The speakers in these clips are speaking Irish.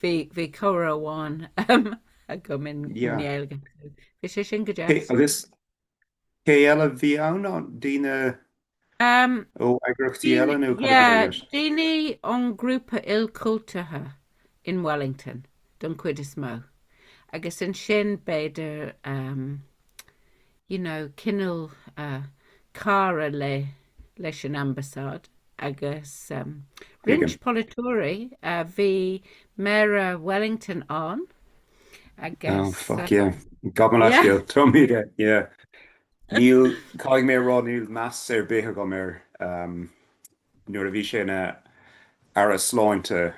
Bhí chora amháin a go min Yeah. néalga. Bhí sé sin go Hey, deas. agus cé bhí ann dína Um, ó agrachttaí eile nó cad a yeah, bheith Dini on grúpa ilcultatha in Wellington, don cuid is mó. Agus an sin beidir, cinnal cara leis an ambassad agus ag rins polytóri bhí mera Wellington an oh, agus fuck yeah. Gabhfuil yeah. leisciil, Tomide, yeah. Níl caiig mé rá níl meas ar béthe go mar nuair a bhí sé ar a sláinte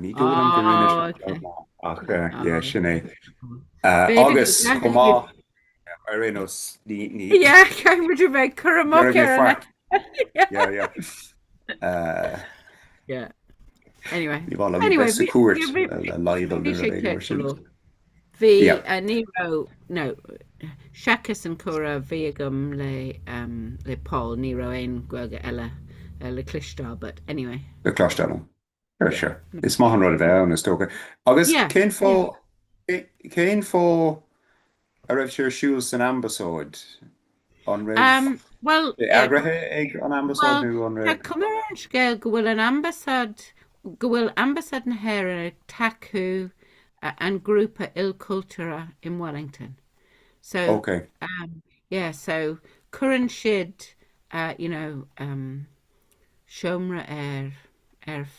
ní dúil an goúine Oh, okay. ach yeah, Oh, sin é. beidir go Agus chumá ar rénos ní yeah, caiimiidir bheith nuair a chuach bhí ar freic. yeah. Yeah, yeah. Uh, Yeah. Anyway, ní bhá an anyway, bheith sa cuairt le laibal bhí nuair a sé bhéidir mar sin. ceirló. Bhí Yeah, a níró no seachas an cura bhí agam le Paul níró aon ghilga eile le clistá, but anyway, le cláisteanna. Ar yeah. sure. Is maithan rud a bheith an is tóga. Agus Yeah, yeah. cén fó a raibh sé siúil san ambasáid an raibh Well, agrathe ag an ambasáid well, nó an tá raibh cumar an scéil go bhfuil ambassad na hÉireann taú an grúpa Il Cultura in Wellington. So, OK. yeah, so current shid, siomra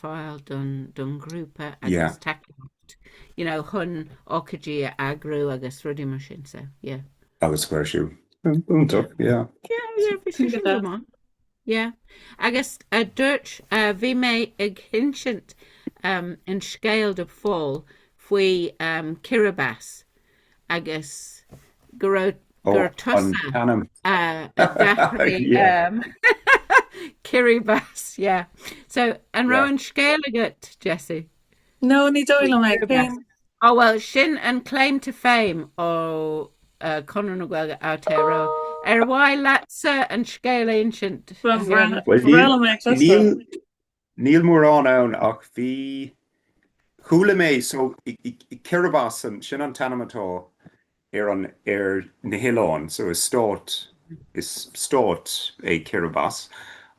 fáil don grúpa Yeah, agus takeout. Chun ócadí agrú agus rudí mar sin, so, yeah. agus chuir siú. Úntaach, yeah. Yeah, bhí sé sin go maith. Yeah. Agus dúirt bhí mé ag hinsint in scéal de fáil faoi Kiribati agus gur Oh, an tusa Canam. a dachraí Yeah. Kiribati, yeah. So an Yeah. roin scéal agat, Jessie. No, ní Faoi dóil me Kiribati. céim. Oh well, sin an claim to fame ó Conor na Gaeilge Aotearoa. Ar bháil leatsa an scéal ancient. Well, Well, Bhrealam me clusta. níl mór an ach bhí chula mé so i Kiribati sin an tanamatá ar na Hiláin, so is stát é Kiribati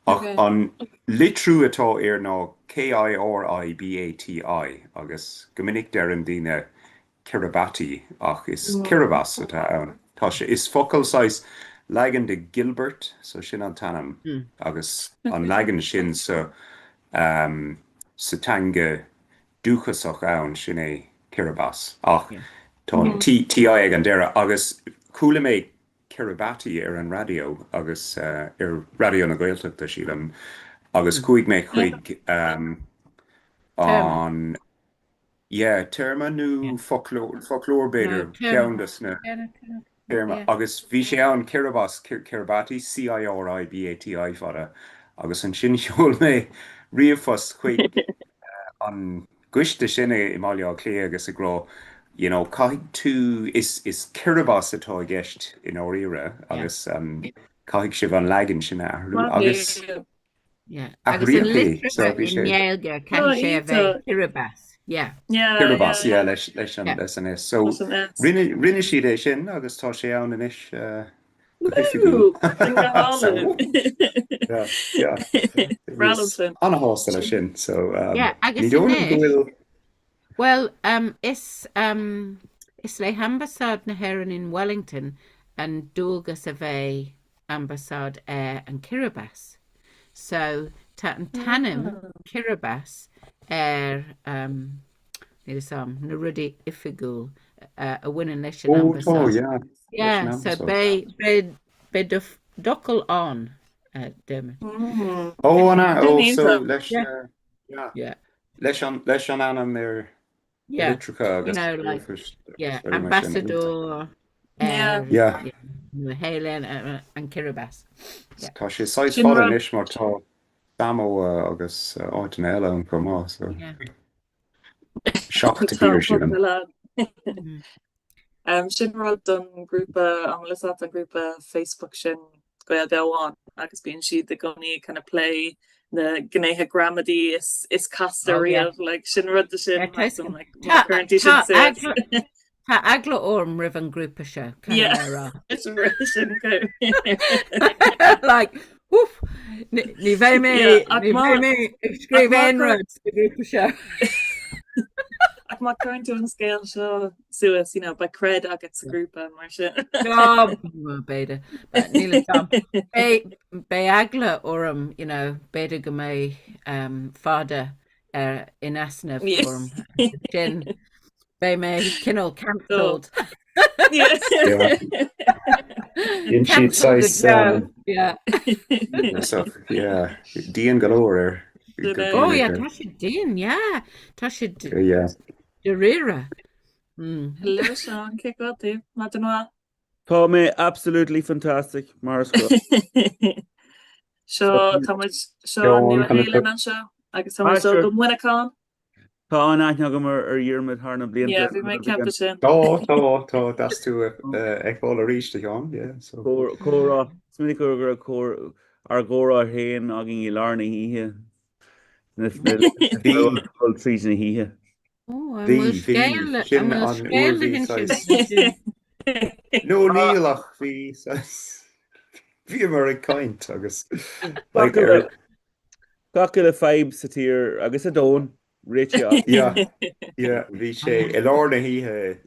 ach Okay. an litrú atá ar ná Kiribati agus gomininic dear an daoine Kiribati ach is Kiribati atá ann. Tá sé is focal size legan de Gilbert so sin an tanam agus an legan sin sa tanga dúchasach ann sin é Kiribati ach Yeah. tá TI ag an deire agus coolla mé Kiribati ar an radio agus ar radio na Gaeltachta sílam agus chuig mé chuig Terma. an terma nó folklór beidir No, terma. ceandas na Terma. terma Yeah. agus bhí sé an Kiribati CIRIBATI fada agus an sin seol mé riamhfos chuig an guiste sinna i máile clé agus a grá caiig tú is Kiribati atá gceist in áíire agus caiig sibh an legan sin ahrú agus Yeah. a Agus an riamh so literature bhí in sé Néalga can Oh, sé a ita. bheith Kiribati. Yeah. Yeah, Kiribati yeah. leis Yeah. an is so That's an S. rinne siad é sin agus tá sé ann inis Woo! Congratulations. Bhrealam anna hástal sin so Yeah, agus ní dóir inis. go bhfuil Well, is le ambassad na hÉireann in Wellington an dúlgas a bheith ambassad an Kiribati. So tá an tanim Kiribati níl sam na rudí ifigúil a bhaineann leis an ó ambassad. yeah Yeah, so be docal on Dermot. ó anna ó Didn't so even- leis Yeah. leis an anam ar Yeah. litrucha agus like, yeah, very much in it. ambassador Yeah. Yeah. Héileán an Kiribati. Yeah. Tá sé 6 Sin fád rud- inis mar tá Samo agus áitina eile an comá so Yeah. seachta tíir sin Mhm. Sin rud don grúpa an lisat an grúpa Facebook sin go deháin agus bíon siad a gcóí kind of play na gnéthe gramadí is casta riamh like sin rud sin like currently sin suas. Tá agla orm rih an grúpa se it's sin go. like woof ní bheith mé scríb einrad na grúpa se. Ach má currentú an scéil seo suas, ba cred agat sa grúpa mar sin. Beidir níle tam. Bé agla orm, beidir go mé fada in asnamh orm sin. Bé mé cinál cancelled. She'd size so Dean galore. Oh yeah, tá sé Dean, tá sé de rira. Hello Sean, kick out there. Má nó. Tá mé absolutely fantastic, Mars. Seo nu héile an seo agus tá go muineán. Tá an aithne go mar dhearmid thna blianta. Yeah, bhí mé ceapta sin. Tá that's tú ag bháil a ríiste John, so córa sminnig gur cór ar ggóra héin a gin í lárna híthe na trí na híthe. No nílach bhí mar ag caint agus Gaca le feib sa tír agus a dón réite. bhí sé i lár na híthe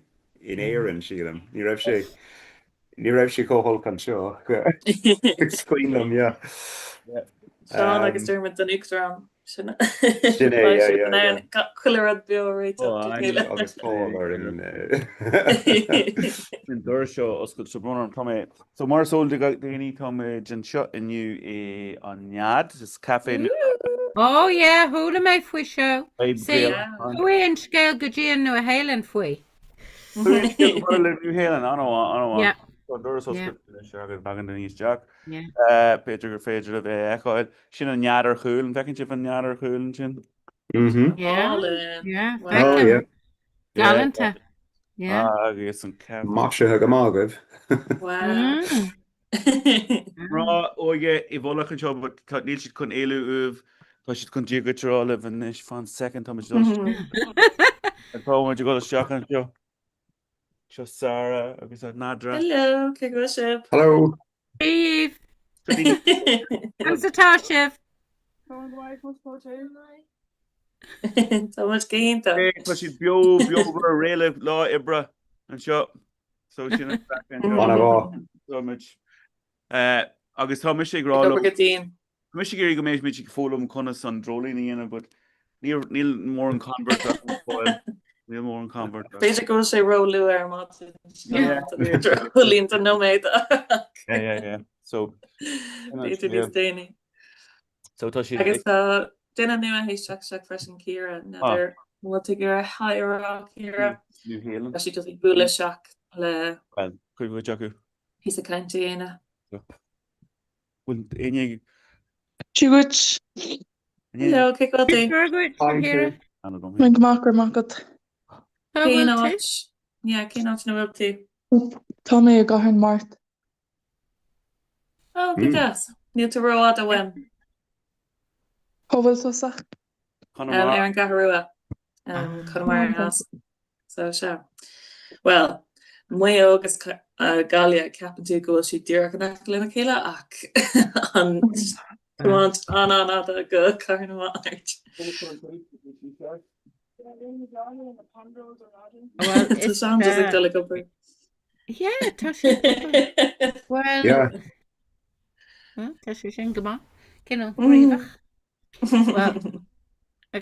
in éan sílam. Ní raibh sé cóhol can seo scuoinlam, Seán agus Dermot den Uachtarán sinna chuilerad beoréit agus Paul ar in dúir seo oscail se brunam tá so mar sóil daoine tá gin seo inniu an nead is café. Oh yeah, thula mé faoi seo. Fuaí an scéil go dtíon nó a héileann faoi. Nú héileann anhá. Dúras agus bagan den níos Jack. Péidir gur féidir a bheith eáil sin an neadar chuúil, an fecinn si an neadar chuúil sin. Galanta. Agus an ce Má se go mágah. Rá óige I bhlach an seo níl siad chun éú tá siad chun díogarála bhan is fan second tá táidir go seach an seo. Seo Sarah agus Nadra. Hello, ce go sib. Hello. Steve. Tá sibh. Tá much cénta. Tá siad beogur a réileh lá ibre an seo so sin agus tá mis sé grá mis sé gur go mééis mit fólam chuna san drolíní ana, but níl mór an convert níl mór an convert. Beidir go sé róú ar má cholínta nóméid. So déine. So tá si agus tá duine nu a hééis seach freisin círa nadidir mu gur a hairá círa. Tá si just ag bula seach le chuh Jackú. hí a caiintéine. Éine Tuúit Hello, ce go dé? Mae'n gymachar magad. Cé náit na bhfuil tú. Tá mé a gahan mart. Oh, godas. Níl tú roiád a bhaim. Pobal sosach. Ar an gaharúa chun mar an as. So se. Well, mu agus galia ceapan tú go si dúach an lena chéile ach an an go carnháirt. Well, It's sounds just like delicate. Yeah, tá sé. Well, tá sé sin go má. Cinál príomhach. Well,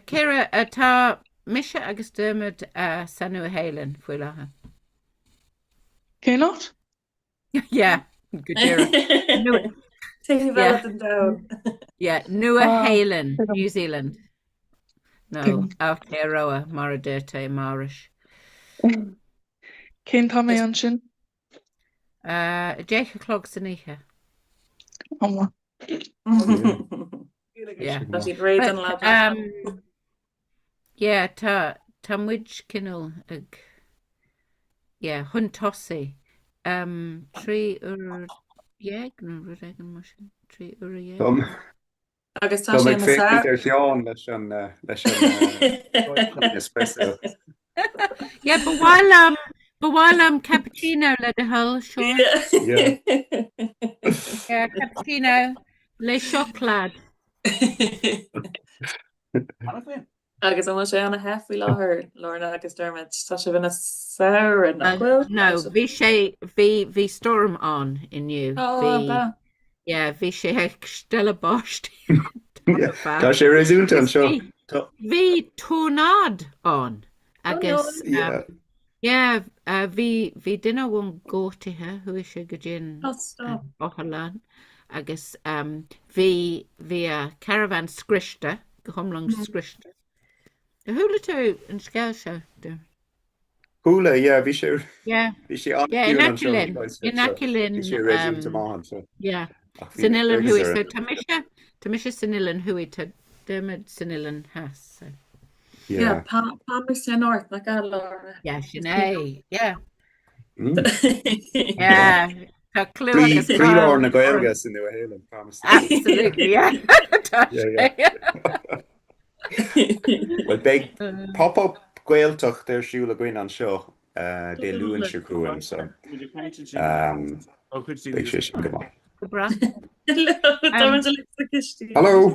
Ciara atá mise agus Dermot san nua héileann faoi látha. Cé not? Yeah, go dtíire. Take me back and down. Yeah, nua héileann, New Zealand. No, Aotearoa, mar a dúirta Máris. Cén tá mé an sin? 10:00 san oíche. Amma. Yeah. That's it, right on lab. Yeah, tá muid cinál ag chun tosaí. 3 uair dhéag nó rud ag an mar sin 3 uair dhéag. agus tá So sé meg fé ar teán leis an espresso. Yeah, but while cappuccino le de hull, sure. Yeah. Yeah, cappuccino le chocolate. agus an sé anna hefí láthir Lorna agus Dermot tá sé bhna saoire nachhfuil? No, vi storm on in you. Yeah, vi sé ag stelle bost. Tá sé réúnta an seo. Vi tónad on agus yeah, vi dinner won gotithe hu sé go gin Bochalan agus vi a caravan skrichte go homlang skrichte. De hula tú an scéil seo de. Hula, yeah, vi sé Yeah. vi sé an Yeah, Inaculin. Yeah. Sanilan hui so Tamisha Sanilan hui to Dermot Sanilan has. So. Yeah, Palmer North na ga Lorna. Yeah, Sinead. Yeah. Yeah. Yeah. Tá clú agus Príor na gaelgas in New Haven. Absolutely, yeah. Well, big pop-up gaeltocht der siúla goin an seo de luúin se cruúin, so big sé sin go mai. Hello.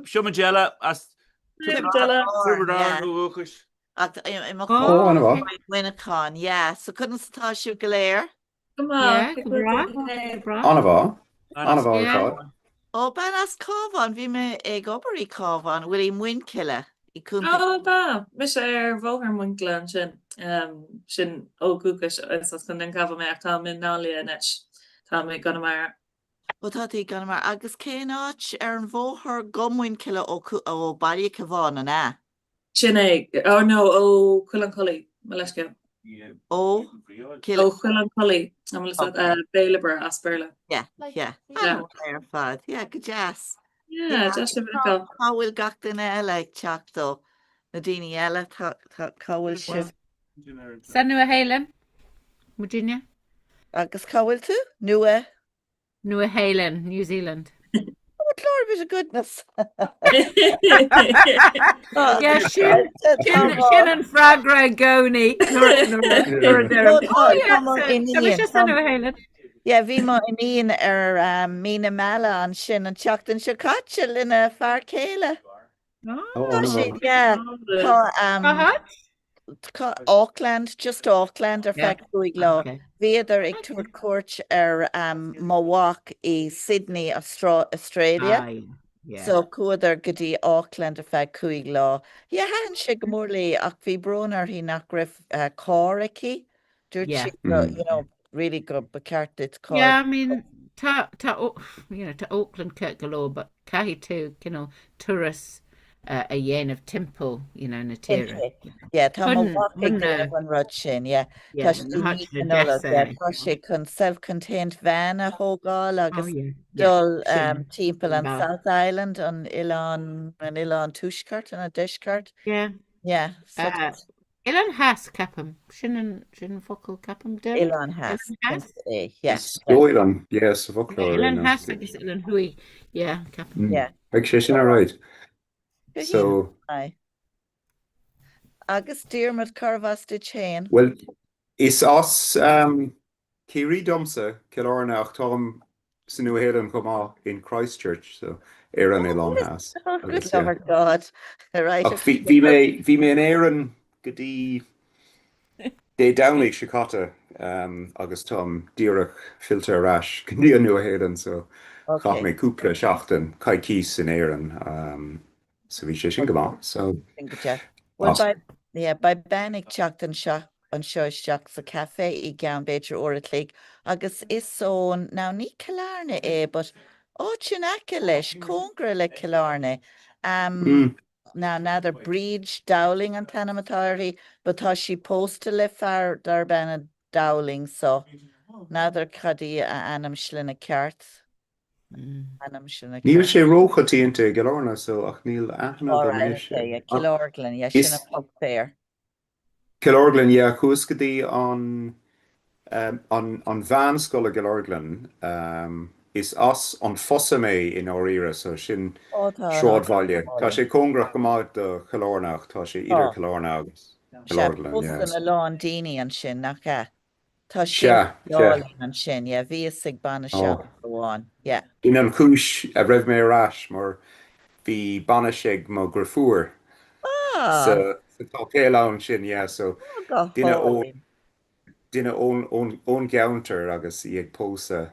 Seo Magella as Winnicon, yeah. So couldn't tá siú go léir? Anna Ó ben as cábhan bhí me ag obair í cábhan bhfuil í muincile í cún. Ba mis sé bhóthar muinclean sin ógúchas as chun den cabh me ach tá min nália net tá mé gan mar. Tá gan mar agus cé áit ar an bhóthar gomhaincile ó bailí cabhána na. Sin é nó ó chuilan cholí me leisce. Ó chuilan cholí bélabar as béla. fad, go jazz. Tá bhfuil gach duine eile ag teachtó na daoine eile cáhfuil si. San nua Helen, Virginia. Agus cáhfuil tú? Nua? Nua Helen, New Zealand. Lord, bit of goodness. Yeah, Shin and Fragra Goni. Yeah, bhí má iníon ar mína meala an sin an teachtain se caite lina fear céile. Auckland, just Auckland ar fe chuig lá. Bhíidir ag túir cuairt ar Mawak i Sydney, Australia. So cuaidir go dtí Auckland ar fe chuig lá. Hain si go mórlaí ach bhí bronar hí nach raibh cáraí. Dúirt si really good becarted car. Yeah, I mean ta Auckland Kirk galore, but cahi too, tourists a yen of Temple, Natira. Yeah, tá walking on Ruchin, yeah. She can self-contained van a hogal agus dull Temple and South Island on Ilan Tushkart and a Dishkart. Yeah. Yeah. Ilan has capum. Shin focal capum der. Ilan has. Yes. Ilan, yes, focal. Ilan has, I guess Ilan hui. Yeah, capum. Yeah. Actually, right. So. Agus Dermot Carvasta chain. Well, is us Kiri Dumsa, Kilornach, Tom Sinuhedan Koma in Christchurch, so Aaron Ilan has. Good Lord God. Right. Vi me an Aaron Gadi de downley Chicotta agus Tom Dierach filter rash can do a new Hayden so got me couple shachten kai keys in Aaron so we should go on so well by bannig chucked and shot an seo seach sa cafe I gan beidir orlaigh agus is son now ní Killarney but áitina leis congra le Killarney now neither bridge dowling and Tanamatari but tá she posted le far darban dowling so neither caddy anam shlina cart anam shlina Níl sé rocha tínta Gilorna so ach níl achna Kilorglan yeah shlina pub fair Kilorglan yeah Cuscady on van scholar Gilorglan is as an fosa mé in áíire so sin Tá sráidbhaile. Tá sé congrach go máid do chalórnach, tá sé idir Tá. chalórna agus. Se Chalorlan, postan yes. a lán daine an sin nach Tá Se, sin se. dálainn an sin, bhí sig banna se Oh. goháin. In an chúis a raibh mé ras mar bhí banna sig má grafúr sa tápéile sin, so go duine hálinn. ón geantar agus í ag pósa.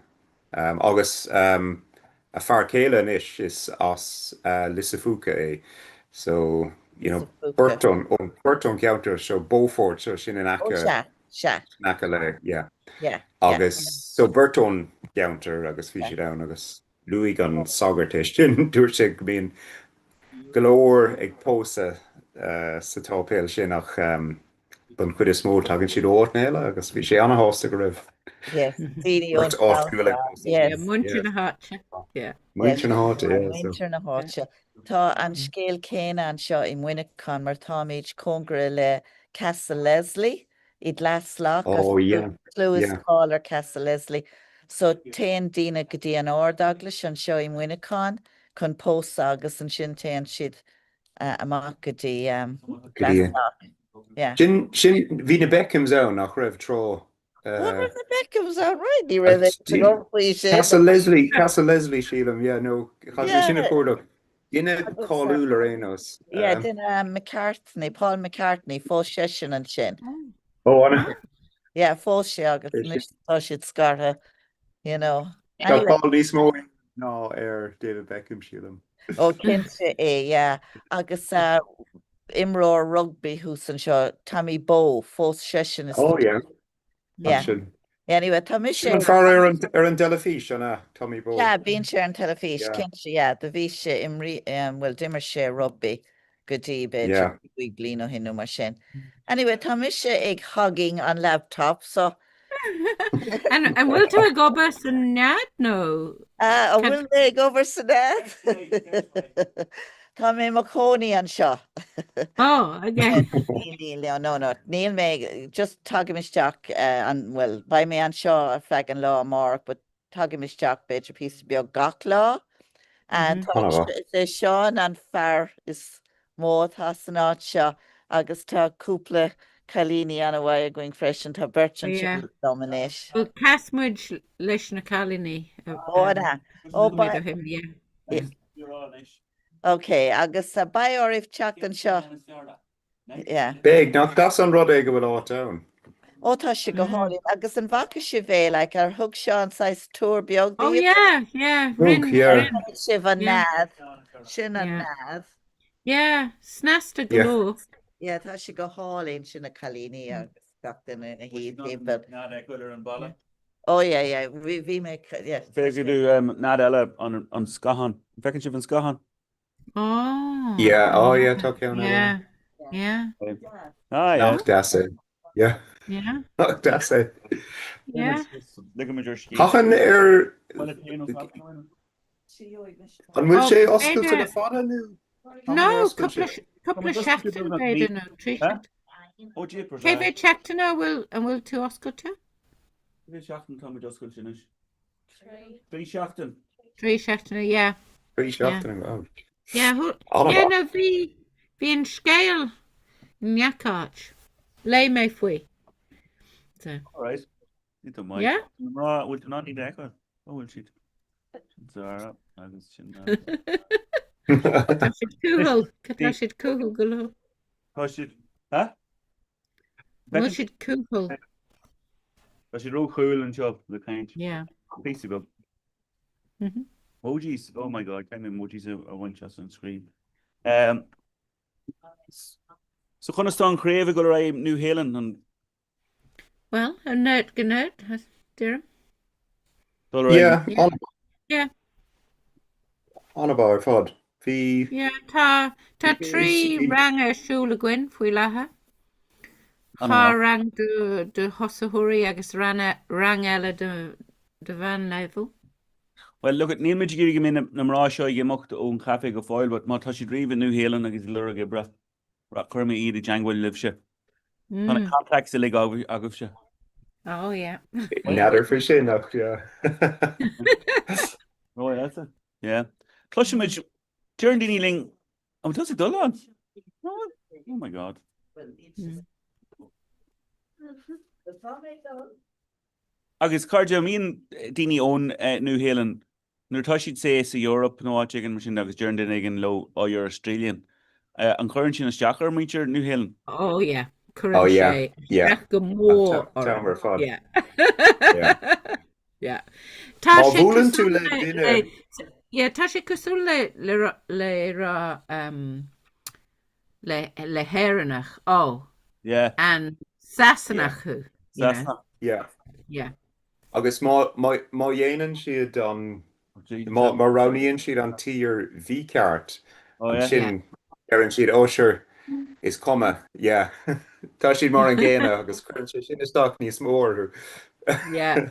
Agus a fear céile is as Lissafuca é. So, Burton geantar so Beaufort so sin in acha le, agus so Burton geantar agus fi sé down agus Louis gan sagartéis sin dúir sé go bíon golóir ag pósa sa tápéil sin ach ban chud is smó tagann siad ótnéile agus bhí sé anna hásta go raibh. Muintir na háte. Muintir na háte. Muintir na háte. Tá an scéal céine an seo I Muinneán mar táid Comhrá le Castle Leslie I Glasslach Clúisáir Castle Leslie. So téan dína go dtí an ádaglas an seo I Muinneán chun post agus an sin téan siad amach go dtí Glasslach. Sin hí na Beckhams ann nach raibh trá. The Beckhams are right. They were Castle Leslie sílam, no. Sin a cuadach. Dine callú Lorenos. Then McCartney, Paul McCartney, fós session an sin. Anna? Fós sé agus tá siad scartha, Tá Paul Lee Smói ná David Beckham sílam. Cinnte agus imró rugby hús an seo Tommy Bow, fós session is. Anyway, tá mis sé far an telefís anna Tommy Bow. bíonn sé an telefís cinnte de bhí sé imrí bhfuil dimmer sé rugby gotí beidir blin ó hinú mar sin. Anyway, tá mis sé ag hugging an laptop so And bhfuil tú ag gobar san nead nó? bhfuil mé ag gobar san nead? Tá mé macóí an seo. Again. No. Níl mé just tagamisteach well, ba mé an seo a feag an lá mark, but tagamisteach beidir pí beag gach lá. And sé seán an fear is mó tá san áit seo agus tá cúpla chalíní an bhhaid a going freisin tá bertin dominéis. Well, casmuid leis na chalíní. Okay, agus sa bairh teach an seo. Big nach das an rud ag go bhfuil áit ann. Tá si go hálainn agus an bhacha si bhé le ar thug seán sais túr beag. Sibh an nád sin an nád. Snasta goló. Tá si go hálainn sin na chalíní agus gatain a híad an balla. bhí mé Féidir dú nád eile an scahan. Fecinn sibh an scahan. Tá ceanna. Nach das é. Nach das é. Chachan an bhfuil sé oscailte na fada nu? No, couple of seachtain beidir nó trí. Cé bheith teachtainna bhfuil tú oscailte? Bhí seachtain tá oscailte sin. Trí seachtain. Trí seachtainna, Trí seachtain an no, bhí an scéal neacáit lei mé faoi. Alright. Nid o mai. Bhfuil tú ná ní decha? Bhfuil siad. Zara agus sin. Tá siad cúhal go leo. Tá siad, ha? Bhfuil siad cúhal. Tá siad ró chúil an seo le caint. Písi go. Emojis, oh my god, kind of emojis are one just on screen. So chun stán chréimh go ra New Hélan an. Well, a nerd go nerd, Deireadh. Anna bar fod. Bhí tá trí rang ar siúla gcuin faoi lethe. Tá rang de hosathirí agus rang eile de bhean leibhil. Well, look at níl gí go mí nará seo gimocht ón cafe go fáil, but má tá si dríomh New Hélan agus lura go breth chuirma iad i deanghfuil libh se. Tána contact le agah se. Neadidir fi sé nach Oh, that's it. Yeah. Clutch image. Turn the kneeling. Oh, does it done on? Oh my God. Agus Cardia mean Dini own New Zealand. Nuair she'd say sa Europe nó chicken machine agus Jordan again low or you're Australian. An current in a jacker meter New Zealand. Oh yeah. Oh, yeah. Yeah. Go more. Tower fun. Yeah. Yeah. Yeah. Má bhualann tú le duine. Yeah, tá sé cosú le Héireannach. Oh. Yeah. And Sasanach chu. Trasna. Yeah. Yeah. Agus má dhéanann siad má roníonn siad an tír V-cart. Oh, An yeah. sin ceann siad ósir is comma. Yeah. Tá siad mar an ggéine agus chuann sé sin isteach níos mór. Yeah.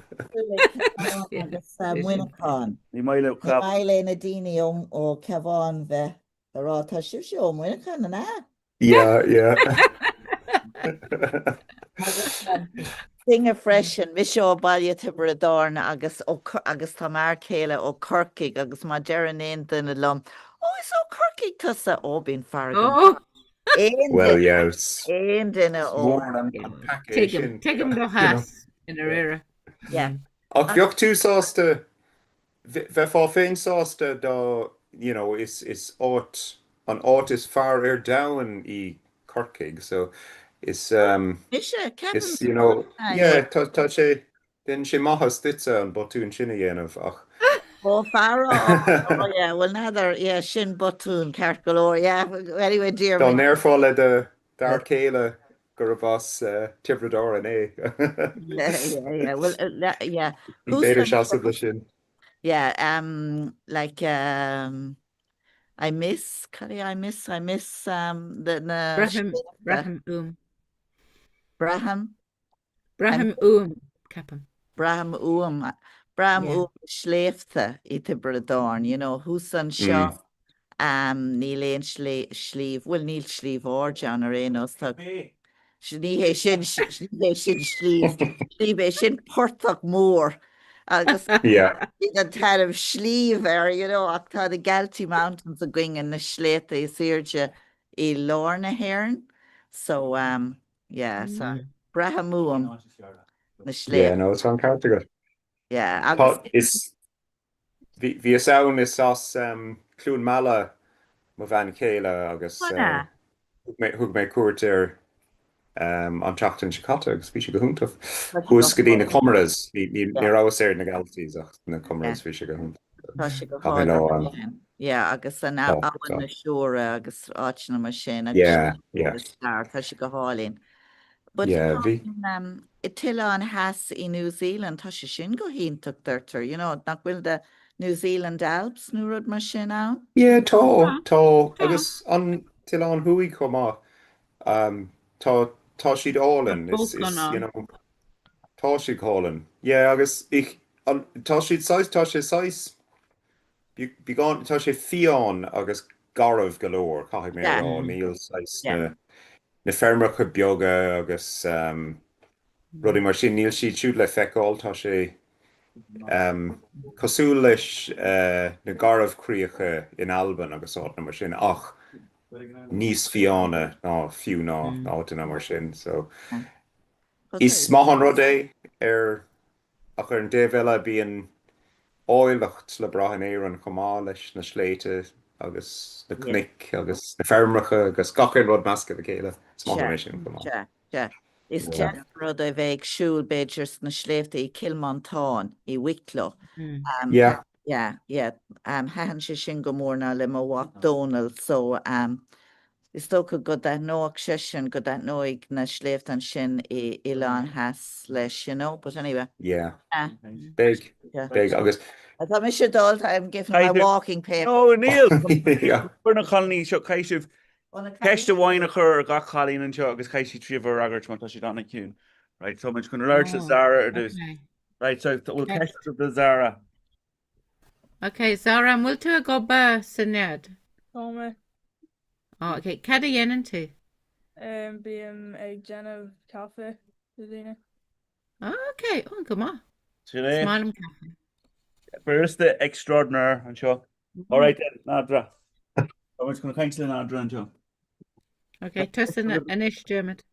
agus muineán. Ní maiile crap. Maile na daine ó ceháin bheith ará tá siú sé ó muineán na. Yeah. Dinge freisin mis seo bailile tibredána agus tá mar chéile ó Corcaigh agus má dearan duine lom. Oh, is ó Corcaigh tusa ó bín fargan. Oh. Well, yes. Aon duine ó. More an packaging. Take him to has in her era. Yeah. Ach bheocht tú sásta bheith fá féin sásta dá is áit an áit is far down í Corcaigh, so is is yeah tá sé den sé maithas ditsa an botún sinna dhéanamh ach Ó far yeah, well nádar sin botún ceart golóir, yeah. Anyway, dear. Dá néirfá le de dar céile gur bhas tibredár an Yeah. Well, yeah. Beidir seasa le sin. Yeah, like I miss the Braham sléifte I tibredáin, hús an seo ní léon slíomh, bhfuil níl slíomh áirdeán ar réos tá ní hé sin slíomh é sin portach mór agus an taibh slíomh ach tá the Galtí Mountains a going na sléite I sirde I lár na Héireann, so so Brahamúam na sléite. Yeah, no, it's fantastic. Yeah, is bhí saoin is as clún mala má bhean céile agus thug mé cuairt an teachtain Chicago agus bhí sé go húntaach chus go dtí na comras ní ráhas na Galtaís ach na comras bhí sé go húntaach. Yeah, agus an áhan na siúra agus áitina mar sin tá sé go hálín. But I tiile an has I New Zealand tá sé sin go híntaach d'irtar, nach bhfuil de New Zealand Alps nó rud mar sin an? Yeah, tá agus an tiile an thuí comá tá siad álan is tá siad hálan. Yeah, agus tá sé sais tá sé fián agus garmh golóir caithfidh mé rá níl sais na fermracha beaga agus rudí mar sin níl siad siúd le feicáil tá sé cosú leis na garmh críocha in Alban agus áit na mar sin ach níos fiána ná fiú ná áitina mar sin, so is maith an rud é ach ar an déhheile bíon áileacht le brath an éireann chomá leis na sléite agus na cnic agus na fermracha agus gachéir rud measca bh céile smaithe sin chomá. Is teach rud a bheith siúil beidir na sléifte I Kilmantáin I Wicklow. Hahan sé sin go mórna le má Donald, so is tócha go nóach sé sin go nóig na sléift an sin I Ilan has leis, but anyway. Yeah. Big agus. I thought Mr. Dalt, I'm giving my walking paper. Oh, Neil. We're not calling you Kaishiv. Keiste bhhaine chur ga chalín an seo agus caiisi tríomh agart man tá si dána cún. Right, so much gonna learn to Zara or dus. Right, so we'll catch the Zara. Okay, Zara, will tú a go ba syned? Come. Oh, okay, cad a dhéanaan tú? Bíam ag Jenna cafe Dine. Okay, go má. Today. Smáilm cafe. Barista extraordinaire an seo. All right then, Nadra. I'm just going to cancel Nadra an seo. Okay, tusan anish Dermot.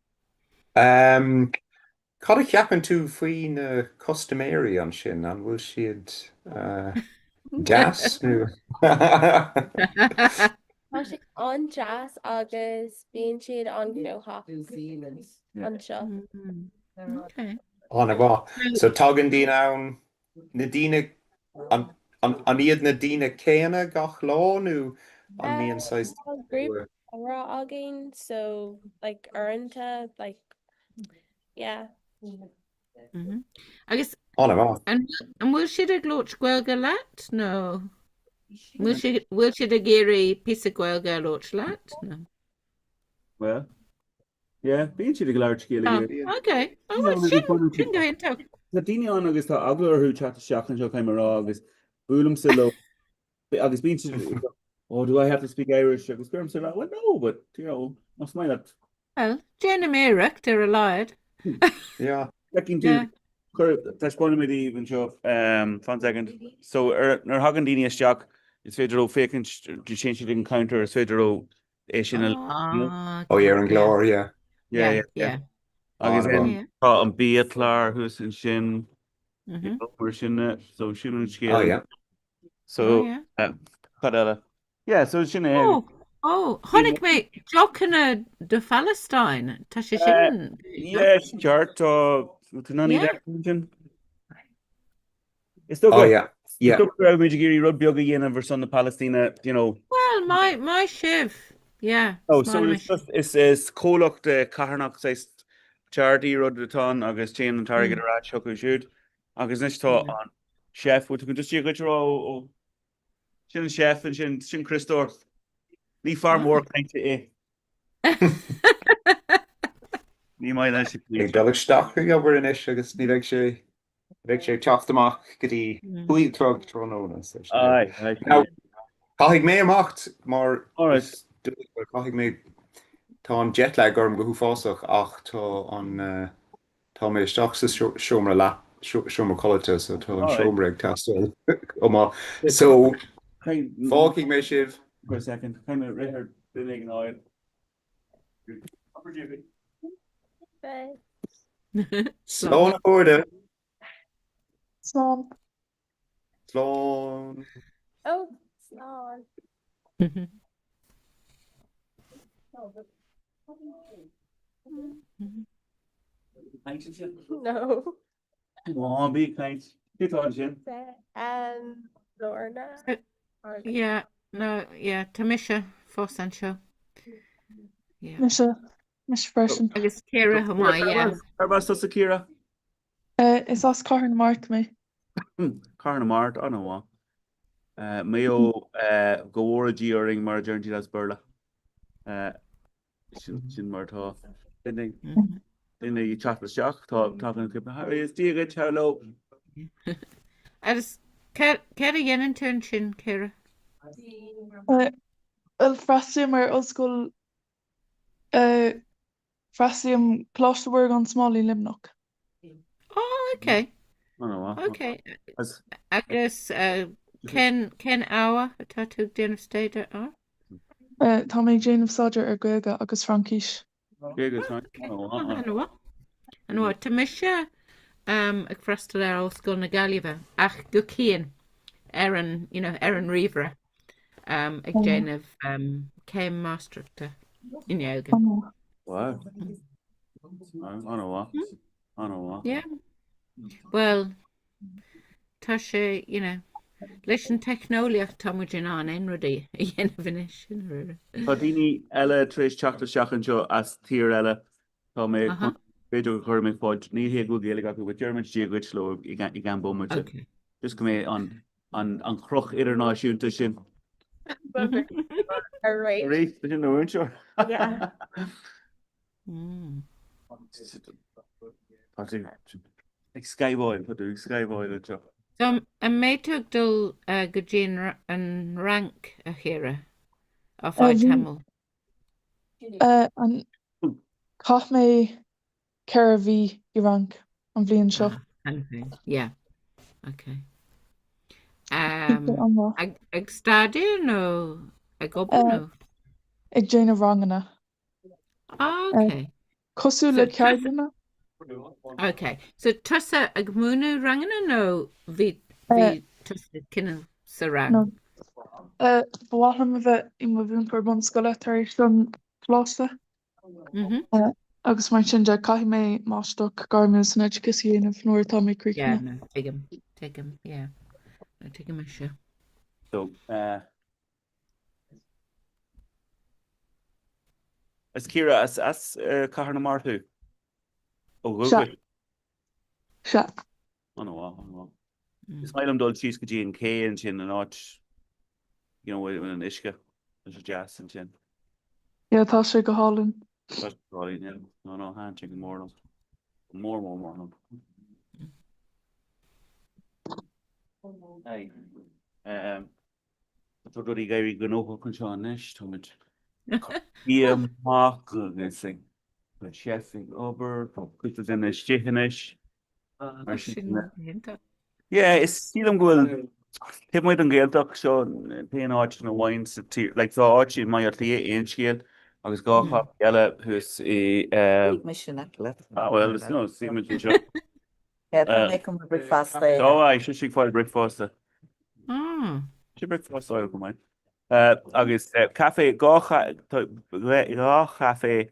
Cad a ceapan tú faoin customary an sin an bhfuil siad gas nó Tá sé an jazz agus bíonn siad an gnuach an seo. Okay. anna bha. So tugann dín ann na díine an iad na díine céanna gach lá nó an míon sais Group rá again, so like Aranta, like yeah. Agus anna bha. an bhfuil siad ag lót gweilga leat? No. Bhfuil siad ag géirí pís a gweilga lót leat? No. Well, yeah, bíonn siad ag leir scéal Oh, again. okay. Oh, You know, well, maybe fun sin go into. Na daine an agus tá aglairthú chat seach an seo caiim rá agus búlam sa lo agus bíonn siad oh, do I have to speak Irish? Agus gurm sa well, no, but you know, must mind that. Well, Jenna Merrick, they're alive. Yeah. Checking Yeah. to touch point with even show fun second. So hagan daine isteach is féidir ó fécinn du sin siad encounter is féidir ó éisian Oh, yeah, an glór, yeah. Yeah. agus Anna Yeah. tá an bíatlár who's in sin mar sin so sin an Oh, scéal. yeah. So yeah. Cadella. Yeah, so sin Honnig me Jockna de Palestine. Tá sé sin. yes, chart nani Yeah. there. It's still Oh, good. yeah. Yeah. Still good Mijigiri Rod Bioga Yen versus on the Palestina, you know. Well, my shiv. Yeah. Oh, it's so my it's just it's Colach the Caharnach says charity Rod the Ton, August Chain and Target Rat Chuck shoot. August next thought on chef, what you can just see a good row Shin chef and Shin Christor. Lee farm work 98. Ní mai leis Ag dulach staach go gobar in is agus ní bheith sé teachtamach go dtí buí trog tróna. Aye. Now, caithfidh mé amacht mar Alright. caithfidh mé tá an jetlag orm go thuúfásach ach tá mé isteach sa siomra colite so tá an siomra ag tastal so fágigh mé sibh For a second, kind of right here, big oil. slán óide Slán. slán Oh, slán. No. Oh, big thanks. Good on, Jim. Lorna. Yeah. No, yeah, Tamisha for Sancho. Yeah. Miss version. I guess Kira Hamai, yeah. Whereabouts does Akira? Is as Carn Mark me. Carna Mart, I know what. Mayo Gowora Georing Mar Journey that's Burla. Shin Marta. Then you chat with Jack, talking to how is Diego Chalo? I just Kira yen in turn chin, Kira. Well, Frasium ar osscoil Frasium Cloisterburg an Smalley Limnock. Oh, okay. I know what. Okay. I guess Ken Hour tattoo din of state are. Tommy Jane of Sodger ar Gaega agus Frankish. Diego, I know what. I know what Tamisha ag freistal ar osscoil na Gaillimhe ach go cían Erin Reaver ag déanamh céim mástruachta in yoga. Wow. I know what. Yeah. Well, tá sé, leis an technoliaach tamuidin an enradi a dhéanamh inis. Tá daoine eile trééis teachta seachan seo as tír eile tá mé féidir chuir mé fáid ní hé go géala acu bh German tíagid sló I gan bomate. Okay. Just go mé an chroch idirnáisiúnta sin. Right. Rééis sin nó seo. Yeah. Ag Skyboil chuú Skyboil seo. So an méidteach dul go dtíon an rank a chéire á fáid tamil. An Cach mé ceir bhí I rank an bblion seo. Yeah. Okay. An ag stadia nó ag obair nó? ag déanamh rangana. Okay. Cosú So le tusa, ceardanna okay. So tusa ag múna rangana nó bhí tusa cinál sa nó rang? bhhaithlam a bheith I mo bhún gur bun scoile tar éis don plásta. Agus mar sin de caiith mé máisteach garmú san educaíanamh nuair tá mé Yeah, críochna. no, take him, yeah. No, take him a show. So, as Kira, as Comhrá na Marthu. Oh, good. Se. Oh, no. Is my dul cheese go G and K and chin and notch, you know, with an ishka, there's a jazz and chin. Yeah, tá sé go hálann. That's right, yeah. No, hand chicken more. More. Hey, so do Gary go no hook and Sean Nish to it. Mark, this thing. The chef in Ober, put it in a chickenish. Yeah, it's still I'm going. Him with an Gaeltach show paying out no wines like the arch in my inch scale. I was going up yellow who's a Mission acla. well it's no seeming to show. Yeah, tá make them breakfast there. So I should she find breakfast. She breakfast oil come on. Agus cafe go cafe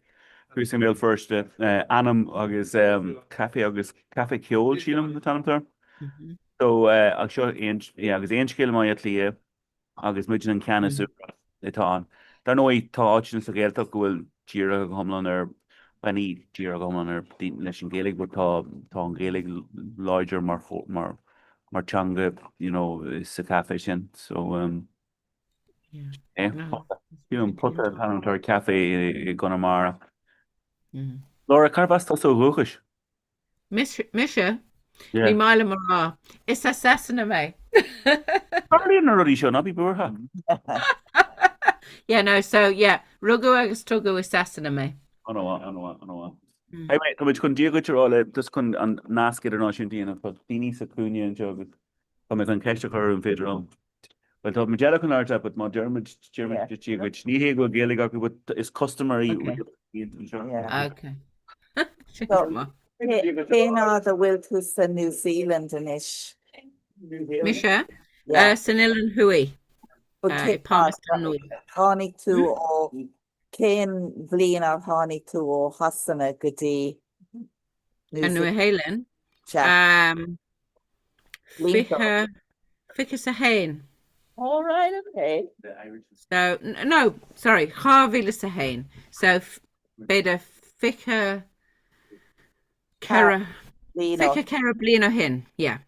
who's in first anam agus cafe ceol sílam na tanam. So ag seo agus éon scéil mai lia agus muidir an ceanú itá an. Dar nó tá áitin sa ggéalta go bhfuil tíra go thomlan ar baní tíra go thomlan ar leis an ggéalaigh bud tá an ggéalaigh láidir martanga, you know, sa cafe sin. So put a pantar cafe I Gunamara. Laura Carvas tá so luchas. Misha? Ní mála mar is assassina mé. Parlíon rudí seo ná bí buartha. Yeah, no, so yeah, rugu agus tugu assassina mé. Anna. Hey mate, tá chun díagaterála dus chun an nascid ar náisiúntaíana pa daoine sa cúine an teagat. Tá mé an ceiste chur an féidir an. Well, tá Magella chun airte, but má German díagaid ní hé go géalaigh acu, but is customary. Okay. Cé ná a bhfuil tú sa New Zealand in ish. Misha? San Ilan Hui. Palmerston Nui. Tháinig tú ó cén bblion ar tháinig tú ó hasanna go dtí An Nua Helen. Ficha sa hain. All right, okay. So, no, sorry, Harvila sa hain. So, beda ficha Cara blino hin, yeah.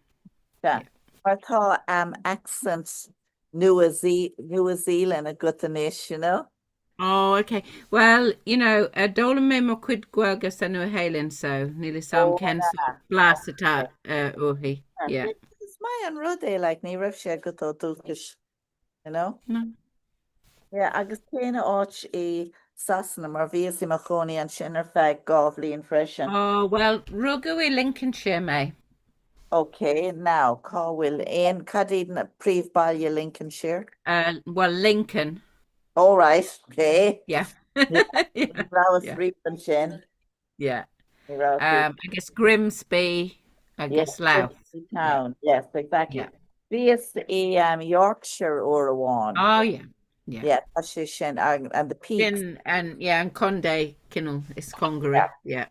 Mar tá accent New Zealand a gutanis, you know? Oh, okay. Well, you know, dolan me mo quid gwelga sa Nua Helen, so nearly some ken blast at uhi. Yeah. It's my an rude like ni rif sé go dúchas, you know? No. Yeah, agus céine áit I Sasna mar bhíos I mo chónaí an sin ar feadh gábhlíon freisin. Oh, well, rugu I Lincolnshire, me. Okay, now, cá bhfuil éon cadíad na príomhbaile Lincolnshire? Well, Lincoln. All right, okay. Yeah. Rawas sin. Yeah. I guess Grimsby, I guess Louth. Town, yes, exactly. Bhíos I Yorkshire or one. Oh, yeah. Yeah, sin and the peaks. And Conde Kinnell is Congaree. Yeah.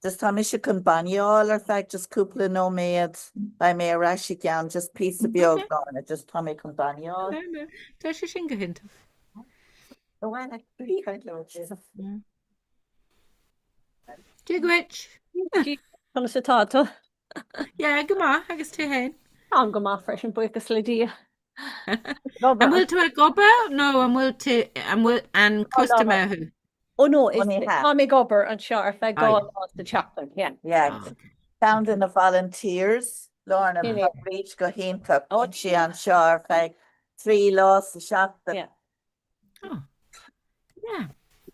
Just tá mis chun baneáil ar feadh just cúpla nóméad ba mé a raisi ceann just piece of beag gána just tá mé chun baneáil. No. Tá sé sin go hint. Bhhain brí chuid le. Jigwich. Chuna sa táta. Yeah, go má agus tú hain. An go má freisin buchas le dia. An bhfuil tú a goba? No, an bhfuil tú an customer who. Oh no, it's Tommy Gobber and Shar Fed God the chaplain. Yeah. Found in the volunteers, Lorna Reach go hinta she and Shar Fed 3 loss the shop. Yeah. Oh. Yeah.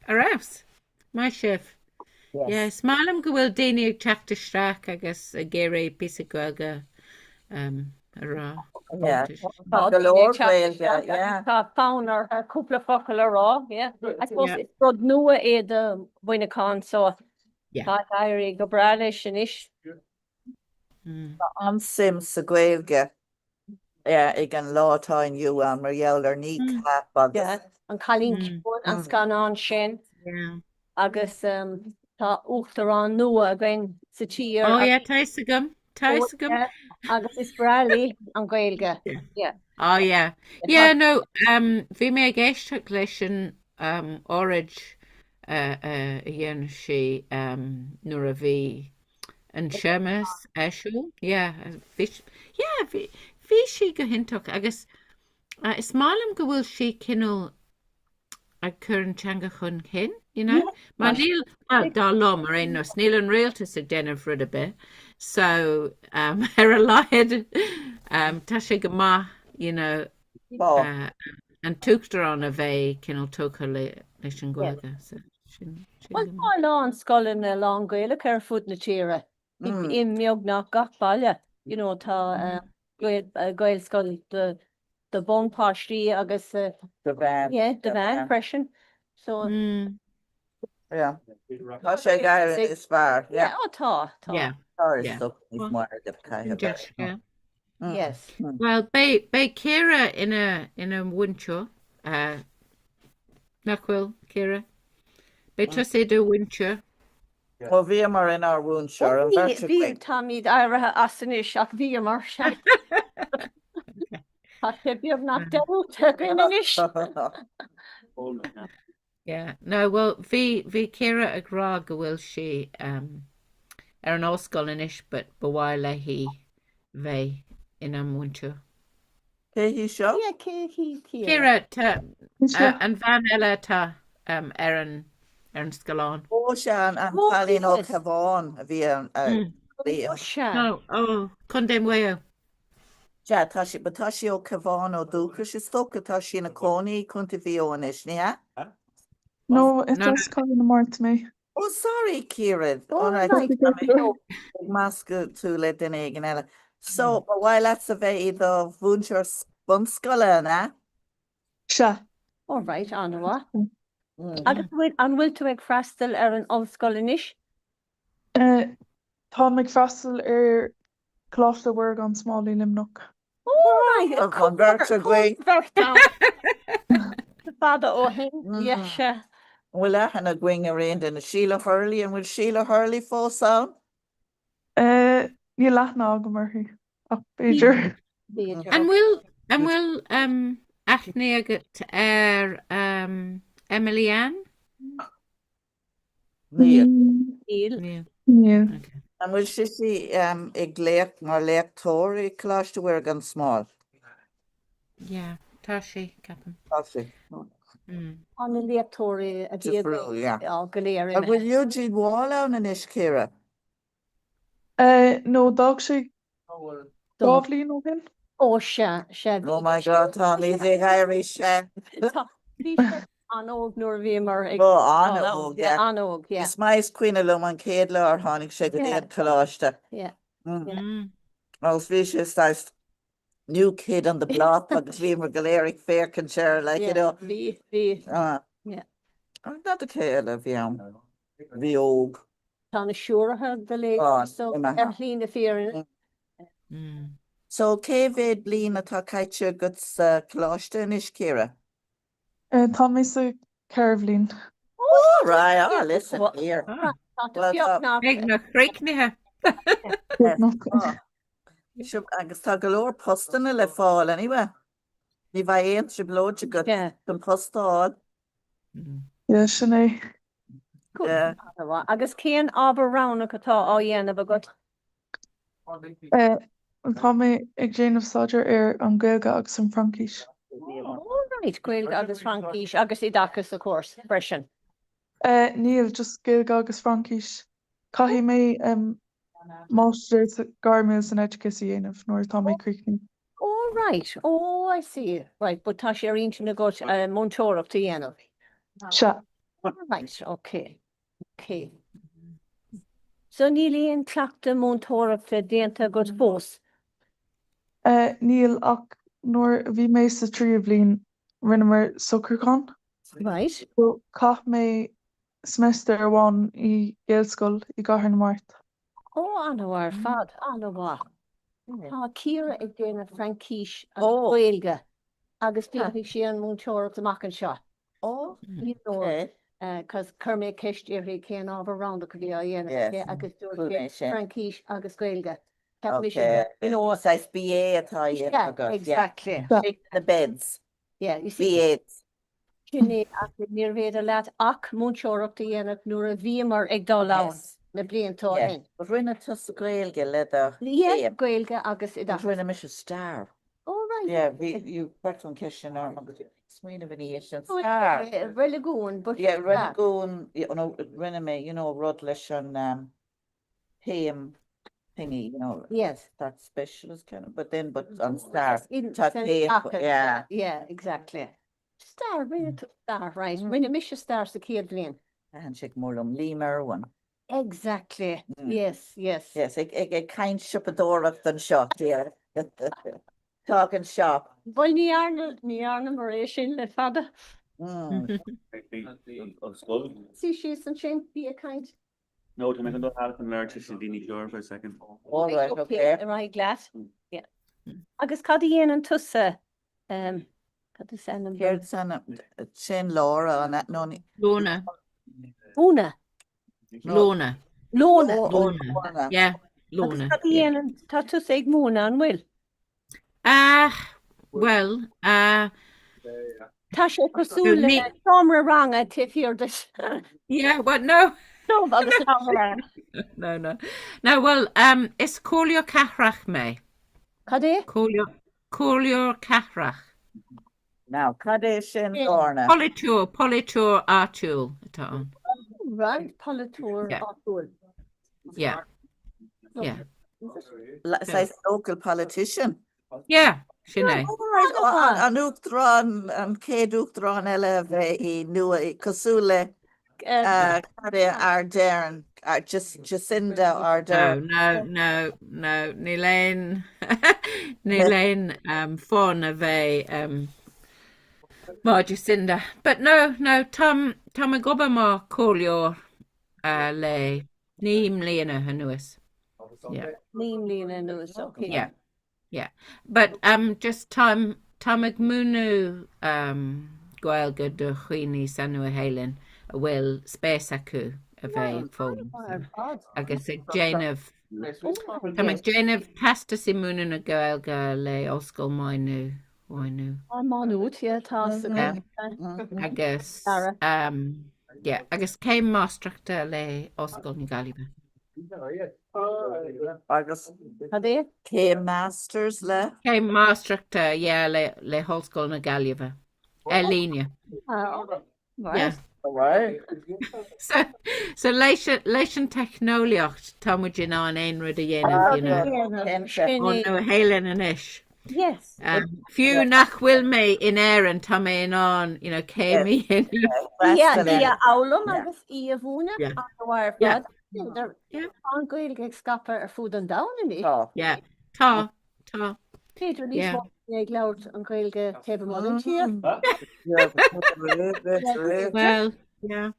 Arouse. My chef. Yes. Málam go bhfuil daine ag teachta straach agus a géire písa goilga ará. Yeah. Bhuntais. Galore Gaeilge, yeah. Tá fánar a cúpla focail ará, yeah. I suppose Yeah. it's rud nua é de buinecán, so Yeah. tá airí go bra leis sin ish. An sim sa Gaeilge. Ag an látáin Yuan mar gheall ní cap agus. Yeah, an chalín ciúin an scanán sin, Yeah. agus tá uachtarán nua a gwein sa tír. Oh, yeah, Taisagum. Taisagum. Agus is bralí an Gaeilge. Yeah. Oh, yeah. Yeah, no, bhí mé géisteach leis an orange a dhéanamh sí nuair a bhí an seamas eisiú. Yeah, bhí sí go hintoach agus is málam go bhfuil sí cinál a chur an teanga chun chin, you know? Má níl dá lom ar ein nos níl an réaltas ag déanamh rud a bit. So, ar a láhead, tá sé go maith, you know, an tuachtarán a bheith cinál tócha leis an Gaeilge. So, Well, tá lá an scoilin na lá Gaeilge ar fud na tíre. I miog nach gach baile, you know, tá Gael scoil the bon pastry agus The van. yeah, the van freshen. So Yeah. Tá sé gair is fear. yeah, tá. Yeah. Tá stuff is more de caiith. Jessica. Yes. Well, bei Ciara in a wincho, nachhfuil Ciara. Bei tu sé do wincho. Well, bhí mar in our wound sure and that's Bhí Tommy aire asanis ach bhí mar se. Tá sé bíomh nach deúta gainis. Yeah. No, well, bhí Ciara ag rá go bhfuil sí ar an óscoil inis, but bhhail le hí bheith in an wincho. Cé hí seo? Yeah, Ciara. Ciara tá an bhean eile tá ar an scalán. Ó se an chalín ó Cabháin a bhí an No, chun déim weo. Ja, tá sí ó Cabháin ó dúchar sé stocha tá sí na cónaí chunta bhí ónis, ní? No, it's just calling the more to me. Oh, sorry, Kieran. All right. Masca tú le den éigen eile. So, bhhail that's a bheith do bhúnseir bunscoile, na? Se. All right, anwa. Agus an bhfuil tú ag freistal ar an óscoil inis? Tá mig freistal ar Cláiste Bhuirg an Smálí Limnach. All right. Con Berta Gwain. Fada ó hen, yes. Bhfuil lechan a Gwain a réon in Sheila Hurley and will Sheila Hurley fós sound? Ní lethna agam marthaí. Ach, Beidir. An bhfuil aithne agat ar Emily Ann? Níl. Níl. And will she see ag léach mar léachtóirí Cláiste Bhuirg an Small? Yeah, tá sé capan. Tá sí. An na léachtóirí a Different, yeah. goléir. And will Eugene Wall out in Ishkira? No, dog sé Dovlí nó hin? Ó se. Oh my God, Tommy, the Irish chef. Bhí sé an óg nuair bhí mar ag Oh, an óg, yeah. an óg, yeah. Is mais Queen Lum an céad le ar tháinig sé go dtí Cláiste. Yeah. Als bhí sé stáis new kid on the block agus bhí mar galéiric faircanseir, like, you know. Bhí. Yeah. Not the céile bhí an. Bhí óg. Tá na siúrathe go lé, so ar hlín na fíorin. So, cé bhéad blian atá caite guts Cláiste in Ishkira? Tá mé sa Carolín. Oh, right, listen here. Ag na chréicnithe. Agus tá go leor postanna le fáil anyway. Ní bheith éon si blóide go an postáil. Yeah, sinné. Agus céan ábharránach atá á dhéanamh agat? Tá mé ag déanamh saidir ar an Gaeilge agus an Francais. Right, Gaeilge agus Francais agus I dachas, of course, freisin. Níl, just Gaeilge agus Francais. Caithfí mé Master Garmils and Educacy dhéanamh nuair tá mé críochnú. Oh, right. Oh, I see. Right, but tá sé aontain agat Montóireachta dhéanamh. Se. Right, okay. So ní líon cleachta Montóireachta déanta agat fós? Níl ach nuair a bhí mé sa trí a bhblin rinne mar sucrán. Right. So cath mé semester amháin i géalscoil i gcathair na Mart. Ó an bhar fad, an bhá. Tá Ciara ag déanamh Francíis Ó. Gaeilge agus bíoh sé an múnteoireacht amach an seo. Oh, You know, okay. cos chur ceist éirí céan ábhar round go bhí a dhéanamh Yes. agus dúir Cool sé mé sin. Francíis agus Gaeilge. Ceap mé Okay. sin, you know, Says BA atá dhéanamh yeah, agat. exactly. Yeah. Shake the beds. Yeah, you see, BA. sinné ach níor féidir leat ach múnteoireacht a dhéanamh nuair a bhímar ag dá lán Yes. na bliantá Yeah. in. But rinne tus a Gaeilge le a Yeah, Gaeilge agus i But dach. rinne mis a star. All right. Yeah, you part on Kishin or Sween of an Asian Oh, star. really good, but Yeah, rinne goon, you know, rinne me, you know, Rudlish and PM thingy, you know. yes. That specialist kind of, but on star. In Tá tape, yeah. Yeah, exactly. Star, really star, right. Rinne mis a star sa céad blian. Handshake Morlum Lemur one. Exactly. Yes, yes. Yes, I kind shop a door up than shop, yeah. Talking shop. Well, ní arna mar é sin le fada. Sí sí san sin bí a kaint. No, to make an half an learn to Dini Jor for a second. All right, okay. Right, glass. Yeah. Agus cad dhéan an tusa. Cad san an Here's Sana Chin Laura on that no. Lorna. Una. Lorna. Lorna. Lorna. Yeah, Lorna. Cad dhéan an tá tusa ag múna an bhfuil. Well, Tá sé cosúla tomra ranga tifíor dis. yeah, what? No. No, agus No. No, well, it's Cólio Cathrach me. Cad é? Cólio Cathrach. Now, Kadeshin Lorna. Politur Artul. Right, Politur Yeah. Artul. Yeah. Yeah. Says local politician. Yeah, Sinead. Anuk Dron and Keduk Dron Eleve I knew a Kasule Ardern Jacinda Ardern. No. Nilaine Fawn of a Mar Jacinda. But no, Tom a goba mar Cólio le Neem Leanúnach Hanuas. Yeah. Neem Leanúnach, okay. Yeah. But just Tom ag múnú Gaeilge do chuoine sanú a héileán a bhfuil spéis acu a bheith fólam. Agus ag déanamh pasta sí múna na Gaeilge le oscail mainú. Manút, tá agus agus céim mástruachta le oscail na Gaillimhe. Agus Cad é? Came Masters le. Céim mástruachta le hoscail na Gaillimhe. Líne. Yeah. So leis an technoliacht tá muid in an aon rud a dhéanamh nó a héileán an isis. Yes. Fiú nach bhfuil mé in éan tá mé in an céimi in. Yeah, álam agus í a bhúna bhar fad. An Gaeilge ag scapar ar fud an dána ní. Yeah, tá. Féidir níos ag leabhart an Gaeilge taobh má an tír. Well, yeah.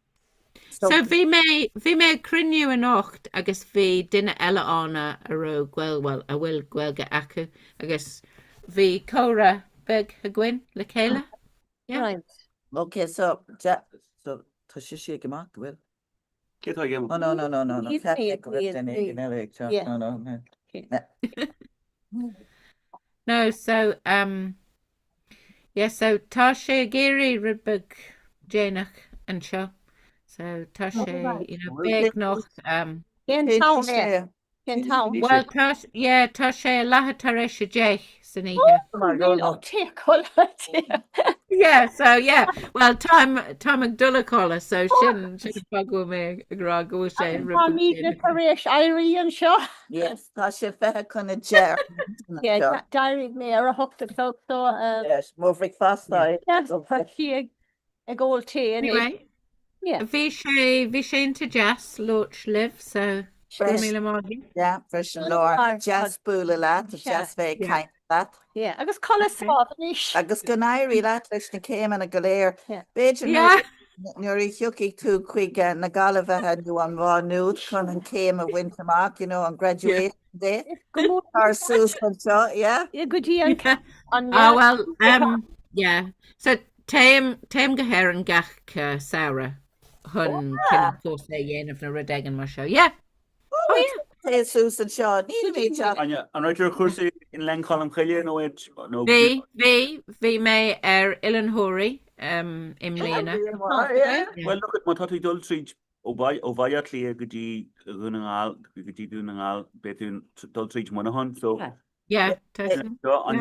So bhí mé cruniú an ocht agus bhí duine eile anna a ro ghfuil a bhfuil Gaeilge acu agus bhí córa beg a gcuin le chéile. Right. Okay, so tá sé gemach bhfuil. Oh no. He's No, so so tá sé géirí ribeg dénach an seo. So tá sé beg nach In town. well tá sé lehatar éis sé déich san ihe. Yeah, so well time ag dula colla so sin fagu mé agrá go sé Paris Irie an seo. Yes, tá sé fethe chuna dear. Dairig mé ar a hochtta fótó. Yes, mófric fastá. Yes, si ag ggóil té. Anyway, bhí sé into jazz loch live so Yeah, fresh Laura, jazz búla lá, jazz fé kaint that. Yeah, agus colla sáis. Agus gannéirí leat leis na céimena go léir. Yeah. Béidir Yeah. nuair í thiúcaigh tú chuig na galbhethe nó an bhá nuúd chun an céim a bhaint amach, an graduation day. Go mór Ar sús an seo, yeah? go dtí an Oh well, yeah. So Tam go hair an gach Sarah hun kin course é dhéanamh na rudegan mar seo. Yeah. Oh yeah. Té sús an seo, ní mé teach. An ráitir chuirsa in len colm chuile nó Bhí mé Illanthóirí im léana. Well look at má tá dul tríd ó bhaile lí go dtí runnaáil go dtí dúnaáil beún dul tríd manahan so Yeah, seo an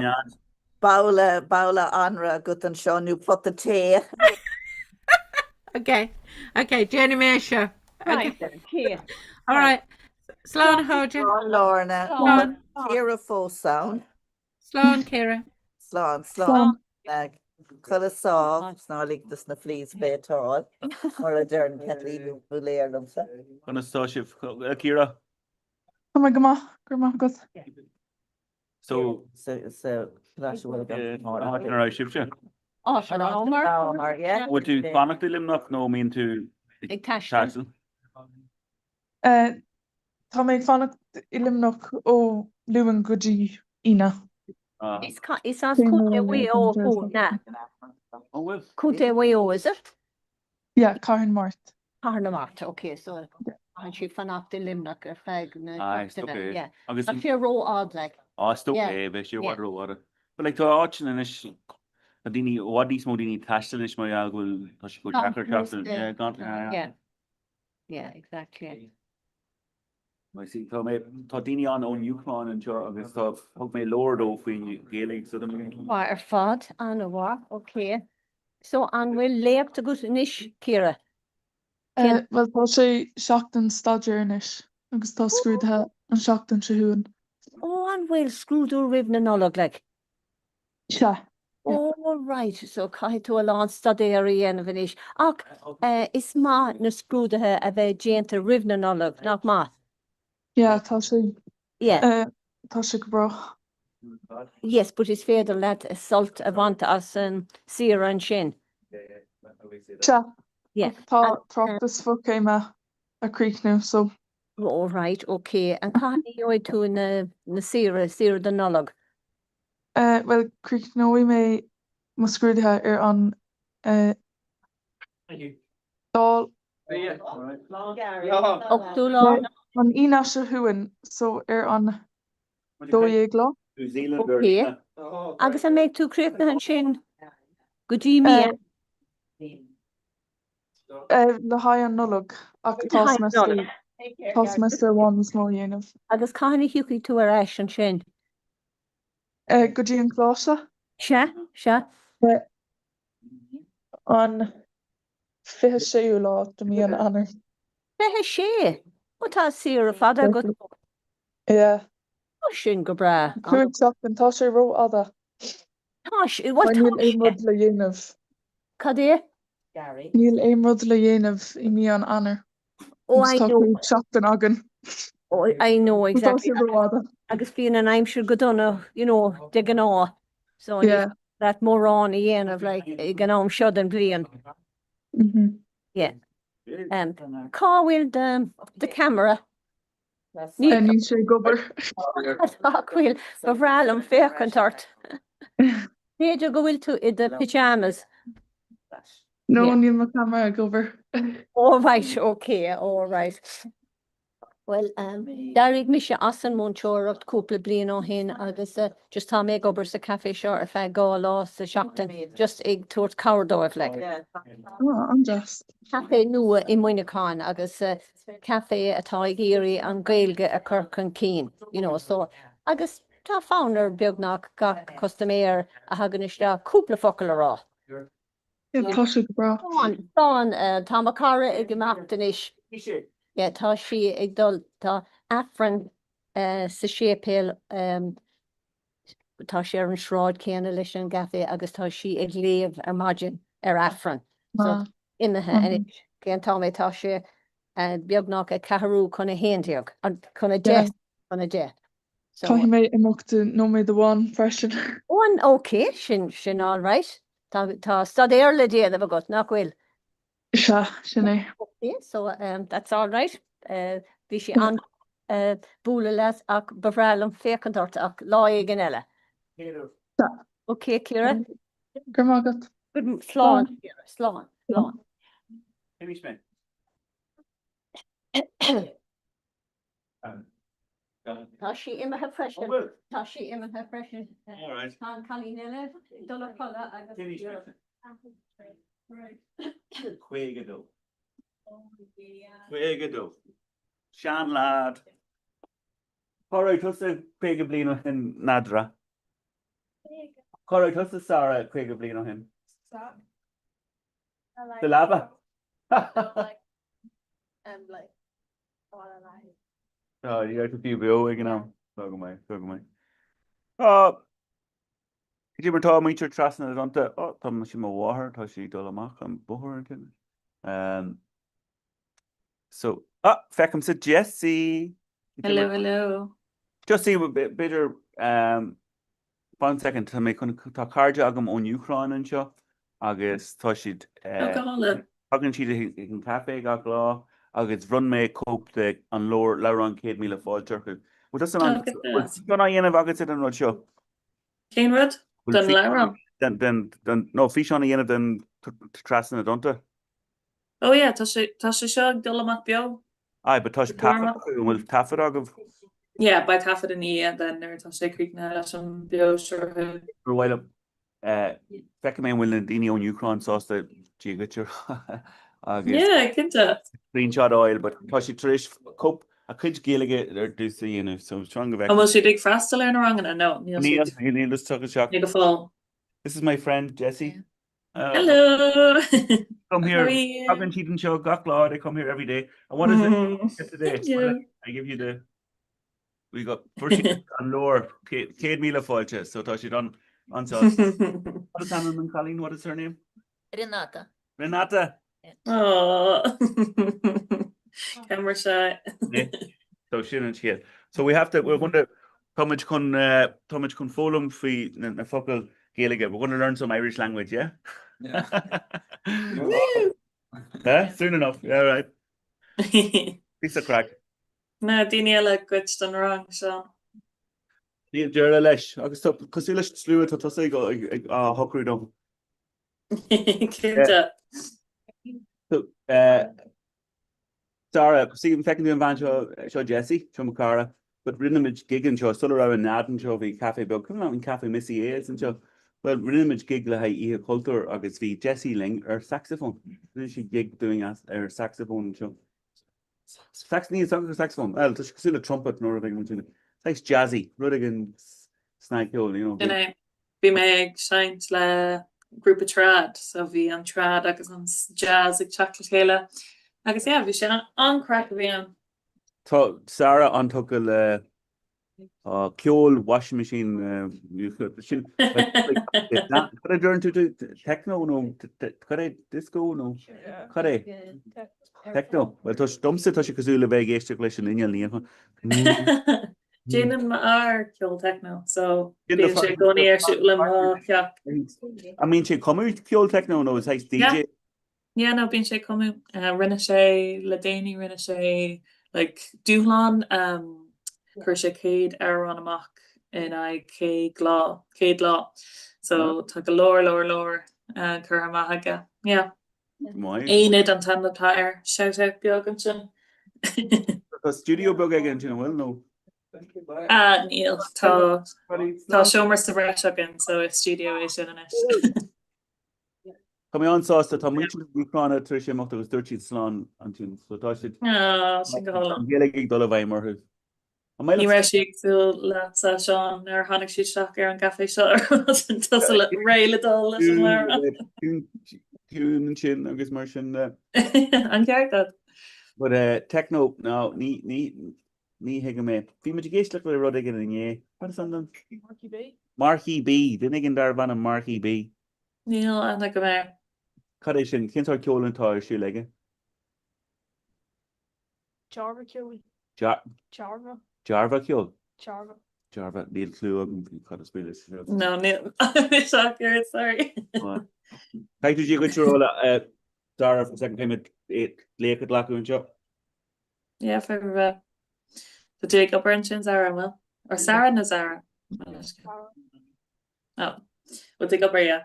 Bála anra go an seo nú pot a té. Okay, Jenny mé seo. Right, here. All right. Slán Hoja. Lorna. Slán. Kira full sound. Slán Kira. Slán. Cul sá snálig dus na flís bétáil mar a dern Kathleen buléirlum sa. chuna stáisih Ciara. Oh my god, good. So ra sibse. Omar. yeah. Bhfuil tú fannachta limnach nó mín tú Ag taistil. Tá méid fannacht ilimnach ó luúan gotí ina. It's as cúte way ó na. Cúte way ó, is it? Yeah, Karen Mart. Carna Mart, okay, so and she fanacht limnach ar feig na. Aye, stopé. Yeah. Agus Ach sé ró ád like. stopé be sé war. But like tá áitin is a daoine bhádís mó daoine taistil is mai bhfuil tá si go Conference, teachar gan. Yeah, exactly. Sí tá daoine an ón Ucrán an seo agus tá thug mé leir ó faoin géalaigh so War ar fad an bhá, okay. So an bhfuil léach a go níis Ciara. Well, tá sé seachtain staidirnis agus tá scrúdthe an seachtain siúin. Ó an bhfuil scrúdú ribh na nolog like. Se. All right, so cai tú a lán stadéirí en bhanis. Ach, is má na scrúdathe a bheith déanta ribh na nolog, nach má? Yeah, tá sé. Yeah. Tá sé go brach. Yes, but it's féidir leat a sult a bhaint as an sira an sin. Se. Yeah. Tá trochtas fu céime a críicnú, so. All right, okay. And cai oid tú na sira den nolog? Well, críicnóí mé mo scrúdthe ar an dál Ochtú lá? an ina se thuúin, so ar an dóéag lá. New Zealand Okay. Agus a méid tú críicna an sin go dtí mí. Le haid an nolog ach tás me bháin smó dhéanamh. Agus cána hiúchaí tú ar eis an sin. Go dtí an gláise Se? an 26 lá do mí an anar. Bethe sé. Ó tá sira fada go Yeah. sin go bra. Cúig seachtain tá sé ró ada. Níl é rud le dhéanamh. Cadé? Níl é rud le dhéanamh I mí an anar. Oh, I Tá know. cúig seachtain agan. Oh, I know Tá exactly. sé ró ada. Agus bhíon an aimsir go donna, de gan á. So Yeah. that more on again of like gan am shud and blian. Yeah. Cá bhfuil the camera. Ní sé gobar. Bhfuil go bhreal an féchantart. Féidir go bhfuil tú I the pyjamas. No, Yeah. níl ma camera gobar. All right, okay, all right. Well, darig mi se asan múnseoracht cúpla blian ó hin agus just tá mé gobar sa café seo ar fe gá lá sa seachtain just ag tuairt cardóibh le. An just. Café nua I Muineáin agus café atá ag éirí an gailge a Corcan cín, so agus tá fánar beagnach ga customéir a hagan iste cúpla focail ará. Tá sé go bra. Tá ma cara ag gimachtain is. Yeah, tá si ag dul tá affran sa sépéal tá sé ar an sráid céanna leis an gafe agus tá si ag léamh ar maidin ar affran. So inathe and céan tá mé tá sé beagnach a ceathrú chuna héantíog chuna dé chuna dé. Caithfí mé imeachta nó mé do bháin freisin. One okay, sin all right. Tá stad le déanamh agat nachhfuil. Se sin é. Okay, so that's all right. Bhí sé an búla leis ach bhrealam fécantart ach lá gan eile. Okay, Ciara. Gur mágad. Good slán, Ciara, slán. Maybe Smith. Tá sí imethe freisin. well. Tá sí imethe freisin. All right. Tá chalín eile dul chola agus Finish Ciara. Smith. Quagadó. Quagadó. Sean lad. Correct, what's the Quaga blino in Nadra? Correct, what's the Sarah Quaga blino in? The lava? Oh, you got to be real, you know. Fuck away. Oh, did you ever talk about your Trasna Na dTonnta? Oh, Tom, she mo water, how she dole amach and boher and so, Feckham said Jessie. Hello. Just see a bit better. 1 second to make tá cardja agam on Ukraine and show. Agus tá siad hagann siad in cafe gach lá agus run me cope the an lower an 100 míle fáil turcu. Well, that's an gonna dhéanamh agus an rud seo. Céin rud? Don leran? Den no fish on dhéanamh den Trasna Na dTonnta. Oh yeah, tá sé seo dul amach beo. Aye, but tá bhfuil tafad agam. Yeah, by tafad in and then tá sé críicne leis an beo sure. For a while up, Feckham bhfuil an daoine ón Ukraine sásta díagatir agus Yeah, cinnte. screenshot oil, but tá sí trish cope a chuid géalaige ar dúsa dhéanamh, so trying to go back. And will she dig fast to learn around and no? Neil, let's talk a shock. Need a fall. This is my friend Jessie. Hello. Come here. Haven't she done show Gakla? They come here every day. And what is it today? Thank you. I give you the. We got first on lower Kate Mila Folche, so she done on sauce. What is Anna and Colleen? What is her name? Renata. Renata. Oh. Camera shy. Yeah. So she and she. So we're going to Tomich kun folum fi na focal Gaelic. We're going to learn some Irish language, yeah? Soon enough. Yeah, right. Piece of crack. No, Daniela gwitch done wrong, Sean. Níl dearla leis, agus cosú leis slúa tá tosaí go hocrú dom. Cinnte. Sarah, cosí an fecinn an bhain seo Jessie, seo mo cara, but rinneid gigan seo, sulla ra an nadan seo bhí cafe beg, cumna an cafe missy éas an seo. Well, rinneid gig le ha ihe cultúr agus bhí Jessie Ling saxophone. Rinne she gig doing saxophone seo. Saxophone. Well, tá cosú le trumpet nor a big one. It's jazzy, Rudigan Snag Hill, you know. Bhí mé seint le grúpa trad, so bhí an trad agus an jazz ag chocolate chéile. Agus yeah, bhí sé an crack bhí an. Tá Sarah antog le ceol washing machine sin. Could I learn to do techno? No, could I disco? No, could I techno? Well, tá dumsa tá sé cosú le bheith éiste leis an inal níon. Janan ma ar ceol techno, so bhíonn sé gcónaí ar siúla ceach. I mean, she come out ceol techno, no, it's like DJ. Yeah, no, bíonn sé comú rinne sé le déanaí rinne sé like dúlan chuir sé céad ar an amach in ag céad lá. So tá go leir chur amach yeah. Éad an tan atá ar shout out beag an sin. Tá studio bug again, you know, well, no. Níl tá seomar sa bhreis again, so it's studio é sin inis. Come on, sásta tá muinte Ucráine tar sé mocht agus dúirtíad slán an tún, so tá siad sin go hála. an géalaigh ag dul a bhaid marthú. Ní raibh siad fiúil le sa Seán ar tháinig siad seach ar an café seo ar réile dul leis an leir. Tún sin agus mar sin. An ceart. But techno, no, ní hiige mé. Bhí me géisteach le rud igen in é. What is on them? Marquee B. Didn't igen dar van a Marquee B. Níl anna go mé. Cad é sin, cin tar ceolantá ar siú leige? Jarva ceol. Jarva ceol? Jarva. Jarva, Neil Clue, and cut a spill. No, Neil, I'm shocked, sorry. How did you go to roll Zara for the second time at 8 Lake at Lacoon Shop? Yeah, for the Jacob and Zara, well, or Sarah na Zara. Oh, we'll take up yeah.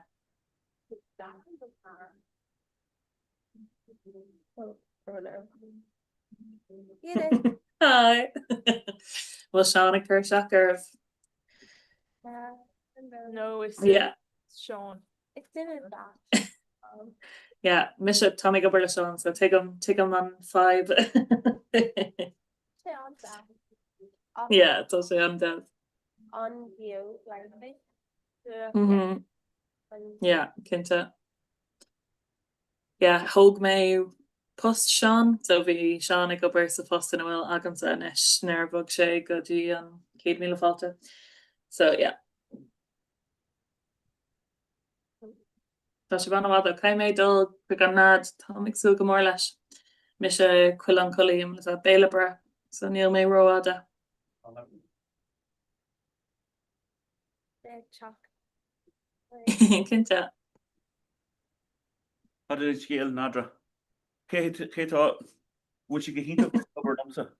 Hi. Well, Sean a Kershacker. No, it's Yeah. Sean. It's in a batch. Yeah, miss it Tommy Gilbert Sean, so take him on 5. Yeah, it's also on death. On view, like Mm-hmm. Yeah, Kinta. Yeah, Hogue May post Sean, so vi Sean ag go ber sa post in will agam sa inis nervog sé go dí an 100 míle falta. So yeah. Tá sé ban wad caiimé dul be gan nad Tommy sú go mór leis. Mi sé cuil an colíim le a béle bre, so níl mé roada. Kinta. How did it scale Nadra? Kate, would she get hint of covered up?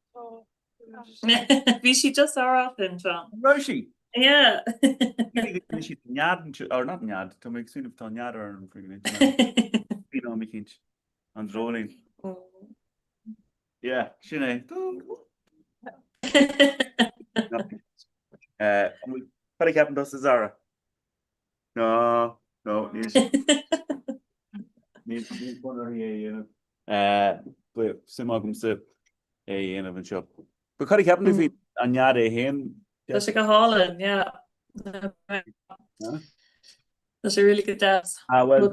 Vi she just are often, Sean. Roshi. Yeah. She's Nyad or not Nyad, to make soon of Tonyad or you know me kinch. And rolling. Yeah, Shine. What happened to Zara? No, needs one here, but Simagum Sip, a in of a shop. But what happened if he anyade him? That's like a Holland, yeah. That's a really good dance. Well,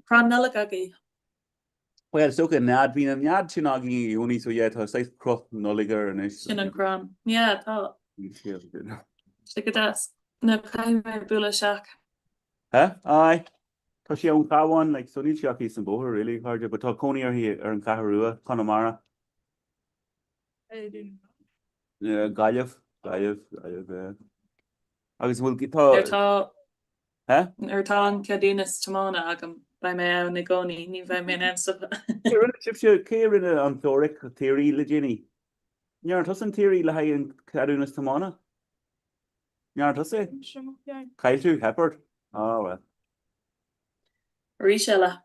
Pranelagagi. well, so can Nad being an Yad Chinagi only so yet has like crop nulliger and it's Shin and Cran. Yeah, that. Like a dance. No, kind of Bula Shack. Huh? Aye. Cause she owned that one, like so need Shaki some boher really hard, but Coney are here in Caharua, Connemara. I didn't. Yeah, Gayev. I guess we'll get They're tall. Huh? They're tall and Cadinas Tamona Agam by my own Nigoni, ni by my and stuff. Kieran on Thoric theory Legini. You're not theory Lahay and Cadunas Tamona. You're not say? Kyle too, Heppard. Oh well. Rishella.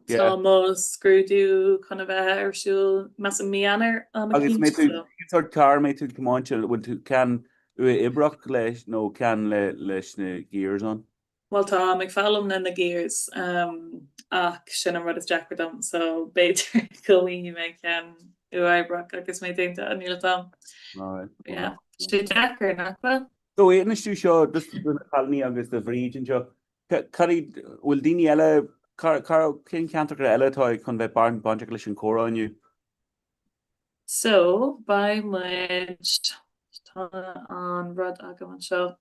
Yeah. Almost screw do kind of a or she'll massive meander on I guess made to sort car made to come on chill with to can Ibrock lesh no can lesh gears on. Well tá McFallum and the gears ach sin rud is Jackardom so beter goí me can Ibrock agus mé deinta an níl tam. Alright. Yeah. She Jacker nach. So wait, and you show just the colony agus the region show. Curry will Dini Ella Car King Cantor Ella toy con be barn bonjalish and cora on you. So by much on Rod Agaman show.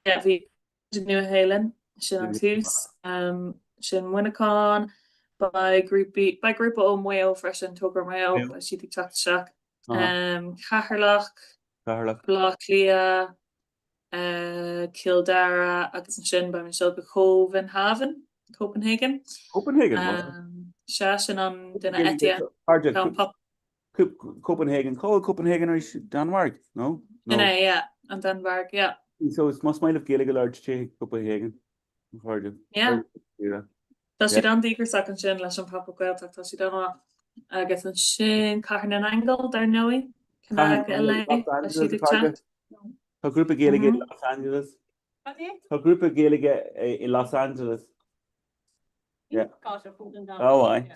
Yeah, we new Helen, Shin on Tus, Shin Winnacon by group of Mayo fresh and Toker Mayo, by she TikTok Shack. Caherlach, Blocklia, Kildara, agus an sin by Michelle Copenhagen. Copenhagen. Shashin on Dina Etia. Copenhagen, call Copenhagen or Denmark, no? Yeah, and Denmark, yeah. So it must might have Gaelic large Copenhagen. Yeah. Does she done deeper second shin less on Papa Gaeltacht, does she done I guess in shin Carn and Angle, there knowing. Can I LA? A group of Gaelic in Los Angeles. A group of Gaelic in Los Angeles. Yeah. Oh, aye.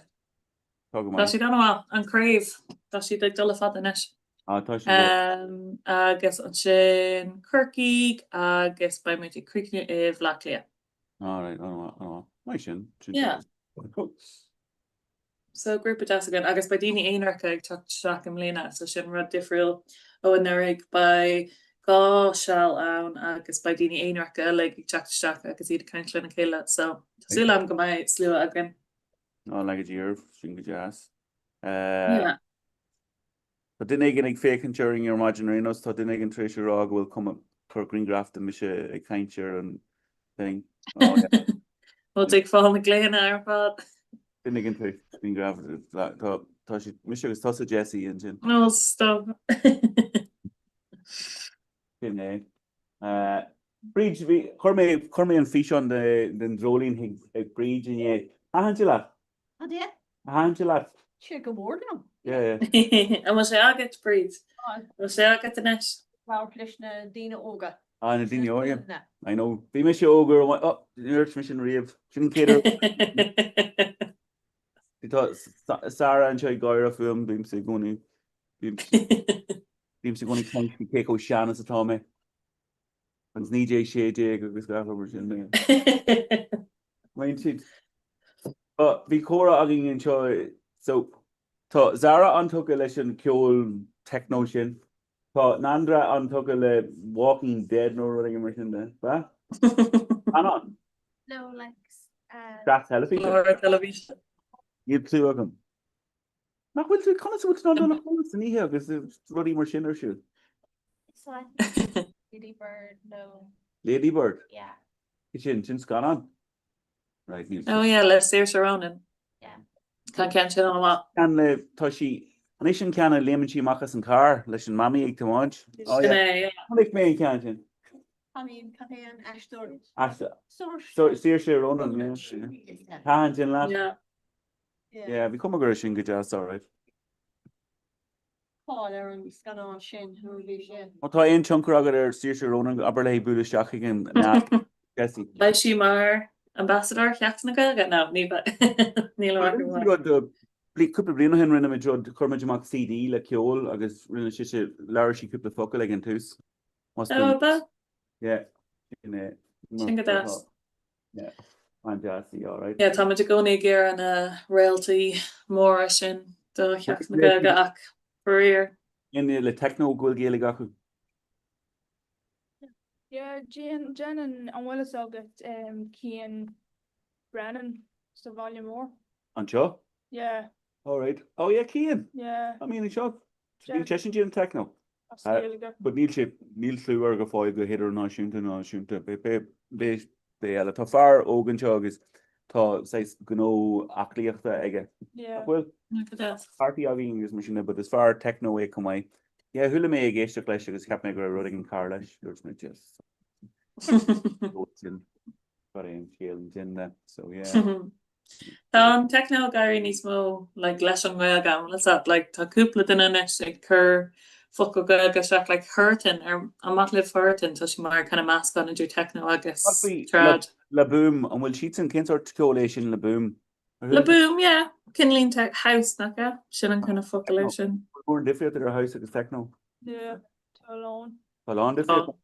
Does she done well and crave? Does she like dull fat in it? I guess on shin Kirky, I guess by me to Creek Vlaclia. Alright, oh, my shin. Yeah. So group of das again. I guess by Dini Einarka talked Shack and Lena, so shin rod differil Owen Eric by Ga shall I guess by Dini Einarka like Jack Shack I could see the kind of Kayla. So still I'm going slew again. Oh, like a year, single jazz. Yeah. But then again, like fake during your imaginary notes, thought then again Tricia Rog will come up for Green Graft and Misha a Kaincher and thing. Oh yeah. We'll take Paul McLean our pod. Then again Tricia Green Graft thought she Misha was tossa Jesse and Jin. No stop. Then Bridge vi Corme and fish on the rolling bridge and yeah. Angela. Oh, yeah. Angela. Sure, good morning. Yeah. And we'll say I'll get to breathe. We'll say I'll get the net. Power Krishna Dina Oga. Ah, na Dina Oga. I know. Be Misha Ogre. Oh, the Earth Mission Rave. Shouldn't cater. They thought Sarah and Chai Goira film. Beam say going to take out Shannon to Tommy. And Nijay Shay agus gath over sin there. Mind sheet. Vicora agin in Chai. So tá Zara antook a leis an ceol techno sin. Tá Nandra antook a le Walking Dead no running mar sin de. Ba? Anon. No, like That television. Laura television. You'd two of them. Nach will tú conas what's not on the conas ní here because it's ruddy mar sin or shoot. so I Lady Bird, no. Lady Bird. Yeah. Sin's gone on. Right. Oh yeah, let's see her Ronan. Yeah. Can't chill on a lot. Can tá sí an sin ceanna léman sí machchas an car leis an mami ag tamáid. Oh yeah. Like me can sin. I mean, Catherine Ashton. So sír sé Ronan, yeah. Can sin lad. Yeah. Yeah, we come a girl sin go jazz all right. Paul Aaron scan on Shin who be Shin. Tá ein chunker agad sír sé Ronan Aberley buúlasteach again na Jesse. Like she mar ambassador Jackson get now Niba. Neil Couple blino hen rinne me jod chumach CD le ceol agus rinne si leir si couple focal ag an tús. Oh, but yeah. think of that. Yeah. I'm Jassy, all right. Yeah, Tommy to go gear and a royalty more sin the Jackson ach career. In the techno goal gael gaku. Yeah, Jen and Willis all get Kean Brennan, so volume more. On Joe? Yeah. All right. Oh yeah, Kean. Yeah. I mean, Joe. Been cheshin Jim techno. Absolutely. But Neil Sluwer go five go hitter no shunta. Be ala tá far ógan tegus tá seis gno acliachta aige. Yeah. Well, Look at that. party agin is machine, but as far techno way come I. Yeah, hula me geiste flesh agus cap me go running in car leis looks me just. Got in that. So yeah. Techno Gary needs more like less on well gown. What's that like tá cúpla duna next cur fuck go like like hurting or I'm not live hurting so she mar kind of mask on and do techno I guess. Trad. La boom and will sheets and kin sort collation la boom. La boom, yeah. Kinlean tech house naka. Shouldn't kind of fuck illusion. More different their house agus techno. Yeah. Alone. Alone different.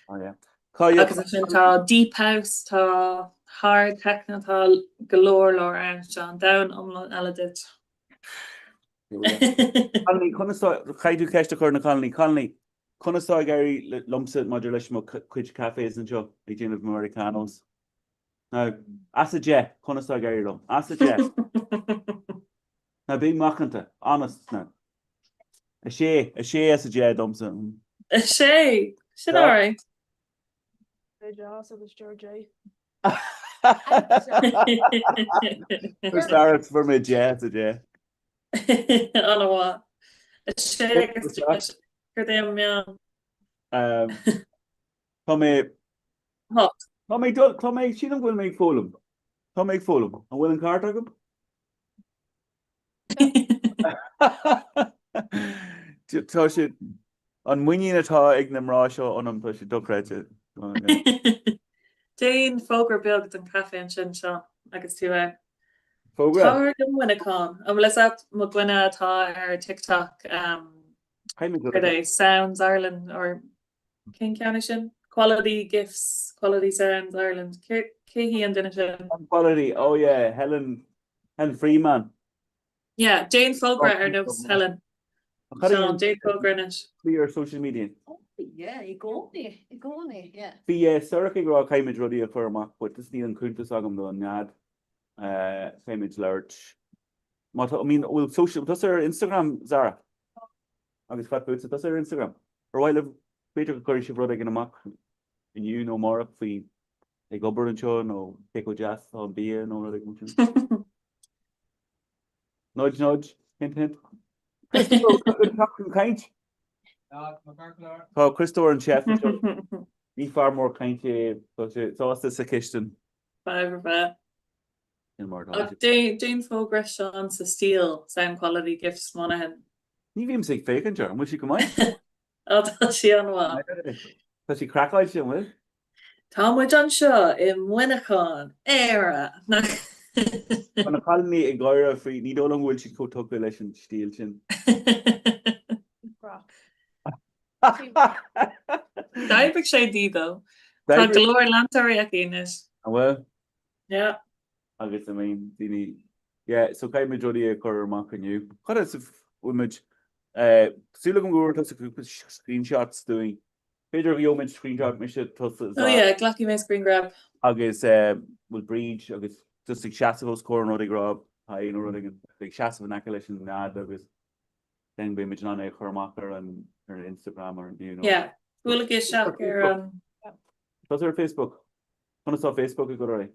Oh yeah. Tá deep house tá hard techno tá galore Laura Armstrong down eladit. Conley, Chaidu Keshta Corner Conley. Conastá Gary Lumpset Modulation Quich Cafes and Joe, 18 of Americanos. Now, as a jet, Conastá Gary Lum. As a jet. Now, being Machanta, honest now. A she as a jet, Dumpson. A she? Shit, alright. Also was George A. Starts for me, jet, a jet. I don't know what. A she, Damn, yeah. Tommy, hot. Tommy, she don't will make Fulham. Tom make Fulham. And Will and Carter him. Toshi on winning a tie ignam rasho on him toshi duck red. Jane Foger built and cafe and shin shot. I guess too. Foger. Tower didn't win a con. And let's at McGuinna or TikTok. They Sounds Ireland or King County Quality Gifts, Quality Sounds Ireland. Kehi and Dinnishin. Quality, oh yeah, Helen Freeman. Yeah, Jane Foger, her notes, Helen. So Jane Foger in it. Clear social media. Oh, yeah, you go on, yeah. Be Surrey Grow Cambridge Ruddy for Mark, but this Neil Kunta Sagam do Nad Cambridge Large. I mean, will social does her Instagram, Zara? agus fat boots that's our Instagram. Or while of Peter Curry she brought in a mock and you know more up we like Uber and show no Pico Jazz on beer no like nudge hint kind oh Christopher and Chef be far more kind but so what's the question Five immortality Jane Progress Sean sa steel sound quality gifts Monaghan. you even say fake and John will she come on Oh, tá sí anhá. does she crack like she will Tá muid an seo I Muinechan éire. When a colony a goira free ní dó an bhfuil si cótóca leis an stíl sin. Daibh sé dídó. Tá glóir lantarí a cínis. Well, Yeah. agus I mean dini yeah so cai majority a chur amach aniu. Chud is image súla go gúir tas a grúpa screenshots doing Pedro Yeoman screenshot mis Oh yeah, glucky me screen grab. agus will breach agus just like Shasavos core no grab I know running like Shasav an accolation ad agus then be image on a churmacher and her Instagram or you know. Yeah. Bula get shot here What's her Facebook? When I saw Facebook go right.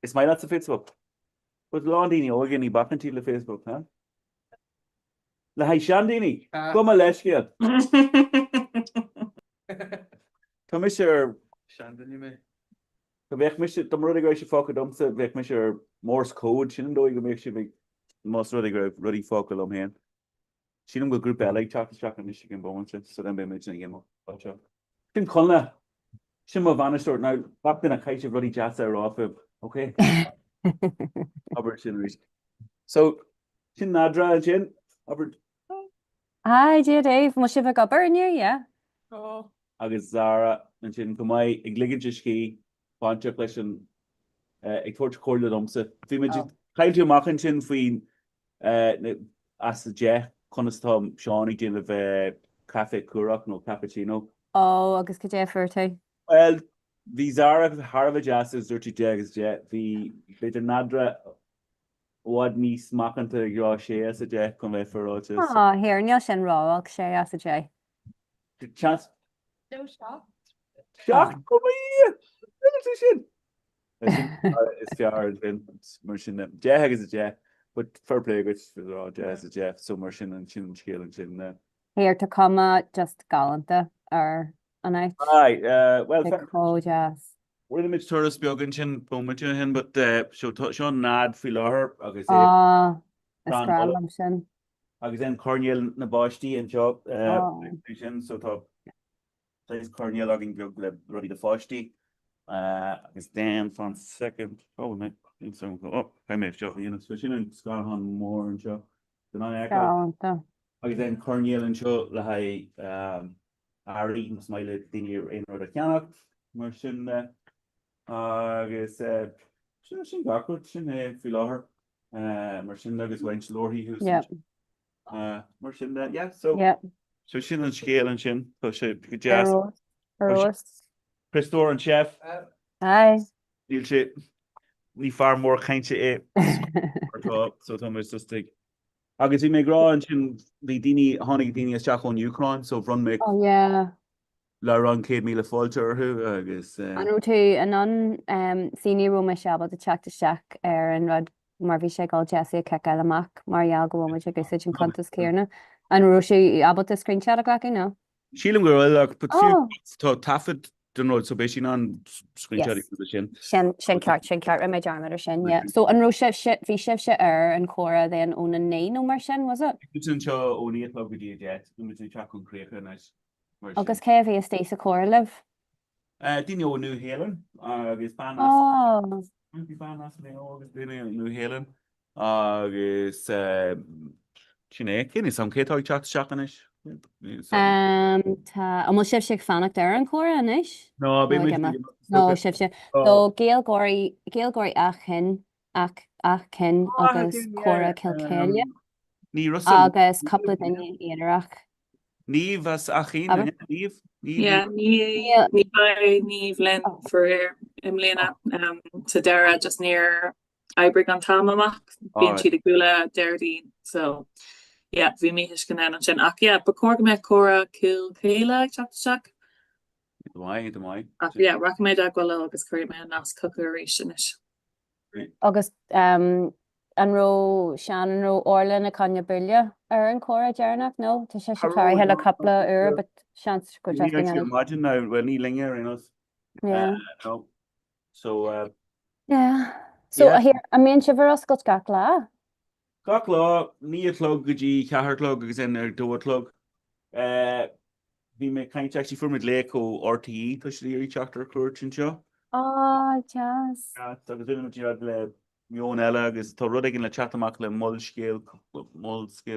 It's my lots of Facebook. But Londini again back into the Facebook, huh? La hay Shandini. Come Aleshia. Commissioner Shandini me. Vech mis dom ruddy go fuck dumsa vech mis Morse code shin do you make sure most ruddy fuck alum hen. She don't go group LA chat in Michigan bones so then be mentioning him. Tin Colna. Shimma vanish sort now back in a kite of ruddy jazz there off of okay. Albert so Chin Nadra Chin Albert Hi, dear Dave. Must you have got burn you, yeah? Oh. agus Zara an sin gomai ag ligin ski pancha question ag torch corded omsa fi kind to machen sin fwin as the je conastom Sean again of cafe curak no cappuccino Oh, agus could you for too? well the Zara harva jazz is dirty jags jet the bit nadra what niece machen to your share as a je come for roches Oh, here and you're raw, say as a J. the chance No shop. shock come here it's hard then merchant Jeh is a Jeh but fair play which for Jeh is a Jeff so merchant and chin scale and chin there Here to come just gallanta or an I aye well jazz. we're the mid tourist biogan chin moment hin but show nad fi her agus Australian. agus then Cornell na Bosti and job so top plays Cornell logging ready the Fosti agus Dan from second oh no I may show you know switching and Scarhan more and show then I agus then Cornell and show la hai Ari and smile dinner in order canuck merchant agus sin gacot sin fi her merchant agus wench Lori who's merchant yeah so sin and scale and chin so she jazz Christopher and Chef Hi Neil shit we far more kind to so Thomas just take agus we may grow and chin the dini honig dini as Jack on Ukraine so run make oh yeah la run Kate Mila Falter who agus I know too and on senior room about the check to shack and Rod Marvi Shake all Jesse Kaka Mac Marial go on which I guess in contest Kierna and Roshi about the screenshot like you know Sheila girl put to Taffet don't know so basically on screenshot position Shen cart my jarmer Shen yeah so and Roshi shit V shift and Cora then own a name no more Shen was it it's in show only a club video jet we check on create a nice August KV Stacey Cora live Dino New Helen agus fan New Helen agus Sinead cin is some kid chat seachanish almost shift fanach there and Cora anish no shift so Gail Gory Achin Achin agus Cora Kilkenny agus couple of Iarach Neve as Achin Neve yeah Neve Lynn for Emlena to Dara just near Ibrig on Tamamach being she the gula dirty so yeah, bhí mí is gan an sin. Ach, yeah, ba cór me córa cil céile teach. Mai. Ach, yeah, recommend agwala agus curry me nas cookery sin is. Agus an ró sean an ró orla na canja buile an córa dearnach nó Tá sé chlár heile coupla but sean go You can imagine now when he linger in us. Yeah. No. So Yeah. So Yeah. here I mean si bhar oscailt gach lá. gach lá ní a clog go dtí cethar clog agus in ar dó clog. Bhí me caiint actually formid le ó RTE tá sé dí teachtar cuairt an seo. Jazz. Agus bhí le mion eile agus tá rud gin le chat amach le moll scéal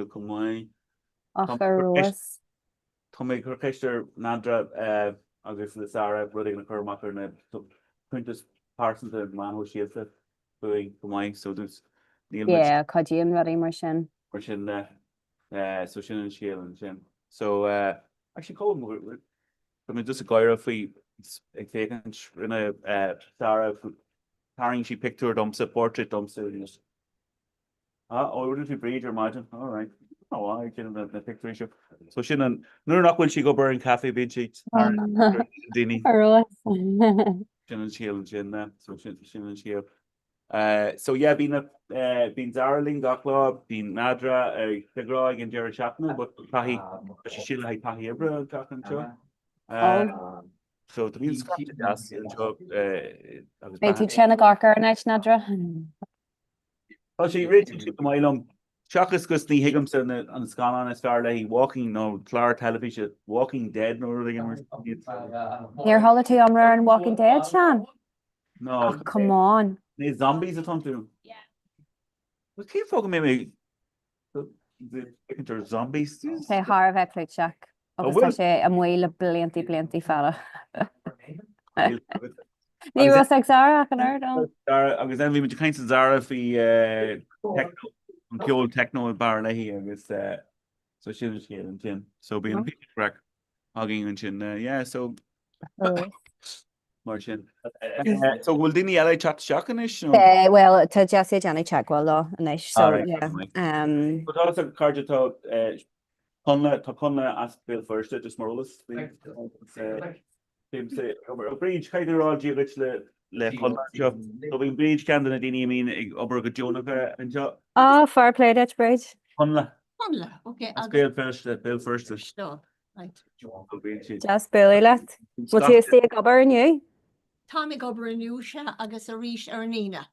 go mai. Ach arroas. Tá mé chu chéistear nádra agus le Sara rud na chumachar na Quintus Parsons man ho siad buing go mai so dus níl Yeah, codíon ruí mar sin. mar sin so sin an scéal an sin. So actually có mé dus a gaiire faoi ag fécant rinne Sara carrying she picture dumsa portrait dumsa order to breed your margin. All right. Oh, I can the picture show. So she didn't. No, not when she go burn cafe bed sheets. Dini. Arroas. Shin and Shield and so Shin and Shield. So yeah, been Darling, Gakla, been Nadra, Tigra, and Jerry Chapman, but Tahi, she should like Tahi Ibra, talking to. So the means gas and job. Betty Chena Garker and Nadra. Oh, she reached my long. Chachas gus ní higamsa an scalan is fear lei walking no chlár television Walking Dead no Near holiday umra and Walking Dead, Sean. No. Oh, come on. These zombies at home. Yeah. We keep fucking maybe the zombies. Say Harv Ecklich Jack. Agus sé am mhuile blianty fella. Ní ros ag Zara an ard. Agus then we would kind of Zara fi techno. Pure techno and bar lehi agus so she was here and chin. So being a crack hugging and chin yeah so Marchin. So will Dini LA chat shockinish? Well to Jessie Johnny check well law and so right, yeah. But also carja to Conla ask Bill first just more or less say over bridge kind of all rich le job. So we bridge candidate Dini mean over a Jonah and job. Fair play that bridge. Conla. Okay. Bill first. No, right. Just Billy let. What you see a gobber in you? Tommy Gobber and Yusha, agus a Rish Ernina.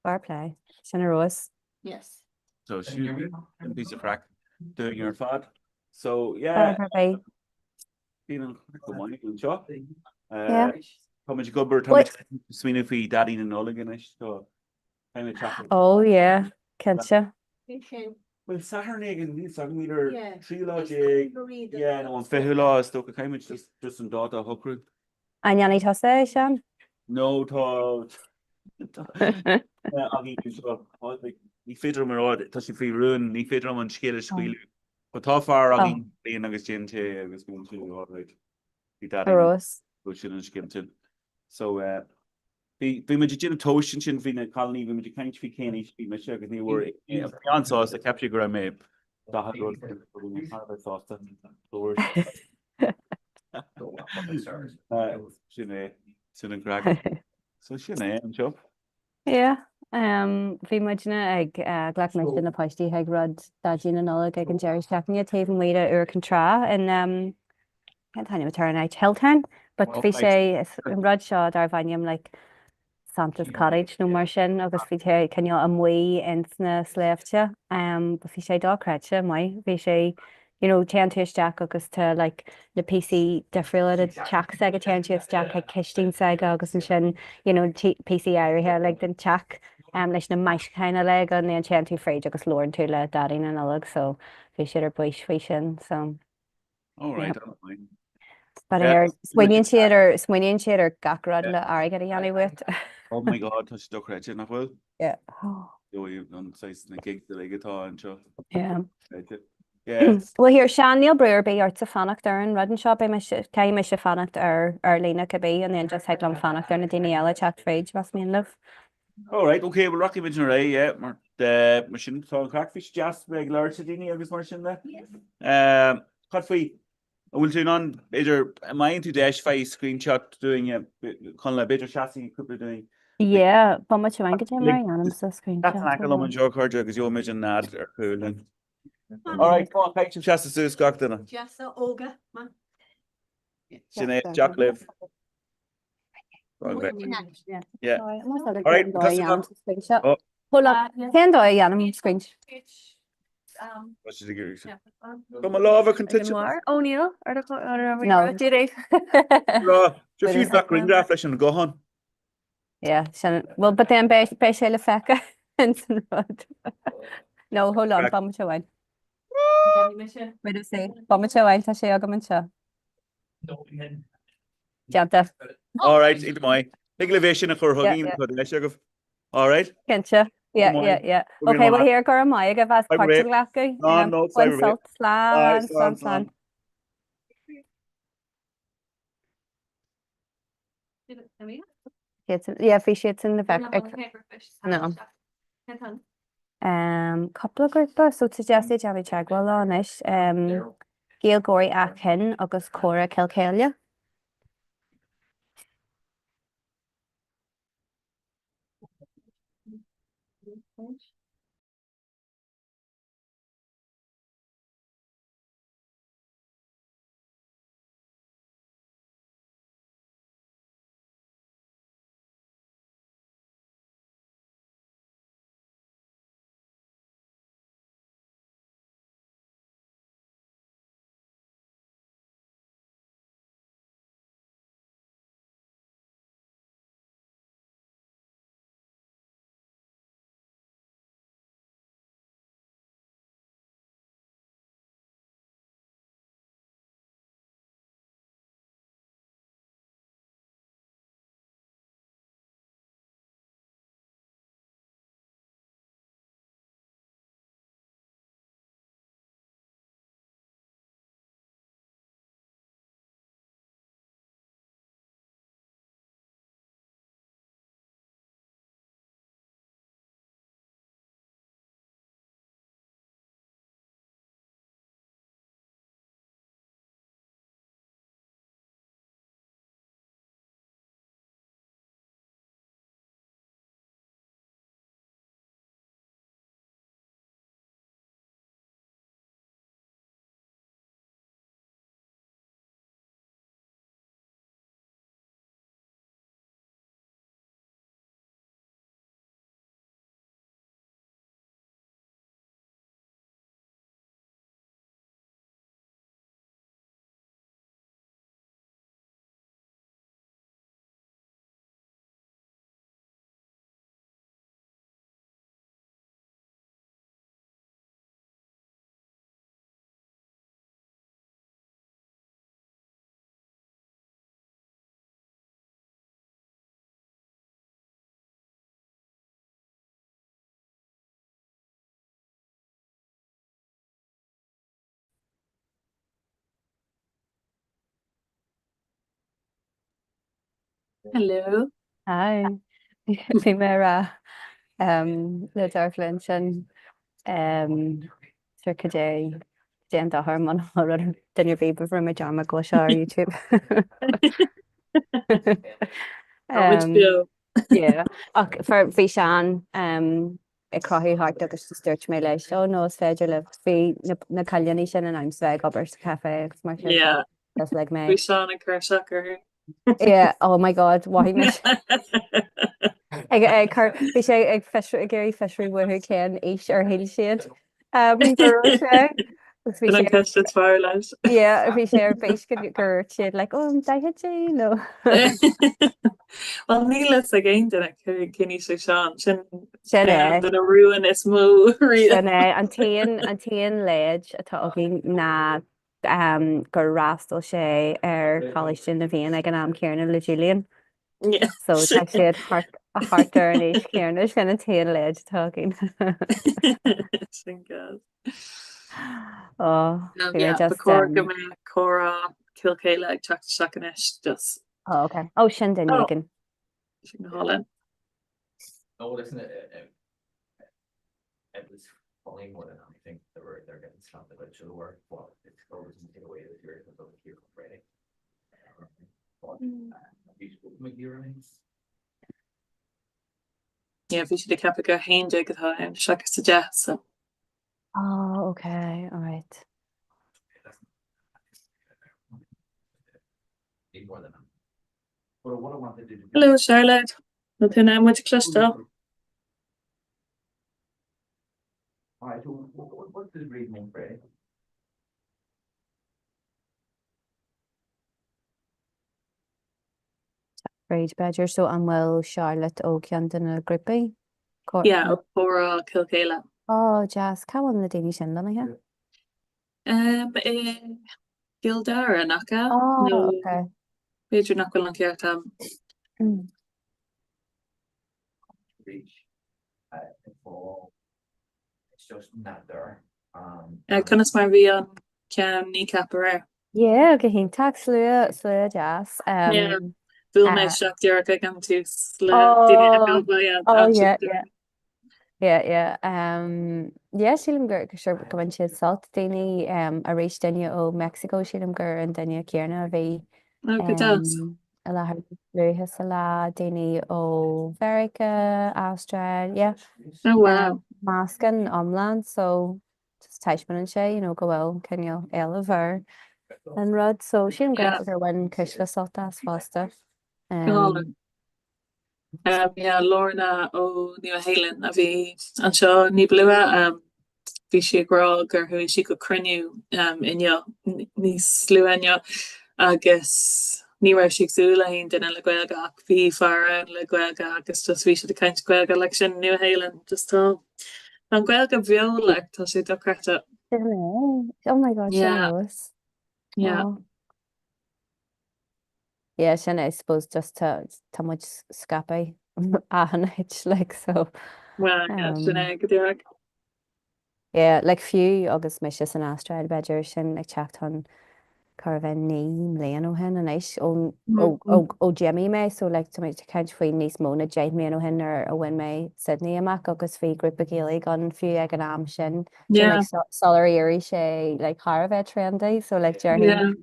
Fair play. Shinna Rose. Yes. So she a piece of crack doing your fad. So yeah. Feeling good morning and shop. Yeah. How much gobber, how much swing fi daddy and Mulligan so kind of chocolate. Oh yeah, can't you? Well, Saturday and these song meter trilogy. Yeah, no one fehula stuck a kind of just some daughter hookru. And Yanni Tosse, Sean? No thought. I'll give you so ni fidrum rod touch fi ruin ni fidrum on scale squeal. But how far I'll be in agus gente agus going to all right. Fi daddy. Rose. Which is Skimton. So we made gin toast and fin a colony we made kind of canny speed my sugar they were beyond sauce the capture gram map that had road sauce Shine crack. So shine and job. Yeah. Bhí muidena ag ghlach meid in na postí ag rud dagin an nula ag an Jerry Stephanie a taobh muide ur contra and can't tell you what turn out Hilltown. But bhí sé an rud seo dar bhainneam like Santa's Cottage nó mar sin agus bhí sé cinneal amuí in sna sléifte ba bhí sé dácraite mai bhí sé teantíisteach agus tá like na PC defriúla a teach ag a teantíisteach ag cistím saige agus an sin PC airithe le den teach leis na mais chéine le an na teantú fréid agus lór tú le darín an alag so bhí sé ar buis faoi sin so. All right. But swinging siad ar gacrad le aige a dhéanamh with. Oh my God, tá stuck right in well. Yeah. You on size na gig the guitar and so. Yeah. Yeah. Well here Sean Neil Brewer be art sa fannacht ar an rudden shop me se fannacht ar Lena Cabby and then just headlong fannacht ar na daine eile chat fridge was me in love. All right, okay, well Rocky Midge Ray, yeah, mar machine tá crackfish jazz meg leir sa dini agus mar sin le. Cut fui will turn on bigger my into dash face screenshot doing a kind of better chassis couple doing. Yeah, but much I get him right on him so screenshot. That's an accolade on your card because you imagine that are cool. And... All right, come on, catch some chassis to Scott then. Just so Olga, man. Sinead, Jack Liv. Yeah. All right, screenshot. Hold on. Can I screenshot? What should I give you? Come on, love, I can touch it. O'Neill no, did I? Just use that green graph and go on. Yeah, well, but then Beshela Feka and no, hold on, Bomacha wine. Wait a say, Bomacha wine, Tasha Agamancha. Janta. All right, into my elevation of her hugging. All right. Kencha. Yeah. Okay, well here go I give us part of Glasgow. No, salt slan. Yeah, fish it's in the back. No. Couple of group so suggested Javi Chagwell on it. Gail Gory Akin agus Cora Kilcalia. Hello. Hi. Primera le darflin sin circa day da harmon or then your baby from a drama go show YouTube. Yeah. For Vishan a crohi heart agus start me lei show no federal le fi na Cagliani sin and I'm swag Oberst Cafe Yeah. That's like me. Vishan and Kersucker. Yeah, oh my god, why miss ag bhí sé ag géirí fishery bhuathú céan éis ar héil siad bhí sé ar béis gur siad le daithe sé nó Well ní le a géin duna cinní sé seán sin den a ruúin is mó an taon léid atá agin ná gur rastal sé ar chois sin na bhíon ag an am cearna le Julian. So tá siad a hartar an éis cearna sin an taon léid tágin. go mé chora kilcéile ag teach seacanis just. Oh, okay. Oh, sin den igen. Sin Holland. Oh, listen, it was funny more than anything. They're getting slapped about should work, but it's still doesn't take away the seriousness of the here for Friday. You spoke to McGee or anything? Yeah, fi si de cap go hainde go an se sa jazz so. Oh, okay, all right. Need more than that. But what I wanted to do. Hello, Charlotte. Wat hun naam moet cluster? Alright, so what's the reason on Friday? Rage Badger, so an bhfuil Charlotte ó ceantain na grippaí? Yeah, up for Kilkayla. Oh, jazz, cábhail na daoine sin lonathe? Gildara Naka. Oh, No, okay. Pedro Nakul an ceart Reach. It's just not there. Conas mar bhí an cean ní capar. Yeah, go hín tax slua jazz. Yeah. Bhfuil mé seach dearcha gan tú le Oh, duine yeah, yeah. Yeah. Yeah, sílim gur go sure go siad salt daoine a rééis duine ó Mexico sílim gur an duine cearna a bhí a lethir luúthe sa lá daoine ó Verica, Australia, yeah. Oh wow. Máscan omlan, so just teisman an sé, go bhfuil cinneal eileh ar an rud, so sílim gur gur bhain crisle salta as fásta. Yeah, Lorna ó New Helen a bhí an seo ní blua bhí si grá gur hu si go cruniú inne níos sluúine agus ní raibh siagsúla hín duine le gcuilga ach bhí far an le gcuilga agus just bhí si de caiint gcuilga le sin New Helen just tá an gcuilga bheola tá sé do creta. Oh my god, Yeah. Yeah, sin I suppose just tá much scape ahanid like so. Well, sinna go dtíach. Yeah, like few agus mis an Australia Badger sin ag teachtan carven ní léan ó hen an éis ó Jimmy me, so like to make kind faoin níos móna Jade me ó hen ar a win me Sydney amach agus fao grúpa géala gan fiú ag an am sin. Solar éirí sé like Harvard trendy, so like Jerry, go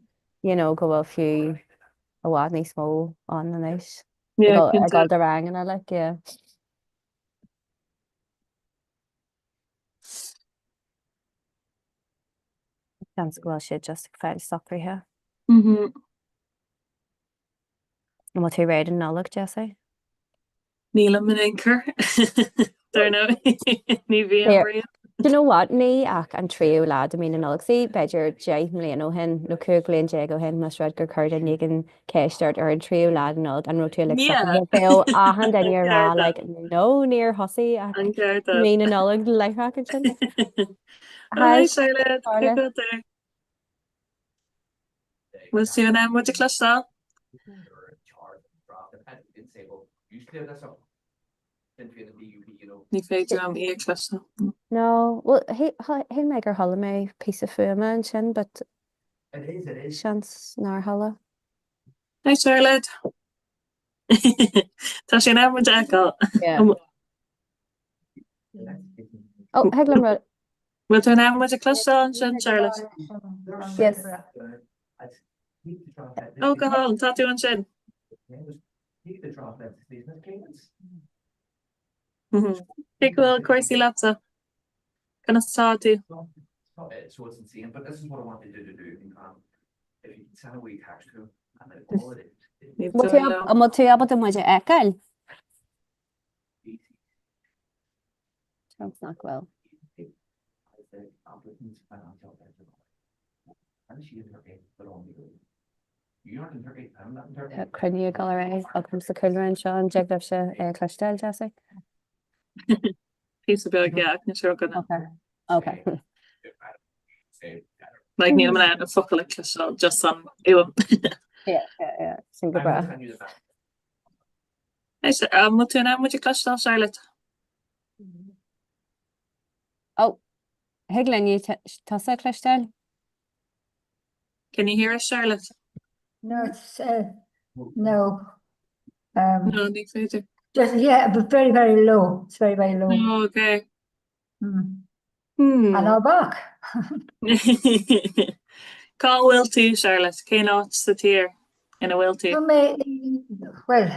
bhfuil fiú a bhád níos mó an an éis. Ag gáil de rang an like, yeah. Gan go bhfuil siad just fearr socrthe. An tú réad an nolach, Jessie? Níl min incur. Don't know. Ní bhí. Do you know what? Ní ach an tríú lad mí an nolachsaí beidir 8 mbliain ó hen nó 2 bliain déag ó hen mas rud gur chuir an nígan céisteart ar an tríú lad an nog an rotú le fé ahan den ar rá like nó níor hosaí ach mí an nolag leithra sin. Hi Charlotte. Was tú an mu clustá? Ní féidir am í clustá. No, well, he me gur holla mé pí a fuma an sin, but it is. Seans nar holla. Hi Charlotte. Tá sin am deá. Oh, heglam rud. Wil tú am mu clustá sin Charlotte? Yes. Oh go há tá tú an sin. Bhfuil cuasí lapsa. Gonna start to. So it's insane, but this is what I wanted you to do. If you can send a wee text to and then call it. Mo tú abad am muide ecail? Sounds not well. Crunne gal ré agus sa chuileann seo an deagh se cléisteil Jessie? Pí be na seo gona. Okay. Like ní man a focail le clustá just san éham. Yeah, sin go bra. Mu tú am mu clustá Charlotte? Oh, heglanní tá sa cléisteil? Can you hear us, Charlotte? No, it's no. No, ní féidir. Just, yeah, but very, very low. It's very, very low. Oh, okay. And Hmm. our back. Cá bhfuil tú, Charlotte? Cé áit sa tír ina bhfuil tú? Well,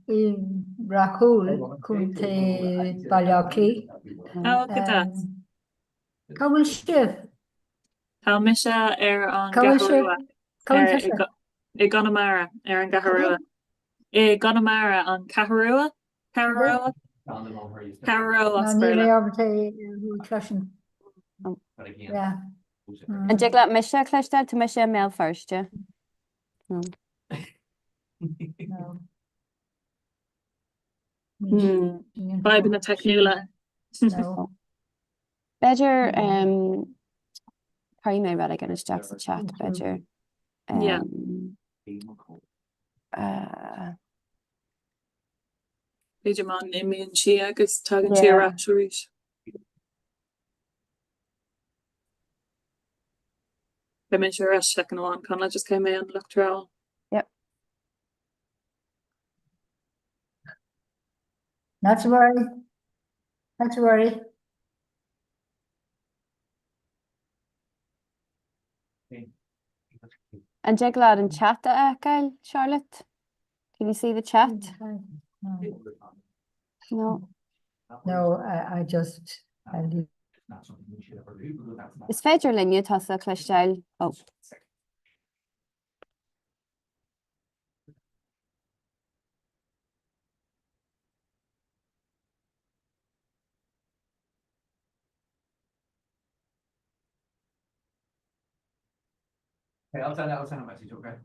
in Racool, Kunte Balyaki. Oh, look at that. Cá bhfuil sibh? Tá mise ar an Cá bhfuil gaharua. sibh? I Connemara ar an gaharua. I Connemara an caharua? Caharua? Caharua No, ní spurla. mé ábhar clean. Yeah. An dig le mis sé cléiste tu mis sé mé firstste. No. Vibe na technúla. No. Beidir Carí mé rud gan isteach sa chat beidir. Yeah. Beidir man imíonn si agus tugann si ar actuaries. Bei min sure as second one can I just came in and looked around. Yep. Not to worry. Not to worry. An dig lad an chat Gail, Charlotte? Can you see the chat? No. No, I just. Is féidir linne tá sa cléisteil? Oh. Hey, I'll send a message, okay?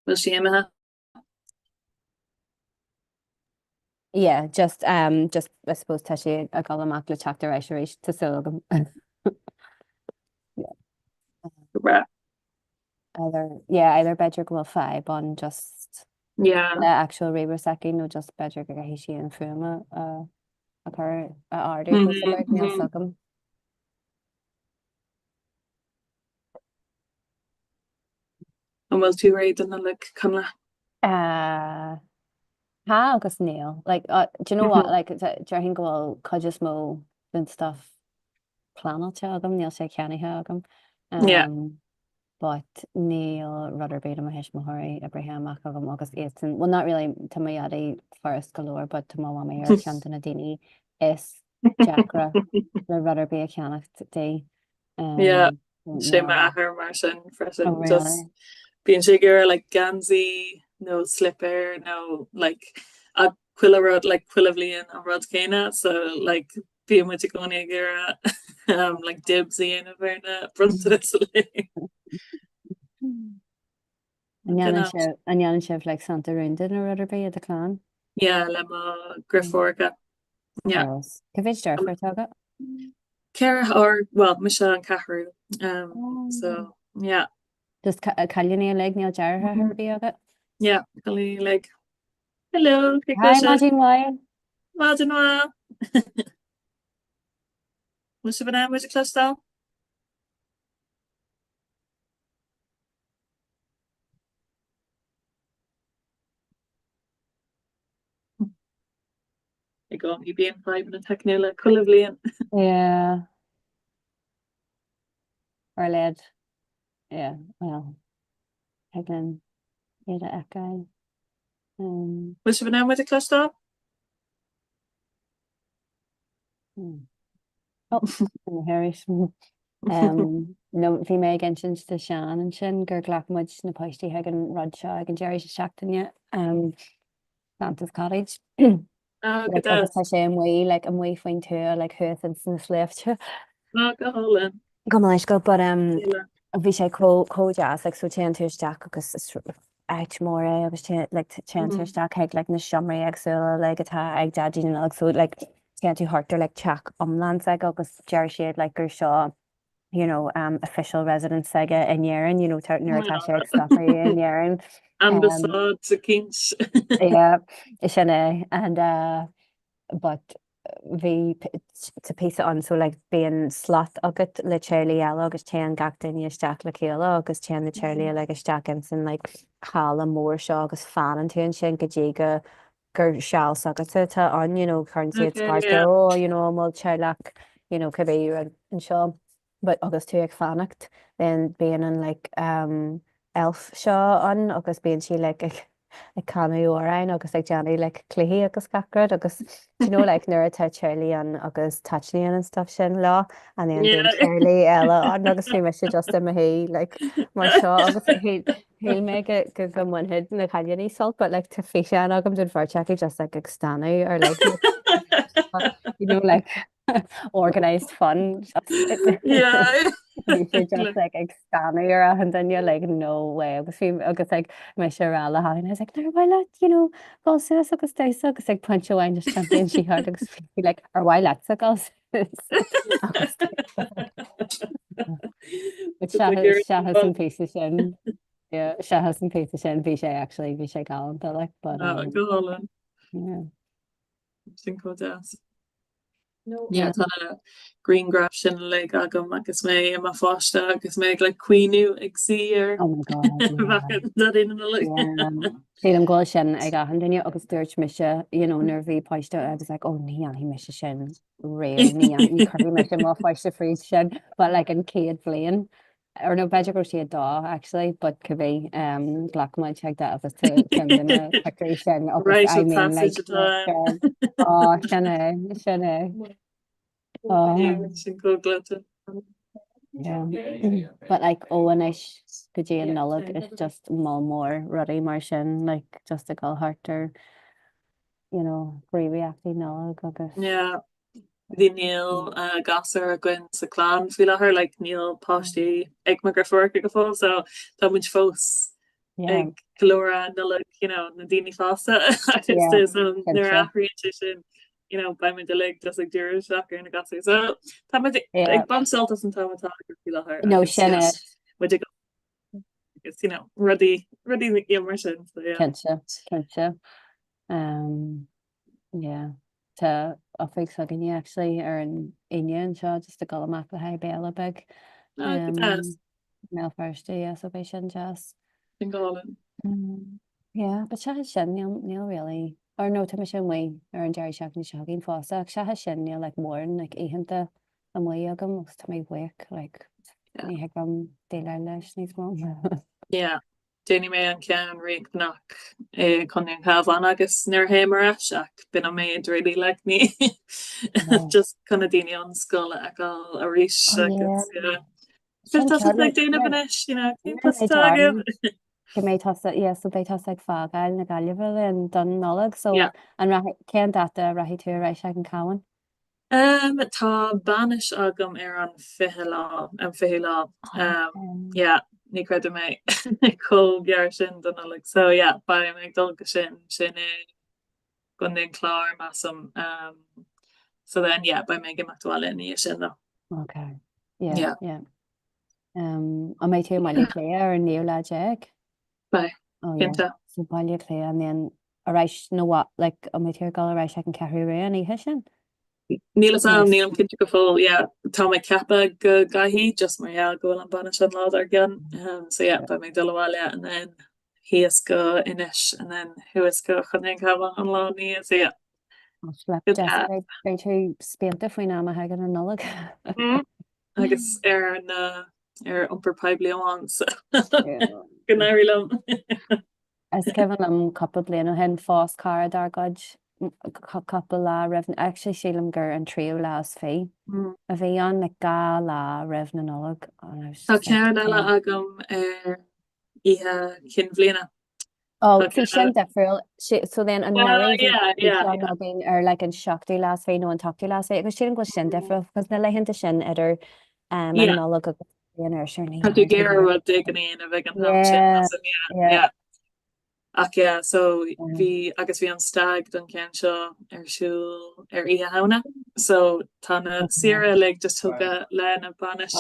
Will she Emma? Yeah, just I suppose tá sé a gal amach le teachtar éis tá sulgam. Either beidir go bhfuil feib on just the actual river sacking no just beidir go hí si an fuama a chur a ardú níl sulgam. An bhfuil tú réid an le cumla? Tá agus níl. Like, do you know what? Like, dear hin gohfuil codjas mó and stuff planet agam, níl sé ceannaithe agam. But níl rudder beta ma hish mahori Abraham agam agus éan. Well, not really to my yadi forest galore, but to my mama or Chantan Adini is Jackra the rudder be a ceannacht day. Sé ma her mar sin fresin. Oh, really? Just being sugar like Ganzi, no slipper, no like a quilla road like quillavlian on road cana. So like being with Goni Gira like dibsy in a verna bruntasly. And Jan chef like Santa Rundin or rudder be at the clan. Yeah, lema Griforca. Yeah. Cavage Darfur Toga. Cara or well, Michelle and Caharu. So yeah. Just Kalini leg near Jarha her be of it? Yeah, Kalini leg. Hello, hi, Martin Why? Martin Why? What's your name? Where's your cluster? go í bíon 5 na technúla chulah blion. Yeah. Ar lead. Yeah, well, heaglan iad a ecail. Bhfuil si bhná muid a clostá? Oh, an Harris. No, bhí mé gin sin de sean an sin gur ghlachmuid na poisttí ag an rud seo ag an Jerry seachtainine Santa's Cottage. Go agus tá sé an mhaí le an mhaí faoin tú le chuas an san sléifte. go hálan. Go leis go, but bhí sé códeas ag sú tean túisteach agus eit mór é agus tean túisteach ag le na siomraí agsúla le atá ag dadín agsú le tean tú hartar le teach omland ag agus Jerry siad le gur seo official residence aige inéan, nuair atá sé ag stoppaí inéan. Ambassad sa kins. Yeah, is sin é, and but bhí tá písa an so like bíon slot agat le Charlie eile agus tean gachtain isteach le chéile agus tean na Charlie le isteach an san like chala mór seo agus fan tú sin go dtí gur seall sagata tá an chun siad scarto mó teach cabbé an seo. But agus tú ag fannacht then bíon an like elf seo an agus bíon si like ag canú órain agus ag deanú le cluí agus gacrad agus like nuair atá Charlie an agus touchlíon and stuff sin lá an then bíon Charlie eile an agus bhí me si just am hí like mar seo agus hí mé go mhaid na caiileí salt, but like tá fi an agam dún farteach just like ag stanú or like like organized fun. Yeah. Just like stanú and then you're like no way agus like me sure alla ha and I was like no why let go sus agus daise agus like punch away just champion she hard agus like or why let agus but she has some pieces in yeah she has some pieces in bhí sé actually bhí sé gallant like but yeah Cinco das. Yeah, tá green grab sin le agam agus mé am a fáiste agus mé le cuiinú ag siar. Oh my god. Sí an gáil sin ag gahan duine agus dúirt mise nar bhí páiste agus like ó ní an hí meise sin ré ní an chuí me má fáiste frí sin, but like an céad bblion or no beidir go siad dá actually, but cabbé ghlachmaid teag da agus sinna factory sin agus I mean like sinna sin go glata. Yeah, but like óhanis go dtí an nullag is just má mór rudí mar sin like just a gáil hartar bríomhíachtaí nullag agus Bhí níl gasar a gin sa chlán fi lethir le níl páistí ag me gur fuir go fá so tá muid fós ag calóra nullag na daoine fásta agus nuair athríonn sin ba me de le just ag dúir seach ar na gasú so tá ag bansaltas an támatá gur fi lethir nó sinna rudí mar sin Kense yeah tá áfik a gine actually ar an Indian seo just a go amach le ha béle beg mé firstí so bei sin jazz yeah, but se sin níl really or no tá sin mé ar an Jerry seach ní se ginn fása se sin níl like mór like éhananta a mu agam gus tá mé bhuiic like ní he gom déile leis níos mó. Yeah. Déine mé an cean réicnach chun an cabhán agus nuair hémar seach bin a méid réí le ní just chuna daine an scoile agáil a ríis agus le déine banis Go mé so bé ag fágáil na galibhil an don nolag so an cean data rahí tú éis ag an cáin? Tá banis agam ar an fihe lá ní credidir mé cógear sin don nolag so ba ag dulga sin gon den chlár massam so then ba mé giachtáile ní sin no. Okay. Yeah. A mé tú mai le léir an níor leéag? Bai. So bailile lé an then a reis nó what like a mé tú gal a reis ag an ceú ré an ihe sin? Níl am níl cinnte go fóil tá mé cepa go gaihí just mar go an banna sin lá ar gan so ba mé doháile an then hias go inis and then thuas go chun cabh an lá ní so Slap Jessica bei tú spianta faoin am a hagan an nolog. agus na upper pipe leon good night lum. As Kevin am couple blian hen fás car dar god couple lá revn actually sílam gur an trio lás fé a bhí an na gá lá revn an nolog. Tá cean eile agam ihe cin bbliana. Oh, fi sin defriil so then an yeah. being like an shocktail last way no an talk last way agus sin go sin defriil because na leihananta sin idir an nolog a sure Tá tú géir wat diganí a bheith an so hí agus bhí an stag don cean seo arsúil ihe hána so tána sire le just tuga le na banis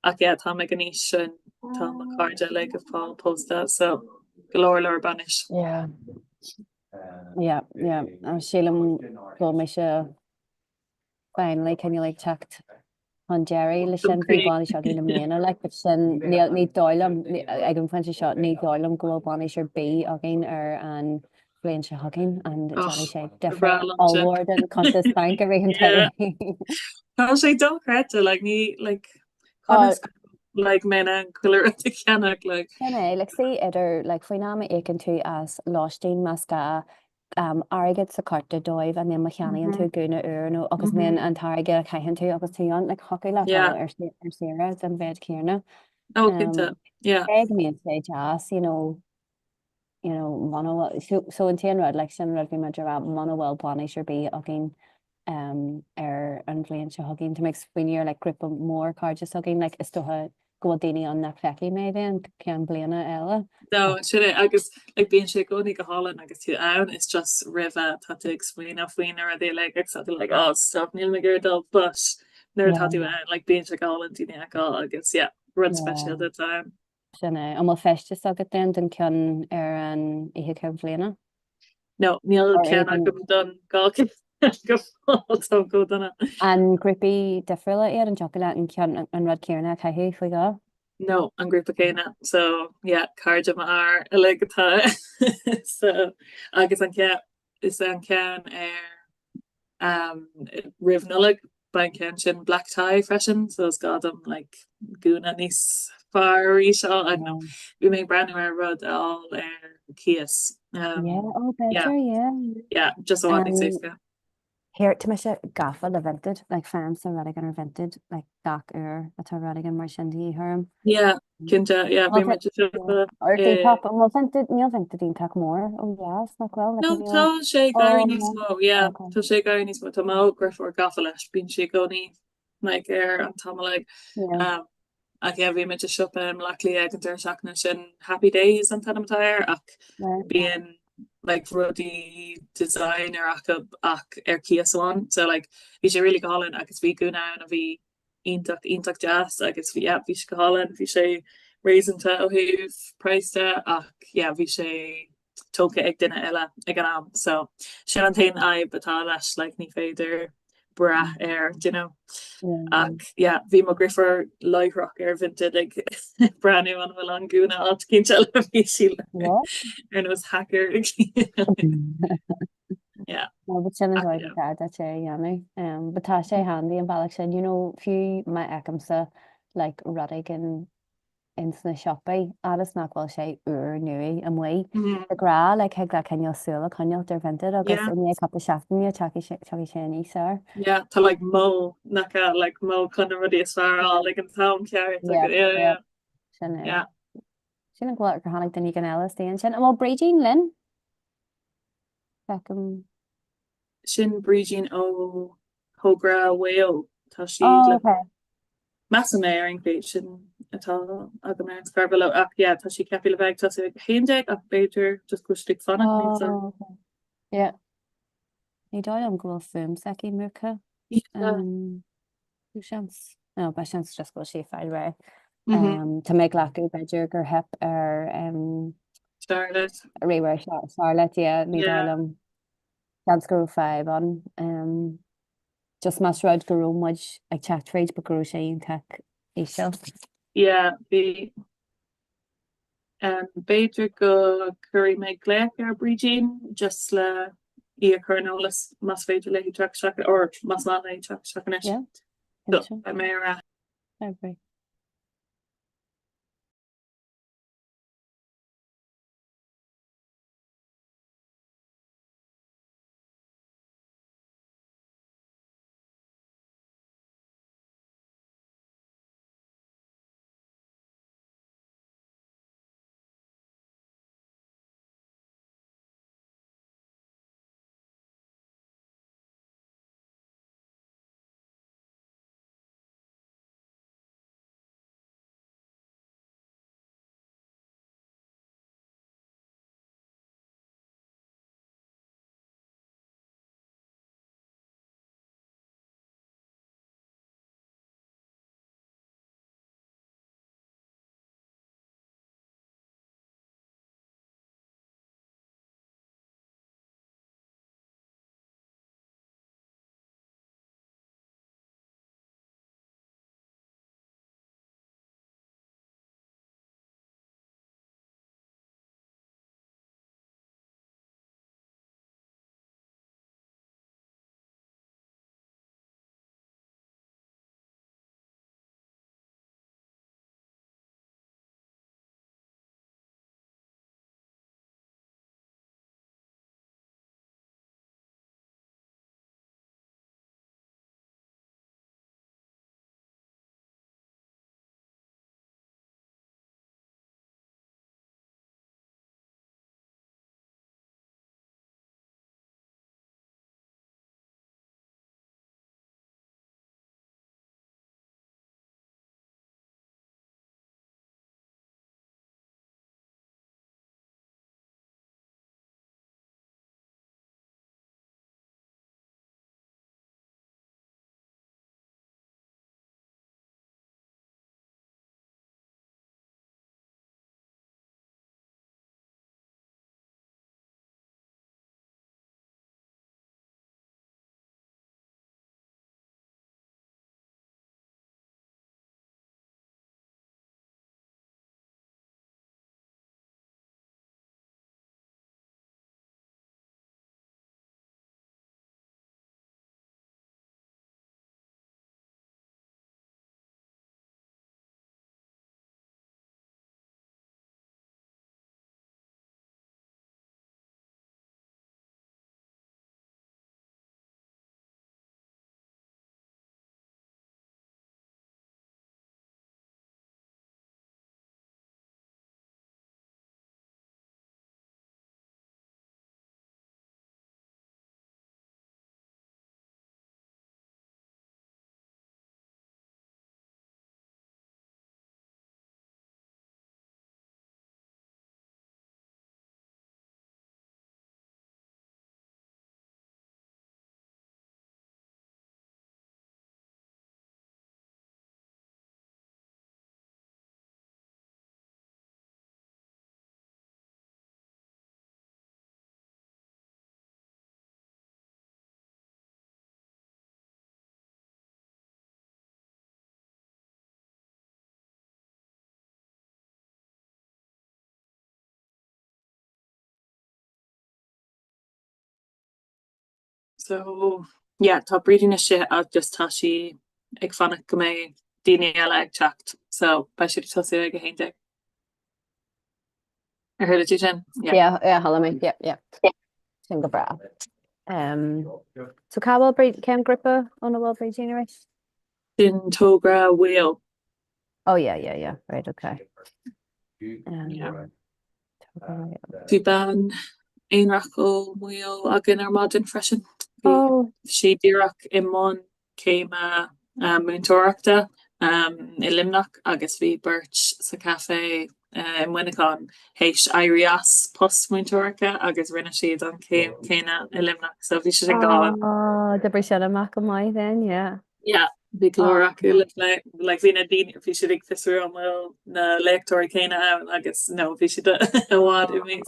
tá me gan níos sin tá cardide le go fá posta so galore le banis. Yeah, sílam go me se finally can you like checked on Jerry le sin bhí bána seo na mléana le sin ní dáilm ag an fan seo ní dáilm go bána sé bí a gin ar an bléon se hagin and Johnny sé different allward and contest bank a ré an Tá sé dócrete like ní like mena cuiir ceannach like sé idir like faoin am écinn tú as láistín masca airgid sa carta dóibh a ní cheanaíonn tú gúna nó agus míon an tarige a caihann tú agus túán le chocaí le ar sira an bhead céarna. Cinnte míon sé jazz, so an tíon rud le sin rud bhí meidir manhfuil bána sé bí a gin ar an bblion se haginn to makes swinir like grip mór carjas haginn like is stoha go daine an nach feki mé an cean bliana eile. No, sin agus like bíon sé gonig go hálan agus tú ann is just riva tá explain a faoin ar a dé like exactly like oh stop níl me gur dul bush nuair tá tú ann like bíon sé gálan tíine aá agus run special the time. Sinna an má feste agad den cean ar an ihe ce bliana? No, níl cean a go don gá go donna. An grippy defriile ar an chocolate an cean an rud cearna caihé faoi gá? No, an grúpa céine so cardja mar a legatá so agus an ce is an cean ar rivnoleg by cean sin black tie freshen so it's got them like gúna níos farí seo I know we make brand new rud all Kias just one thing Here to me gafa le vinted like fans and radigan are vinted like dark at radigan mar shindy herm kinta be much top and well vinted neil vinted in tak more yes not well no tá sé gairí níos mó tá sé gairí níos mó tá má grif or gafa leis bín sé goni like an tam like vi me shop luckily ag an seachna sin happy days an tanamtáir ach bíon like ruddy design ach Kiaswan so like vi sé really gohalin agus vi gona a vi intach jazz agus vi gohalin vi sé raisanta ó hih priceta ach vi sé toca ag dinne eile ag an am so sin an tain ai batá leis like ní féidir bra you know ach vi ma griffer liverock vinted ag brand new an an gúna at cin vi sí and it was hacker sin dat sé Jannu batá sé handy an bailach sin fiú mai ekamsa like rudig in sna shoppa agus nachhil sé nui am mui ará le he le cenneilsúla conneil der vinted agus in cap seachtain chuí sé níosar. Tá like mó nacha like mó chuna rudí is feará like an town ceart sin ghil gur hánig den gan eile déan sin am Bridging Lynn sin Bridging ó Comhrá Leanúnach tá si Mass mé ar an féit sin atá aga me scarbelo ach tá si cepi le bheith tá héideag ach beidir just go stig fanna ní dá am ghfuil fum sací mucha seans ba seans just go sé feil ra Tá méid lecu beidir gur hep ar Charlotte réhar Charlotte ní dám go 5 an just mas rud go muid ag chatréid be gro sé on tech éisio. Bhí beidir go curí méid léic ar Bridging just le í a chuirneolalas mas féidir le teach or mas má le teach Yeah. So ba mé ra. Okay. So yeah, tá breeding is shit ag just tá si ag fannach go mé daine eile ag techt. So ba si tosaí ag a héinte. I heard it sin? Yeah, hala me. Yeah. Sin go bra. So cabal breed cam grippa on a well breed generous? Din togra wheel. Oh yeah. Right, okay. Yeah. Fi ban einrach wheel agin ar modern freshen. Oh, Si dirach imon céim múntóachta I limnach agus bhí birch sa cafe muineán hééis airías post múntóracha agus rinne siad an céine I limnach so bhí sin gá. oh, the British amach of my then, yeah. Yeah, bhí glóra le hí na daine bhí si ag fisú an bhfuil na lectóir céine an agus nó bhí si bhád I mí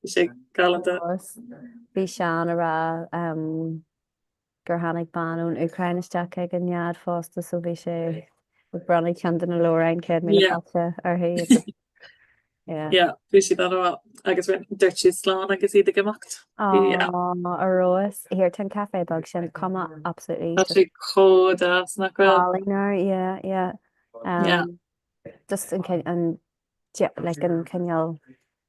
sé galanta. Bhí sean ra gur hánig ban ón Ukrainisteach ag an nead fásta so bhí sé brannig chean na lóra an céad mí ar hé. Yeah, bhí si an agus dúirt si slán agus iad gemacht. Aroas here ten cafe bug sin comma absolutely si chodas nach yeah. Just in and like in Kenyal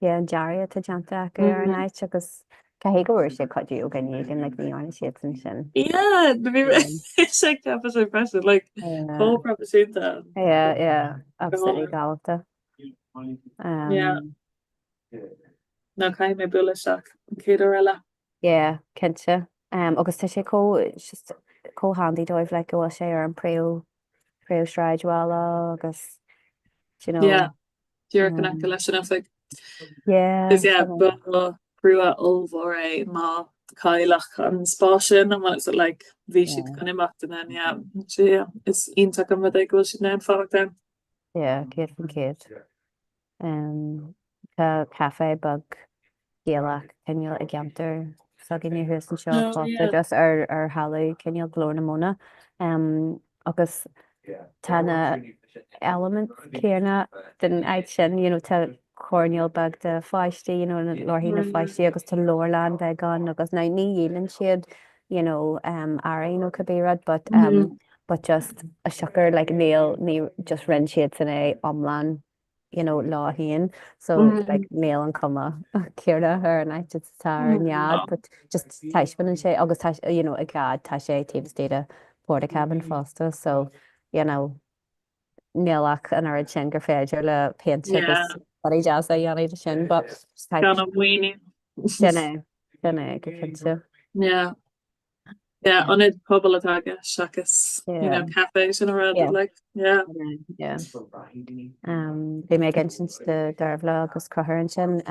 an jaria to janta ar an night agus cai go sé codú gan gan like the on shit and sin. Yeah, sé cap impressive like whole proposition. Yeah, absolutely galta. No cai mé bula seach cé eile. Yeah, Kente. Agus tá sé just handy dóibh le go sé ar an preo sráidhála agus Dúr gan lei sin fi. Is brua óhór é má caiilech an spásin an it's like bhí siad gan imacht an is ionach go ag go si ná fácht den. Yeah, céad fan céad. Tá cafe bug géalach ceol a geamtar so gin ní hús an seo fáta just ar hallú ceol glór na móna agus tána element céarna den ait sin tá corneal bag de feisty láhína feisty agus tá lórlan bheith gan agus na ní dhéanann siad airí cabbérad but just a sugar like nail ní just rin siad san é omlan láhíon so like nail an cuma céirna ar an ait tá nead but just taispan an sé agus a gad tá sé taobh stéide Porta cabin fásta so nílach an arid sin gur féidir le peinte agus barí jazz a dhéanaí sin but sinné go cinnte. Yeah, on it pobl atá seachas cafe sin around like Bhí mé gin sin de darbhla agus crothrann sin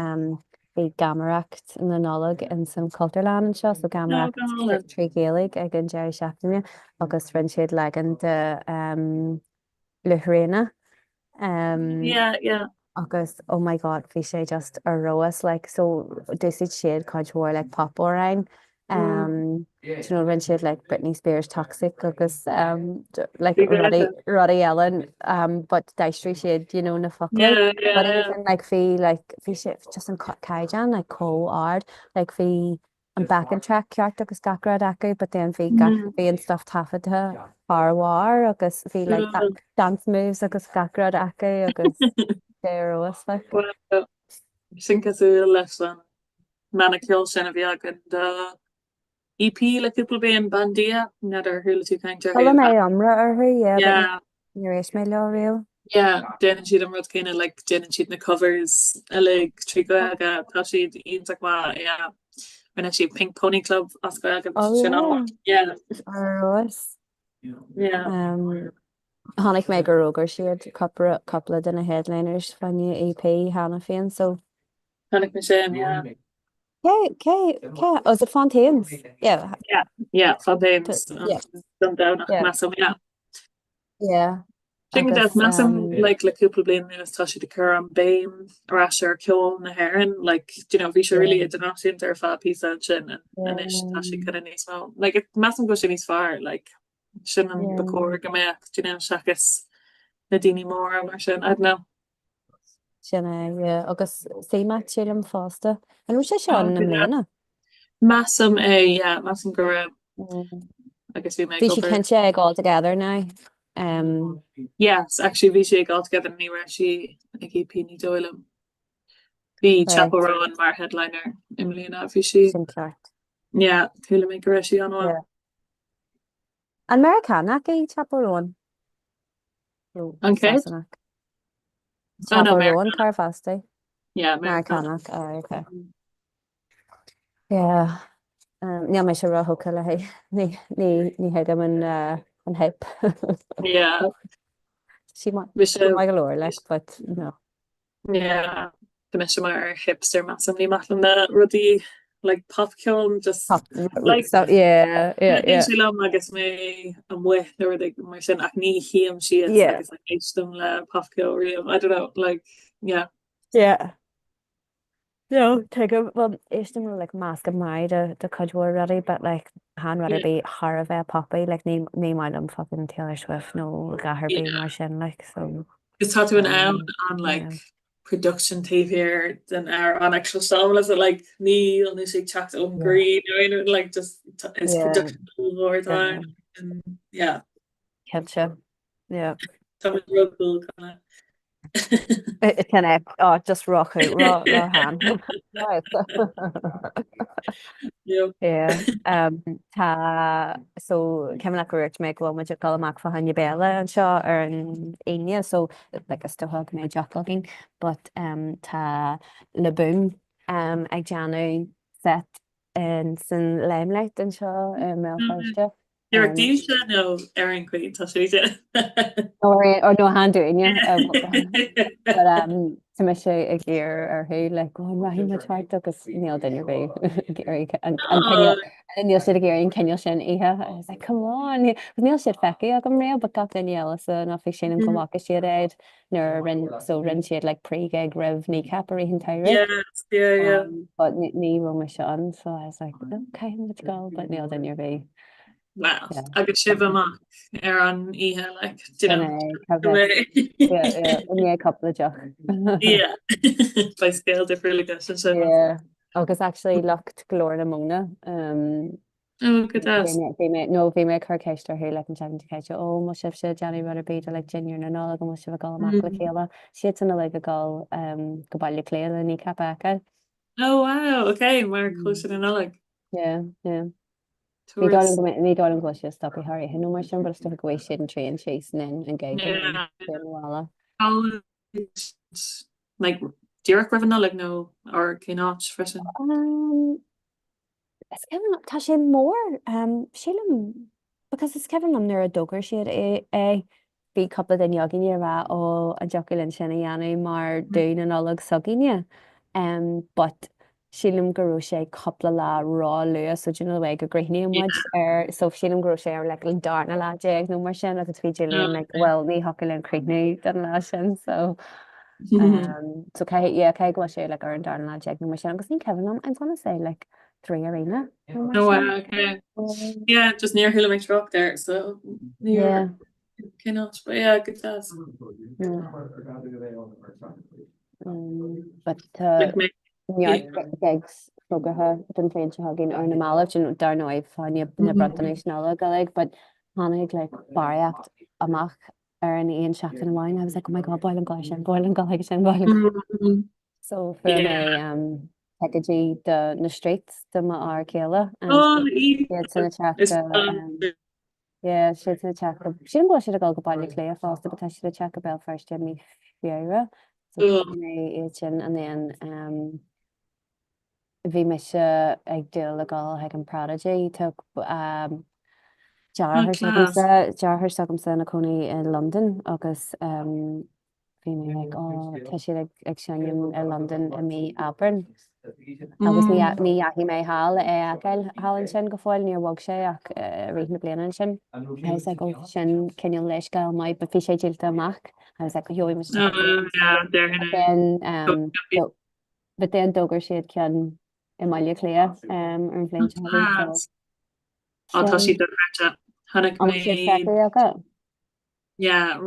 bhí gamaracht in na nálag in san Culturland an seo so gamaracht trí géalaigh ag an Jerry seachtaine agus rin siad le an de Luthréna. Agus oh my god bhí sé just a roas like so dúsid siad chuidhór like pop óráin rin siad like Britney Spears Toxic agus like Roddy Ellen but deistrí siad na fucking but even like bhí sé just an caijan like co-ard like bhí an backing track ceart agus gacrad acu but then bhí an stuff tafathe farhar agus bhí like dance moves agus gacrad acu agus Deros like sin casú leis an manacil sin a bhí agad EP le cúpla bé an bandia neidir thula tú caiinte mé amra arthu nuéis mé le réal déanann siad an rud céine le déanann siad na covers a le trí go aga tá siad ionach má rinne siad Pink Pony Club as go aga sin Tháinig mé gur rógur siad coppla den na headliners fanne EP hána féin so tháinig me sin is it Fontaines? Yeah, Fontaines. Done down massam, Think that massam like le cúpla blian nuas tá siad acur an béim arás ar ceol na haireann like bhí sé really internaisiúnta ar fá písa sin and is tá si cad níos má like massam go sin níos fearr like sin an bacóir go méach seachas na daoine mór mar sin I don't know. Sinna agus séime siad an fásta an sé seán na mléana massam massam go agus bhí mé si cin sé ag all together now yes actually bhí sé ag all together ní raibh si ag EP ní dóilm bhí Chapel Rowan mar headliner im mléana bhí si thula mé go raibh si an Americanach é Chapel Rowan an céad Chapel Rowan car fasta Americanach okay ní mé se rathcha le ní head am an hip sí mai go leir leis but no me se mar hipster massam ní matlan na rudí like popcorn just like agus mé an wet mar sin ach ní hiam si dum le popcorn riam I don't know like no take well istem like mask of my the cudwar ready but like han rather be har of a poppy like name mind I'm fucking Taylor Swift no got her being mar sin like so it's hard to an on like production TV than our on actual stomach so like Neil and she checked on green like just it's production all over time and yeah Catcha. Yeah. so real cool kind of It can just rock out raw hand. Right. Yep. Yeah. Tá so Kevin Ackroach make well much call Mac for Hanya Bella and Shaw or in Anya so like a still hug me jogging but tá le boom ag Janu set in san limelight and Shaw mel first. You're no Erin Queen or no hand doing you but to me sé ag géir ar thu le go rahí matart agus níl duine bé and níl siad a géirín ceil sin ihe I was like come on níl siad feici a go ré ba gach daine eilesa ná fi sin an gomácha siad éid nuair rinn siad le pre-gig rih ní caparí hin taire but ní ro me seán so I was like okay let's go but níl duine bé. Wow, agus sibh amach an ihe like a couple of joch. Yeah, by scale different agus actually lucht glór na mna bhí mé chucéistar hú le an chéite ó mu sibh se Johnny Rudder beit le Junior na ná go mu sibh gáach le chéile siad sanna le go gáil go bailile léile ní cappacha. Oh wow, okay, mar close an noleg. Yeah. Ní dá an go stop i Harry hin mar sin sto go sé an train chasing in and ga like Dirk Raven noleg no or cannot fressen. Is Kevin tá sé mór sílam because is Kevin am nuair a dogur siad é bhí couple den jogin ra ó a jolinn sinna dhéanú mar dún an oleg sogine but sílim gurú sé couple lá rá lu so du bh go greithní muid so sílim gurú sé ar le an darna láé nó mar sin agus féidirlíon like well ní hocailinn creicnú den lá sin so cai go sé le ar an darna láé nó mar sin agus ní Kevin am I'm gonna say like 3 arena. Oh wow, okay. Yeah, just near Hillary Rock there, so near cannot but yeah, good task. But gigs fogathe den féin se hagin ar na máh dar nóid fáine na bratanéisnála gaig, but hánig le baracht amach ar an íon seach an bháin, I was like, oh my god, boil an gáis sin, boil an gáig sin, boil an so for mé Peggy de na streets de ma ar céile sinna check sin go si a gal go bailile lé fásta be si a check a bell first mí fiire mé sin an then bhí me se ag dé le gáil ag an prodigy tu dearthir sagm san na conaí in London agus bhí mé le te si ag seannim ar London a mí Auburn agus ní hí mé hála gail hálann sin go fáil níor bhag sé ach ri na blianaan sin go sin cineal leis gail maiid ba fi sé díalta amach go joí but then dogur siad cean I maiile clia ar an bléin tá si hannig mé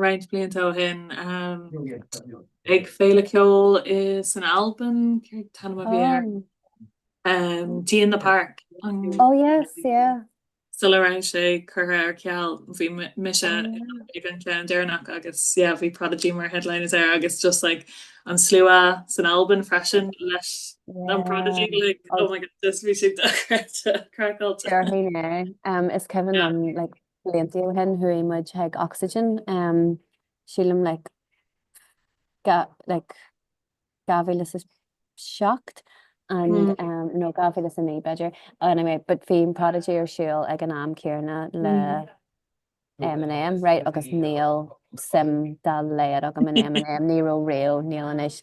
right bliantá hin ag féle ceol is an album tan bhí Tea in the Park oh yes still around sé chutha ar ceall bhí mise ag an cean dearnach agus bhí Prodigy mar headline is agus just like an slua san album freshen leis an Prodigy like oh my god this bhí si crackle is Kevin like Leanúnach hen hu muid heag oxygen sílim like gavilis is shocked and no gavilis in better anyway but féin Prodigy ar siúil ag an am céarna le M&M right agus Neil sim dal léad agam an M&M níró réo Neil anis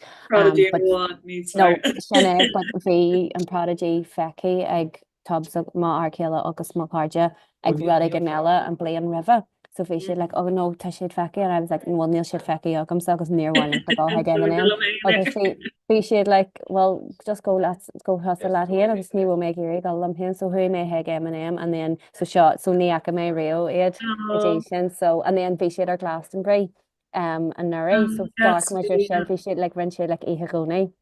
sinna but bhí an Prodigy feici ag tubs má ar céile agus má cardide ag rud an eile an blian river so fé siad like oh no tá siad feici and I was like well níl siad feici agam so agus níorháin go ag M&M agus fé siad like well just go has a lad héan agus níú mé géir gal am hen so hu mé heag M&M and then so ní acha mé réo iad sin so and then fé siad ar Glastonbury an nuirí so dark mar sin fi si like rin si like ihe gcónaí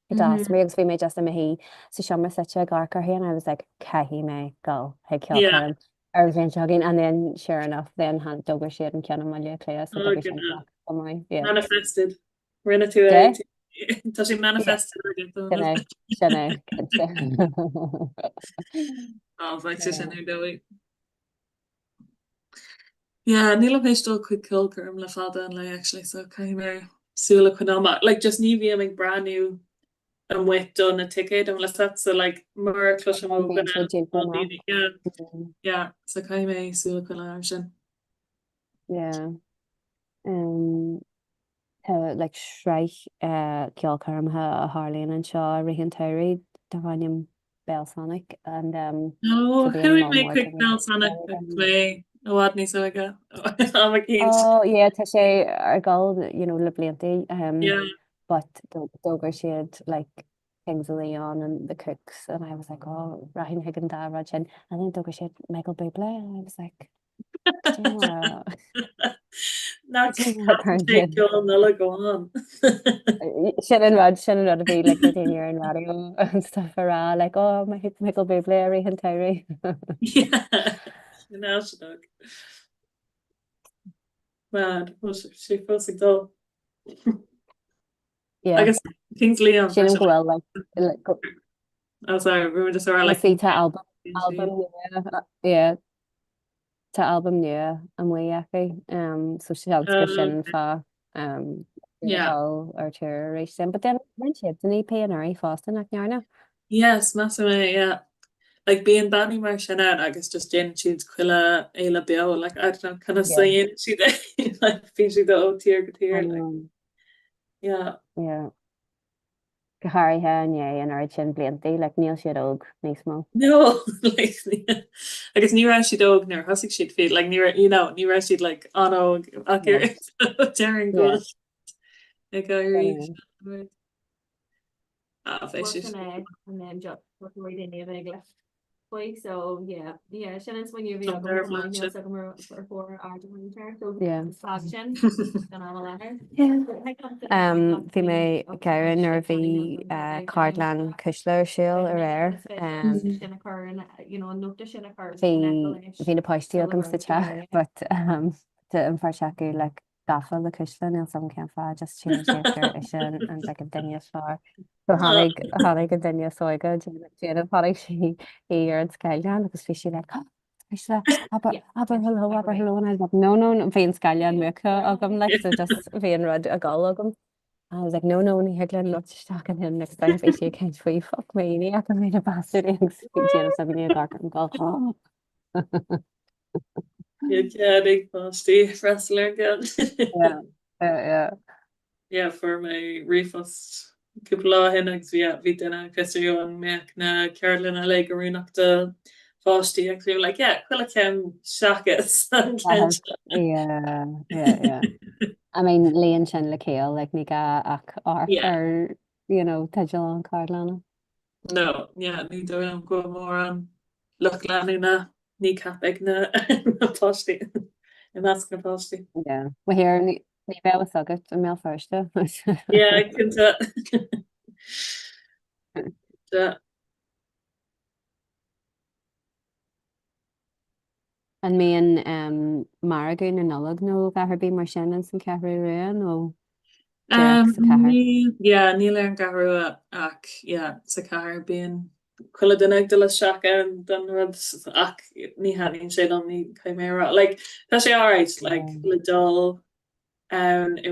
das mé agus bhí mé just am hí sa seomar sete a garcar hí and I was like cehí mé go he ceol chum ar bhíon jogging and then sure enough then han dogur siad an ceanna maiile léas so dogur sin manifested rinne tú tá sé manifested sinna sin dói. Yeah, níl méistó chuig cilcurm le fada an le actually so cai mé súla chuná like just ní bhí ag brand new an wet done a ticket an le so like mar clu yeah so cai mé súla chuná sin like sreich ceolcarmthe a Harlíonn an seo rihin teirí do bhaim Belsonic and no who mé quick Belsonic lé óhad ní so aige yeah tá sé ar gáil le bliantaí but dógur siad like Kings of Leon and the Cooks and I was like oh Rahin Higgin da Rajin and then dógur siad Michael Bublé and I was like sin rud a bhí le daine ar an radio and stuff ará like oh my Michael Bublé a rihan teirí mad sé fó dó agus Kings Leon sin gohfuil like sorry we were just like tá album yeah tá album nua an mhaoiacha so se sin fá ar tuéis sin, but then siad den í peanarí fástan nach nearna yes mass yeah like being banny mar sin agus just gin siad cuiile éile be like I don't know kind of saying si like fin si do tír go tír like yeah gohairthe ané an áid sin bliantaí le níl siad óg níos mó no agus ní ra siad óg nar hosig siad fi like ní ra siad like anóg tearing go so sin when you Bhí mé ceann ar bhí cardlan Cusler síl ar air hí na páistí agam sa teach but an farseacu le gafa le Cuslan il sam cean fá just sin séar is sin an le an daine fá so hánig a daine sóige déanamh hánig si ar an scailán agus fi si le aber hello and I was like no féin scailán mucha agam le so just bhíon rud a gáil agam I was like no ní heaglann lo teach an him next time fé sé céint faoi fuck méí a go mé a basú déanam sa bhí gar an gáil big pastí wrestler yeah for my refust cúpla hinnagus ví denna cosú an meach na Carolyn a le goúnach de fátí ag fiú like chuile cem seachas I mean léon sin le céal like ní ga ach ar teidir an cardlana no ní do an go mór an luch leanú na ní cap ag na pátí i meas na pátí well here ní beh agat an mé firste cinnte an méon margaún na nolog nó gaharbí mar sin an san cehrú réan ó níl an garú ach sa car bíon chuile den ag de le seach an don rud ach ní haín sé an ní caiimérá like tá sé áráit like le dul I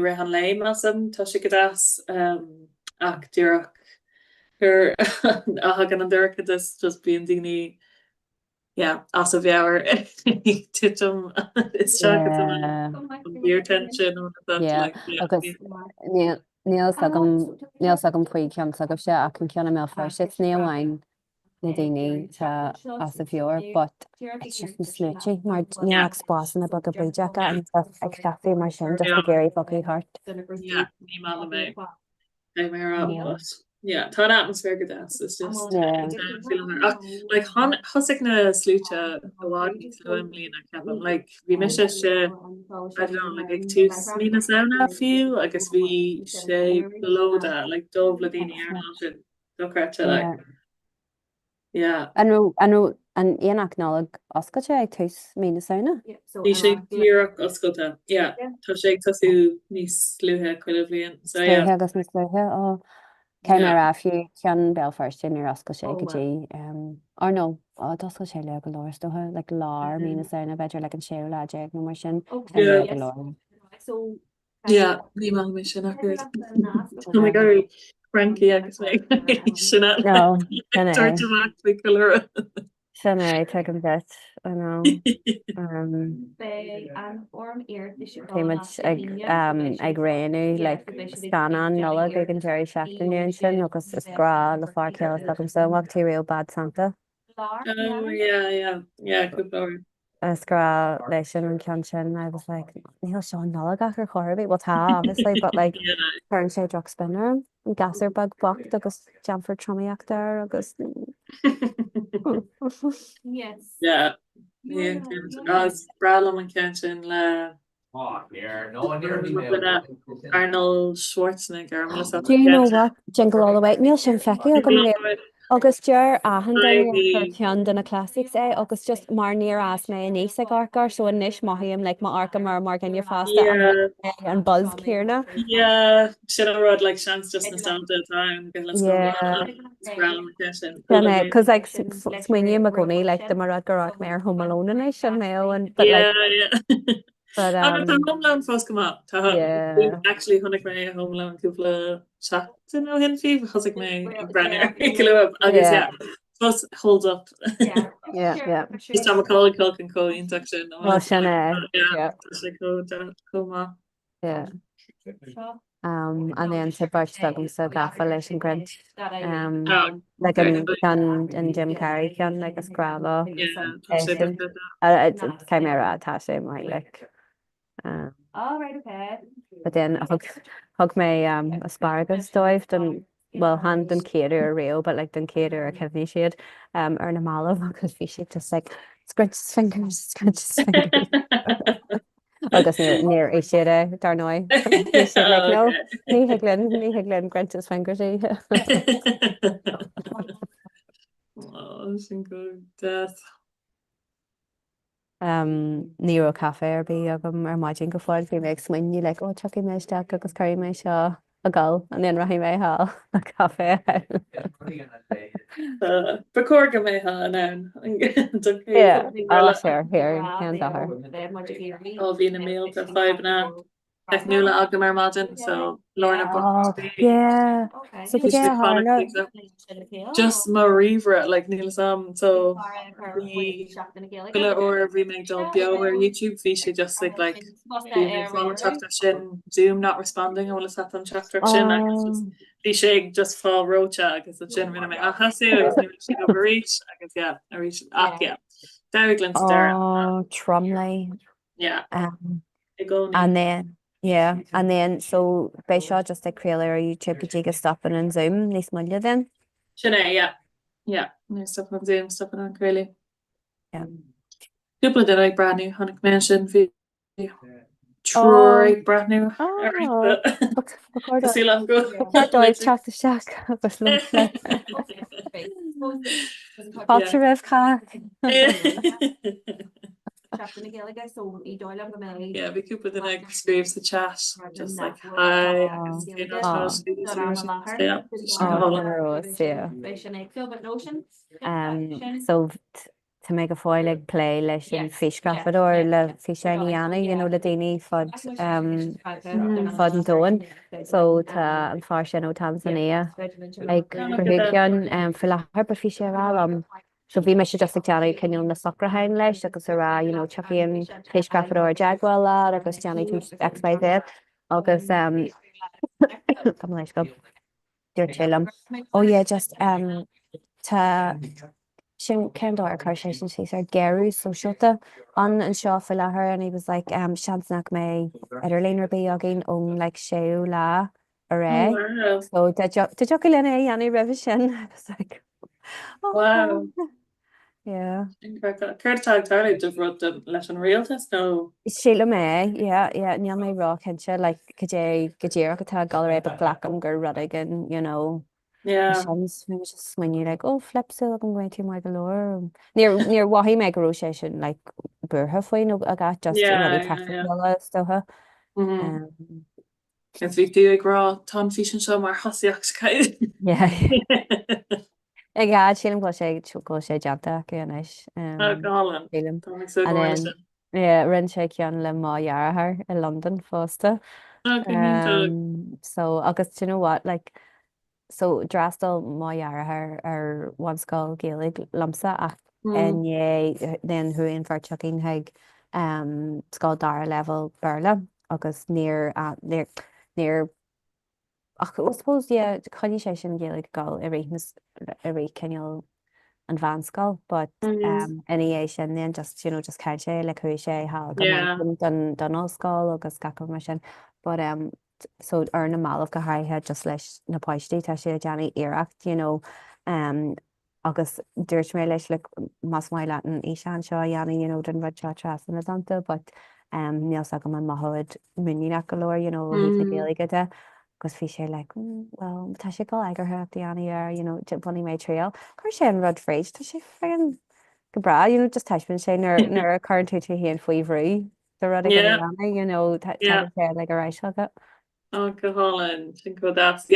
rihan lei massam tá si godas ach dúach gur a gan an dúcha just bíon daoine as a bheabhar titum is beer tension agus níl sagam faoi cean agam se ach an ceanna mé fer si néomhhain na daoine as a bheor, but it's just na snútí mar ní ag spásan a bag a bríideacha an ag ceafé mar sin just a géirí focaí hart. Ní má mé tá atmosphere go das it's just like hosig na slúte ahád lína ceapam like bhí me se I don't know, like tú mína sauna fiú agus bhí sé blóda like dómh le daoine ar ná docrate like yeah. An éanaach nálag oscailte ag tús mína saona? Bhí sé díreach oscailta, yeah. Tá sé tasú níos luthe chuile bblion. So yeah. Sluthe agus níos sluthe ó céim ar afiú cean Belfast ar oscail sé go dtí ar nó oscail sé le go láirstothe le lár mína saona beidir le an séú láide nó mar sin go láir. Yeah, ní má mé sin acu. Oh my god, Frankie agus mé sinna tuirteach le color. Sinna te an bit ag réanú le scanan nula ag an Jerry Shaftanion sin agus is grá le fáceil am soach tí réal bad Santa. Oh yeah, good lord. Gra lei sin an cean sin I was like níl seo nula gachar choirbí well tá obviously but like turn sé drug spinner an gasar bag bocht agus jamfar tromiíachtar agus yeah bralam an cean sin le Arnold Schwarzenegger. Do you know what? Jingle All the Way. Níl sin feici go agus dear ahan cean den na classics agus just mar níor as mé a níos ag arcar so a níis maihíim le má arca mar gan ar fásta an buzz céirna. Yeah, sin rud like chance just na Santa time. Because like swinging a goni like the marad garage mé Home Alone in sin mé and but yeah. But Home Alone fos come up. Actually hunnig mé Home Alone cúpla chat no hin fi because ik mé brenner agus yeah. Supposed hold up. Yeah. Just have a call can co induction. Well, Shanna. Yeah. Yeah. And then to birch dugum so gaffa leis an grint. Like an Jim Carrey can like a scrabble. Chimera tá sé mai like. All right, okay. But then hug me asparagus doived and well hand them cater or real but like them cater or kidney shade or na malo because we should just like scrunch his fingers agus near a shade dar noi like no ní higlin grunch his fingers oh single death Nero cafe ar bí agam ar maidin go fáil bhí méid swinniu le ó tuí méiste agus choirí mé seo a gal an then rahí mé há a cafe Becor go mé ha an here hand dahar ó bhí na mail a 5 na ag nula agam ar maidin so Lorna yeah so just mar river like níl sam so or bhí mé job bio ar YouTube fi sé just like sin Zoom not responding ó sat an chat sin bhí sé just fá rocha agus a sin rinne mé a hasú agus go reach agus yeah a reach Derglin Trumley yeah and then so bei seo just ag creaile ar YouTube go dtí stopping an Zoom níos muile then sinné yeah ní stop an Zoom stop an creaile Cúpla den ag brandú hannig man sin fi Troy brandú sí le go chat seach agus le Páte raibh cá yeah, we could put the next screams the chat just like hi so to make a foil like play leis an fishcrafador le fishéana you know le daoine fod an doin so tá an far sin ó Tanzania ag chuúcean fi lethar ba fi sé rá so bhí me se just teanna cinúil na socrahain leis agus ará chuíon fishcrafador Jaguar agus teanna XYZ agus cum leis go dúir télam oh yeah just tá sin céimdá ar conversation she's ar gearú so siúta an seo fi lethir and he was like seansnach mé idirlíon bí agin ón like séú lá a ré so de jo go lena dhéanana rih sin I was like wow yeah. Curtá tarla de rud leis an réaltas nó Sheila mé, níl mé rá kense like gadéir atá gal ré be glacham gur rudigan, you know. Shans we was just when you like, oh flipsil I'm going to my galore. Near wahi me gro session like burha foi no I got just really practical stuff. Is bhí tú ag rá tá fi seo mar hosíach caiid. Yeah. I got sílim go sé janta gonis. gálan And then then rin sé cean le máhearthar in London fásta. So agus you know what like so drastal máhearthar one skull Gaelic lamsa ach en then who for chucking hag skull dar level burla agus near I suppose chuní sé sin Gaelic gal every kenal an van skull but any sin then just just kind sé like hu sé ha done all skull agus ga mar sin but so ar na mal go haithe just leis na poisttí tá sé Johnny iirecht agus dúirt mé leis le mas mai leatan í sean seo dhéana den bud Trasna Na dTonnta but níos a go man maithid muíach golóir hí na Gaeilge agus fi sé like well tá sé go aigerthe déana ar bunny mé trial chuir sé an rud fréid tá sé friggin go bra just teismin sé nar a current tú híon faoi bhrú the rud ana tá sé le a ráis agad. go hálan sin go das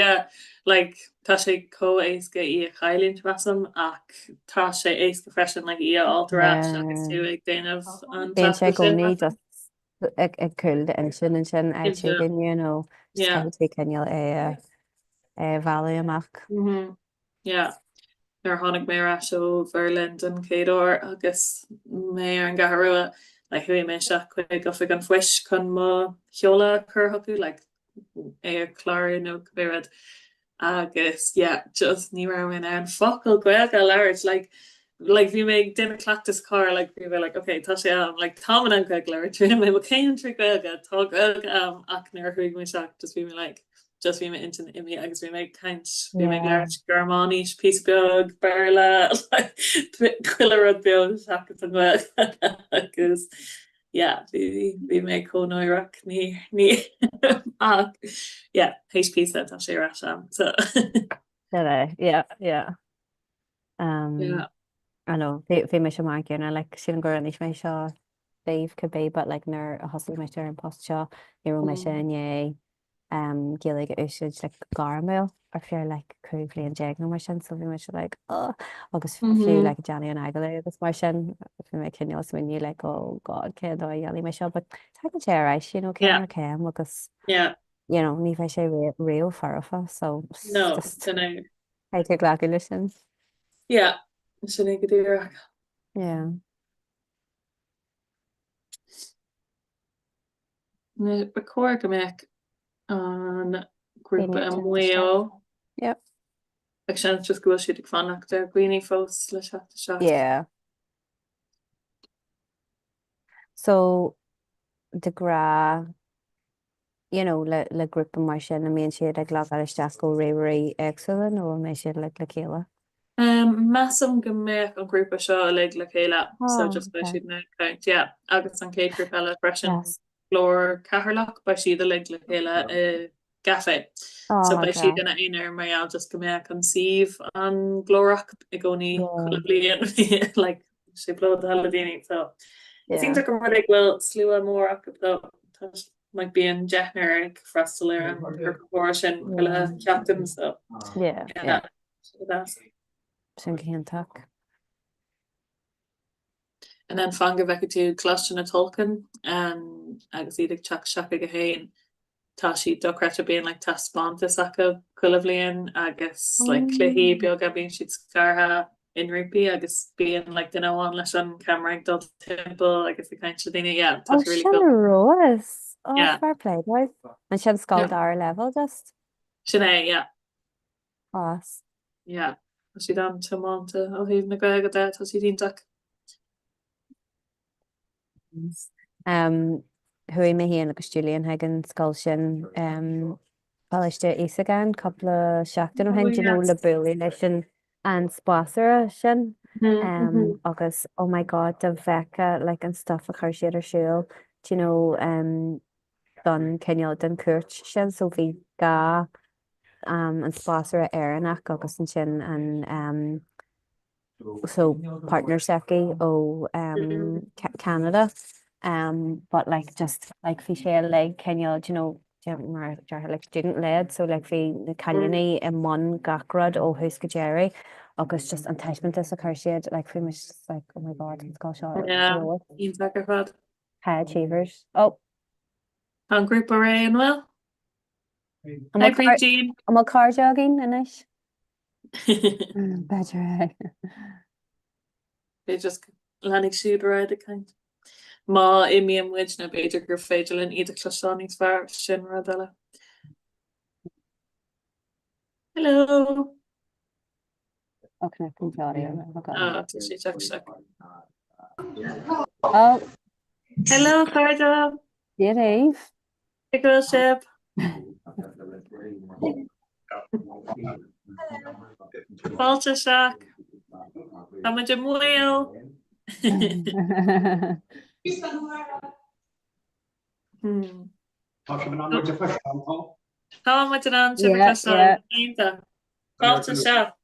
like tá sé có éisce í a chailín rasam ach tá sé éisce freisin le í alterrás agus tú ag déanamh an Déan sé gcónaí just ag cool de sin tugan ceal é bhela amach. Nar tháinig mé ra seo bhirlinn an céadúir agus mé ar an gaharua le hui mé se chuig go fi an foiis chun má cheola chuthaú le é chláir nó gobead agus just ní ra min an focail goil go leirt like bhí mé duine clachtas car like bhí like okay tá sé like tá an go leir trí mé ma céan trí goilga tá goilga ach nuair chuig mé seach just bhí me like just bhí me intan imi agus bhí mé kaint bhí mé leir Germánis písbeag bearla chuile rud beag seach an goil agus bhí mé cónóireach ní ach HP tá sé ra sam so I know fé me sem mar gena like sin go is mé seo Dave could be but like nar a hostel me an post seo I me sin Gaeilge úsid like garmail ar fear like cruúlí an jeg no mar sin so vi me like agus fiú like Johnny an agla agus mar sin fi me cinne winniu like oh god ce dóí me seo but tá sé éis ce céim agus ní fé sé réo farfa so le lei sin. sin go dtíach. Ba cuair go meic an grúpa an muo. Ag sin just gohfuil siad ag fannach de gwine fós le seachta. So de gra le grúpa mar sin na mion siad ag lá isteach go réirí exile nó mé siad le chéile. Massam go meic an grúpa seo le chéile so just bei siad na count agus an céad grúp eile freisin glór catharlach ba siad a le chéile gafe. So bei siad gonna inar mar just go meic an sih an glórach I gcónaí blian like sé blod halladíine so seems like go ag bhfuil slua mór ach might be an Jechner ag freistal ar an proportion le ceaptain so sin chéantach. And then fanga bhecha tú cloiste na tolcan agus iad ag teach seach go héin tá si docreta bíon like tá spántas acha chuilehblion agus like cluhí beag a bíon siad scartha in rugby agus bíon like duine bháin leis an camera dul timppel agus i caiint daine tá really cool. Rose fair play boys an sin scoil dar level just sinné Os si dan tamánta ó híh na gaige de tá si díntaach. Hui mé híon agus Julian hagan scoil sin bailiste isagan coppla seachtain ó hen le buí lei sin an spásara sin agus oh my god de bhecha like an stuff a chuir siad ar siúil you know don ceol den cuairt sin so bhí ga an spásar a éireannach agus an sin an so partner seki ó Canada but like just like fi sé like ceol you know mar like student led so like fi na canyoní in one gacrad ó hús go Jerry agus just an teisment is a chuir siad like fi mis like oh my god it's got shot High achievers oh an grŵp ar an well am car jogging inis better They just lenig siúd ra a kaint. Má imi am wid na beidir gur féidir in iad clasánings fear sin ra eile. Hello. Okay, oh. Hello, Carda. Yeah, Dave. Hey, girl ship. Culture shock. How much a whale? How much an answer? Culture shock.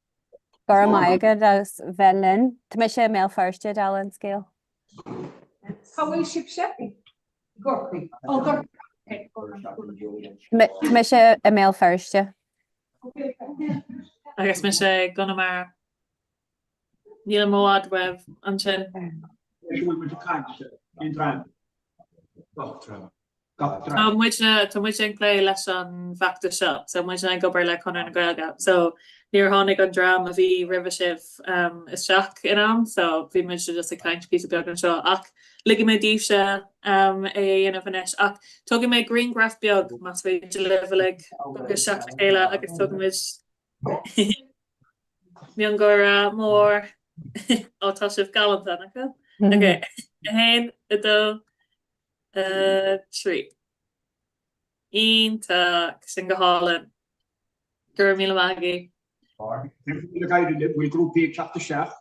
Gar mai agad as bhelinn. Tá mé sé mé firstide Alan scale. Tá bhfuil sib sepi? Gorcaí. Tá mé sé a mé firstide. Agus me sé gona mar níl móad webh an sin. Tá muid an lé leis an facta seo, so muid an gobar le chunar na gailga. So níor tháinig an drám a bhí ribh sibh is seach in am, so bhí mu just a caiint pí beag an seo. Ach ligí mé díobse é dhéanamh inis. Ach tugad mé green graph beag mas bhí de levelig agus seach chéile agus tugad mid mí an gur mór átá sibh galanta nacha. Okay, hain idó trí. Ínta sin go hálan. Gur míle magí. Bhfuil grúpaí chat seach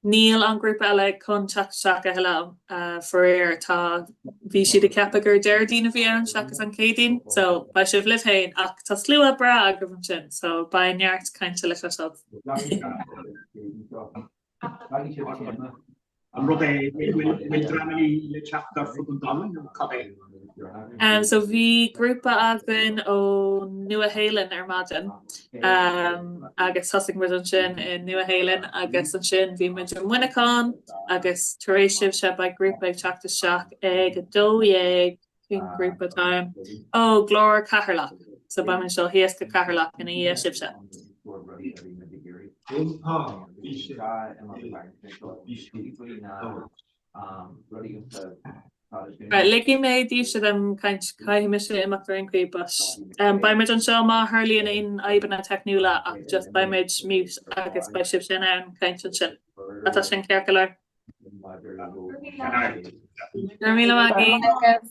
Níl an grúp eile chun chat seach a heile foréir tá bhí siad a cepa gur deirdín a bhí an seachas an cédín, so ba sibh libh hain ach tá slua bra a go an sin, so ba neart caiinte le seo. An rud bhfuil dramí le chattar fu an dalan cadé. So bhí grúpa agan ó Nua-Héileán ar maidin agus thosaigh mar an sin in Nua-Héileán agus an sin bhí muid an Winnicán agus taréis sibh se ba grúpa ag teachta seach ag dóhéag cin grúpa time. Ó glór Catharlach, so ba man seo hías go Catharlach ina dhé sibh se. Ligi mé dí se am kaint caiimi se imach ar an cuí bus. Baimid an seo má Harlíonn in aibanna technúla ach just baimid mút agus ba sib sin an kaint an sin. Atá sin cearca leir. Gur míle magí.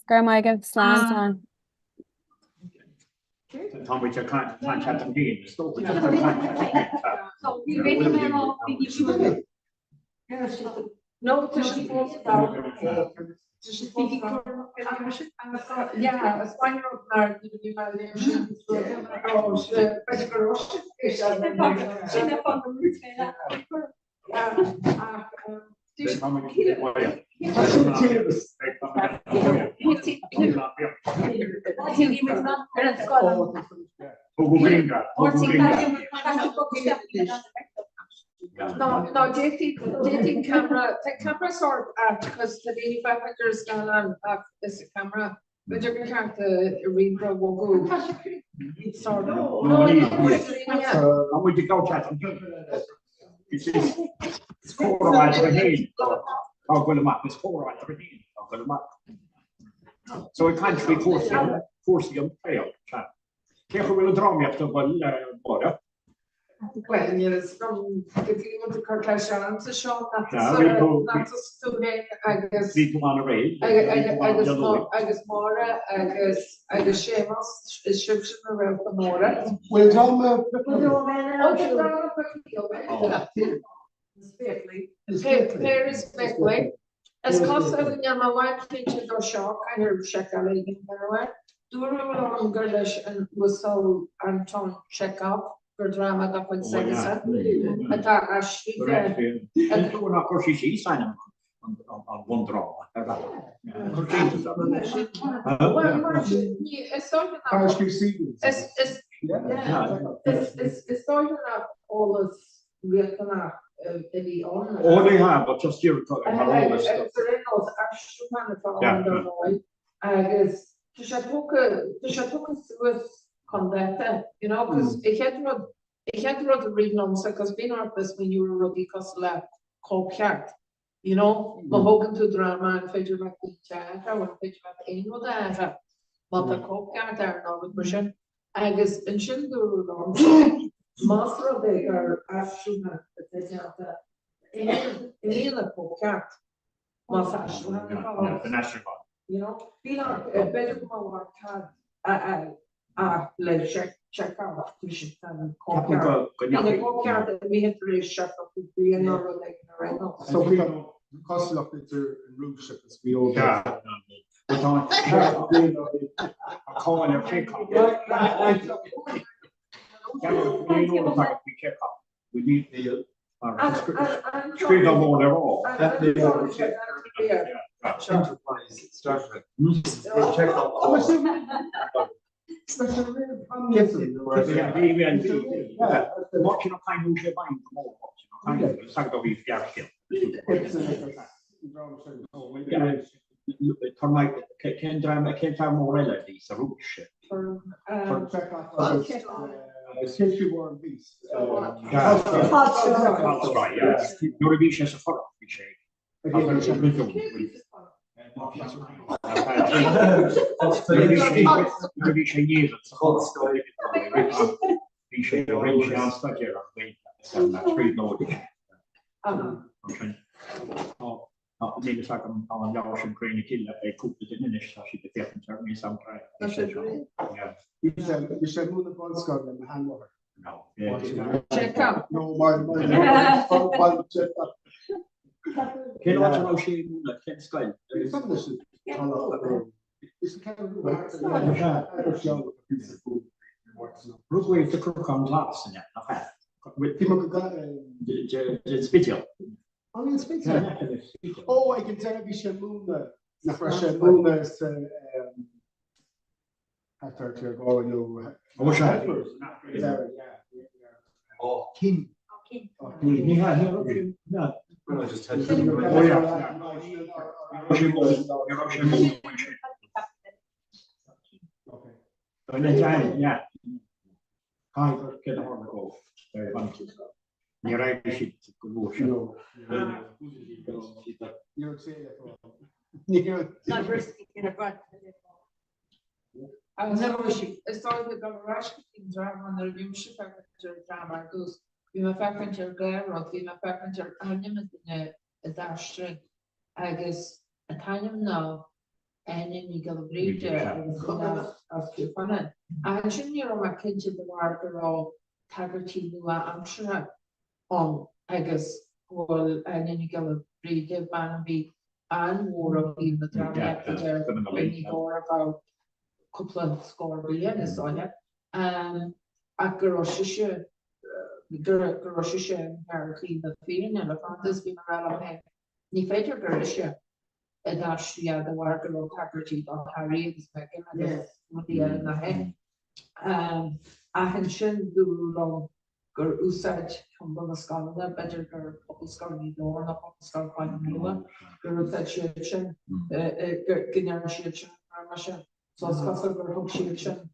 Gur mai go slán. Tá muid a caiint chat an bhíon. No, yeah, a Spaniard naar No, dating camera, take camera sort because the daily factors going on this camera, but you can't read the logo. Sort of. No, I'm with the go chat. It's 4 hours a day. I'll go to map. It's 4 hours a day. I'll go to map. So it can't be forcing them fail. Careful with the drum. You have to go. Well, yes, from the people to Carcashan to show not to make, I guess. I guess more, I guess Seamus is shifting around the more. Well, Tom, Paris Beckley. As cost of the Yamawa teacher or shock, I heard check out in the Duro Gerlish and was so Anton check up for drama that would say I thought I should. And of course, she signed on one draw. It's starting out all this written up. Oh, they have, but just here talking about all this stuff. The Chateau was conducted, you know, because it had to read on because being artist when you were rugby cosla copycat, you know, Mahogan to drama and figure back the chat, I would figure back any of that, but the copycat are not with version. I guess and shouldn't do Master of the are actually in the copycat. The national. You know, be like a better more card. Let's check out. We should we have to check up with the another like right now. So we have cost of it to root ship as we all do. We don't call it a pick up. We need the straight up on their all. Enterprise structure. Check out. Watching a kind of shape buying more watching a kind of sack of beef yarkill. Can't have more at least a root ship. Essentially war and peace. That's right, yeah. Your beach has a photo we shake. Det är så att om jag som gröna killar är kopplat till den så sitter det fett med samträd. Vi ska mot den bollskadan med handboll. No. Check out. No, my check up. Kan du också ha sig mot den skall? Det är faktiskt it's kind of Brooklyn is the crook on glass in it. With the special. Oh, I can tell you Shamuna. Shamuna is after to go you. Oh, Kim. Yeah. I just had yeah. Hi, get on the go. Very funny. You're right, shit. You're saying I was never wishing. I started to go rush in drama and the review drama goes. We have a your glare or we have a your animate in a dash string. I guess a kind of now and then you go read as you find it. I shouldn't hear my kids in the water or Tagarty, I'm sure. On, I guess, well, and then you go read the Banby and war of in the drama when you go about a couple of score billions on it. At Garoshisha, Hurricane, the feeling and the contest being around him. Nifeter Garosha, and that's the worker of Tagarty on Harry is making the end of the head. I can shin do long. Gur úsáid chun buna scala beidir gur pobl scoil ní dór na pobl scoil fáin nua gur úsáid siad sin gur gnear siad sin mar sin so scasa gur thug siad sin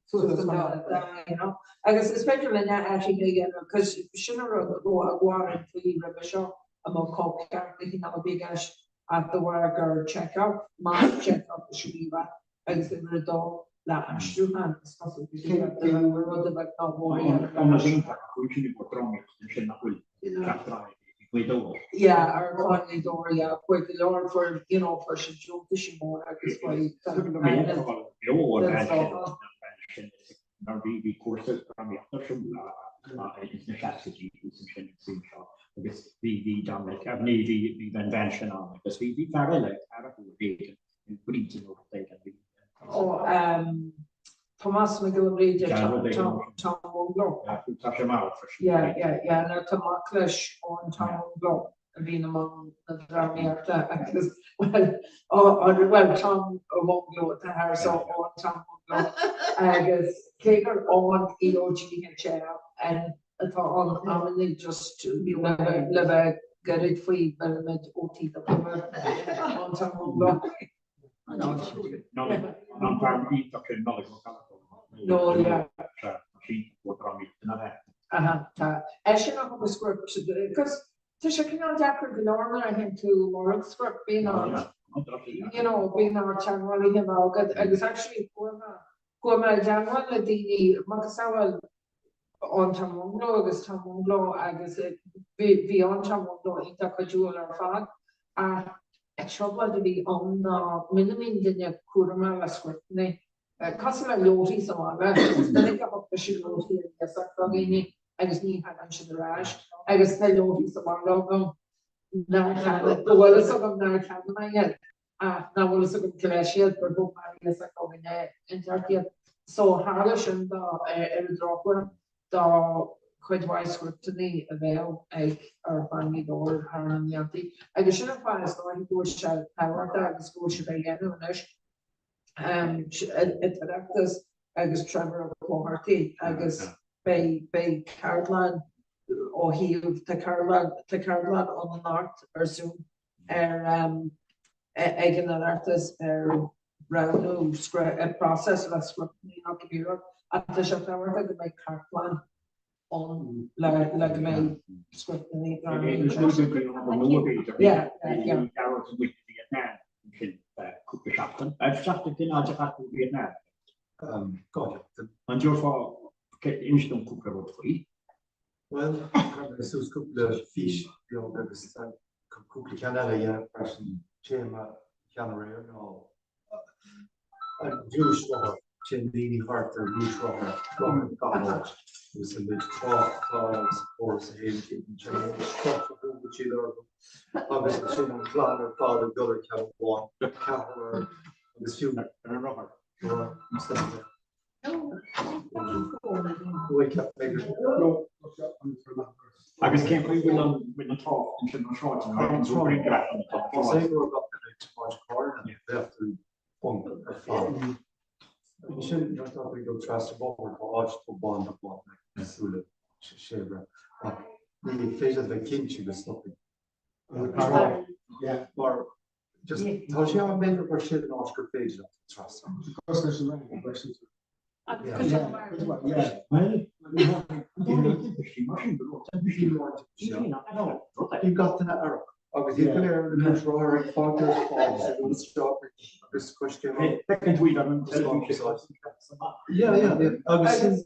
you know agus is beidir le na actually because sinna go a gháin faoi ribbe seo a má cópceart na hí ná bígas at the work or check out, mass check out the shriva, agus in the door, la struhan scosso di roda da cowboy Una vinta cucini potremmo c'è una quel yeah our colony door yeah quick Lord for you know for she joke she more I guess why the courses from the necessity because the done like the invention on because the parallel in putting to they can be Thomas McGilvery Tom Munglo. Yeah, no Tomaklish on Tom Munglo being among the Drami because well Tom Munglo at the house on Tom Munglo I guess Kager on EOG and I thought on just live a good free element OT the on Tom Munglo. No, yeah. Actually, not the script because to check out Jacker Galorna, I think to moral script being on, you know, being on channel, him out. I was actually Goma Janwan, the Makasawal on Tamunglo, I guess Tamunglo, I guess it beyond Tamunglo, Itakajul or Fag. Trouble to be on minimum the Kurama la script. Customer loyalty someone, then I got up the shit loyalty and yes, I just need had on the rash. I just tell loyalty someone logo. Now the well is of now can yet. Now will is of clash yet, but book my yes, I go in Turkey. So Harlish and the dropper the quite wide script to the avail or family door and the empty. I should have found a story go to power that was go to begin it actors I guess Trevor Comhrá I guess by Caroline or he of the Caroline on the north or soon again an artist revenue script process of script not computer at the shop tower I could make Caroline on like my script yeah I've started in Vietnam. God, and you're for get instant cooker of free. Well, this was couple of fish, you know, that was cookie canada, yeah, person, Chema, Canary, no. Jewish water, Chendini, Harter, Bush water, God, was a bit trough, clouds, horse, hay, obviously, someone planner, father, daughter, can one, camera, the student, and another. Wake up, maybe. I just can't believe with the trough and shouldn't short and I'm throwing that on the top. Well, they were up in too much car and they have to pump or farm. You shouldn't just have to go trust the over to watch to bond up on the Sula Shaver. The face of the kimchi was stopping. Yeah, or just tell you how many or shit in Oscar page of trust. Because there's a questions. You got to that era. Obviously, you there the controller, factors, falls, it was stop this question. Second tweet on yeah. Obviously,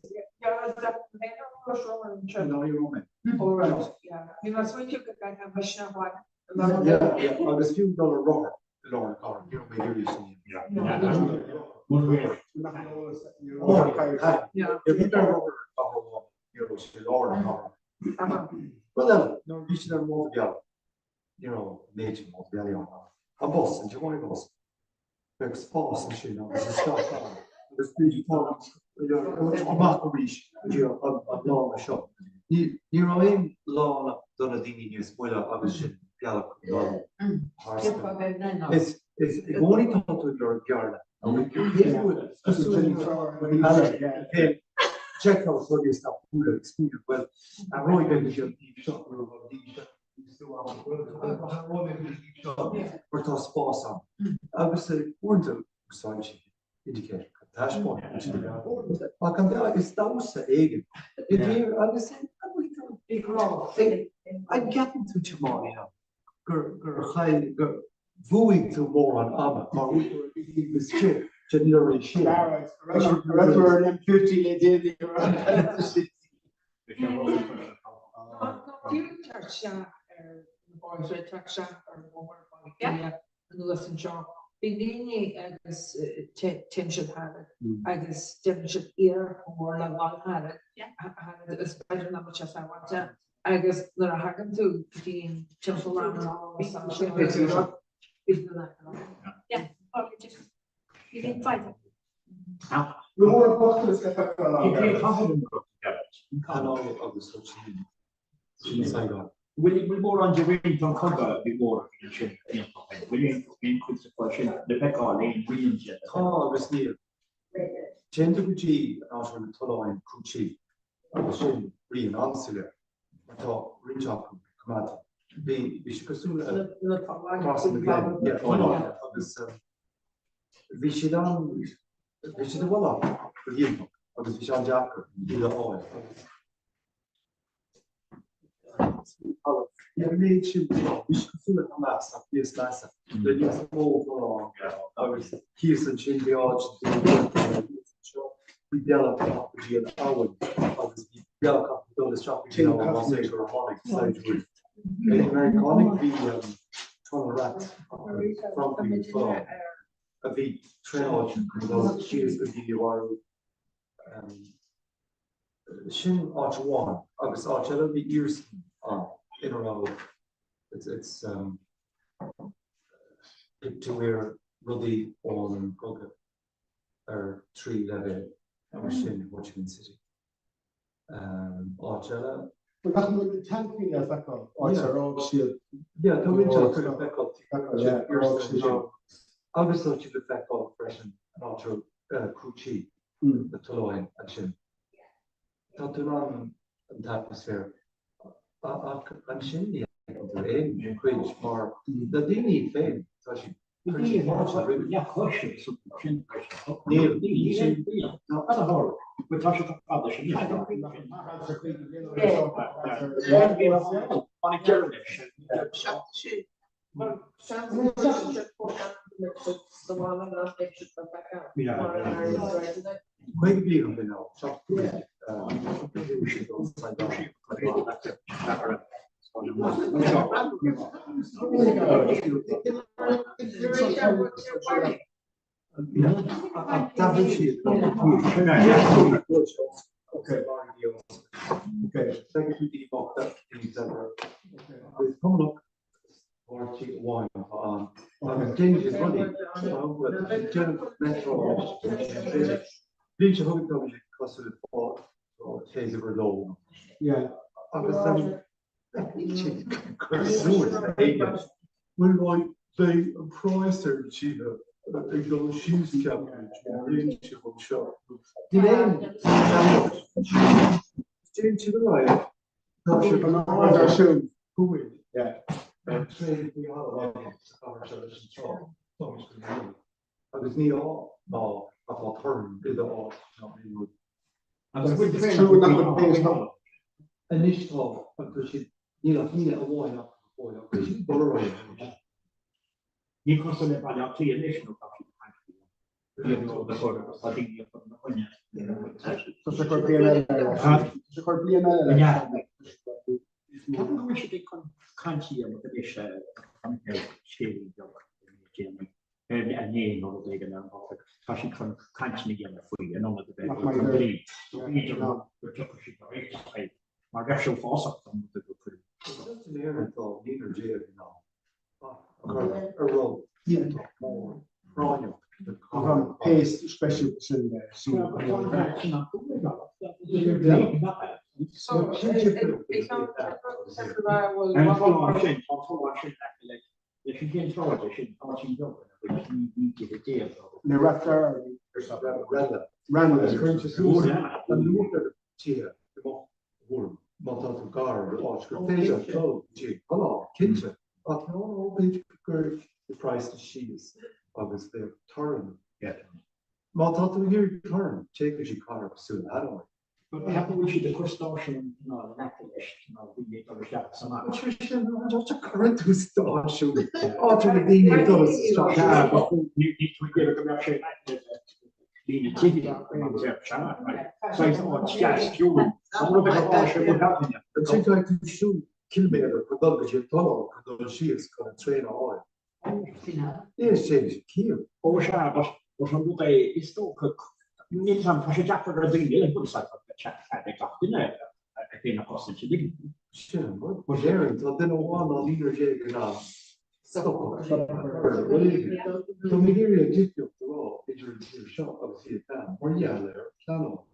no, you won't. All right, yeah. You know, so you could kind of mission one. Yeah. Obviously, you dollar roar, Lord, you know, maybe you see. Well, then, no, you should have more together. You know, major more together. A boss, and you want to boss. Because boss, and you know, this is stuff. This digital, you know, a market reach, you know, a long shop. You know, in law, done a dini news, spoiler, I was shit, Gallup, it's going to talk to your girl. Check out what you stop cool experience. Well, I'm really going to be deep shot for toss pass on. I was a point to sign indicate dashboard. I can tell it's those again. I was saying, I'm getting to tomorrow. Go, vooing to more on Amma, or we were this chip. Generally, shit. Remember them 50 they did around the Bindini agus tension had it. I guess tension ear or la one had it. Had it better than much as I want to. I guess there are happen to being temple around all some shit. Yeah, you didn't fight it. We were both to step up along. We more on the ring from cover before we the back on lane Williams. Oh, this year. Gentlemen, after the Tolline Kuchi, I was in Brian Answer. I thought, reach up, come out. We should pursue crossing the glen. Yeah, we should well up for you. I was Vishan Jacker, do the oil. Yeah, we should pursue it on that stuff. Yes, that's the next whole I was here's the chin the odds. We developed the and Owen. Obviously, developed the shop. We know one side or harmonic side to it. Americanic be trying to rat from the floor. A big trail she is the video Shin Arch one. I was Arch a little bit years in a row. It's to where really on Goga or 3 level Shin Washington City. Archella. But that's not the tanking effect of yeah, the winter could affect of obviously to affect of fresh and also cruci the Tolloin action. Tottenham and atmosphere. I'm sure the increase more the daily fame. Pretty much yeah, question. No, I don't know. We're talking about Okay. Okay. Thank you, Deepak. It's coming up. Wine. Changes money. Metro. Beach home coverage costed for case of low. Yeah. When like they price their cheaper. They go shoes cabinet, range of shop. The name to the right. Who will? Yeah. And trade we are like conversation talk. I was near all no, I thought turn did all not would. And it's true not the big initial because she a wine up before you borrow. You constantly buy up to your national copy. Paste special in there. The price of cheese, obviously, turn. Yeah. Malta here turn, take as you car soon. I don't. But happy we should the question, no, we need to shop some other. Just a current to start shooting. After the thing you do is you need to get a connection. Lina Tiki, kilometer per dag je tunnel door sheets kan train all. Is change kill. Osha was een boek is toch niet van als je jacht voor de dingen moet zijn van de chat de kracht in ik vind dat kost je ding. Sure, maar daar dat dan one leader je gedaan. Stop. Toen hier je dit op de wall, is er een shot of zie het aan. Maar ja, daar channel.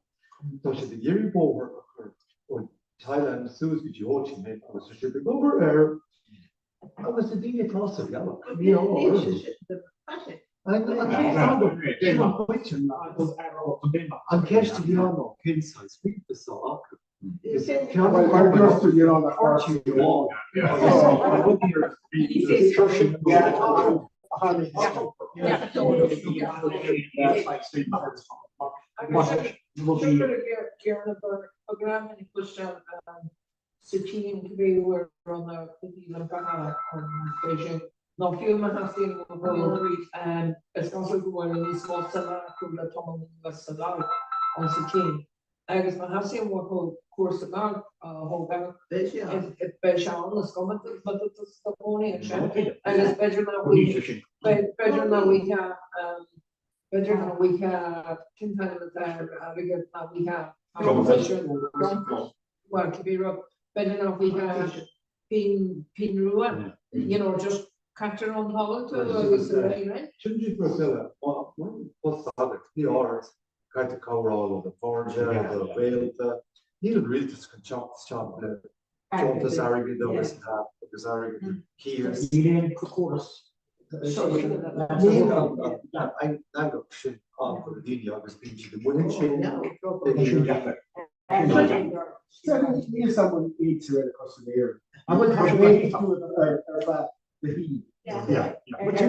Dat je de hier boven Thailand Suez which you watch in it was shipping over there. I was the thing across the yellow. You know, I'm catch to the other kids I speak the song. Program and push Sitting to be were on the Beijing. No few has seen it's also one in this small summer was on Sitting. I guess I have seen what course about whole it Beijing is coming, but it's the only and it's better now we have 10 times we have well to be rough. Better enough we have been ruined, you know, just capture on Holland to what's the art kind to cover all of the forge, the veil, needed really just chop dTonnta Sarigi, the West half, the Sarigi, Keys. I got shit off of the video, I was being the winning shit. 7 years someone eats right across the air. I would have waited to the heat. Yeah. But you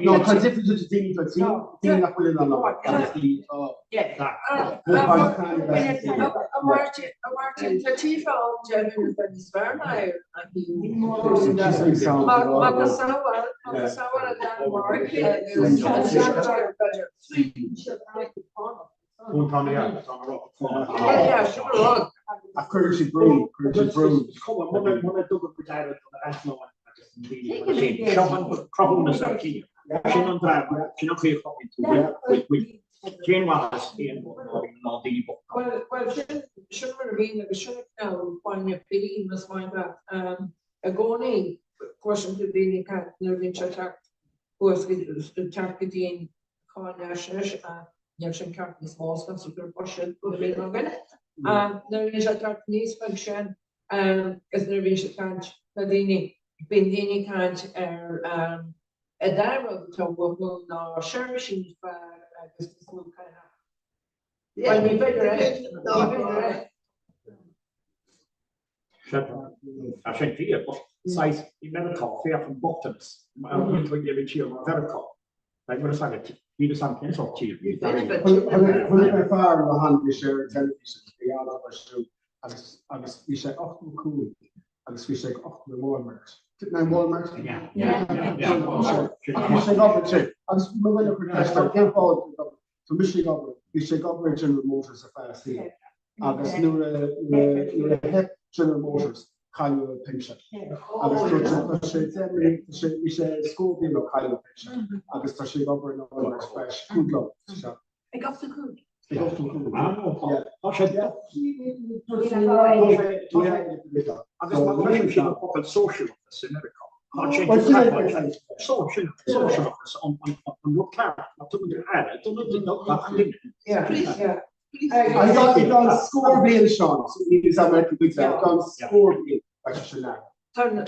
no, because if it's a thing to see, you're not putting on Martin, the chief of German is very high. Shouldn't mean that shouldn't know when you're feeling this mind that a goni question to the kind of living chat was the targeting Nash Yakshan Captain small super portion of the organ. There is a Japanese function as there is a can't Nadini Bindini can't a dialogue to work on cherishing for this kind of. Yeah, you better I think here, but size in medical fair from bottoms. I'm going to give it to medical. Like what is that? He does something so cheap. When far behind the share television, the other was I was we said, oh, cool. I was we said, oh, the Walmart. Walmart? Yeah. I said, oh, it's it. I was moving up to Michigan. We check up General Motors a fast here. Agus nu hep General Motors kind of pension. Agus we say school deal of kind of pension. Agus to check up in our fresh good luck. I got the good. I got the good. Yeah. Agus my relationship with social office in America. Social office on your car. I got it on score bill, Sean. So it is American big time. On score bill. I should know. Turn.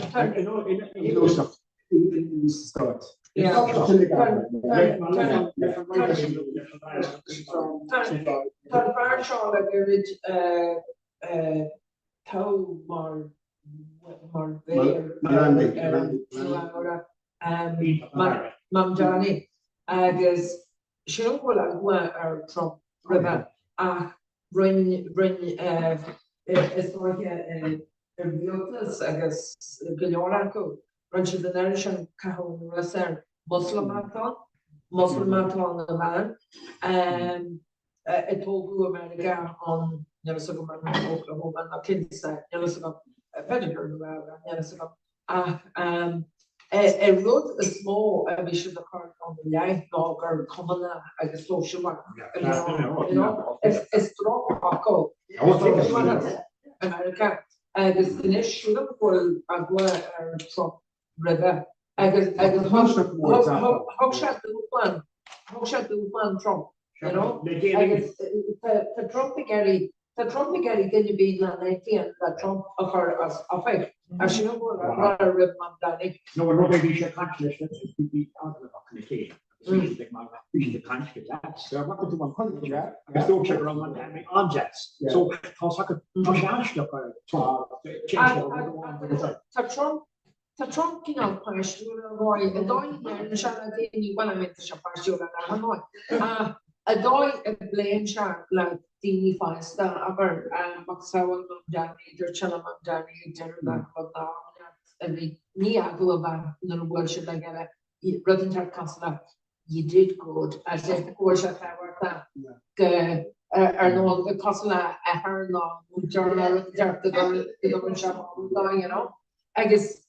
Stuff. In start. Yeah. Turn bar Charlotte toe mar Mam Johnny agus sin bhfuil a Trump river ach bring is like Biotas agus Gilorako, Ranch of the Nation, Cajon Russer, Muslim Marathon the van, it told America on Yellowstone, Oklahoma, and Kinsey, Yellowstone, Federal, Yellowstone. A road is small, we should have heard on the life log or common, I guess, social work. You know, it's drop Paco, America. Agus the issue of the Agua Trump River. Agus Hogshat the one Trump, you know. Agus the Trump Gary didn't be that Trump of her as a fight. As you know, what a rib man Danny. No, we're not maybe she can't listen to be out of the cave. So you think my the can't get that. So what to 100 yeah. I still check around one time objects. So how suck Trump king on punish boy the doy shall you want to make the shapashio and a doy a blame sharp like Dini finds that upper Maxawal Danny, their Chalam Danny, General and the Nia go about no world should I get a Rutherford Castle. You did good as if the course of that no the castle a her long journal the government shop you know I guess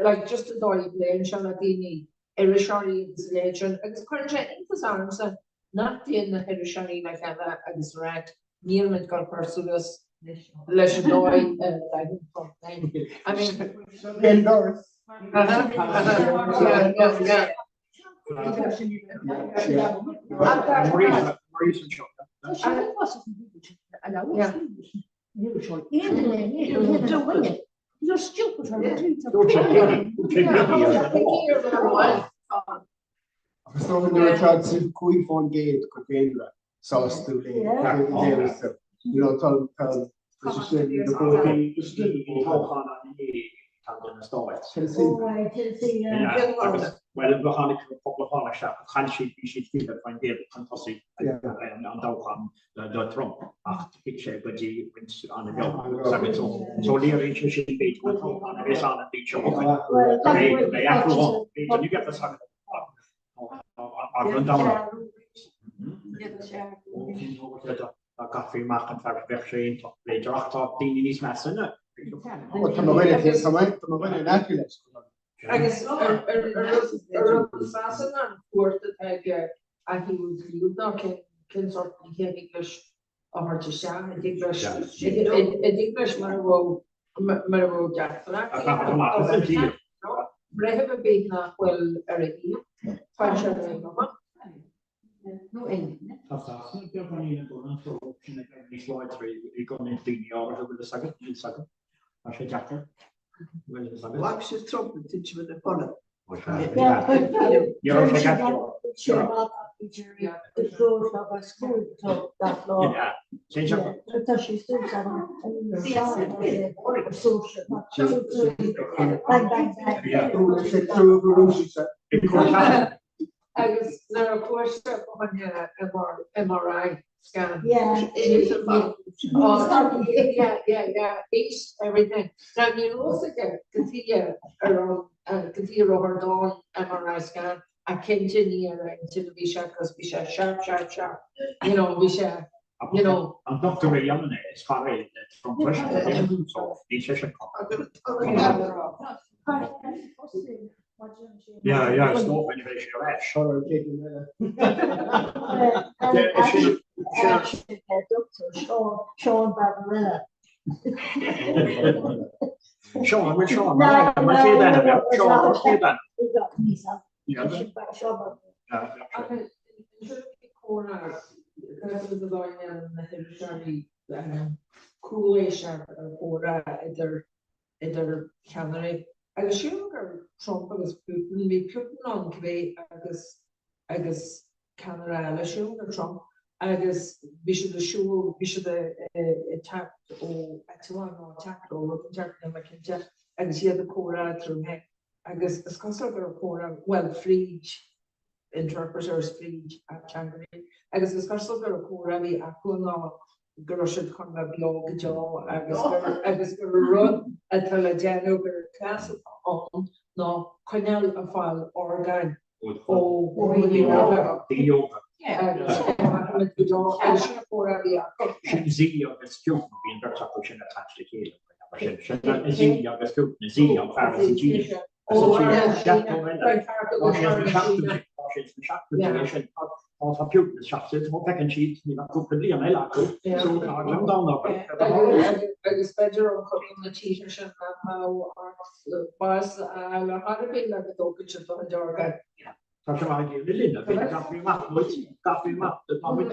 like just a doy plane Shaladini Irishari installation I guess currently emphasize not in the Irishari like that I guess right near mid got pursuers leis doy I mean indoors. Yeah. You're stupid. So when you're trying to quick phone gate, Cocaine, so still you know, tell well, the Honic Poplar shop, Hanshi, she feel that when they're fantastic and the Trump after picture, but he went on the go. So near each should be on his on a teacher. They have to walk. You get the second. I'll run down. Coffee market for Berkshire, later after the is massive. I guess assassin and court that I he was not can sort of English or to sham English Marrow Jack. But I have a big not well already. No, Watch the trumpet teach with the bonnet. You're okay. I was there a course on MRI scan. Yeah. Each everything. Now you also get continue over dawn MRI scan. I continue until we share because we share sharp. You know, we share. You know. I'm Dr. Ray Young is probably from Russia. So each session. Yeah, it's not when you're rash. Sean Barbarella. Sean, which Sean? I'm not sure that. Sean, what's that? Croatia or either Canada. I was sure Trump was Putin on Quebec, I guess Canada, I sure Trump, I guess we should attack or attack or I guess the Cora through me. I guess it's considered a Cora well free interpreters speech at Changree. I guess discuss gur choravi akuna groshid konna blog jaw I guess run at the legend class on no canal a file organ. Oh, really? Zia agus cúpna bíon bertach sin attached to chéile. Zia agus cúpna Zia an fear G. Computer shafted, what I can cheat, you know, could be a mail. So I'm down I guess better on cooking the teachers and how bus how to be like a token to the jargon. Talk about you, Linda, coffee map, the comment.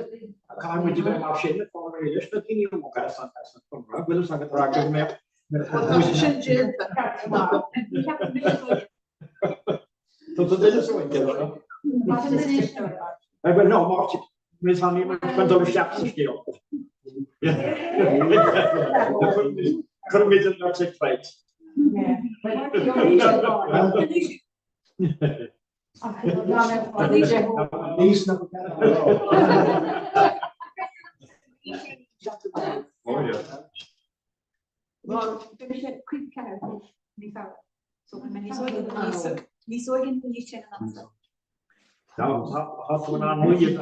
Can't we do a machine for a list of you? Will I get the right map? So this is what I will know Martin. Miss Honey, when the chefs are still. Couldn't be the not six fights. Now, how to an unreal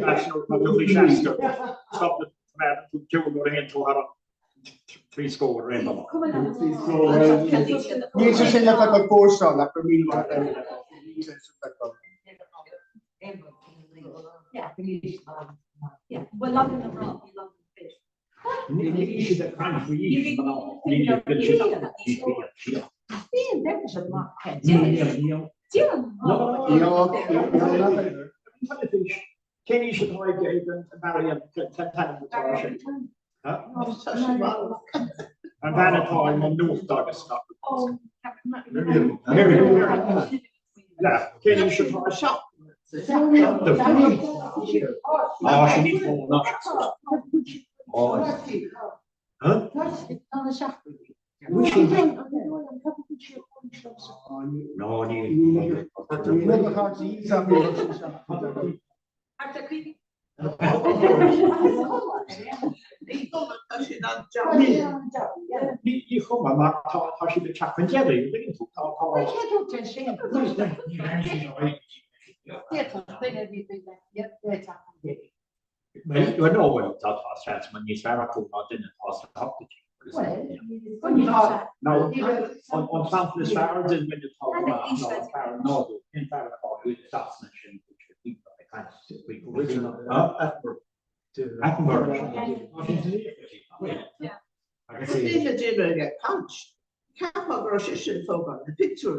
national public Shasta. Stop the man to kill your hand to her 3 score rainbow. Dice se la fa corsa la famiglia. Yeah, well, loving the rock, you love the fish. You should have come for you. Kenny should like Barry and that time on North Douglas stuff. Yeah, Kenny should try a shop. Oh, she needs more nuts. Huh? No, you come and how she be chopping jelly. Well, no, well, that was that's when you start to not in the past up to no, on something as far as when you talk about no, in fact, about with substantion, which I kind of original punch. The picture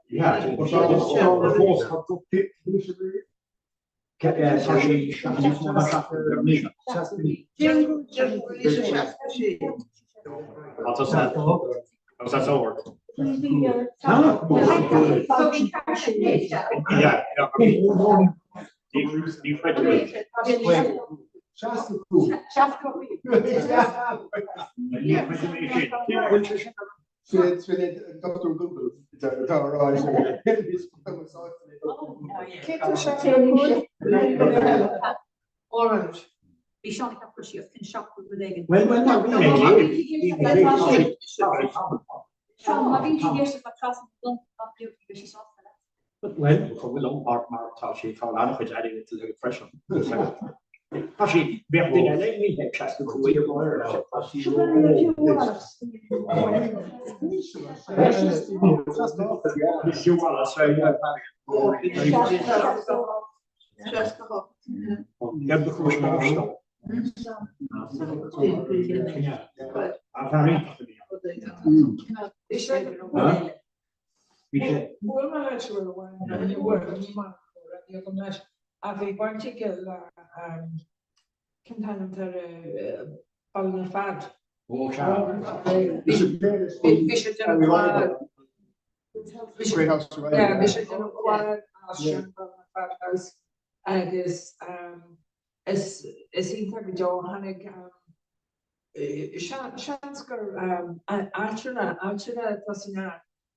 yeah, that's over. Dr. Google. Orange. Be showing up for she can shop with the egg. Well, no, we make but when for long mark she called out which adding it to the impression. Actually, we have been letting me have chest to the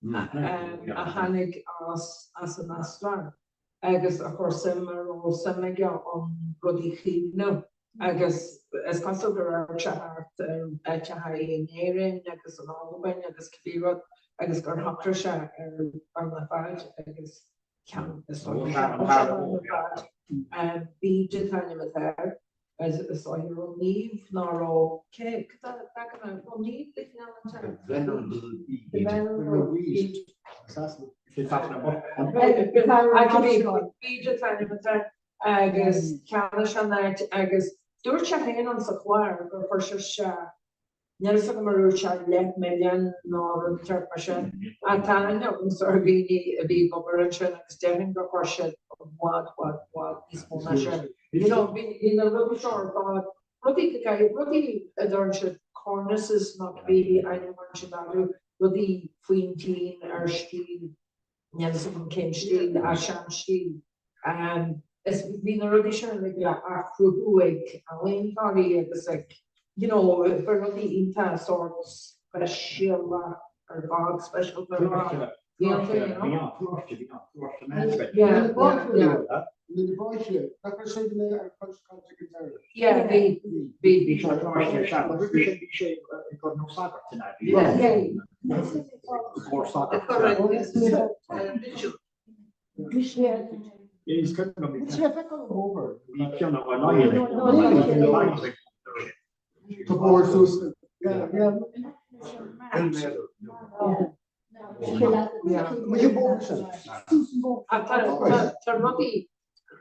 a hannig as an astran. Agus of course mar ó samige an rudi chino agus as consider chart chahain agus an albain agus kibirot agus gur hakra se an na fad agus can bí tanime there as so your leave nor cake that can leave agus cean agus dúir se héan an sa chláir gur chuir se Nelsa marú se le million ná an tuirpa sin a tan sorbíní a bhí gobar sin agus dean go chuir se wad níos móna sin. Bhí na ru seir bá rudí a dúir se cornices not bí ein mar sin darú rudí faointín ar stíl Nelsa an céim stíl a sean stíl. Is bhí na rudí sin le a chrúig a léontáí agus for the entire sorts special or God special for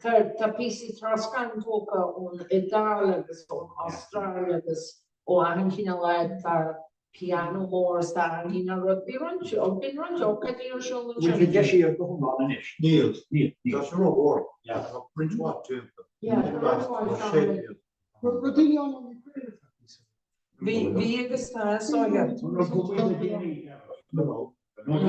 Tá PC trascan tóca ón Idal agus ón Australia agus ó Argentina le tá piano mór sta Argentina rud bí rancho bin rancho cadíú seo Neil, that's your award. Yeah, Prince what too. Vi agus tá sóga. Ní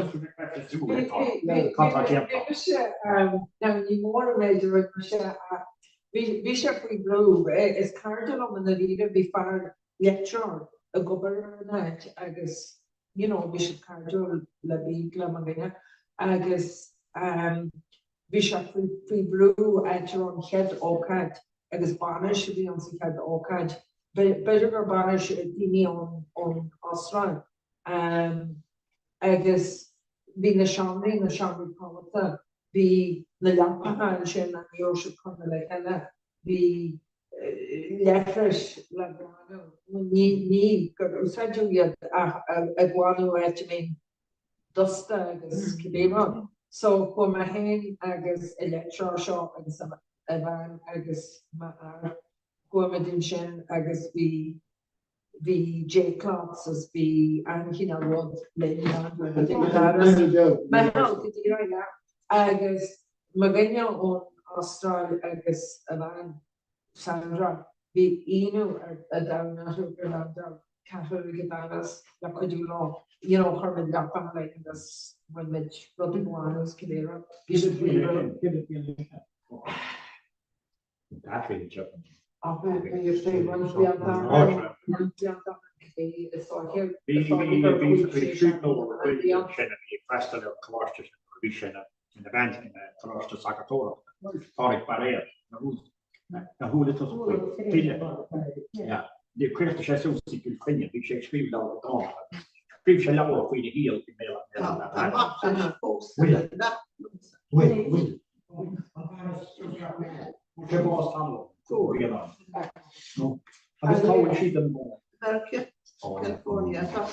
mór méidir se vi se fri bro is cardal am na víide vi far lecture a gober net agus vi se cardal le bí le a gine agus vi se fri bro an head ócad agus ban se vi an si head ócad. Beidir gur ban daine an Austrráil agus bhí na seannaí páta bhí na lepacha sin an jo se chuna le heile bhí lefris le ní gur úsáidir a gháinú mé dosta agus cibéad so chu a hain agus electrá seo agus a bhain agus gomadin sin agus bhí J-Class as bhí Argentina rud le agus ma gine ón Austrráil agus a bhain Sandra bhí inú a danú gur caithú gitarras le chuidú lá chumid lepa le agus mid rudí bháinús cibéire in the band in the Trasna Sagatora, Tarek Barrea, the who little yeah, the Christ Jesus could finish, which extreme down the dawn. Preach a lot of the heel California,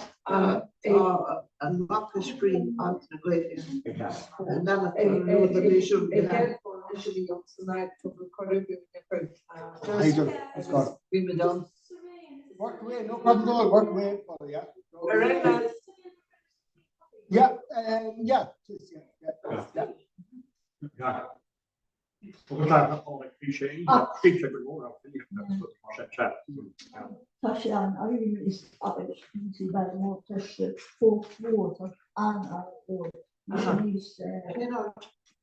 and not the screen on the great. And then the should be tonight to record it. Done. Work away, no problem. Work away, yeah. Yeah. Tashan, I really miss to buy more pressure for water and oil.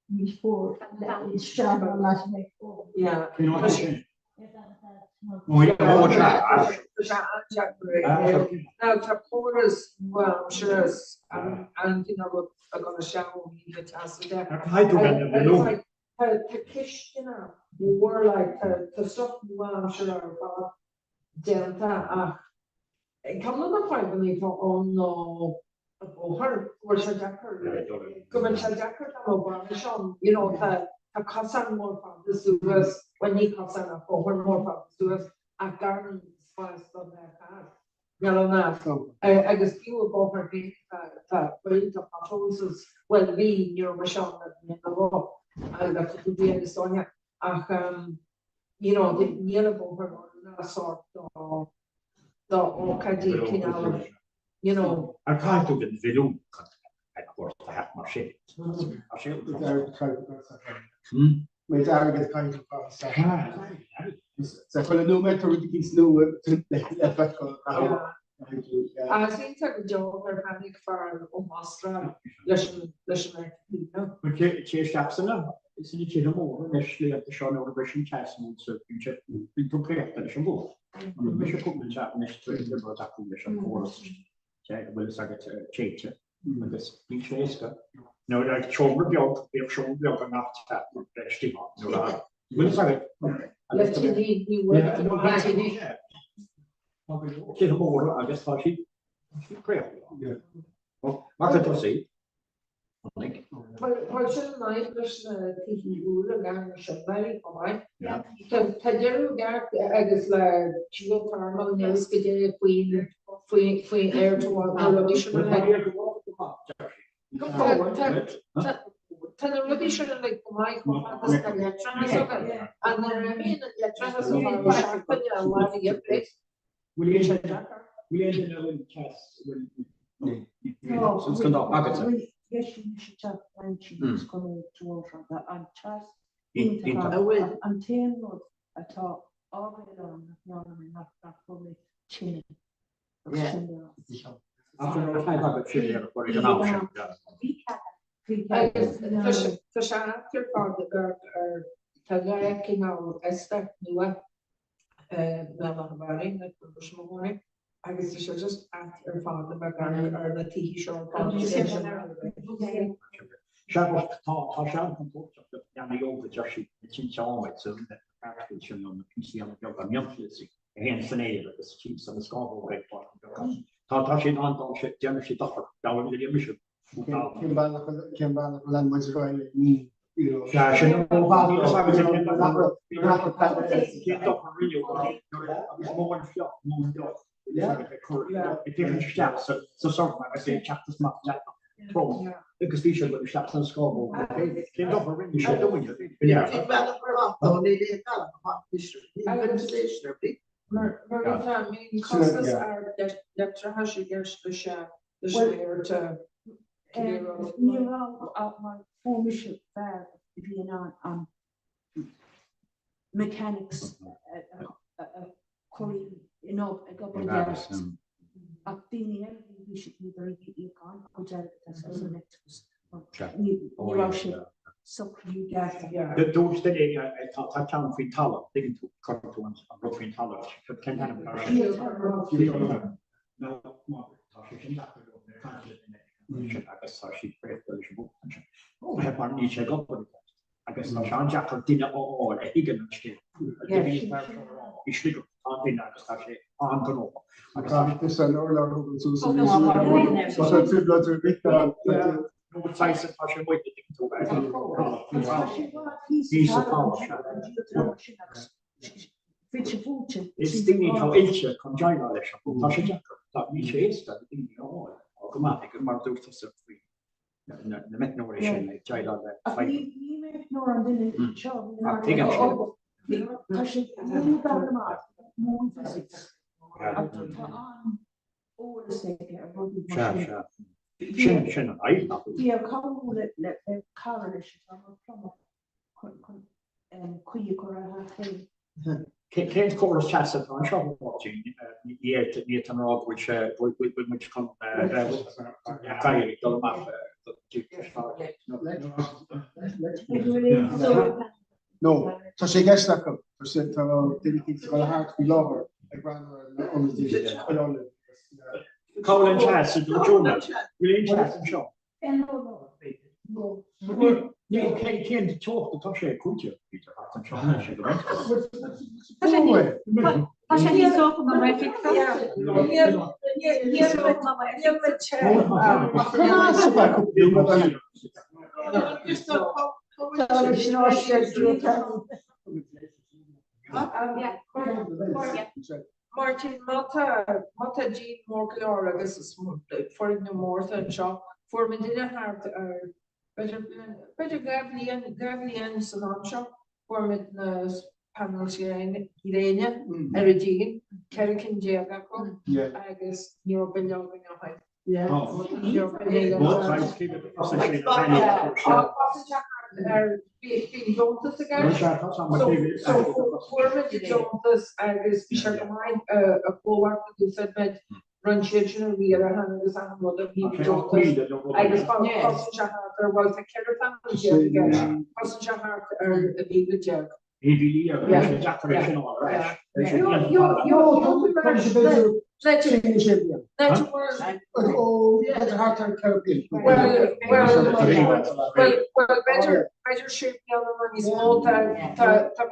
These four that is shallow last week. Yeah. Now, Tapora's, well, I'm sure, and you know, I'm going to show you the task there. To kish, you know, more like to stuff, well, I'm sure about dTonnta. Come on the point when you talk on her, or Shadakar, Government Shadakar, you know, to Kasan more from the Suez, when you Kasan for her more from the Suez, a garden spice of their past. I just feel about her being that way to controls well being your machine in the law. And that could be in Estonia. You know, the yellow her sort of the Okadi, you know. I can't do the video. Of course, I have my shit. Mas a área de carne passa. Se quando não meto o que isso não é para I think that job or panic for Mastra, listen, but she steps in it. It's in the children more initially at the show no version test and so you been prepared that she will. And the bishop put the chat next to it about that commission course. Will start to change it. With this beach face. No, like shoulder built, if shoulder built enough that still on. Will start let you work to Children more, I guess she prayer. Well, Margaret was say. Well, shouldn't I just rule again? Should I? Tajer got I guess like chill thermal news today queen air to one audition the audition like my and then I mean Will you know in tests when it's going to yes, you should have mentioned coming to that and trust and 10 months I thought all the way along not for me chin. After I have a chair for an option. After part of the Tagaking or Esther Nua Melavaring that was morning. I guess you should just ask your father or the tea shop. Shadow thought Shadow composed of the Yanni over Joshi, it's in Chalmette, so that application on the PC on the Government, and Senate, the chiefs of the Scarborough Great Point. Tashi on Dolce, Jennifer Duffer, down in the mission. Came back language going me. Fashion, it didn't stop, so sorry, I say chapter smart because these are the shops and school. Came up a ring, you should do it. Yeah. Marita, I mean, costs are that trash against the share to my formation there being on mechanics you know, I got my dad. At the end, we should be very you can't go down as electrics. So you get the doors that I thought I found free talent, didn't to cut to one roughly talent for 10 no, I guess she prayed for oh, I have one niche I got for I guess I found Jack for dinner or a higgin this an order it's thinking how ilse conjoin automatic the mechanism like child Kent chorus chats at on shop watching near Tanrog, which come no, so she gets stuck up. Didn't think it's going to have to be lower. Like Colin Chas, Jonah, William Chas and Shaw. You can't talk the touch a culture, Peter Hart and Shaw. Martin, Mata Jean Morclor, I guess it's for the North and Shop, for Medina Hart, better Gavian Sanamsha, for Medina Panels Irene, Eridine, Kerrigan Jagaco, I guess you're below in your height. Yeah, being Jonas again. So for the Jonas, I guess we shall mind a co-worker who said that run children we are having this animal of Jonas. I guess Cousin Shahar was a caravan again. Cousin Shahar are a big joke. Better shape the other one is all to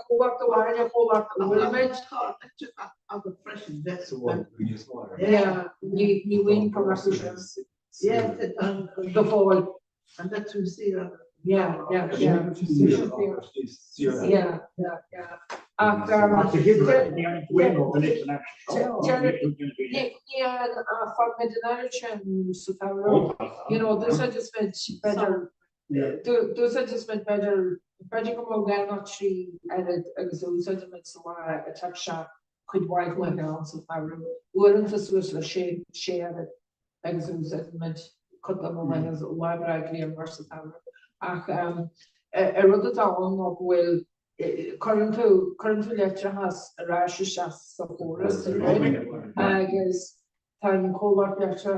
cool up the wine and cool up a little bit. That's the one we use water. Yeah, you win from acquisitions. Yeah, the fall. and that's we see that. Yeah. You know, those are just better. Those are just better. Better come on down not tree and those are just a touch shot could wipe one down so far. Wouldn't this was a share it exude cut them away as library and versatile. A rudder down of will current to lecture has a rash support us, I guess time call lecture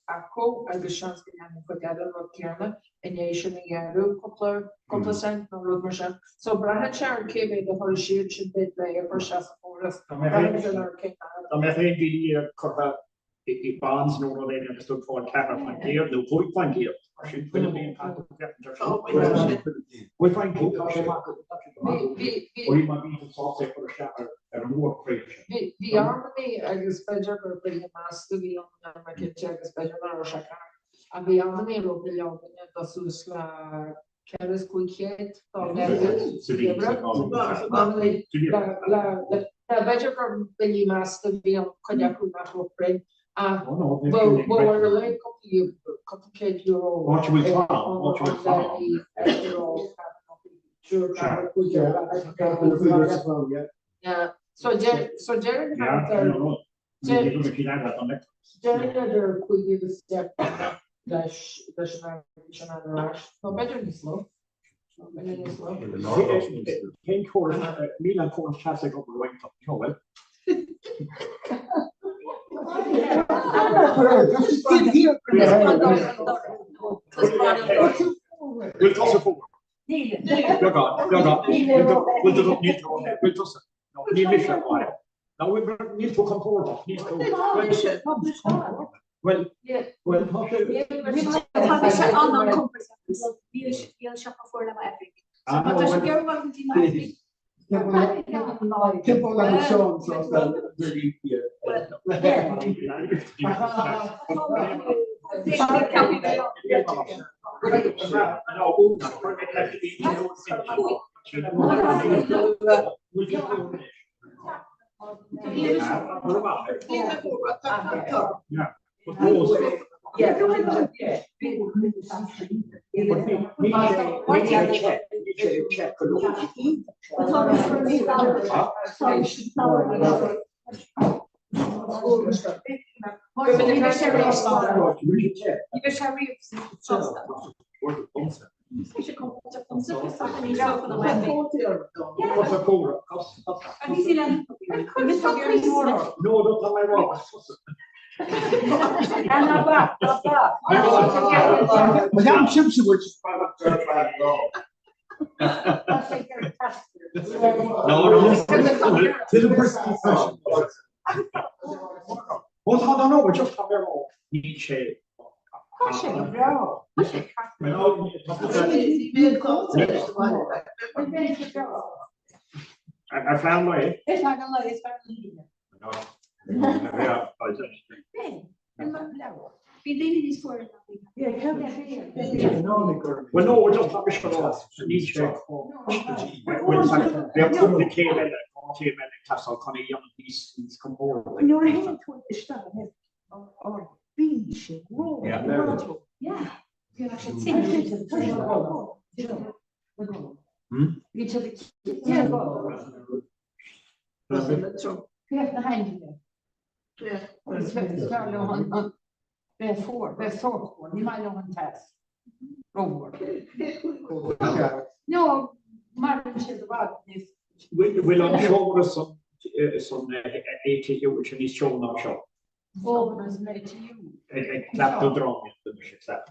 Acco, I guess chance behind together with Kierna, a nation a year, couple cent, no rumor. So Brian Sharon came in the whole sheet should be there for support us. I bonds no they understood for camera point here, no point here. We find people or you might be to solve for a shower and more creation. The army is better for the master the market check is better than Shaka. And the army of the young the Susla Keres Quicket or the better for the master the Konyaku Print. We're like complicate your what we yeah. So Jared Jared could give a step dash no better than slow. Milan Corn Classic of the White We'll toss it forward. You're gone. We'll do it. We'll toss it. No, now we need to come forward. Well, Well, I don't know, we're just talking about Nietzsche. I found way. Well, no, we're just talking about Nietzsche. They're putting the cable castle coming young, he's come over. You're heading toward the start or beach, road, yeah. No, We'll on show us some ATU, which is shown on show. Clap the drum, the mission clap.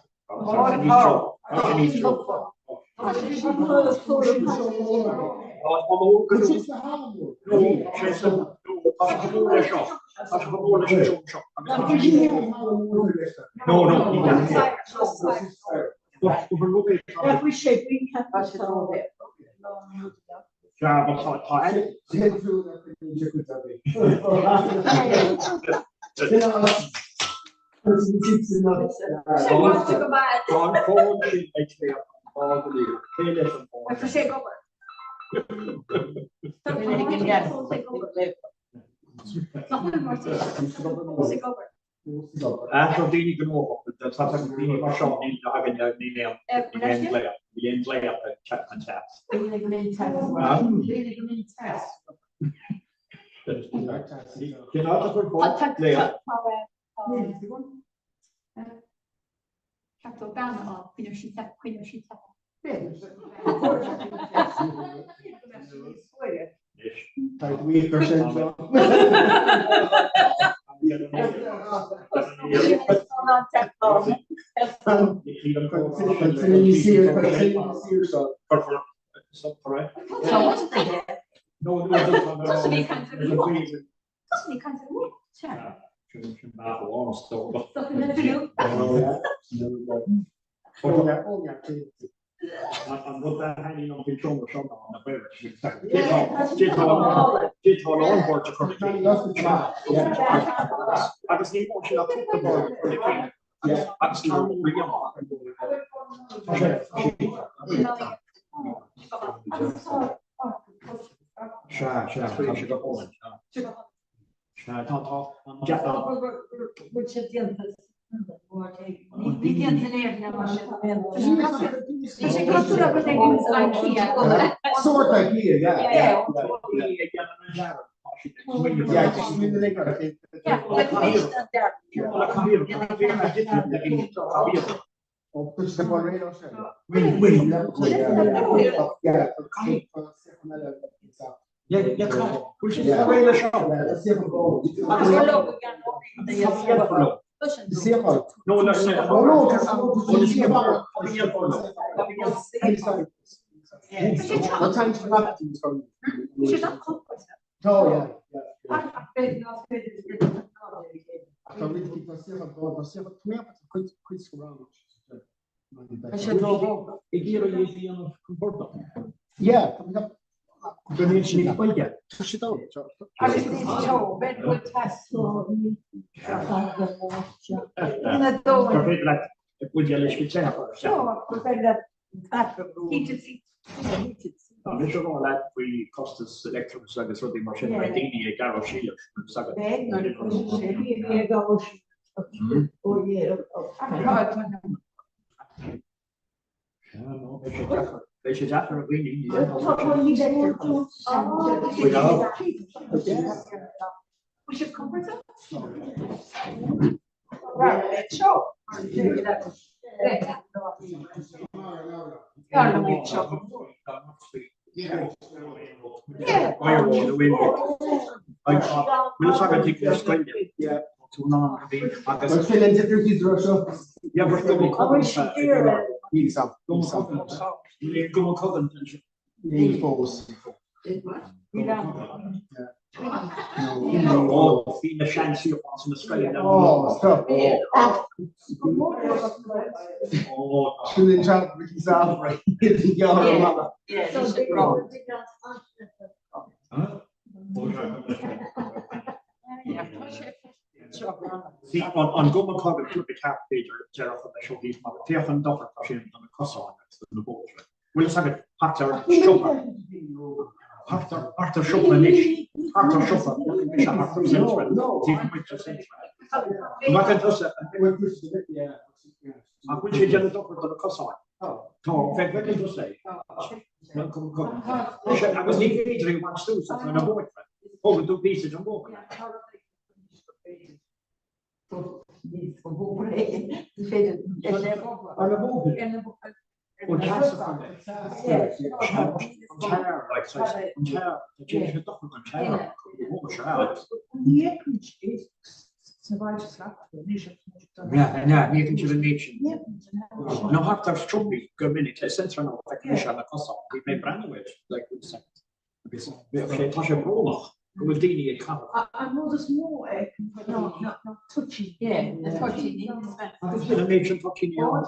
After Dini Gamo, that's not something we are showing in the end layer of chat and taps. And what that hanging on the shoulder on the bear. Did all on board to come. I was the emotion of the board for the king. I was the young. We cost us electrons like this the machine by Dini Garo Shield. They should have to agree. We should comfort them. Oh, being a shanty once in Australia. Oh, stop. Oh, Shouldn't chat with his right? See, on Goma College, the cap page or Gerald from the show, he's my teeth and doctor pushing on the cross on the boat. We'll have it, Hector Shopper. Hector Shopper, Hector Shopper, Hector Central. What can you say? Which is the doctor on the cross on? No, what can you say? I was engaging one student on a boat. Oh, we do pieces of boat. Ja, nie wiem, czy wymienić. No, have to show me community center now, like you shall cross on. We may brand which, like we said. Because Tasha Brolach, who was dealing in color. I know there's more, not touching. Yeah, the touching. I think the nation touching you.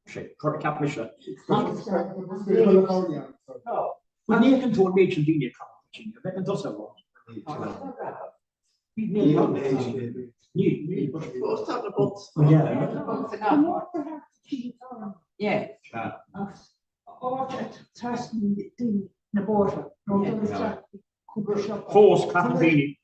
Shit, for the capital. But you can do a major dealing in color. They can do so. Yeah. The border. Force campaign.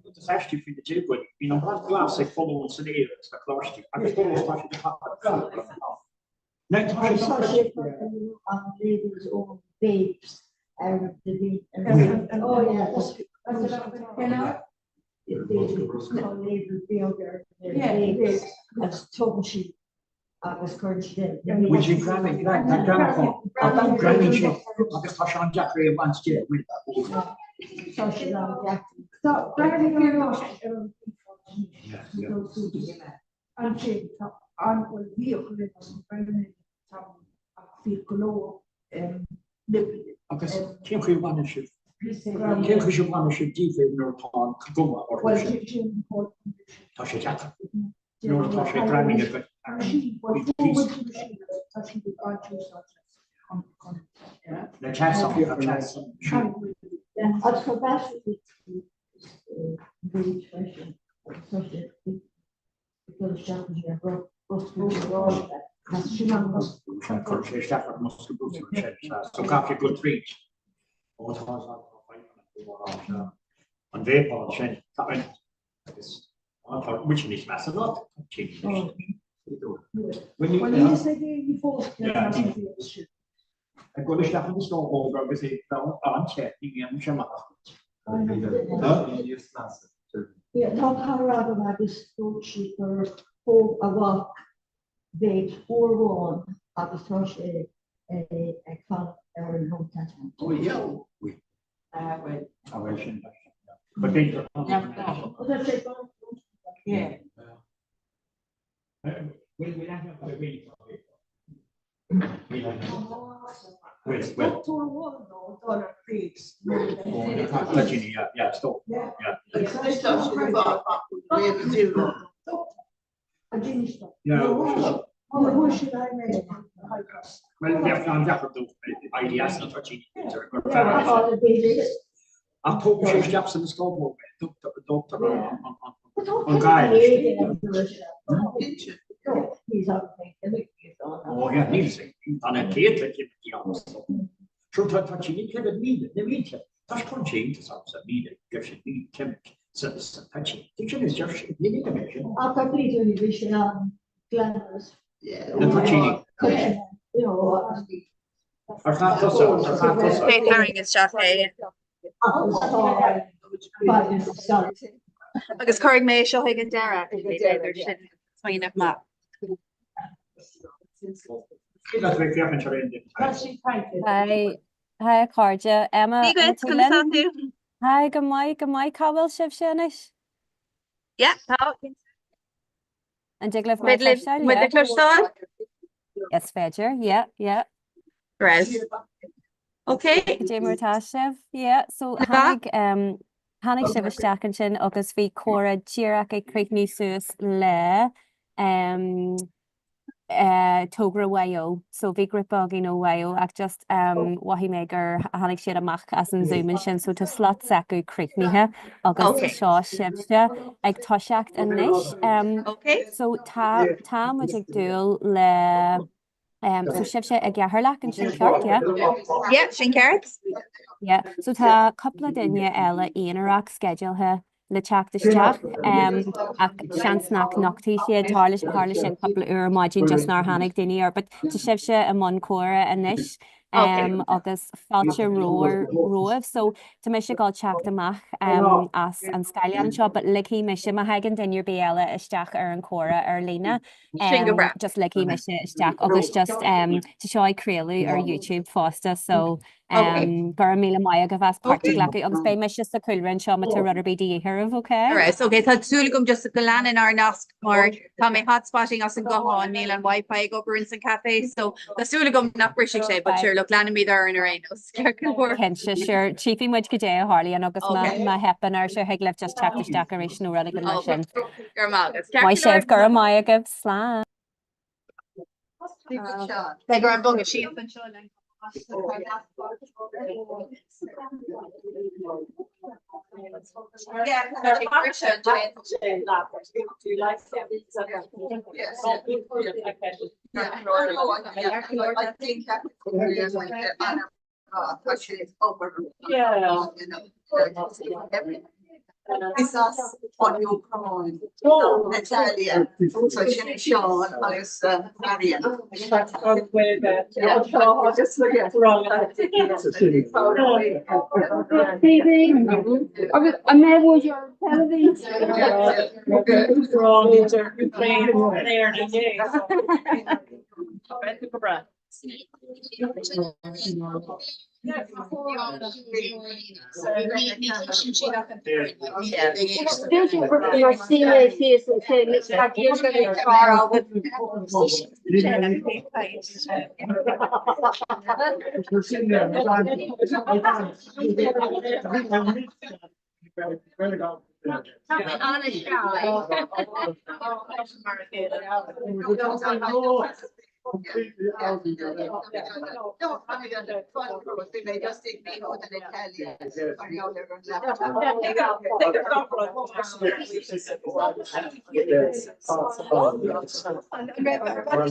It's actually for the jail, but you know, one classic following scenarios, the closely. I just always thought it happened. Next I saw she on labels over babes and the oh yeah, babes. That's told she was courage then. Which is grabbing that grabbing shit. I just touch on Jack Ray once jail with that. So she's on Jack. So grabbing and she on the vehicle Because can't we want to shoot? Can't we should want to shoot deep in your town, Kagoma or Tasha Jack? You know, Tasha grabbing it, but the chance of your chance. I'd go back to the expression, because Jack was here, so got a good reach. On vapor change, which is massive lot. When you say you force, I go to start the store over with a on check, you can yeah, talk Colorado about this food cheaper for a walk. They for one of the social a club or no attachment. Oh, yeah. But they yeah. Yeah, stop. Yeah. Who should I make? Well, we have to unwrap the ideas and touching. I'm talking to Japs in the school, doctor on guy. Oh, yeah, music. On a theatre, so touching it, the media. That's punching to some media, gives it be chemical. So touching. Teaching is just you need to make it. I'll complete your vision on glamorous. Yeah, the touching. You know, Herring is Jaffé. Agus choirg mé seo ag an deire idir sin faoineh má. Hi, Carja. Emma. Hi, Hi, go mai cabhfuil sibh sin is? Yeah, And Diglef With the Clustall? Yes, Fedger, yeah. Right. Okay. Jamar Tashev, yeah. So Hannig Shivisteach an sin agus bhí córa tíreach ag críicní suas le tógra waio. So bhí gripag in waio ach just wahí mé gur hannig siad amach as an zoom sin so tá slot sacu críicníthe agus seo sibste ag toseacht an niis. So tá muid ag dúil le so sibse ag ghearlach an sin ceart, yeah? Yeah, sin ceart. Yeah, so tá coppla duine eile aonarach schedule le teachtasteach ach seansnach nachtaí siad tála sin coppla uair maidin just nar hánig daine ar, but tá sibse a món córa inis agus fáilte roimh, so tá mis se gáil teacht amach as an scailian seo, but licí mis se hagan dainir béile isteach ar an córa ar lína. Just licí mis se isteach agus just tá seo agcréalú ar YouTube fásta, so gur míle mai go bheits party lecu agus bé mis just a coolrann seo mat rudarbí díthirmh, okay? Right, okay, tá súlagum just go leanan ar nasc mar tá mé hotspotting as an goháin níl an Wi-Fi go in san café, so tá súlagum nach brisig sé, but sure, look leanan míad ar an arénos. Ken se sure chiefy muid go dé Harley an agus ma hepan ar se heglef just teachtas decoration ó rudig an sin. Mai sef gur mai a gob slán. They gur an bung a sheep an seo like. Yeah, It's us on your command. Natalia, so she Sean, Alice, Marian. I'll just look at wrong. I met with your television. Your senior season it's like you're going to try with Completely out of there. No, I mean, the 12 crores, they just take me out and Italian.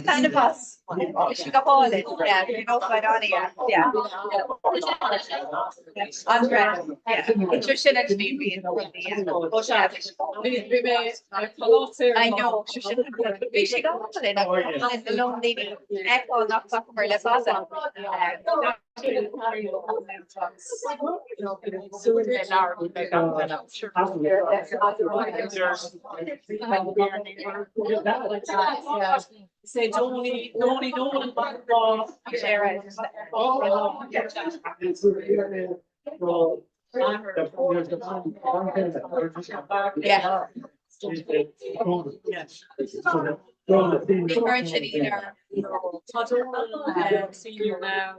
Kind of us. She got all it. Yeah, you know, by Donia. Yeah. Andrea. Yeah. It's your shit actually being I know. She should go to the long lady. Echo knocks up for the plaza. Say Tony, yeah. Senior now.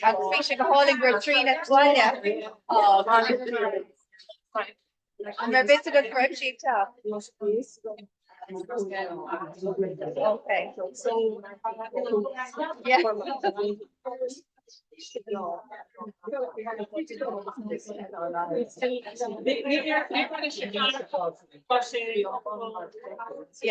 I'm fishing a holding group 3 at 1. Oh, I'm a bit of a crib sheep top. Okay. So, yeah. Yeah.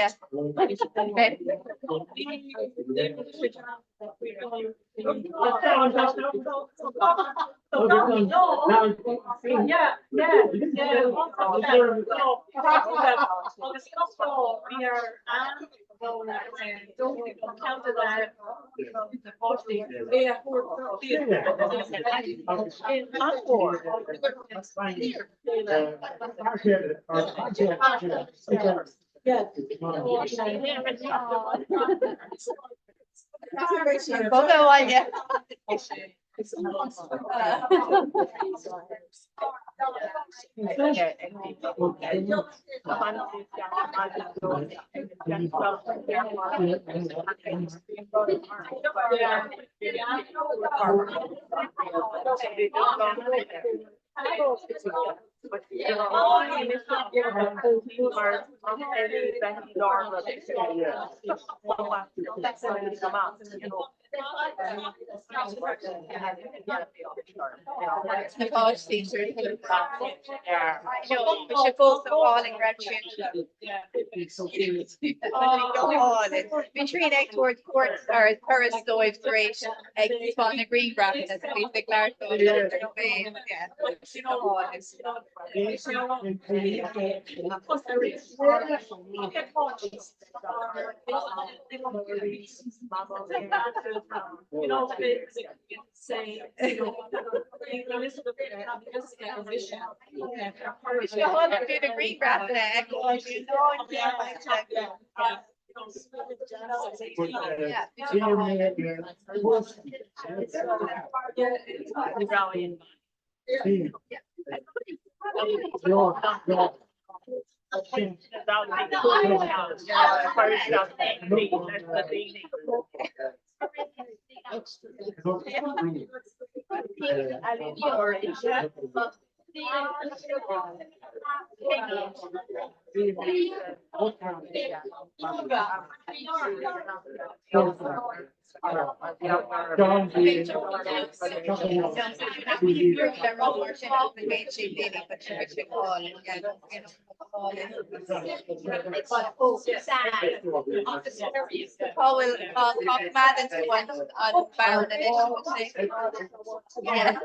Between egg towards courts or Paris Stoive great egg spawn a green graphic as we declared. The green graphic egg. Paul will talk mad into one on Baron and yes.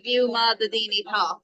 View ma the dini talk.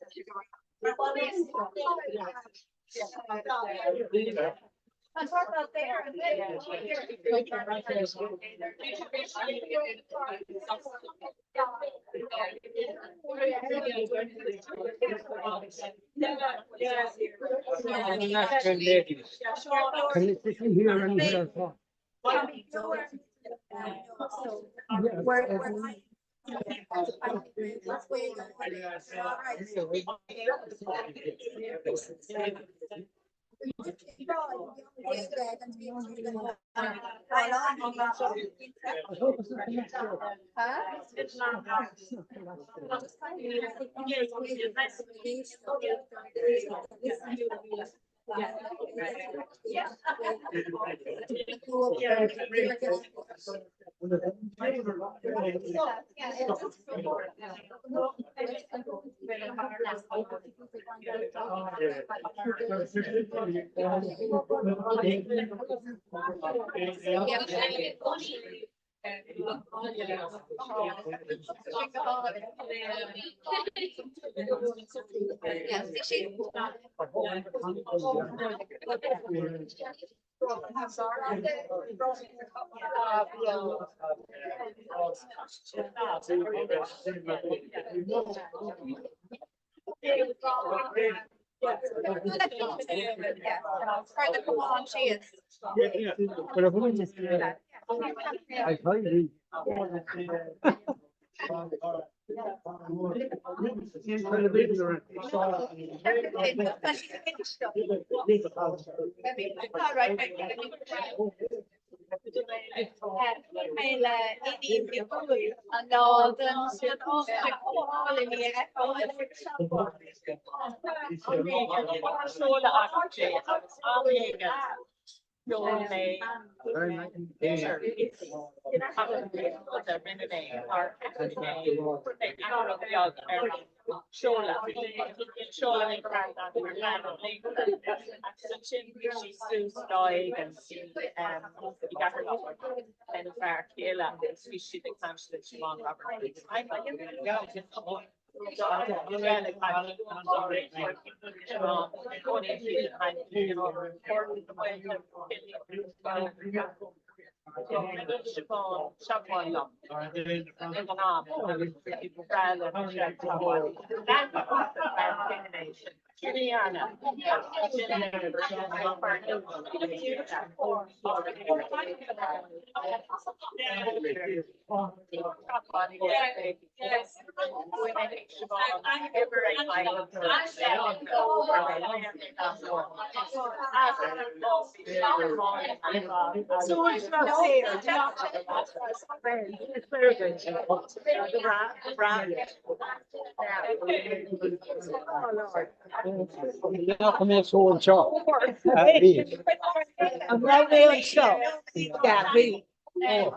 I'm right there on show. Yeah, me. I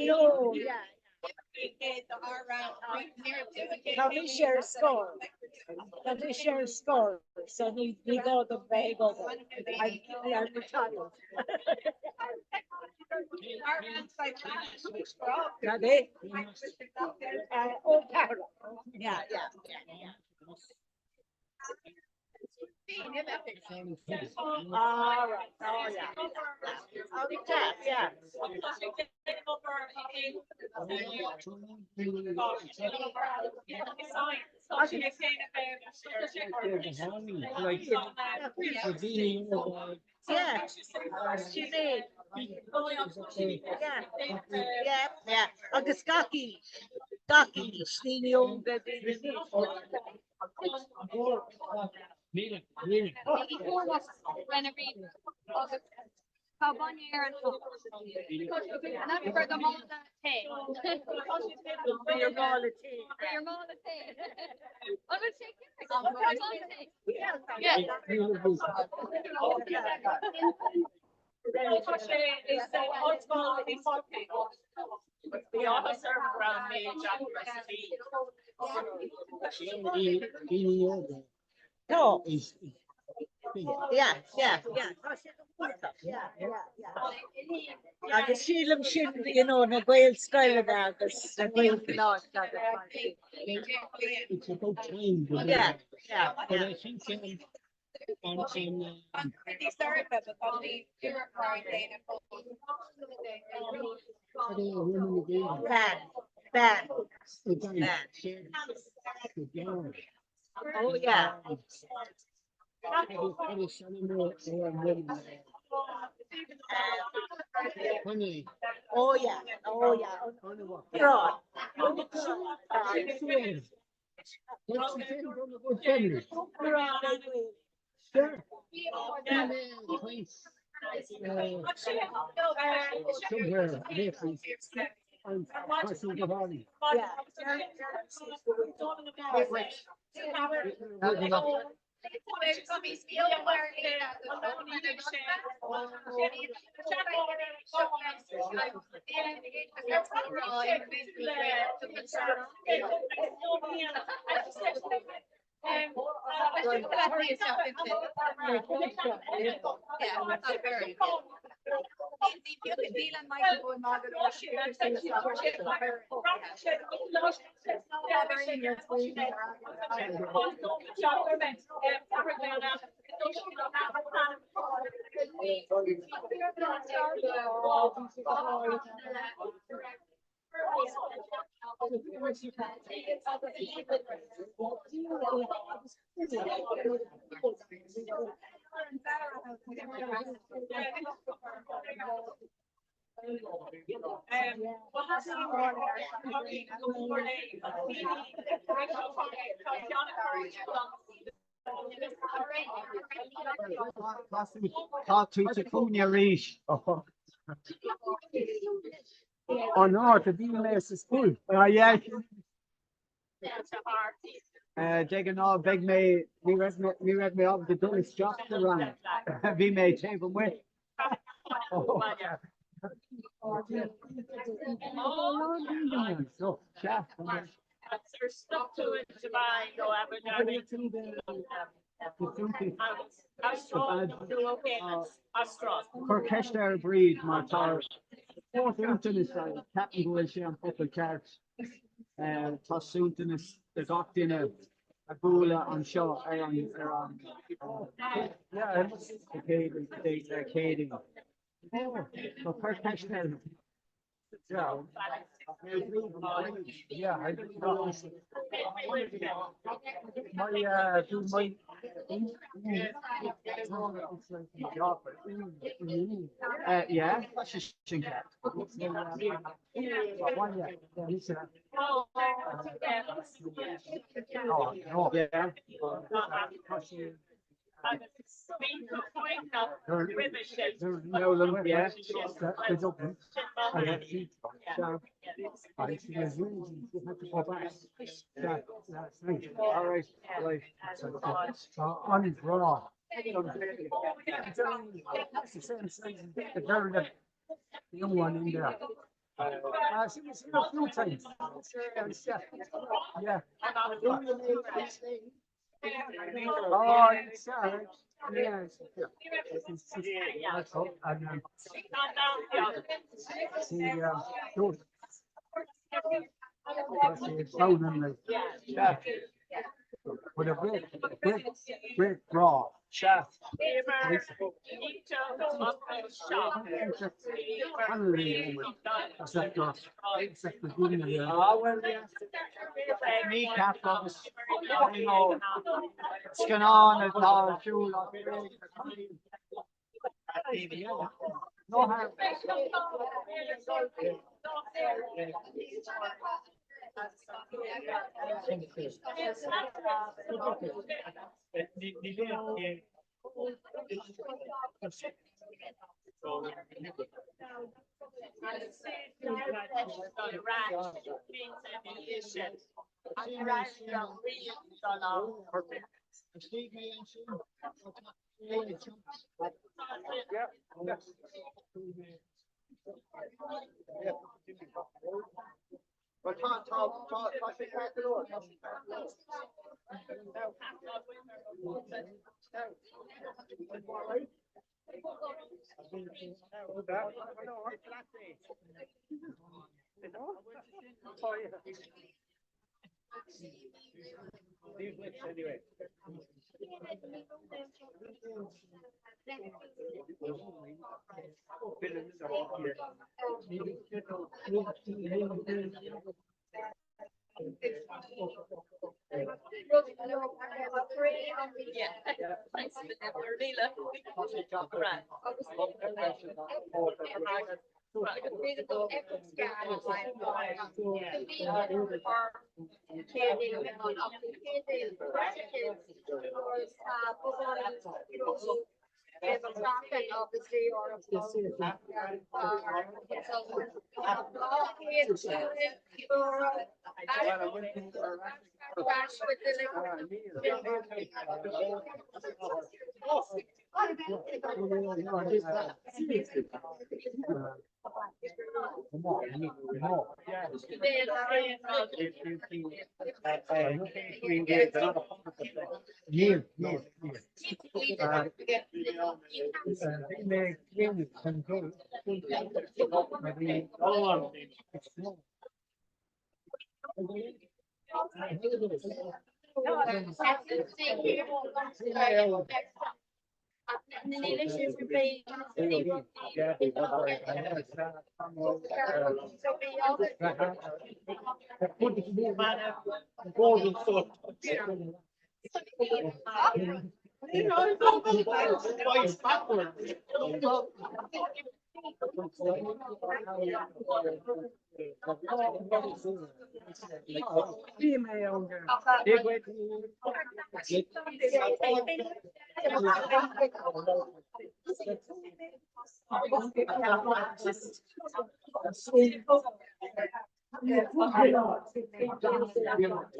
know, yeah. Can we share score? Can we share score? So we go the way go. I are retired. Got it? Oh, Carol. Yeah, yeah, yeah. All right. Oh, yeah. Yeah. Yeah. Agus gaki, stíl yoga, No. Yeah. Agus sílam sin, na Gael scoile agus na Gael lá. It's about time. Yeah. But I think Bad. Oh, yeah. Oh, yeah. somewhere, I'm passing the valley. Oh no, the DMS is full. Yeah. Taking all big me, we read me up the dullest job to run. We may take them with. Oh, yeah. So, yeah. Kirkeshire breed, my tar. Fourth Unton is Captain Goishi on Purple Cards. Tassunton is the Goctina, a Bula on Shaw, on yeah, the Cading. So Kirkeshire. Yeah. Yeah, I do yeah, that's just cat. Oh, yeah. Yeah, all right, on raw. The young one in there. She was here a few times. Yeah. Oh, it's yeah. With a great raw shaft. Kneecap goes, you know, skin on and all, shoe, no harm. Anyway.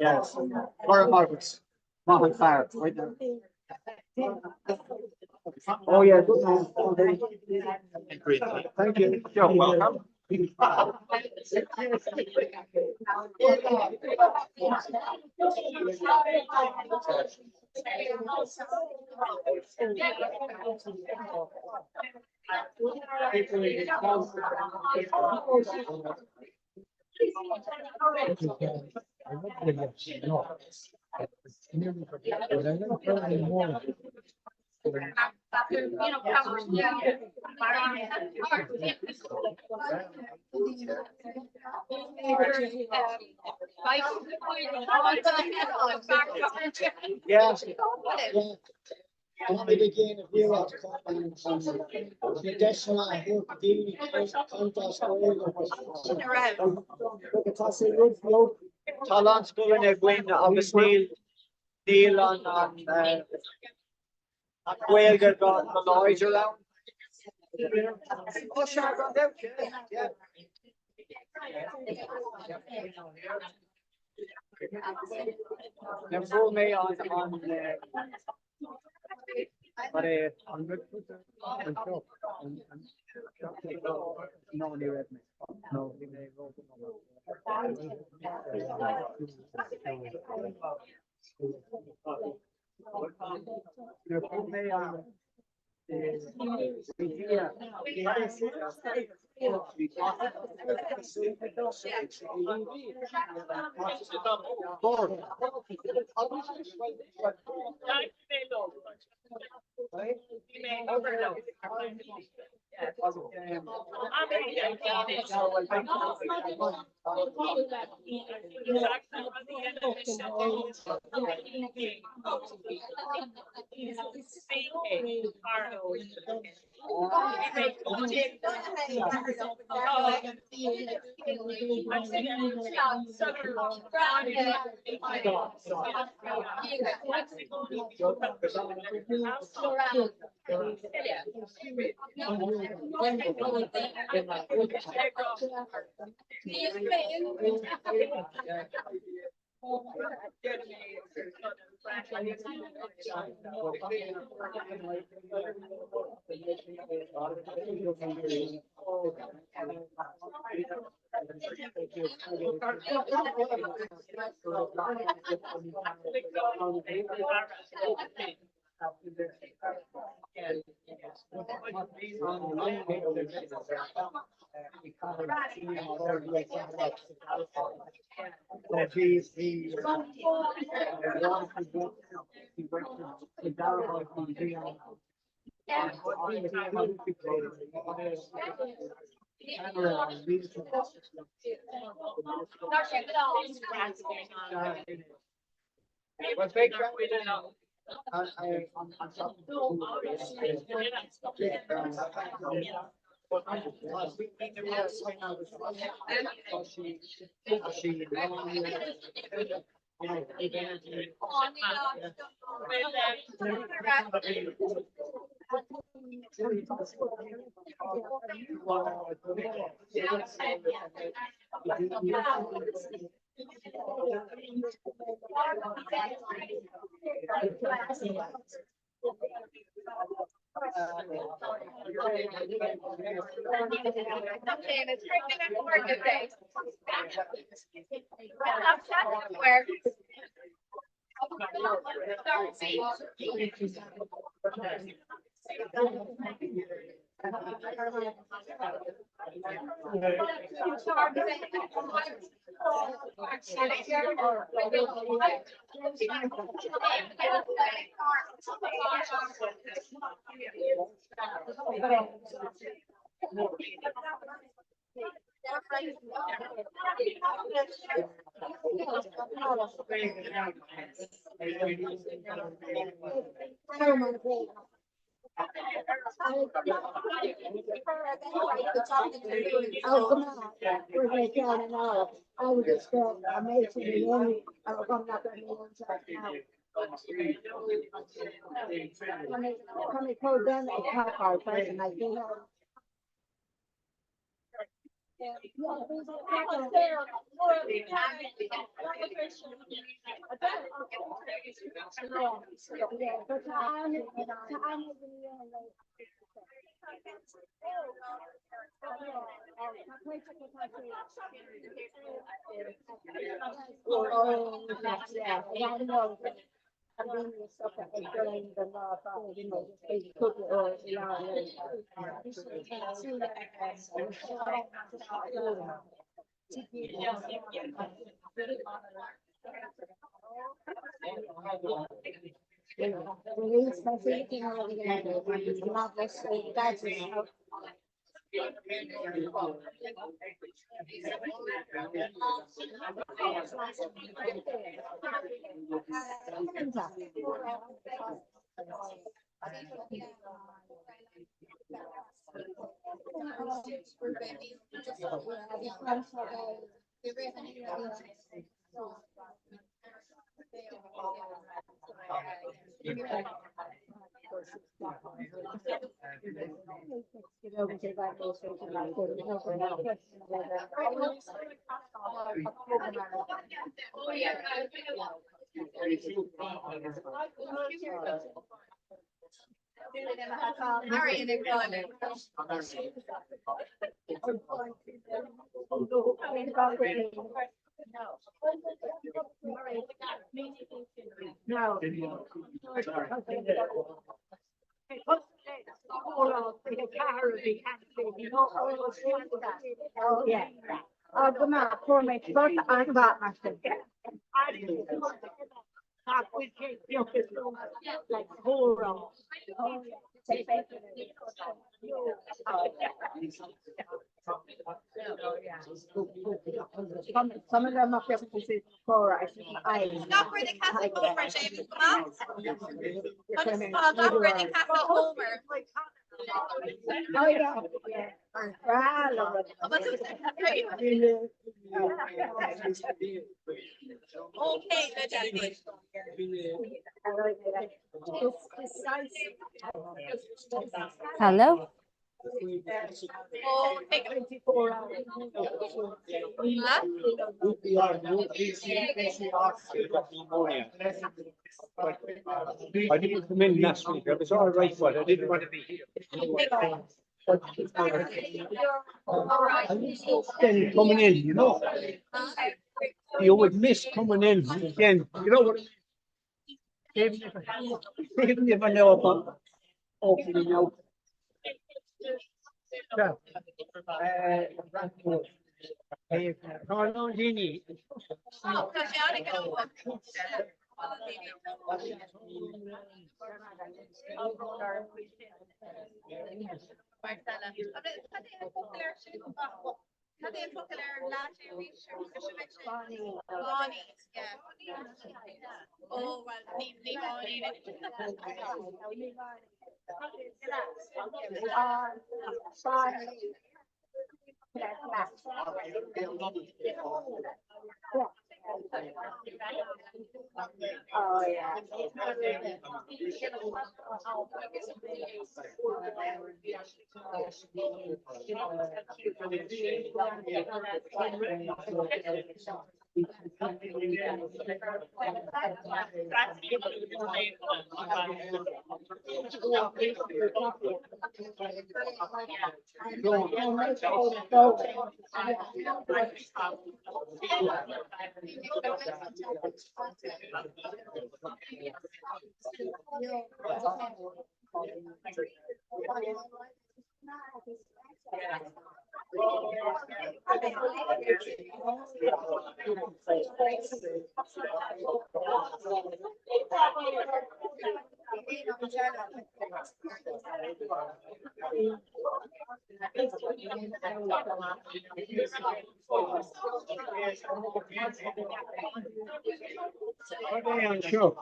Yes. Laura Margaret. Mohan Farr, right now. Oh, yeah. Thank you. You're welcome. Yes. Only begin if you want to come and the decimal who the contest Talent's going to win obviously deal on Gaeilge got the noise around. Oh, sure, got out. Yeah. Then fool me on but on good no, you read me. No, you fool me on Some of them are people say for Stop where the castle Homer, James, come on. Stop where the castle Homer. Oh, yeah. Okay, legitimate. Hello? Oh, take 24 hours. Huh? I didn't come in last week. I was all right, but I didn't want to be here. Then coming in, you know, you would miss coming in again. You know what? Even if I know about opening out. Yeah. Carlongini. Oh, because you ought to get over. Oh, well, leave Oh, yeah. Sure.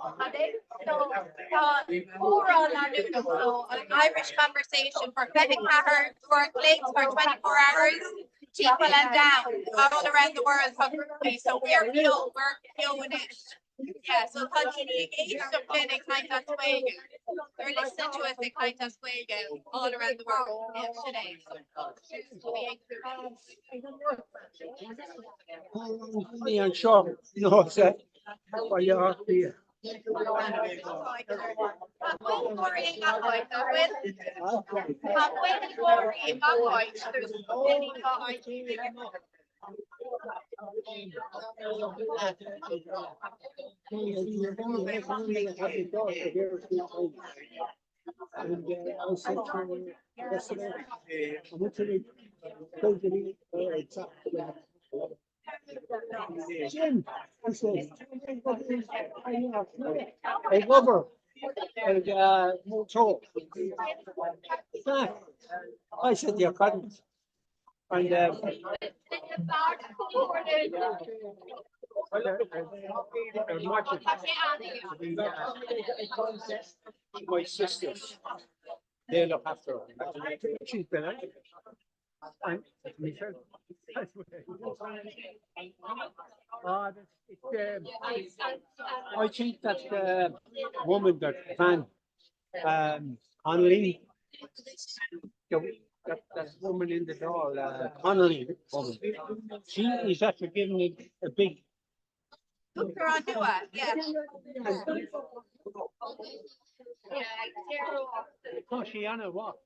Comhrá Leanúnach, so an Irish conversation for Fenwick Maher work late for 24 hours. People and down all around the world hungry. So we're viewing it. Yeah, so continue engaged up in it kind of way. They're listening to us in kind of way all around the world. Yeah, today. Me and sure. No, sir. Well, you're here. Jim, I said, hey, Wilbur, and Motor. I said, you couldn't. And my sisters, they look after her. She's been out. And Michelle. I think that the woman that Van Connolly, that woman in the door, Connolly woman, she is after giving me a big. Comhrá Leanúnach, yeah. Oh, she on a walk.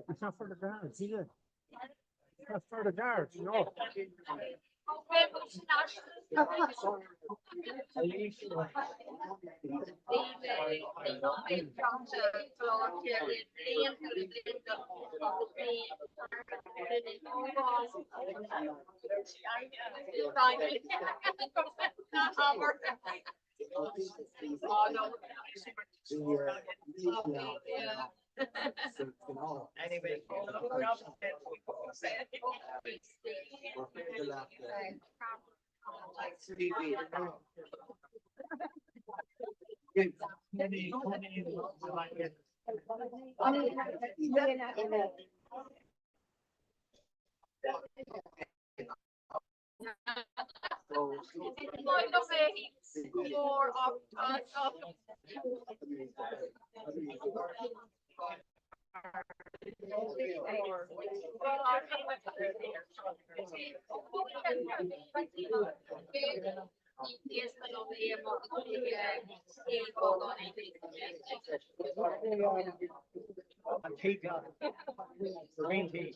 It's not for the guards either. It's not for the guards, no. Anyway, Antigua. Green tea.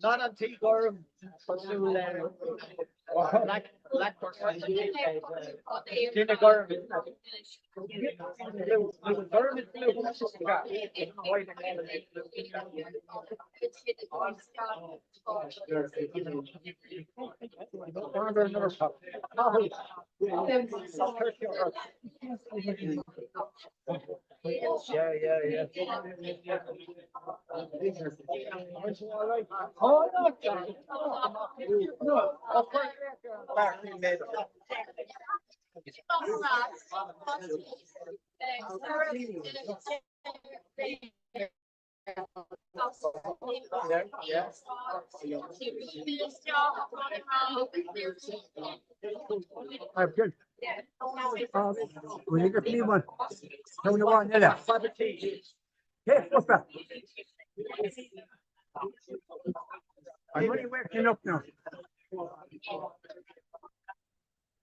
Not Antigua, but black person. Dinner garb. Blue garb is blue. White another cup. Yeah. Oh, no. I'm good. Will you get me one? Tell me one, yeah. Hey, what's that? I'm only working up now.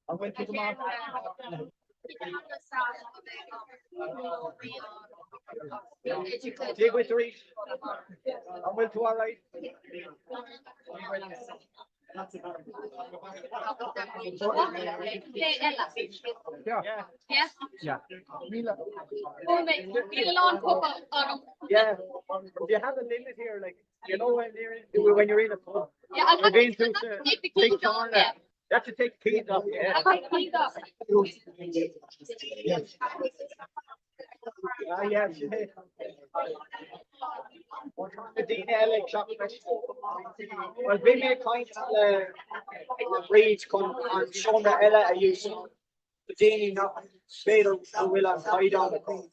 I went to the market. Take with three. I went to all right. Yeah. Yeah. Yeah. You have a limit here, like you know when you're in a pub. You're going through the big corner. You have to take the keys off. Yeah. Yes. Yes. Well, we make kind of breeds on shoulder ella I use the Dini not better will have hide on the thing.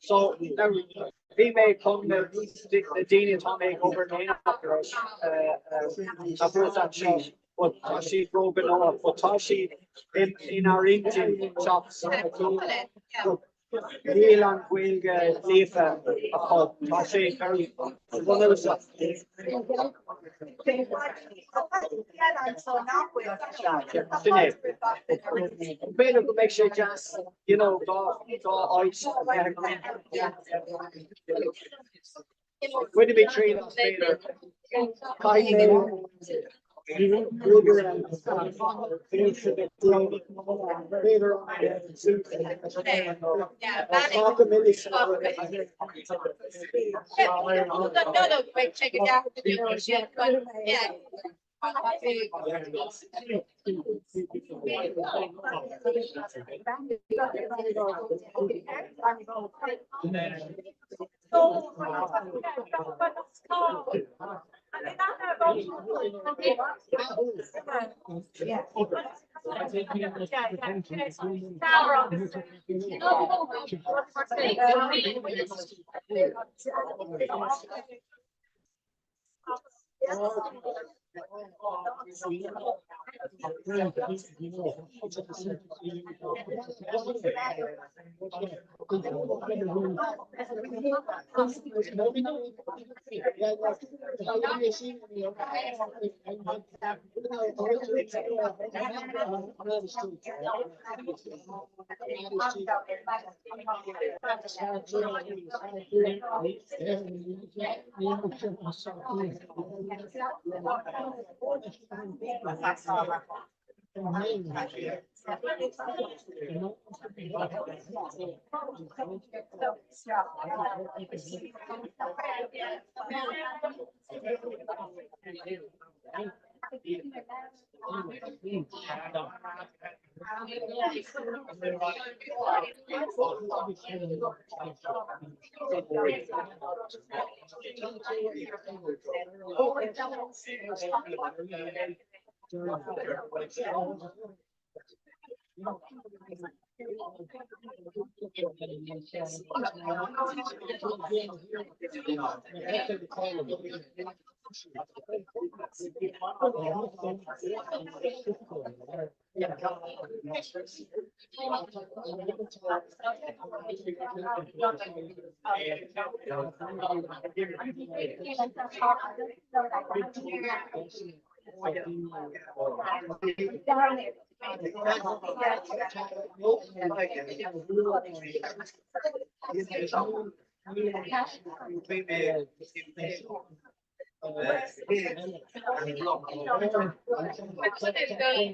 So now we may come the Dini to make over the after us. I brought that sheet, but she broken off, but she in our engine shops. Leland will leave a hub. I say very one of the better to make sure just go ice. When do we train us later?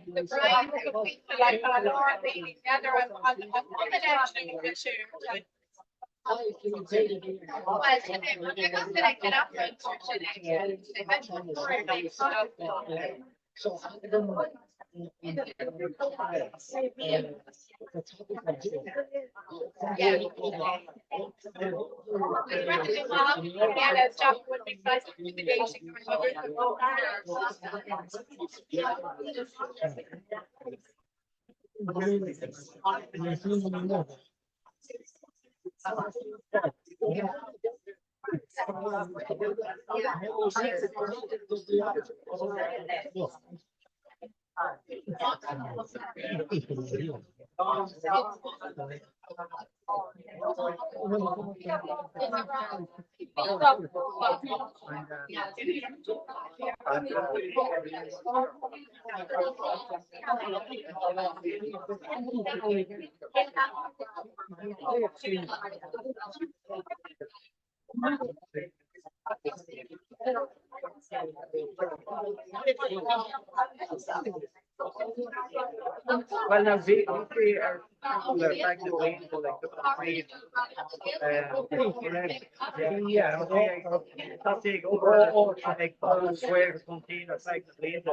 The bride like Laura being together on the national issue. Well, you're not gonna get up and Well, now they are like the way to like the trade. Yeah, that take over like square containers like the blade.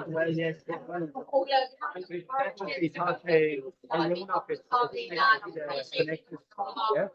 Well, yes, we thought a Leanúnach is connected. Yeah.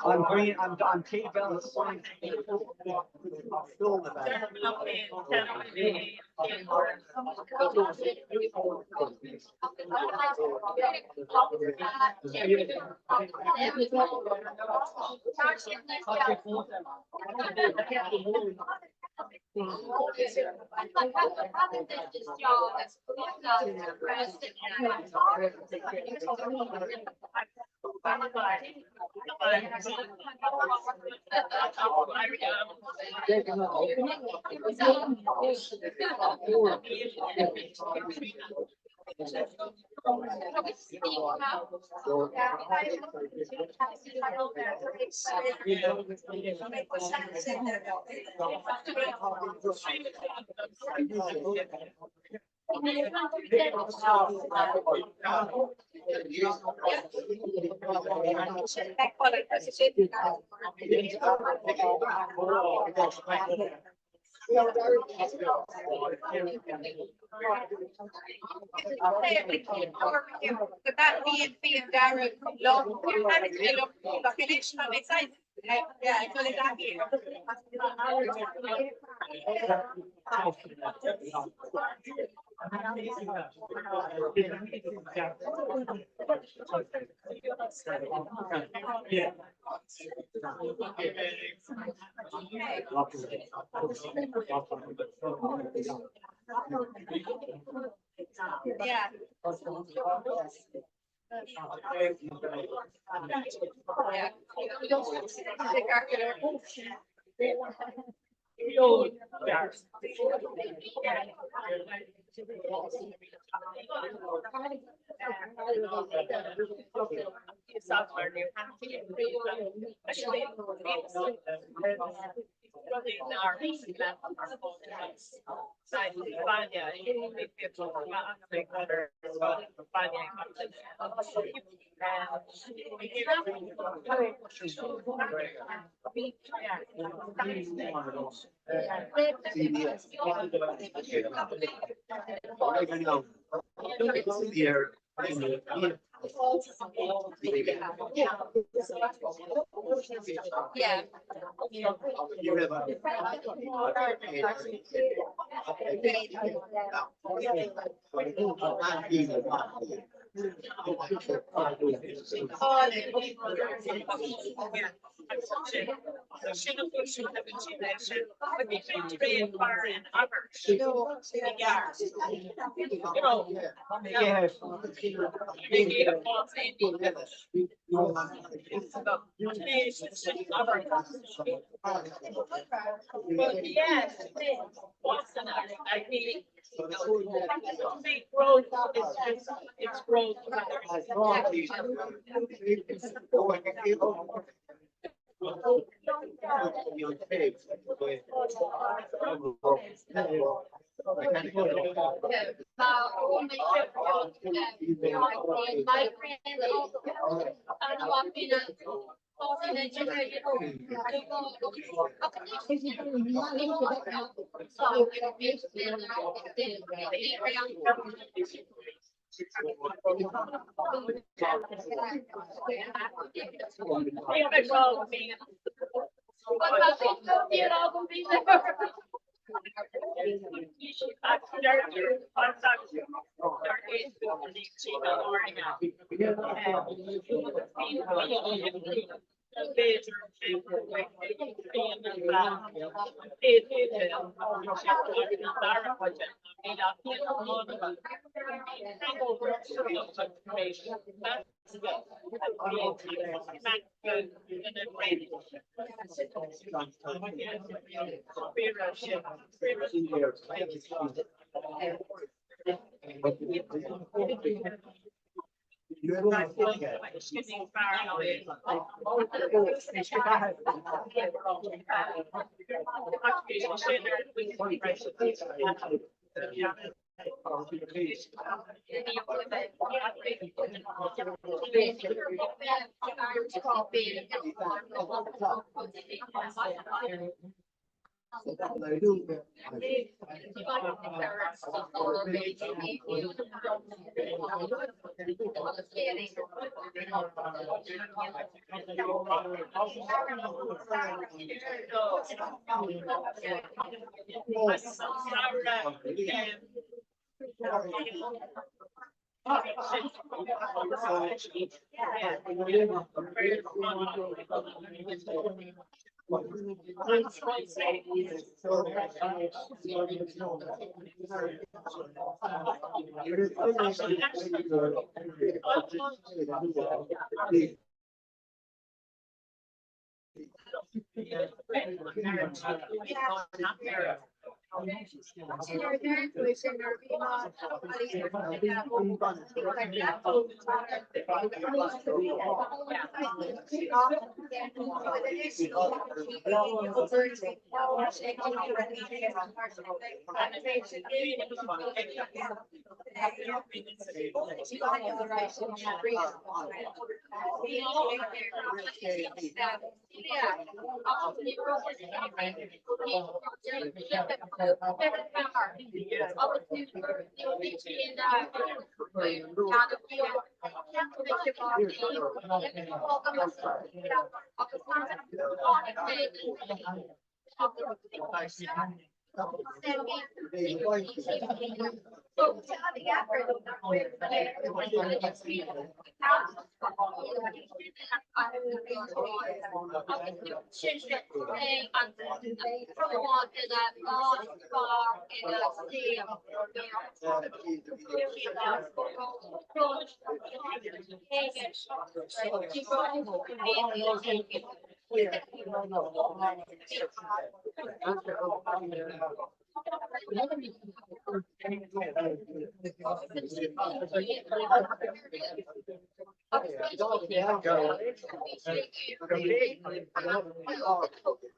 I'm green. I'm T-Bell. But that being Darren, long, finish from excited. Yeah, I feel that here. Yeah. Yeah.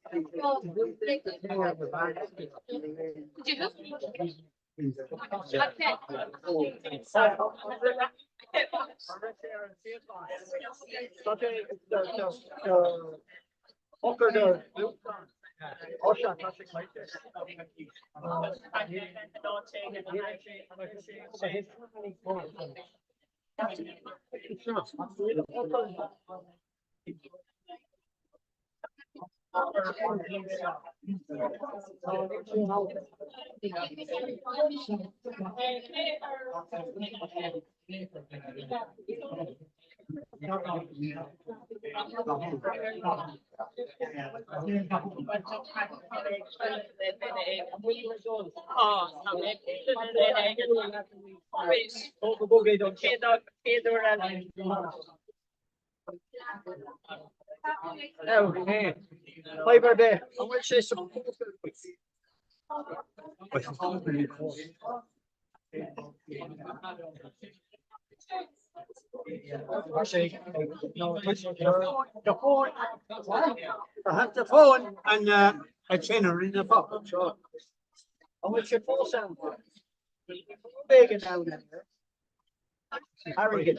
Yeah. Okay. Fiber Day. I will say some. The phone. I have the phone and a tenor in the pocket. So I will say four sound. Big and out there. Harry.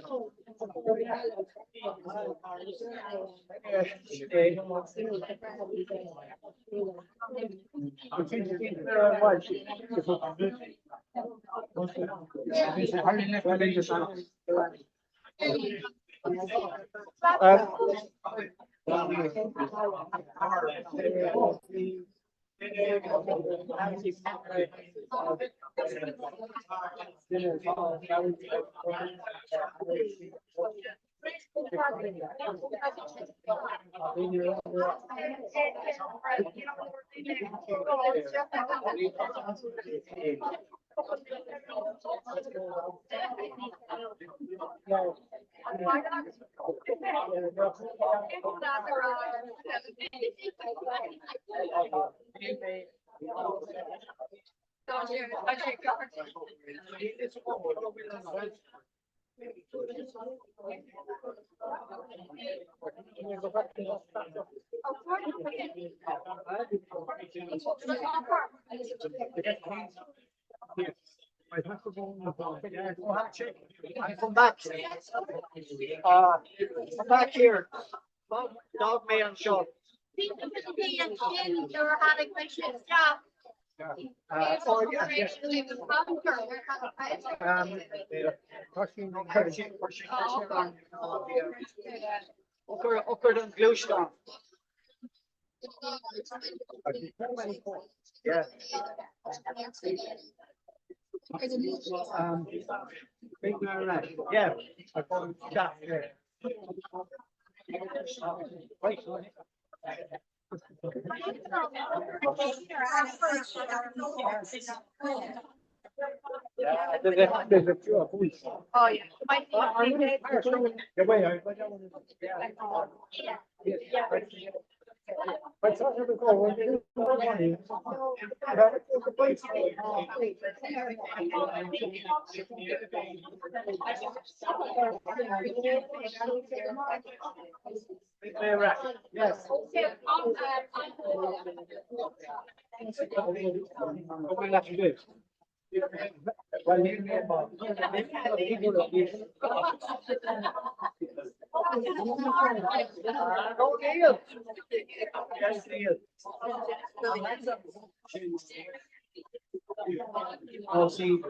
I come back. Come back here. Dog man show. Upper than glue stuff. Yeah. Yeah. I call that. There's a few of these. Oh, yeah. The way I. But something we call when you do money. Yes. What will have to do? Well, you know, yes, Neil. I'll see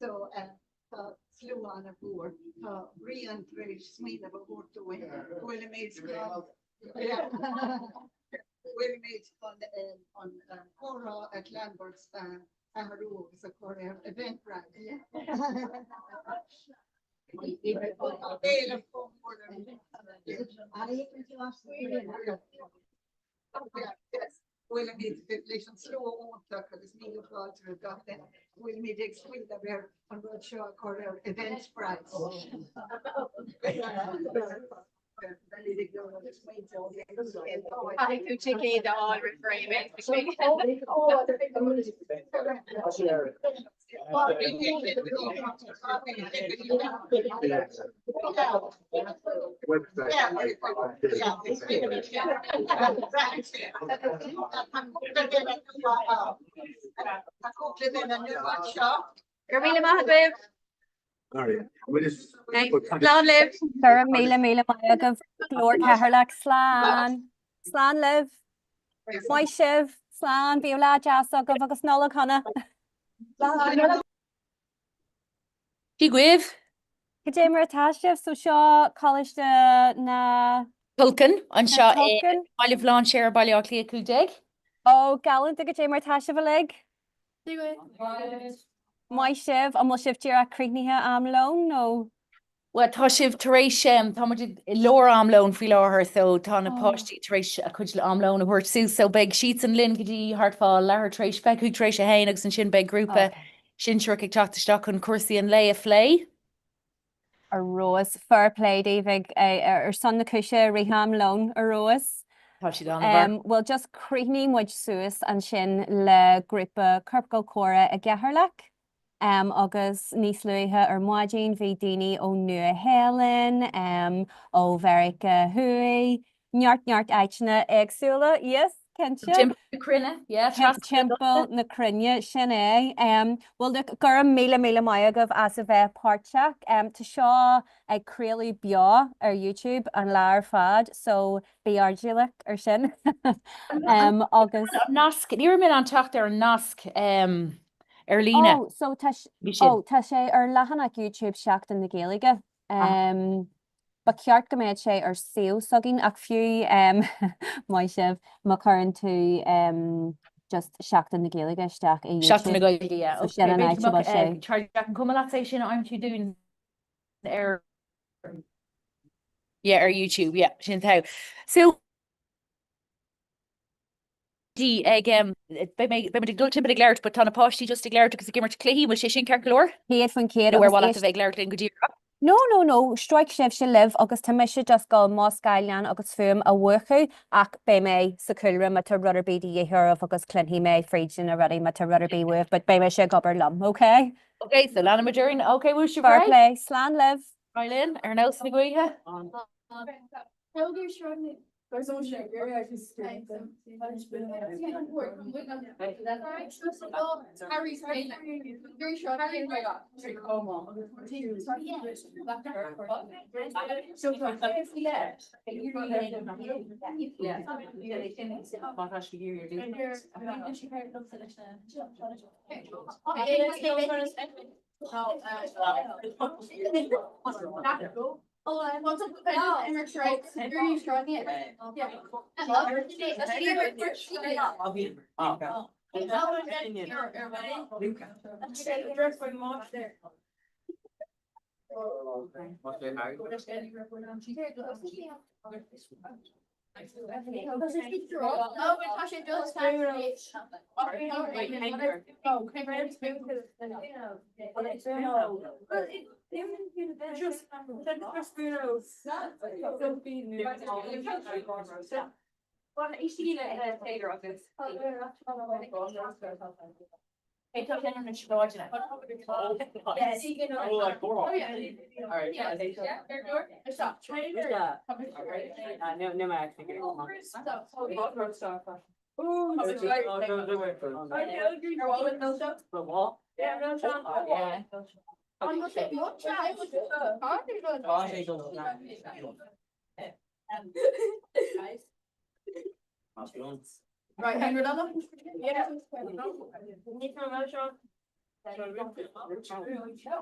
So, slew on a board, Brian Trish Smith of a board to win, Willie Mates. Yeah. Willie Mates on Comhrá at Lambert's Caharoo is a Korean event, right? Will need population slow because me of God to got that. Will need explain that we're on road show Korean events price. I could take it all reframing. Garmila Mahabib. Slán liv. Gur míle mai go glór ceharlach slán. Slán liv. Mai sibh slán bíú lá deas a go agus nóla chuna. Tí gwibh? Go dé mar atá sibh so seo college na Tulcan an seo Tulcan. bailh láán séar bailá lí acu deag. Ó galant a go dé mar tá sibh lig. Mai sibh an mo sibh tíar a crígnithe am lón nó. Well, tá sibh taréis tá leor amlón fi láthir so tá na páistí taréis a chuid le amlón a bhuiir sú so beg sheets an linn gotí hartfáil lethir taréis feicú taréis a hain agus an sin beg grúpa sin seir ag teachtaiste chun cuasaí an lé a phlé. A rós fair play David son na cise riham lón a rós. Tá si dá Well just críní muid suas an sin le grúpa corpgal córa a geharlach. Agus níos luithe ar maidín bhí daoine ó nua hélan ó bherica hui, neart eitna agsúla, yes, Kense? Crinne, yeah, Timppel na crinne sin é. Well gur míle maigah as a bheith páteach tá seo ag creaú beo ar YouTube an leir fad, so bíardúlach ar sin. Agus nasc, níor mid an techt ar an nasc ar lína. So tá sé ar lehanach YouTube seachtain na Gaeilge. Ba ceart go méid sé ar siú sogin ach fiú mai sibh má chuann tú just seachtain na Gaeilge isteach i YouTube. Seachtain na Gaeilge, yeah. So sin an áit ba sé. Try an cumlaach sé sin I'm tú dún ar YouTube, yeah, sin tau. So ag be me dul timp ag leirt, but tána páistí just ag leirt agus gimmart cléhí mu sé sin cear glór? Héad fan céad agus bhil a bheith leirt linn go dtír. No, Strike sibh se liv agus tá meise just go máscailean agus fum a bhuachu ach bé mé sa culra me tá rudder bí dhéthirmh agus clunhí mé frídin a rudí me tá rudder bí wih, but bé mé sé gobar lom, okay? Okay, so lena madurin, okay, who's your fair play, slán liv. Rylin, ar nós na gwaithe? There's no shit. You're just Harry's very short. Oh, I want to put that in her stripes. Very strong yet. Yeah. Right, hang on. Yeah.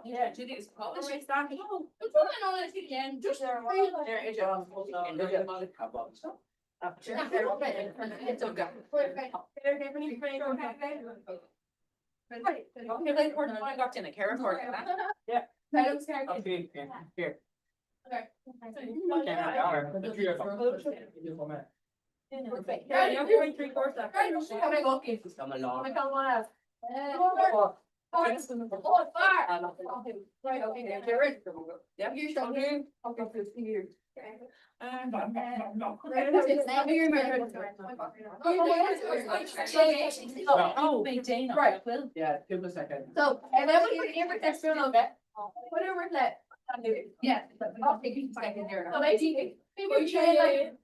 Yeah, Judy's probably starting. Again, just there. Right. Okay, like we're not got in a carrot for it. Yeah. Okay, here. Okay. Yeah, you're doing 3/4 that. Right, come and go. Come along. Right, okay, Jared. Yeah, you're strong. Okay, 50 years. Right. Yeah, give us a second. So, and then we can give this a little bit. Whatever that. Yeah. I'll take you second here. So let's see. Maybe try like.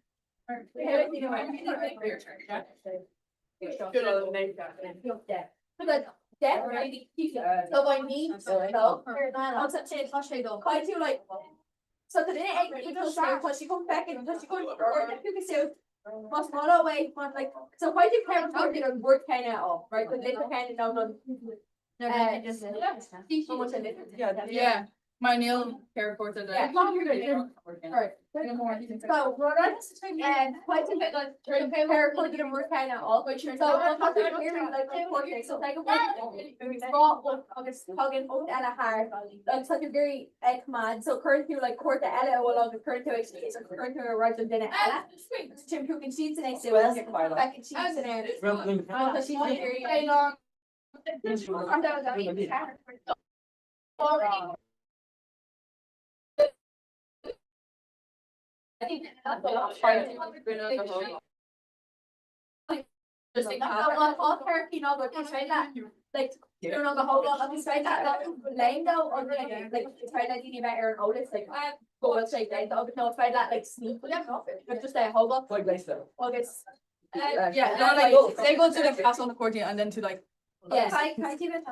So by me, so I'm such a flash though. Quite too like. So today you just start because she comes back and because she goes you can see must follow away but like so quite a parents are going to work kind of off right but they kind of down on yeah my nail care course today right so and quite a bit like hair course didn't work kind of all but so like so like August hugging and a hard like such a very command so current to like court the Ella will on the current to exchange so current to right and then Ella Tim cooking sheets and I say well back in sheets and then she's very long I think that's just like all turkey no but try that like you don't know the whole lot of this right that laying down or like try that you better hold it like go outside that but no try that like sneak but just a whole lot like this August yeah no like they go to the castle on the court and then to like yes I give it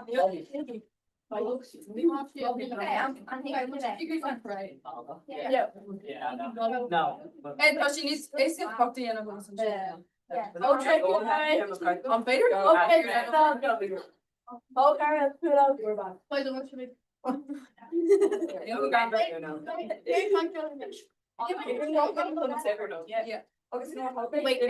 yeah no and she needs it's property and yeah. Okay. I'm better. Okay. Okay. We're back. Wait, what should we? Yeah. Wait,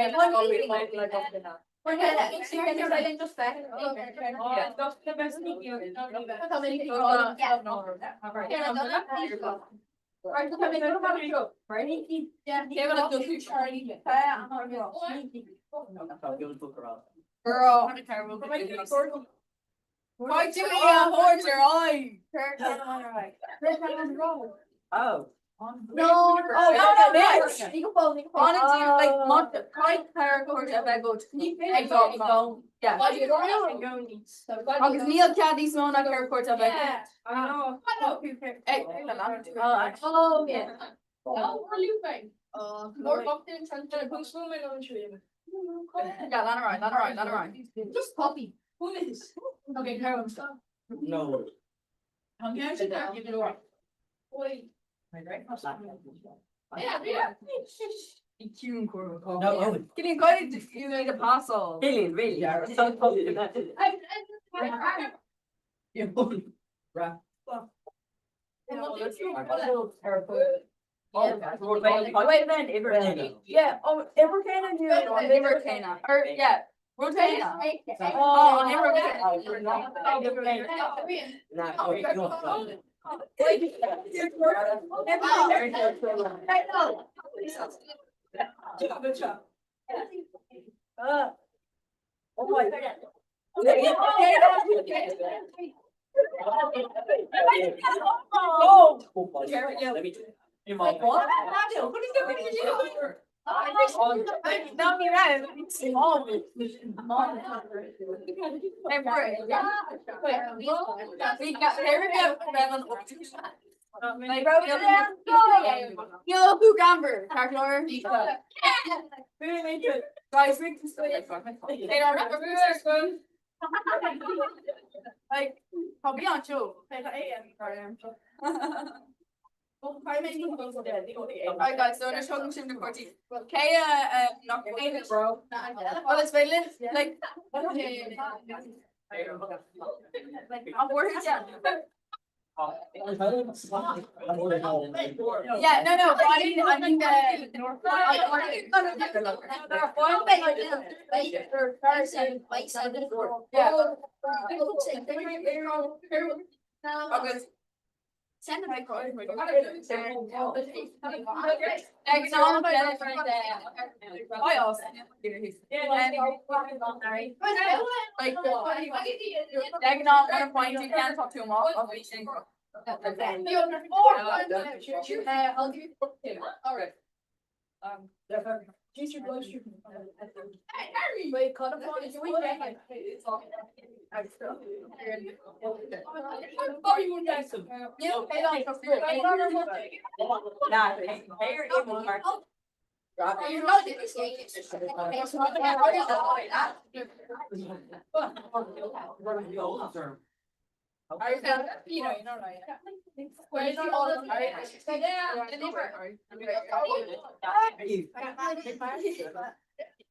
Right, so coming out of show, right? Yeah, they're gonna do two charity. Girl, why do you hold your eye? Oh. No, bitch. You can follow me. Honestly, like, month, right? Clara, course, if I go to go. Yeah. Because Neil can't these one on Clara, course, if I go. Oh, yeah. Oh, what do you think? More often, transfer, who's swimming on the tree? Yeah, let her ride. Just copy. Who is? Okay, Carol, stop. No. Yeah, she can't give it away. Wait. Yeah. No, Can you go to you need a parcel? really. So Yeah, ever can I do it on never can I? Or yeah, rotate. Oh, never oh my Yellow cucumber, calculator. Guys, make this like, I'll be on too. Alright guys, so there's talking to the party. Kaya, not bro. Well, it's very like, I'm worried. Yeah, no, but I mean one point you can't talk to him off. I'll give you all right. Future blood sugar. Wait, cut up on it.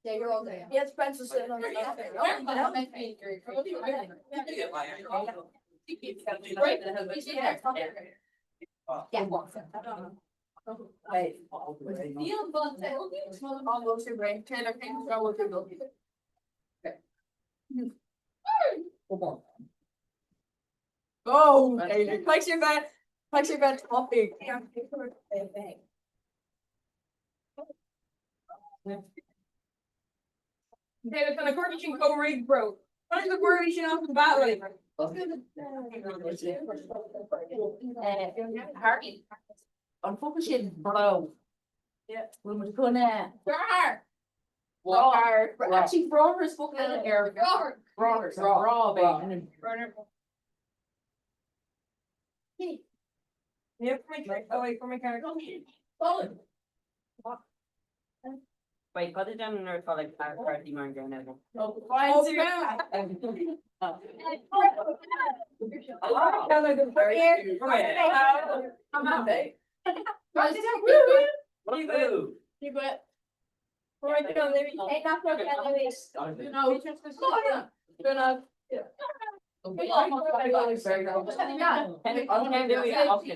Yeah, you're all there. Yeah, Spencer's sitting on the oh, place your bet topic. Okay, the coordination go rig bro. What is the coordination off the bat like? Harvey. I'm focusing bro. Yeah, we're gonna actually Brower is focusing on air. Brower, baby. Yeah, for my character. Solid. Wait, put it down in our like party man going out. Oh, fine. I'm happy.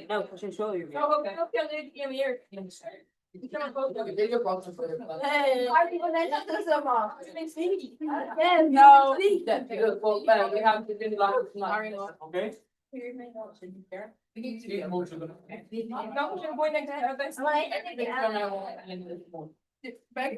No, push and show you. Back to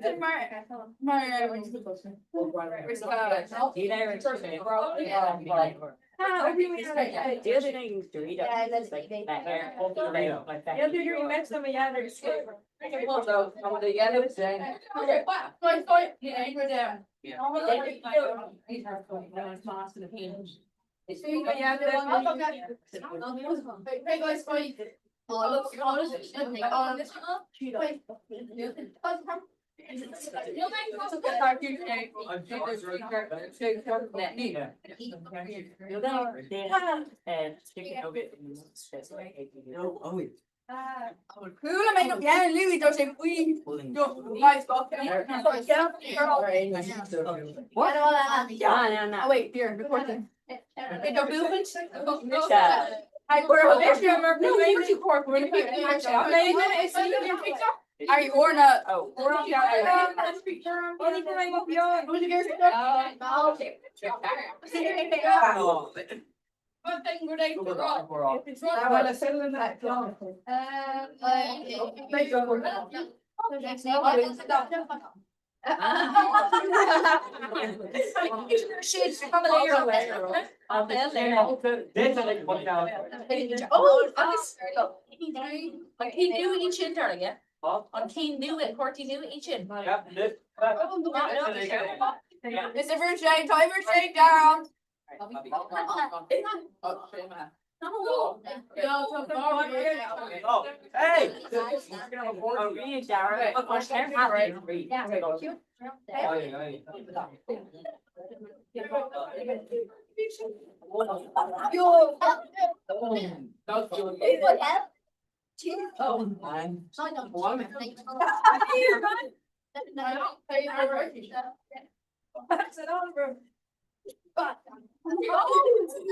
yeah, Louis does it. We don't guys go. What? Oh wait, here, recording. Hey, the movement. Are you or not? Oh, he knew each in darling, yeah. On Keen knew it, Courtney knew each in. Is the first day timer shake down? Hey!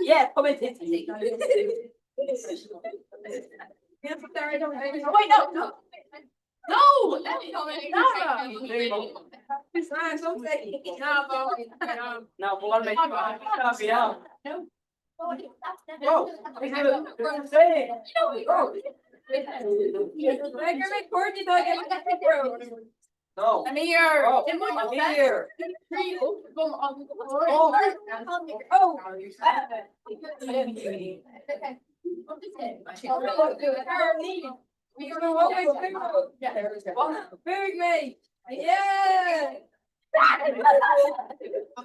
Yeah, come in. Wait, no. No, let me go. No, one make no. No. I'm here. Oh, I'm here. Very great. Yeah.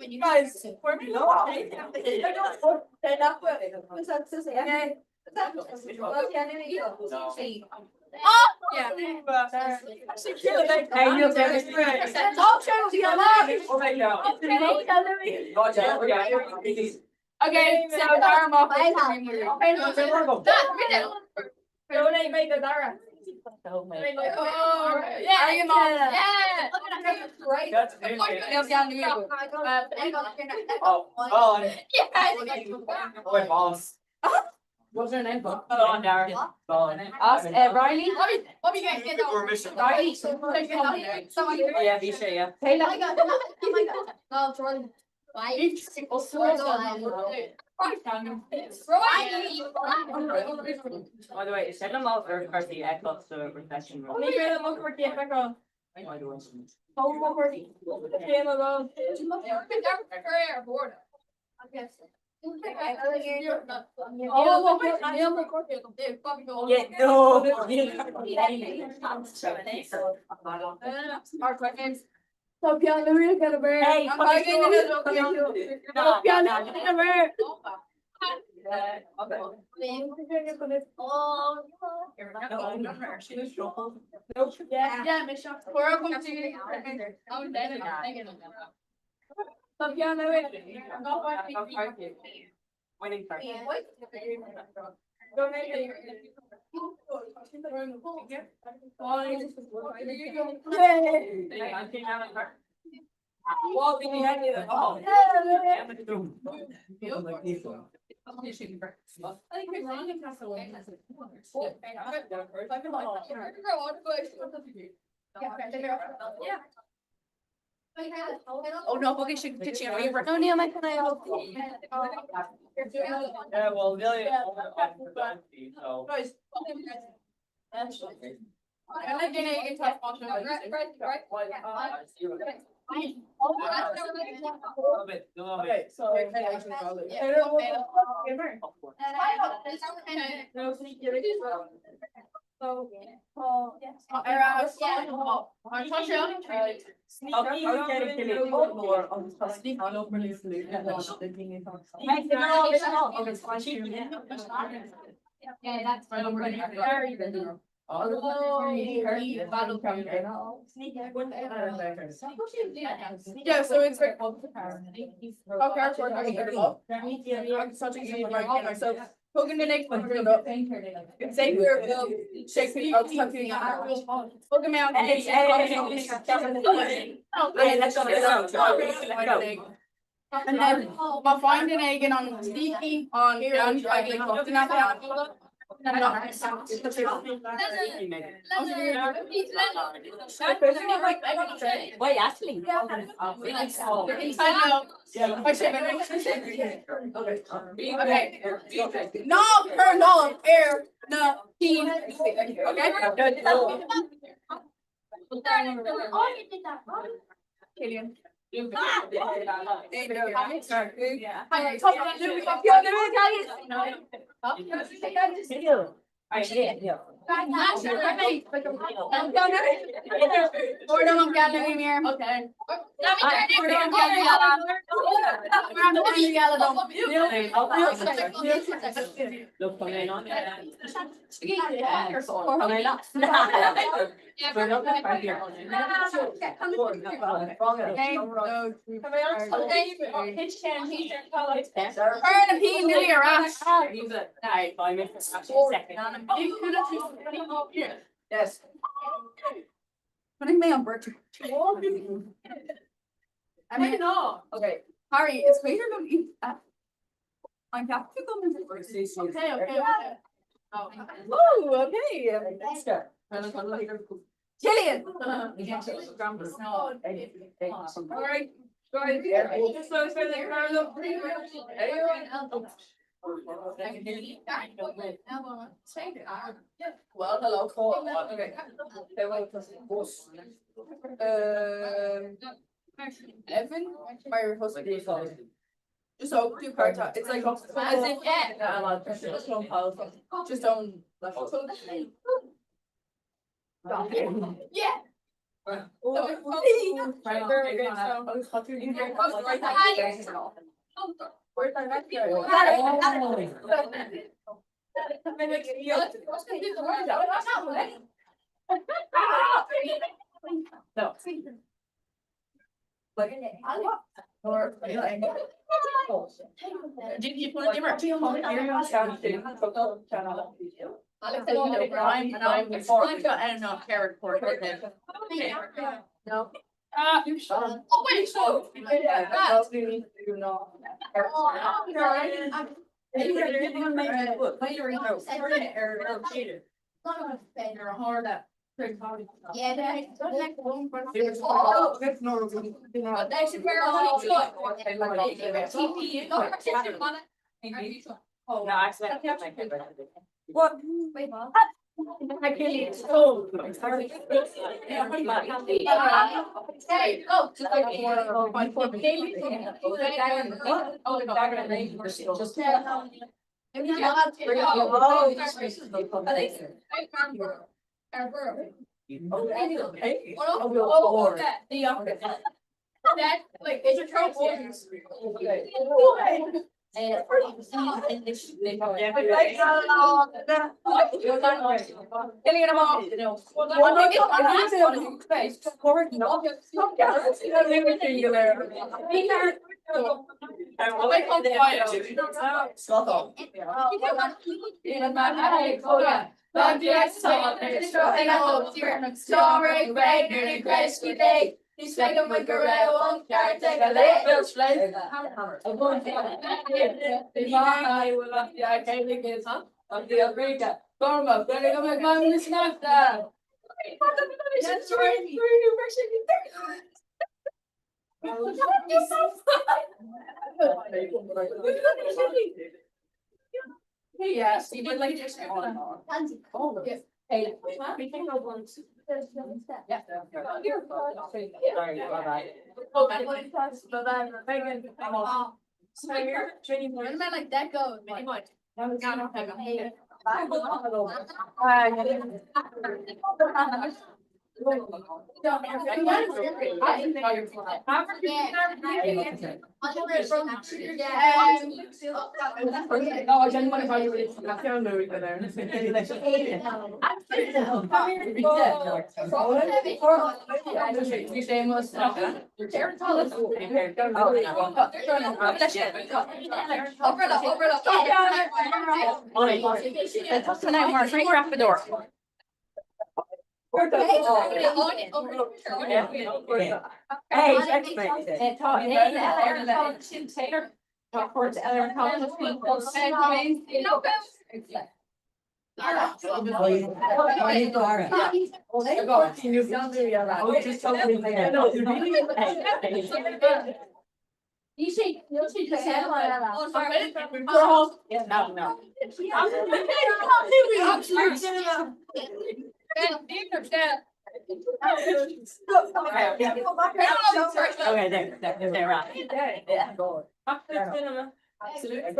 You guys, for me, oh, yeah. Okay, so Dharma. Donate make a Dara. Oh, yeah, you know, yeah. Right. That's Oh, Boy, boss. What's her name? Riley. Riley. Oh, yeah, Visha, yeah. By the way, second mouth or the egg box the reflection room. Winning part. Oh no, okay, she could you over. No, Neil, my can I help? Yeah, well, Lily. So. I like getting a tough option. Right. Okay, so yeah, that's yeah, so it's like so poking the next one say we're Shakespeare poking me out and then my finding again on sneaky on Wait, actually. Okay. No, her no air no team. Okay. Killian. Yes. Putting me on birth. I mean, no. Okay. Harry, it's weird to eat that. I'm happy to come into work. Okay, okay. Oh. Oh, okay. Extra. Jillian. All right. Sorry. Just so for the girl. Well, hello, Cole. Okay. Evan, my husband. Just so do part time. It's like as if just don't. Yeah. Did you put your I'm before I got enough carrot for it. No. You should. Oh, wait, so. What? I can't eat stove. Hey, oh, just like that, like, it's a trouble. Story, great, great, great. He's taking my career, won't carry, take a leg, Bill's place. I'm going to I will love the arcade kids, huh? Of the Africa. Burma, better go make my miss not that. That's right. Yes, you did like this. Oh, yes. Hey, we can go one. Yeah. Like that goes. You see, just have no. Okay, they're right. Yeah. Absolutely.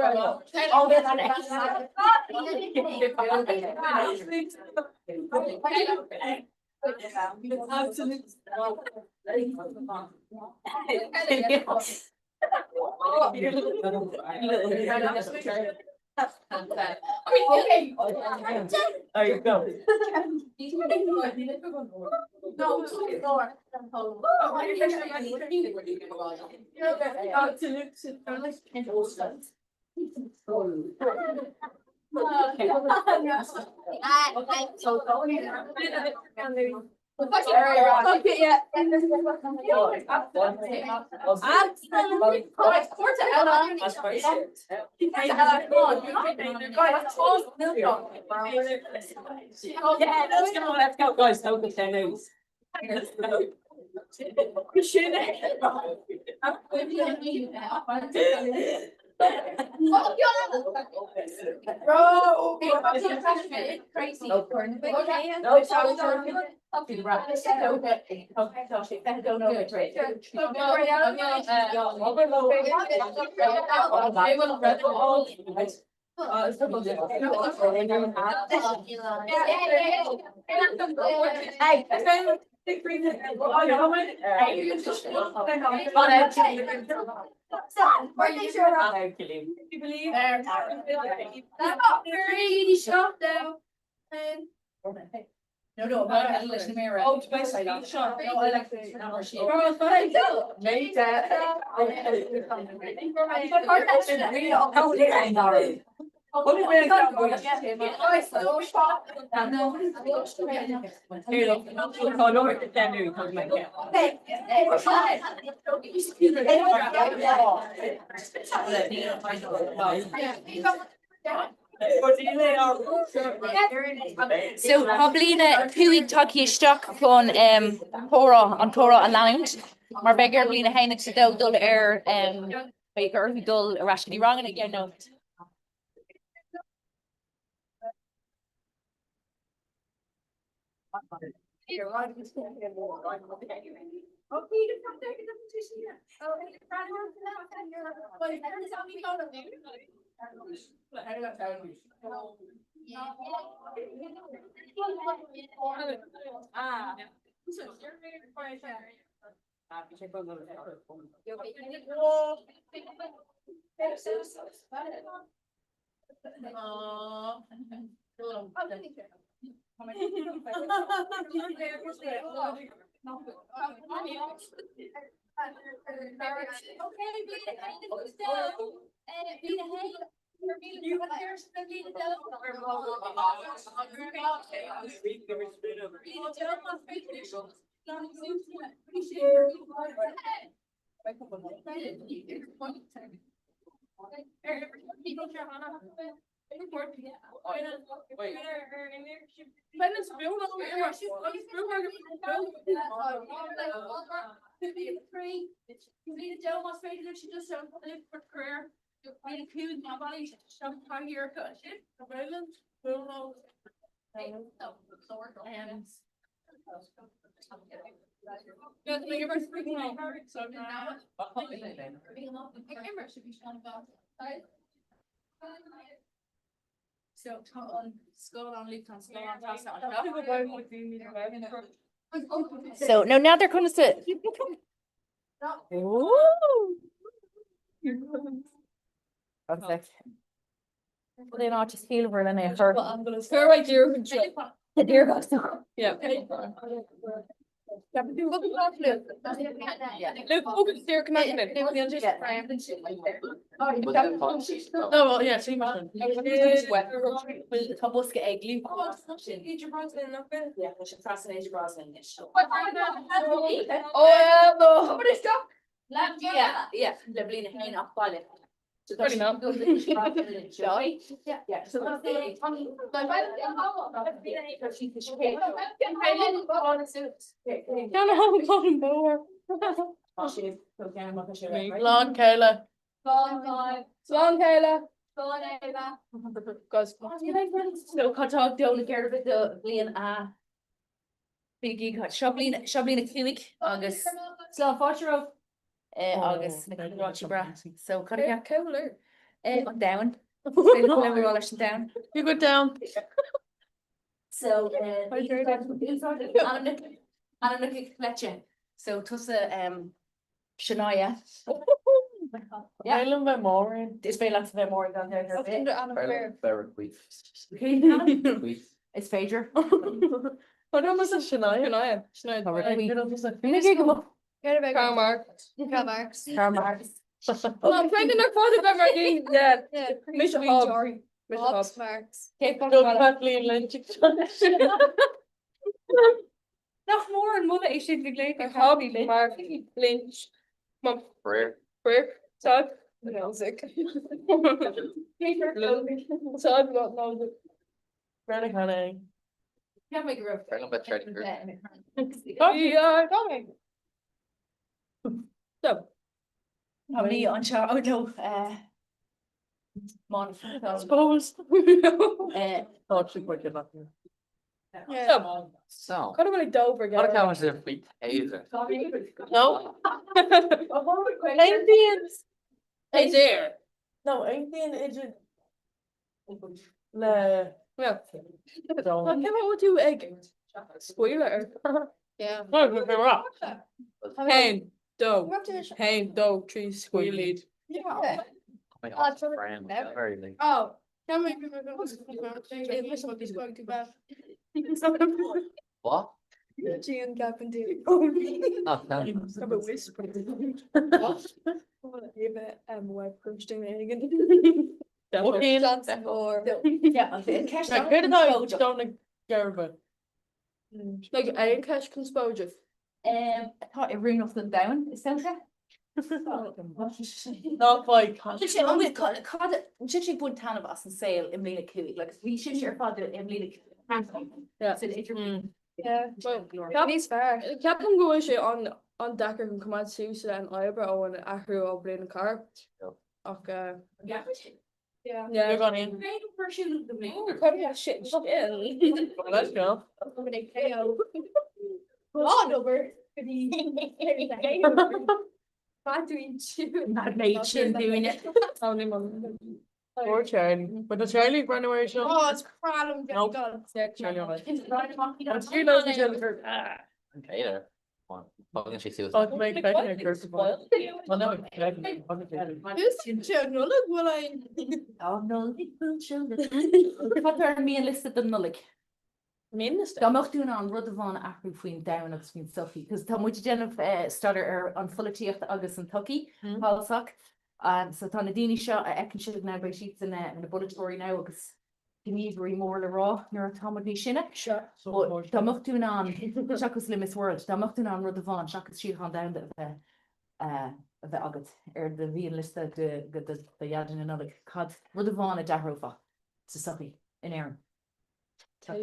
Oh, that's there you go. Let's go, guys. Don't get their news. No, I like mirror. Oh, to my side. No, I like the number sheet. So Pablina Puig Taki Stock on Comhrá Leanúnach. Maar beggar Blina Heinex to dul Baker who dul rationally wrong and again no. So now they're going to sit. Perfect. Well, they're not just feel over in it. I'm going to start right here. The deer goes. Yeah. Look, there, come on. Oh, well, yeah, see, man. Couple egg. Yeah, Trasna Na. Oh, no. What is that? Yeah, the Blina Heineach Ballet. Pretty much. Yeah. So that's the Long Kayla. Long Kayla. Goes. So cut off down the care of it the Lian Biggie cut Shoblina clinic August. Slán Fáisiro August bra. So cut it cooler. Down. Down. You go down. So so Tussa Shania. Yeah. It's very lots of more down there. It's Phaedra. What was a Shania? Karl Marx. I'm thinking of father by Martin. Yeah. Mr. Hobbs. Marx. Kathleen Lynch. Nog more and mother is in the lake. Hobby, Mark, Lynch, Mom, Prayer. Todd, music. Todd, what music? Really honey. Can't make her Bring 'em back, try to group. We are coming. So, Me on show. Oh no. I suppose. Thought she would get up here. Yeah. So. Kind of like Dover What again. was it we taser? No. Indians. Hey there. No, Indian is it? Le. Yeah. I came out with you egg. Spoiler. Yeah. Hen, dough. Hen, dough, tree, squealed. Oh my God, friend, very late. Oh. Can't make me some of these going too bad. What? Jean Carpenter. Oh, tell me. I'm a whisper. What? Web posting again. Okay. Johnson or Yeah, like good night, don't Garba. Like I didn't catch exposure. I thought it ring off them down. Is that okay? Not like. I'm with cod. Chichi bun tan of us and sale in Mlina Cooey. Like we should share father in Mlina Cooey. Yeah. Yeah. Well, he's fair. Captain go issue on Decker can come out Susan and Ibra and Ahru all in the car. Okay. Yeah. Yeah. You're going in. Probably have shit. Let's go. What number? Not made chin doing it. Poor Charlie. But the Charlie ran away. Oh, it's problem. Nope. Charlie on it. And she knows each other. Okay, there. Come on. Fucking she sees. Oh, to make bacon curse of well, no, Who's children? Look what I. Oh no, little children. What are me enlisted the nullig? Minister. Tá mocht doen an rud van acu faoin down agus faoin Sophie, because tá muid déanamh starter an fullatíocht agus an tuki hallsach. So tá na daoine seo a ecin siad ná bei sheets in the bulletary now agus gníomhí mór le rá nuair tá ní sinne. Tá mocht dún an seachas le Miss World, tá mocht dún an rud van seachas siad an down a bheith agat the bhíon lista de jadin an nullig cad rud van a dahrofa sa Sophie in Éireann. Time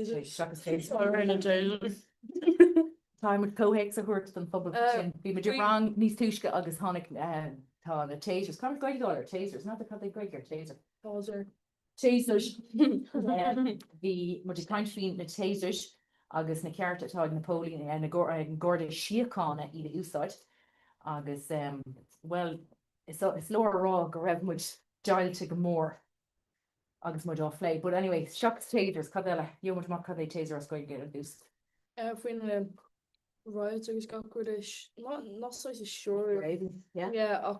with cohex a hurt than public be ma wrong níos tuisce agus tháinig tá na tasers kind of going dollar tasers not the cut they break your taser tasers the mu kind fin na tasers agus na ceart atá Napoleon na gorda siána iad úsáid agus well it's lower raw go raibh muid dialte go mór agus muid áflé, but anyway, shock tasers, cadella, you much more cad taser is going to get a boost. When riots agus got good not so sure. Yeah. Yeah,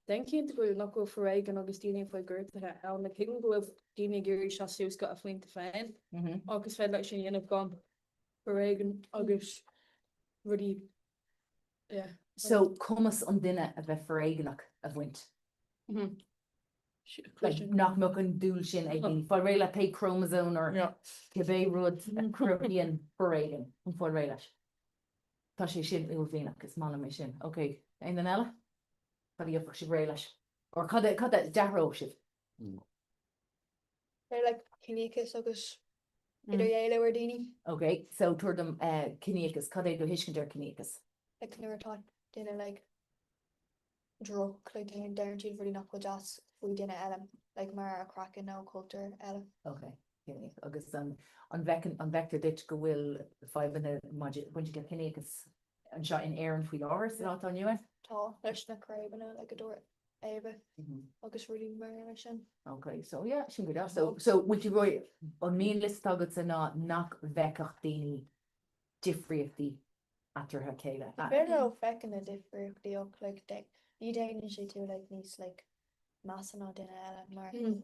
then came to go not go for egg and Augustine for good that the king go with Dini Gary Shassu's got a flint to find. August fed like she have gone for egg and August really yeah. So comas on dinner a bit for egg of wint. Like nach mo an dúil sin ag fá réile pe chromosome or cebé rud Caribbean parading an fá réile. Tá sé sin i bhíach is mála mé sin. Ok, ein den eile? Tá í si réile. Or cad daró si. They're like Kinekas agus idir éile or Dini. Ok, so tuair dem Kinekas, cad é go hiiscinir Kinekas. Like never taught dinner like drug like guaranteed really not go jazz we didn't like mar a cracking no culture Okay. Agus an vector dit go will 5 in when you get Kinekas and shot in air and feel hours not on you tall there's na craven like a door Ava agus really mission. Okay, so yeah, she good. So would you write on me list targets and not knock vecach dini differently after her Kayla? Fair no feckin a different deal like deck. You Danish too like these like massa not in mar and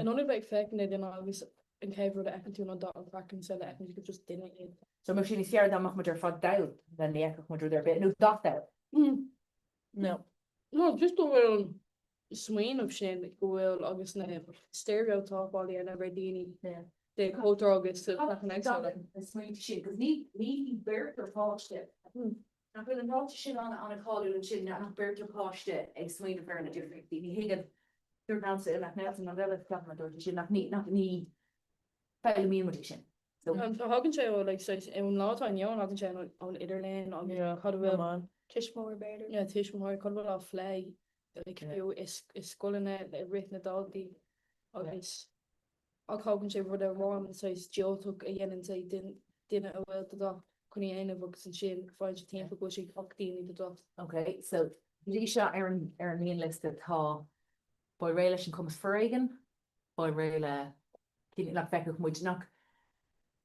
only like feckin it in always in cave the ekin to on dot and crack and so that you could just didn't it. So machine is here that much more fought down than the echo much there bit no dot there. No, just go well swing of shin like go well August na stereo talk all the and every dini the culture agus to next Donna, smuointe sin, cos ní beirtar páiste. Nach bhfuil an ráte sin an a cáú sin nach beirtar páiste ag smuointe fear na difrichtí. Ní hiad dúrnása nach net an bheile ceapmadúirta sin nach ní feile mímara sin. So hagann sé an látáin neon hagann sé an idirléin agus chu bhfuil Tiismór beidir. Ja, tiismór chu bhfuil á phlé is scoilena le rit na daltaí agus ag hagann sé bhd a rám sais geoach a dhéanaan sé duine a bhfuil do chuní aanamh agus an sin fáin sé timp go sé achtíí do. Okay, so dí seo ar an míon liste tá ba réile sin cumas forréigen, ba réile nach feiceach muid nach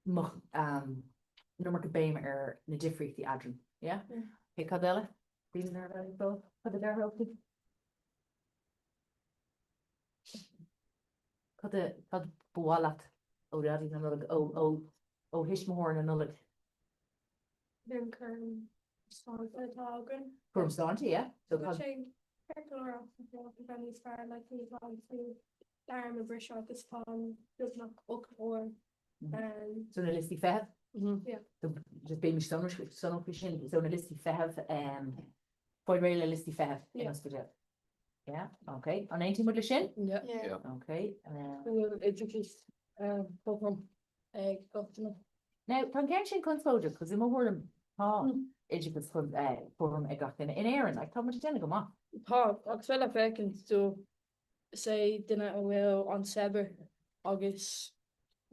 numar go béim ar na difrichtí adran, yeah? Hey, Cadella? Bíon ar bheith bo? Cad a dar helpti? Cad bhualat ó radí na nulig ó hismór na nulig. Then current song for the Talgan. From Staunty, yeah? So cad Benny's fire like we want to Darren and Brishaw this pond does not look or so na listí fehef? yeah. So just béimi son sin, so na listí fehef foiid réile listí fehef in hospital. Yeah, okay. An 19 mud le sin? Yeah. Okay. It's just from government. Now, tan cean sin conspóidir, cos I mór tá éidirgus chun fóm ag gach in éan, ag tá mar déna go má. Tá, agus bheile fecinn tú sé duine a bhfuil an seber agus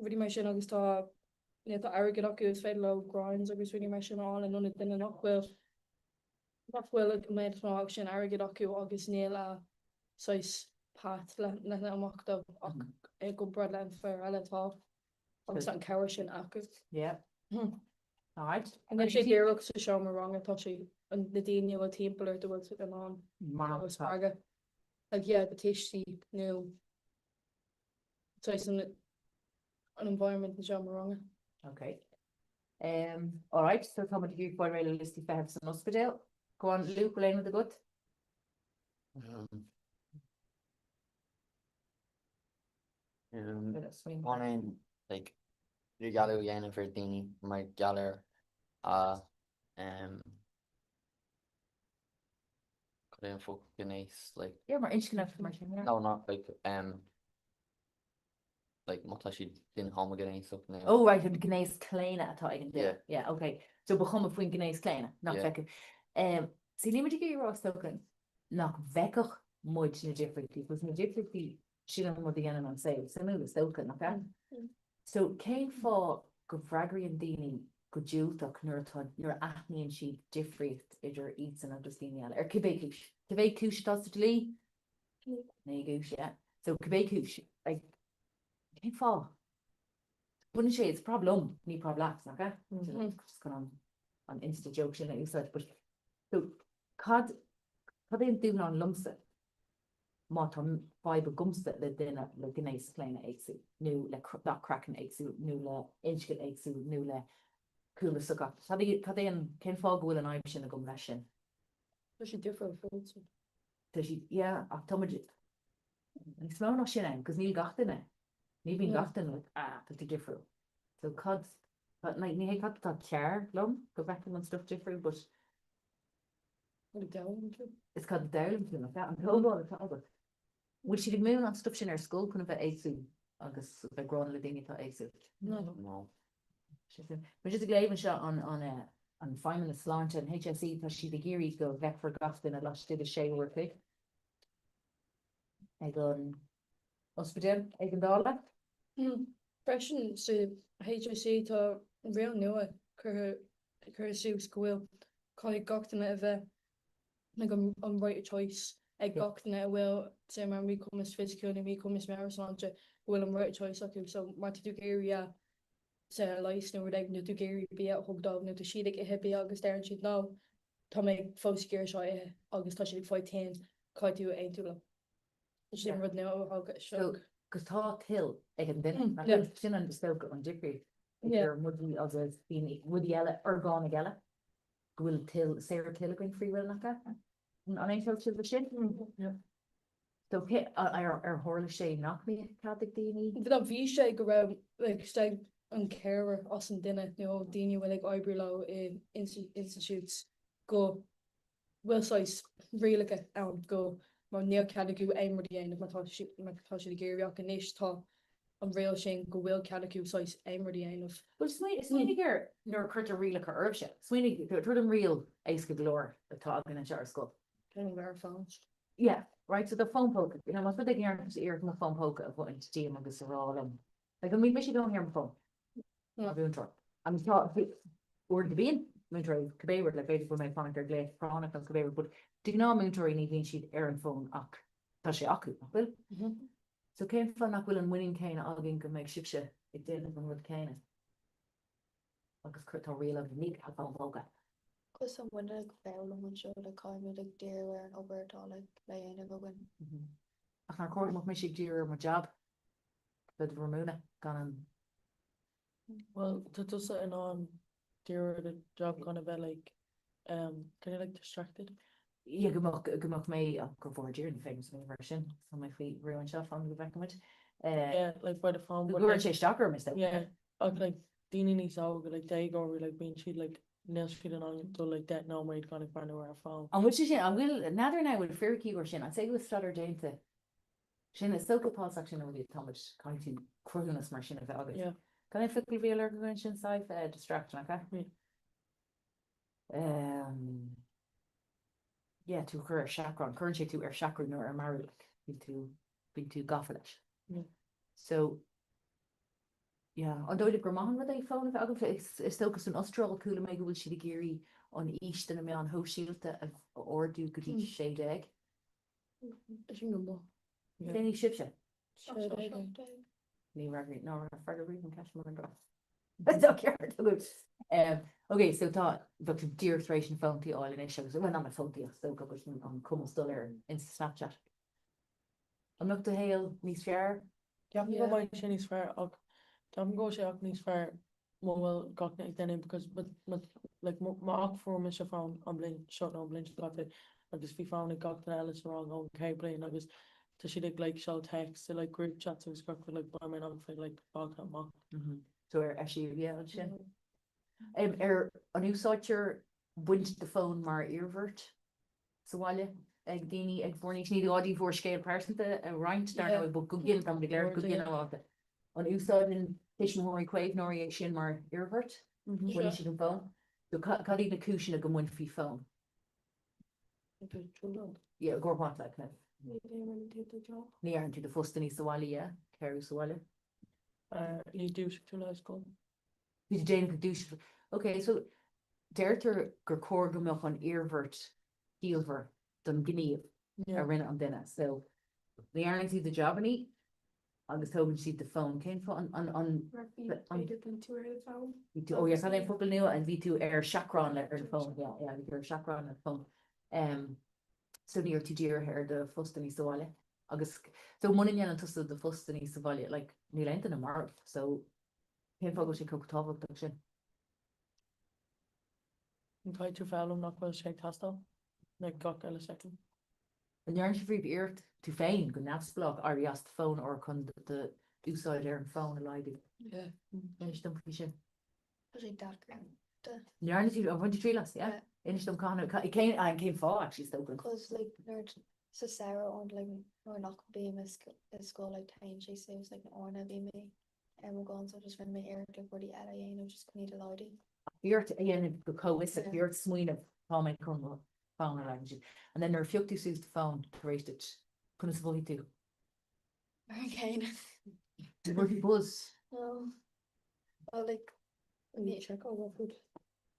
bhí mar sin agus tá agad acu is féidir le grinds agus bhí mar sin an an duine nachhfuil nachhfuil go méid fan sin agad acu agus níl a sais pat le amachta ach ag go brad le fear eiletá agus an ceir sin acu. Yeah. Alright. And then sé ddéireach sa seo mar rang atá sé an na daine bhfuil timpplair do bhfuil an an agus aga. Like yeah, the tasty new an environment in John Maranga. Okay. Alright, so come to you for a list if I have some hospital. Go on, Luke, lane with the good. One like you gallo yana for dini my galler could info nice like yeah more inch enough for my no not like much she didn't home again so oh right and gnééis kleine atá yeah yeah okay so begum of gnééis kleine nach fekke si ni go ro stoken nach vekkech muid na differently was na differently si mod an an say so nu stoken nach so céim fá go fragri an déine go dúach nuirtá nuair aithníonn si difriocht idir eats an understanding ar cibé cúis tá lí na gúis so cibé cúis like céim fá buna sé it's problem ní problems nach just gan an insta joke sin you said but so cad éon dún an lumsa má tá fibe gumsta le duine le gnééis léine éagsú nó le crackan éagsú nó le inscin éagsú nó le coolla sa gat. Cad é an cén fá gohfuil an aimim sin a gom leis sin. Tá sé different foods. Tá sí ach tá ní smó nach sin cos níl gatainine. Ní bhín gatain tá tú difriú. So cad ní hé cad tá cear lom go bhecin an stuff difriú, but it's cad dalam tú nach an tógáil atá agat. Bhfuil si mú an stuff sin ar scóil chuna bheith éagsú agus bheith grán le daine tá éagsú. no Mar just a gléimh seo an feimime na sláinte an HSE tá si de géirí go bheith for gatain a leiste a séhhar fi. Ag an ospidéal ag an dála? Freisin sa HSE tá réal nua chur siús gohfuil cai gachtainna a bheith na an right choice ag gachtainna a bhfuil sé mar mí cumas physical na mí cumas marasánte bhfuil an right choice acu so mar tú géir sa leis nó ag nu tú géir bí a thugdáh nó tú siad ag hebí agus dean siad ná tá méid fóscéir seo agus tá siad fáid tain caiú aon túla. sin rud nó ága seo. Gus tá til ag an duine sin an spe an dicrí mudí agus bhín mudí eile argáin eile gohfuil til sé til goin fríhfuil nach an éil si sin So horla sé nach mé cadig daoine? Bhí an bhí sé go raibh sta an céir os an duine nó daine bhfuil ag oibriú le in institutes go bhfuil rialacha ann go mar níl ceadú éimar dhéanamh mátá si géirbeach an níos tá an réal sin go bhfuil ceadú sais éimar dhéanamh. Well, swinnig nor chuirt a rialacha urbse. Swinnig trud an real éis go glór atá in an sear scoil. Kind ver fans. Yeah, right. So the phone poke, you know, what's the gear from the phone poke of what into team agus raw and like I mean, maybe don't hear my phone. I'm doing truck. I'm thought or the bean moontroy cabaver like basically my phone or glade chronic of cabaver, but do you know moontroy need being sheet air and phone ak tashi aku will. So came fun up will and winning cane agin can make ship it did with cane. Agus crit real of need have phone poke. Cos an bhaine ag bhealm an seo le caiimid ag déir an obertá le dhéanamh agan. Ach nar cuat mo mis dear my job. But Ramona gan Well, to do something on the job gonna be like kind of like distracted. Yeah, gymach me go for during the famous version. So my feet ruined stuff on the back of it. Yeah, like by the phone. The girl chased stalker mistake. Yeah, like Dini needs out like they go like being she like nails feeling on to like that no maid gonna find her phone. And which is I'm will another now with fair key or shin. I'd say with Stutter dTonnta. Shin is so good pulse action over the Thomas kind of cruelness machine of August. Yeah. Can I quickly be alert convention side distraction, okay? Yeah, to her chakra, currently to her chakra nor a married be too goffalish. Yeah. So yeah, although the Grandma with a phone of August is still because an Austral cool mega will she the geary on east and a me on ho shield or do could each shade egg. Then he ships it. No, further reading cash more and that's okay. Okay, so thought Dr. Dear Thration phone to all in issues. Well, not my phone to so go on come still there in Snapchat. I'm not to hail Nice Fair. Yeah, go my Chinese fair. I'm go say Nice Fair. Well, got then because but like my for me she found on blind shot on blind got it. I guess we found it got the Alice wrong on K-Brain. I guess so she did like show text to like group chats and stuff for like by my outfit like bog that mock. So actually yeah shin. A new searcher went the phone mar earvert. So while ag dini ag bornig ní audi for scale person a right daar book go gin tam de glare go gin out. On new sudden fish more quave nor shin mar earvert. When she can phone. So cutting the cushion a go win fi phone. Yeah, go want like that. Near into the first in Sawali, yeah, Carry Sawali. You do to last school. Did Jane could do okay, so Derter Gurkor Gumilk on earvert Heelver done guinea a rent on dinner. So the aren't see the job any on the token sheet the phone came from on oh yes, I football new and V2 air chakra letter the phone, yeah, your chakra on the phone. So near to dear hair the first in Sawali. August so money and to the first in Sawali like Neil Ent in a mark. So came for she cooked top production. Invite to follow not well shake hostel. Like got a second. And you're free ear to feign go naps block or you asked the phone or con the do side there and phone a lady. Yeah. Finish them fishing. Was it that grand? You're you I want to trail us, yeah. Finish them con it came for actually still good. Cause like nerd so Sarah on like or not being a school like time she says like or na be me. And we're going so just when my ear like where the I just need a lady. You're to go co-wis it you're swing of phone my phone language. And then there are 50 suits the phone to raise it. Couldn't support you. Okay. The working buzz. No. Well like we check over food.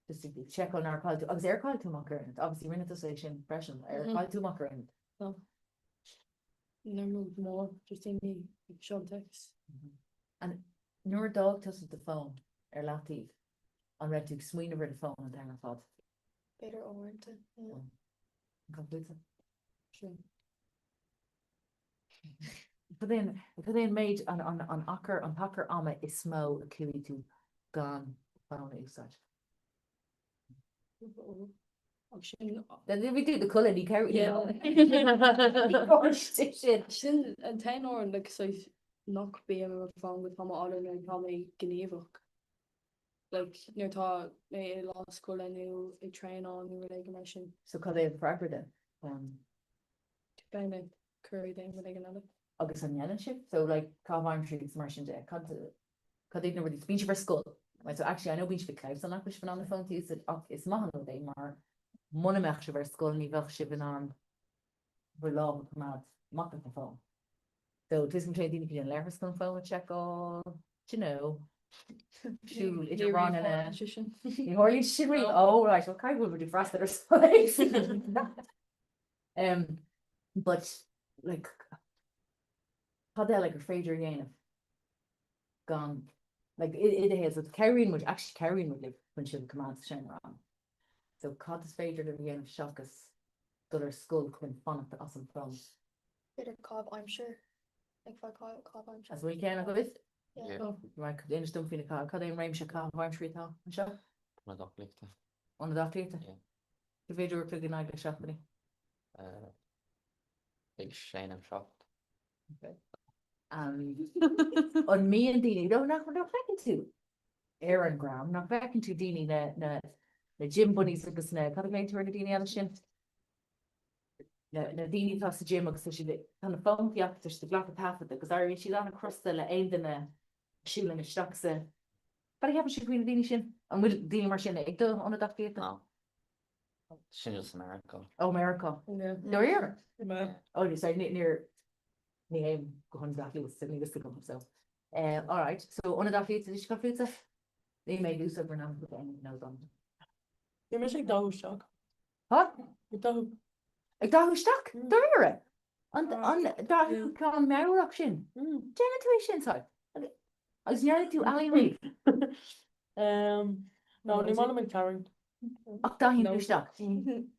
Just to check on our call to obviously air call to mock current. Obviously we're in a association impression. Air call to mock current. No. No move more just in the short text. And your dog touches the phone or lativ on red to swing over the phone and then I thought better oriented. Yeah. Completely. Sure. But then made on Ocker on Packer Ama is small a kiwi to gone phone is such. Then we do the colour you carry. Yeah. Sin an 10 or like so knock be a fan with Tom all and Tommy Geneva. Like near ta law school I knew a train on you were like immersion. So cad é forever then. Ben curry thing with like another. Agus an Yellen ship. So like Calvin Street immersion day. Cad they never beach for school. Right, so actually I know beach for clives on that which been on the phone to you said it's mahano day mar monomech ver school ni fel shipping on for law come out mock the phone. So this can trade in letters come phone and check all you know. Shoot, it's wrong in a you already should read. Oh right, okay, we'll do fast or something. But like how they like a Fraser again gone like it has with carrying which actually carrying would live when she commands shine around. So caught this Fraser again of shock us that her skull coming fun at the awesome film. Better cob, I'm sure. Like if I cob, I'm sure. As we can I go with. Yeah. Oh, right, could then don't feel a car. Could they rain she car farm street now? Sure. On a dock lichter. On the dock later. Yeah. The video were clicking out the shop money. Big shine and shocked. Okay. On me and Deanie, no, not back into Aaron Graham, not back into Deanie the gym bunnies with the snake. How do I turn the Deanie on the shin? The Deanie toss the gym because she on the phone the after the block of half of it because I she's on across the end in a shooting a stocks but I haven't she between the Deanie shin and with Deanie Marchin I do on the dock theatre. No. She's just America. Oh America. Yeah. They're here. Yeah. Oh you sorry near go exactly with Sydney this come so all right so on the dock theatre did she got food stuff? They may do something now but then no done. You're missing dog shock. What? Dog. Ag dá staach dure an dá cá meach sin Genú sin sa agus nearly tú aí No ní má min Karen. ach dá hí staach an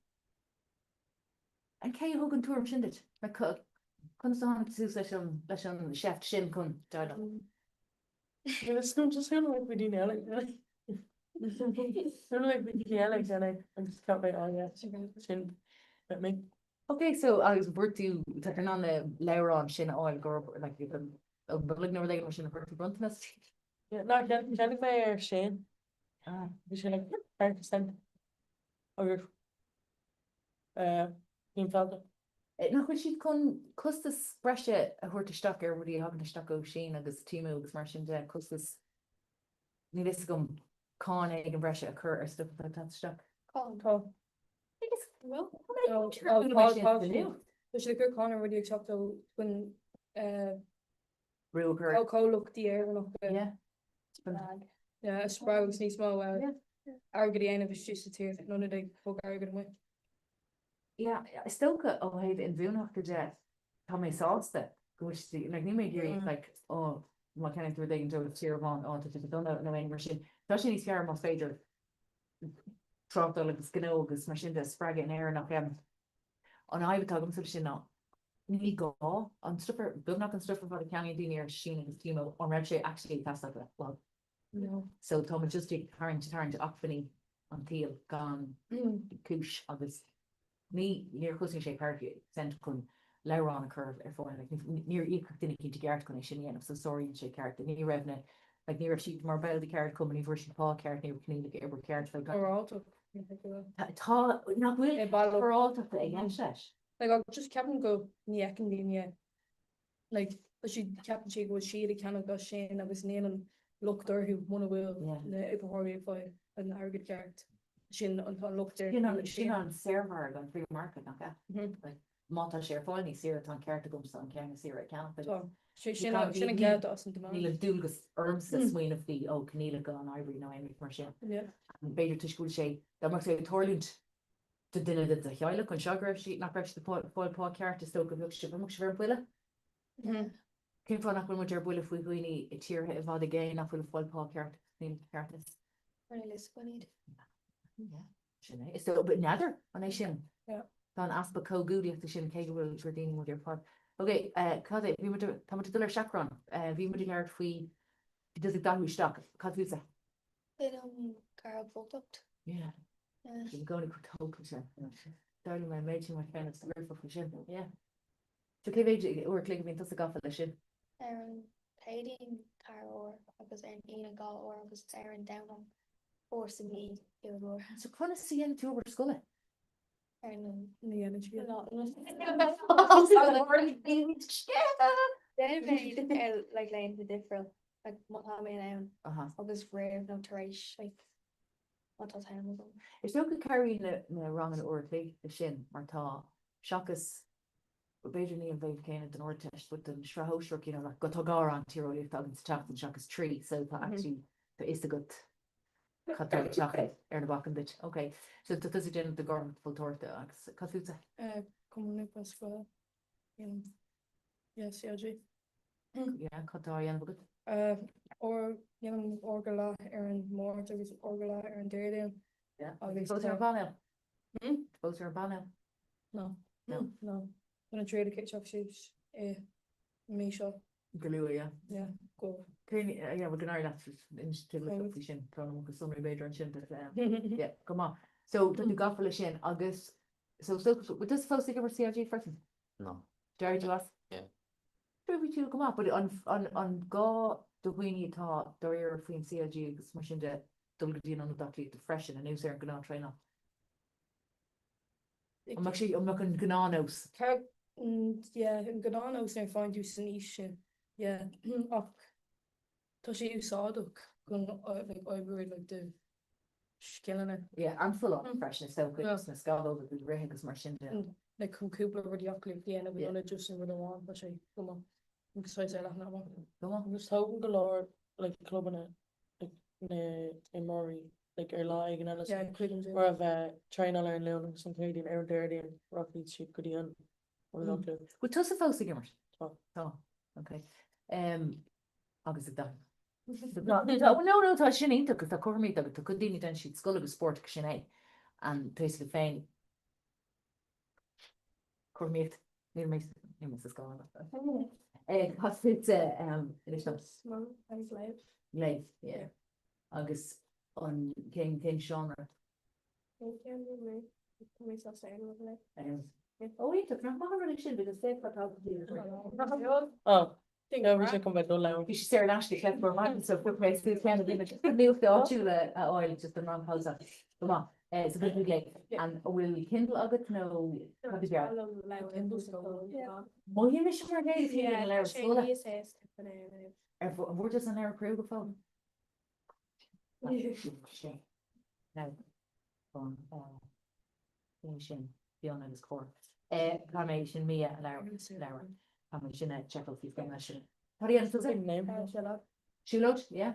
cé thugann túm sin dit chun tú leis an chef sin chun da Scoop just kind of like we didn't like I just can't wait on sin me. Okay, so I was worth to taking on the layer on shin oil go like you can but no they sin bruntness. Yeah, no, can my Shane. We should like 5% of your team felt nach chu siad chun costas breise a thuirta stoach ar bhí hagann na stoach ó sin agus tíú agus mar sin de costas ní is gom cá ag an breise a chur ar stu tá stoach. Call. Well, dus de good corner where you chopped out when real how cold look the air nog yeah sprouts niet small argue the end of his just here none of the book arguing with yeah still got oh hey in Vúnach go jet tá mé sásta gois like ní mé like oh má cean tú d do tíar bháin á tu donna na mar sin tá sin níos fear má féidir trodal agus gó agus mar sin de sppraige in air nach an aibtagm su sin ná ní gá an stripper bunach an stripper fá cean daine ar sin agus tí an raibh sé actually tasta well no so tá just tarint achfaní an tíal gan cis agus ní níor chusin sé perfiú sent chun lerán a curve ar fáin níor íach duine cinnta ceart chun sin dhéanamh so soiríonn sé ceart ní raibhna like ní raibh si mar bail de ceart cum ní bhir si pá ceart ní cníla ebre ceart tá nach bhfuil barálta é an leis. Like I just Captain go ní daine like she Captain she go si a can go sin agus né an lochtar who muna bhfuil na ipathir fá an agad ceart sin an lochtar sin an server an free market nach like mátá sé fáil ní si an ceart gom an cean si a can sin an ceart as an níle dúgus ormsa smaoineh bhí ó cníla go an airí nó aimimi mar sin beidir tuisúil sé dá mar sé toirlúnt de duine a cheile chun seagraibh si nach raibh fáilpá ceart is sto go bheh si mu bhar buile cin fá nach mu buile faoi gooine i tíirthe i bhád a ggé nach bhfuil fáilpá ceart ní ceartas sin is bit neidir an é sin tá an aspa cógúíochtta sin cé bhfuil daine mu ar fád. Okay, cad é tá dul ar seachrán bhí mu ar faoi does dathú staach cadúsa Gar voltocht. Yeah. I'm going to talk to her. Darling, my mate, my friend, it's very for sure. Yeah. So, Kevin, we're clicking into the golf session. Taidín car or agus Ian gal or agus Aaron down on force me or So, kind of see into over school. The energy. Then like laying the different like Mohammed and agus rare no trash like what does him It's no good carrying the wrong and or take the shin or ta shockus. Beidir ní an bhéh céine den orteist bud den srathóisiach le go tugar an tíróí agin teach an seachas trí so tá actually tá is a go chatar teach ar na bachan bit. Okay, so tá is déanam de garm full torta agus caúta. Común pascuil. Yes, CLG. Yeah, chatar dhéanam agad. Or dhéanam orgala ar an mór agus orgala ar an déirdaon. Yeah, suppose ar banil. Suppose ar banil. No. No. No. When I trade a kitchen shoes, me sure. Galua, yeah. Yeah, go. Yeah, we're gonna that in shin from somebody major and shin yeah, come on. So do you go for the shin August? So with this supposed to give her CLG first? No. Jerry to us? Yeah. Maybe you come up, but on go the weenie thought there between CLG because machine the double D on the doctor to freshen and new sir gonna try now. I'm not going to go nose. Yeah, yn gyda'n os yn ffain dwi'n sy'n eisiau. Yeah, ac ta si yw sadwg gwn oebryd like the skillen it. Yeah, I'm full on freshness so good na scald over the ring because mar sin like kun cúpla over the oclip the end of the other just in with the one but she come on. Ik zou zeggen na man. Come on. Just houden galore like club in it like in Murray like like and alles. Yeah, or of trying to learn Leanúnach some Canadian air there and rocky sheep could on. Well, toss a false gimmers. Oh, okay. Agus it done. No, tá sin ínta agus tá chumí agus tá chudíine den siad scoil agus sport sin é an tuéis go féin chumíocht ní mé sa scoil. Hasfit leif, yeah. Agus an céim seanra. Oh, wait, it's not my relation because they've got out oh, no, we should come back to Leanúnach. You should say Ashley Cliff for mine, so quick way to kind of image. Leave the oil just the wrong house. Come on, it's a good lake, and will Kindle of it? No, happy bear. Well, you miss your day if you didn't learn school. We're just an air crew before. No, Fiona is core. Carnation Mia and Lara. Carnation Checkle Fifteen. How do you answer the name? Shulot, yeah.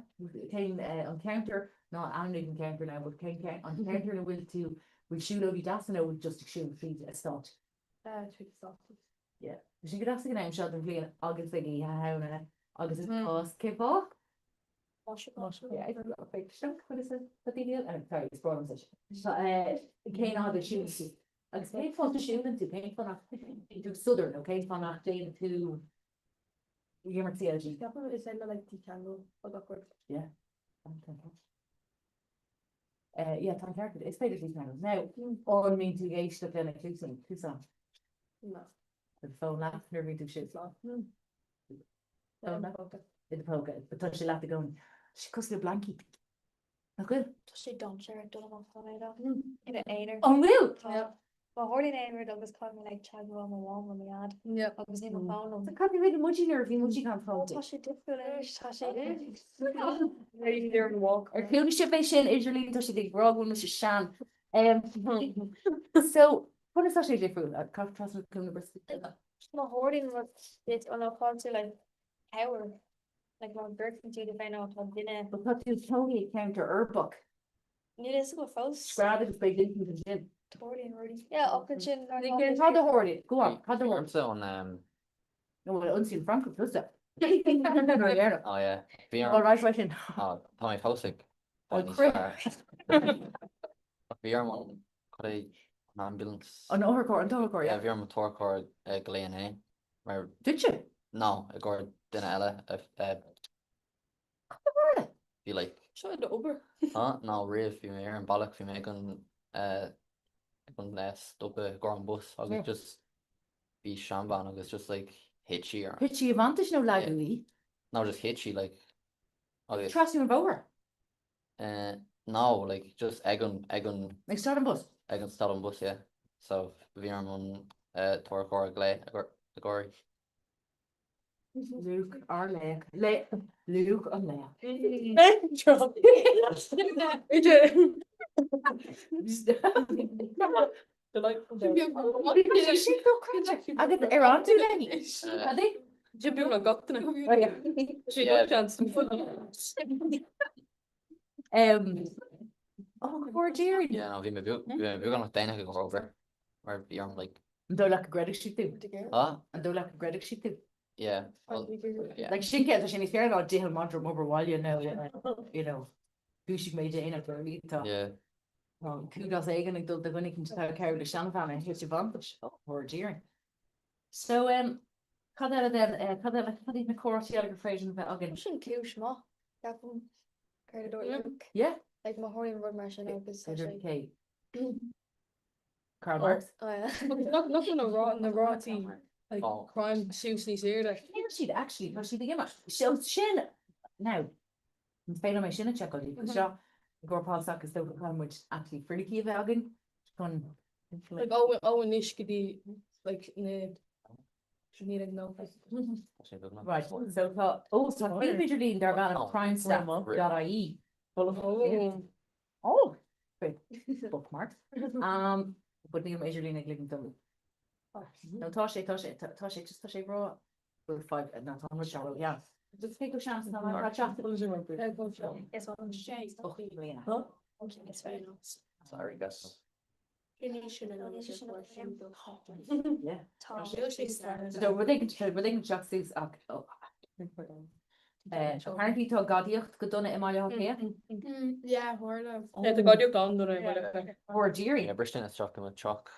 Came on counter, not only on counter now, but came on counter and will to with Shulot Dasano with just a shoe feed a start. Yeah. She could ask the name shot and clean August Viggy, how and August is cost keep off. Yeah, I forgot a big chunk. What is it? What the deal? Sorry, it's brought on such. So came on the shoes. Agus céim fá siúlan tú céim fanach tú southern, okay, fanach déan tú dhémar CLG. Is it like the candle or the cord? Yeah. Yeah, tá ceart is féidir tí candles. Now, on mean tú géis le lena clúsan. No. The phone laugh, nervy tú shit laugh. Phone laugh? In the poker, but tá sé laugh going. She cos le blanky. Okay. She don't share it, don't know how in an einer. Oh, will? Yeah. Well, holding einer dogus called me like Chad on the wall when we had. Yeah. I was in the phone. So can't be really much nervy, much you can't phone. Tasha difficult. Tasha. Maybe they're in the walk. Or clúni ship é sin Israeli tá sé dig brog when Mr. Shan. So what is actually different at Trasna Na University? No hoarding was it on a culture like power. Like my birth to the final of dinner. But what do Tony counter book? Need to go first. Scrab it by Lincoln and Jim. Hoarding already. Yeah, up and chin. How the hoarding? Go on. How the hoarding? So on no, well, unseen Franco does that. Oh yeah. All right, question. Oh, Tommy Fosig. Oh, crap. Bjorn could I ambulance. Oh no, her core, yeah. Bjorn motor core Glen Did you? No, I got dinner Ella if be like Should I over? no, Riv you may and Bollock you may gun gon stoppe go an bus agus just bhí seanban agus just like hitchy or Pitchy advantage no lagaí. no just hitchy like agus Trasna Na bóir. no like just egon Like start an bus. stad an bus yeah so bhí an tuair chóir glé a goir Luke ar le Luke an le. Agus ar an tú lenny. Jim na gotna. Oh, poor dear. yeah no bhí me bhí an daine go over mar bhí an like Dó le a gredig si tú. An dó le a gredig si tú. yeah Like sin get sin is fair about dihil mantra overwhile you know Bushig made it in a girly top. yeah Kudos again and the winning can tell carry the shan fan and his advantage. Oh, poor dear. So Cadella then Cadella na chorus the freisin bheith agin. Sin cúis má gapam Yeah. like má háirín rud mar sin agus Okay. Karl Marx. Nothing na rotty like crime seriously serious. She'd actually because she begin so shin now fail my shin check on you so go Paul Sack is the one which actually freaky again fun Like Owen ish could be like ne need no right so so visually in their crime slam.ie full of oh great bookmarks but the majorly neglecting them no Tasha just Tasha bro with 5 and not 100 shallow yeah just take a chance and I'll chat Yes, on Jay. It's very nice. sorry guys yeah So we're thinking just these apparently to gadiocht go donna in my hockey yeah hard yeah the god you've done or Jerry yeah Briston is struck him with chalk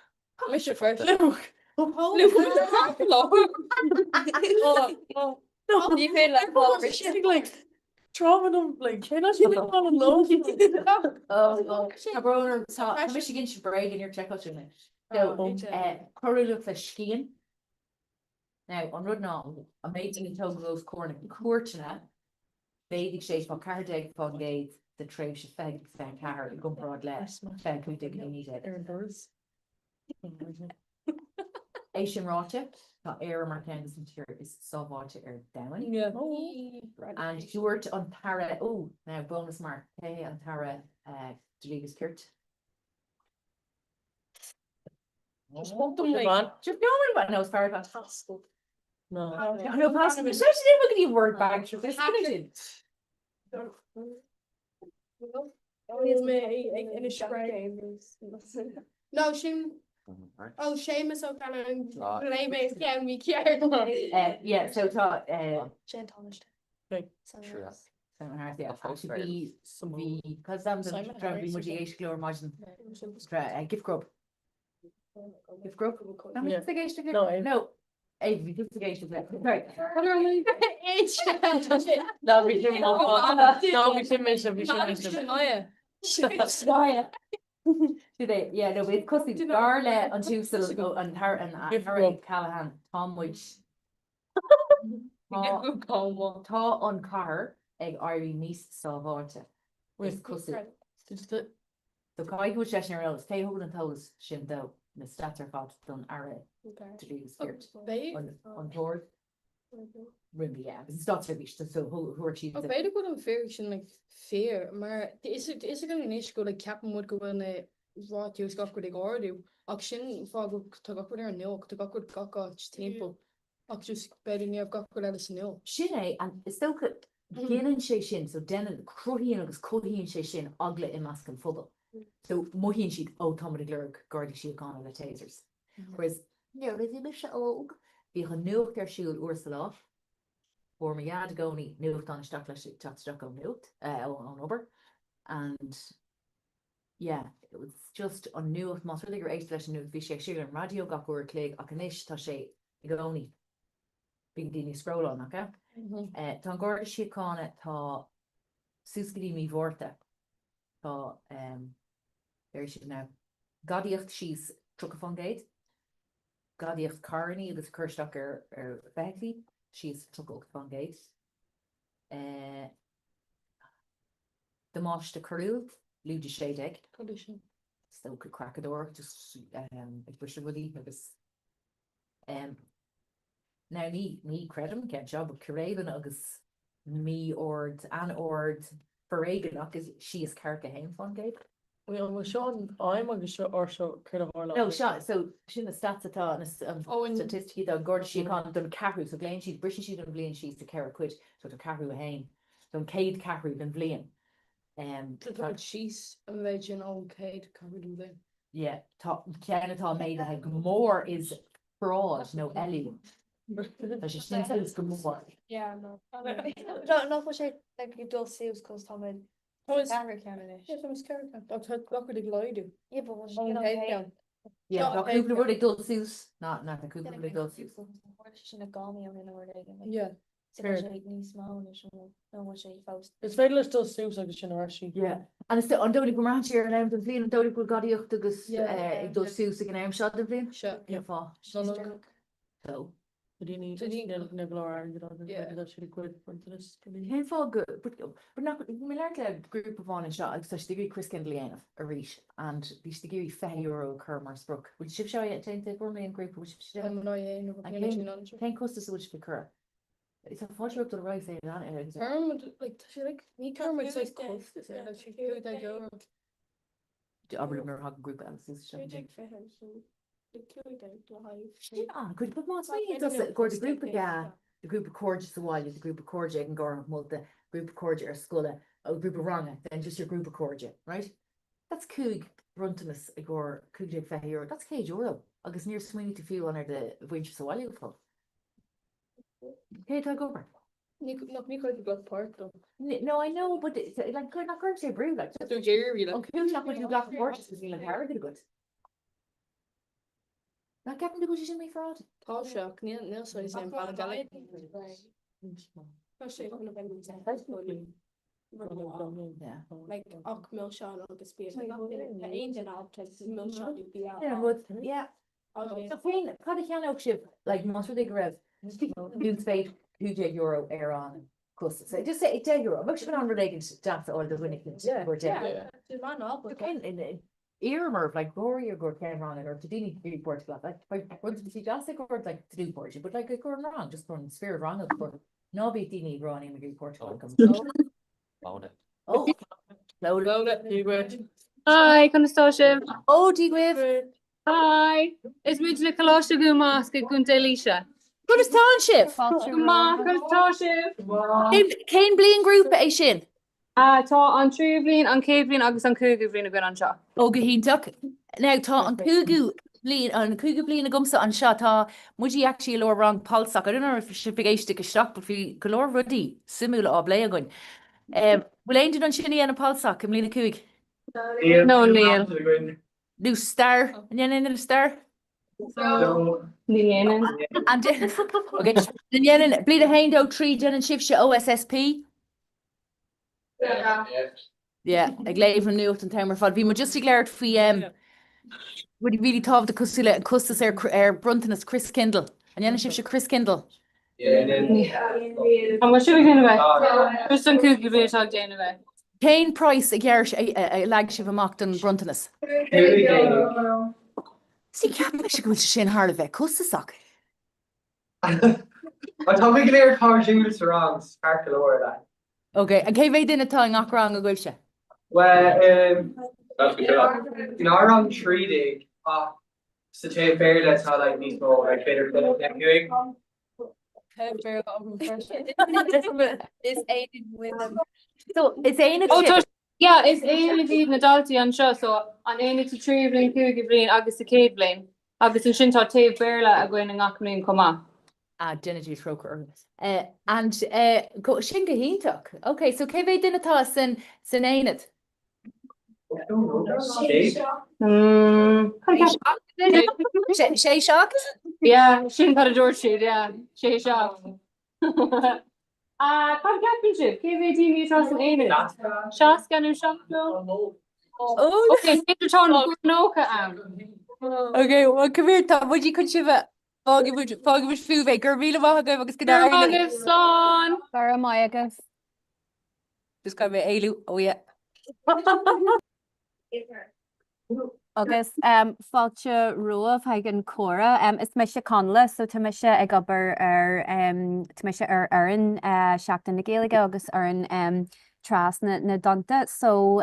Mr. Fresh oh you feel like trauma them like can I feel on alone oh Michigan should break in your check out unit so probably look like skiing now on road now amazing to those corner courtina baby shades for car dig fog gate the trade should fag car go broad less fag who dig need it Asian Rocha tá air mar Kansas interior is so much air down yeah and Stuart on Tara oh now bonus mark hey on Tara Delega's Kurt just want them like just knowing about knows far about possible no possible especially look at you word bag for this no she oh Seamus ó gan léiméis cean mí ceart yeah so tá Jen Thomas because I'm the motivation glor margin gift group no vi yeah no we cos garle an tú an her an Callahan Tom which tá an car ag airí níos sáháte cos so cai go sé fé ho an tos sin do na statar fat don ara an board rimby yeah it's not so who are cheap beide go an fair sin like fair maar is gan inis go like cap moet go in ráú ga go ag áú ach sin fá go tu go ar nó tu go gaá timp ach just beidir níamh ga go le nó sin é an is sto géan sé sin so den crohíín agus chohíonn sé sin agla i mas an fudal so mohíonn siad ó tomid glurg gardig si gan le tasers whereas me se óg bhí chu nucht ar siúil uair sa lá for me iad gcóí nucht an sta lei sta go nucht an ober and yeah it was just an nucht mas gur éis leis nu bhí sé siúil an radio gaúir clé a canis tá sé i gcóí big daoine scroll an okay tá gáir siáánna tá súscadí mí bhórta tá si ná Gadíocht she's truck fan gate. Gadíocht Carney agus Kirstock Beckley, she's truck fan gate. The Mosh the Curl, Ludy Shadeg. Condition. Still could crack a door, just push the woody agus now me credit get job of Craven agus me ord an ord Ferregan agus she is Carca Hain fan gate. Well, Sean, I'm going to show or show kind of No, Sean, so she the stats at all and statistic though Gordon she con done Carru so Blaine she's British she done Blaine she's the Cara quid so the Carru Hain done Cade Carru done Blaine. She's a legend on Cade Carru then. Yeah, Canada made like more is fraud, no Ellie. She's more. Yeah, no. No, for sure. Like you don't see us cause Tom and Carrier candidate. Yeah, Thomas Carrier. That's what could I do? Yeah, but was On Cade. Yeah, but Cooper would do suits, not the Cooper would do suits. Shouldn't have gone me on the word again. Yeah. It's very little still suits like a generation. Yeah. And it's still on Dodie Pomerantz here and I'm the Vlean and Dodie Pool Gadiocht agus those suits again I'm shot the Vlean. Shut yeah fall. So do you need Nicola and that's really good for this. Can't fall good, but not we learned a group of one and shot like such degree Chris Kendall a reach and these degree €50 Kermers Brook. Would you show you at 10 4 group which can't cost us which for it's a photo to the right side on it. Like she like me Kermit it's like cost is it she do that go. I remember how group analysis. Yeah, could put more swing does it go the group again. The group of Corges the while the group of Corja and Gorham the group of Corja or Sculla, a group of Ranga, then just your group of Corja, right? That's Coog Runtimus Igor Coog €50. That's €1. Agus near swing to feel under the winch so while you fall. Okay, talk over. Not me quite a black part though. No, I know, but it's like not going to say brew like so Jerry like. Okay, who's not going to do black horses because you like Harry did good. Not getting the position me fraud. Paul shock, near so he's in Balagala. Yeah. Like Milshon or the spear. The angel out to Milshon you be out. Yeah, but yeah. So Queen, Paddy can ship like most big rev. You'd say €2 air on course. So just say €10. Much on related to all the winning Earmerv like Gloria or Cameron or Tadini report like once to see just like or like to do for you, but like going wrong, just going sphere wrong for no be Dini Ron in report comes. Load it. Oh load it. Hi, Constosha. Oh, Digwith. Hi. Is me to Kalosha Gumask Gun Delisha. Good as township. Kane Blean group Asian. Tá an trú blin an cé blin agus an cúgu blin a gun an seo. Óga hín tuck. Now tá an cúgu blin a gumsa an seo tá muidí actually lower wrong pulsach. I don't know if she bigéiste go shock but fi galore ruddy simula á blé agun. Will ein did an sinni an a pulsach am blin a cúg. No Neil. New star and yen in the star. No. Neil. And okay, then yen bleed a hand out 3 gen and shift OSSP. Yeah, ag léh an nucht an timer fad. Bhí just léirt fao would really tábh de cosúile an costas bruntanas Chris Kindle. An dhéanana sibh se Chris Kindle. An mar siúla déanamh. Chris an cúg go bhéh ag déanamh. Céin price a ggéir a lag sibh amach don bruntanas. Sí ceap se go sin hard a bheith costasach. Tá mé go léir cáirisiúil sa rang spark leir le. Okay, and cé bhéh duine tá ngach rang a gcuibh se? Well, in our rang 3 dig, sa té fair let's how like níos mó like better than doing. Is aided with them. So it's aided. Yeah, it's aided na daltaí an seo so an aided to 3 blin cúg blin agus a cé blin agus an sin tá taobh béarla a gcuin an ngach blin comá. Genity Troker. And go Shinga Hintok. Okay, so Keve Dinata sin ain't it? Shay shocked? Yeah, Shin got a door sheet, yeah. Shay shocked. Championship, KVD Metros and Ain't it? Shaskan and Shampoo. Oh, Okay, dTonnta Leanúnach okay, well, come here, Tom. Would you could you fágah bud fiúbeh gur bhíle bhaga agus go Gur dáile. mágah slán. Gar mai agus. Just go bit éilú, oh yeah. Agus fáilte roamh ag an córa is me se conla so tá me se ag gobar ar tá me se ar an seachtain na Gaeilge agus ar an Trasna Na dTonnta so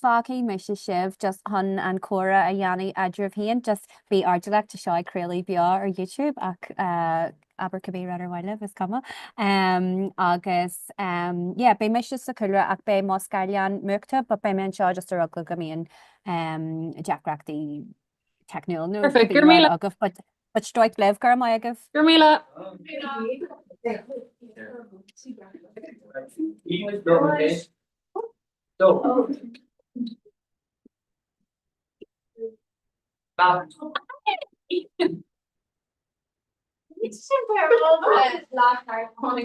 fácaí me se sibh just hon an córa a dhéanaí adribh haon just bhí ardalaach tá seo agcréalaí beá ar YouTube ach aber cabbé ar bhaile is cuma agus bé me se sa cura ach bé má scailian muachta, ba bé me an seo just ar agla go míon Jackreachtaí techniúil nó agah but stoid leh gur mai agah. Gur míle. It's super last night morning.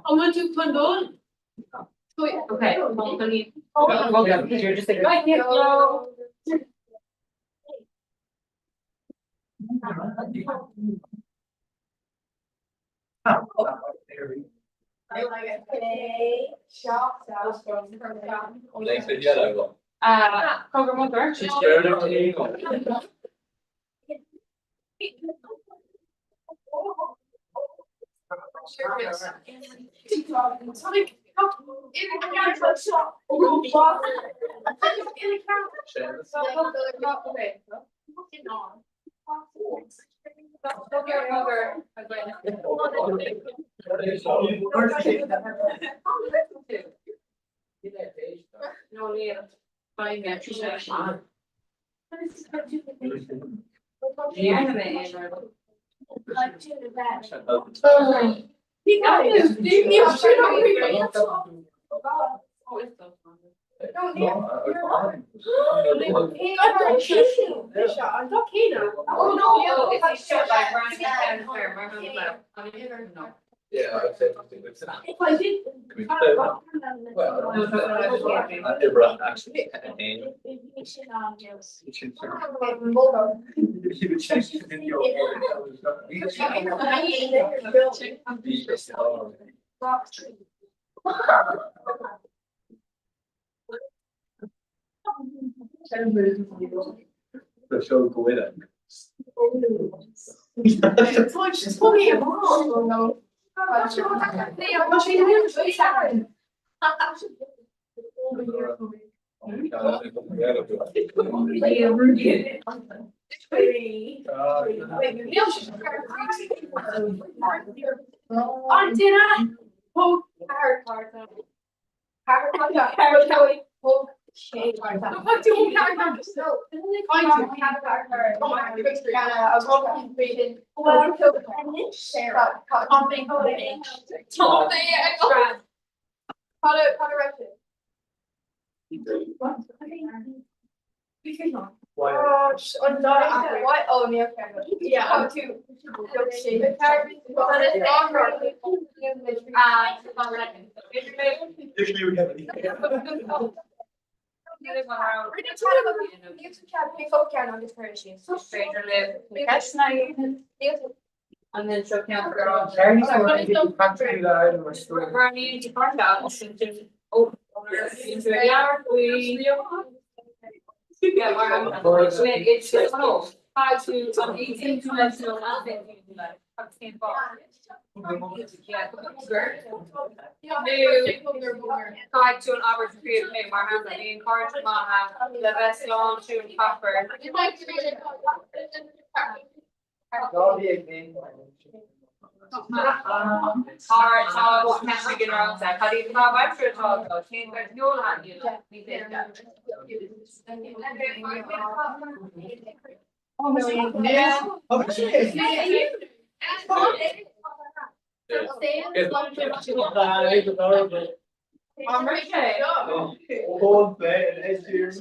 I want to condone. Okay. You're just like right here. And then so count for all. Cai to an opportunity me mar ha ni encourage ma ha le best long to copper. Alright, so what can we get around that? How do you have extra talk though? Change that fuel on you. I'm right. Hold that as your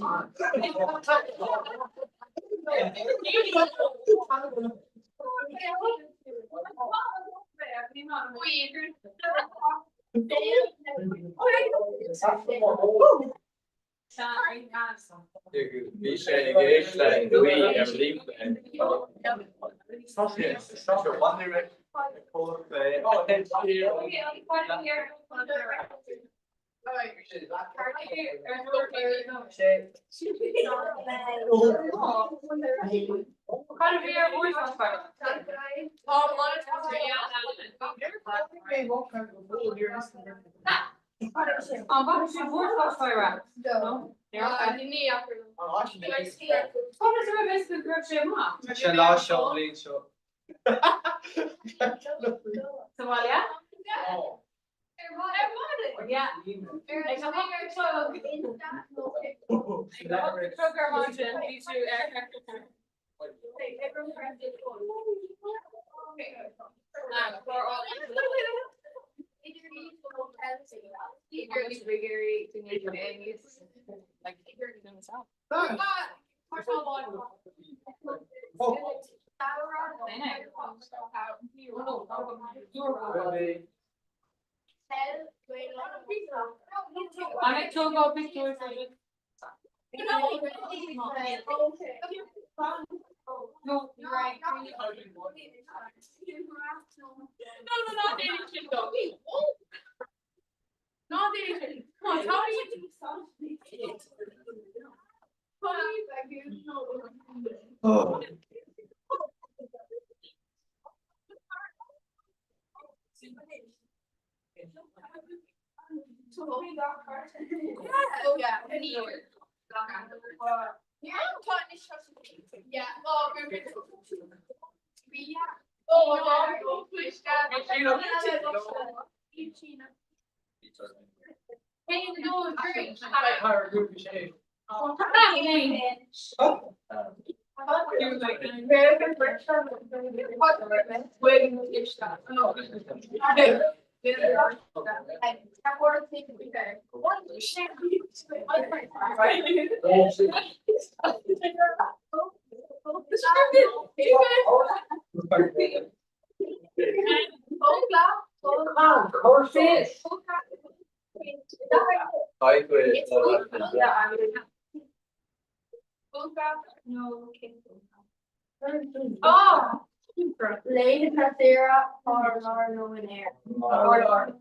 Lady Sarah or no in air. Or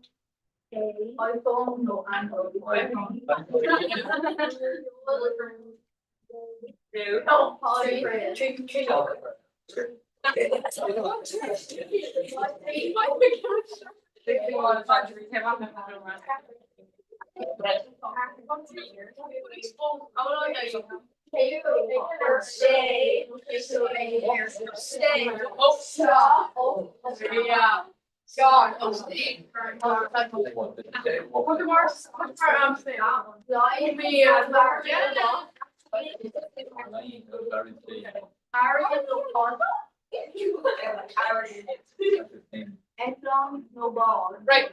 iPhone, no Android. No, no ball. Right.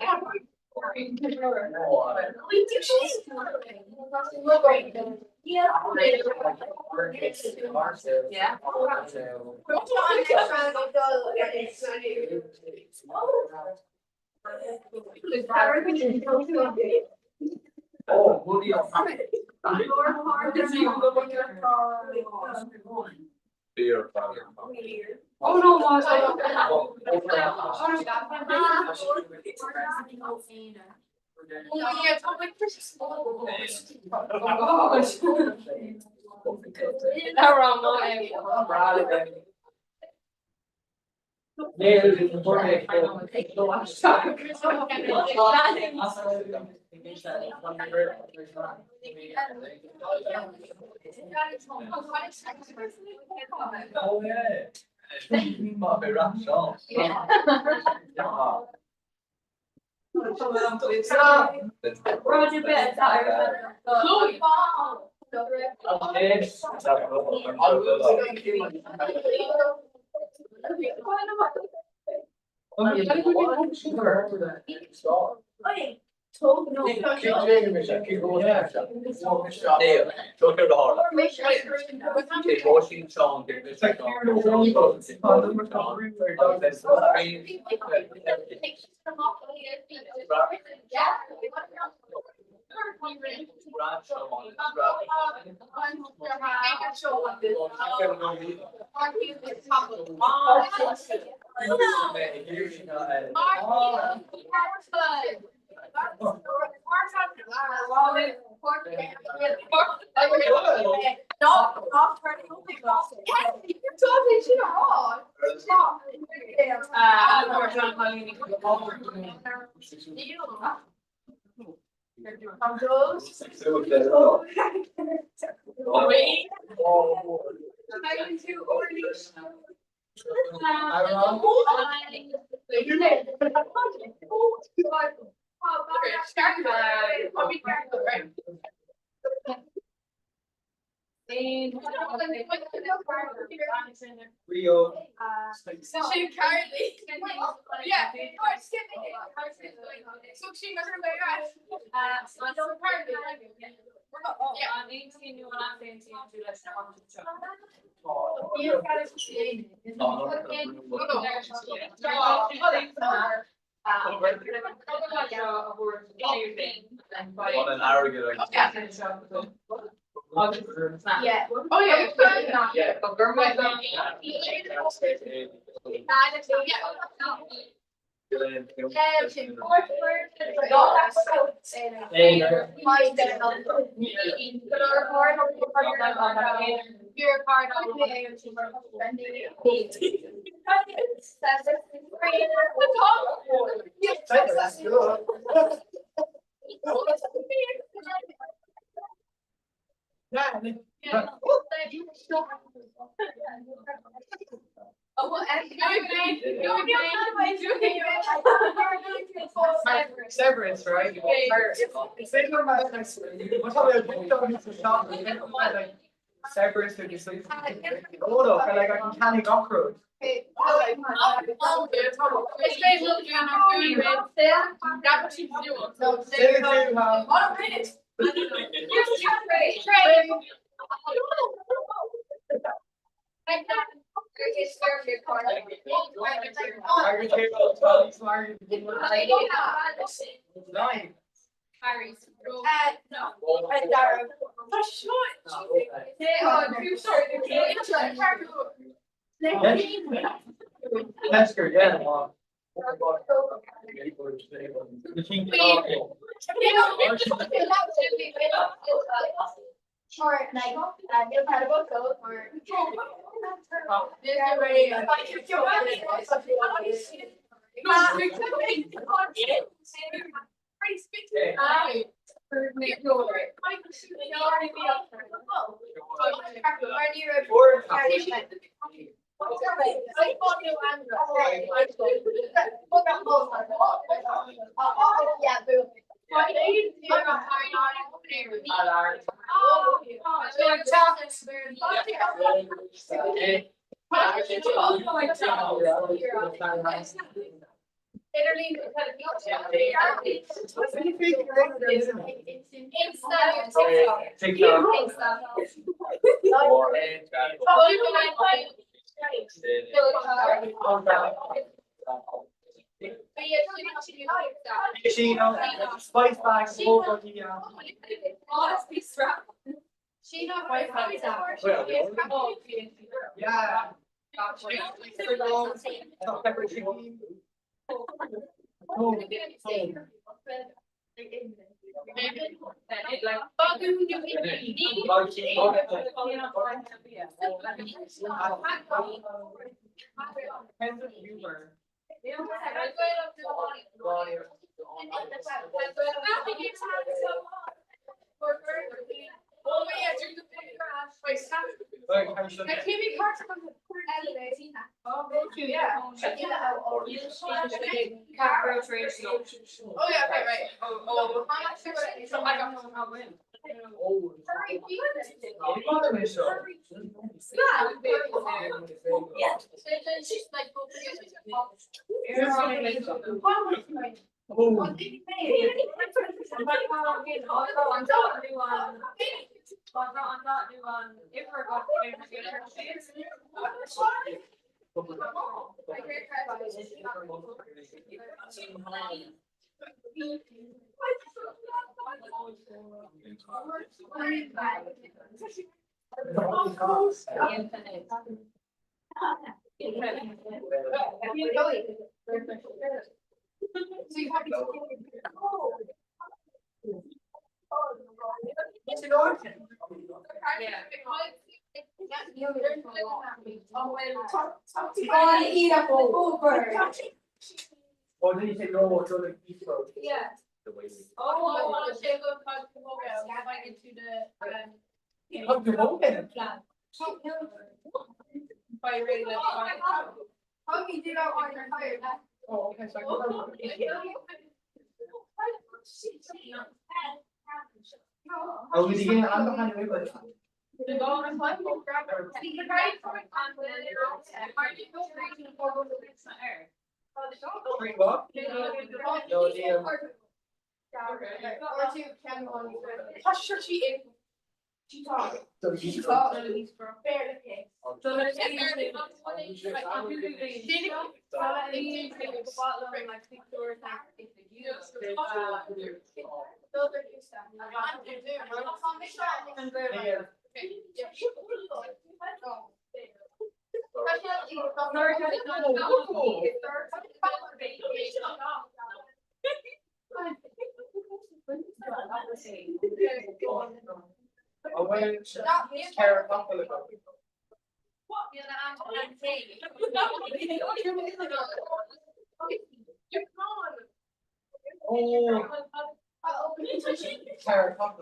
Oh no, Roger Bet, yeah. Oh yeah. Yeah. Severance, right? Severance when you sleep. Oh no, like I can cockroach. That's good, yeah. Or like you've had a book or Spice bags, she not quite yeah. Oh, then you say no, so like east road. Yeah. The way we. Oh, I want to go into the Come to open. plan. By regular. How do you do that on your fire? Oh, okay, so I was getting on the highway, but. The goal is like to grab it. See the guy from Bring what? No, dear. Or two can go on. Hush your cheating. She talks. So She you talks. talk. Fair to pay. So let's say I went carrot up a little. Oh, carrot up.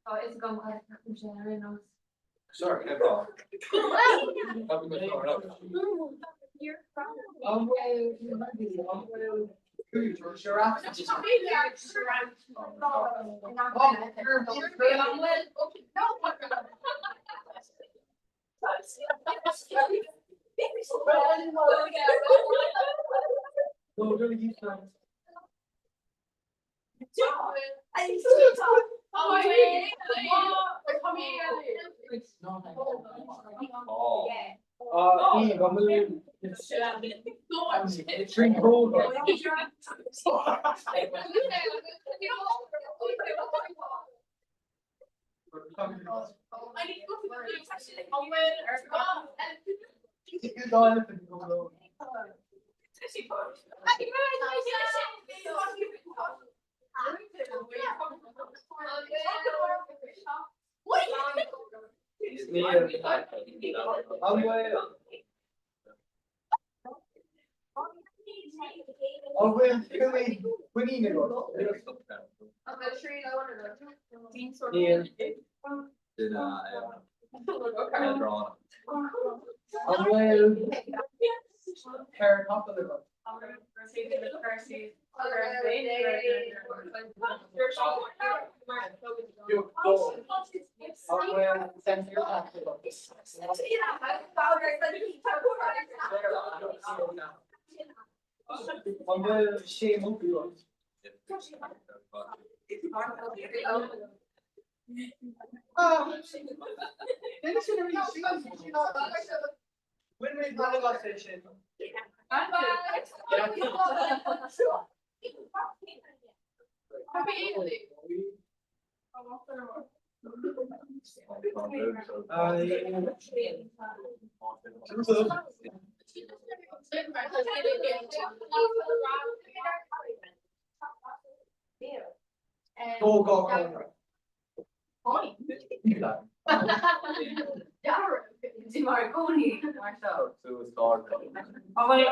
Oh, it's gone. Sorry, no problem. Drink cold. Win-win volleyball station. Go, go, go.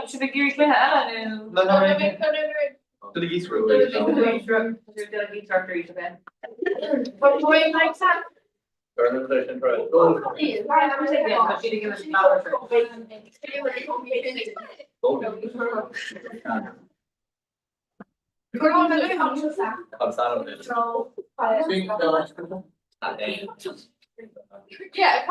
Should we gear clear? No, to the geese room. But going like that. Yeah,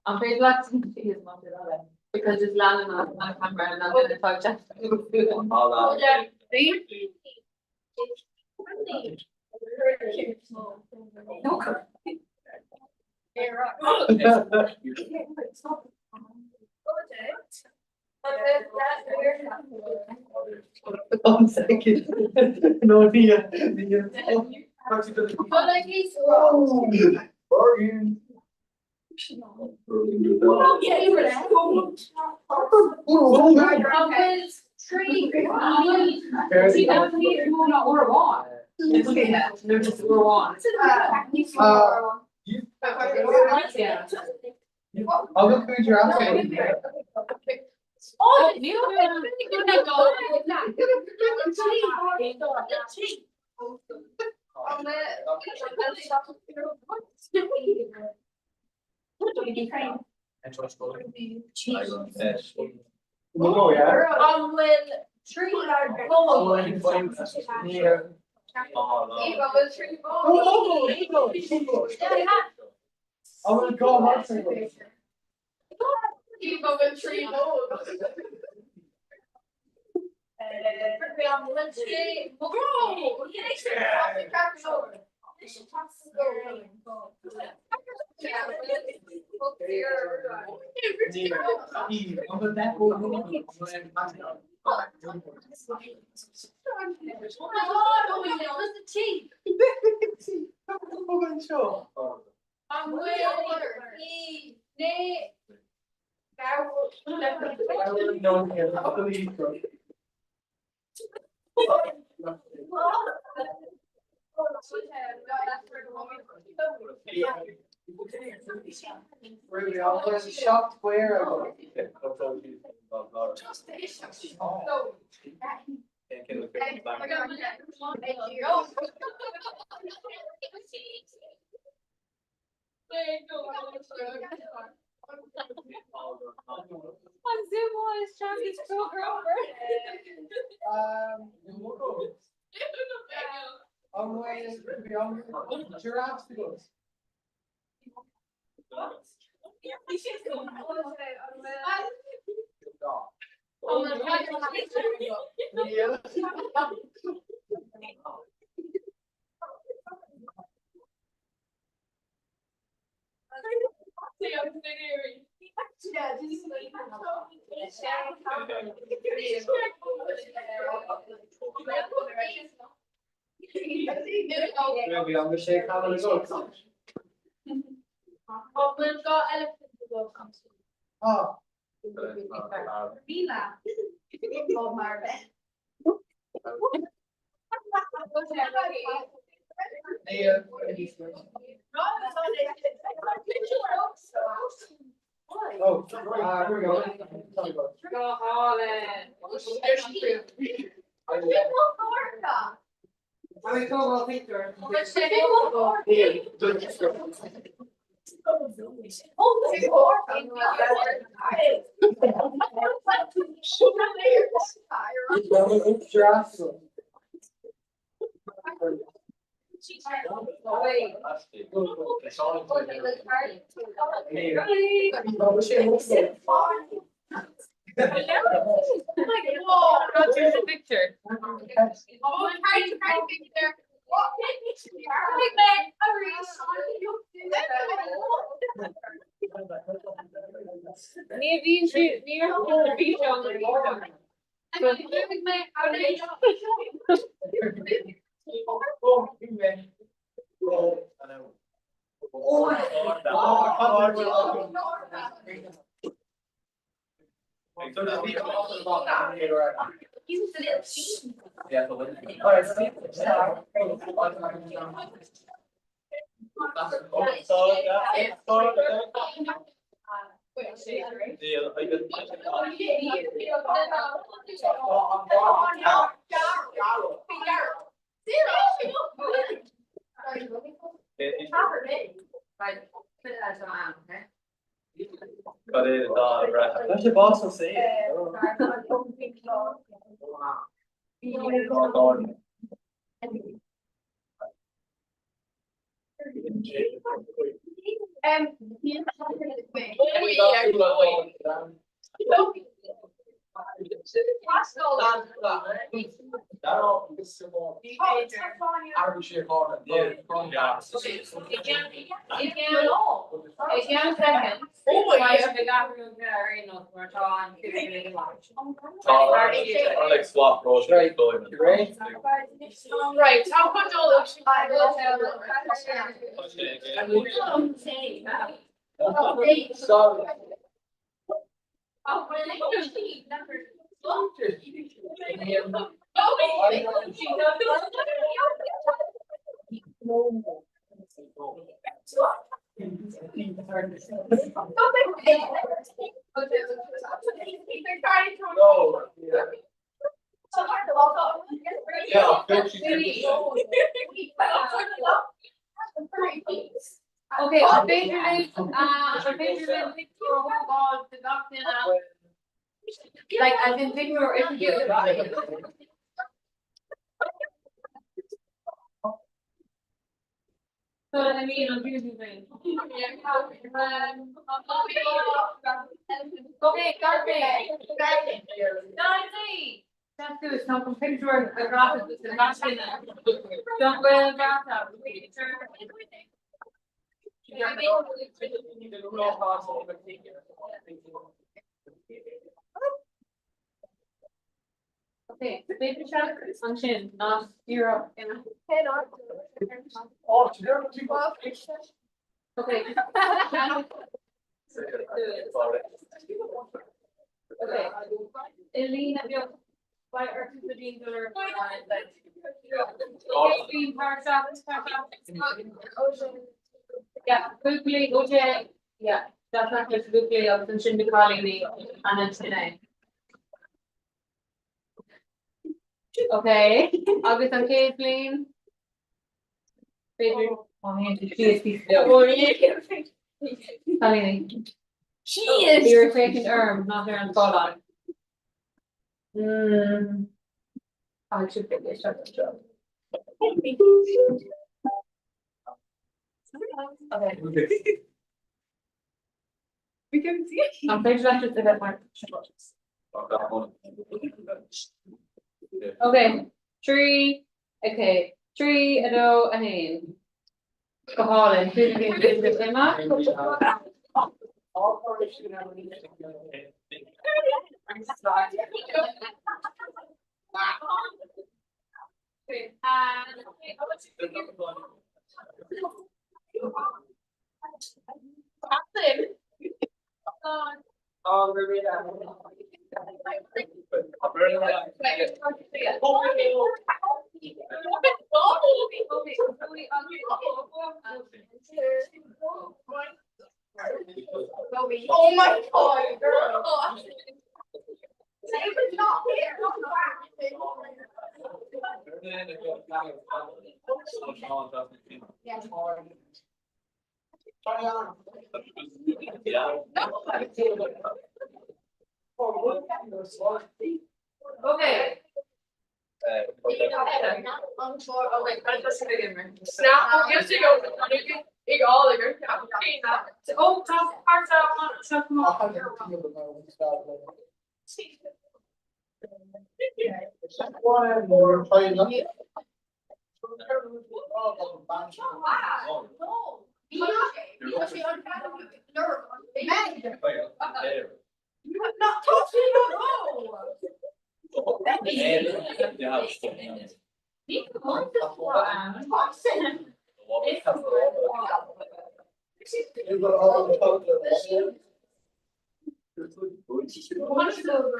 I'm very glad to see his mother because it's landing on camera and I'm going to touch it. I'm second. No idea. I'll go food your answer. Oh, you No, yeah. when tree are gold. I will go on tree. Really, I was shocked where I was. On Zoom was Travis Kroger over. I'm waiting to be on giraffes to go. Maybe I'm gonna shake how it goes. Oh, we've got elephant to go. Oh. Mila. Oh, Marvin. Oh, here we go. Go Holland. I will go picture. Picture. That's your boss will say like swap roles. Right. Right, how much all Okay, I pictured picture oh God, the doctor now. Like I didn't picture if you so I mean I'm using things. Okay, Garfield. Nancy. That's good. It's not from picture the graphic. It's the graphic. Don't wear the graphic. Okay, baby shark on chin, not zero. Head on. Okay. Okay. Elena, by articulating your green parts up. Yeah, quickly, okay. Yeah, that's not just quickly. I was in the calling me and then today. Okay, August and Caitlin. Pedro, she is. You're taking arm, not her and fall on. I should pick this up. Okay. We can see it. I'm pretty sure to that part. Okay, tree. Okay, tree, a doe, a hen. Cahalan, who's going to visit Emma? Oh my God, girl. David's not here. Okay. Snap, just to go. Ik al ik oh, hard zo kom op. Not touching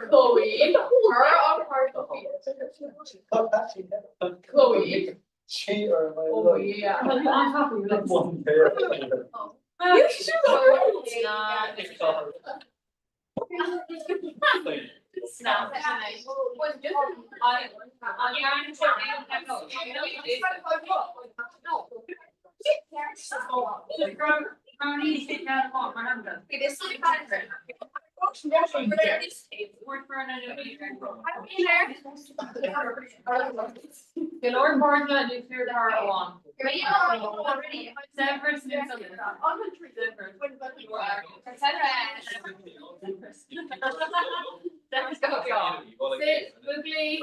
Chloe, her on part of Chloe. Oh yeah. I'm happy with that one. You should Snap. The Lord Portland is here to heart one. Severus go be on. Sit, Boogly.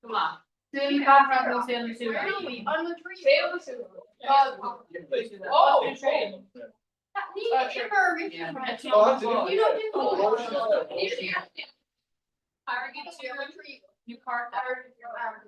Come on. Soon background goes in the sewer. On the tree. Stay on the sewer. Oh, train. You card Marjorie, no problem.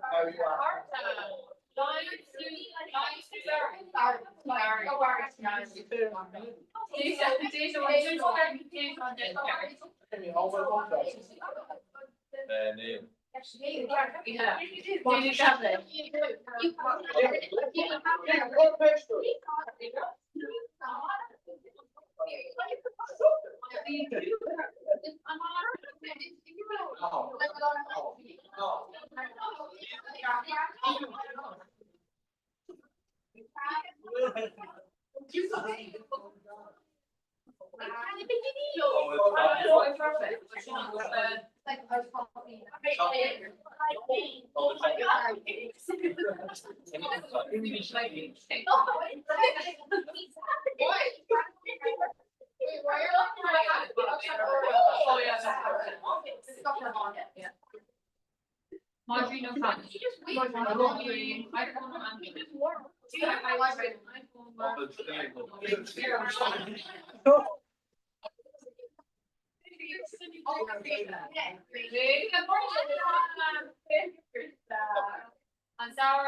On sour.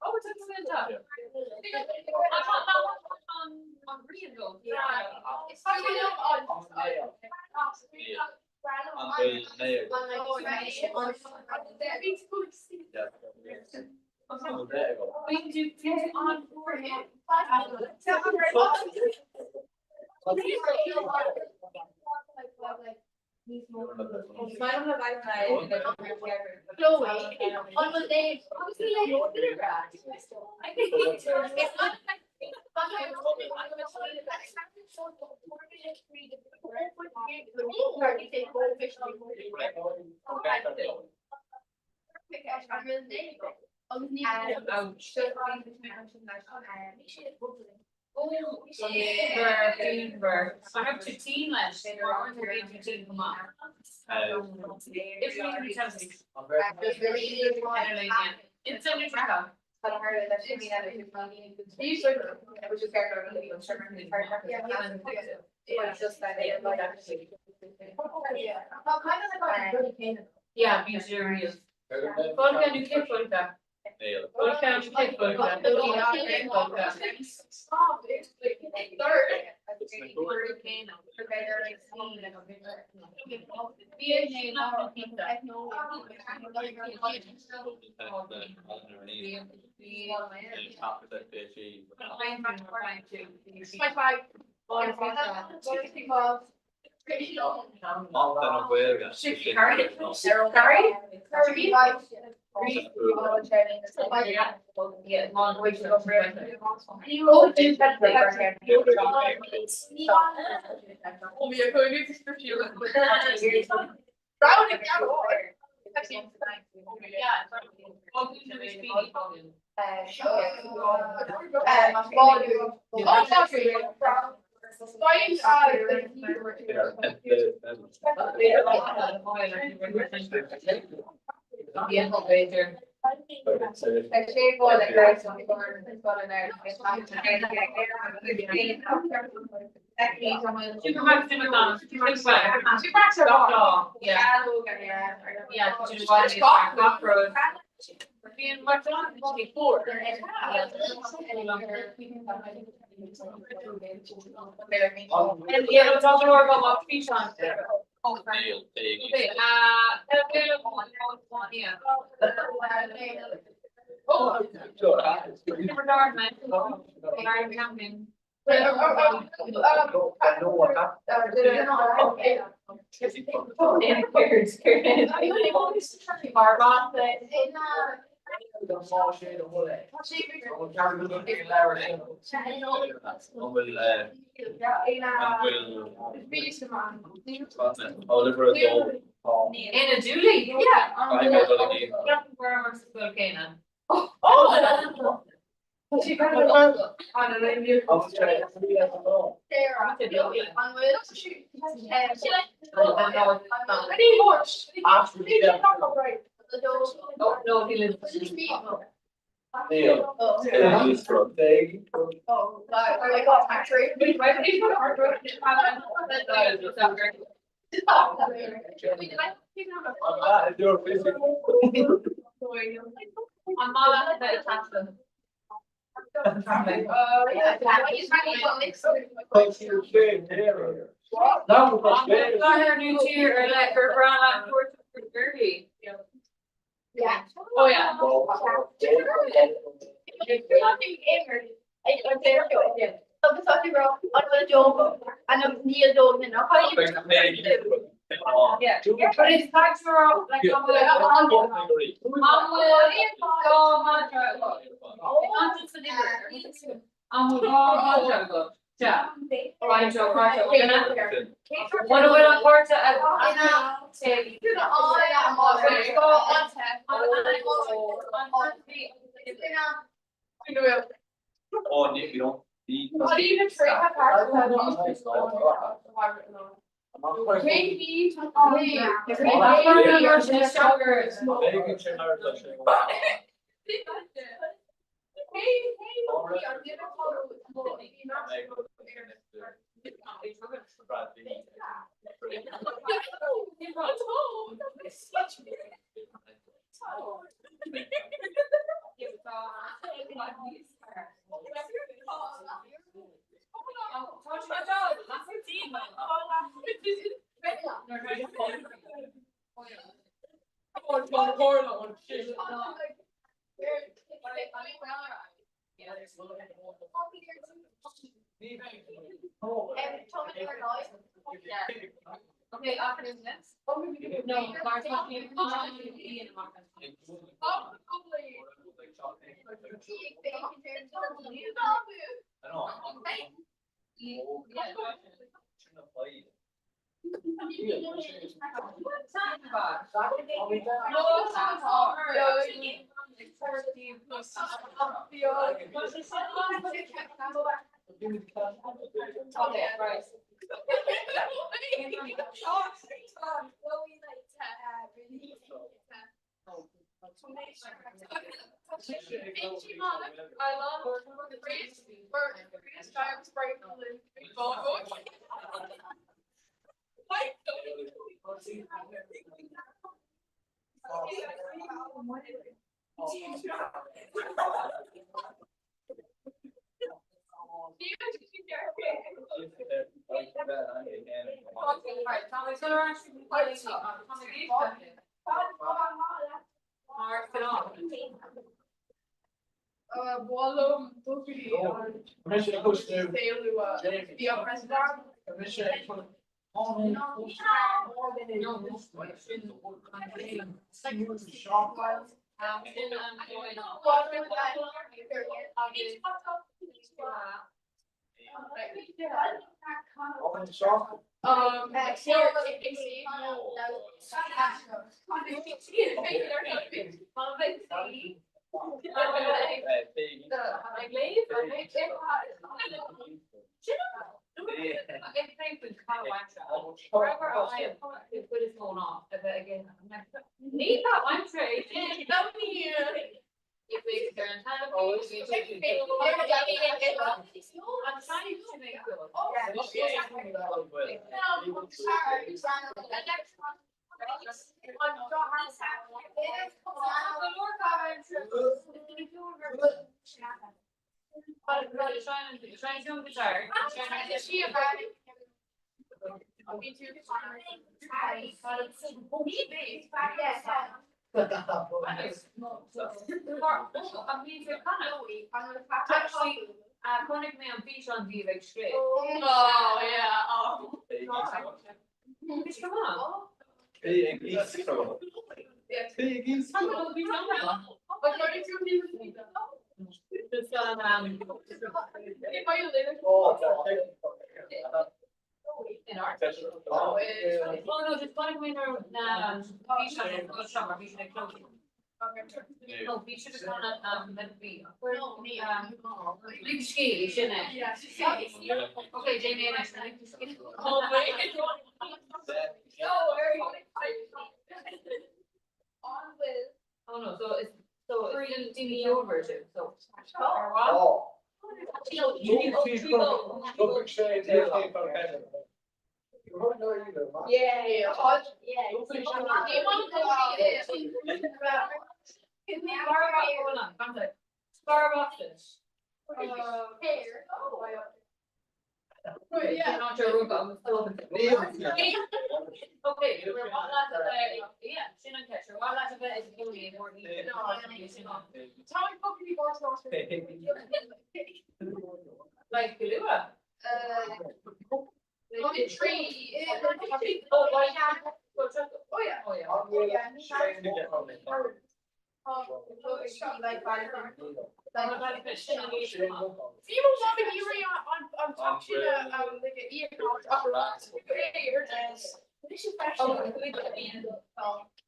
Oh, it's excellent. On Rio. It's we do on for him. Chloe, on the day, obviously, I know I think it's I have 2 teen left. Come on. It's in the track. Yeah, me serious. Volga nu kip volga. Volga nu kip volga.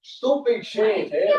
Stupid shit, eh?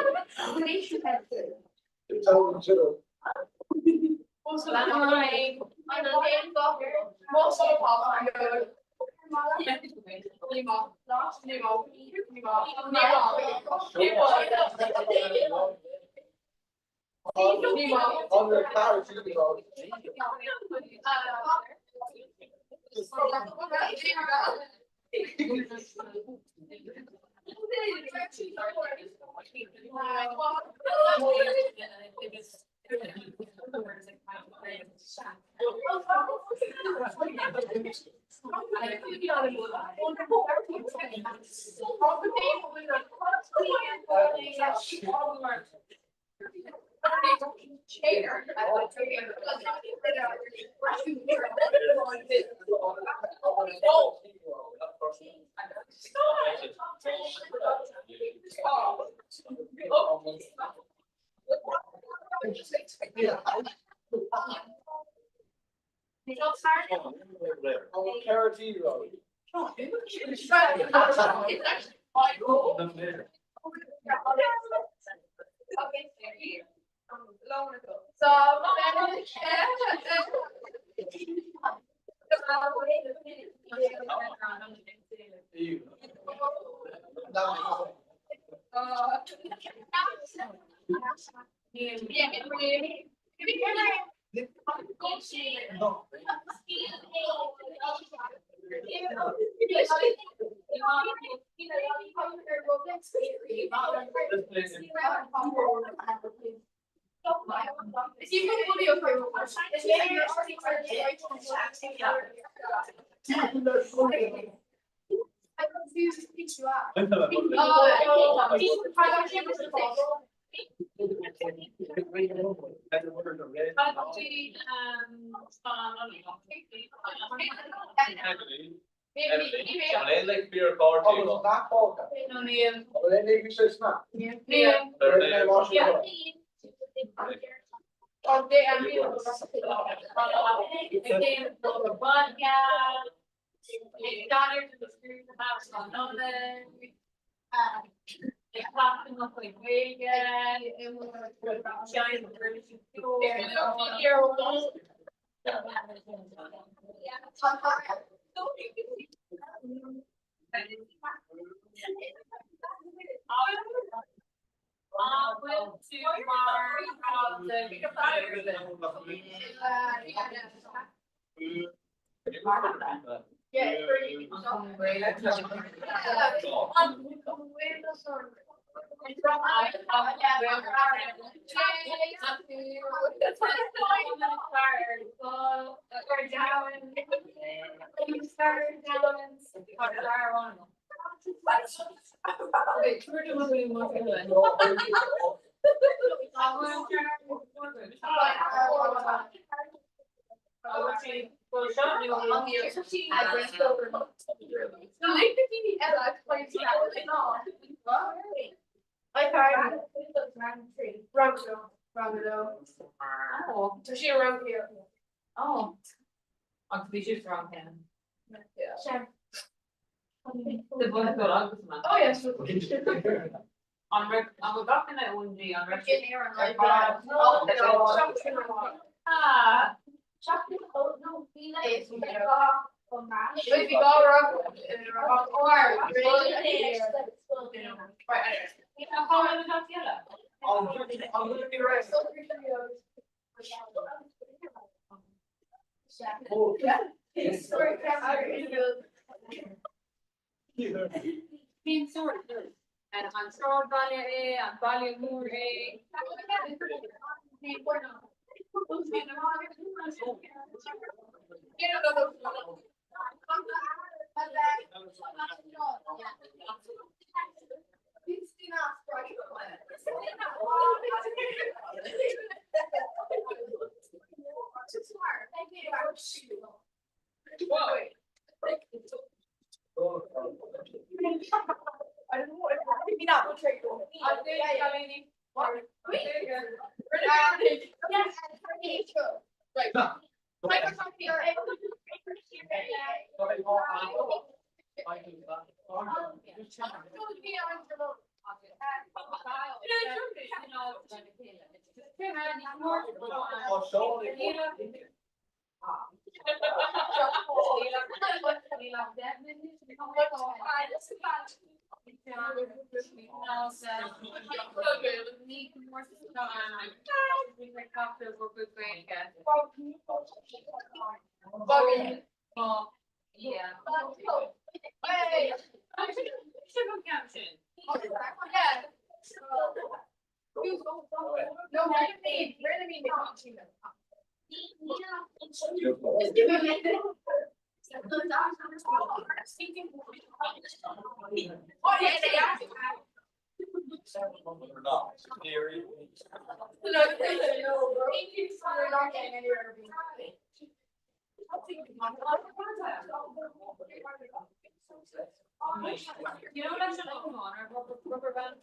like beer party. Oh, not cold. No, Neil. Oh, then maybe it's not. Neil. Yeah. Oh, they are Neil. Again, the one, yeah. It's daughter to the screen house on Nolan. They popped him up like Vegas. It was giant version. Went to Oh, so she around here. Oh. Oh, she's around here. Yeah. Sure. The boy got August man. Oh yes. On rec, I was talking that one day on rec. Ah. No, be like. If you go around or I'm gonna be right. Oh, yeah. Being sort and on short value and value more I don't know if maybe not what trade. You know what I should own on our rubber band?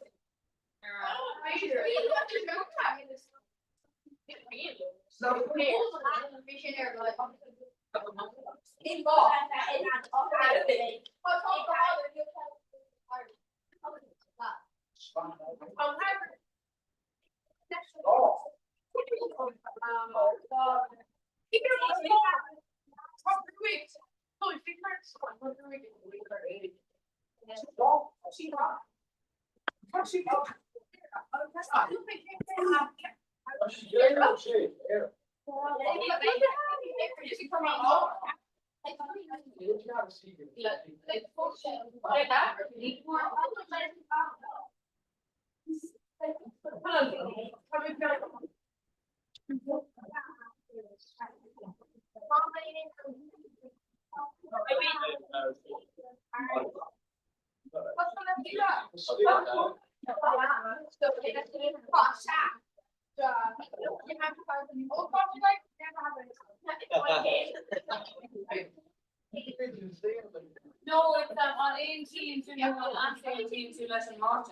No, it's on 18 to on 18 to less than March.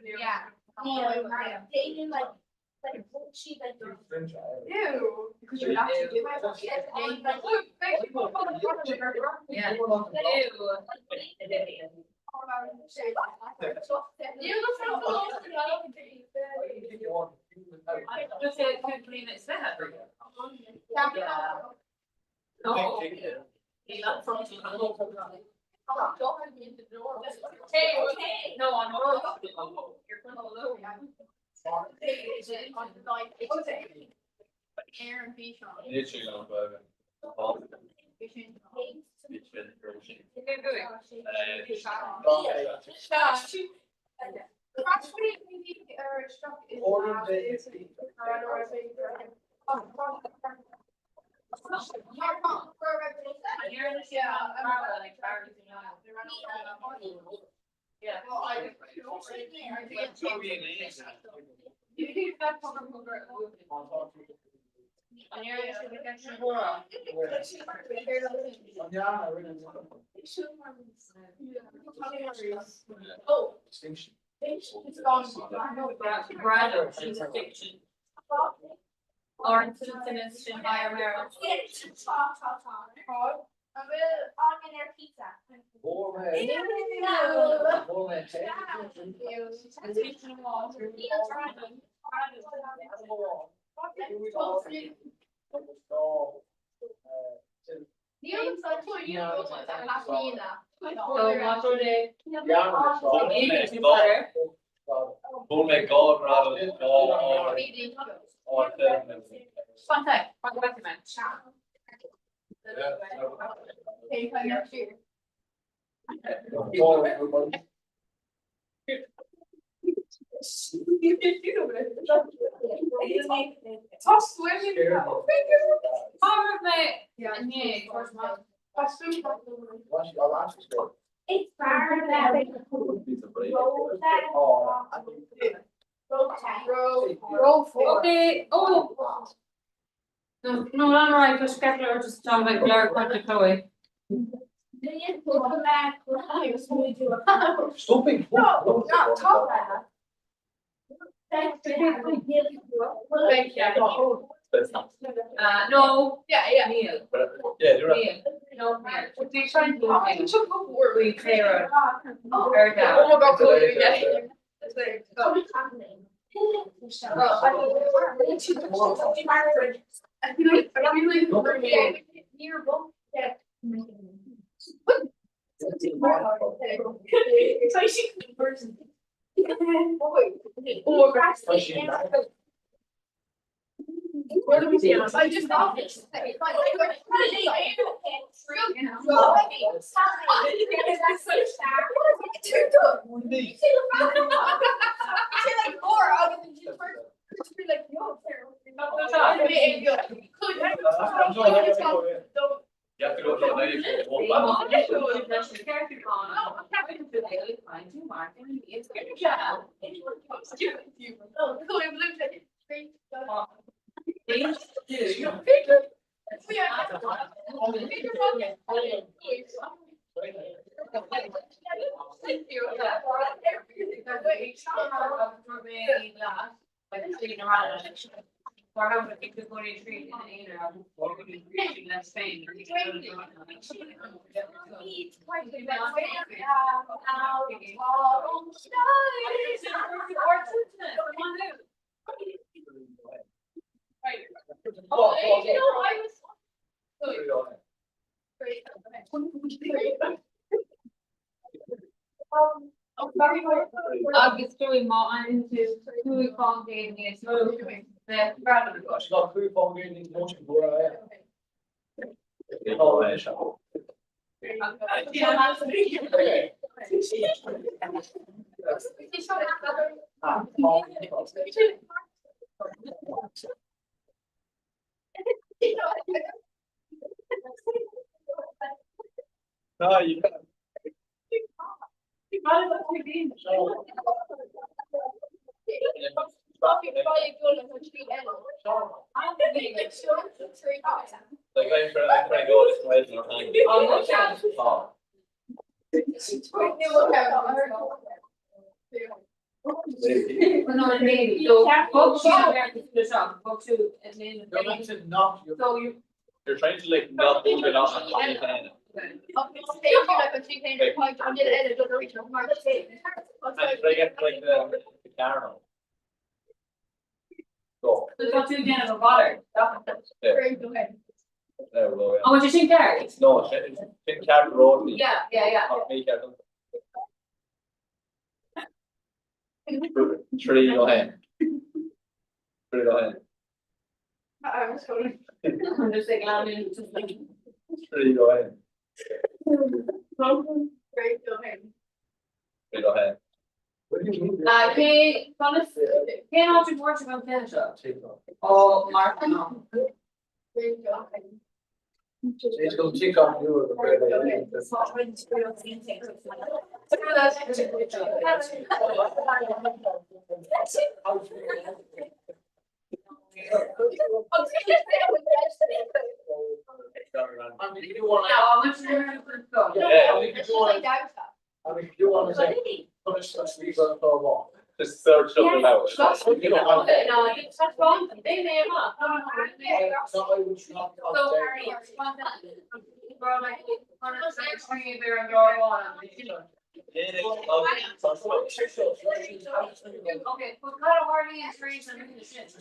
Yeah. Dating like she like ew. Because you're not doing Yeah. Just say it could clean it set. No. No, I'm Aaron Fish on. Oh, Distinction. it's gone. Or instance in higher merit. I'm in their pizza. Okay, oh. No, I'm right, just get her just talk about Blair Country Chloe. Stopping. No, not talk that. No. Yeah. Neil. Yeah, you're right. Neil. No, Neil. We try and do it. We clear out. Or down. Oh my God, Chloe, yeah. That's very good. I feel like you're both dead. I just thought this. You have to go to the lady for the whole August doing more into who called game is the She got food phone game in motion for No, you can't. Like I'm trying to go this way. You're trying to like not move it off and pen. And try to get like the carnal. Go. There's not two cans of water. There we go. Yeah. How much you think there? No, it's carrot roll. Yeah. Make it. Three go ahead. Three go ahead. I'm just like, Three go ahead. Great, go ahead. Three go ahead. Can't hold your words about finish up. Oh, Mark, no. It's going to check on you. Just search up the house. Okay, but cut a hardy and strange and the shit.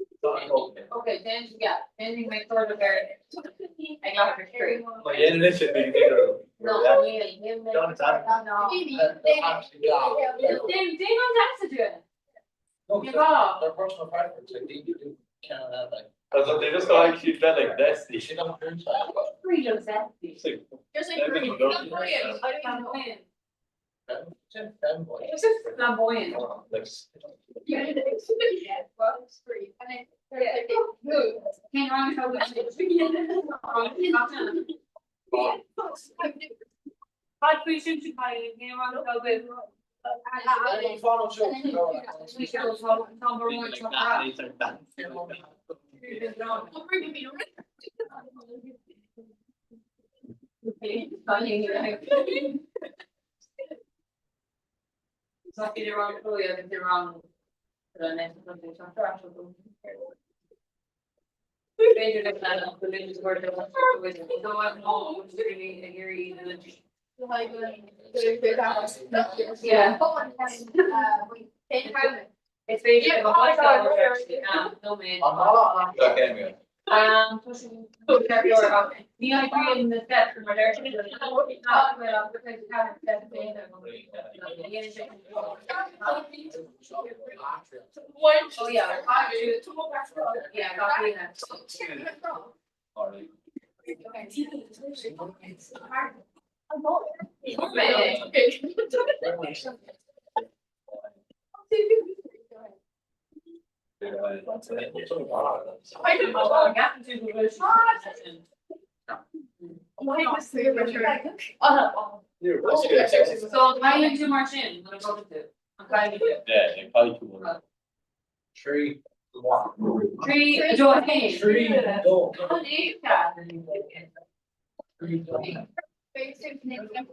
Okay, then you got ending my third of there. I got her straight. No, Their personal preference, like they do count that like. Because they just go actually felt like this. They should have heard that. Just like flamboyant. It's just flamboyant. So if you're wrong, if you're wrong, the next one is on track. Major decline the religious word of wisdom. So I'm home, which is really a eerie village. Yeah. It's basically a voice over actually. No man. Pushing your the idea in the steps from there. Because you haven't said oh yeah, yeah, copy that. I don't know what happened to the version. So I need to march in. I'm going to. I'm kind of it. Yeah, probably two more. Three. Three, Joe Hayes. Three. Go.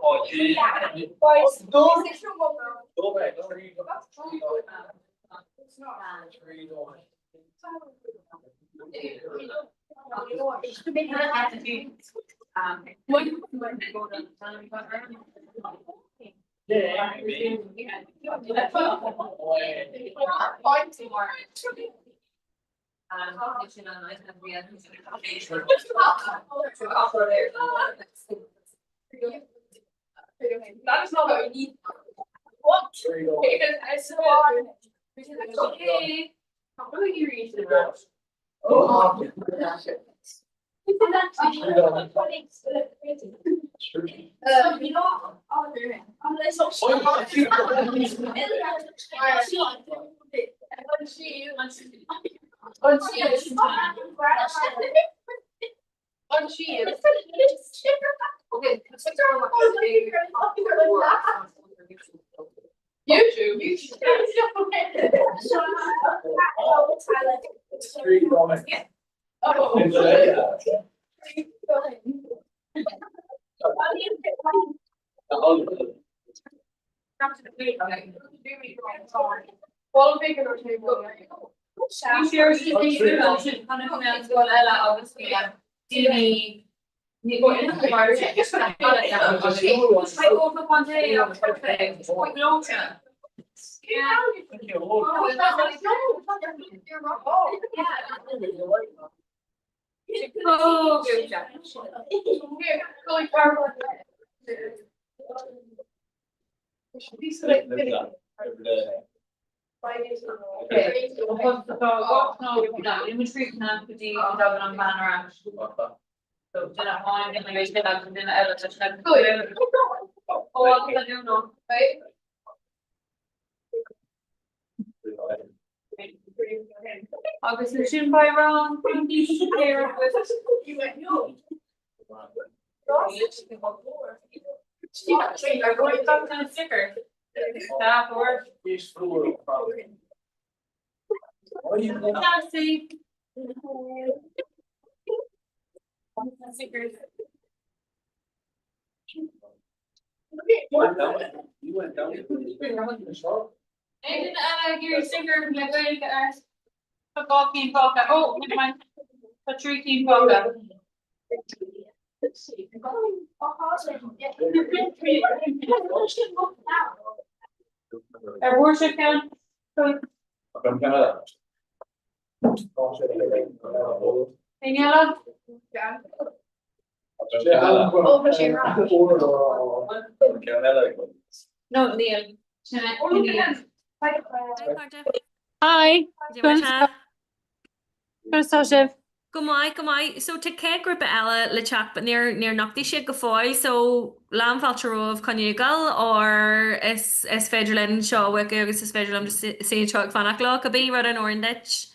Oh, gee. Go back. That is not what we need. What? I saw. Okay. How do you reach the route? Oh. August sin by round sticker. That or stickers. You went down. And Gary Singer, football team polka. Oh, never mind. Patrick team polka. Our worship count. Daniela. No, Neil. Hi. Go mai, so te ke grúpa eile le teach but near nachtaí siad go fáil, so lámfáilte roimh conjugal or is féidir linn seo bhaige agus is féidir am just sé teach fannach lá go bí rud an orin dit.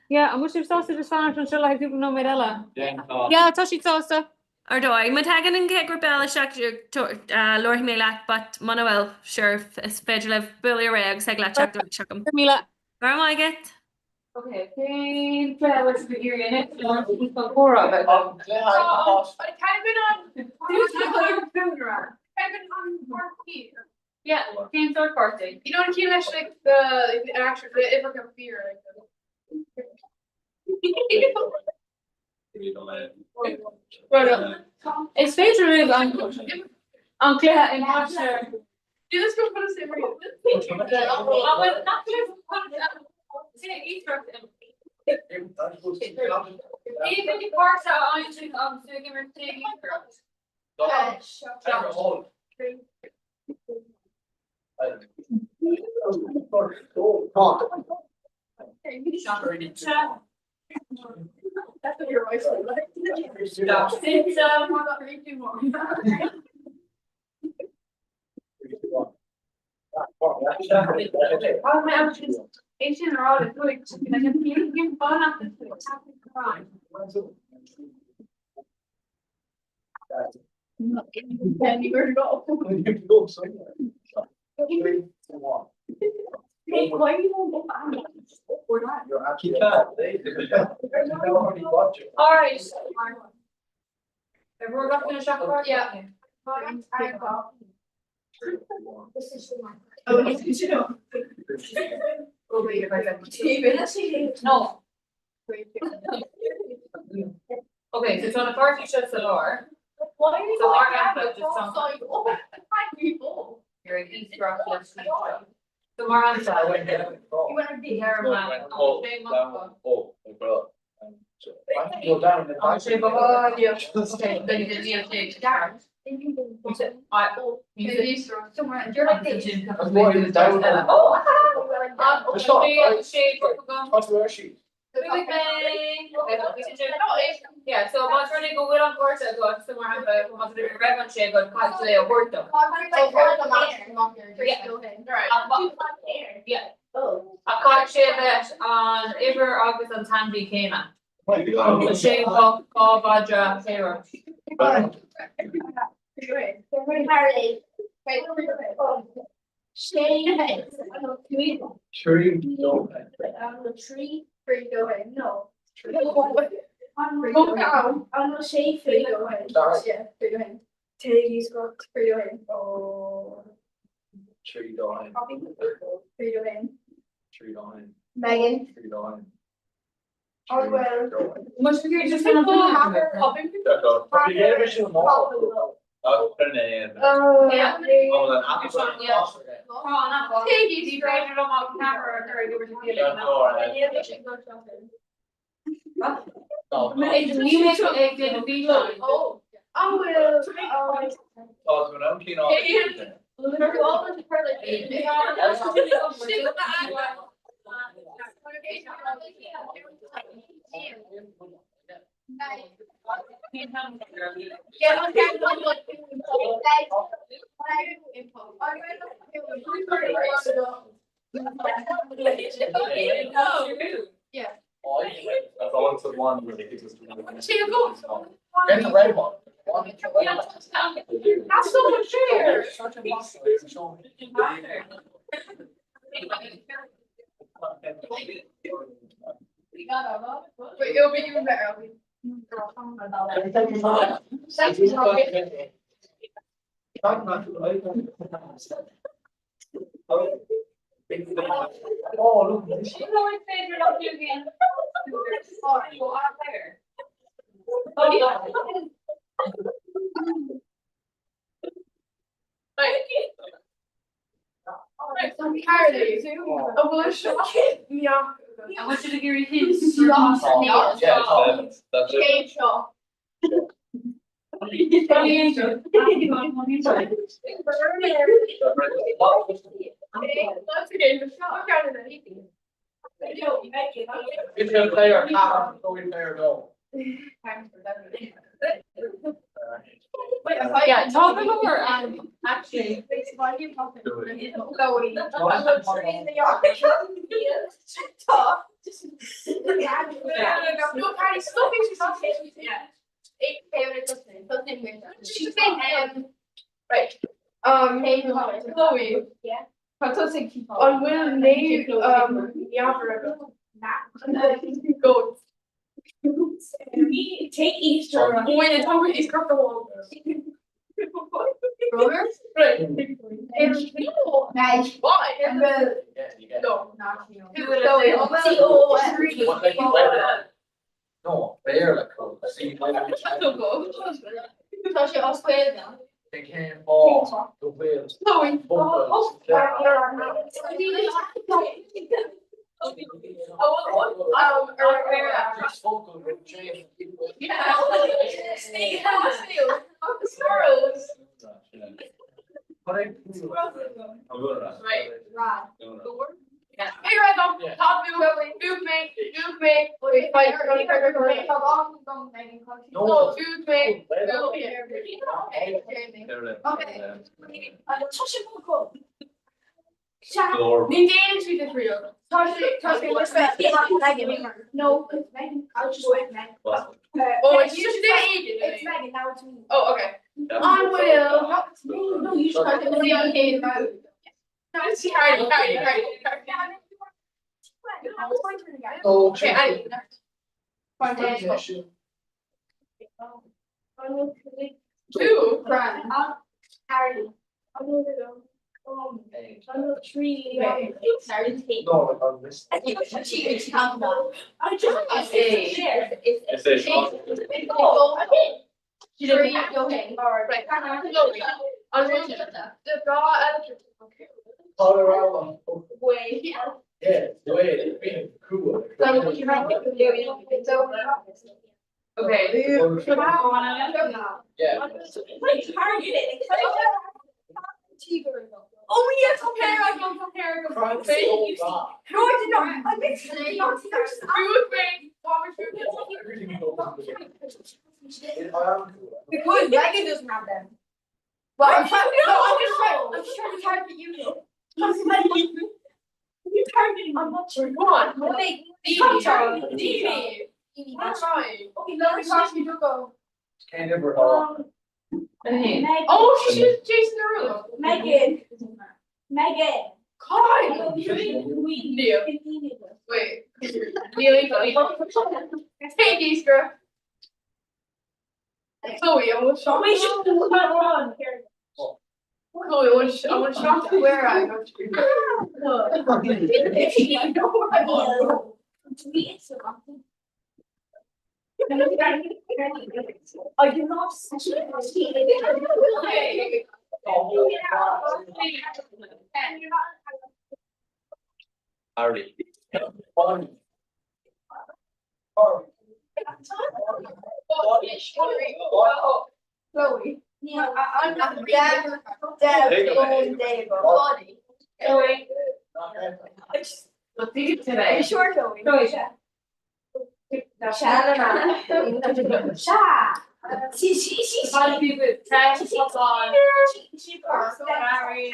Yeah, and what's your sausage is fine until like people know Mirella. Yeah, Toshi salsa. Or do I? But hagan and ke grúpa eile seach Lord mé leat, but Manuel sure is féidir le bully regs ag le teach them. Mila. Where am I get? Okay, pain, let's figure in it. Four of it. But it kind of been on. Yeah, pain third party. You know, you actually the actual if we're gonna fear like it's basically on Claire and Asher. Do this go for the same reason. Even the parts are only to give her taking girls. That's what your voice was like. Asian are all the good. Can I just give fun up the crime? Then you go. Hey, why you won't go back? We're not. You're actually not. All right. We're not gonna shop for yeah. This is the one. Oh, you know. No. Okay, so it's on the first you shut the door. Why are you so our people? You're an East Rock. So more on the side. You want to be here around. Go down in I'll shave off. Yeah. Okay, then you didn't need to take down. You're like this. Yeah, so what's running go with on course I got somewhere on the red one shade got cosplay a word though. Yeah. I caught Shavit on Iver August and Tandy Kana. Shave off call Badra Sarah. Shane. Tree. Tree. Free go ahead. No. Go down. I'm not shade free go ahead. Yeah, free go ahead. Teddy's got free go ahead. Oh. Tree dying. Free go ahead. Tree dying. Megan. Tree dying. Oh well. Must be good just gonna popping. Oh yeah. Take easy, right? I'm off camera. I will. Yeah. That's all it's one really gives us to Get the red one. That's so much fair. But it'll be even better. Oh, look. I want you to give his Yeah, talk about actually. She's been right. Chloe. Yeah. On will name goats. Take Easter. When it's over, it's got the wall. Brothers? Right. Nice. Why? No, not you. No, they're like cool. See, they can't fall. The wheels. Hey, right now, top view, move me. Wait, fight. No, move me. Okay. Touch it, Need to speak this real. Touch it. No, it's Megan. I'll just wait, Megan. Oh, it's just it's Megan. Now it's me. Oh, okay. I will. No, it's me. No, you should have to be on game. No, it's Hardy. Okay, I two. Hardy. Tree. No, on this. I just Colorado. Way. Yeah, the way it's been cool. Okay. Yeah. Oh yes, compare. No, I did not. I mixed it. Because Megan doesn't have them. Well, I'm just trying to target you. I'm not sure. Come on. Wait, Dee. That's right. Okay, let me talk to you, go. Can't ever hold. Oh, she's Jason Derulo. Megan. Kyle. Neil. Wait. Neil. Hey, geese girl. Chloe, I want to shock you. Chloe, I want to shock you where I go to. Are you not Harry. Chloe. I'm not body. Chloe. Let's see it today. Are you sure, Chloe? Chloe. She. Five people, trash, what's on? She Barry,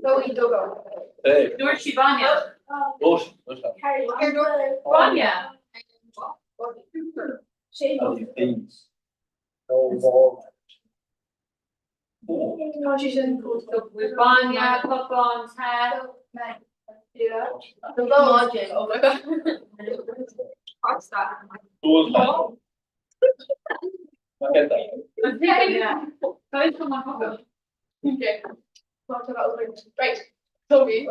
Chloe, go. Hey. George Shivanya. Bush. Vanya. Things. No more. No, she shouldn't go to With Vanya, Pop on, Tat. Yeah. The logic. Oh my god. What's that? Tools. Get that. Yeah. Guys, come on. Okay. Right. Toby.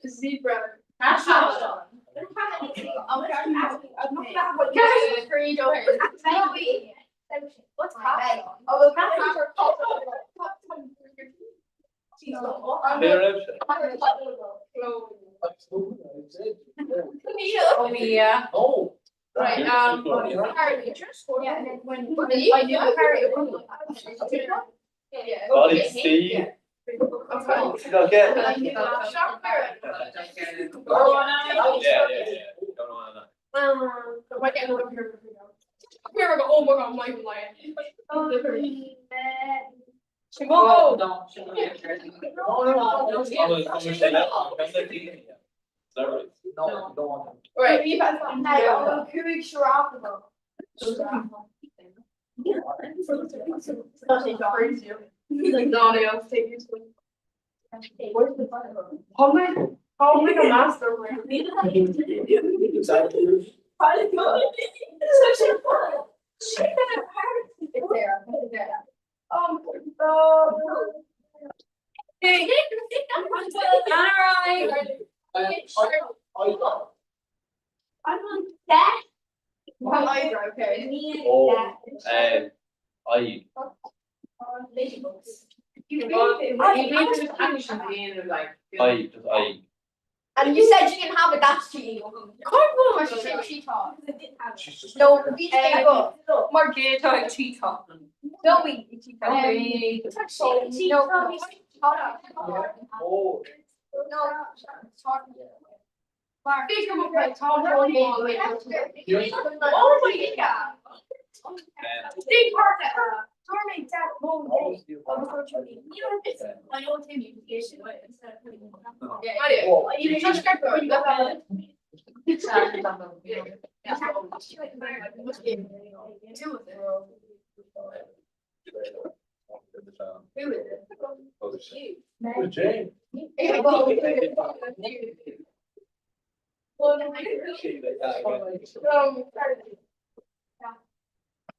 Zebra. What's Oh yeah. Oh. Right. Harry. Yeah, and then when I knew Harry. Yeah. Body Steve. Okay. Yeah. Don't know that. Why can't I look here? Here I go. Oh my god, I'm not even lying. Oh, no. Right. No, they don't take you to. How am I a master? It's there. Hey. I'm on that. Okay. Oh, I. And you said you didn't have it, that's cheating. She taught. No, we didn't go. Margate, cheat talk. No, we. No. Oh. Oh my god. Big part of her. Dorming that whole day. I know Tim, you instead of putting you just got going. Jane.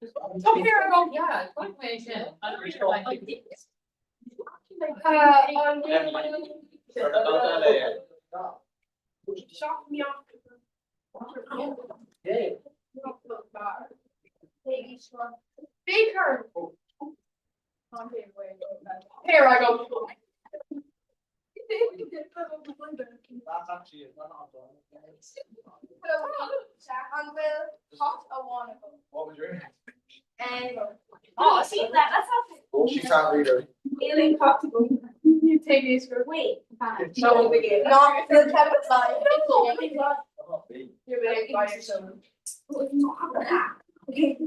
So here I go. Yeah, confirmation. Shock me off. Baker. Here I go. That's actually not on. And we'll hot a one of them. What was your name? And oh, see that? That's not. Oh, she can't read her. Feeling comfortable. You take these for Wait. no begin. Not the type of life. You're very by yourself. Okay.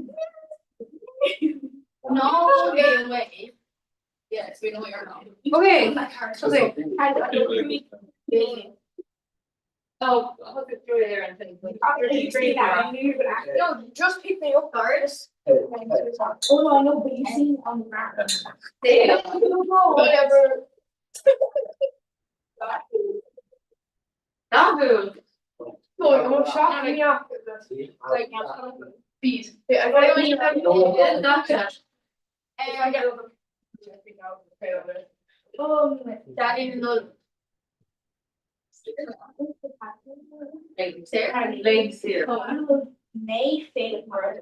No, okay, wait. Yes, we know you're not. Okay, okay. Oh, I'll look it through there and think. No, just pick me up first. Oh, no, I know, but you seen on the ground. Whatever. Nahu. No, I'm shocked me up. Like, bees. I got it. Not that. And that even though. Legs here. May fail for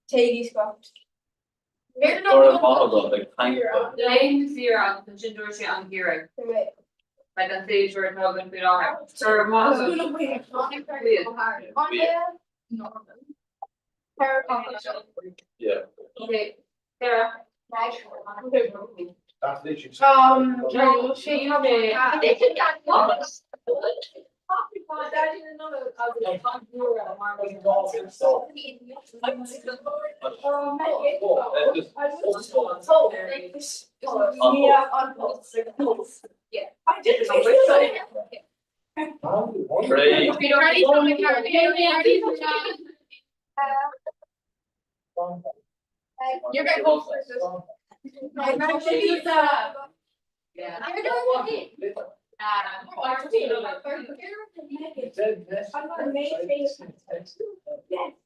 Take Scott. Legs here on the ginger on here. Like on stage where it's all going to be all right. Or model. Yeah. Okay. Sarah. You're gonna go first. Yeah. I'm gonna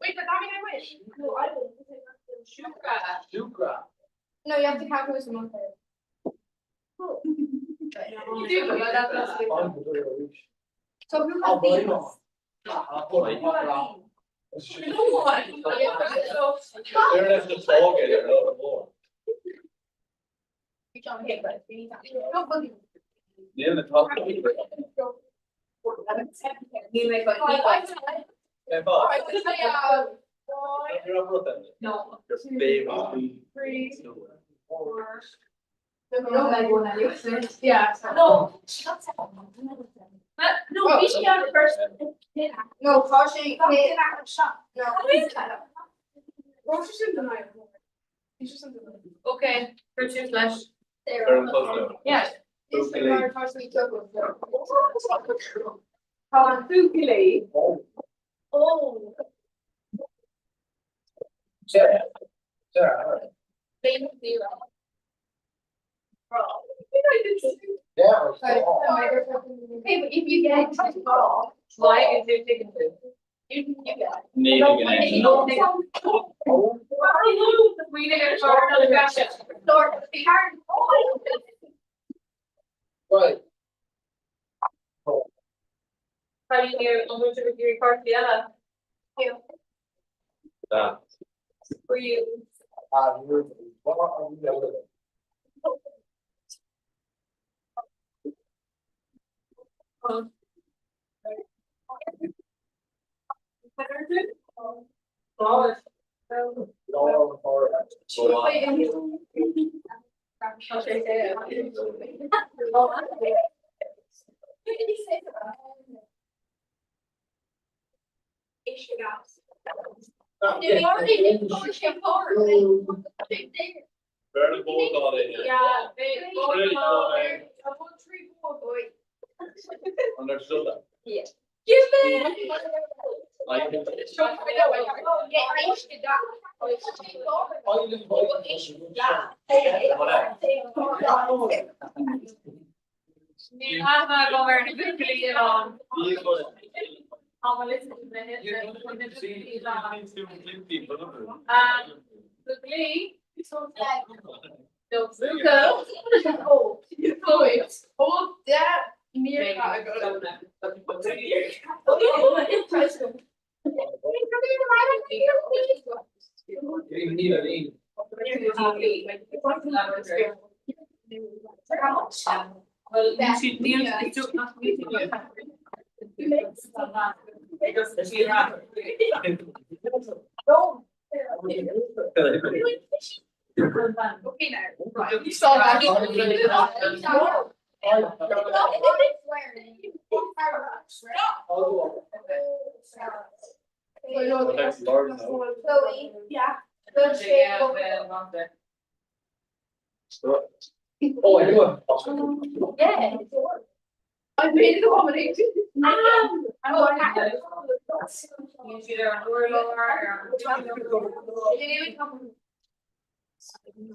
wait, but I mean, I wish. No, I don't. No, you have to calculate some more. You do, but that's so who has these? No one. No. 3, 4. Yeah. No. No, we should have the first. No, caution. No. Okay, Richard Flesh. Yes. Oh. Sarah. Thank you. Yeah. Okay, but if you get it, Why is it taken to? you get it. Naming an animal. We need to start another question. Right. How do you hear, I'm going to record the other? That. For you. Very bold on it. Yeah, Understood that. yeah. Give me. Like. You have not go very quickly on. I'll listen to the hit. The Glee. Luca. Oh, oh, that near. You need a name. Well, you should deal with it not meeting you. Because she has. Okay, now. You saw that. Yeah. Good shape. Oh, I do it. Yeah. I made it accommodation. I'm going to Usually they're on door lower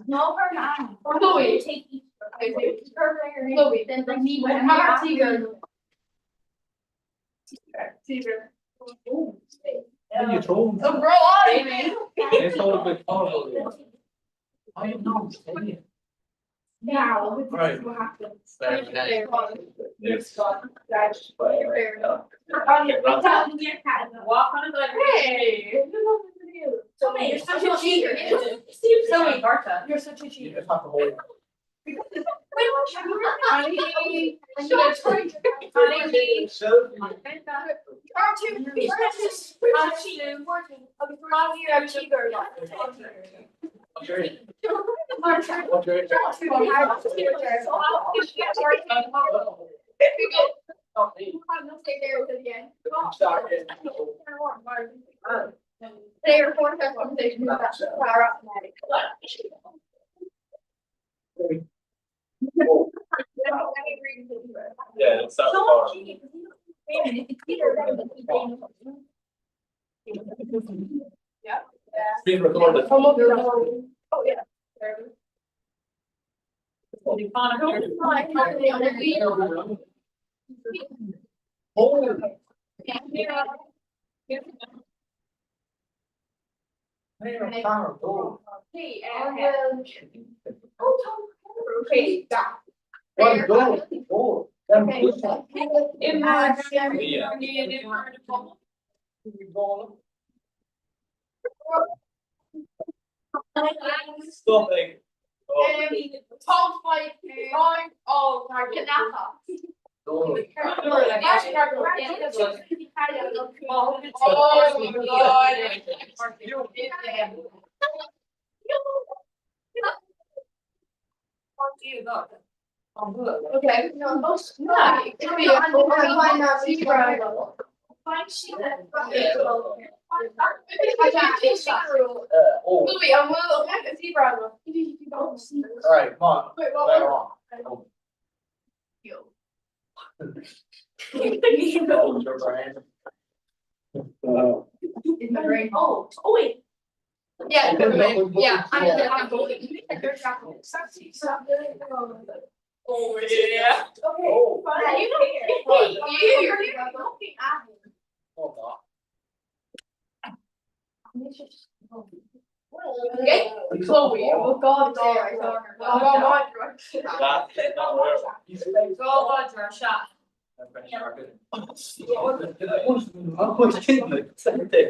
No, her not. Chloe. Chloe, then bring me one. Tiger. Tiger. Then you throw them. Oh, bro, on me. It's all a bit powerful. I know. Now, Right. what happens? Yes. walk on it like Hey. Tommy, you're such a cheater. You're such a You cheater. just have to hold it. They report that conversation about power up. Yeah, it's that far. Yeah. Being recorded. Oh, yeah. Okay, that. One go. Okay. Stopping. Top flight, time, oh, Napa. Oh my god. Okay. No, it could be a zebra. Louis, I'm a zebra. All right, come on. Wait, Later on. In my brain. Oh, wait. Yeah, yeah, I'm going. Oh yeah. Okay. Oh. Yeah, you know, you're looking at me. Oh, Okay, Chloe, oh god, there. shot.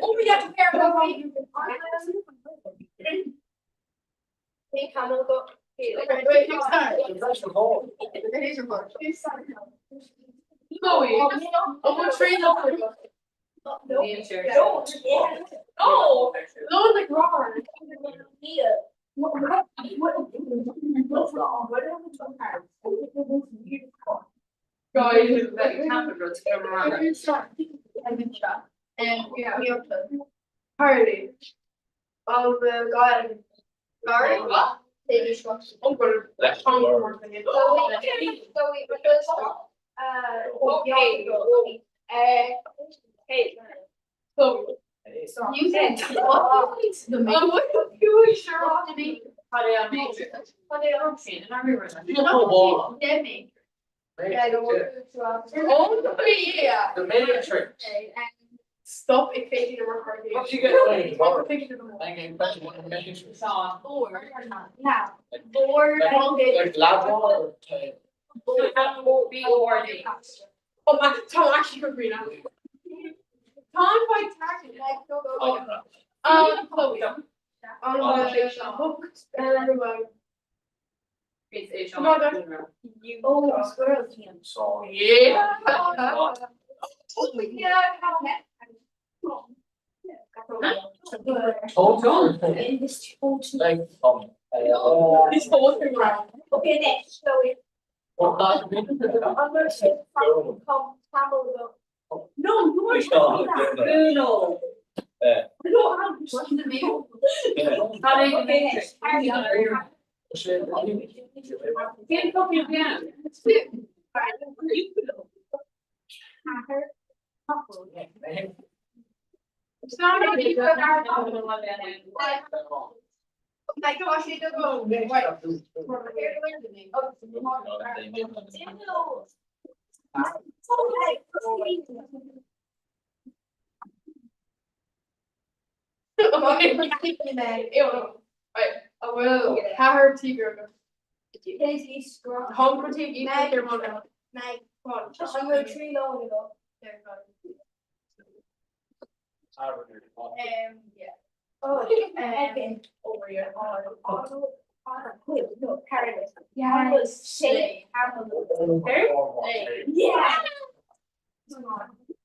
Oh, we have to pair up. Hey, Camel, go. Wait, who's that? It is your book. Chloe, I'm gonna train up for you. No, like Robert. Guys, and we have to party of the God. Sorry, what? Baby shrubs. So you said the main. You sure off to be. Oh, yeah. The Matrix. Stop equating the recording. What you get away? Board. Like lab one or Oh my, Tom actually could read out. Tom quite tactic, Chloe. Hooked and come on, oh, squirrel team. So yeah. Yeah, this whole thing around. Okay, next, Chloe. I'm gonna say come. No, you are. Well, her tigger. Home critique, your mother. Meg, I'm going 3 low ago. Yeah. Oh, over your no, Paradise. Yeah, it was shake. Yeah.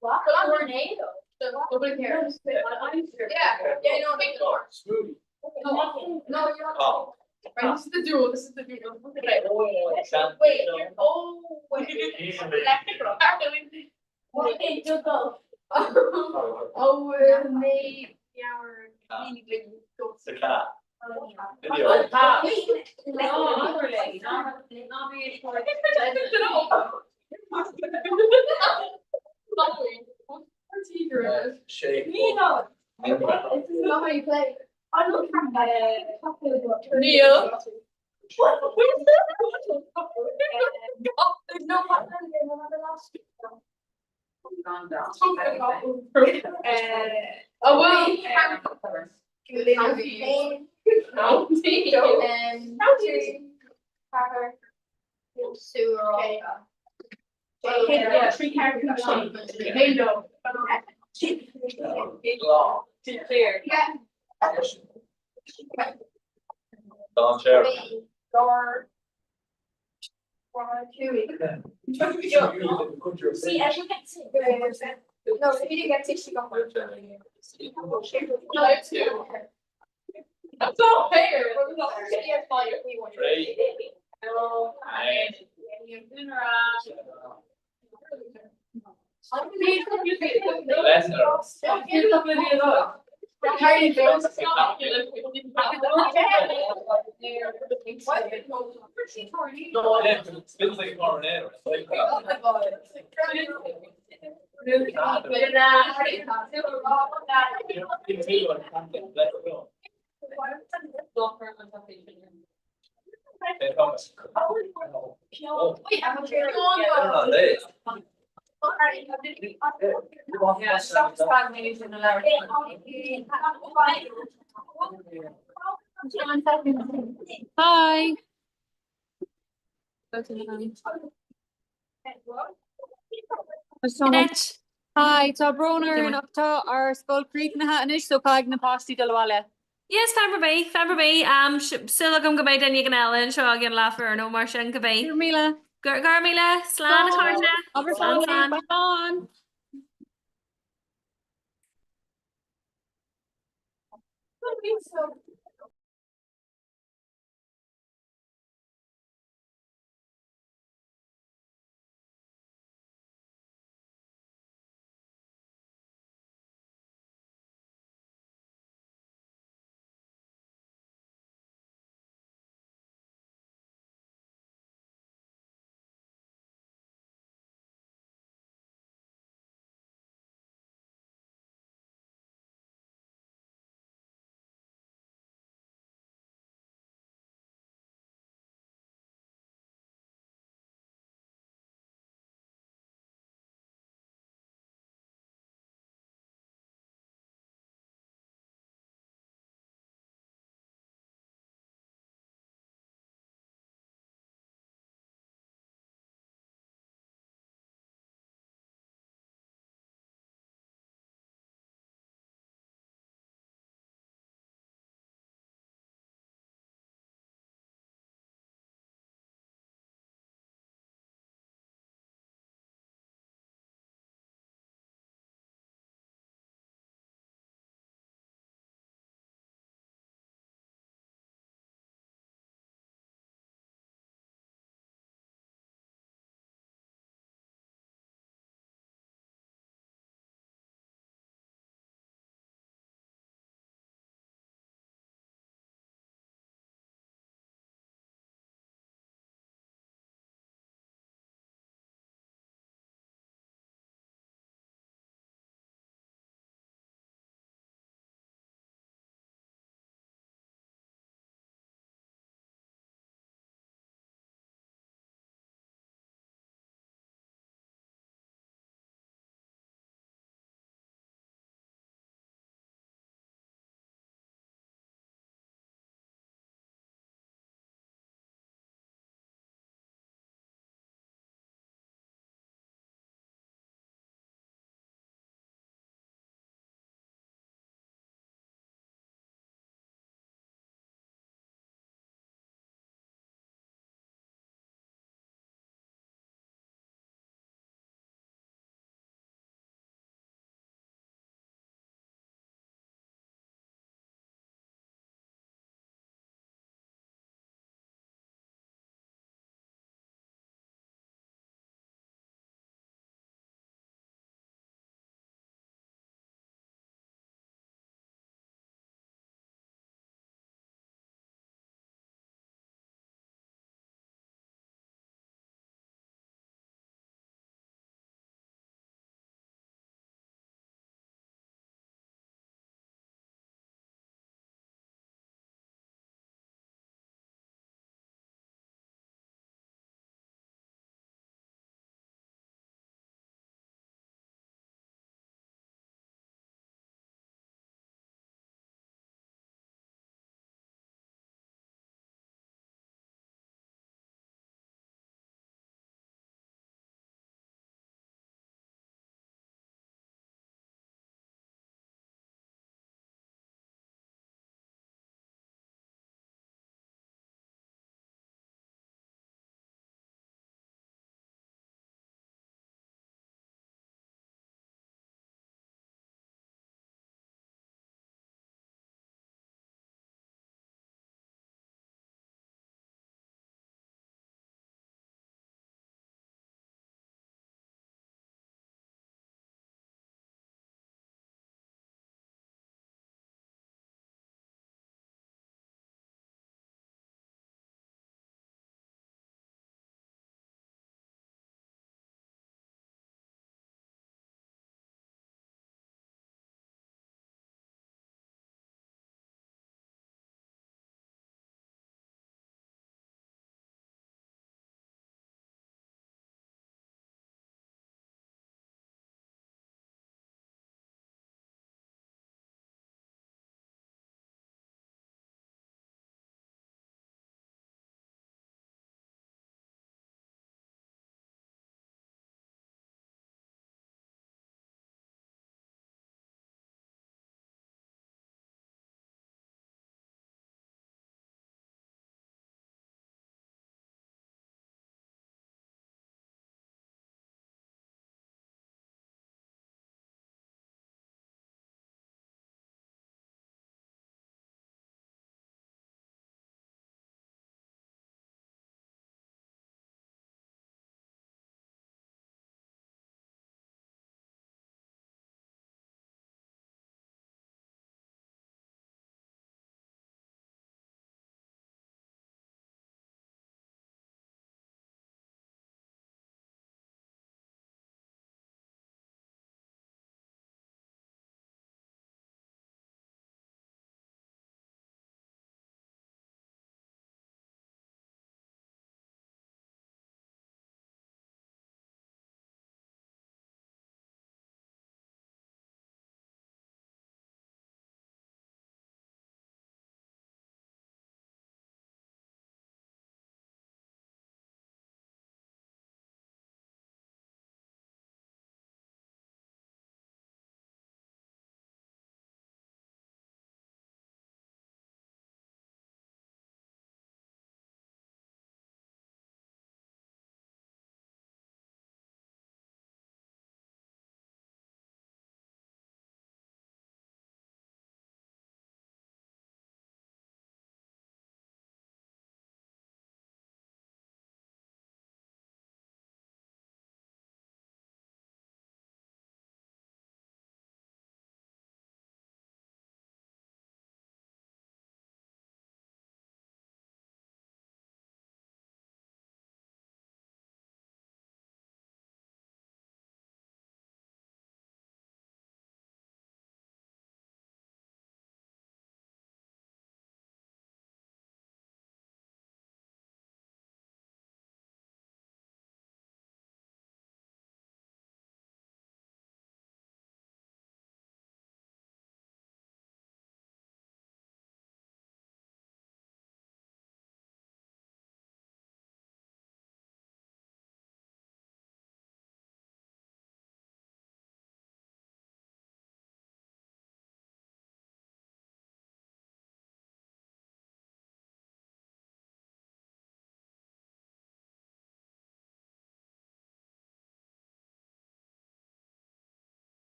What? Tornado. Nobody cares. Yeah, no, big door. No, you're not. Right, this is the duel. This is the duel. Wait, wait, you go. Oh, maybe our The cat. Shake. Nino. This is not how you play. I look at Neil. There's no button in the last. Oh well. Yeah, 3 characters. Bingo. Clear. Yeah. Don Chair. Guard. See, as you can see. No, if you didn't get 60, go for it. No, it's 2. That's not fair. Great. Hello. Hi. No, it feels like a tornado. It's like Hi. Hi, tá broner an optá ar Skull Creek na hanis so caiig na pastí dalwala. Yes, Feber Bay, still go go den gan Ellen, seo gin lafer no mar sin go bay. Mila. Garmila, slán Slán.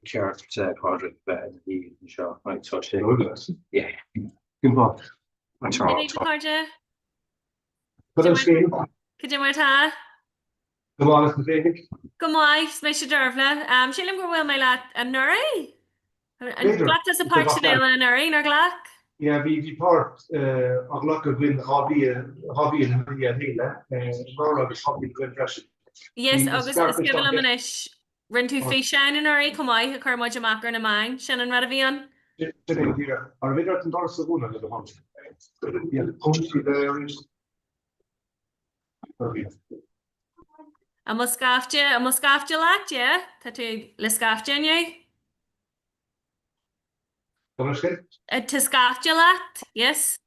ceart quadrant bed í seo tá sé. Yeah. Carja? Could Could you martha? Come on, it's the thing. Come on, smash your dervla. Shilling go well my lad and nurry. And Later. black does a part It's a Chanel and nurry nor glack. Yeah, vi part av luck of win hobby and Maria Hila Nora is hobby good fresh. Yes, August is given a manish. Run to fish shine and nurry, come on, car much a macker in a mine, Shannon Radavian. Are we not in Dorsa the hunt? Yeah, only there is. A muscafja lack, yeah? Tattoo lescafja, ye? A tiscafja lack, yes.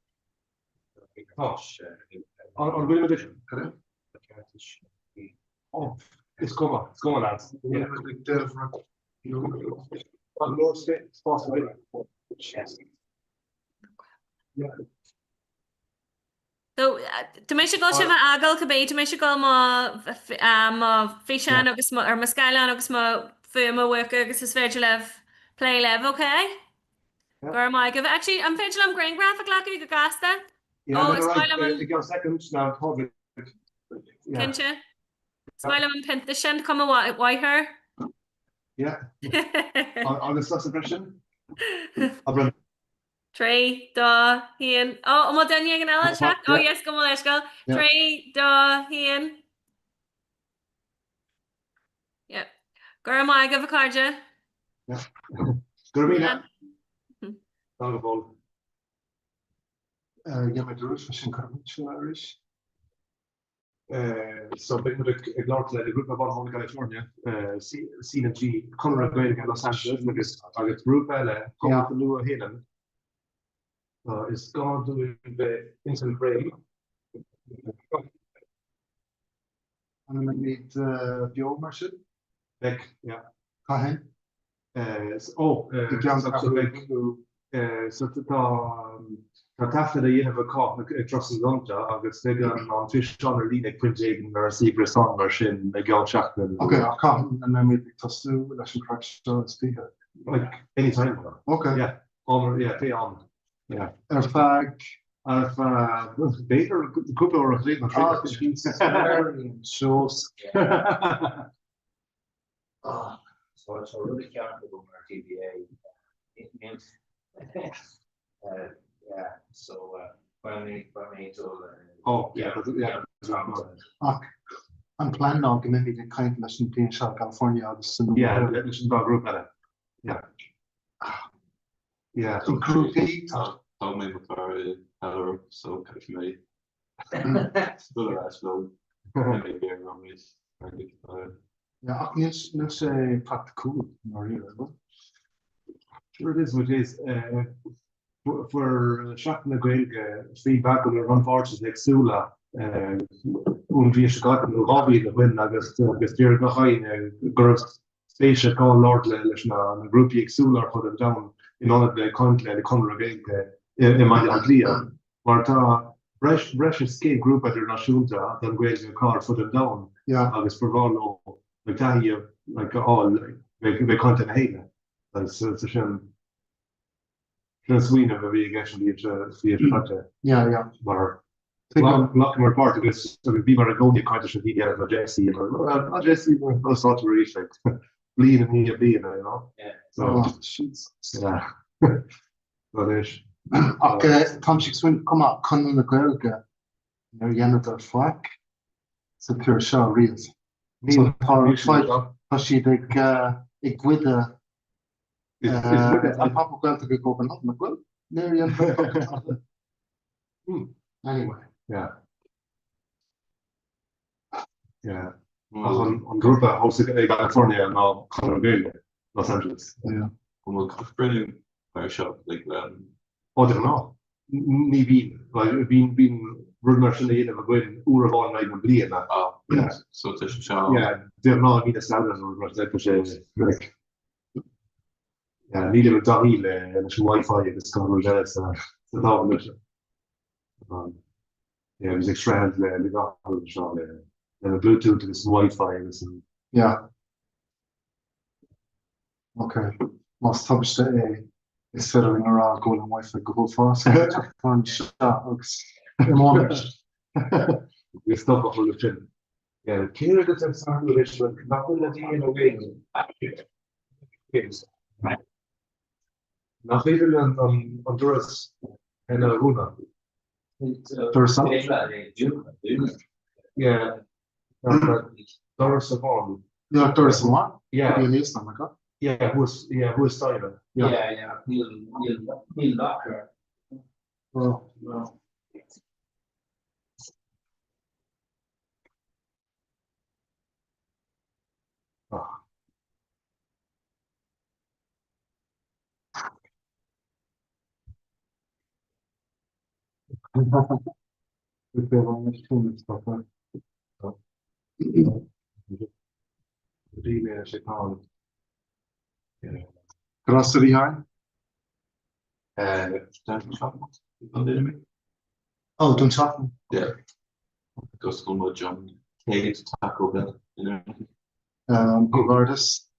On will edition, correct? Oh, it's going on. Yeah, no it's possible. Yeah. So, to make sure go shiva agal kabe, to make sure go ma fishan agus ma or mascala agus ma firma work agus is lev play lev, okay? Or my give actually I'm I'm grain graphic like you gasta. Yeah, it's right. Seconds now. Kincha. Smile and pint the shin come a white her. Yeah. On the suppression. Trey, da, hien. Oh, mo den yag an ela chat. Oh yes, come on, let's go. Trey, da, hien. Yep. Gurma, give a carja. Yeah. Gurmina. Dankjewel. Ja, met rust van Irish. So ben ik laat de groep van California. CNG, Comhrá Leanúnach Los Angeles, maar is het groep elle, kom te nieuwe heden. Is going to the instant break. En dan met biomarsen. Weg, ja. Ga heen. Ik kan dat zo weg. So tá tafla a dhéanamh cá Trasna agus te an tuisán lína cuiéigen mar sibra san mar sin na gáilseachna. Okay, an mé tasú leis an crack speaker. Like anytime. Okay. Yeah. Pay on. Yeah. Fag beter couple or three shows. So it's a really careful TBA. Yeah, so when we to I'm planning on maybe the kind of lesson in California. Yeah, listen to group yeah, so group Told me before hello, so catch me. Still a slow. Yeah, let's say practical. Sure, it is what it is. For shocking the great feedback on the run forces like Sula, we got the hobby the win. I guess they're behind girls station called Lord Lelishna and group Sula put them down in all of the country the congregate in my clear. But Russian skate group at the Nashunta, then great car put them down. Yeah, I guess for all like that here, like all they content hate. That's a shame. Sweden of we actually yeah. Maar lock part of this be maar go die kind of die of Jesse or Jesse was not really like lean and me you know. Yeah. So yeah. That is. Okay, Tom Swin come up con the girl get. No Yana the fuck. It's a pure show real. So how she like ik with the I'm probably going to go open up my group. Anyway, yeah. Yeah. On group house in California and now Los Angeles. Yeah. Brilliant fire shop like that. I don't know. Ni been like been runners in the going Uruguay like and bleed that. Yeah. So it's a show. Yeah. They're not in the southern runners like yeah, need a Dahil and Wi-Fi is coming with us. Yeah, it was extra the got and the Bluetooth to this Wi-Fi and yeah. Okay. Mas tabste is fiddling around going with the go fast. Fun shots. We stop off the film. Yeah, Kira gets a sound relation, not with the in a way. Nach even on Honduras and Luna. There's some. Yeah. Doris Savon. Yeah, Doris Savon? Yeah. Yeah, who's Simon? Yeah. Neil Doctor. Well, no. If they want me to stuff like Really, she can't. Grocery high? Don't shop. Pandemic. Oh, don't shop. Yeah. Go school with John. Kate, Taco Bell. Good artist.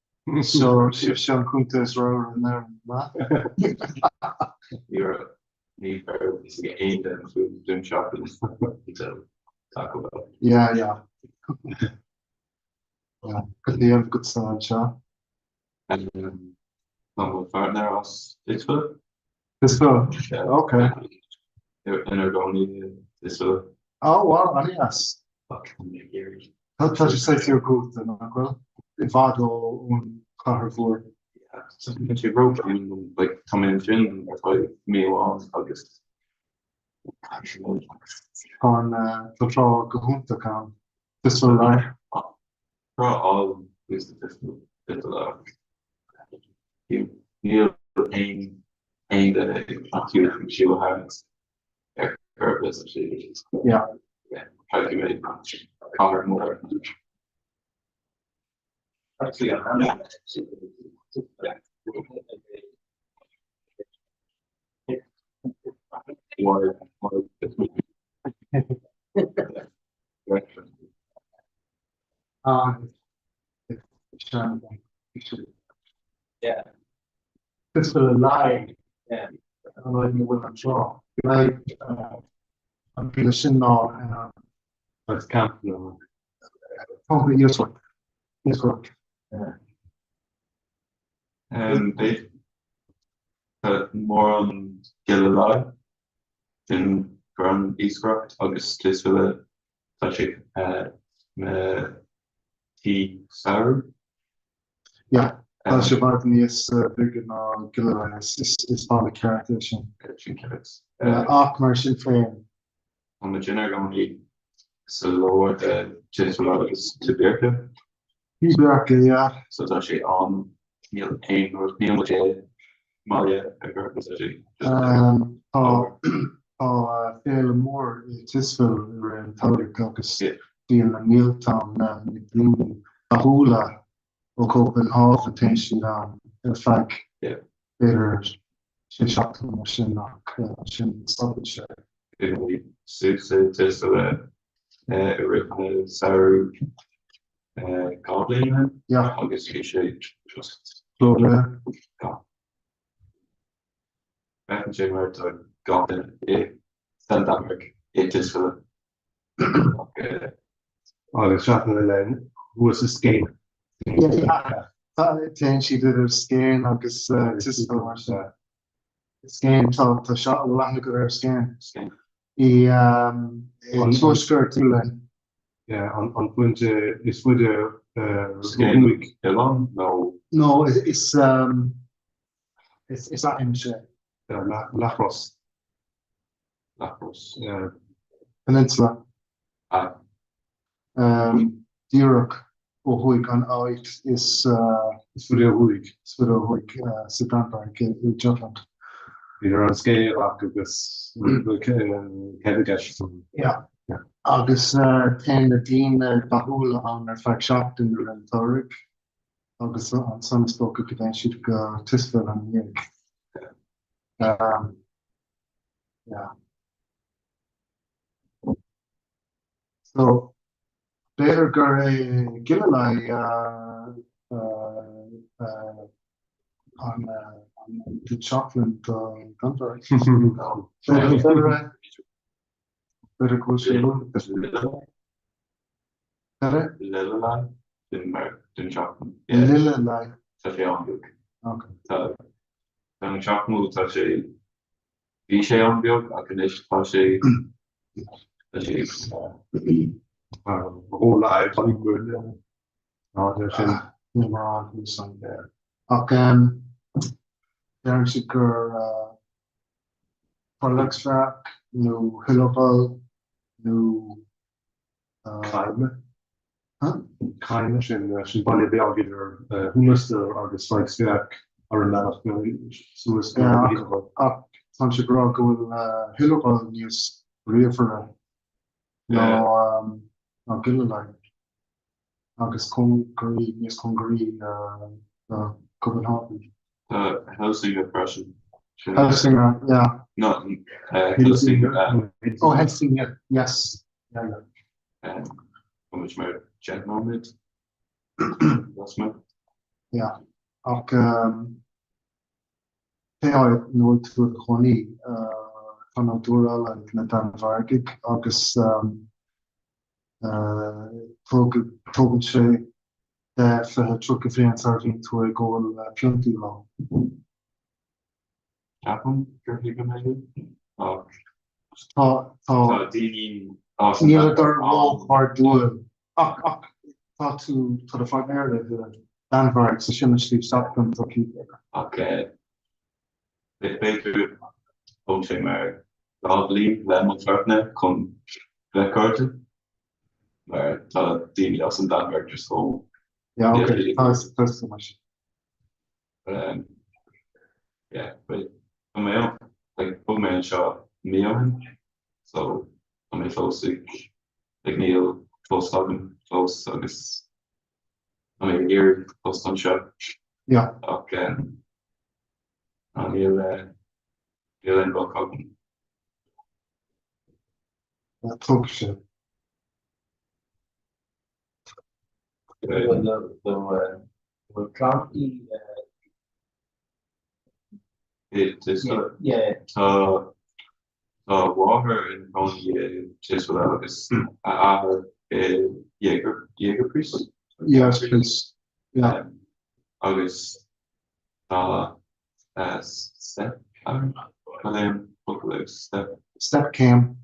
So Sean Kunta is right in there. You're need for to get aimed at food doing shopping. So Taco Bell. Yeah. Yeah, could they have good sound, Sean? And my partner was this one. Yeah, okay. And they're going this one. Oh, wow, yes. Fucking years. How you say to your group then, well? Vado un Carrefour. Yeah, something she wrote and like come in gym or like me was August. On Control Gahunta can. This will lie. All is the you pain that she will have purpose. Yeah. Try to make color more. Actually, Yeah. This will lie. Yeah. I don't know if you will draw. Like, I'm finishing now. That's camp now. Oh, yes, sir. Yes, sir. Yeah. And they put more on Gilliland in Grand Eastcroft, August this will touch it tea sour. Yeah, als je wat niet is bigger naar Gilliland is van de characterization. Maar sin féin. On the general only so lower the general is to Berkeley. Berkeley, yeah. So it's actually on Neil Payne or Neil J. Malia actually. Veel more it is veel in Tauric agus deal na Newtown na Blue Ahula or Copenhagen attention in fact better sin shot sin sin stoppage. Six is Saru Goblin. Yeah. I guess you should just back in January to Goblin. Stand up it is for okay. Oh, the shot in the lane. Who was the skate? Yeah. Then she did her skin, agus just so much skin to shot long ago her skin. So skirt too then. Yeah, on Punje is with the skin week along? No, it's not in shape. Lacrosse. Peninsula. Dúrach ó Huig an áit is fuidir Huig, Sutanta in Jutland. You're on scale agus Yeah. Agus ten na dín bahúla an fecht in an Tauric. Agus an samstóca go den siad go tisfuil an dhéag. Yeah. So better gur Gilliland on the chocolate country. Better go Little line, didn't chocolate. Lilla line. Tá sé an bug. Okay. Tá an chocolate tá sé bhí sé an bug a cnis tá sé whole life on good. No, there's a song there. Okay. There's a girl Polextrack, new Hillable, new climate. Climate in Bali Belgium, who's the strikes back or a lot of so it's up Sancho Groco will Hillable news refer no Gilliline August Congreve news Congreve Copenhagen. Helsinger impression. Helsinger, yeah. Not Helsinger. Oh, Helsinger, yes. How much more chat moment? That's my. Yeah. Ook heel nooit voor Connie van Natural en net aan Varkik. Ook is volgens je de trucken vriend serving to a goal plenty long. Japan, currently going Near the wall hard do to the fight area the Danvard so shouldn't sleep stop them to keep it. Okay. They beter coaching maar daglig lemon partner kon recorden. Maar dat die als een Danvard just so. Yeah, okay. That's so much. Yeah, but for me, like both men shot me on, so I'm a close like Neil close talking close so this I'm a year close on shot. Yeah. Okay. Neil and Bob Coggan. Talk shit. The county it is yeah. Water in county just without this Jaeger priest. Yes, please. Yeah. August step Step cam.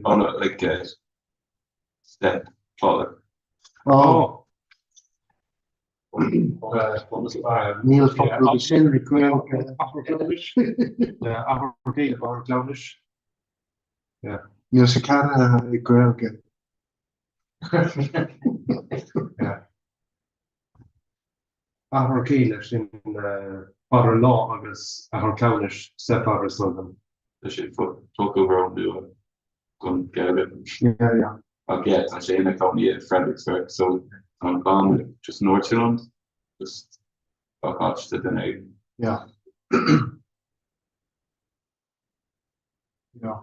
Oh no, like step father. Oh. Neil van de zin, ik wil Afro-Clownish. Ja. Neil Shakara, ik wil ja. Afro-Clownish in Father Law agus Afro-Clownish stepfather slogan. Dus je talk over on the gun get. Yeah. Okay, I say in the county at Fredericksburg, so I'm gone just north of London, just watch the night. Yeah. Yeah.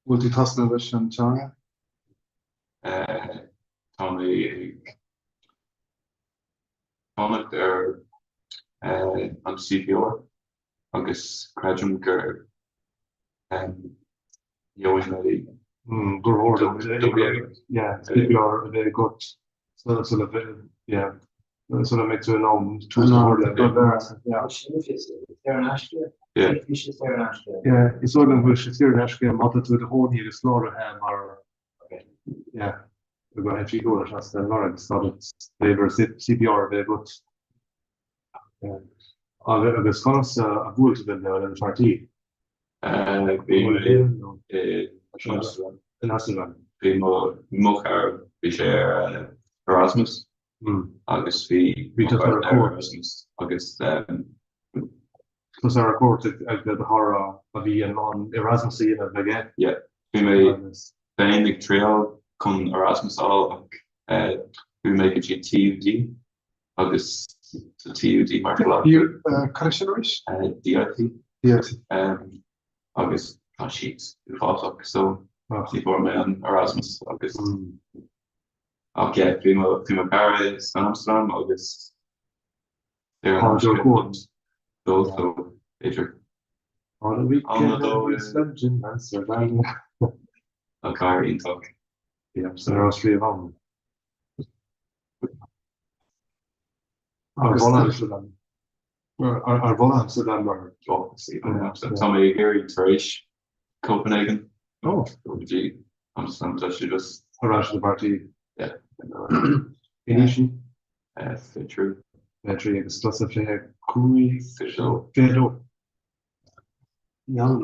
Will you toss the vision, China? Tommy there on CPR, August Crajum Gur, Yoing Good order. Yeah, CPR very good. So sort of yeah. So that makes it known to yeah. Yeah, it's all in which is here actually mother to the whole year is Laura ham or yeah. We're going to go as the Lawrence started they were CPR very good. The scholars are good to the party. Primo Mochar Bisher Erasmus. August V Erasmus. August was our court the horror of the on Erasmus again. Yeah. We made the trail con Erasmus all we make a TUD. August the TUD Mark you commissioners? DIT. August sheets so before man Erasmus August Okay, prima care San Amsterdam agus Oh, they're good. those so Adrian. On the weekend, Although it's London, Amsterdam. a car in talk. Yeah, so there are 3 of them. Amsterdam. Amsterdam or obviously somebody here in Trish, Copenhagen. Oh, gee, Amsterdam actually just around the party. Yeah. Initially. True. True, it's plus a fair cooey. Fedo. Young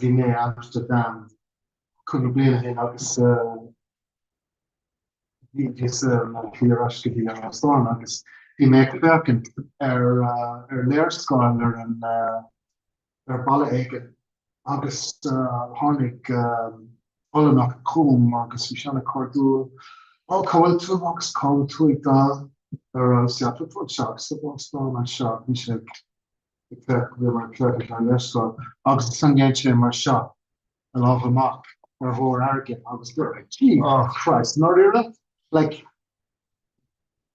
vi med Amsterdam kunde bli en agus vi fyraske vi har storm agus vi med köken leerskål balle egen agus harnig alle nach kom agus vi känner kordu all kol tu agus kol tu da ja for storm and shot vi agus sange mar shot an of mock or vor arrogant agus gee oh Christ not really like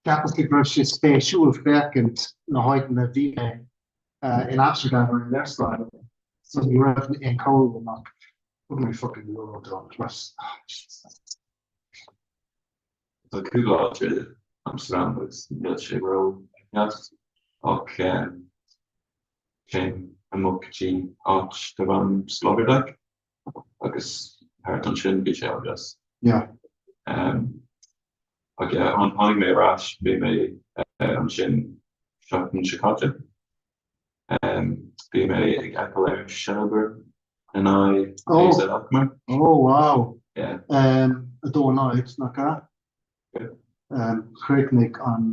Catholic Russia special vacant na hoiten na V in Amsterdam or in their style so you have in cold mock put me fucking euro down plus the cool Amsterdam was military road yes okay Jane and Mokchi arch the one Slovak agus Harton sin be just yeah okay on me rash be me on sin shop in Chicago be me Apple Shelburne and I oh wow yeah I don't know it's not Kreitnik on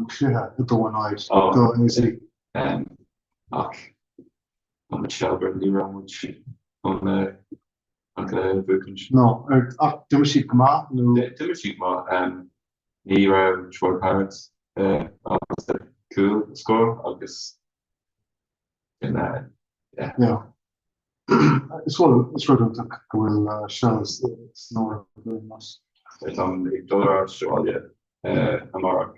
Kliha I don't know go easy on Shelburne the wrong which on no Timothy Kama Timothy Kama ni ra short parents cool score agus in that yeah it's sort of like will shells snore very much it's on the dollar Australia Amara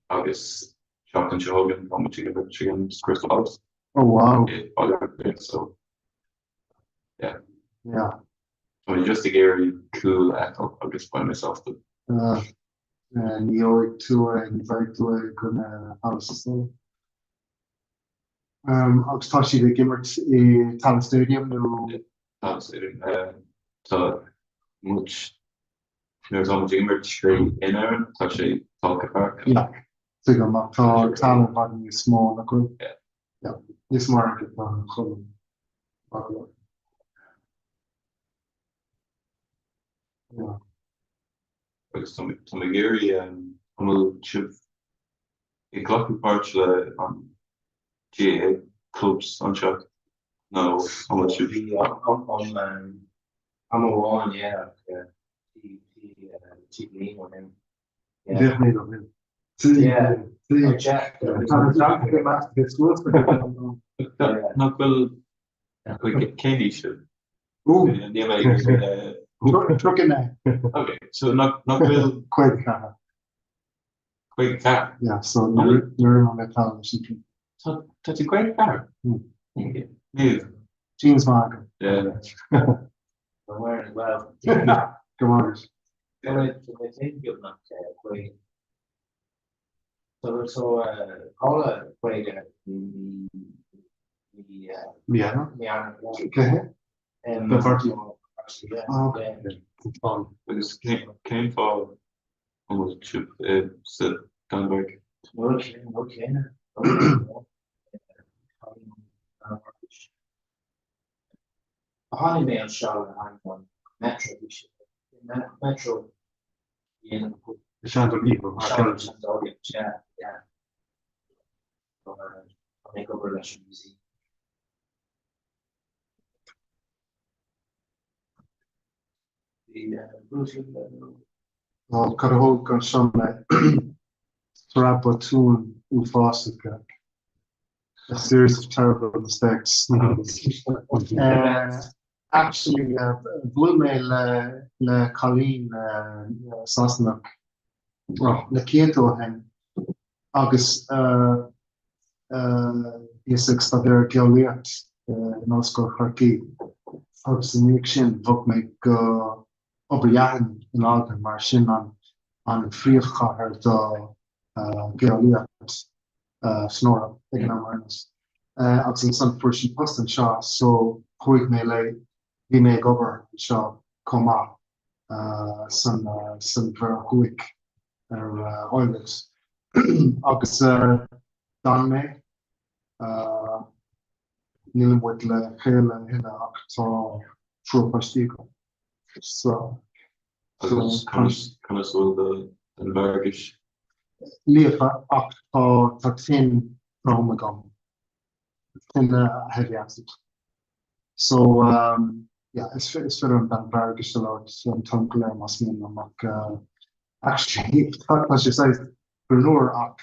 agus shop and Hogan on chicken Crystal House oh wow so yeah I mean just to get cool I'll just by myself and you to invite to a good house so I'll touch the Gimmert Talent Stadium so much there's almost Gimmert straight in there touch a talk park yeah so I'm talent body small yeah this market yeah some Gary I'm chip a clock parts on GA clubs on shot no how much should be I'm a one yeah definitely not well candy should okay so not well quick car yeah so you're on that television so that's a great car Jeans market yeah I'm wearing well come on so all quite yeah okay the party fun because came for almost chip sit Danberg okay honey man shot on metro in the Shanto people yeah I'll make over relation easy Carahol kan some Strapatoon Ufasika. A series of terrible mistakes. Actually, bhfuil mé le Colleen Sasnach le céadú hen agus is sta ver geoliacht nos go charki agus ní sin bhog mé go oberjagen in ágan mar sin an fríomhchaair do geoliacht snora ag an marnas. Agus an san fuair post an seo so chuig mé le bhí mé gobar seo comá san ver chuig ar oilegs. Agus dan mé níl muid le chéile hinne ach tá trúpastí go. So Kann es wohl den Bergisch? Liefa ach tá tin rom gom. Tin heavy acid. So yeah, it's for an Bergisch a lot some tongue mas min amach actually as you say Brunor ach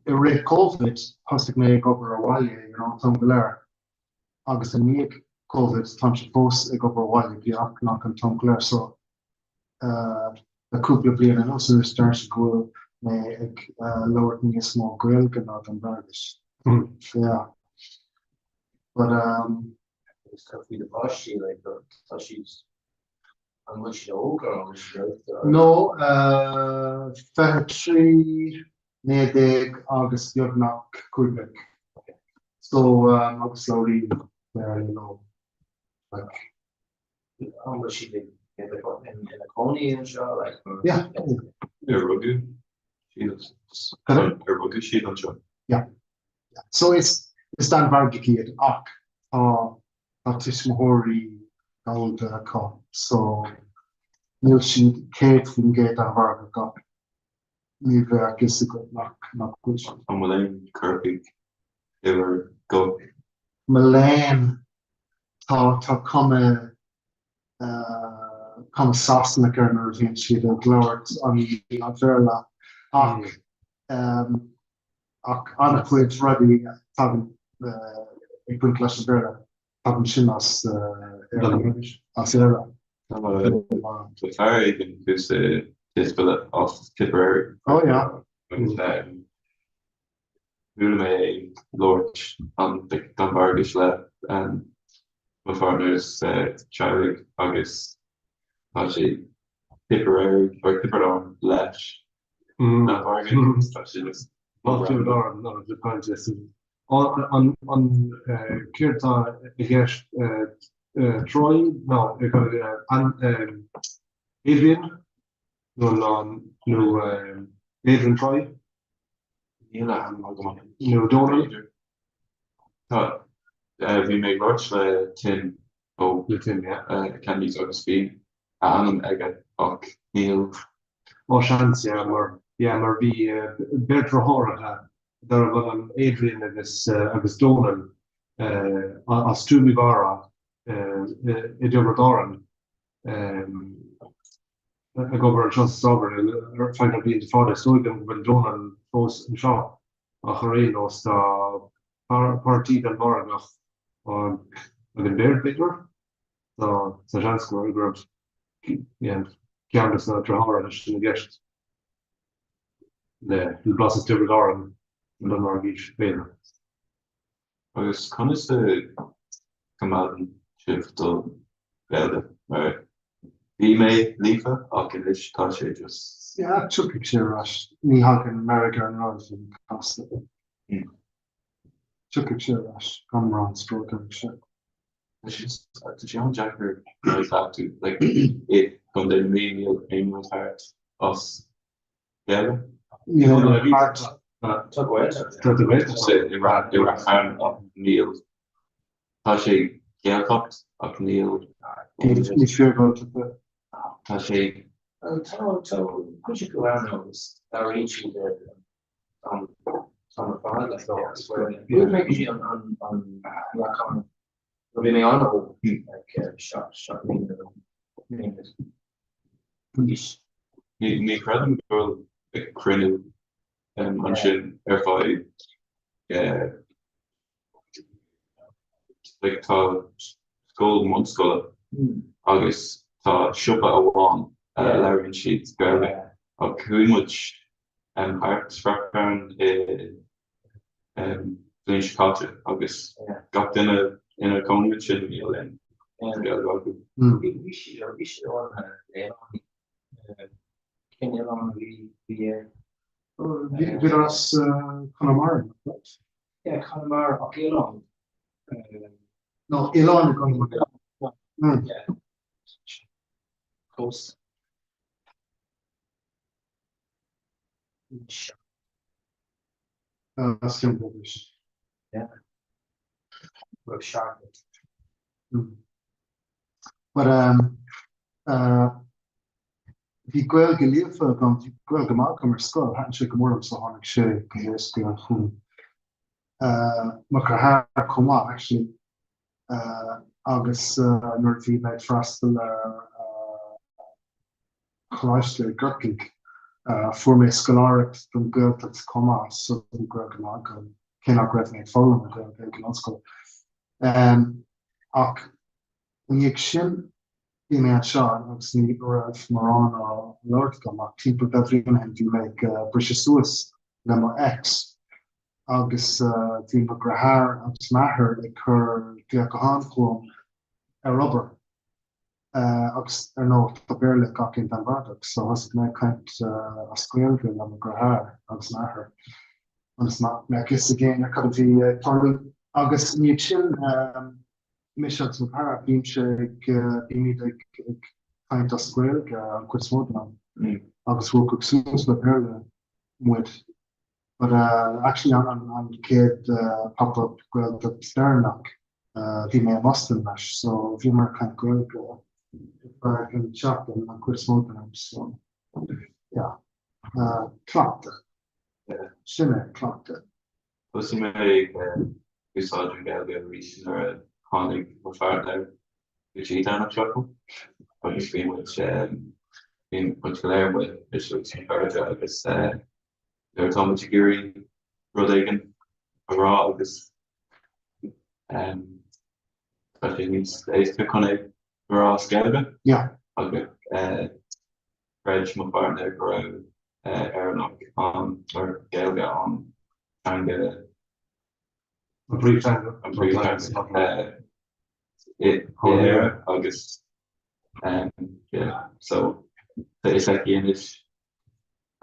ré COVID hostig mé go a wallje tongular agus an mi COVID tan pos ag go wallje bí ach nach an tongular so a couple blian an also star go mé ag lower ní small grill gan an Bergisch. Yeah. But it's tough for the boss. She like she's unless you ogre no, factory nedig August Jognak Kubik. So August slowly very low. Like how much she did in the Coney and show like yeah. Rugby. Rugby she don't show. Yeah. So it's Dan Vargikiet Ak Tismahori old cop. So Neil she Kate from Gate and Varga got me very kiss a good knock good. I'm Malayan Kirby. They were go Malayan ta come Sasnaker and she the glowered on Verla Ak Anna quid ready having a good class of Verla having Shinas as era. The fire even because this billet of Tipperary. Oh yeah. May Lord on the Dunbargish left and before there's Charlie August actually Tipperary or Tipperary left. Not Tipperary, no, the contest. On Kirta against Troy, no, Adrian, no, Adrian Troy. No, Donald. We make much tin candies on speed and again Neil or chance maar wie beter horen daar was een Adrian agus Donald als Tumivara Idiodoran ik over chance over find out being the father so dan ben Donald post in shop achterin als de party dan waren nog een beer beter so chance score ja Candace na Trahara in the guest the blossom to Lauren and then Margish Bader. I was kind of the command shift to Belde, right? He may leave her, I can touch it just. Yeah, I took a picture rush. Me hugging America and Rose and constantly. Took a picture rush. Come around, stroke and shit. She's the young Jacker like that to like it come the meal in with heart us. Yeah. You know the heart took away they were hand of Neil. Tashi Gelcock of Neil. You sure about it? Tashi so could you go out and reaching the on the file like that where you make on like on being on like shot me me credit girl credit on shin if I like scóil mun scoile agus tá siúpa amháin leirn siad gairbe a chuúmuid hartfraán léisáte agus gach duine ina conmuid sin mí len. Viras Connemara. Yeah, Connemara, okay, long. No, Elon Connemara. Yeah. Close. Simple. Yeah. We're sharp. But die gweld geleef dan die gweld gemaakt om school had je gemor zo han ik sé geheest aan groen. Maar haar kom actually agus nur die bij Trasna Chrysler Gurkig voor mij scolarig van gweld dat kom zo die gweld gemaakt ken ook red mee volgen gweld school. Ak ik sin in het Sean agus ní mar an Lord go ach timp bevrian hen du me brise soas le ma X agus tí grahar agus maher e chur de go hankom rubber agus no beerle gach in dan so has me kaint a square le grahar agus maher ans not me is again er kan die agus ní sin mis zo para beamse ik kaint a square kwesmo agus wo ook soos le beerle moet. But actually on kid pop-up gweld dat Leanúnach vi me Boston mesh, so vi mar kan go gan chat an kwesmo so yeah klapte sinne klapte. Was me úsáidú gailge rísin ar tháinig mo fearr le dTonnta seachú agus bhíon muid go léir mu is fearrte agus there Thomas Giri Rodrigan ará agus éis chuna rá scailge agus Reg mo fearr go raibh Leanúnach an ar gailge an teanga agus yeah so is like is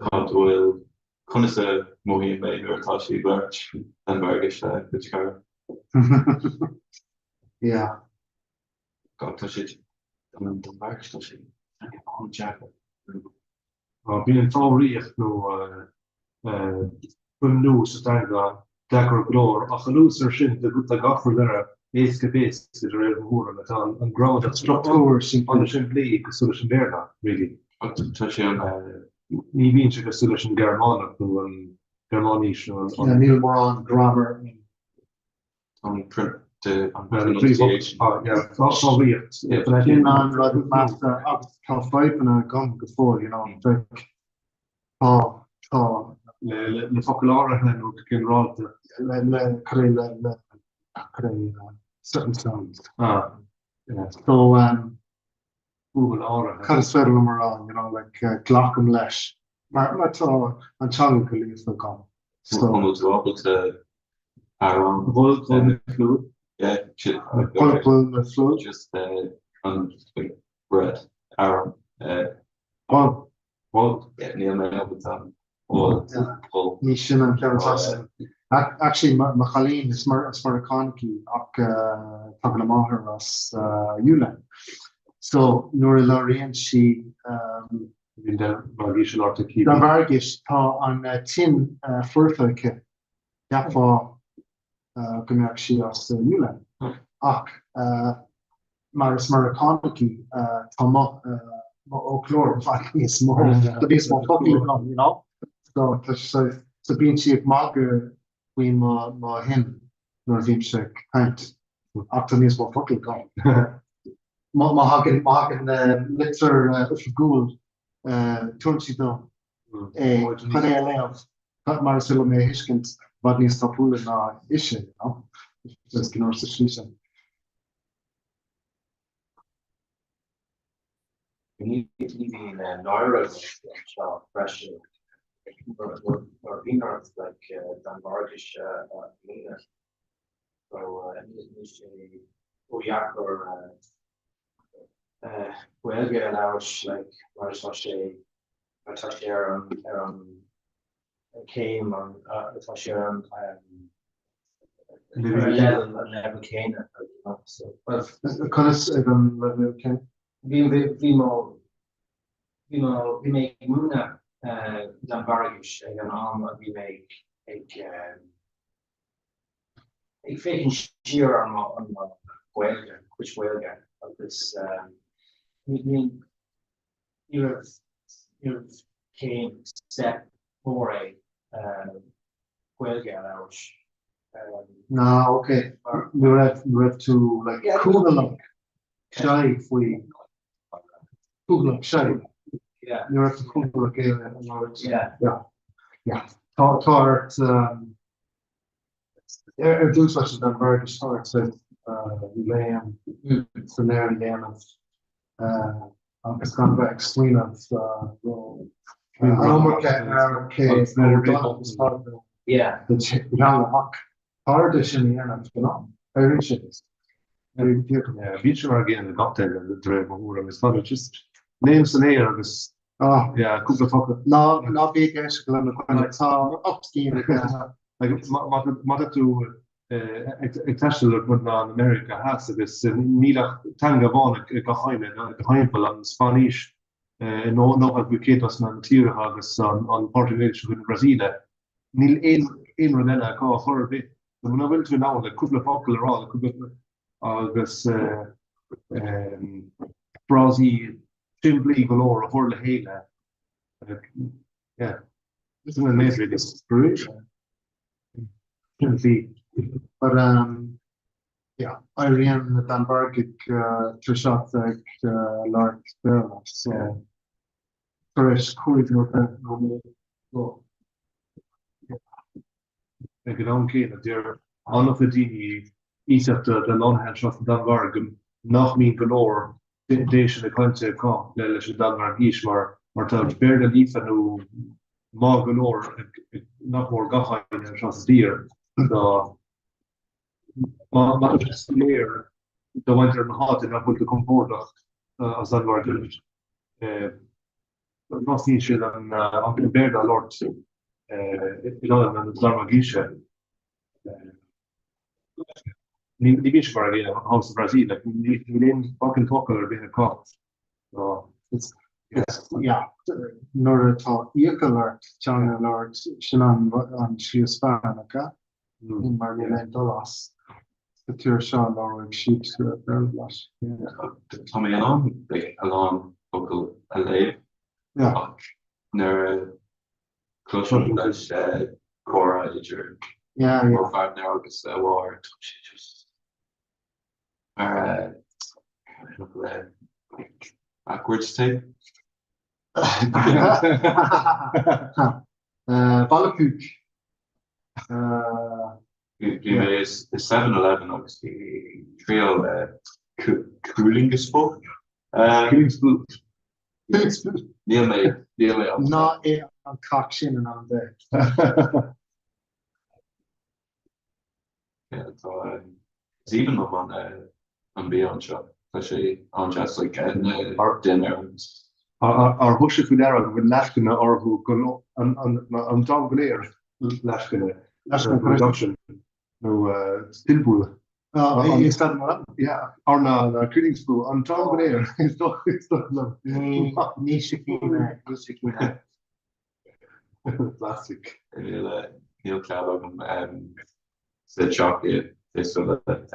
bhfuil chuna móhíon mé atá sí bleirt an bhargus car. Yeah. Tá si an bhargus tá si an Jack. Bí an táíocht nó nu sta degur glór a chalúsar sin de go a gafur lere éske bés ra húr an gra structúr sin an sin lí go su sin béna really. Ní vín se go su sin Germánach nó an Germaníis níl mar an grammar an print tá feipen a gom go fór le fokulare hen ook gin ráte certain sounds. So Google mar an like glacham leis mar tá an chang go lí gom. Flu. Yeah, flu. Just bread. Aaron. Neil Melbourne. Ní sin an ce actually ma chalín is mar conki ach tag le máthir as Ulen. So nuair a leíonn si bhargis tá an tin fuirthacha deapá gombeach si as Ulen ach mar is mar conki tá ó chlór is mór the bís má fucking so bíonn siad mágur bhí má hin nuair bhíonn se caint ach tá níos má fucking gá. Má hagan litar Google tuairtí do chun é léamh mar sila mé hiiscint bad níos tápúla ná ise gin sa slíise. need to be in Naira fresh or peanuts like Dunbarkish peanuts. So Oyak or well get out like Marisoshe came on Tasharam 11 came so but kind of level can we make Muna Dunbarkish and we make a fake shear on Welga, which Welga of this you came step for a Welga out. no, okay. You have to like Kugaluk shy we Kugaluk shy. Yeah. You have to Kugaluk yeah. Tart do such as that very start with Liam Scenario Liam agus gan bheith extreme yeah hard sin Beach again the cocktail the dream or is not just names an air agus yeah couple of not big upscheme like to actually when America has this Nila Tanga Vona Gahainpel on Spanish no advocates man tier has on Portuguese in Brazil Nil in Renella ka horribly when I went to now the couple of popular all this Brazil simply galore horle hele yeah this is amazing this inspiration but yeah Irene Dunbarkic Trishot Lord so fresh cool Ik dan keer der all of die iets op de landheidschaft Dunbargum nog min verloor deze de kanse kan lelle Dunbar is maar dat beerde lief en hoe mageloor nog more gahain zoals dier dat maar is meer de winter hard en dat moet de comfort als dat waar dus was niet zo dan aan beerde lord die bis war Haus Brasil die fucking talker bin cop so it's yeah nor ta alert China Lord Shannon on she Spanaca in $1 the tour Sean or sheep Tommy along like along local LA yeah close to Cora yeah or 5 now because war just backwards tape Balapuk is 7-Eleven obviously trail cooling spoke Neil may not on cockshin and on there yeah so it's even on beyond shop especially on just like our dinner our hushe funera with lashkina or who go on John Blair lashkina production no stillpool yeah or no killing school on John Blair it's not plastic Neil Cloud said chocolate this sort of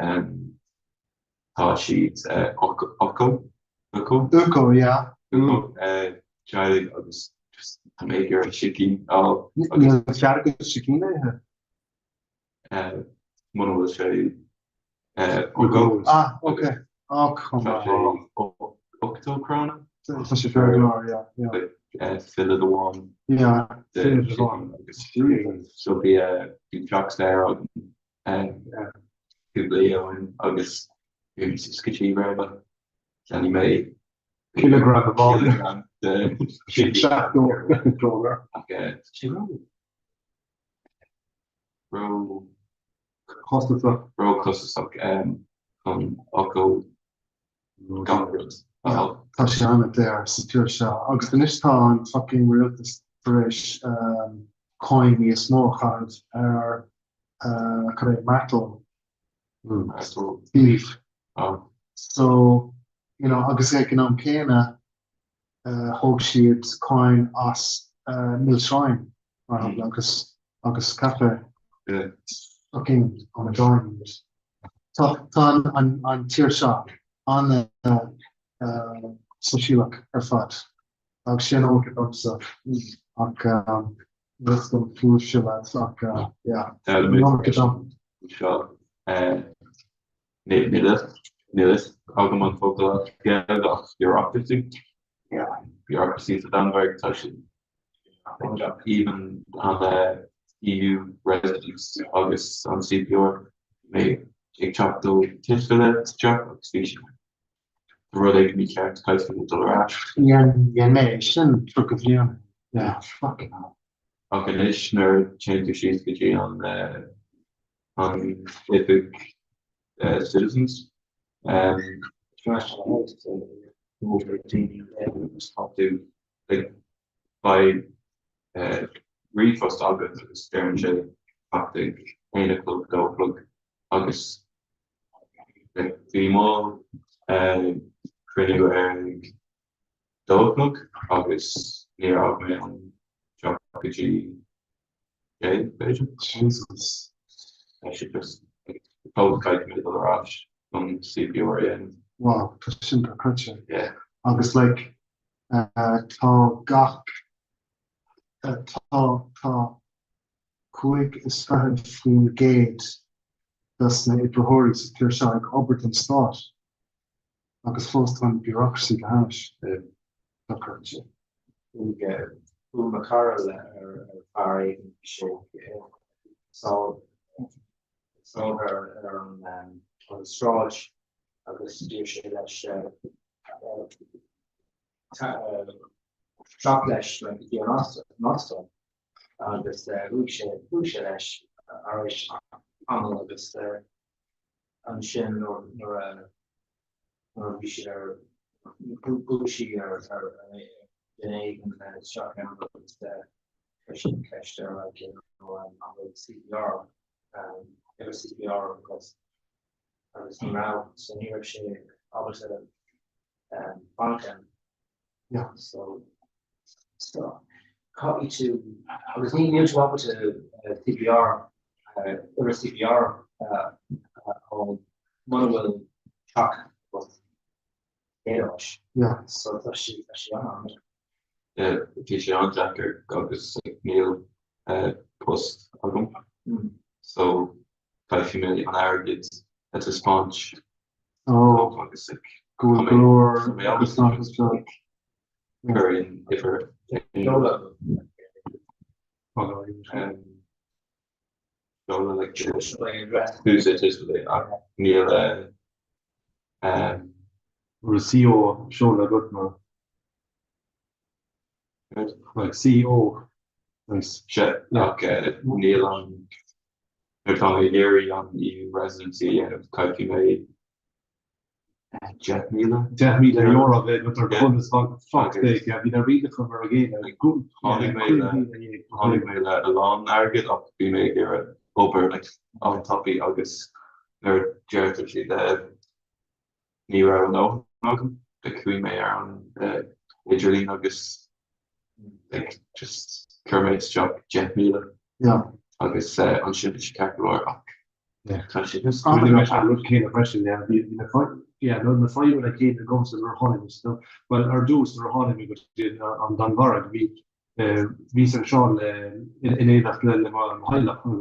hot sheets Uko yeah try just to make your chicken one of the say Uko okay come on Octo Krona such a fair fill of the one yeah so be trucks there and Leo and August sketchy very but and he may kilogram of all. Kilogram. Kroner. Okay. Bro. Clusterfuck. Bro clusterfuck. Oko. Gombrils. Tá sé anna there secure seo. Agus den is tá an fucking realtas fresh coin níos smóchad ar kind of metal beef. So, you know, agus ag an céine hope siad coin as milshrine agus cafe fucking on a drawing. Tá an tír seo an Sushilak ar fad. Ag sin óg amsa ach with them food shilat ach yeah. Nilis, Algamon Fogla, bureaucracy. Yeah, bureaucracy is done very touching. Even on the EU residents, August on CPR, may take chop to tish for that job speech. Really be checked close to the dollar. Yeah, shin took a view. Yeah, fucking hell. Okay, change the sheets on epic citizens. International over to like by refrost August stern optic plug go plug August like the more creating plug August near out my own job Jesus. I should just post like middle rush on CPR and wow, simple culture. Yeah. August like tá gach tá quick is fair from gate that's na ibrahori secure shark Oberton start. August first time bureaucracy hash culture. We get Makara or Fari show. So her on the Strauch of the situation that Chocolate like you're not so this Lucia Irish panel of this and Shin or Lucia or Bushi or Janae and shotgun with the Christian cash there like on CPR it was CPR because I was now so here she obviously Balkan. Yeah. So caught me to I was needing to up to CPR over CPR on Manuel Chuck was yeah. So that's she on yeah, on Jacker got this Neil post album. So 5 million on aggregates that's a sponge. Oh, good lord. It's not as good. Very different. Like who's it is with Neil CEO Shola Gutman. Like CEO. Nice. Okay, Neil on Tommy Leary on the EU residency and Kofi made Jeff Miller, you're of it, but they're going to fuck sake. Yeah, we read the cover again. Good. Honey made that a long arrogant up to be made here over like on top of August. They're generally the Nero no Malcolm, the Queen Mayor on Adrian August, like just Kermit's job, Jeff Miller. Yeah. August on Shinish Kakalor. Yeah. Just really much I look kind of question there. The fight, yeah, no, the fight when I came to guns and Rohanimi stuff. Well, our dudes Rohanimi was on Dunbarag. We sent Sean in a that level highlight on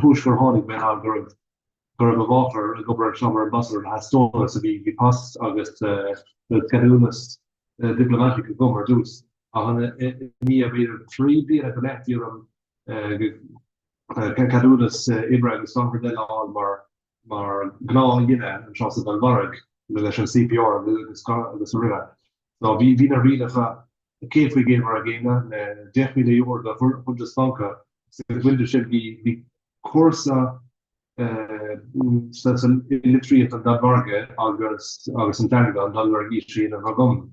who's for Rohanimi when I'll go a walker, a governor, summer ambassador has stolen us to be passed August the Cadunus diplomatic governor dudes. Me a bit 3 beer at the left year on Cadunus Ibrahim Stonfordella mar Gná Yine and Trasna Na leis an CPR agus ri. So hí na rilecha céif we géim mar a géine le 10 milliún a Bundesbanka wilde si hí cuasa litri an dalwarge agus an Canada an dalwargi trí a vagum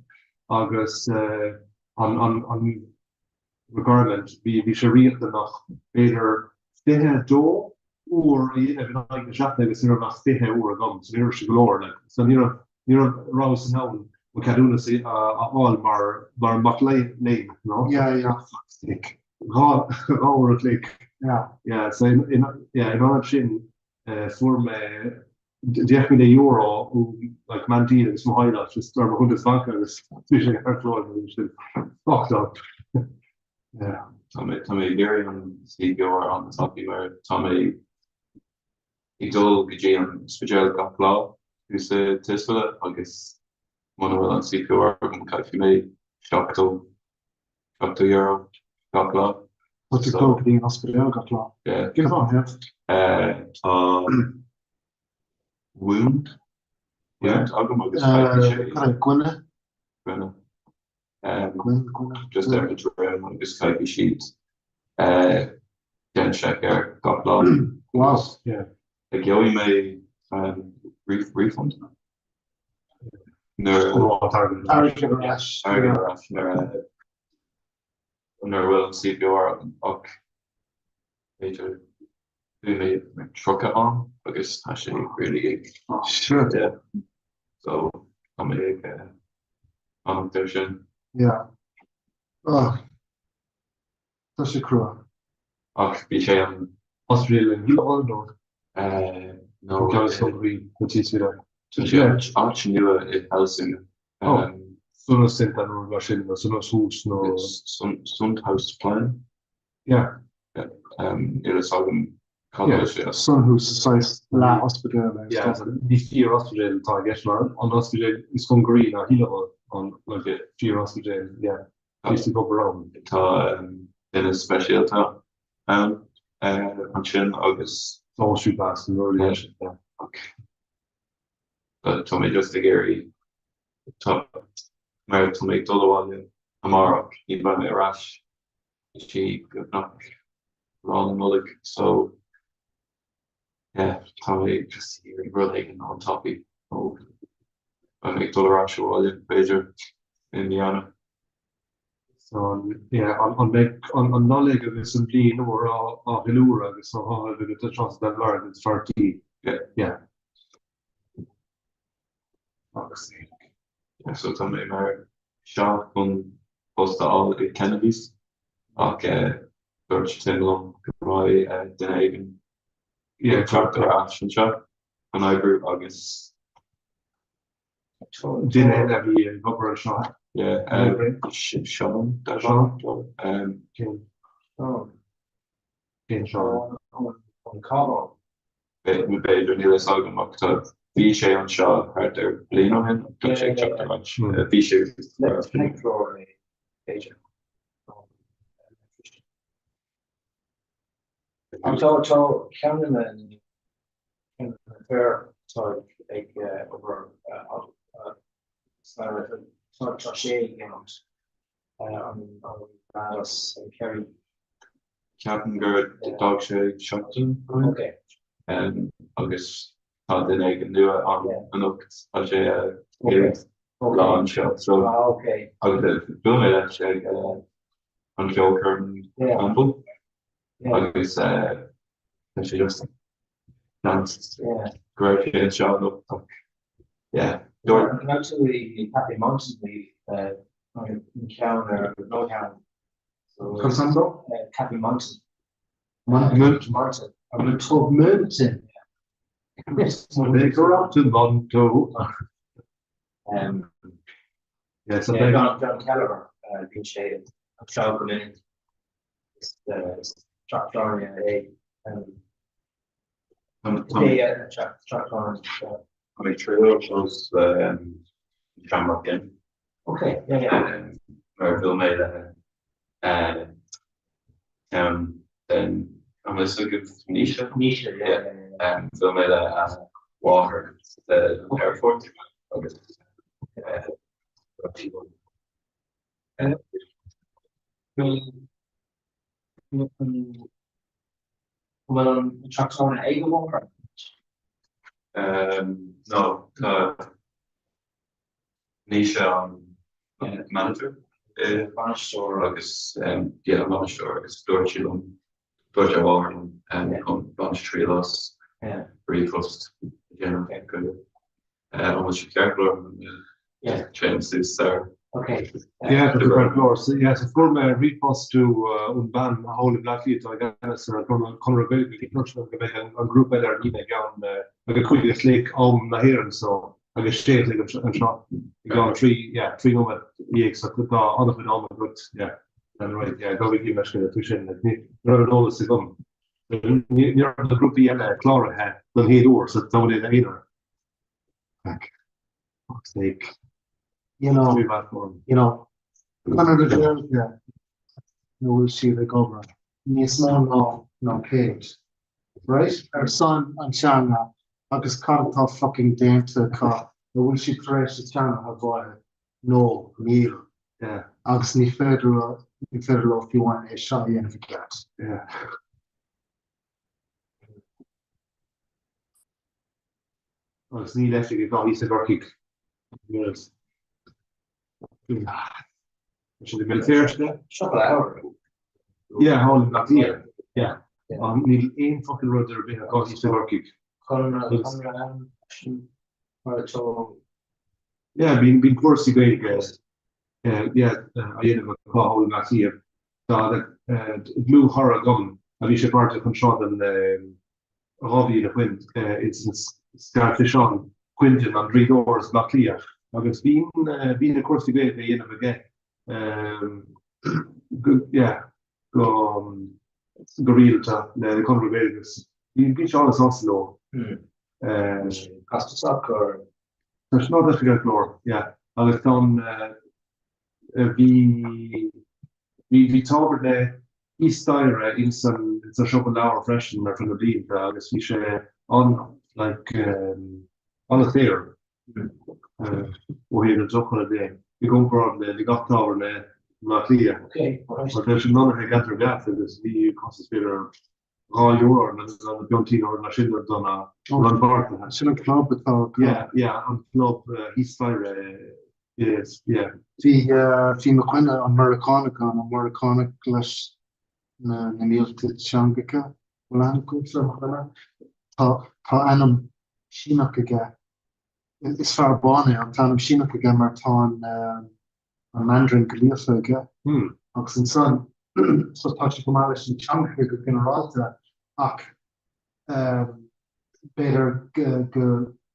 agus an regardment vi se richte nach beidir stihe do oer agus nach stihe oer gom ni se gloor so ni ra ha we kan se all maar mat le no so in an sin voor me 10 million euro like man is ma just Bundesbank fucked up. Yeah. Tommy Gary an CPR an top mar Tommy idol gé an special gapla hús testile agus man an CPR an caifi mé €8 gapla. Wat is ook die hospital gapla? Yeah. Give on het. Wound. Wound. Agam agus Gwynne. Gwynne. Just there to try on this type of sheet. Then check there, got long. Wow, yeah. Like you may refund. No, will CPR up. Later, we may truck it on because actually really sure. Yeah. So I'm make on version. Yeah. Oh, that's a crew. Be Australian, you all know. No, because we what is it? Actually, knew it Helsing. Sono sent an machine, sono sus no. Some house plan. Yeah. It is all Son who's size la hospital. Yeah, the fear hospital target on hospital is from green or heal on like a fear hospital. Yeah, used to go around. In a special town. Function August. All shoot past and early. Yeah. Okay. But Tommy just the Gary top married to make Dolawal tomorrow. He by me rash. She got knock wrong Mullig. So yeah, Tommy just really on topic. Oh, I make Dolarash Wall Major Indiana. So yeah, on knowledge of this simply or Hilura, so how the trust that learned it's 30. Yeah. So Tommy married Shaw on post all the Kennedys. Okay, George Tinglum, Roy, Denagan. Yeah, chapter action shot, and I grew August. Didn't have a rubber shot. Yeah, Sean, Sean on Carlo. We paid nearly Sagan Mocktab. Vishay on Shaw, had their lean on him, don't shake chapter much. Vishay. Let's take for a agent. I'm told Camden and fair sort like over sort of shade on Dallas and Kerry. Captain Gerd, dog shade, Shopton. Okay. And August thought that I can do it on an oak, such a lawn shot. So, okay. I would do it actually on Joker and Humble. I guess she just danced. Yeah. Great shot up. Yeah. And actually, Happy Mountain we encounter no count. So Consando? Happy Mountain. Mountain. I'm a top mountain. They go up to Monto. Yeah, so they got John Keller, being shaded. I'm shouting in. Truck drawing truck drawing. I mean, trailer shows camera again. Okay, yeah. Where Bill made then I'm listening to Nisha, yeah. Bill made water, the airport. Well, Trasna No, Nisha manager. Agus manager agus dúirtílumm dúirte bháin chun bunch trílas ripost go almost ceartúir chances there. Okay. Yeah, the course. Yes, for my repost to ban a whole black lead, I guess, Comhrá Leanúnach a group there, like a quick lake on the here, and so I guess straight like a shot. You got 3 number EX, I could on of it all, but yeah, and right, yeah, go with you, much to pushing it. Rather all the come. Near the group Clara had the head or so down in either. Like, fuck's sake. One of the girls there, you will see the cover. Miss no Kate. Right? Her son and Shanna, August can't fucking damn to the car. The will she crash the channel her boy? No, Neil. Yeah. August ni federal if you want a shot in the cat. Yeah. August ni left to go, he's a working. Yes. Should the military yeah, holding back here. Yeah. Nearly 1 fucking road there being a cost to work kick. Yeah, being course great guys. Yeah, I ended up holding back here. So that blue horror gun, I wish a part of control and Robbie the wind. It's starfish on Quinton on 3 doors, not clear. Agus being a course to great the end of the game. Good, yeah. Go real to the Comhrá. You get all this also low. Cost of or there's no difficult floor. Yeah. I was done we covered the East Styre in some it's a shop an hour fresh and from the lead agus we share on like on a fair. We had a job on a day. We go for the got tower there, not clear. Okay. But there's another who got their gas and this we cost better all your and then the Dionty or machine done a run part. Should have club with Yeah, on club East Styre. Yes, yeah. Fi McQueen Americana clash na Milton Shangaka. Well, I'm anam Shinakaga. It's far born I'm telling Shinakaga Marton a Mandarin Galiafaga. Oxen son. So touch from Alice and Shangaka Generalta. Better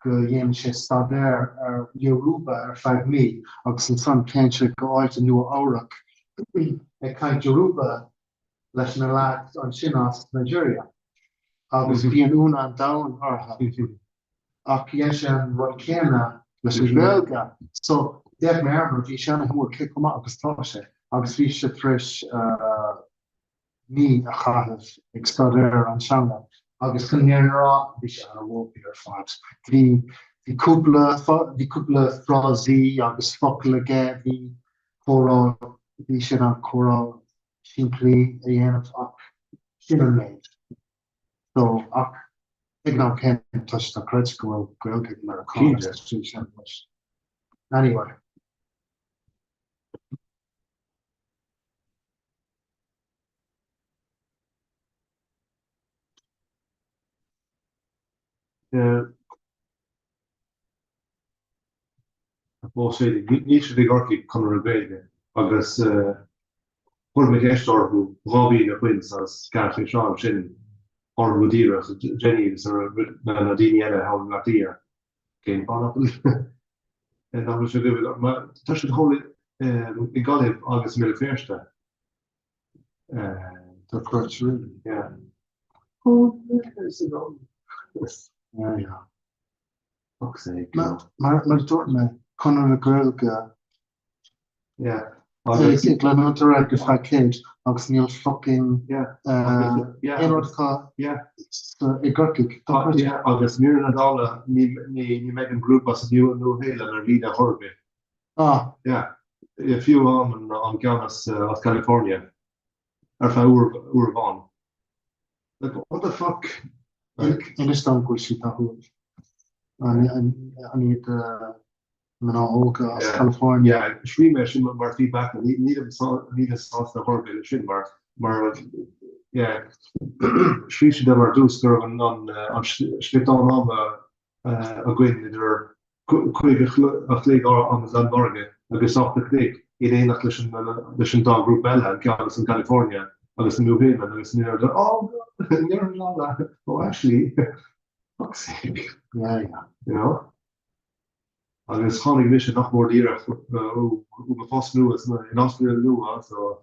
go yen she stop there Yoruba 5 me Oxen son can't go out to new Aurak. A kind Yoruba less than a lot on Shinas, Nigeria. I was being una down or Akieshan Wakena, Belga. So that member, Vishan who will kick them out of Stasha. I was Visha fresh me a half extrader and Shanga. I was Kanyara, Vishan will be your fault. The couple Frazi, I was Fokla Gavi, Coro, Vishan Coro. Simply a end of made. So I think I can't touch the critical institution. Anyway. We'll say each of the Gorky Comhrá Leanúnach, August voor me gestor hoe Robbie de Quins als Catherine Shaw Shin or Rudira Jenny is Nadine how Latia came on and dan was we maar tussen de whole ik got it August militairste dat klopt really yeah ja maar door me Conor Leanúnach yeah ik laat het eruit if I can't agus níl fucking igurkig. agus nu na dála ní me an grúp as nu héile ar lína chorbe. Fiú an ganas as California ar fe urbán. Like, what the fuck? Like, in Islam go si tahu. Ani Olga California. Shri me sin mar feedback ní sá na chorbe sin mar Shri si mar dús gur an slitán a gwyn idir chuig a chléig an Landorge agus á chléig I éach leis an dá grúp eile ceannas in California agus an New Haven agus ní actually fuck's sake. You know? Agus chánig mis nach mór díach be fast nu in Austria nu so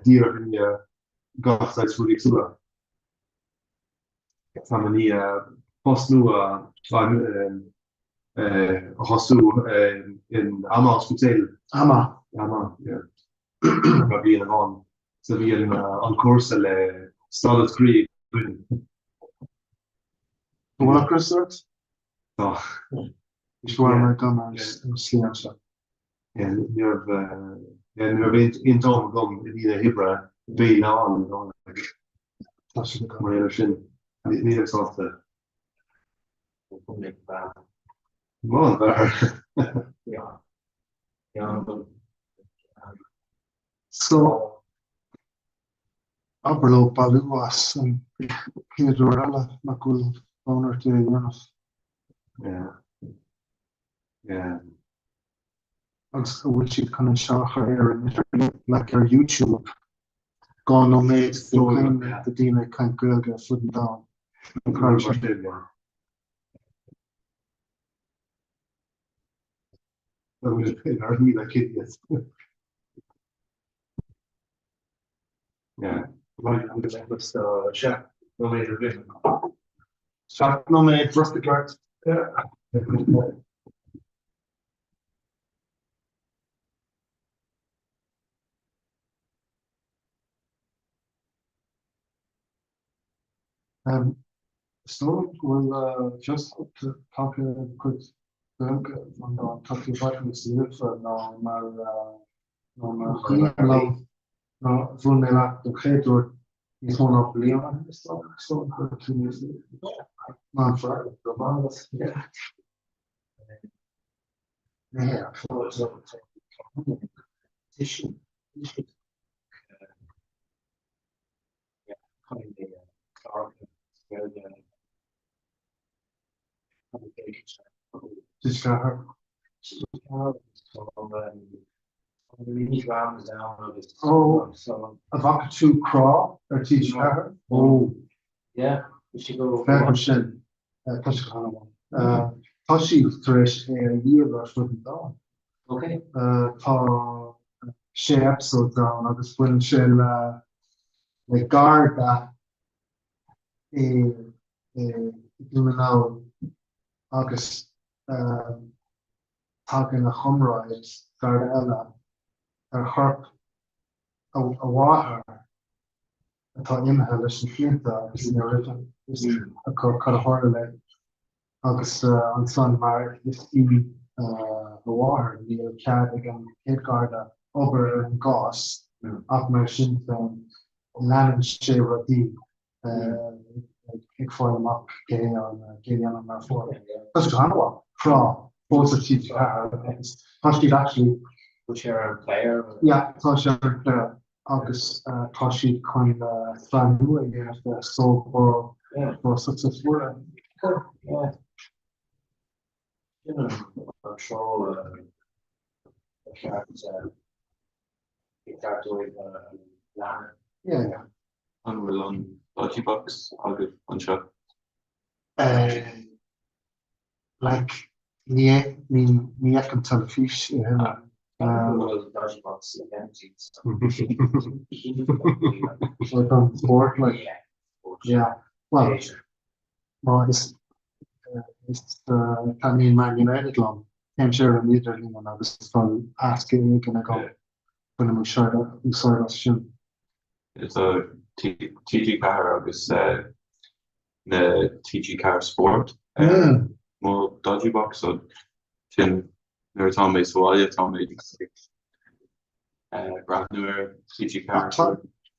díach in gachseidsvoedig soele. Sam ní fast nu hasú in Amma hospital. Amma, bí an so vi an cuasa le Stalin Creek. What resort? Is waar my gunners in Sliansa. Nu bent in toon gom in die Hebra be na sin niet software. Man So Aberlo Baluas and Pedorella Macul owner to Jonas. Which you can show her like your YouTube. Gone no made the Dina can't girl get footing down. Chef nominated. Chef nominated first the cards. So we'll just talk a quick look on talking about this no vulnerable creator is one of Leon so man for a vodka to crawl or teach her. We should go. Fashion. Tashi thresh a year or something down. Okay. She episode down. I was when she'll the guard that you know August talking a Comhrá guard Ella her a water atá imthe leis an flianta agus in ritan is a chuthla agus an san mar is í a water ní cead ag an céadgarda obair an gás ach mar sin lean sé rodí ag fáil amach céan mar fór. Tás go hanha frá fósa tí Tás actually which are a player. Yeah, Tasha player August Tashi kind of fan who again so for successful. Yeah. You know, control yeah. Unreal on $30 I'll give one shot. Like me can tell the fish so on board like well it's Man United long Came share an either when I was asking can I go when I'm sure you saw us soon. It's a TG car agus na TG car sport. More dodgy box so tin there Tom Soalia Tom brand new TG car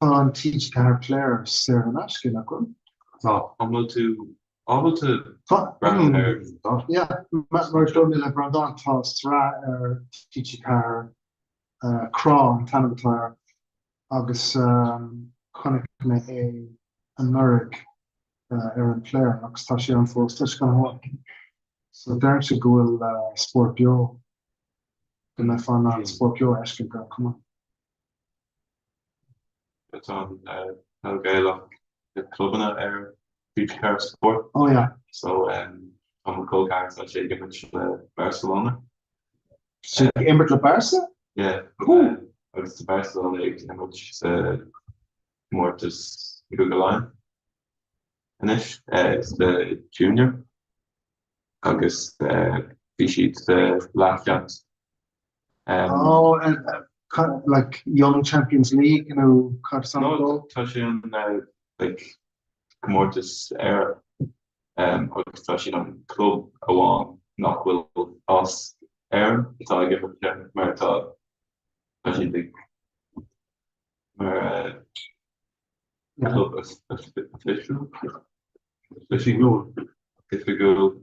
on TG car player Sarah Nashkin so almost to brand yeah mar dom Brandon Stra TG car Craw Tannatar agus connic an Nuric an player agus tá sé an fós tuis gan há. So there se gofuil sport bio go me fan an sport bio eiscin go cuma. It's on Gaelic the clubna beach car sport. Oh yeah. So on cool cars I say given Barcelona. So Ember to Barca? Yeah. Cool. It's the Barcelona which Mortis Google line. And it's the junior. August Bisheet the last chance. And kind of like young Champions League, cut some goal. Touching on like Mortis era. August touching on club along not will us Aaron. It's all I give a Marta. Touching the club official goal. If we go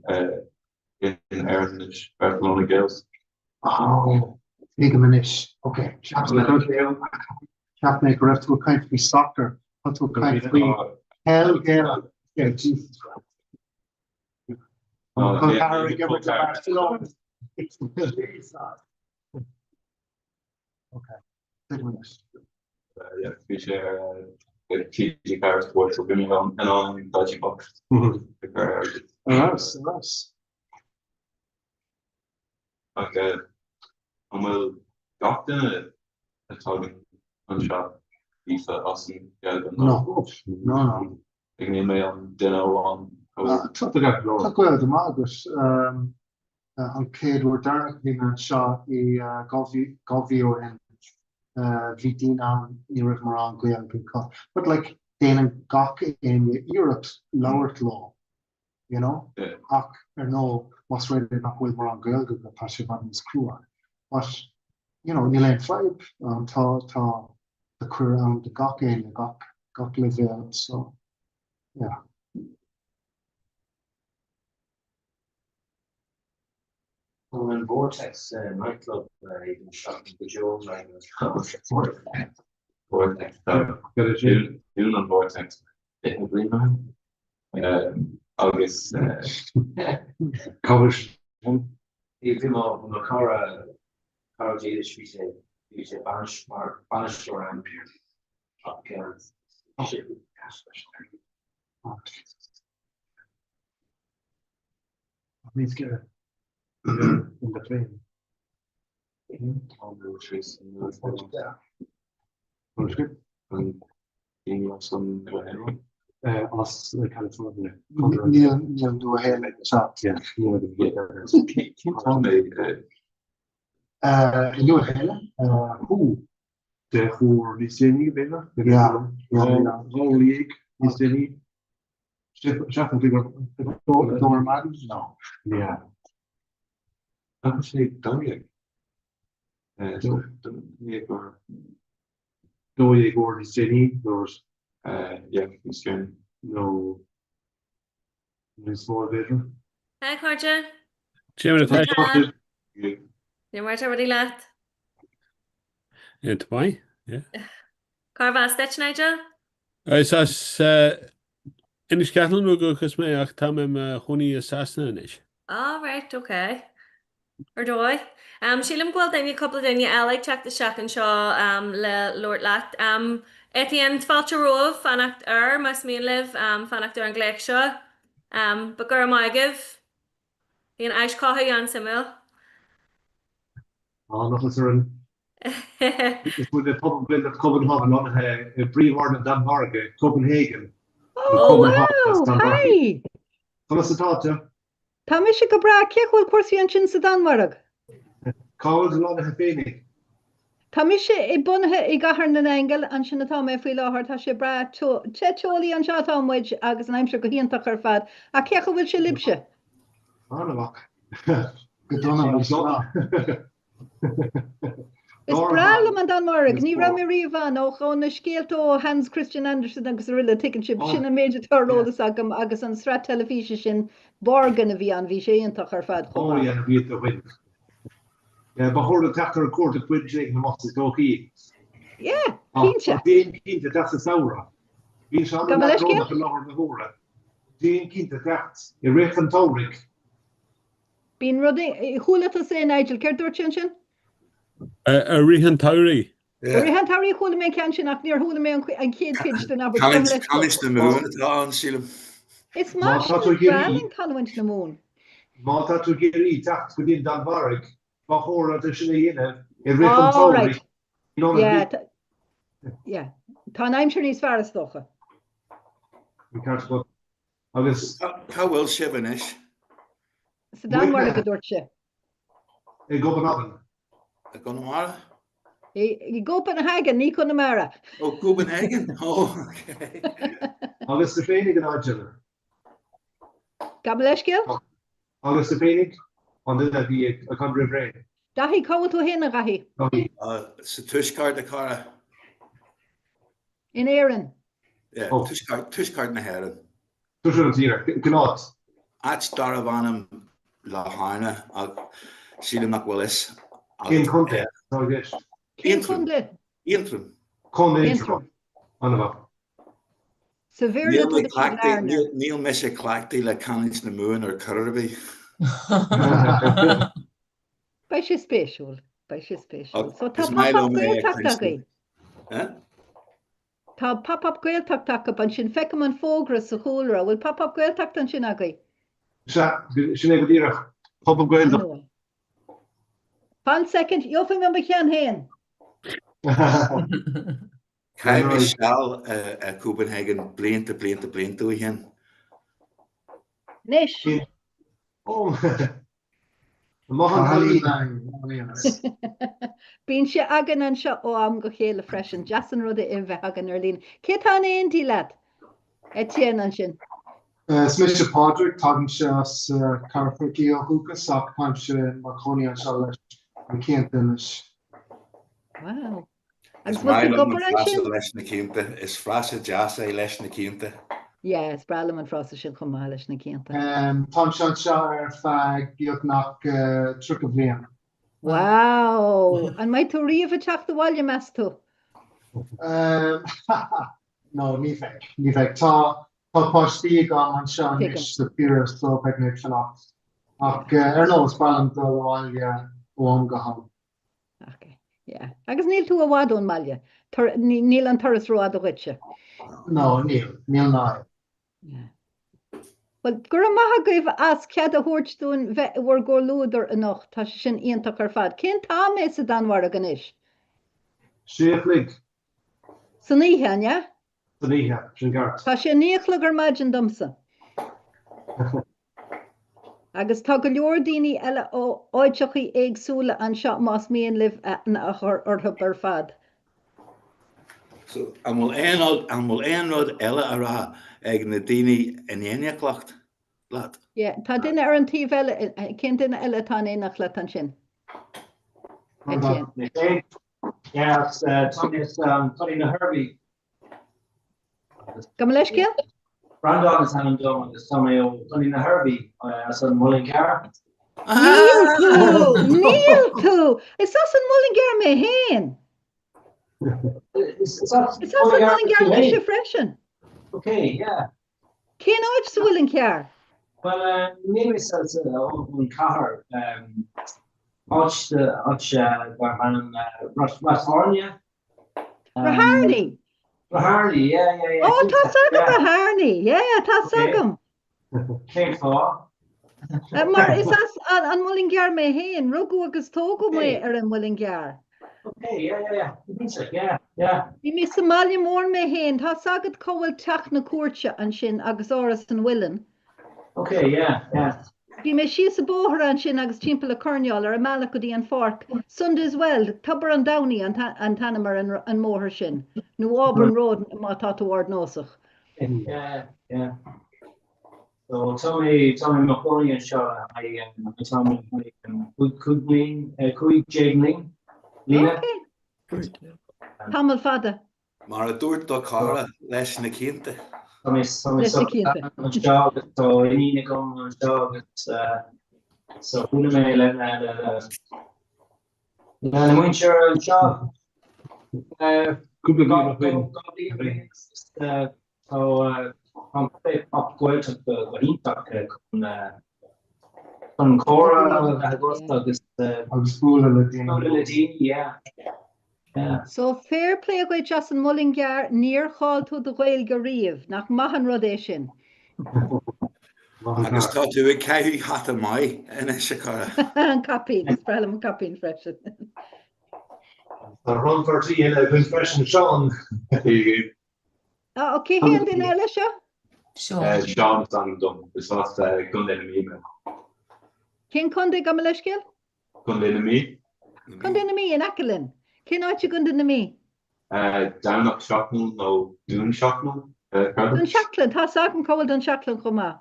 in Aaron Barcelona Gales. Oh, Ligament. Okay. Chapmaker have to kind of be soccer. What to kind of be hell yeah, Jesus Christ. Okay. Ligament. Yeah, we share TG car sports will be on and on dodgy box. Nice. Okay. And we'll got the talking on shop. Lisa Austin. No. Ik neem mee aan dinner on. Tá go de mágus an céad dar hí an seo I govío en vidín an I rih mar an goal go. But like déan an gach in Europe lower law, ach no was ready nach bhfuil mar an goal go tá sé van is cruúa. But ní le five tá the crew an de gach in gach level so yeah. In Vortex nightclub, even shot the Jones like Vortex. Doing on Vortex. August. Covers. Even more the Cara Jadish, we say banish around here. Let's get in the plane. Us California. You'll do a hair like the shop. Yeah. You who? The who Liceni winner. Yeah. League Liceni. No. Yeah. Actually, Igor Liceni. There's yeah, he's doing no small vision. Hi, Carja. You're right already left. Yeah, to buy. Yeah. Carva stitch Nigel. As in the cattle no go cos me ach tam honey assassin is. All right, okay. Or do I? She'll gweld then a couple of then I like check the shack and shaw le Lord Lat. Etienne Falcherov fanacht must me live fanacht an Glake Shaw. But girl my give. In Aish Kaha Jan Samuel. Nog eens het moet de probably of Copenhagen on a pre-warn of Denmark, Copenhagen. Oh wow, hi! Kom eens te talk to. Tá me se go bra cehfuil cuasaí an sin sa Danmarg. Cáil de lána fénig. Tá mi sé I bunathe I gahar na engel an sin atá mé faoi láthir tá sé bra teolaí an seatámuid agus an aimimse go híonanta chu fad a cecha bhfuil sé libse. Anach. Go donna Is bralam an Danmarg, ní ra mé riomh ó chun na scéaltó Hans Christian Andersen agus riile tican si sin a méidir tarrólas agam agus an sra telefíe sin borgan a bhí an bhí sé ionach ar fad Oh, yeah, na bhí a win. Ba chóir a teachtar a cuat a cuid sé na mas is dóí. Yeah, cínte. Déon cínte de a saora. Bhín se an Ga bhfuil nach an láhar na hóra. Déon cínte techt I réch an tóric. Bín rudí chuúlata sé Nigel ceir dúirt sin? A rihan tauri. Rihan tarí chuúla mé cean sin ach níor thuúla mé an céad piidir na Canis na moon atá an sílam. Is má bralin canhaint na mún. Má tá tú géirí techt go dtíon Danmarg ba chóir a sinna dhéanamh I réch an tóric. Yeah, tá aimimseir níos fearras docha. Agus How will Shivanesh? Sa Danmark go dúirt sé. I Copenhagen. A Connemara? I Copenhagen, ní Connemara. Oh, Copenhagen? Oh, okay. Agus de fénig an áidir. Gab leiscéal? Agus de fénig an duine bhí a chun ré. Dahí cáil tú héna gathí? Sa tuiscart a cara. In Éireann? Yeah, tuiscart na Héireann. Tuiscart an tíre, gnáit. At dar a bhanam le hána ag sílam nach bhfuil is. Cén chunta, tá gist. Cén chunta? Intrum. Chunta intrum. Anna bha. Sa bhéir le tú Níl me sé clachtaí le canis na moon ar Kirby. Bei sé spéisiúil, bei sé spéisiúil. So tá Is Milo pop-up me gaeltachta agaí. Tá pop-up gaeltachta an sin fecam an fógra sa chúlra, bhfuil pop-up gaeltachta an sin agaí. Sinna go dtíreach pop-up gaeltachta. Fan second, jofim an bechan héin. Cai me seall a Copenhagen blianta ó hen. Nish. Bín sé agan an seo ó am go chéile freisin, jasan rud I bheith agan ar lín. Cé tá éon tí leat? Etienne an sin. Smith Patrick tágan se carfaí ó thugus ach táim se marcóí an se leis an céantais. Wow. Is Milo na frasa leis na cínta, is frasa jazz é leis na cínta. Yes, bralam an frasa sin chumá leis na cínta. Táim se ar feag bíod nach tru a bblion. Wow. An mai tú riomh a teach do bhaile meas tú? No, ní feig. Tá páistí gan an sean is sa pír sló picnic sin ach. Ach nó is bralam do bháile ó go ham. Yeah. Agus níl tú a bhádún maiile. Níl an turas roiad a chuite. No, níl ná. Well, gur maithe goibh as cead a thuirtún bhar gur lúdar a nach tá sin ionach ar fad. Cén tá mé sa Danmhar gan is? Séflig. San níhe, ne? San níhe, sin gart. Tá sé níochla gur maid an domsa. Agus tá go leor daoine eile ó áiteachí éagsúla an seo más míon libh na ortha ar fad. So, an bhfuil éon rud eile ará ag na daoine in éine clacht leat. Yeah, tá duine ar an tíomh eile, cén duine eile tá éach le an sin. Yeah, Tony na Herbie. Go leis céal? Brandon is an dom agus Tony na Herbie as an Mullingar. Níl tú! Is as an Mullingar mé héin? Is as an Mullingar mé sé freisin? Okay, yeah. Cén áid sa Mullingar? Well, maybe it's on car. Watch the Raharnia. Raharni, yeah. Oh, tá sagam Raharni, yeah, tá sagam. Came for. Mar is as an Mullingar mé héin, rugú agus tógu mé ar an Mullingar. Okay, yeah. Bhí mé Somália mór mé héin, tá sagad cóhfuil teach na cuairte an sin agus áras an bhuilean. Okay, yeah. Bhí mé sios a bóthar an sin agus timpeall a corneal ar a meach go dtí an fork. Sunday as well, tubar an downy an tanamar an móthir sin. Nó Auburn Road má tá toward nósach. Yeah. So Tommy Mahoney and Shaw, Tommy Cúig Jagling, Lena. Tamil fada. Mar a dúirt do cara leis na cínta. Tommy an Shaw, so Inina gom an Shaw, so húna mé le muintir an Shaw. Cúpla So an upgweilt go ítach chun chora agus spúla le daoine. Yeah. So fair play a goid just an mullingear níor cháil tú do ghil go riamh nach maithan rud é sin. Agus tá tú ag ceithí hat a mai ina se cara. An capín, is brelam an capín freisin. Tá run fartí ina bhfuil freisin Seán. Okay, héan din eile seo? Sean an dom, is fast gundin na mí. Cén condig am leiscéil? Gundin na mí? Gundin na mí in Acalin. Cén áit se gundin na mí? Downach Shocknell nó Dún Shocknell. Dún Shocknell, tá sagan cáil Dún Shocknell chumá.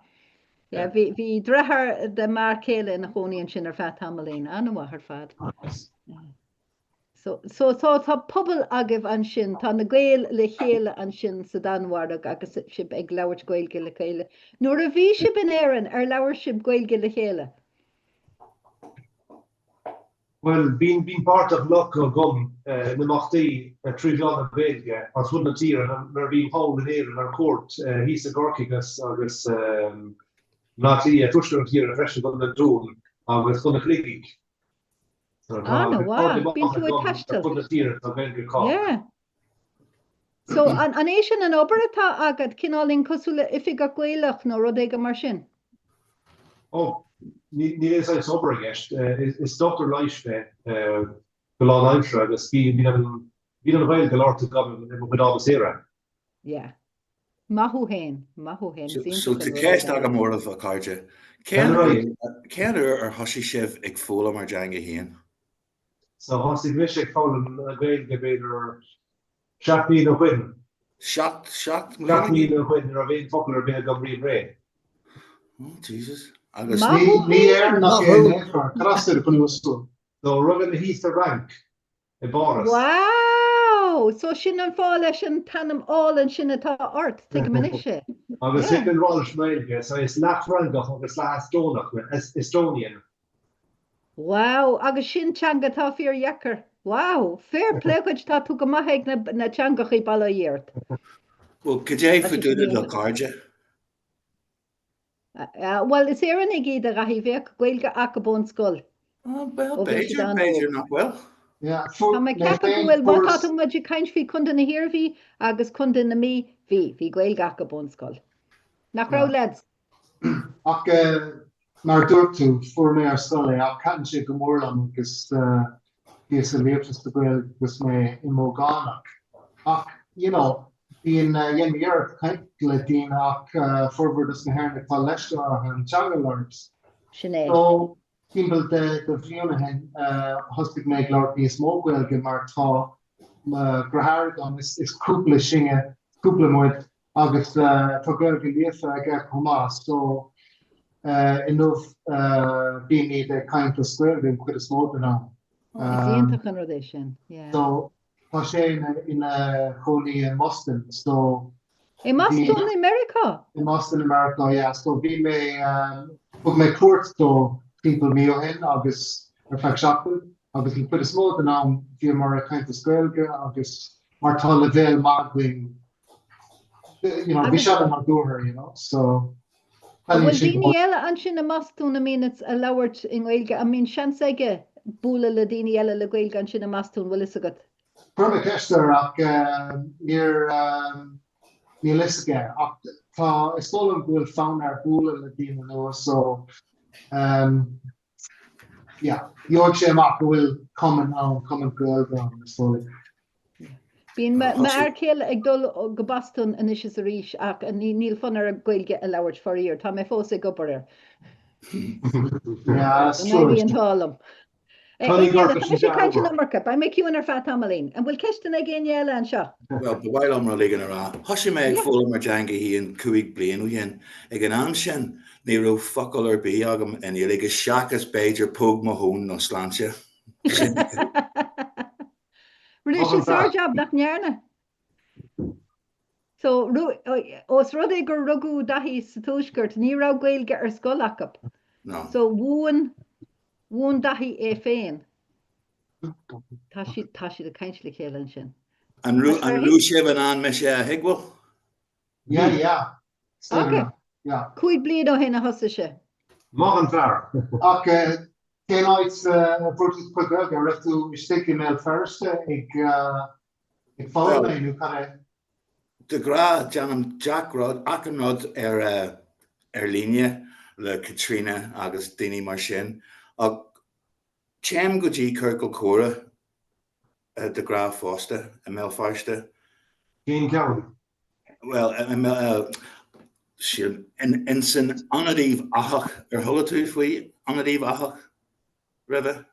Bhí drethar de mar céile na chónaíonn sin ar feadh tamalaín, anmhathar fad. So tá pobl agah an sin, tá na gael le chéile an sin sa danmhairdeach agus sib ag labhairt gaeilge le chéile. Nuair a bhí sib in éireann ar labhairt sib gaeilge le chéile. Well, being part of luck or gum, na machtaí trí bheán a bhéilge, as bhfuil na tíre nar bhíon hall in éireann ar court, hís a gorcaigh agus machtaí a tuistir tíre a freisin go na drún agus go na clíigh. No, wow, bín tú ag taistil. Yeah. So an é sin an obair atá agad cinálín cosúla ifig a gcuileach nó rud éige mar sin? Oh, ní is ag sober gist. Is Dr. Leisbe go lá leimsre agus bí an bhil go láirta gabhim go dábas éire. Yeah. Mahu hain. So te ceist aga mór a cardja. Cean ar thosaí sibh ag fóla mar deanga héan? So hosig mis ag fálan a gael gebeidir 7 a chuin. 7 a chuin ar a bhéon focail ar bhéad go bríon ré. Oh, Jesus. Agus ní nach éar trasna chun úsú. So rugan na híos a rank I báras. Wow! So sin an fá leis an tanam álan sin atá ort tuige minise. Agus sin an ráis méilge, so is nachrangach agus le Estónach Estonian. Wow, agus sin teanga tá fíor dheicear. Wow, fair play chuid tá tú go maithaigh na teangachaí balla dhéirt. Well, go dé fa dúna le cardja? Well, is éan ag iad a rahí bheith gailge acabón scoil. Well, Beidir nach well. Tá me ceap go bhfuil bátá muid caiint fhí chunda na hirirhí agus chunda na mí hí gailge acabón scoil. Nach rá leds. Ach mar dúirt tú fuair mé ar scoil ach caitheann sé go mórlam agus bhíos a léamhtas do gail gus mé i mógánach. Ach, bhíon dhéanamh caiint le daoine ach forbardas na hairna tá leiste an teangalarms. Sinné. So, timpeall de bhríonathe thosaigh mé leir níos mógailge mar tá gratharagan is cúpla singe, cúpla muid agus tá gailge léamha ag chomá. So, enough being a kind of square in quite a small now. So, in Holy in Boston. So, in Boston, America. In Boston, America, yeah. So, be my court so people me in August or fact shopping. Obviously, quite a small now. If you're more kind of square, August Martin Level, Magwing. We shot him on door, So. Well, Dini ella an sin a mastún it's a lauert in Gaelga. I mean, sean saige búla le Dini ella le Gaelga an sin a mastún well is a good. Perma kester ach near Liske ach tá stolen búl found our búla le Dini no so yeah Yorkshire ach will come and Gaelga slowly. Bín ma arcéil ag dul go bastún an is a ríis ach níl fan ar a Gaelge a labhairt for íor, tá mé fós ag gobar. Yeah, that's Ná true. bhí an tálam. Tony Gorka Tá sin sé caiinte deagra. na marca, ba mé ciúan ar fat amalín, an bhfuil ceiste ag géine eile an seo. Well, bhil am ra ligan ará. Thoisi mé ag Yeah. fóla mar deanga hí an cuaig blianú hen. Ag an an sin, ní rah focail ar bí agam in iad ag seachas beidir póg mo hún nó sláinte. Ru sé sár job nach nearna. So os rud é gur rugú dahí sa túisgurt, ní ra gailge ar scolachap. No. So bhuan dahí é féin. Tá si a caiint le chéile sin. An rú sibh an me sé a hiighil? Yeah. Okay. Yeah. Cúig bliad ó héna hosa se. Má an fear. Okay. Cén áid bhúirtas chuig ar raibh mistake mé first ag fáil mé nú cara. De gra Janam Jack Rod Akenrod ar líne le Katrina agus Dini mar sin. Ag Chem go dtí Kirkle Cora de gra fásta a mé farste. Cén ceann. Well, in san anadíh achach ar thula tú faoi anadíh achach rive?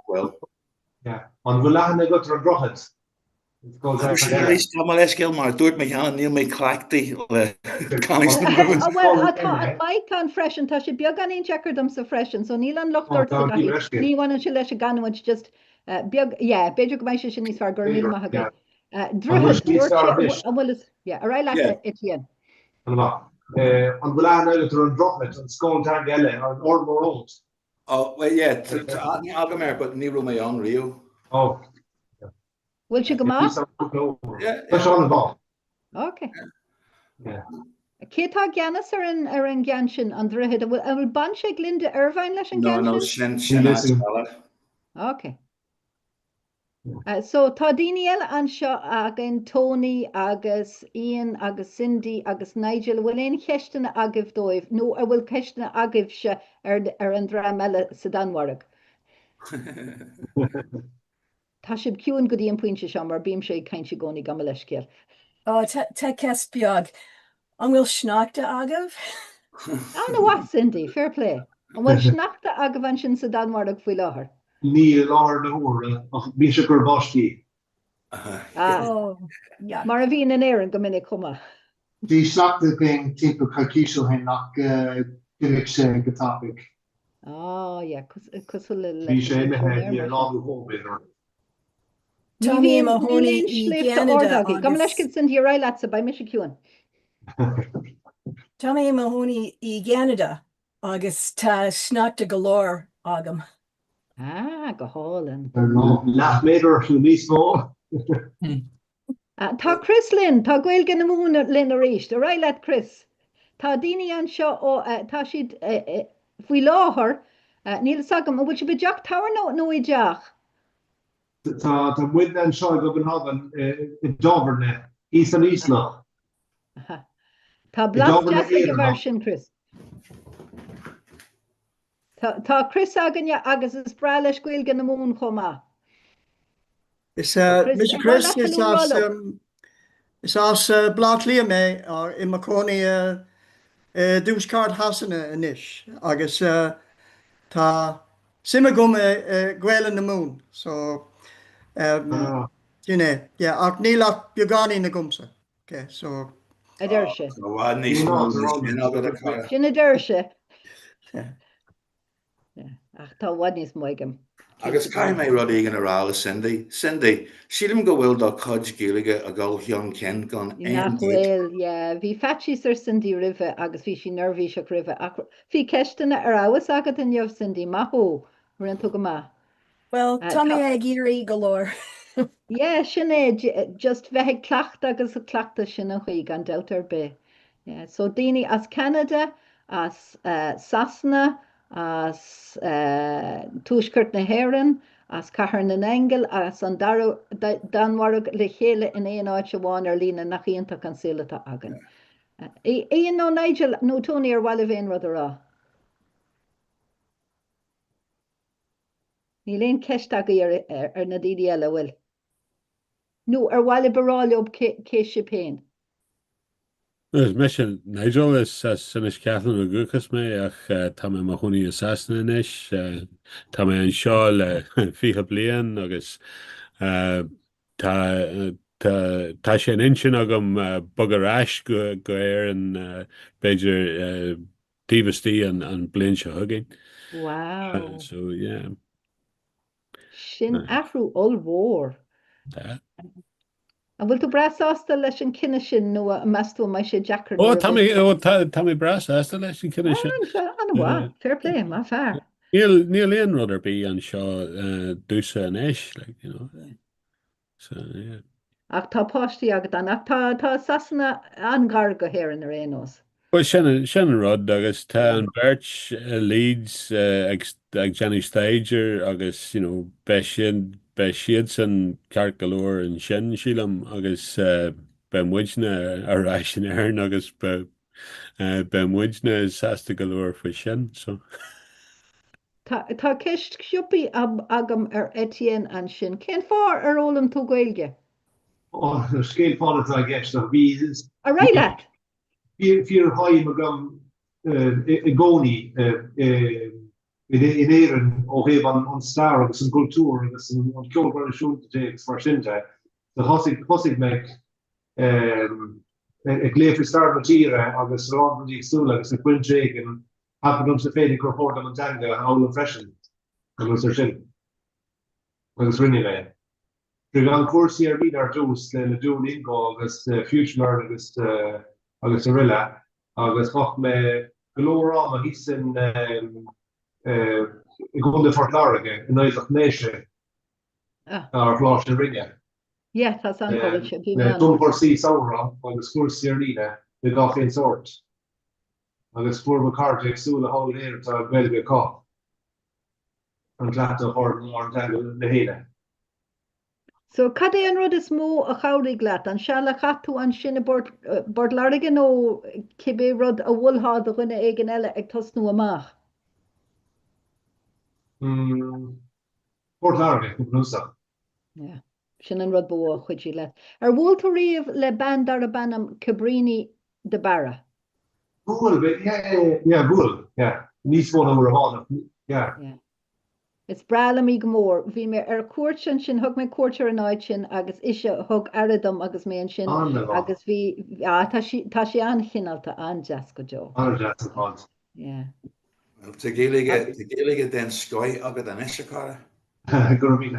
Well. Yeah. An bhfuil lehanna go ar drochad. Tá leis céil mar dúirt me cheanna níl mé clachtaí le Well, atá maiid an freisin, tá sé beag an éon checkardm sa freisin, so níl an lochtart sa dahí. Níhain se leis a ganhaid just beag, beidir go maiid sin níos fear gur níl maithagaí. Druhad, bhfuil is, a ra lecha Etienne. An bhfuil lehanna ar an drochad an scóilteag eile an ormórót. Oh, well, yeah, ní agam ar, but ní ru mé an riú. Oh. Will she come off? Yeah. Okay. Cétá Giannis ar an gceann sin an droichead a bhfuil ban sé glinde Irvine leis an gceann sin? No, sin. Okay. So tá daoine eile an seo agan Tony agus Ian agus Cindy agus Nigel bhfuil éon cheistena agah dóibh nó a bhfuil cheistena agah se ar an drám eile sa Danmhairg. Tá sib ciúin go dtíon pointe se mar bíam sé caiinte gcónaí go leis céal. Tá ceas beag. An bhfuil sneachta agah? Anna what, Cindy, fair play. An bhfuil sneachta agah an sin sa Danmhairg faoi láthair. Ní láthir na hóra ach bí se gur báistí. Mar a bhíon an éan go minic chuma. Bhí sneachta being timp caicíisiú hen nach dunig sé go topic. Cos le Bhí sé na head ní láú hóbéidir. Tommy Mahoney I Canada. Go leis cin sin tí ra leatsa ba mis ciúin. Tommy Mahoney I Canada agus tá sneachta galore agam. Go hálan. Leat méidir chu níos mó. Tá Chris Lynn, tá gail gan na múna Lynn a réist, a ra leat Chris. Tá daoine an seo tá siad faoi láthair níl sagam, bhfuil si beteach táhar nó I deach. Tá muid an seo go Copenhagen I Doverne, Ís an Ísla. Tá blas deas ag a bhar sin, Chris. Tá Chris aganne agus is bra leis gail gan na mún chomá. Mr. Chris is as Blackley me or in Maconi dúscard hasanna inis agus tá simime gom gweil na mún so you know ach níla beagání na gumsa okay so a deirse sin sin a deirse ach tá bhhaid níos muigem. Agus cai mé rud igen ará Cindy. Cindy, sílim go bhfuil do cod gílige a gáil John Ken gan Nachhfuil, bhí fatsis ar Cindy rive agus bhí si nervhí seach rive. Bhí ceistena ar áhas agad in jobh Cindy, mathó, rin tu go ma. Well, Tommy ag irí galore. Sin é, just bheith clacht agus a clachta sin a chuig an deltar be. So daoine as Canada, as Trasna, as túiscurt na Héireann, as Comhrá Leanúnach, as an Danmhairg le chéile in éon áit se bháin ar lína nach íontach an sílata agan. Ian nó Nigel nó Tony ar bhaile bhéon rud ará. Ní léon ceist agaí ar na daoine eile bhfuil. Nó ar bhaile baráile ob cé sé péin. mission Nigel is sinis Kathleen Agukas me ach tam ma honi assassinish tam an shaw fiha blian agus ta sé inchin agam bugarash go an Beiger divasti an blin se hugging. Wow. So yeah. Sin afrú olmhór. A bhfuil tú brasásta leis an cinenne sin nó a meú mai sé Jackar Tommy Brass leis sin cinenne sin. Anhá, fair play, má fear. Níl éon rudidir bí an seo dúsa an éis, you know. So yeah. Ach tá páistí agad an ach tá sasanna angar go héir in ar réós. Well, Shannon Rudd agus tá an Birch Leeds ag Jenny Stager agus be siad san ceart galore an sin sílam agus ben muidne ará sin airn agus ben muidne sasta galore fa sin so. Tá ceist siúpi agam ar Etienne an sin. Cén fár ar ólam tú gailge? Scéil fála a gist a bhí. A réile? Fíor haim agam i gcónaí in éan ó héh an star agus an cultúr agus an ceolbharsúnta mar sinnte. So thosaigh me ag léifh star na tíre agus rádí súla agus na cuintéig an hapadum sa féidir gur chóir an tanga ála freisin agus ar sin. Agus rinne le. Rig an cuasaí ar bhí ar dús le dún ingá agus future agus a riile agus choch me golórám a hí sin i gúnda fortláige in éideach néise ar bhlá sin rinne. Yeah, that's uncovered. Dumporsaí saora agus cuasaí ar líne le gá féin sort. Agus fuair carte agsúla hall éir tá bhilge cá. An gleata an tanga na héile. So cad é an rud is mó a chairigh leat an se le chatú an sinna bord larige nó cibé rud a bhfuilhád a chuine éigen eile ag tosnú amach? Bord larige cúpnúsa. Yeah. Sin an rud bó chuidí le. Ar bhfuil tú riamh le band ar a bannam Cabrini de Barra? Bhúil, bhúil, níos fóna bhar a bhána, It's brala mí go mór, bhí mé ar cuairt sin thug mé cuairtear an áid sin agus ise thug aradam agus mé an sin agus bhí tá sé an chinálta an deas go jo. An deas go fád. Tá géige den scóid agad an isise cara? Gur bhí.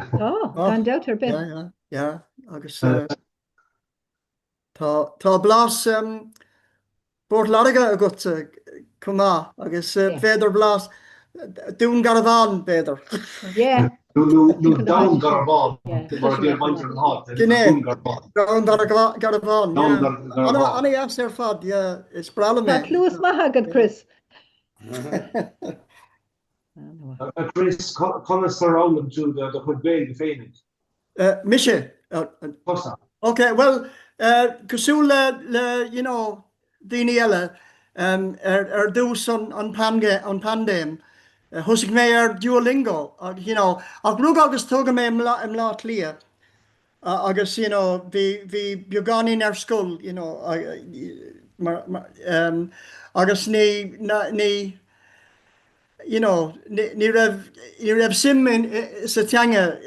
Gan doubt bin. Ja, agus tá blas bord larige a got Comhrá agus féidir blas dún gar bháin féidir. Nú down gar bháin mar bhí baint an há. Gné down gar bháin. Anna as ar fad, is brala me. Tá clús maithagad, Chris. Chris, conas arálam tú de chud béig féinnig. Mise? Okay, well, cosú le, daoine eile ar dús an pandéim, thusig mé ar Duolingo, ach rúg agus tuga mé im lá lia, agus, bhí beagání ar scoil, agus ní raibh sim sa teanga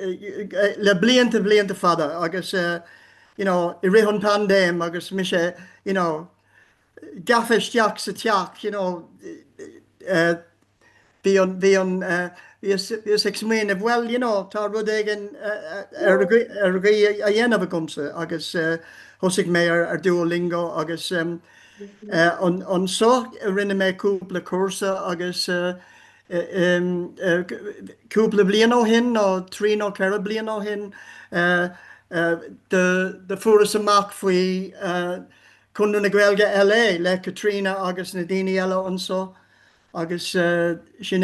le blianta fada agus i rithon pandéim agus mi sé gafeisteach sa teach bhí exmíanamh well tá rud éigen ar a dhéanamh gomsa agus thosaigh mé ar Duolingo agus an so rinne mé cúpla cuasa agus cúpla blian ó hin nó trí nó ceithre blian ó hin de furas amach faoi chun na Gaeilge LA le Katrina agus na daoine eile an so agus sin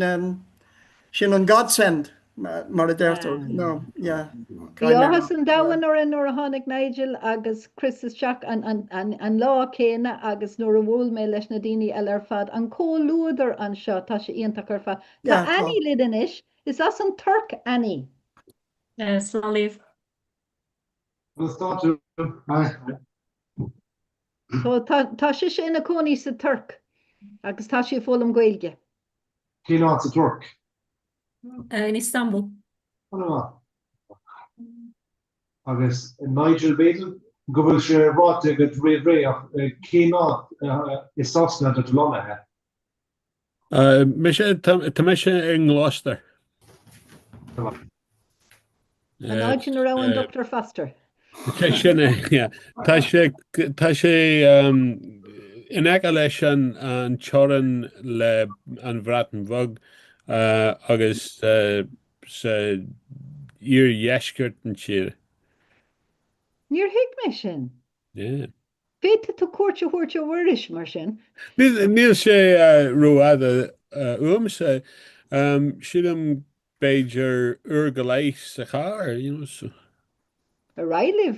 an godsend mar a deirtar. Bhí áthas an dahan ar in a tháinig Nigel agus Chris isteach an lá céine agus nuair a bhfuil mé leis na daoine eile ar fad an cóluúidir an seo tá sé ionach ar fad. Tá Annie lidan is as an Turk Annie? Slálíh. So tá sé sin na cóní sa Turk agus tá sé fólam gailge. Cíán sa Turk. In Istanbul. Agus Nigel Baden go bhfuil sé ráte go réréach cíán is sasna de lonathe. Tá me sé in Gloucester. An áitin ra an Dr. Foster. Tá sé in ag leis an choran le an bhreatan bhog agus sa ír dheisceart an tíre. Níor hiic mé sin. Féite tú cuairte thuirte bhhuiris mar sin. Níl sé ruada uamsa siadam Beiidir go leiith sa char, A railih.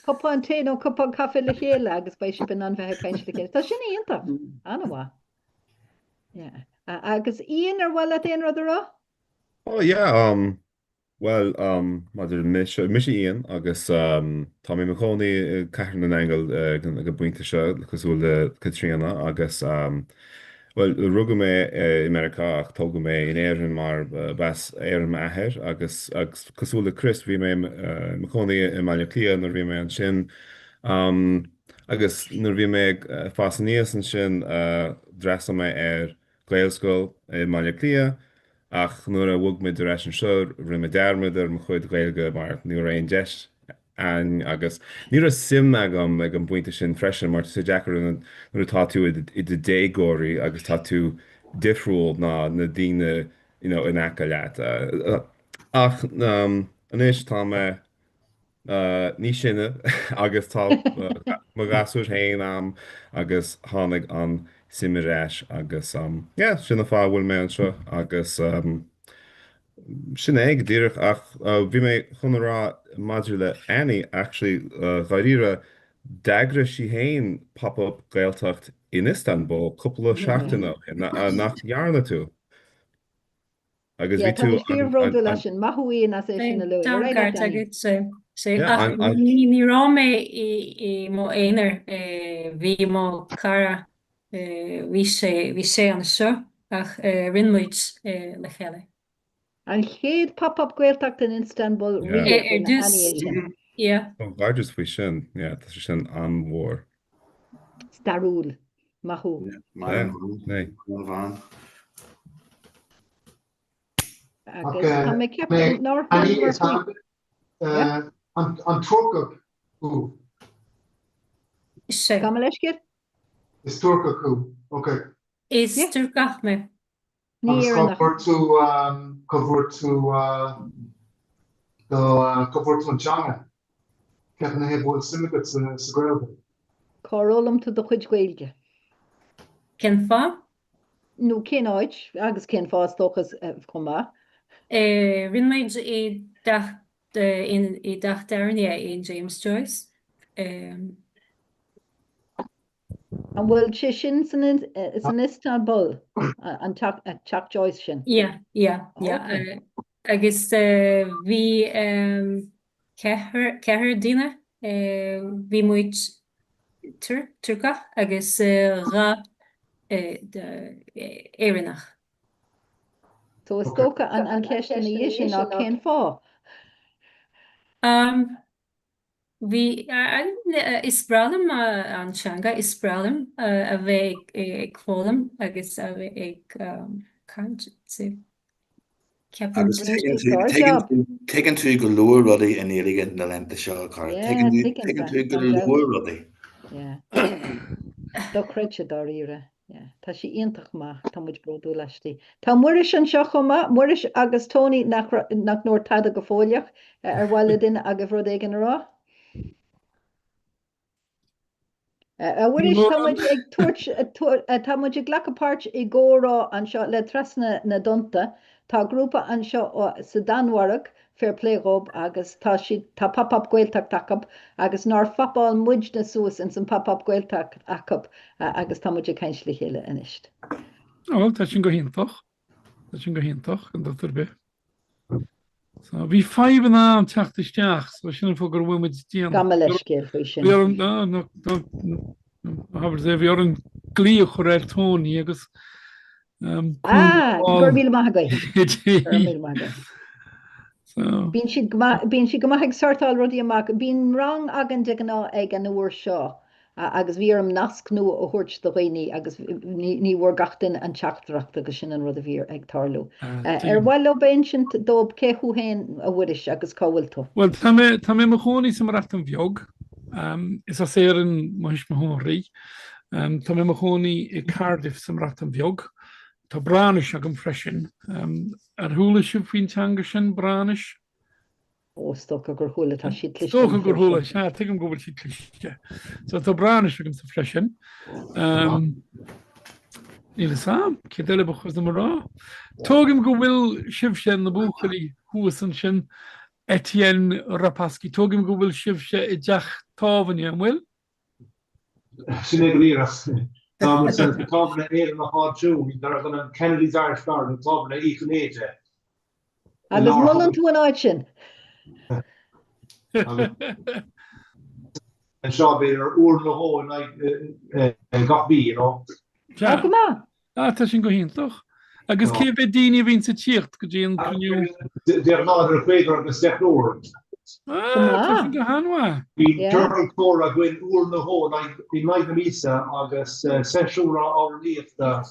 Cuppa an té ó cuppa an cafe le chéile agus bei si bin an bheitthe caiint le chéile. Tá sin íonta anhá. Agus íon ar bhfuil a déon rud ará? Oh yeah, well, maidir mis íon agus tá mé chonaí caian an angel go buinte seo cosúil le Trasna agus well rugga mé America ach tóga mé in éan mar bas éan athir agus cosúil le Chris bhí mé chonaí i Maiile Clia nar bhí mé an sin agus nar bhí mé fásan níos an sin dreasa mé ar Gaelscoil i Maiile Clia ach nuair a bhug mé de reis an seo rinne dermid ar mo chuid Gaeilge mar nuair aon deis agus níor a sim agam ag an buinte sin freisin mar sé Jackar nuair tá tú i de dégóirí agus tá tú difriúil ná na daoine in aice leat ach anis tá me ní sinne agus tá mo gasúir hain am agus tháinig an simiréis agus sinna fá bhfuil mé an seo agus sin ag ddíireach ach bhí mé chunará maidir le Annie actually gaiíre dagra sí hain pop-up Gaeltacht in Istanbul cúpla seachtainna nach dhearna tú. Agus bhí tú tíróda lei sin maithúíon as é sin na lu. Ní rá mé I mó éonar bhí má cara bhí sé an seo ach rinmuid le chéile. An chéad pop-up Gaeltacht in Istanbul Gaidir faoi sin, tá sin an mhór. Starúil maithú. An Turca cú. Ga leiscir? Is Turca cú, okay. Is Turcach me. Cover to China. Ceapan he bhfuil simigad sa Gaeilge. Chorólam tú do chuid Gaeilge. Cén fá? Nó cén áid agus cén fás tóchas chumá. Rinmuid I dach darnia in James Joyce. An bhfuil sé sin san Istanbul an Chuck Joyce sin? Agus bhí cethir duine bhí muid Turca agus rá éireannach. So is tóca an ceiste na dhé sin ná cén fá? Bhí is bralam antseanga is bralam a bheith ag chólam agus a bheith ag cant Taken tú go leor rudaí in éige na lenta seo car. Taken tú go leor rudaí. Do creite dá ire. Tá sí iontach má tá muid broú leistí. Tá muris an seo chuma muris agus Tony nach nóir tada go fóliaach ar bhile duine agus rud éigen rá. Bhuiris tá muid ag ghlachapáirt I ggórá an seo le Trasna Na dTonnta tá grúpa an seo sa Danmhairg fair plérób agus tá pop-up Gaeltacht acab agus nar fapáil muid na suas in san pop-up Gaeltacht acab agus tá muid caiins le chéile inist. Tá sin go hiontoch. Tá sin go hiontoch an dtar be. So bhí 5 an teachtasteach so sin fó gur bhfuid tíana. Gama leis céir faoi sin. haber sé bhí an glíoch chu réir tóní agus gur míle maithagaí. Gur míle maithagaí. Bín si go maithag sortáil rudí amach, bín rang agan de gná ag an uair seo, agus bhí am nasc nó a thuirt do réí agus ní bhór gatain an teachtarach agus sin an rud a bhír ag tarlú. Bhil le ben sin dómh céú héin a bhuiis agus cáhfuiltó. Well tá mé mo choní sem recht an bheog, is a sé an muis mo hóí. Tá mé mo choní i Cardiff sem recht an bheog. Tá branis agam freisin. Ar thuúla si faoin teanga sin branis. Ó stocha gur thuúla tá si cliste. Stocha gur thuúla, tuigim go bhfuil si cliste. So tá branis agam sa freisin. Níle sam, cé déile ba chus na rá. Tógim go bhfuil sibh sin na búchaí thuasan sin Etienne Rapaski. Tógim go bhfuil sibh se i deach táhaine an bhfuil? Sin é líras. Tábna éan na háú, dar an Kennedy's Irish Garden, tábna íchanéide. Agus mullan tú an áid sin. An seo bé ar úr na hó an gachbí, you know. Go má? Tá sin go híntoch. Agus cé bheith daoine bhín sa tíocht go dtíon cruú. Déir náidir féidir agus steúir. Tá sin go hanha. Bhí tuirn cór a gin úr na hó, bhí maid na mísa agus seisiúra á líomhta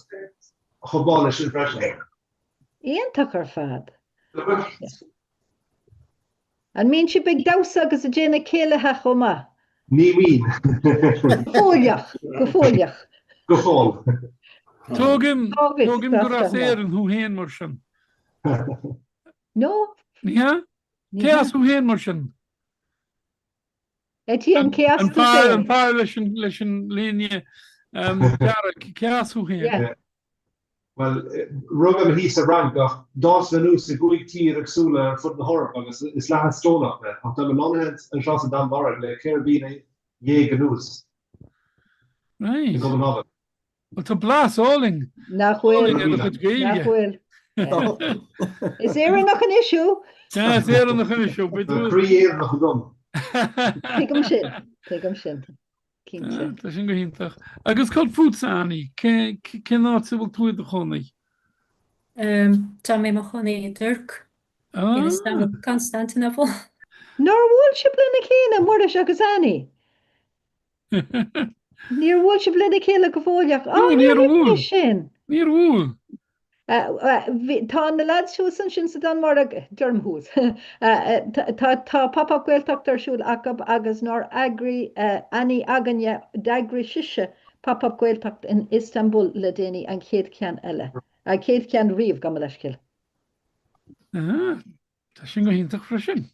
chobála sin freisin. Íontach ar fad. An mín si beag dása agus a déna céilethe chomá. Ní mín. Fóliach, go fóliach. Go fáil. Tógim gur as éar an thu héan mar sin. No? Ní? Ceas thu héan mar sin. Etienne ceas tú féin. An pár leis an líne ceas thu héan. Well, rugam hís a rangach, dás na nús a gúig tír ag súla fud na horp agus is lehan stónach le. Ach tá lonhead an seás a dan barag le céirbína dhé nús. Right. Well, tá blas áling. Nachhfuil. Is éire nach an issue? Ja, is éire nach an issue. Príéir nach dom. Tuigim sin. Tá sin go hintach. Agus cad fútsaí, cé ná sa bhfuil túid a chonaí? Tá mé mo chonaí i Turk. Constantinople. Nor bhfuil si blina chéine mór agus Annie. Níor bhfuil si blina chéile go fóliach. Níor bhfuil sin. Níor bhfuil. Tá na ladsú san sin sa dan mar dermhús. Tá papa gweiltacht arsúil agus nor agri Annie aganje dagri siise papa gweiltacht in Istanbul le déine an chéad cean eile. A chéad cean riomh go leiscil. Tá sin go hintach freisin.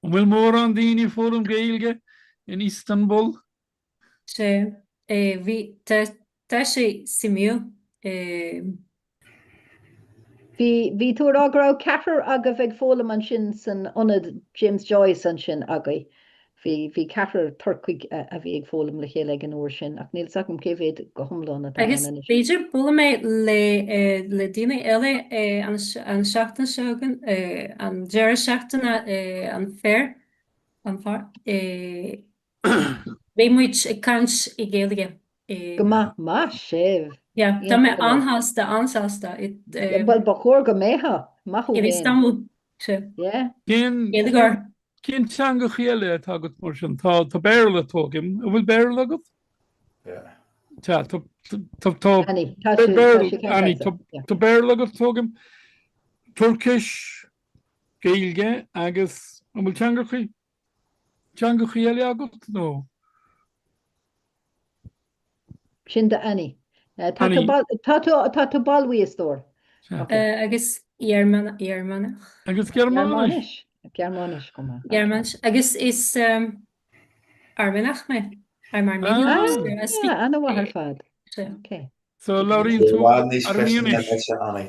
Bhfuil mór an daoine fórum gailge in Istanbul? Tá sé simú. Bhí tú rárá ceatar aga bheith fólam an sin san onad James Joyce an sin agaí. Bhí ceatar turcaig a bhí ag fólam le chéile an uair sin, ach níl sacm céhéad go thomlána. Agus féidir bula mé le daine eile an seachtain segan, an deire seachtainna an fér, an far. Bhí muid cant i ggéalaige. Go má séh. Ja, tá mé anhasta. Well, ba chóir go métha, maithú in Istanbul. Cén teanga chéile tágad mar sin tá béirla tógim, a bhfuil béirla agad? Tá béirla agad tógim Turkish gailge agus a bhfuil teanga chéile agad? No. Sin de Annie. Tá tú balhuií tóir. Agus Germanach. Agus Germanis. Germanis go. Germanis. Agus is Arménach me. Anna bhar fad. Okay. So Laurín tú Arménis.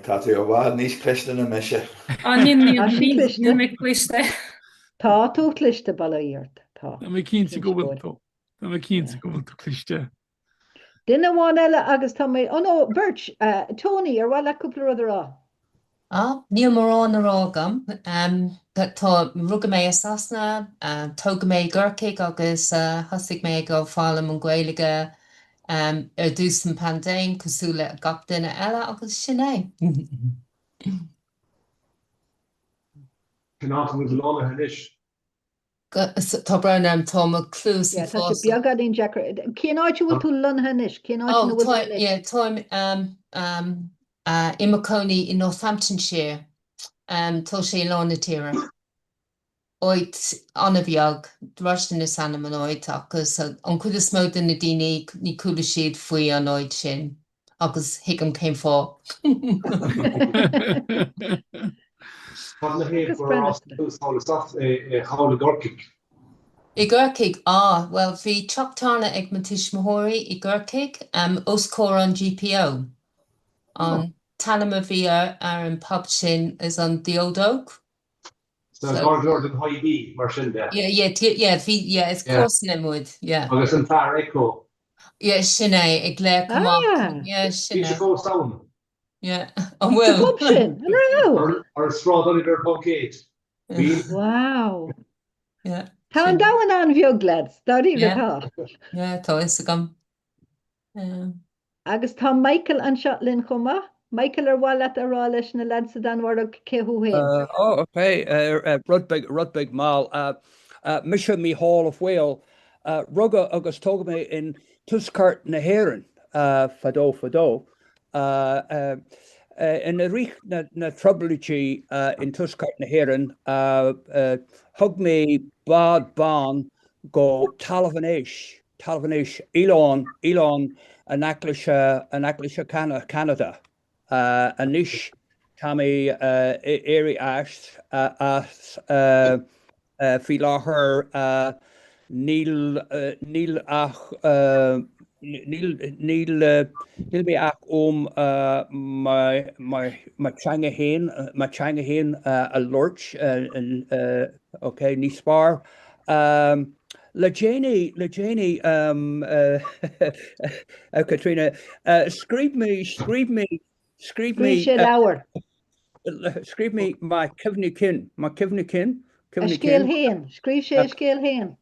Tá tú bhád níos cliste na meise. Ní me cliste. Tá tú cliste bailíart. Tá. Tá mé cínta go bhfuil tú. Tá mé cínta go bhfuil tú cliste. Dinne bháin eile agus tá mé nó Birch Tony ar bhil le cúpla rud rá. Níl mar an ará gam Tá rugga mé Trasna Na, tóga mé ggurcaig agus thosaigh mé go fálam an Gaeilge dús an pandéim cosúla gach duine eile agus sin é. Cannot with the law and ish. Tá brenn tá clús Yeah, tá sé beagad in Jack. Cén áit bhfuil tú lonhanis? Cén áit táim imacóní in Northamptonshire tá sé lána tíre. Oit anna bheag drastin na sanna man oit agus an chud is smó na daine ní coolla siad faoi an oid sin agus hiigem céim fá. Wat na héad for stuff how the gorkick. I ggurcaig well bhí teachtána ag man tuismitheoirí I ggurcaig os cór an GPO. An tanama bhí ar an pub sin is an Diodóg. So Gordon Hoiby mar sin de. Yeah, it's cosna mud, yeah. Agus an tar echo. Yeah, sinné ag léir cumach. Yeah, Sinné. sinné. Go sound. Yeah, an bhfuil. Pub sin, Or straw Oliver Pumpkins. Wow. Yeah. Tá an dahan an bheog lads, daí tá. Yeah, tá is agam. Agus tá Michael an Shotlin chuma. Michael ar bhil ará leis na lads sa danhar céú héin. Okay. Rudbig mal. Misha mi Hall of Whale. Rugga agus tóga mé in Tuscart na Héireann fadó. In a rích na troublití in Tuscart na Héireann hug mé bad ban go talvanéis Elon an Aclisha Canada. Anish Tammy Eri Ash as fi láthir Neil mé ach my changa hen a lurch okay ní spar Lejani Katrina scream me Scríb sé leabhar. Scríb me my kivni kin A scéal héin, scríb sé a scéal héin.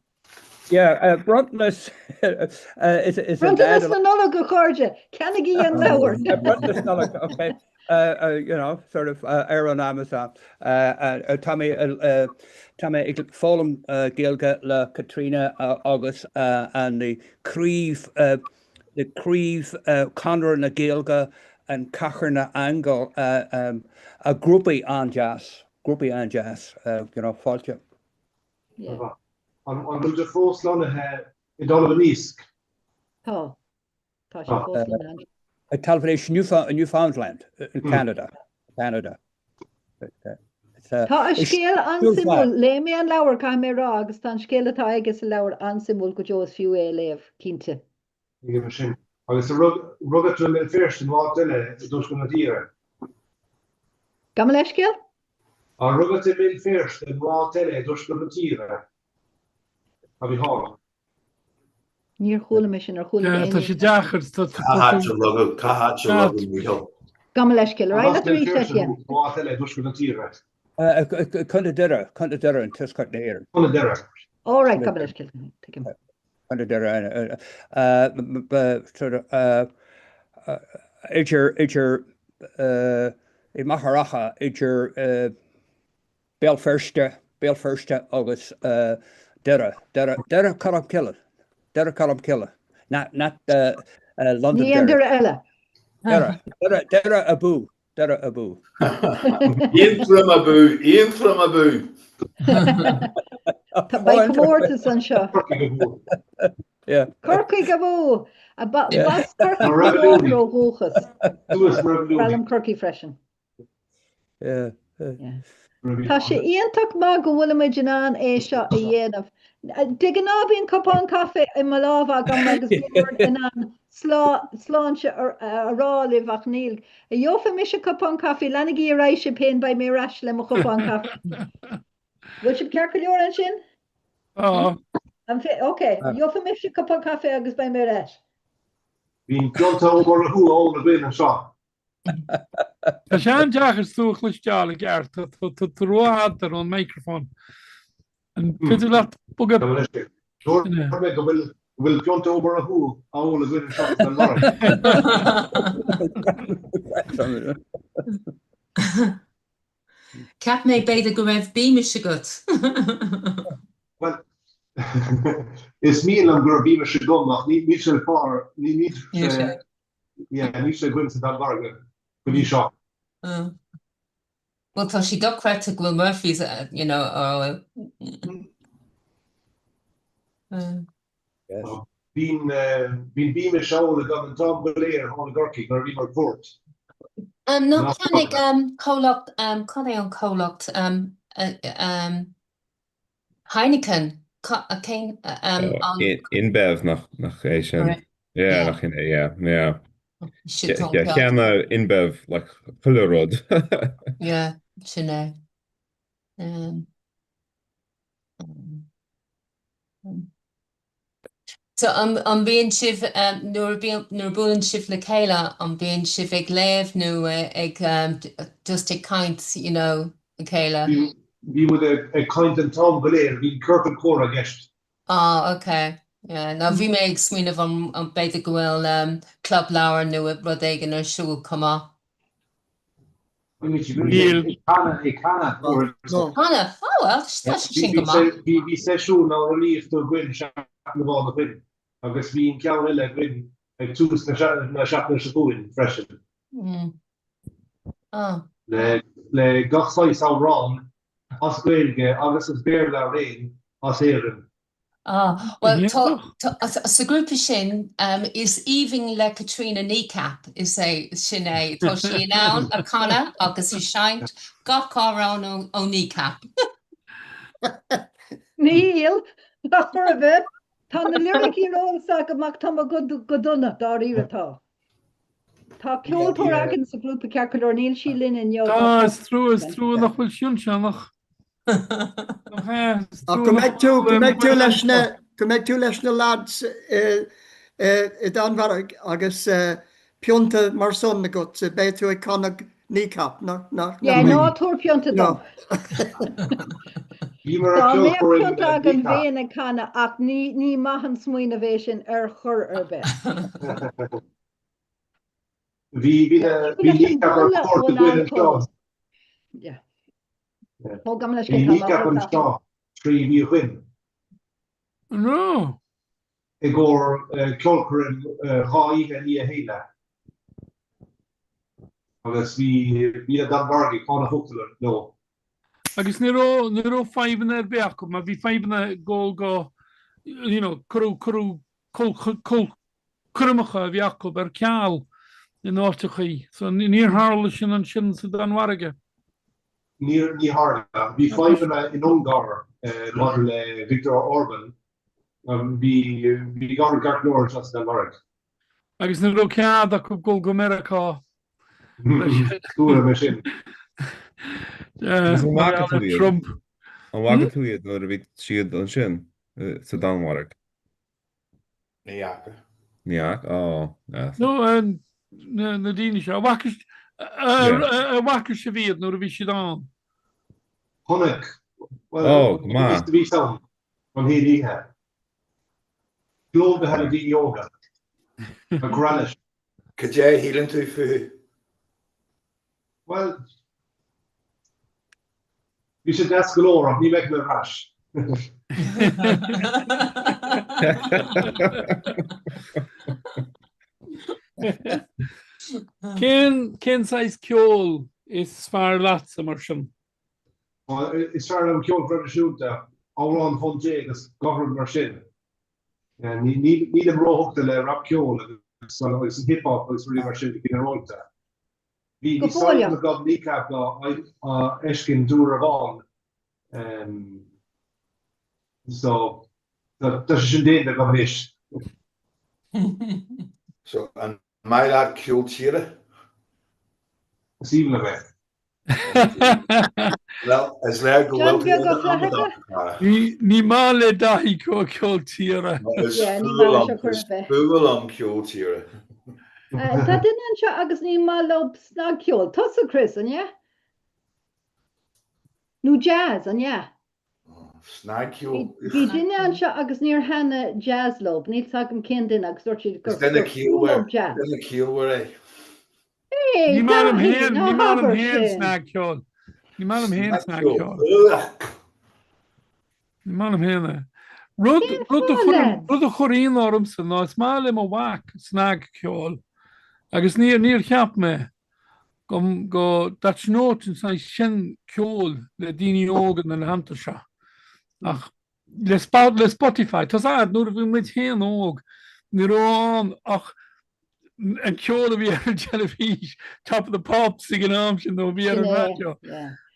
Yeah, Bruntness is Bruntness na nula go chuirde, ceanna í an leabhar. Bruntness nula, okay. You know, sort of on Amazon. Tommy Folum Gilga la Katrina August and the Creve Conor na Gilga and Cachar na Angle a groupie an jazz, you know, fault you. Yeah. On the first one in Donovan East. Tá sé fós A Talvation Newfoundland in Canada. Tá a scéal ansimú le mé an leabhar cai mé rá agus tá scéal atá agus a leabhar ansimú go Joes fiú léamh cínte. Agus rugad tú mé first in bhá duine dús go na díre. Gam leis scéal? A rugad tú mé first in bhá duine dús go na díre. A bhí há. Níor chúla me sin ar chúla. Tá sé deachar Gam leis scéal, right? Bhá duine dús go na díre. Cunda dira in Tuscart na Héireann. Cunda dira. All right, gam leis scéal. Take him. Cunda dira sort of idir I Maharacha idir Belfirste agus dira Colm Killa. Not London. Ní an dira eile. Dira Abu. Ian from Abu. Tá bai comórtas an seo. Yeah. Corcaigh go bhú. A bas Corcaigh ó bhúchas. Bhealm Corcaigh freisin. Yeah. Tá sé ionntach má go bhfuil muid an é seo a dhéanamh. Dig an ábíon cupán cafe I má lábh agam agus bhór in an sláinte arálibh ach níl. A dheofa mis a cupán cafe lena í rééis sé pein ba mé reis le mo cupán cafe. Bhfuil si cear go leor an sin? Okay, dheofa mis a cupán cafe agus ba mé reis. Bhín dulta ó mar a thuú ó na bhíon an seo. Tá sean deachar suúchlisteála gar roiad ar an microfón. An piidir leat bugad me go bhfuil pionta obair a thu ála gine seach an mar. Ceap mé beidir go raibh bíime se gut. Well, is mí an gur bhíime se gomach ní se far ní sé gwyn sa dan barga go ní seo. Well, tá si docreta go Murphy's, you know, Bhín bíime seola gan an Tom Goléir hána gorcií gur bhí mar cuat. no ceannig cólacht chu é an cólacht Heineken céin Inbev nach é sin. Nach in cheanna inbev le chuileród. sinné. So an bíon sibh nuair buan sibh le chéile an bíon sibh ag léamh nó ag just ag caint, you know, le chéile. Bhí mu ag caint an Tom Goléir, bhí Kirkle Córa gist. Okay. Yeah, now bhí mé ag smaoinemh an beidir go bhfuil club leabhar nó rud éigean ar siúil cumá. Hanna. Oh well, that's sin go maith. Bhí sé siú ná líomh do gcuin se na bhána chuin. Agus bhí ceann eile gcuin ag tús na seachna sa bhuain freisin. Le gachsáis á rán as Gaeilge agus is béir le réin as éireann. Well, sa grúpa sin is even le Katrina Kneecap is é sinné tá sí ann a canna agus is seint gachárán ó Kneecap. Níl nach a bheith tá na lyricí rósa goach tá go donna dá riatá. Tá ceoltóir agan sa grúpa cearcair níl sí lin in jo. Tá is trú nach bhfuil siún seannach. Go méid tú leis na lads I danmharag agus pionta mar son na got bé tú ag connag Kneecap ná túair pionta dó. Tá mé pionta agan bhéan ag canna ach ní maihan smuoine bhééis sin ar chur ar bheith. Bhí Kneecap ar chóir go gcuin an seo. Bhí Kneecap an seo trí bhí chuin. No. I ggur ceolcair cháíthe ní a héile. Agus bhí a danbargaí cána thugtalar nó. Agus ní ró fáimhan ar beach go, má bhí fáimhanna go curú curmacha a bheacail ar ceall in áitechaí. So níor hála sin an sin sa danmhaige. Ní hála. Bhí fáimhanna in Ungar mar le Viktor Orbán. Bhí gar leir as danmhaig. Agus ní ró cead a go go America. Túra me sin. Trump. An wagad tú iad nuair a bhí siad an sin sa danmhaig. Níach. No, na daine seo. Bhacair sé bhíad nuair a bhí siad an. Honnig. Well, bhí sam an hííthe. Glóga had a dí yoga. A granish. Could you heal into food? Well, you should ask Laura, you make me rash. Ken size ceol is fear leat sa mar sin? Is fear am ceol for the siúnta árán chun dé agus gohar mar sin. Ní am róachta le rap ceol agus an hip-hop agus rí mar sin cin arónta. Bhí sáil a gob Kneecap ecin dúr a bháin. So, tá sin déanta go bhis. So, an mai lad ceol tíre? Síl a bheith. Well, is le go bhfuil Ní má le daí go ceol tíre. Is fuil am ceol tíre. Tá duine an seo agus ní má lob snag ceol. Tusa Chris, an yeah? Nó jazz, an yeah? Snag ceol. Bhí duine an seo agus níor hena jazz lob. Níl sagm cin duine agus dúirt siad Is duna lob jazz. ceolhar Hey, Ní mám am Dahi, hen, ná ní mám am habair hen sin. snag ceol. Ní mám am hen snag ceol. ceol. Ní mám am hen. Rud a chorín ormsa ná is má le a whack snag ceol. Agus níor cheap me. Go dat snótin sa sin ceol le daoine ógan na hananta seo. Ach le Spotify, Tás ad nuair a bhí muid hen óg ní rán ach an ceol a bhí ar telefís Top of the Pops i gnáam sin nó bhí ar an radio.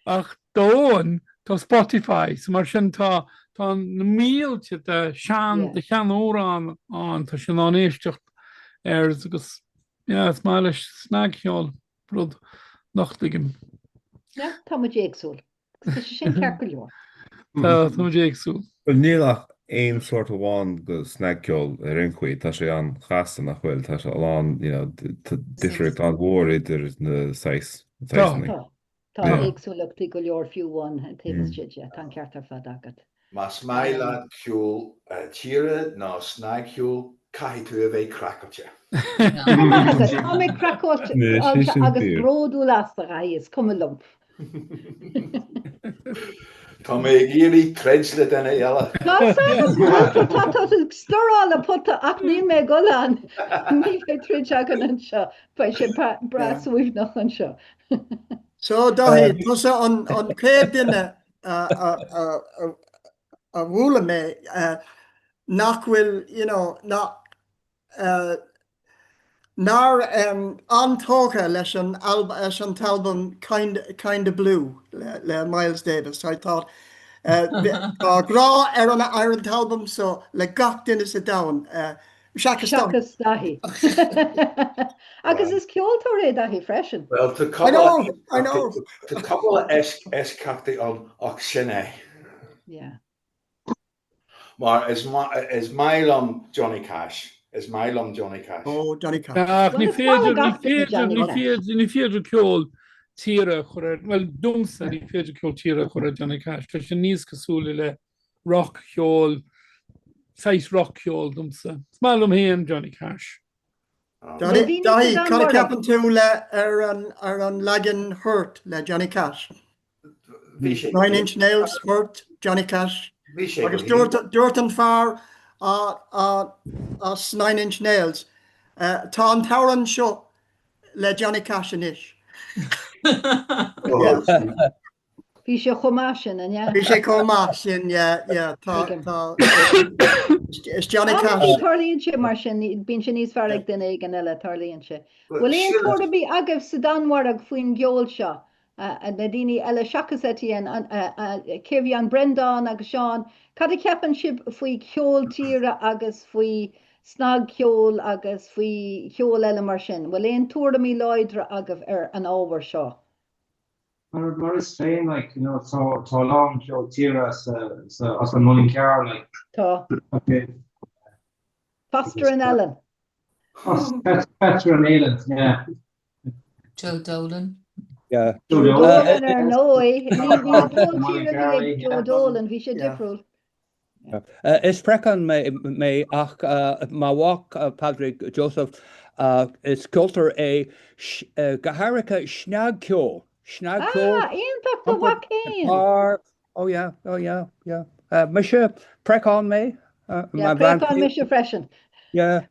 Ach dóin tá Spotify sa mar sin tá na mílte de sean de chean órán an tá sin an éistecht agus is má leis snag ceol rud nachtligim. Ja, tá mu éagsúil. Tá sin cear go leor. Tá mu éagsúil. Well nílach ein sort of bháin go snag ceol rincuí tá sé an chasan nach bhfuil tá sé an difricht an mhór idir na 6. Tá éagsúlachtí go leor fiúháin taobhiste tá ceartar fad agat. Mas mai le ceol tíre ná snag ceol cai tú a bheith crackáte. Tá mé crackáte agus bródú las a raíos cum lump. Tá mé géirí tredsle denna eile. Tá storála puta ach ní mé goán ní fé trid agan an seo fe sé brasúh nach an seo. So Dahi, tusa an céad duine a bhúla mé nach bhfuil, nar antócha leis an talbum Kind of Blue le Miles Davis. I thought grá ar an talbum so le gach duine sa down. Seachas Dahi. Agus is ceoltóir é Dahi freisin. Well, I know. Tá couple of cacti on ach sinné. Yeah. Maar is Mylum Johnny Cash. Is Mylum Johnny Cash. Oh, Johnny Cash. Ní féidir ceol tíre chuir, well dumsa ní féidir ceol tíre chuir Johnny Cash. Tá sin níos cosúla le rock ceol, 6 rock ceol dumsa. Smálum héan Johnny Cash. Dahi, cad ceapan tú le ar an legan Hurt le Johnny Cash. 9 Inch Nails, Hurt, Johnny Cash. Agus dúirt an fearr as 9 Inch Nails. Tá an tauran seo le Johnny Cash inis. Bhí sé chomá sin an Bhí sé chomá sin, tá is Johnny Cash. Tarlíonn sé mar sin bíonn sin níos fearr ag duine ag an eile tarlíonn sé. Bhfuil éon tóir bhí agah sa danmharag faoin geol seo. Na daoine eile seachasíon céimhí an Brendan agus Seán, cad ceapan sib faoi ceol tíre agus faoi snag ceol agus faoi ceol eile mar sin. Bhfuil éon túra mí leidre agah ar an ábhar seo. Mar is féin, like, tá lán ceol tíre as an mulling cear, like. Tá. Okay. Foster and Ellen. Foster and Ellen, yeah. Joe Dolan. Yeah. Joe Dolan ar nói. Joe Dolan, bhí sé difriúil. Is frecan mé ach má walk Patrick Joseph is culture é gaharacha snag ceol. Snag ceol. Ionach do bhacéin. Oh yeah. Me se precán mé. Yeah, precán me se freisin. Yeah.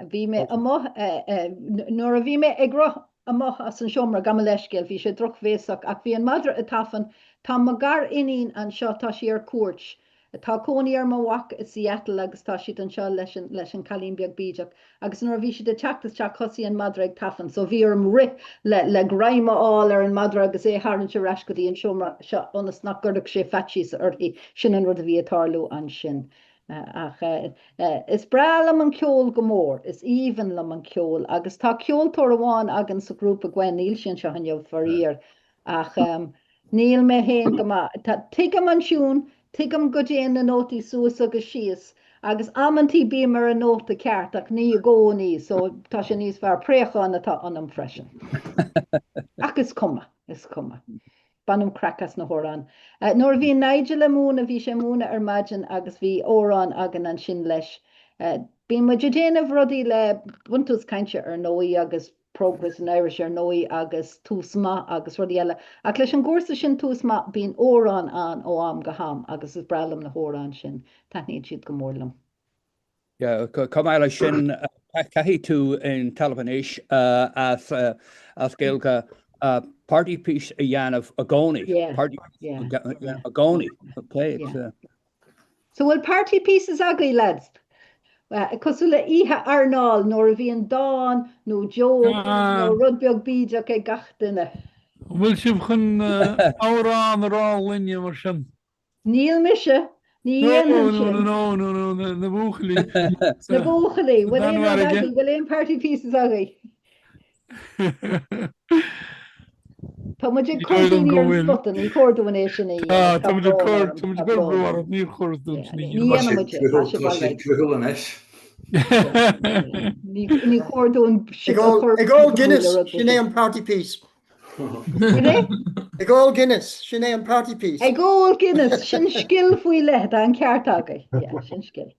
Bhí mé nuair a bhí mé ag roth amach as an seomra gam leiscéil, bhí sé droch bhéasach ach bhí an madra a tafan tá má gar inín an seo tá sí ar cuairt. Tá cónaí ar mhac i Seattle agus tá siad an seo leis an chalín beag bídeach. Agus nuair bhí siad de teachtasteach cosí an madra ag tafan, so bhí arm ri le graime áil ar an madra agus é háann se reis go dtí an seomra seo onas nach gurdaach sé fatí sa orthaí sin an rud a bhí atárlú an sin. Is bralam an ceol go mór, is even lam an ceol, agus tá ceoltóir amháin agan sa grúpa Gwen níl sin seo an farír ach níl mé héin go má. Tá tuigem an siún, tuigem go déan na nótaí suas agus síos agus ammantí bí mar an nóta ceart ach ní gcóí so tá sé níos fear préchan atá anm freisin. Ach is cuma. Banum crackas na hórán. Nor bhí Nigel le múna bhí sé múna ar maidin agus bhí órán agan an sin leis. Bí mu déanamh rudí le buntas cainte ar nóí agus Progress in Irish ar nóí agus túsma agus rudí eile. Ach leis an gcúrsa sin túsma bín órán an ó am go ham agus is brelam na hórán sin taníad siad go mórlam. Come eile sin caihí tú in Talbanis as céalga party piece a dhéanamh a gcónaí. Party a gcónaí. Okay. So bhfuil party pieces agaí lads? Cosúla ihe arnáil nóair a bhíon dáin nó Joe nó rudbeag bíideach é gach duine. Bhfuil sibh chun árán ará linne mar sin. Níl mise, ní dhéanam sin. No, na búchalí. Na búchalí, bhfuil éon party pieces agaí. Tá muidir chuirdaí ar spotan í cordúin sin í. Tá muidir cordúar níor chordún ní. Ní dhéanam muidir, tá sé bhaid. Ní cordún Ag all Guinness, sinné an party piece. Ag all Guinness, sinné an party piece. Ag all Guinness, sin skill faoi le an ceart agaí. Sin skill.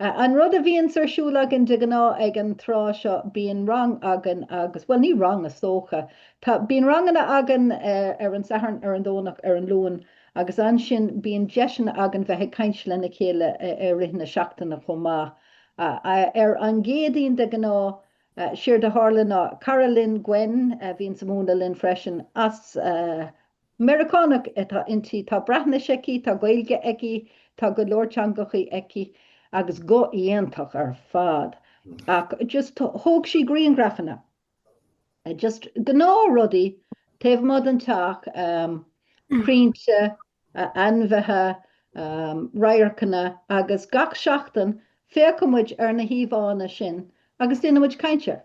An rud a bhíonn sarsúla agan de gná ag an trá seo bíon rang agan agus, well ní rang a sócha. Tá bíon rangana agan ar an saharn ar an dónach ar an lúin agus an sin bíon deisina agan bheith caiint le na chéile rithna seachtainna chomá. Ar an géadaín de gná siar de hálanna Caroline Gwen bhíon sa múna linn freisin as Americanach atá intí tá brethna seici, tá gailge eici, tá go leorteangachaí eici. Agus go íontach ar fad. Ach just thóg sí greengraffanna. Just gná rudaí taobh mud an teach críinte, anmhethe, raircanna agus gach seachtain fécamid ar na híomhána sin agus duine muid cainte.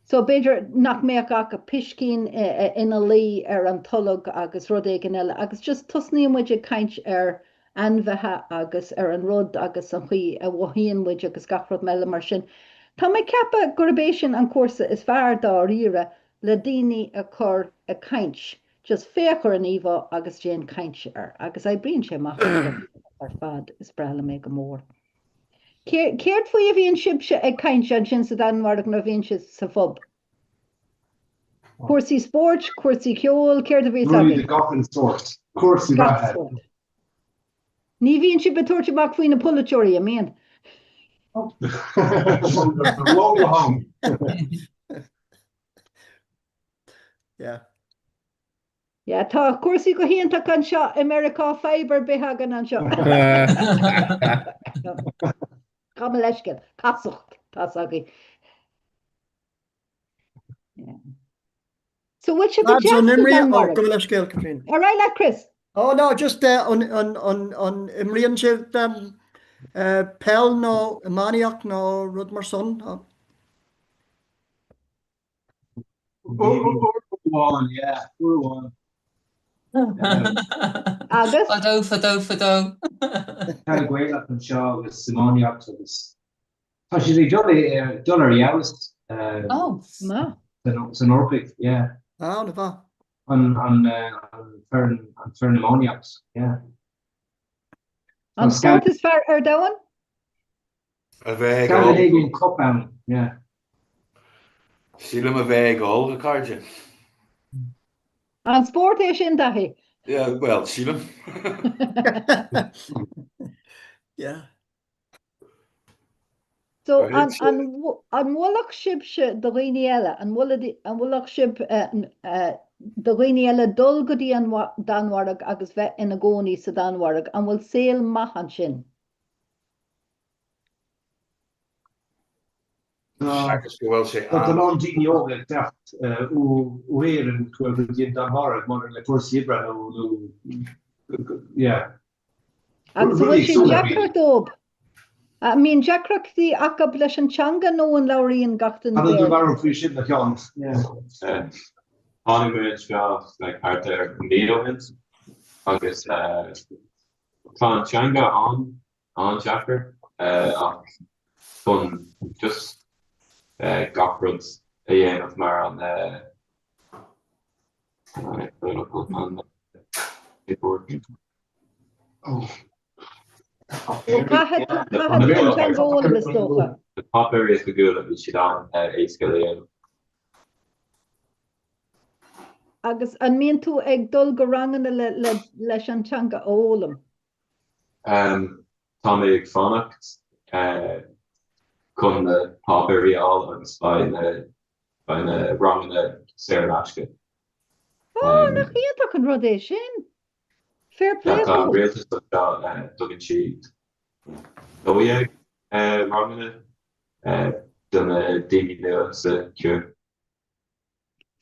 So beidir nach méach ach a piscín ina lí ar an tullag agus rud éigean eile agus just tusnaí muid a caint ar anmhethe agus ar an rud agus an chuí a bhhaíonn muid agus gachrod meile mar sin. Tá mé ceappa gurbééis sin an cuasa is fearr dá riire le daoine a chur a caint, just féchar an íomh agus déan caint ar, agus é bríonn sé amach ar fad is brala mé go mór. Céirt faoi a bhíonn sibse ag caint an sin sa Danmhairg nó bhíonn si sa fob? Cuasaí sport, cuasaí ceol, céirt a bhí Really gachan sort. Cuasaí rathe. Ní bhíonn si betuairt amach faoin na polaiteoirí a mian. Yeah, tá cuasaí go héanta an seo America Fiber behagan an seo. Come leiscin, casach tá agaí. So which of the Catherine? All right, like Chris. Oh no, just on Imrian shirt Pell no Maniac no Rudmar son. One, yeah, one. Agus? Fadó. Kind of great up in Shaw with Simoniac to this. Oh, she's a dollar realist. Oh, ma. It's an Orphic, yeah. Ah, no, On Fernamoniacs, yeah. On sport is far Erdogan? A bheith Scandinavian Cup out, yeah. Sílam a bheith gáil a cardide. On sport é sin dahi. Yeah, well, sílam. Yeah. So an bhfuilach sibse do dhaoine eile, an bhfuilach sib do dhaoine eile dul go dtí an Danmhairg agus bheith ina gcónaí sa Danmhairg an bhfuil saol maith an sin. The non-genie over that where and 12 in Danmhairg, more like for Sibra, yeah. Agus bhfuil sé deacrach dóib. I mean, Jackrock the Akab leis an teanga nó an Lauríon gachtain. And the barrel fish in the count. Yeah. Honeymoon like out there NATO hints. agus tá teanga an Jackar ach chun just gachrod a dhéanamh mar an the top areas go good bhí siad an éasca léanamh. Agus an mion tú ag dul go rangan leis an teanga ólam. Tá mé ag fannacht chun na top area all agus by na rangana Sarah Nashka. Nach íontach an rud é sin. Fair play. Tá réaltas tugann siad dóíag rangana duna daoine nua sa cure.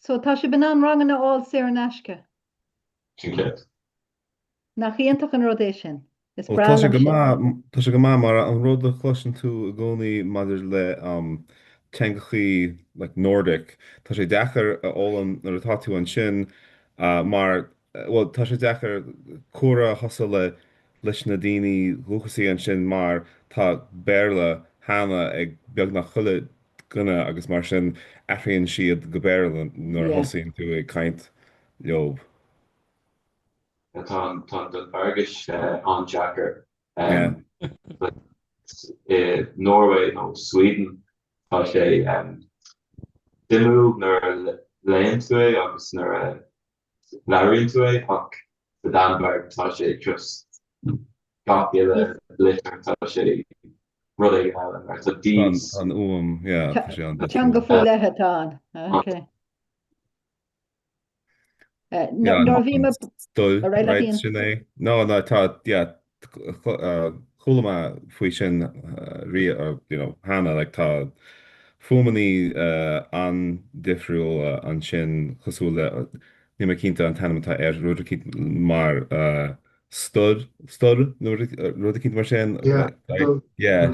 So tá sé ben an rangana all Sarah Nashka. Cúcléad. Nach íontach an rud é sin. Is Tá brala sé go má mar an rud a chluisean tú a gcónaí maidir le teangachaí like Nordic. Tá sé dechar ólam nar atá tú an sin mar tá sé dechar cuara hosa leis na daoine luchasaí an sin mar tá béarla hána ag beag nach chuile gona agus mar sin aithríonn siad go béarla nuair thosaíonn tú ag caint leob. Tá den Bergish an Jackar. Norway no Sweden tá sé dimú nar leon tú é agus nar leirionn tú é ach sa Danberg tá sé just gach le litir tá sé rud é eile mar tá díos an tá sé an teanga fú lethe tá. Okay. Nor bhí me right sin é. No tá chulama faoi sin hána le tá fumaní an difriúil an sin chosúla ní me cinnta an tanamtá ruúda mar stud ruúda cinint mar sin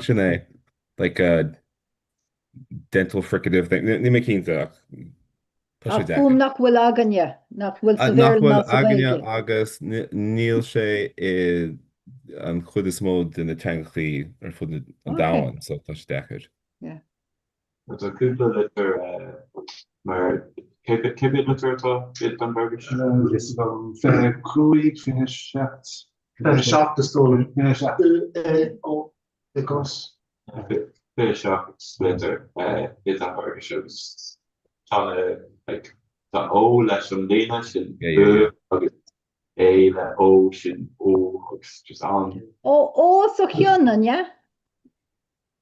sin é like dental fricative thing ní me cinnta fum nach bhfuil aganne nach bhfuil aganne agus níl sé an chud is mó den na teangachaí ar fud an dáhain so tá sé dechar. Tá cúpla litir mar cibid litir atá bit an Bergish? Cruig fin secht. Seach de stolen ó because Fé seach litir bit an Bergish agus tá ó leis an léine sin agus é le ó sin ó agus just an. Ó so chianan, ja?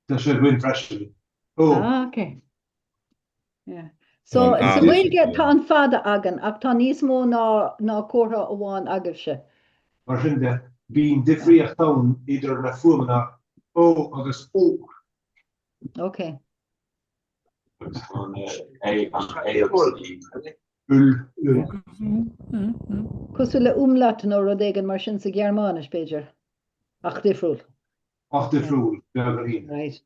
Tá sé gwyn freisin. Okay. Yeah. So bhfuilge tá an fada agan ach tá níos mó ná córa amháin agah se. Mar sin de bíon difríocht tán idir na fuamana ó agus ó. Okay. Cosú le umlaat nó rud éigen mar sin sa Gearmánis Beiidir ach difriúil. Ach difriúil begarín. Right.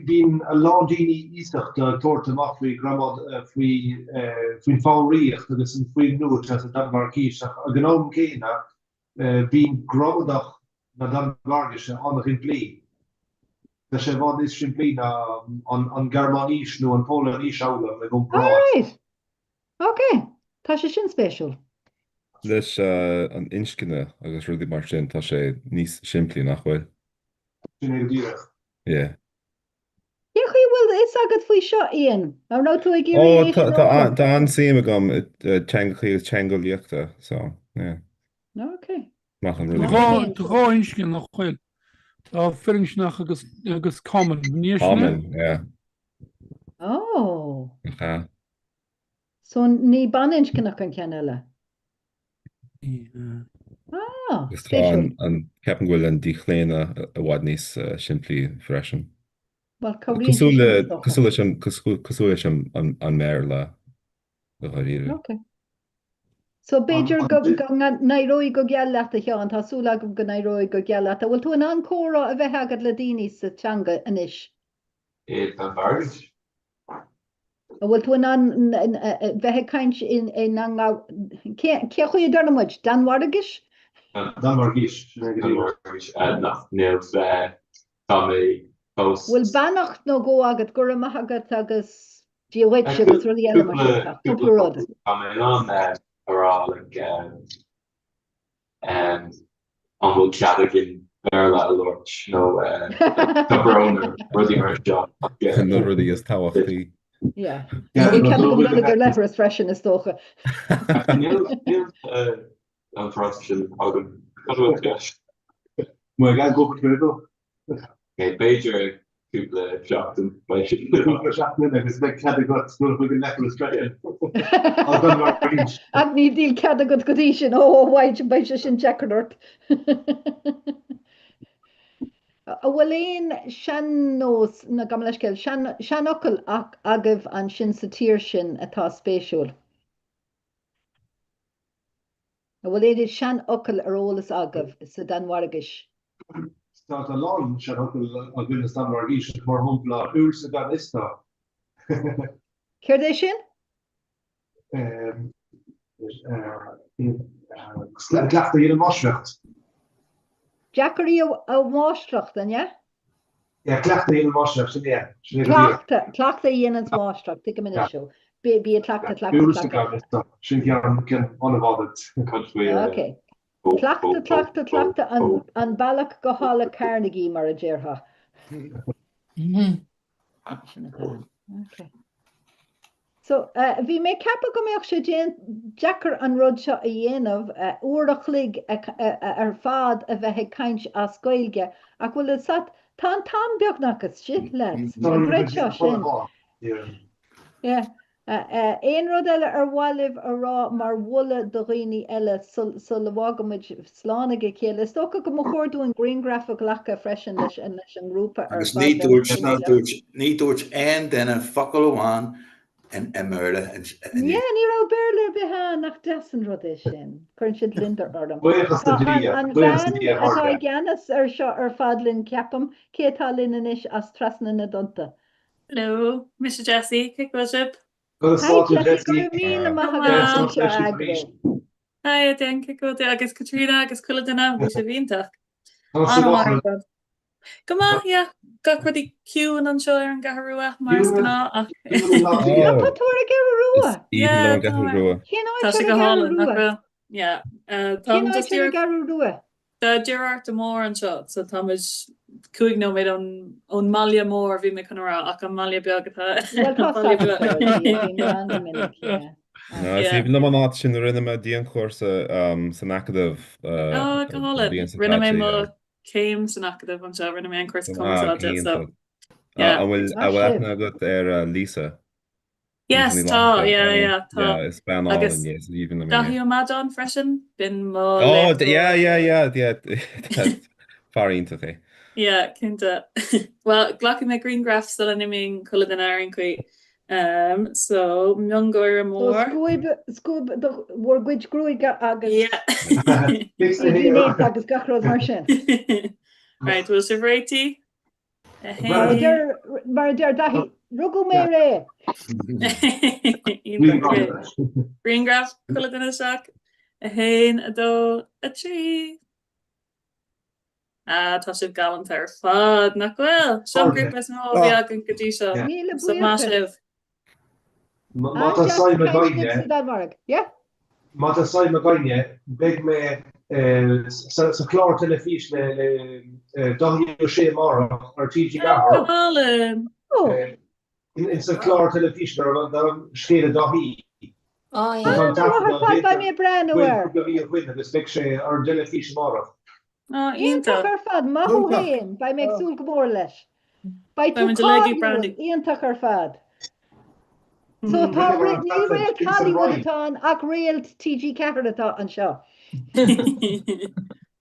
Bín a ládíine ísach de tuairteach faoi gramad faoin fáíocht agus an faoin nuair a Danmarkíach a gnám céine bín gramadach na Danmargise annach in blí. Tá sé bhd is sin blin an Germanís nó an Pólanís ála le go Right. Okay. Tá sé sin spéisiúil. Leis an inscinne agus rudí mar sin tá sé níos siimplí nach bhfuil. Sin é díreach. Yeah. Ja chu bhfuil is agad faoi seo íon ar nó tú ag géirí Tá an siam agam teangachaí is teangaíochta so Okay. Mach an rudí. Tá inscin nach chuil. Tá firingnach agus common níos Oh. So ní banincinach an cean eile. An ceapan ghfuil an díchléine a bhhaid níos siimplí freisin. Cosúla sem an méir le choíre. Okay. So Beiidir go nairóí go geallata teán tásúla go nairóí go geallata. Bhfuil tú an ancóra a bheith agad le daoine sa teanga inis? An Bergish. Bhfuil tú an bheithe caiint in an ce chuí darnamuid Dan Wargis? Dan Margis. Nach neamh tá mé post. Bhfuil bannacht nó go agat gur agat agus díhhaid se agus rudí eile mar sin cúpla rud. Tá mé an ará an bhfuil ceadagin Berla Lord no Cabrona rudí mar seo. No rudí is táhachtaí. Yeah. We can't go to the letter as fresh in the stocha. An frustration agam. Well, I go to go. Okay, Beijing people shafting by shafting is like category school for the necklace strategy. Ag ní díl category condition oh white by sin jackert. Bhfuil sean nós na gamlaisceil sean ocail agah an sin sa tír sin atá spéisiúil. Bhfuil éidir sean ocail ar ólas agah sa Dan Wargis. Start a long sean ocail a gine Dan Wargis mar humpla úr sa Dan ista. Céir é sin? Clachta iad an máisreacht. Jackerí a máistrucht dan, ja? Ja, clachta iad an máisreacht, sin é. Clachta iad an máistrucht, tik a minute show. Bí a clachta. Úr sa Dan ista, sin cean anabhadat. Okay. Clachta an bailach go hála Carnegie mar a dheartha. Okay. So, bhí mé cappa go mbeadh sé Jackar an rud seo a dhéanamh uairach lig ar fad a bheith caint as Gaeilge ach bhfuil sat tá beagnachas si leis. Great seo sin. Yeah. Éon rud eile ar bhailibh a rá mar bhulla do dhaoine eile le bhágamid slánaige céile. Stocha go mo chóirú an green graphic lecha freisin leis an grúpa ar agus ní dúirt aon duine focail amháin an murla. Yeah, ní rá beirle bethe nach deasan rud é sin. Chun siad lindar orm. An bhean atá gceannas ar seo ar fadlinn ceapam cétá linis as Trasna Na dTonnta. Hello, Mr. Jesse, kick was up. Hi, Jesse, Hi, I think kick was agus Katrina agus Culladina, we should be in touch. Come on, yeah. Got pretty cute and unsure and Gaharua, Mars Gana. Yeah, yeah. Tom just the Gerard the more and shot, so Tom is cooing no made on Malia more vi me canara ach an Malia beagata. No, even the man sin rinne me díon cuasa san acadh rinne me mo came san acadh an rinne me an cuasa so yeah. I will go Lisa. Yes, yeah. It's span all and yes, even the Dahi mad on freshen bin mo. Oh, yeah. Farin okay. Yeah, kinda. Well, glocking my green graph still animing colored than iron quite. So Myungor more. Scoob the war which grew agus. Yeah. Right, we'll serve 80. Mar dahi rugu mere. Green graph colored in a shock. A hain a do a tree. Tashiv gallant ar fad nach well. Some group is no biag and kadisha. So massive. Mata sai Magaine. Yeah. Mata sai Magaine. Big me sa chlár telefís le dahi sé mar ar TG Gahar. In sa chlár telefís ar scéile dahi. Oh yeah. Tá mé breanúir. Go bhí chuine agus big sé ar telefís mar. Íontach ar fad maithú hain ba méid súil go mór leis. Ba tú íontach ar fad. So tá ní réalt Hollywood atá ach réalt TG Cahar atá an seo.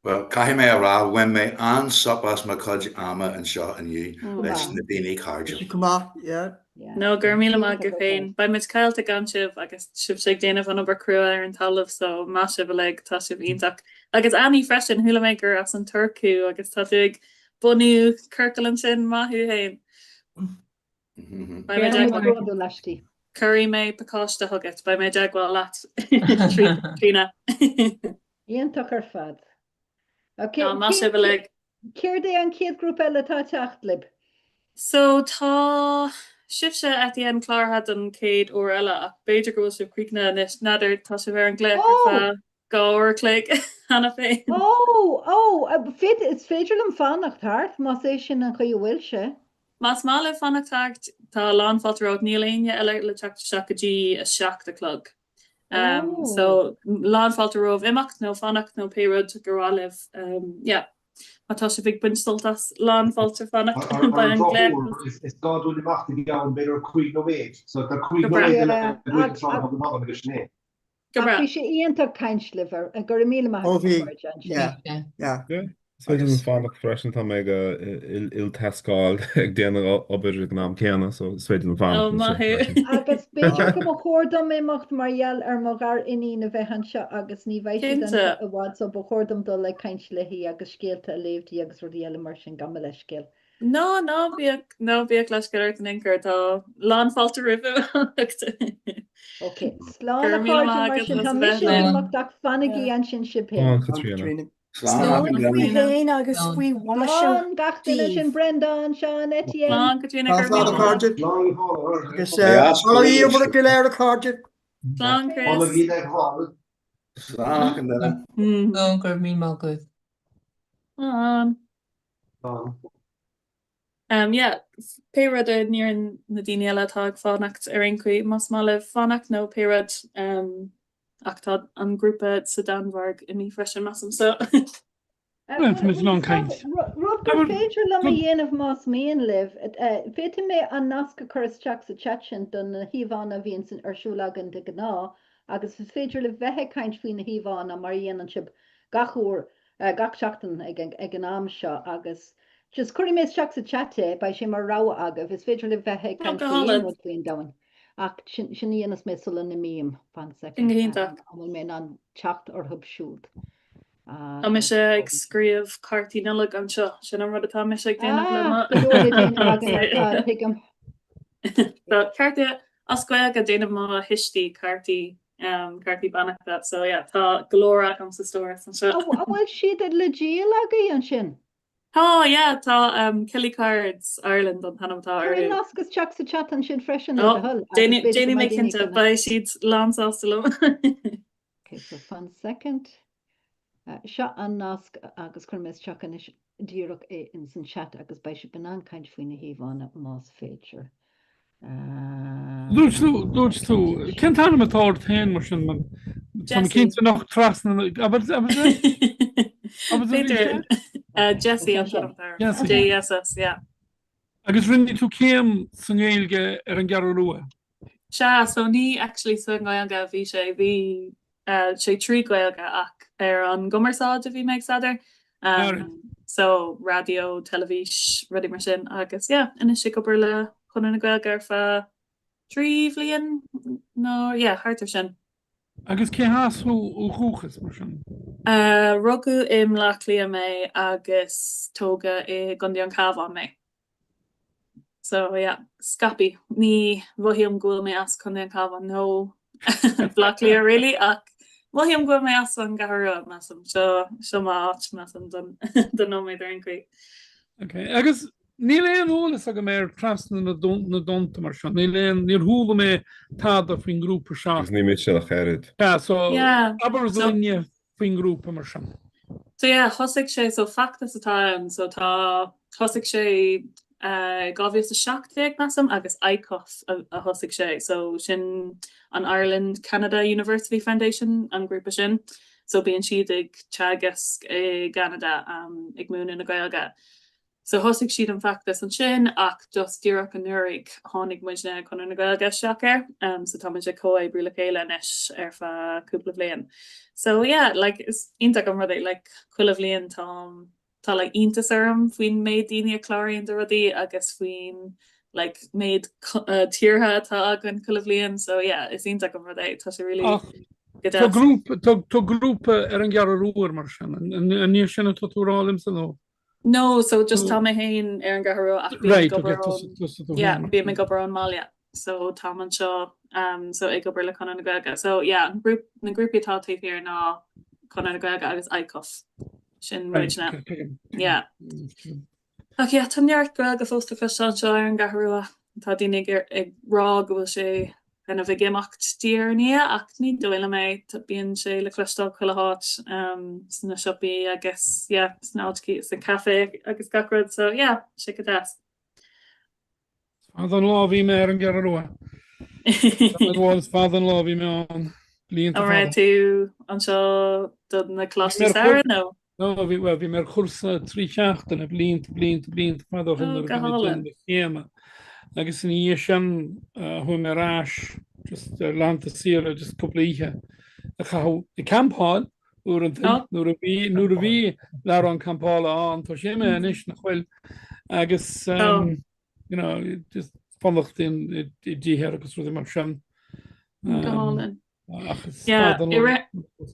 Well, cai mé ará when mé an sopas ma cod ama an seo an you leis na daoine cardio. Comhrá, yeah. No, Gurmila Maga Fain. By Mitch Kyle to Ganshiv, I guess Shiv Shake Dana van Ober Crew and Talif, so massive leg Tashiv Intak. I guess Annie Fresh and Hula Maker as in Turku, I guess Tatig Bonu Kirkland Sin Mahu Hain. By my Jack Curry mé paáiste thugat ba mé deagháil leat trína. Íontach ar fad. Má sé bh le. Céir é an céad grúp eile tá techt lib. So tá sibse at the end chlárhad an céad ó eile ach beidir go sib cuiicna is nadidir tá sé bhar an gléir fa gáir cléig anna féin. Fit is féidir an fannacht thart más é sin an chu bhfuil se. Mas má le fannacht tá láfaltarrád níléine eile le teach seacadí a seach de clug. So láfaltaróh imacht nó fannacht nó péad goráileh tá sé big bunstaltas láfaltar fannacht ba an gléir. Is gadú die macht die gaan beidir chuig no méid, so tá chuig no sné. Bhí sé íontach caiinsliver a gur mí Féidir an fánach freisin tá méid il teáil ag déanana obair gnám céanna, so féidir an fán. Agus béidir go chódam émacht margheall ar mar iní na bheithan se agus ní bhaid a bhád so ba chódam dul le caiinslehí agus scéalta a léomhtí agus rudí eile mar sin gam le scéal. No bhíag leis go an incur tá láfalta rih. Ok, slán mar sin tá mis éach fannaí an sin sibé. Féin agus fao Slán gachtaile sin Brendan Seán Etienne. Agus íomhar go léir a cáde. Slán gur mí má go. Péad a níor na daine eile tá fánacht ar an chuí mas má le fánacht nó péad ach tá an grúpa sa Danmharg i mí freisin massam so. Rud gur féidir le a dhéanamh más míon libh, féidir mé an nasca chuteach sa chatsin don na híomháin a bhíon san arsúlagan de gná, agus is féidir le bheitthe caiint faoin na híomháin a mar dhéanaan sib gachúr gach seachtain ag an am seo agus just chuirí méid seach sa chatte ba sé mar rá agah is féidir le bheitthe caiint faoin dain. Ach sin íonas mé sulla na míam fan bhfuil mé an teacht ar thubsúd. Tá me sé ag scríomh cartí nula an seo sin an rud atá me sé déanamh Carta ascuil go déanamh má histí cartí bannachta so tá glóra an sa stóir an seo. Bhfuil siad le díal agaí an sin? Tá Kelly Cards Ireland an tanamtá nasgus teach sa chat an sin freisin Déine mé cinnte ba siad lánsásta. Okay, so fan second. Seo an nasc agus chun mes teach an díireach é in san chat agus bei se banán caiint faoin na híomhána más féidir. Dúirt tú, cén tanna atá tain mar sin man cinnte nach trasna Jessie JSS, agus rinne tú céim san éilge ar an gearú rua. So ní actually san gailga bhí sé bhí sé trí gailga ach ar an gomarsáid a bhí meid sadar. So radio, televís, rudí mar sin agus ina si go le chun na gailga ar fa trí bhliain nó hartar sin. Agus cé hasú ó chuchas mar sin? Rugu im lachlia mé agus tóga I gundi an cabhán mé. So scapi ní bhhiam gúil mé as chun an cabhán nó lachlia really ach bhhiam gúil mé as an gahara masam seo má áit masam don nó mé ar an chuig. Okay, agus ní léon ólas aga mé Trasna Na dTonnta mar sin. Níor thuúla mé táda faoin grúpa seach. Ní mit se a chéad. Aber zóine faoin grúpa mar sin. So thosaigh sé so factas atá so tá thosaigh sé gábhíos a seachtaigh masam agus aicof a thosaigh sé. So sin an Ireland Canada University Foundation an grúpa sin. So bíonn siad ag teagas I Canada ag múna na Gaeilge. So thosaigh siad an factas an sin ach just díreach an nuaigh tháinig muidne chun na Gaeilge seachar. So tá muid cóid bríla chéile inis ar fa cúpla bbliain. So is ionta go rudí chuileah bbliain tá iontas orm faoin méid daoine a chláiríonn de rudaí agus faoin méid tíortha tá agan chuileah bbliain. So is ionta go rudí tá sé rilí Tá grúpa ar an gearú ruair mar sin an níor sinna túrálim san nó. No, so just tá mé hain ar an gahar bí me go an mália. so tá an seo so ag go le chuna na gaga. So yeah, na grúpi atá taobh ar ná chuna na gaga agus aicof sin muidna. Yeah. Ok, tanneart go go fósta fe seo ar an gahrúa. Tá daine ag rá go bhfuil sé kind of a gimacht tíarní ach ní doile mé tá bíon sé le clustal chuile háit sna siopí agus snáilcí sa cafe agus gacrad, so yeah, sé go das. Father-in-law bhí mé ar an gearúa. Father-in-law bhí mé an líon tú an seo na chlásí Sarah nó? No, bhí mar chursa trí seachtain a blint fadach in na chéama. Agus in dhé sin chu mar ráis just lánta sira just cúpla ihe. A chaú i campáil úr an nuair a bhí le an campála an tá sé mé inis nach chfuil agus just fannacht in I ddíhéir agus ruí mar sin.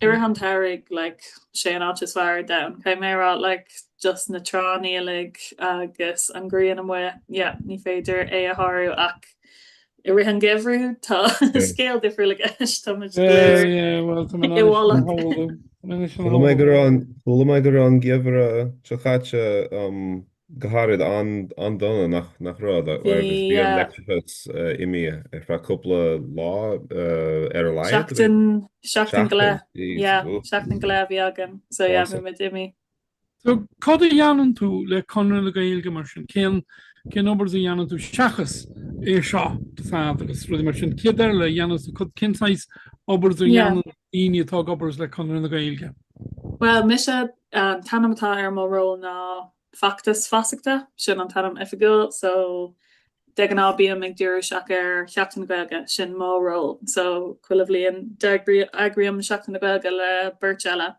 Han tarig like sé an áis war down. Cai mé like just na tránílig agus an grían am ní féidir é a háú ach I ri an gefrú tá scéal difriúla me gur an gevra chachatte geharid an donna nach rád bí an lectus imi fa couple lá lei Seachtain go le agam so me imi. So cad dhéanaan tú le conir le gailge mar sin cén obair a dhéanaan tú seachas é seo fad agus ruí mar sin ciidir le dhéanaan tú chud cinsáis obair a dhéanaan daoine atá obair le conir le gailge. Well, mis se tanamtá ar mórró ná factus fasicta sin an tanam ifigil, so de gan bí ag dúr seach ar cheachtain na gailge sin mórró, so chuileh líon agriam seachtain na gailge le burtile.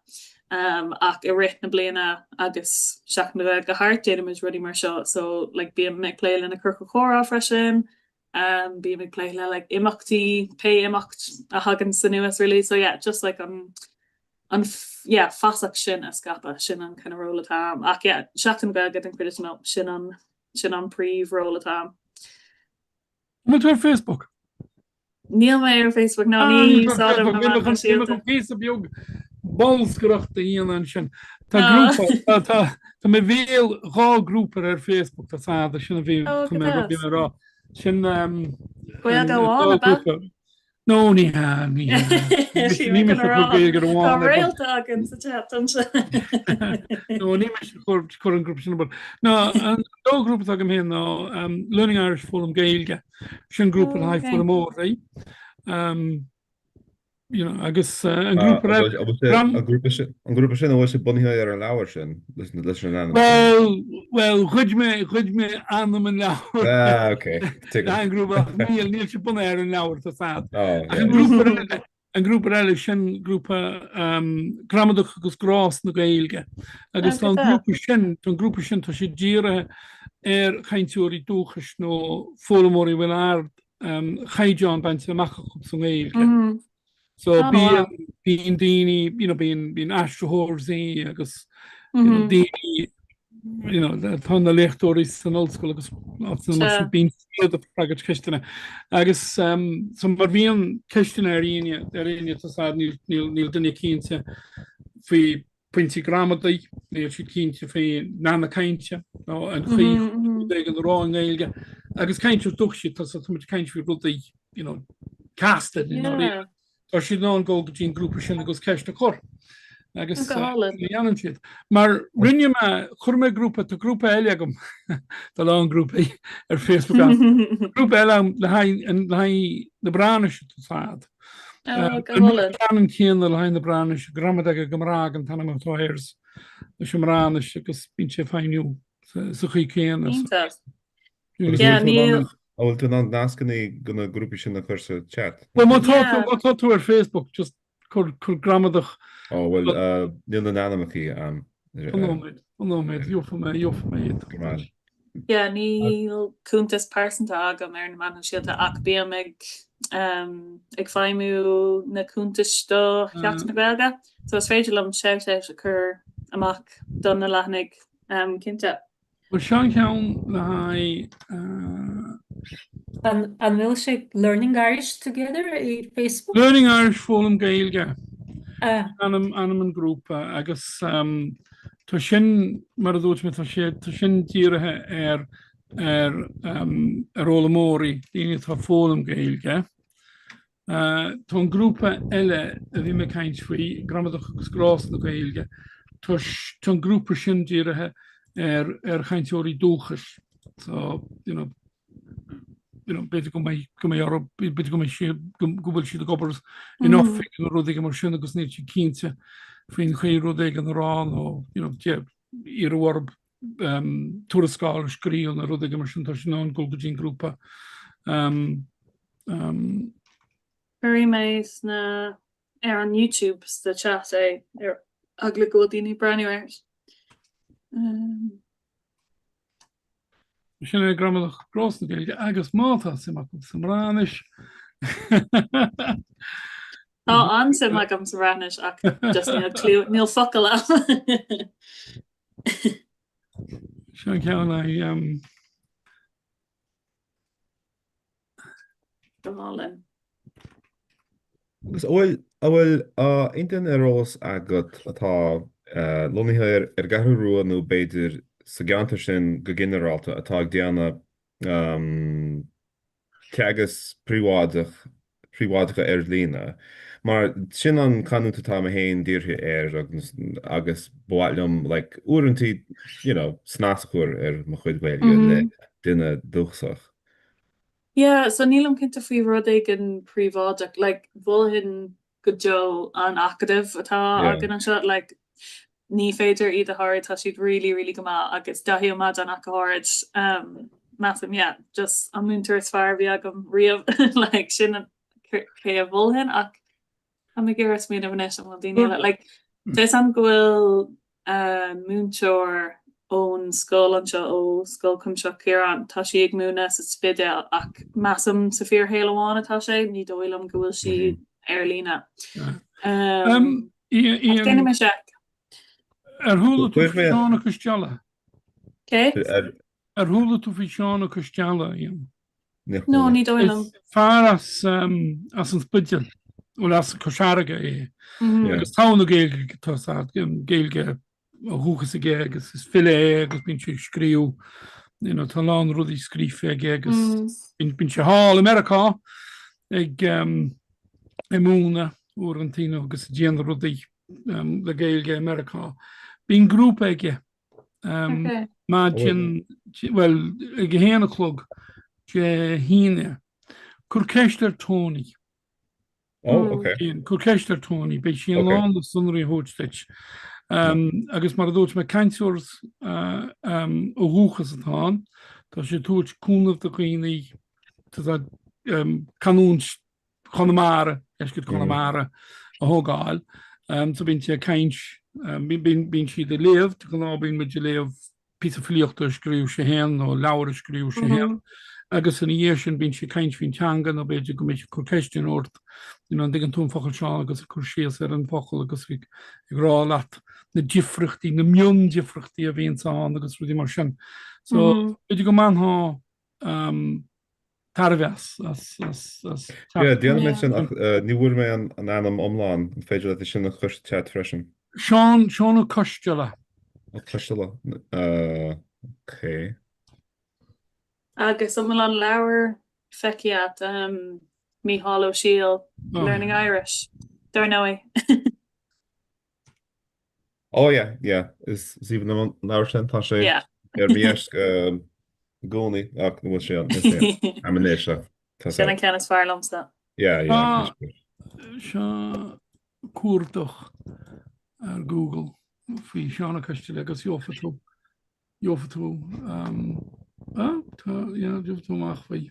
Ach I rith na bliana agus seach na gailge hart déanaid rudí mar seo, so like bí me play le na curca chora freisin, bí me play le like imachtaí pe imacht a hagan san nuas really, so yeah, just like fasach sin a scapa sin an kind of roll atá ach seachtain gailge an cuidir mé sin an príomh roll atá. Mu ar Facebook? Níl mé ar Facebook ná ní beag balsgeachta íon an sin. Tá mé bhéal rá grúpar ar Facebook tá fáda sinna bhí rá sin No, ní ní réaltágan sa chattanse. No, ní chu an grúp sin. No, an dógrúp agam hé ná Learning Irish Forum Gaeilge sin grúp an haid fu mór ré. Agus an grúpa sin bhfuil sé bunithe ar an leabhar sin leis an Well, chuid mé anam an leabhar. An grúpa níl sé buna ar an leabhar tá fad. An grúpa eile sin grúpa gramadach agus grás na gaeilge. Agus tá grúpa sin tá sé díire ar chaintúirí dúchas nó fólamóí bhfuil ard chaidán baint amach san gaeilge. So bíon daoine bíon astrathórsaí agus daoine tá na leachtóirí san ollscoil agus bíon siad a freagad ceistena. Agus mar bhíon ceistena ar aine tá níl duine cínte faoi pointí gramadaí, níl siad cínte faoi nána cainte an chuí an rá an gaeilge. Agus caintú duchsiad tá caint faoi rudaí casted Tá si ná ggó go dtín grúpa sin agus ceiste chur agus an siad. Mar rinne me churme grúpa tá grúpa eile agam Tá lá an grúpa ar Facebook grúpa eile le na Bránise tú fad. An chéan le hain na Bránise gramadeige gomrág an tanna táirs na Simránise agus bín sé féinniu sa chuí céan. Bhfuil tú ná nácannaí gona grúpa sin na chusa chat. Well, má tá tú ar Facebook just chur gramadach. Bhfuil níl na náamaí Anóid jofa mé. Níl cúntas pásanta agam ar na man síalta ach bí ag feimú na cúntas do cheachtain na gailge, so is féidir lem seáit a chur amach don na leithnig cinnte. Well, sean ceann le And will she Learning Irish together i Facebook? Learning Irish fólam gailge. Ah. Anam an grúpa agus tá sin mar a dúirt me tá sin díirithe ar ólamóí daoine tá fólam gailge. Tá an grúpa eile a bhí me caint faoi gramadach agus grás na gailge. Tá an grúpa sin díirithe ar chainteoirí dúchas. So, beidir go gobal siad a gobars in áfik an rudig mar sin agus net kinte finché rudig an rán ó ar warb toerasá skri an rudig mar sin an golgin grúpa. Very meis na an YouTube de chat agla godíní breniwers. Sin gramadach gros gailge agus máta sem sem ránis. An sem me am sa ránis ach just níl focail lá. Se ceanna Goálin. Agus bhfuil intain arrás agat atá lonithe ar gathúrú nó beidir sa gananta sin go generalta atá déanana teagas príomháidecha ar lína. Mar sin an canúnta tá a héin díirthe agus bhhailm uintí snascúir ar mo chuid bhile le duine dúchsach. Yeah, so nílam cinnta faoi rudig an príomháideach, bhfuilhin go Joe an acadamh atá agan an seo, ní féidir iad a háir tá siad really go má agus dahí mad an aháid massam, just an múntar is fear bhí agam riamh sin ché a bhulhin ach am ggéir mí a bhanis an daine Des an gohfuil múnteir ón scóil anseo ó scóil cumseo céan tá si ag múna sa spidéal ach massam sa fear héileháin atá sé ní dóilm go bhfuil si ar lína. Déine me se. Thula tú seánna Cristiala? Cé? Thula tú fi seánna Cristiala íon? No, ní dóilm. Fear as an spidéal ó as cosáige é. Agus tána géilge húchas a agus is fillé agus bin si scríú tá lán rudí scrífe agus bin se há Amerika ag múna ó an tí agus déan rudí le géilge Amerika. Bín grúpa aige má well ag héanachlog híine chur ceistar tóní. Chur ceistar tóní, bei sí an lá le sunraí hósteit. Agus mar dúirt me caiintúirs ó húchas atá, tá sé túirt cúnamh do chuoine canún Connemara, ecid Connemara a thógáil, so bín sé caint bín si de léamh, go ná bín me de léamh pí fliochtta scríú sé hen ó leabhar scríú sé hen. Agus an dhé sin bín si caint hín teangan a beidir go méid chu ceistún ort an dig an tún focail seán agus chu sios ar an focail agus ag rá leat na difrichttaí na mion difrichttaí a bhíon sáán agus rudí mar sin. So beidir go manthá tarheas Déanana sin ní bhfuair mé an anam omláin an féidir le sin na chuiste teat freisin. Seánna Costeala. Costeala. Agus am an leabhar feciat Mícheál Ó Síl Learning Irish. Dar nói. Is even an leabhar sin tá sé ar mías gcónaí ach bhfuil sé an amnéise. Sin an ceannas fearlamsa. Se cuatach ar Google faoi seánna Costeala agus Jófatú. Dúftúach faoi.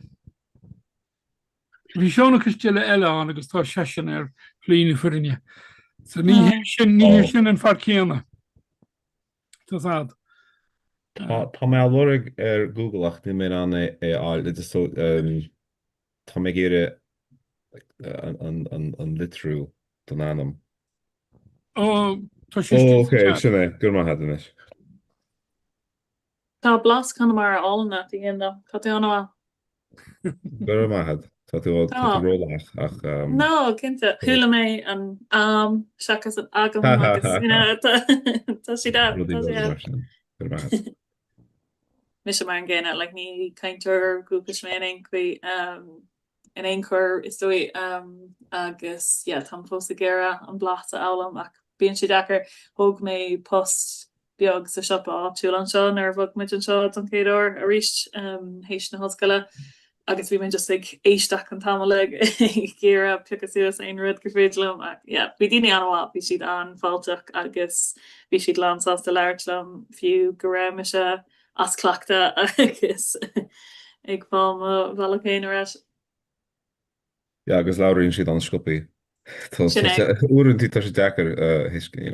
Bhí seánna Costeala eile an agus tá sesin ar líine furinne. So ní sin an farcéanna. Tá sad. Tá mé lurig ar Google ach ní mé an áil tá mé géire an litrú don anam. Sinna gur má heis. Tá blas kann mar allna í da Tá anha. Gur maithad Tá tú rólach ach No, cinnte thula mé an seachas an agam agus tá si rudí tá bhil si mar sin gur maithad. mis mar an ggéine le ní caiintear grúpas méing chu in ein chur is dói agus tá fós a gera an blata álam ach bíon si dechar hoog mé post beag sa sipa tú an seo ar bhag mit an seo an céadú a ríist hééis na hoscaile agus bhí man just ag éisteach an tamleg géra pegus ein rud go féidlumm bhí daine anhá bhí siad an fáteach agus bhí siad lásá de leirlumm fiú go ra me se as clachta agus ag fá bhcéin éis. Ja, agus láiríonn siad an scopaí. Úintí tá sé dechar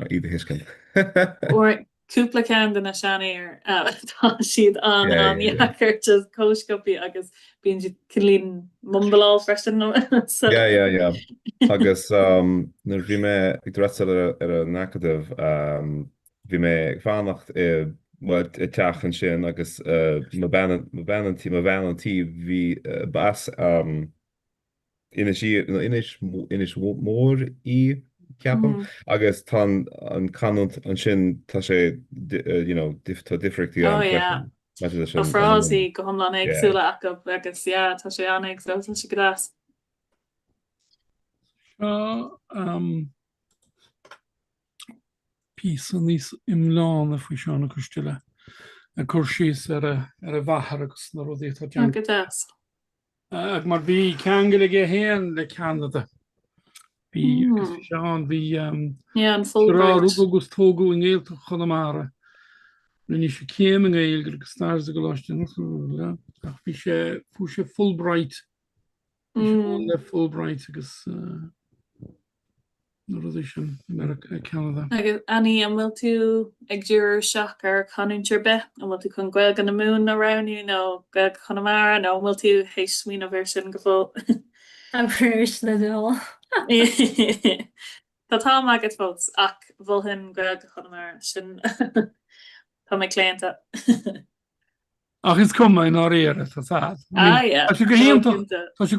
iad hiscin. Cúpla cean den na seanéir tá siad anheachar cóscopi agus bíon si cilín mumbalá freisin nó. Agus nar bhí mé ag dreasa ar a nachadamh bhí mé ag fánacht i teachan sin agus bhenantí bhí bas inis mór í ceapam agus tá an canút an sin tá sé difrictí Tá frásí go thomlan agsúla agus tá sé annig so si grás. Pí an níos imláán a faoi seánna chuistile a chur síos ar a bhahar agus na rudí tá teas. Ag mar bhí ceangaile ige héan le Canada. Bhí seán bhí agus tógu in éalta chunamara. Ní sé céim an éilgur agus stáir a go láiste bhí sé fu sé Fulbright le Fulbright agus sin Canada. Agus Annie an bhfuil tú ag dúr seach ar canúntir be an bhfuil tú chun gcuil gan na mún aráú nó go chunamara nó bhfuil tú hééis smín a bhir sin go fó. A bhris le dó. Tá tá agad fós ach bhil hin go chunamara sin tá mé léanta. Ach is cum in áréire tá sad. Tá sé go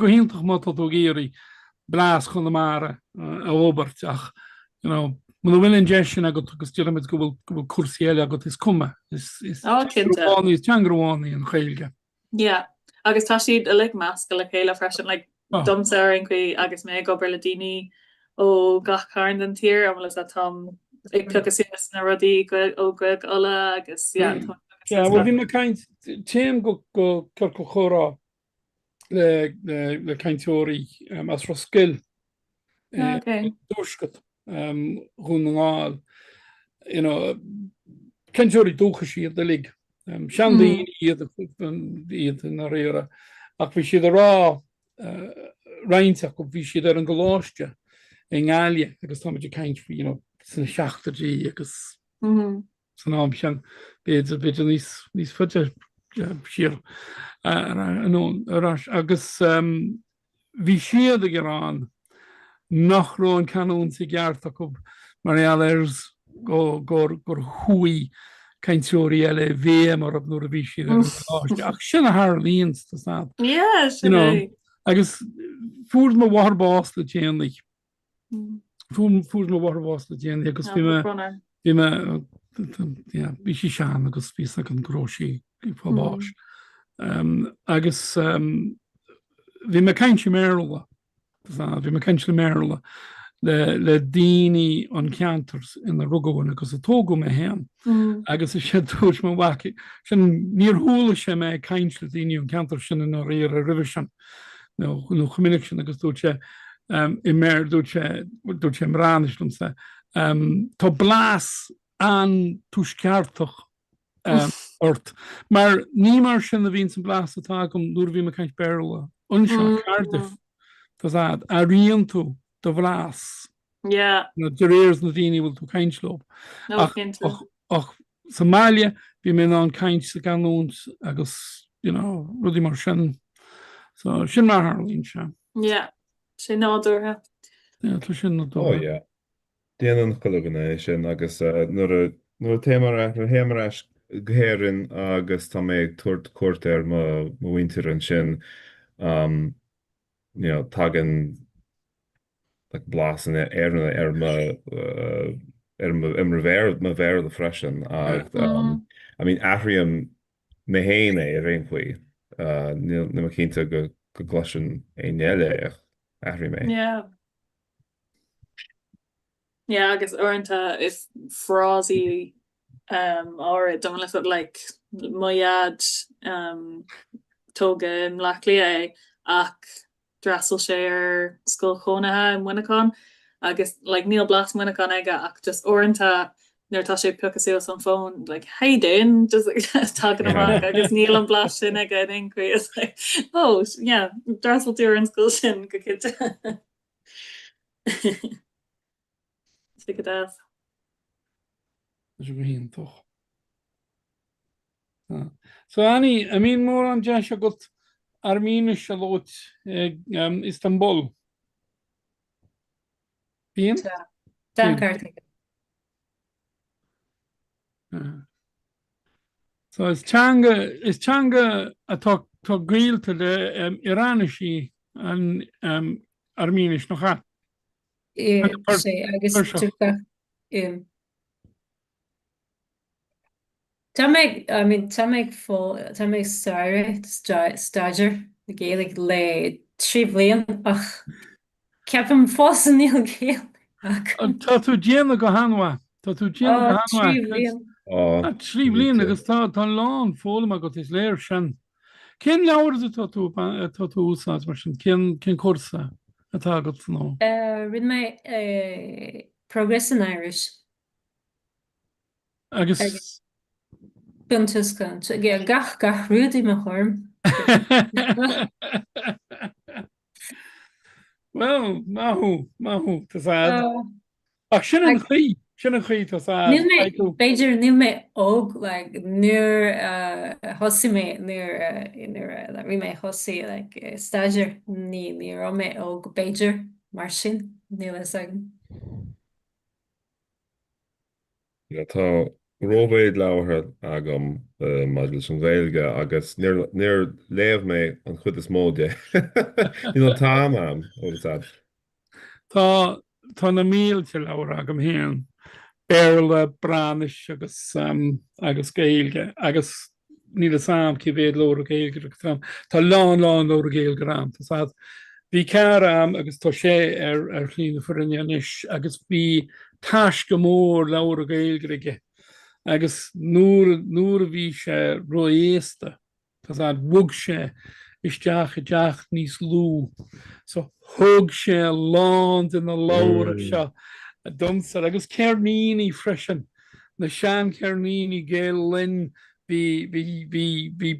híntaach má tú géirí blás chunamara a óbert ach man bhfuil de sin agat agus tíid go bhfuil cuasaéile agat is cuma is teangrháí an chéilge. Ja, agus tá siad a le meas go le chéile freisin le domsaring chu agus mé gobar le daoine ó gach cairn den tír am le a tom ag tu si na rodí ó go ola agus bhfuil bhí me caiint téim go chu go chorá le caiinteoirí as ra skill dúscat chun an gáil caiinteoirí dúcha siad de lig sean daoine iad na réire ach bhí siad a rá reinteach go bhí siad ar an goláiste in gáile agus tá caiint sanna seachtartí agus san am sean beidir níos fute siar agus bhí siad a gerán nachrá an canún sa geartach go mar eallairs gur thuí caiinteoirí eile bhéam mar ab nuair a bhí siad ar an goláiste ach sin a th líons agus fuair má waharbás le déananig. Fuair má waharbás le déananig agus bhí si sean agus bhí an gróisií fábáis. Agus bhí me caiinte méla bhí me caiinte méla le daoine an ceantars ina rugháin agus a tógu me héan agus is sé dúis má bhaci sin níor thuúla sé mé caiint le daoine an ceantar sin in réir a rih sin nó chumininic sin agus dúte i mér dúte mránislumm sa. Tá blás an túisceartach ort. Maar ní mar sin a vín sem blas atá gom dúr vi me kaint berle. Unseo Cardiff tá a rion tú do blas. Ja. Na réirs na daine bhfuil tú kaintslób. Och Somalia vi mé an kaint sa ganúns agus rudi mar sin. So sin mar Harlín se. Ja, sé nádúthe. sin nádúthe. Déanaan choganna sin agus nuair témara héimara ghéireann agus tá méid tuairt cuairt ar mo winter an sin tagan like blasan éarna ar ma bhéir le freisin ag I mean athriam na héine a réon faoi na cinnta go glasin é neile ahrí mé. Yeah, agus orintanta is frásí or don't let it like maiad tóga mlachlia é ach drasel sé ar sscoil chonathe in Winnacon agus like níl blas Winnacon aige ach just orintanta nuirtá sé pucasú an phone like hey doing just talking amach agus níl an blas sin aige in inquí is like oh yeah drasel tú an sscoil sin go kid. Take a death. toch. So Annie, I mean more on Josh got Armenisch a lot Istanbul. Bien? So is Changa a talk grill to the Iranishi and Armenisch noch hat. agus Tá méid stair na Gaelic le trí blian ach ceapim fós an níl géal Tá tú déanana go hanha Tá tú déanana go hanha trí blian agus tá lán fóla a go is léir sin. Cén leabhar tá tú úsáid mar sin cén cuasa atá go nó? Rid mé Progress in Irish. Agus buntuscan gach ruúdaí me chum. Well, mahu tá sad. Ach sin an chuí tá sad. Beiidir níl mé óg nuair thosaí mé nuair ri mé thosaí staidéir ní ra mé óg Beiidir mar sin níl agam. Tá róbéid láthir agam maidil san bhéilge agus níor léamh mé an chud is móide. Ní an tám am ó. Tá na mílte leabhar agam héan. Béirle branis agus gailge agus ní a sam ci bhéad lóra gailge tram. Tá lán lóra gailge ram. Tá bhí ceam agus tá sé ar chlína furinneis agus bhí táis go mór leabhar gailge agus nuair a bhí sé roiéasta Tá bhug sé isteach deach níos lú. So thug sé lán in na leabhar seo. Dumsa agus cearníní freisin na sean cearníní géal linn bhí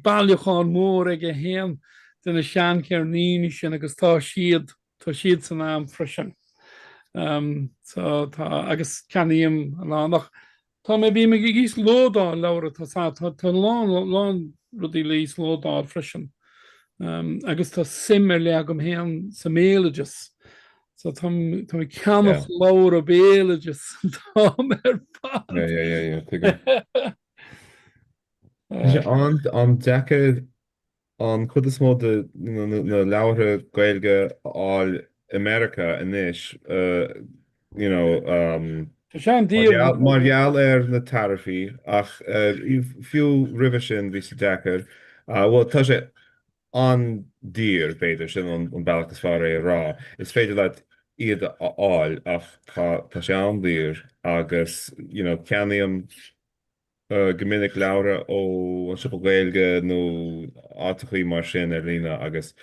bailachán mór ag a héan den na sean cearníní sin agus tá siad san am freisin. So tá agus ceaníam lánach. Tá mé bí me gís lódá leabhar tá lán rudí lís lódá freisin. Agus tá simmer le agam héan sa méilegus. So tá ceannach leabhar a béilegus tá an decha an chud is mó na leabhar gailge áil America inis margheall ar na tarifií ach fiú ribh sin bhí sa dechar bhil tá sé an dír beidir sin an bailachtas fear é rá. Is féidir le iad áil ach tá sé an dír agus ceannaíam gomininic leabhar ó an sipa gailge nó átachaí mar sin ar lína agus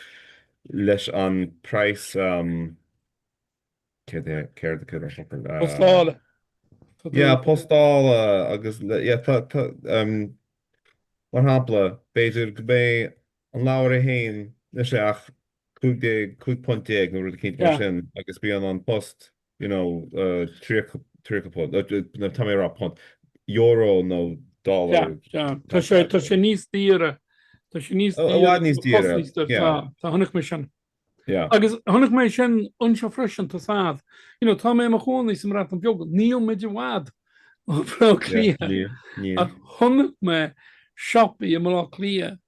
leis an price Postála. Postála agus mar hapla beidir go bé an leabhar a héin le seach 2.10 nó rud cinint mar sin agus bí an post trí tá mé rá pont euro nó dollar. Tá sé níos díre níos díre Tá tháinig mé sin. Agus tháinig mé sin anseo freisin tá sad. Tá mé mar chonaí sem ra an beag níl méidir bhád bro clia níl. a honnet me shoppi am lá clia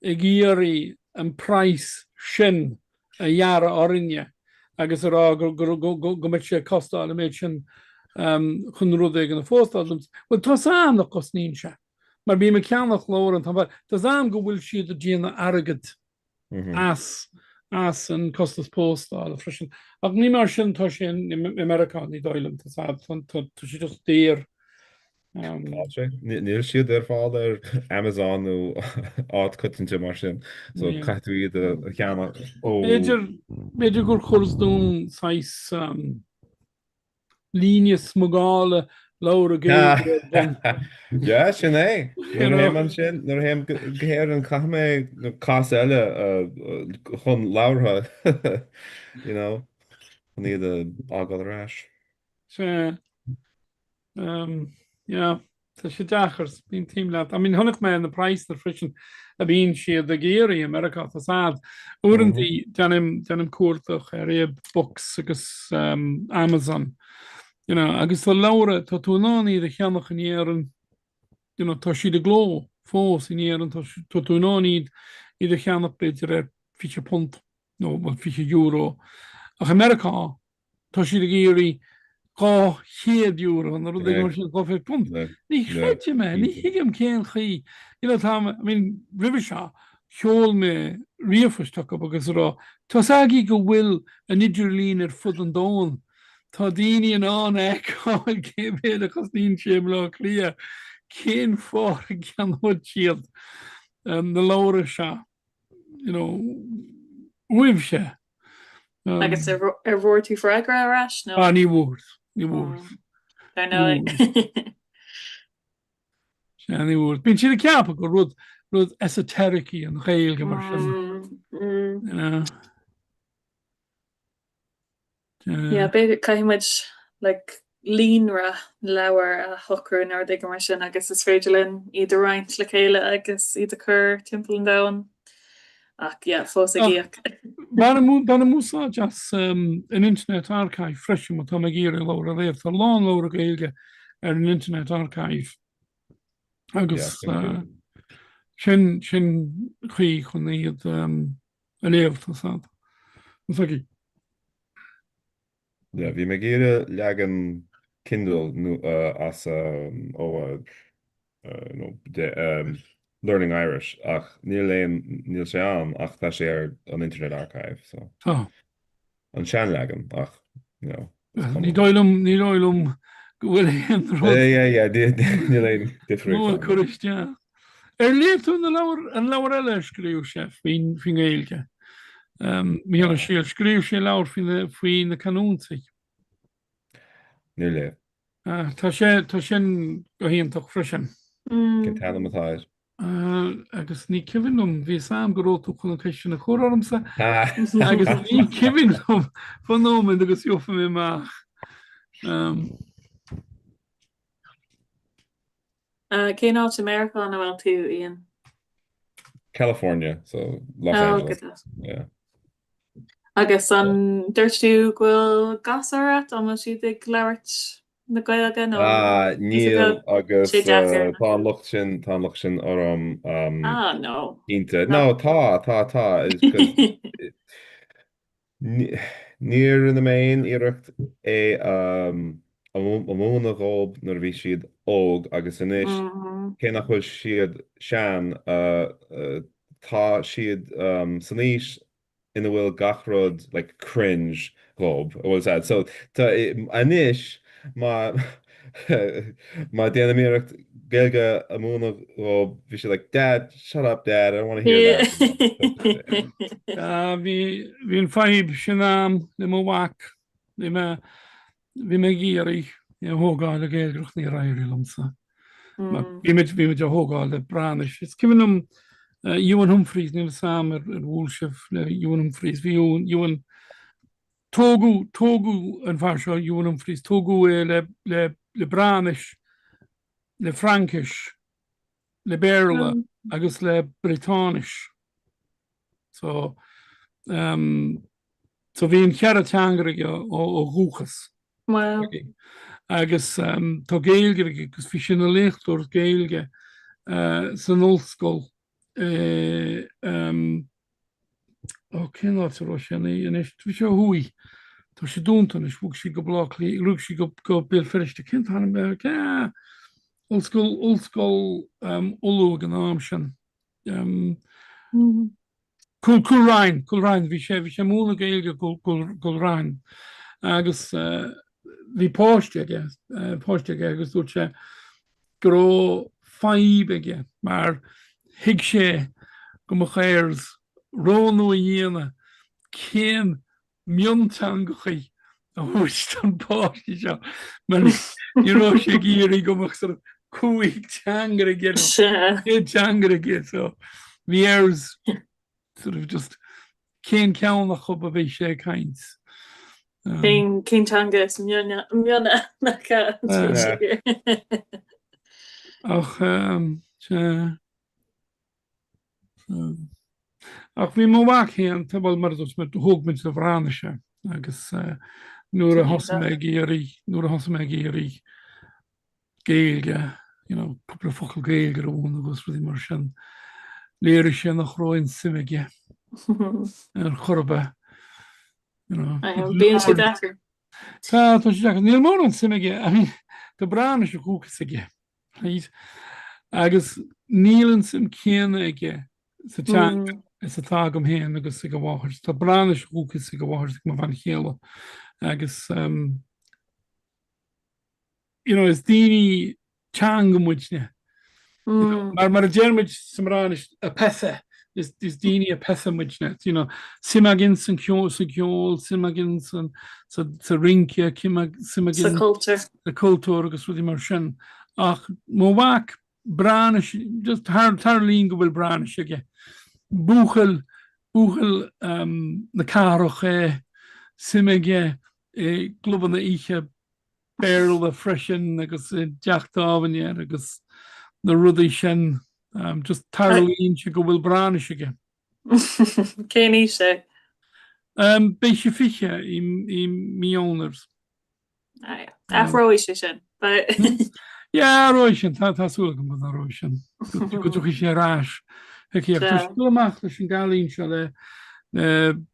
ag géirí an price sin a jaarra orinne agus ará go met sé costáil méid sin chun rud an a fóstádums. Well tá sam nach cosnín se. Mar bí me ceannach lá an Tá am go bhfuil siad a díana agad as an costas postáil a frisin. Ach ní mar sin tá sin Americán í dáilem si just déir. Níl siad ar fáil ar Amazon nó áit cutinte mar sin, so caiú iad a cheanna Beiidir gur chusún 6 líne smugále lára Ja sin é nuair an sin nuair héim gohéir an chaimé nó cá eile chun látha níiad ágáil arás. Tá sé dechars bín team leat. I mean honnig me an na price na frisin a bín siad a géirí America tá sad. Uintí denim cuatach ar réad box agus Amazon. Agus tá lára tá túnáí de cheannach in éan tá si de gló fós in éan tá túnáíd í de cheannach beidir ar fi punt nó fi euro. Ach America tá si de géirí gá chéadúr an ru go fé punt. Ní chréite me, ní hiigem céan chi. River se cheol me riamfasteach agus rá. Tás agé go bhfuil an idirlín ar fud an dáin. Tá daine an eáil cébéad agus níon séim le clia cén fá ceanhid siad na lára se uimh se. Agus ar bhór tú freigra arás nó? Ní bhór. Ní bhór. Ní bhór. Bín siad a ceappa go rud esotericí an réilge mar sin. Beidir caiimiid línra leabhar a thucrún ar d mar sin agus is féidirlinn iad roiint le chéile agus iad a chur timp an dain. Ach fós a gíach. Banna músá just an Internet Archive freisin tá géir lára réir tá lá lára gailge ar an Internet Archive. Agus sin chuí chun iad a léomh tá. Bhí me géire legan Kindle as Learning Irish ach níl sé an ach tá sé ar an Internet Archive an sean legan ach ní dóilm go bhfuil chuiste. Ar léú an leabhar eile scríú sé fin éilge. Mí an síl scríú sé leir faoin na canúnta. Ní le. Tá sin go híonach freisin. Cin tanna atáir. Agus ní cihannom bhí sam goróú chun caiisi na chóramsa agus ní cihannom fan nóid agus jofa mé meach. Cé áit America an bhfuil tú íon? California, so Los Angeles. Yeah. Agus an dúirtú ghfuil gasarat am siad ag leirt na gailge nó? Níl agus tá lucht sin orm no. ínta. No, tá níor in na main iirecht é amúna ghób nar bhí siad óg agus inis cé nach chuil siad sean tá siad san níos ina bhfuil gachrod cringe ghób bhfuil sad. So tá anis má déanamíocht gailge amúna ghób bhí sé Dad, shut up Dad, I don't want to hear that. Bhín feib sin le mhaach bhí me géirí thógáil a géilgrach ní rair lomsa. Bhí me a thógáil le branis. Is cinnn Ewan Humphreys níl sam ar bhúlseh le Ewan Humphreys. Bhí Ewan tógu an bhar seo Ewan Humphreys, tógu le branis, le Frankis, le Béarla agus le Británis. So bhíon chead teangaige ó dhúchas. agus tá géilge agus fi sin a lechtúir géilge san oldschool cin ro sin is tu se hui Tá sé dúntan is bhg si go blachlí rug si go bil ferrichte kind han be oldschool olú an am sin. Coolrein vi sé múna géilge coolrein agus vi páiste agus dút sé gro faibige maar hiig sé go ma chéirs rónú dhéana céan miontang a hoistan páiste seo ró sé géirí gomach cuaig teangre ge so vi airs sort of just céan cean nach chub a bheith sé kaint. Céintanga mionna ach bhí má bhachéan tabal mar met hoogmin sa bhráneise agus nuair a has me géirí géilge couple focail géilge ón agus rudí mar sin léir sin nach roiin simige ar chorbe Tá níl mór an simige go brane se cúcaige agus nílan sim céana ige sa is a tá gom héan agus go bhhairt Tá brane cúcas go bhhairt má van chéile agus is daoine tean go muidne mar a Germid samránis a pethe is daoine a pethe muidne simagin san ceol simagin sa rince simagin cultúr agus rudí mar sin ach má bhac brane just tar lín go bhfuil brane sige búchel na cároch simige globan na ihe béil a freisin agus deachtáhaine agus na rudaí sin just tarlíonn se go bhfuil brane sige. Céní sé? Bei se fiche í míioners. Afróí sé sin. Ja roi sin tásúla go a roi sin. Go tuchi sé rás. Goach leis an galín se le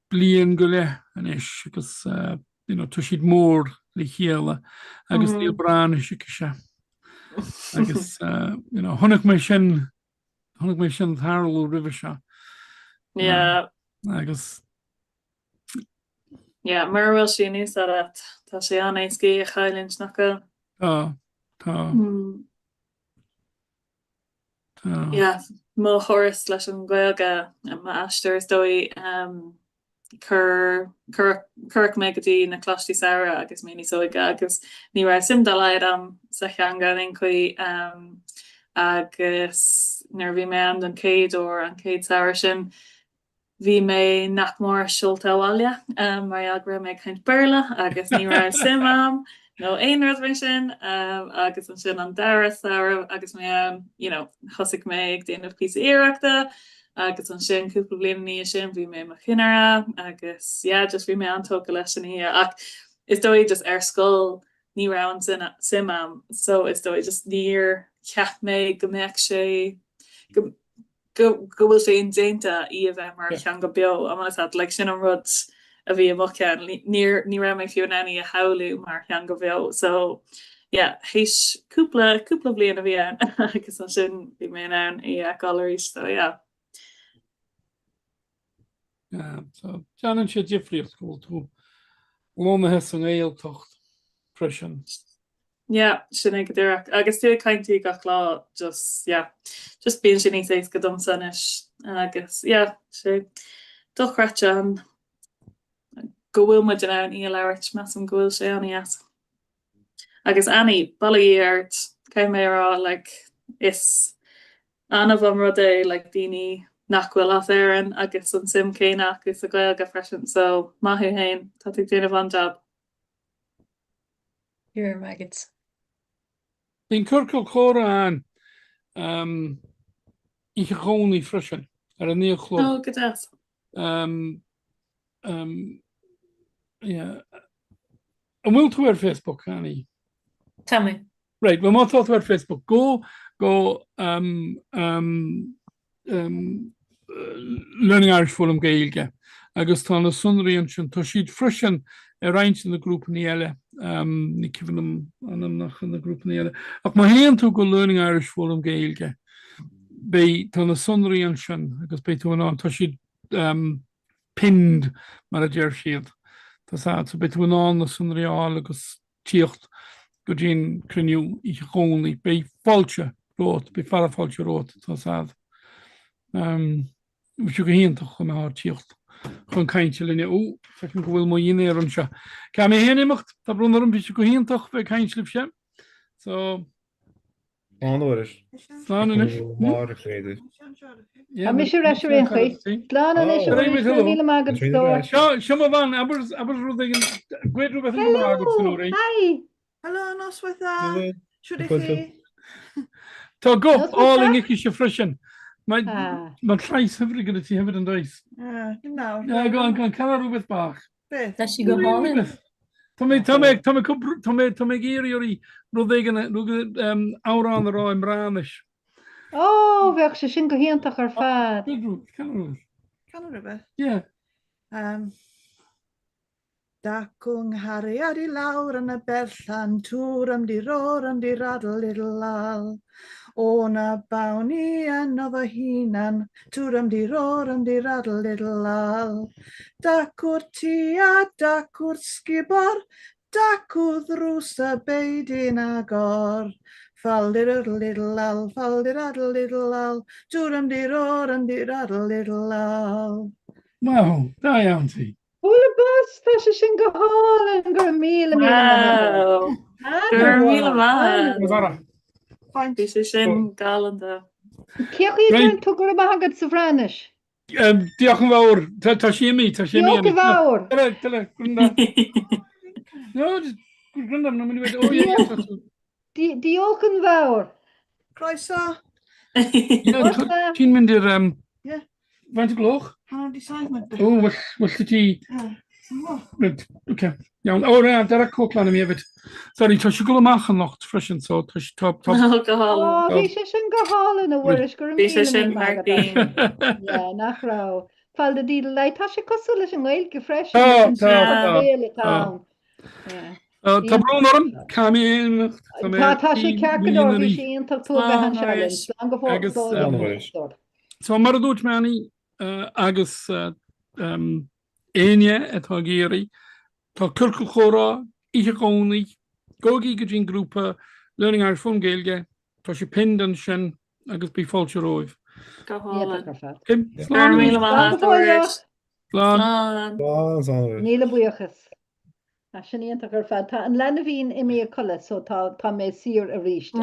blian go le an is agus tu siad mór le chéile agus níl brane si se. agus honnig mé sin tharlú river se. agus mar bhfuil sin níos tá sé an éis cé a chailint nach go. Má choras leis an ghilga má aisteir is dói chuch mé gotí na chlátí saora agus mé níoige agus ní ra simdal leid am sa cheanga chuí agus nar bhí mé an céad ó an céad saoir sin bhí mé nachmór siúltaháile mar agra mé chuint beirla agus ní ra sim am no ein sin agus an sin an dara saoir agus mé chosig mé ag déanamh pí éireachta agus an sin cúpla bliana ní sin bhí mé mar chinara agus just bhí mé antóca leis sin hí ach is dói just ar scoil ní ra an sim am so is dói just níor ceap mé go meic sé go bhfuil sé in dénta í a bheith mar chean go beo am le sin an rud a bhí amachcean ní ra mé fiú naní a haú mar chean go bheo so héis cúpla bliana a bhí an agus an sin bhí mé an í galleries so Janan sé difriíochtúil tú lónathe san éaltocht freisin. sin ag dúach agus tú caiintí gach lá just bíon sin níos ééis go dom sanis agus sé dochrate an go bhfuil mu den an í leirt me an ghfuil sé anías. Agus Annie bailíart caiim mé rá is anmh an rud é daoine nachhfuil as éan agus an sim céine agus a gailga freisin so maithú hain tá tú déanamh an job. You're maggots. Bhín curcail chóra an í gcónaí freisin ar an níochló. Go An bhfuil tú ar Facebook Annie? Tommy. Right, we're more talking about Facebook. Go Learning Irish Forum Gaelge. Agus tá na sunraíonn sin tá siad freisin reint in na grúpa eile ní cifann anam nach in na grúpa eile. Ach má héan tú go Learning Irish Forum Gaelge. Bei tá na sunraíonn sin agus bei tú an tá siad pinned mar a deir siad. Tá sa bei tú an na sunraíáil agus tíocht go dtíon cruniú I gcónaí bei fáilte rót, bei fara fáilte rót tá sad. Siú go héantach chun á tíocht chun caiinte linne ó fecin go bhfuil mo dhéine an seo. Ca mé héanaimicht tá brúnar an bhí go héantach be caiintlib se. So Anúiris. Slán inis. Mar féidir. A mis siú leis réon chuí. Slán inis míle mágad stór. Seo má bhain abars rud gcuidú bheith mágad sanúra. Hi. Hello, noswaith should I say? Tá go áling ici se freisin. Mae llais hyfryd gyda ti hefyd yn does? No. Go an cael rhywbeth bach. Beth? Does she go hálinn? Tá mé géirí orí rúdégan ára an rá im ránis. Ó, bheoh sé sin go héantach ar fad. Can I beth? Yeah. Dacwng Harry ar I lawr yn y berllan, tŵr am di ror am di radl little lal. O na bawn I anodd o hunan, tŵr am di ror am di radl little lal. Dacwr ti a dacwr sgibor, dacwr ddrws a beidyn agor. Faldir little lal, faldir radl little lal, tŵr am di ror am di radl little lal. Wow, da iawn ti. Hwyl y bus, ta sy sy'n gyhol yn gyr mil y Wow. Gyr mil y mil. Fi sy'n gal yn da. Ciach I dwi'n tŵgr y mahagad sy'n ffranish? Diolch yn fawr. Ta si mi, ta si mi. Diolch yn fawr. Tyle, gwrnda. No, gwrnda, mae'n mynd I wedi, o ie. Diolch yn fawr. Croeso. Ti'n mynd i'r, faint y gloch? Hanner di saith mynd. O, well ti... Oce, iawn. O, dyna cwclan am I hefyd. Sorry, ta si gwrdd mach yn locht freshen, so ta si top. O, fi sy'n gyhol yn y wyrish gyr Fi sy'n hardin. Ie, nach raw. Fal dy di lai, ta si cwsol ys yng Nghael gyffresh. Ta brwn o'r cam un. Ta si cacador, fi si un tag tŵr behan siarad. Slan gyffo. So, mae'r dŵt mewn I agus éine atá géirí Tá curcail chóra ihe gcónaí gogaí go dtín grúpa Learning Irish Forum Gaeilge tá sé pinned an sin agus bí fáilte roimh. Níle buíochas. A sin íonta gur fad tá an lena bhín I mé coile so tá mé sir a ríist.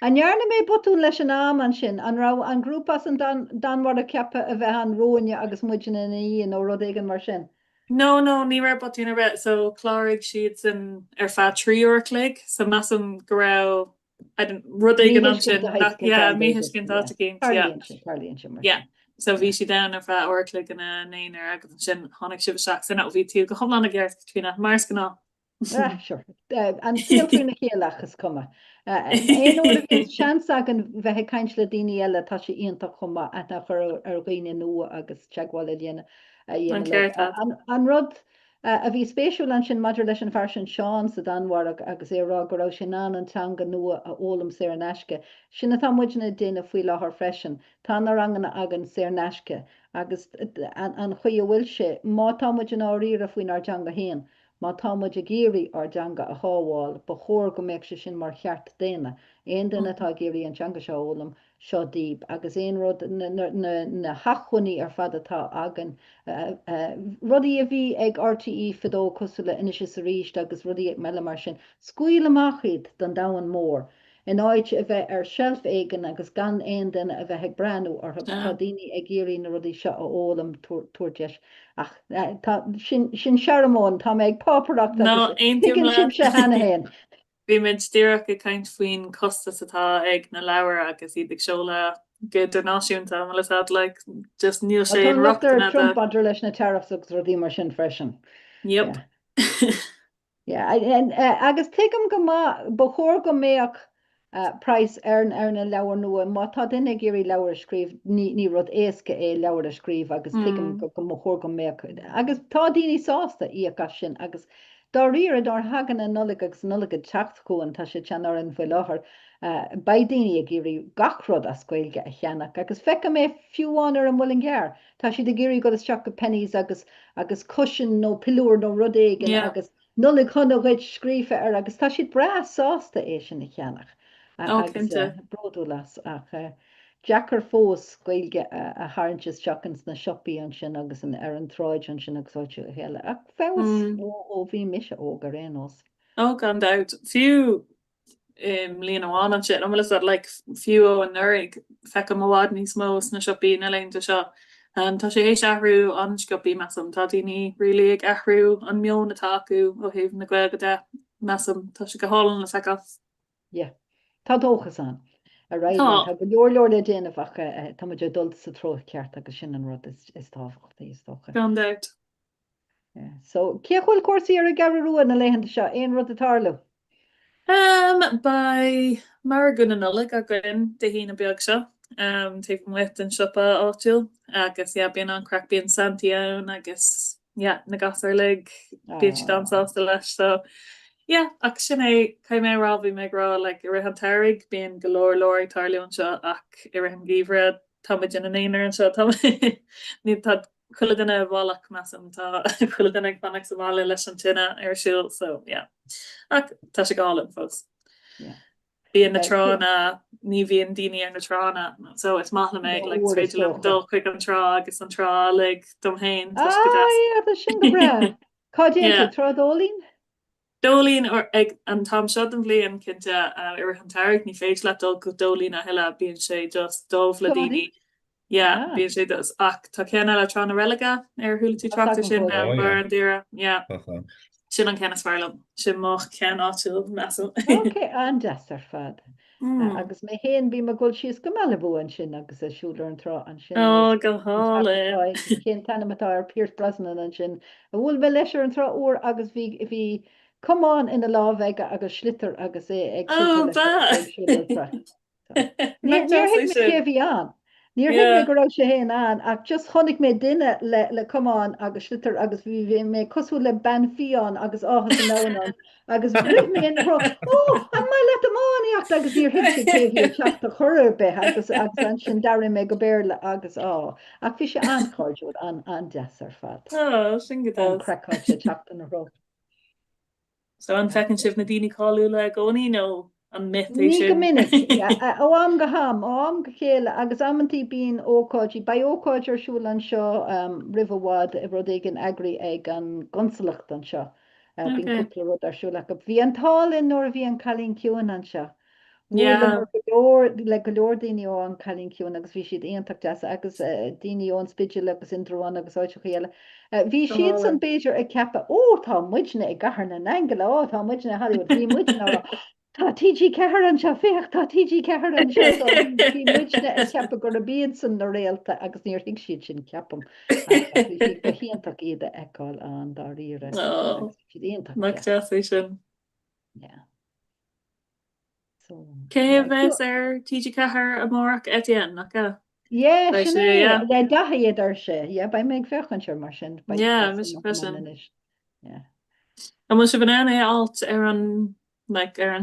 An nearna mé botún leis an am an sin an rá an grúpas an danhar a cepa a bheith an róine agus muidir in íon ó rud éigen mar sin. No, ní ra botún a bit, so chlárig siad san fa tríúir clig, so massam go raibh rud éigen an sin. Yeah, míhiscin dáta games, yeah. So bhí si down fa orclig in a néinar agus sin tháinig si seach san bhí tú go chomlána ggéirt trína mars gná. Sure. An síaltúna chéalachas cuma. Éon seans agan bheitthe caiint le daoine eile tá sé ionta chuma a nach chur ar ghaoine nua agus teagháil a dhéana. An rud a bhí spéisiúil an sin maidir leis an farsin seán sa danhar agus érá go raibh sin an antanga nua a ólam sé an eisce. Sinna tá muidena déine faoi lethar freisin. Tá na rangana agan sé an eisce agus an chuí bhfuil sé má tá muidena áíra faoin ar deanga héan. Má tá muid a géirí ar deanga a hábháil ba chóir go méid sé sin mar cheart déine. Éon duine tá géirí an teanga seo ólam seo díb agus éon rud na hachunaí ar fad atá agan rudaí a bhí ag RTE fidó cosúla inis is a ríist agus rudaí ag meile mar sin scuil amachid don dahan mór. In áid a bheith ar shelf éigen agus gan éon duine a bheith ag breanú ar daoine ag géirí na rudaí seo a ólam tuairteis. Ach, sin searamón tá ag páparacht sin se hena héin. Bhí mid stíireach a caiint faoin costas atá ag na leabhar agus iad ag seola go donáisiúnta má le just níl sé Trump badidir leis na tariffs agus rudaí mar sin freisin. Yep. Yeah, agus tuigem go ba chóir go méach price ar na leabhar nua má tá duine géirí leabhar a scríb ní rud éasca é leabhar a scríb agus tuigem go chóir go méach agus tá daoine sásta íocha sin agus dá riar dá hagan a nulaigh agus nulaigh teacht chuin tá sé teanar an bfuil láthair ba daoine a géirí gachrod a scoilge a cheannach agus fecha mé fiúháin ar an bhfuil an gcearr tá si de géirí go isteach go pennies agus cushion nó pilúr nó rud éigen agus nulaigh chunaghaid scrífa ar agus tá siad bra sásta é sin na cheannach agus broadú las ach Jackar fós scoilge a haintse seachans na siopí an sin agus ar an tráid an sin agsáilte héile ach fés ó bhí mise óga rénos. Oh, gan doubt. Few líon amháin an sin, am like few ó an nurig fecha mhád níos mós na siopí na leonnta seo. Tá sé ééis ahrú an sciopí meam tá daoine rilí ag ahrú an mion na taú ó heh na gcuil go de meam tá sé go hálan na feicas. Yeah, tá dóchas an. A ra tá go leor le déanamh tá dul sa tro ceart agus sin an rud is táhacht is tócha. Gan doubt. So céhfuil cuasaí ar a garúin na léhananta seo éon rud atála? Ba mar gunna nula a goin de hína beag seo. Take wet an sipa átil agus bíon an crack bíon Santiago agus na gasar lig bí dansásta leis so ach sin é cai mé rá bhí mé rá le i an tarig bíon golóir lóir tarliún seo ach i an gíomhre táid in an éar an seo ní tá chula duna bhach meam tá chula duna ag fanach sa bháile leis an tinine ar siúil so ach tá sé gálan fós. Bí na Trasna ní bhíon daine ar na Trasna so it's mála méid le féidir le dul chuig an trá agus an trá le dom hain sin go bra. Cá trádólín? Dólín ag an tam seo an bblion cinnte ar an tairg ní féid le dul go dólín a heile bíon sé just dómh le daoine. Bíon sé ach tá ceanna le tránna religa ar thuúlatí trachta sin bar an dtíire sin an ceanna sfarlam sin mách cean átil meam. Ok, an deas ar fad. Agus mé héan bí mar ggóil sios go meile bhin sin agus a siúlar an rá an sin. go hála. Cén tanimetá ar Pierce Brosnan an sin. A bhfuil bheith leis ar an rá uair agus bhí cumán ina lábheige agus slitar agus é ag Níor céhí an. Níor hi go raibh sé héan an ach just chonig mé duine le cumán agus slitar agus bhí mé cosú le ben fián agus áhas an náan agus brit mé an an mai le ammáíocht agus níor hi céhí teachta chur be agus an sin dair mé go béirle agus ach bhí sé anáidú an deas ar fad. Sin go creáil sé teachta na ró. So an fecinn sibh na daoine cáú le gcóí nó an myth Ní go minic am go ham am go chéile agus ammantí bíon ócáidí ba ócáid ar siúil an seo rihhád i rud igen agri ag an gonsalacht an seo bín cúpla rud ar siúla go bhí an tálinn nóair bhí an chalín ciúin an seo. Le golóir daine ó an chalín ciúin agus bhí siad aonach de agus daine ón spiidil agus indraháin agus áid chéile. Bhí siad san béidir ag cepa tá muidna ag gahar na Angela tá muidna Hollywood bhí muidna Tá TG cehar an seo féocht tá TG cehar an seo bhí muidna ag cepa gur a bíon san na réalta agus níor hiic siad sin ceapam go híonach iad eáil an dá riire sin. Cé bheits ar TG cehar a mórach Etienne nach ga? le dahaiad ar sé, ba méid fechan se mar sin. A mu se banana alt ar an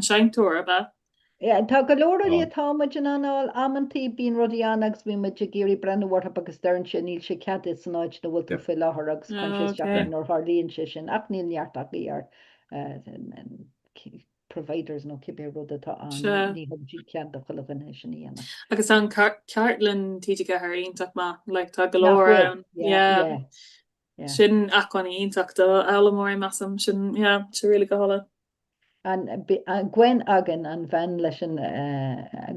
seinintúir ba? Tá go leorí atáid an anáil ammantí bíon rodíán agus bhí muid géirí brennhhar agus deann sin níl sé cead san áid na bhfuil tú fi láthir agus nó Harlíonn sé sin ach níl neartach í ar providers nó cibé rud atá an ní cead do chuilehine sin íana. Agus an ceartlann tíide ar ionach má le tá golóir sin achán ionach do elamóir meam sin se ri go hála. An gwen agan an bhean leis an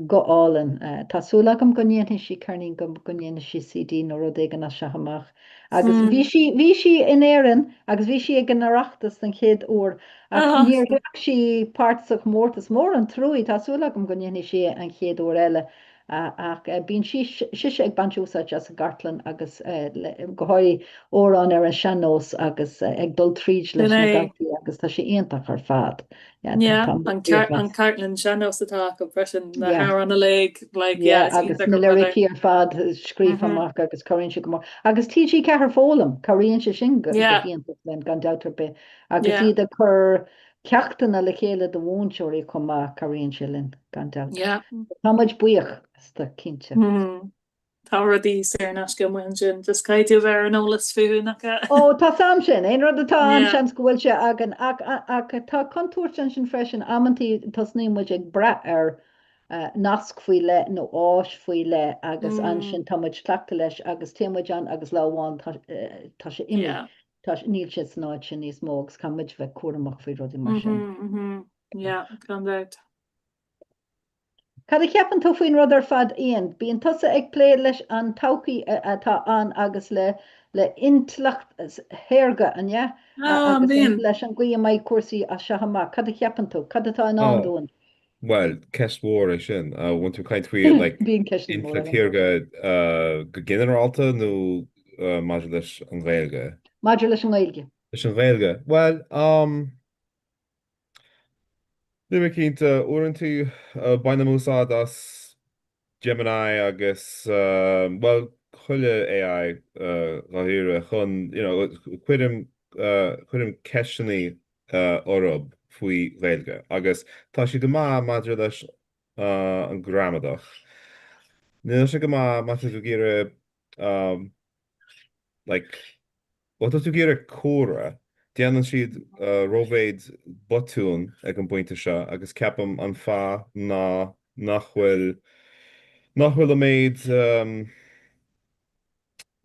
goálan Tásúla gom gonéana si carnín gom gonéana si CD nó rud éigen na seaach. Agus bhí si in éan agus bhí si ag an narachtas an chéad uair níor si pártach mórtas mór an trúí Tásúla gom gonéana si an chéad uair eile ach bín si ag banúsa as a gartlan agus gohaid órán ar an seanós agus ag dul tríd leis na galtaí agus tá sé iontach ar fad. an Cartland Shannos atá go fresin na haar an a leg agus na lyricí ar fad scríf amach agus choíonn se go agus TG cethar fólam choíonn se sin go len gan dautar be agus iad a chur ceachtainna le chéile do bhúnseoirí chumá choíonn se linn gan dautar. Táid buíoch sta cinnte. Tá ruí sé nas go muin sin just caiitiú bhar an ólas fiú nach. Ó tá sam sin ein rud atá an sean gohfuil se agan tá contúir sin freisin ammantí tasní mu ag bra ar nasc faoi le nó áis faoi le agus an sin táid tlaachta leis agus téimeid an agus leháin tá sé imi tá níl sé snáid sin níos mógus chuid bheith cuaach faoi rudí mar sin. Gandát. Cad a ceapan tú faoin rud ar fad aon, bíon tusa ag léir leis an tauchaí atá an agus le intlacht héirga anje agus leis an gcuí maiid cuasaí a sehamach. Cad a ceapan tú, cad atá an amdún? Well, ceismór sin want tú caiint faoi intlacht héirga go generalta nó maidir leis an ghaeilge? Maidir leis an ghaeilge. Leis an ghaeilge? Well, Ní cinnta uan tú bainna músá as Gemini agus well chuile AI ráthíre chun chuidim ceisinaí orb faoi ghaeilge agus tá si go maidir leis an gramadach. Níl se go maidir tú gíire tú gíire córa déanann siad rómhéid botún ag an buinte seo agus ceapam an fá nachhfuil a méid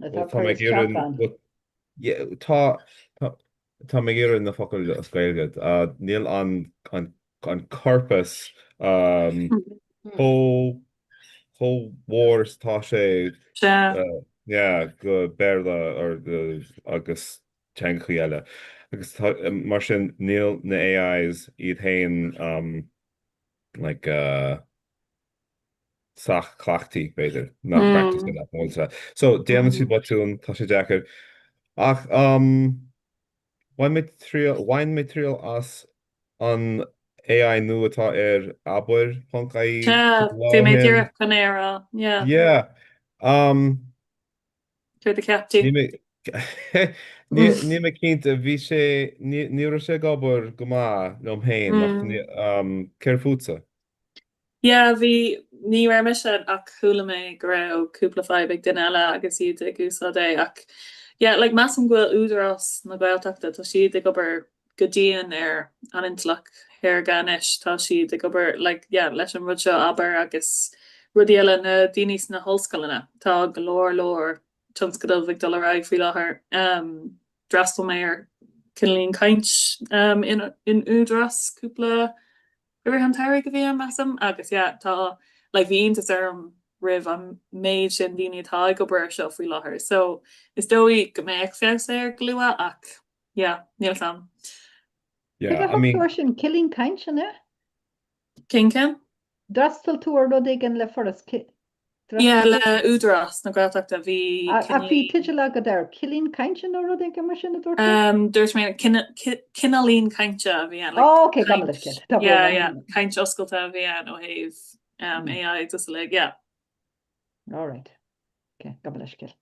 tá mé ggéireann na focail a scailgad níl an corpus hómhór tá sé go béla agus teangaí eile. Agus mar sin níl na AIs iad hain sach clachtaí beidir nach practice go leáilsa. So déanann si botún tá sé dechar ach bhain mé tríal as an AI nu atá ar abair pancaí mé dtíire chunéra chuir de ceaptí. Ní me cinnta bhí sé ní sé gobar go má lom héin ceir fúsa. Bhí ní ra me se ach thula mé go raibh cúpla fáib ag duine eile agus iad ag úsá é ach le meam ghfuil údarrás na gailteachta tá siad ag gobar go dtíon ar an intlach ar ganis tá siad ag gobar leis an rud seo aber agus rudí eile na daoine na hoscailena tá go leir tunscadal bh dul raig fao láthair drastal mé ar cinlíon caint in údras cúpla an tair go bhí meam agus tá bhíontas arm rih an méid sin daoine tá go bur seo faoi láthair. So is dóí go mé ag fé ar glua ach níl sam. sin killing kaint sin e? Kinken? Drastal tú rud igen le forras le údras na gaachta bhí bhí tiidir le go d killing kaint sin rud ige mar sin dú? Dúirt mé cinelín kainte a bhí kaint oscailta a bhí ó héh AI just le Alright. Okay, go leiscil.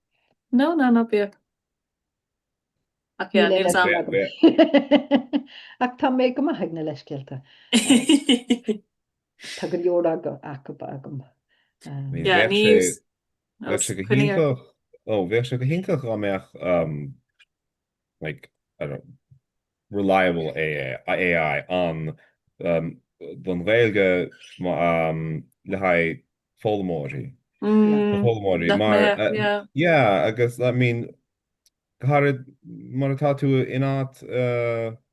No bí. Ach tá mé go maithaig na leiscilta. Tá go leor agam bheh se go hincach ameach reliable AI an don réilge le haid fólamóí. Mar agus mar atá tú inát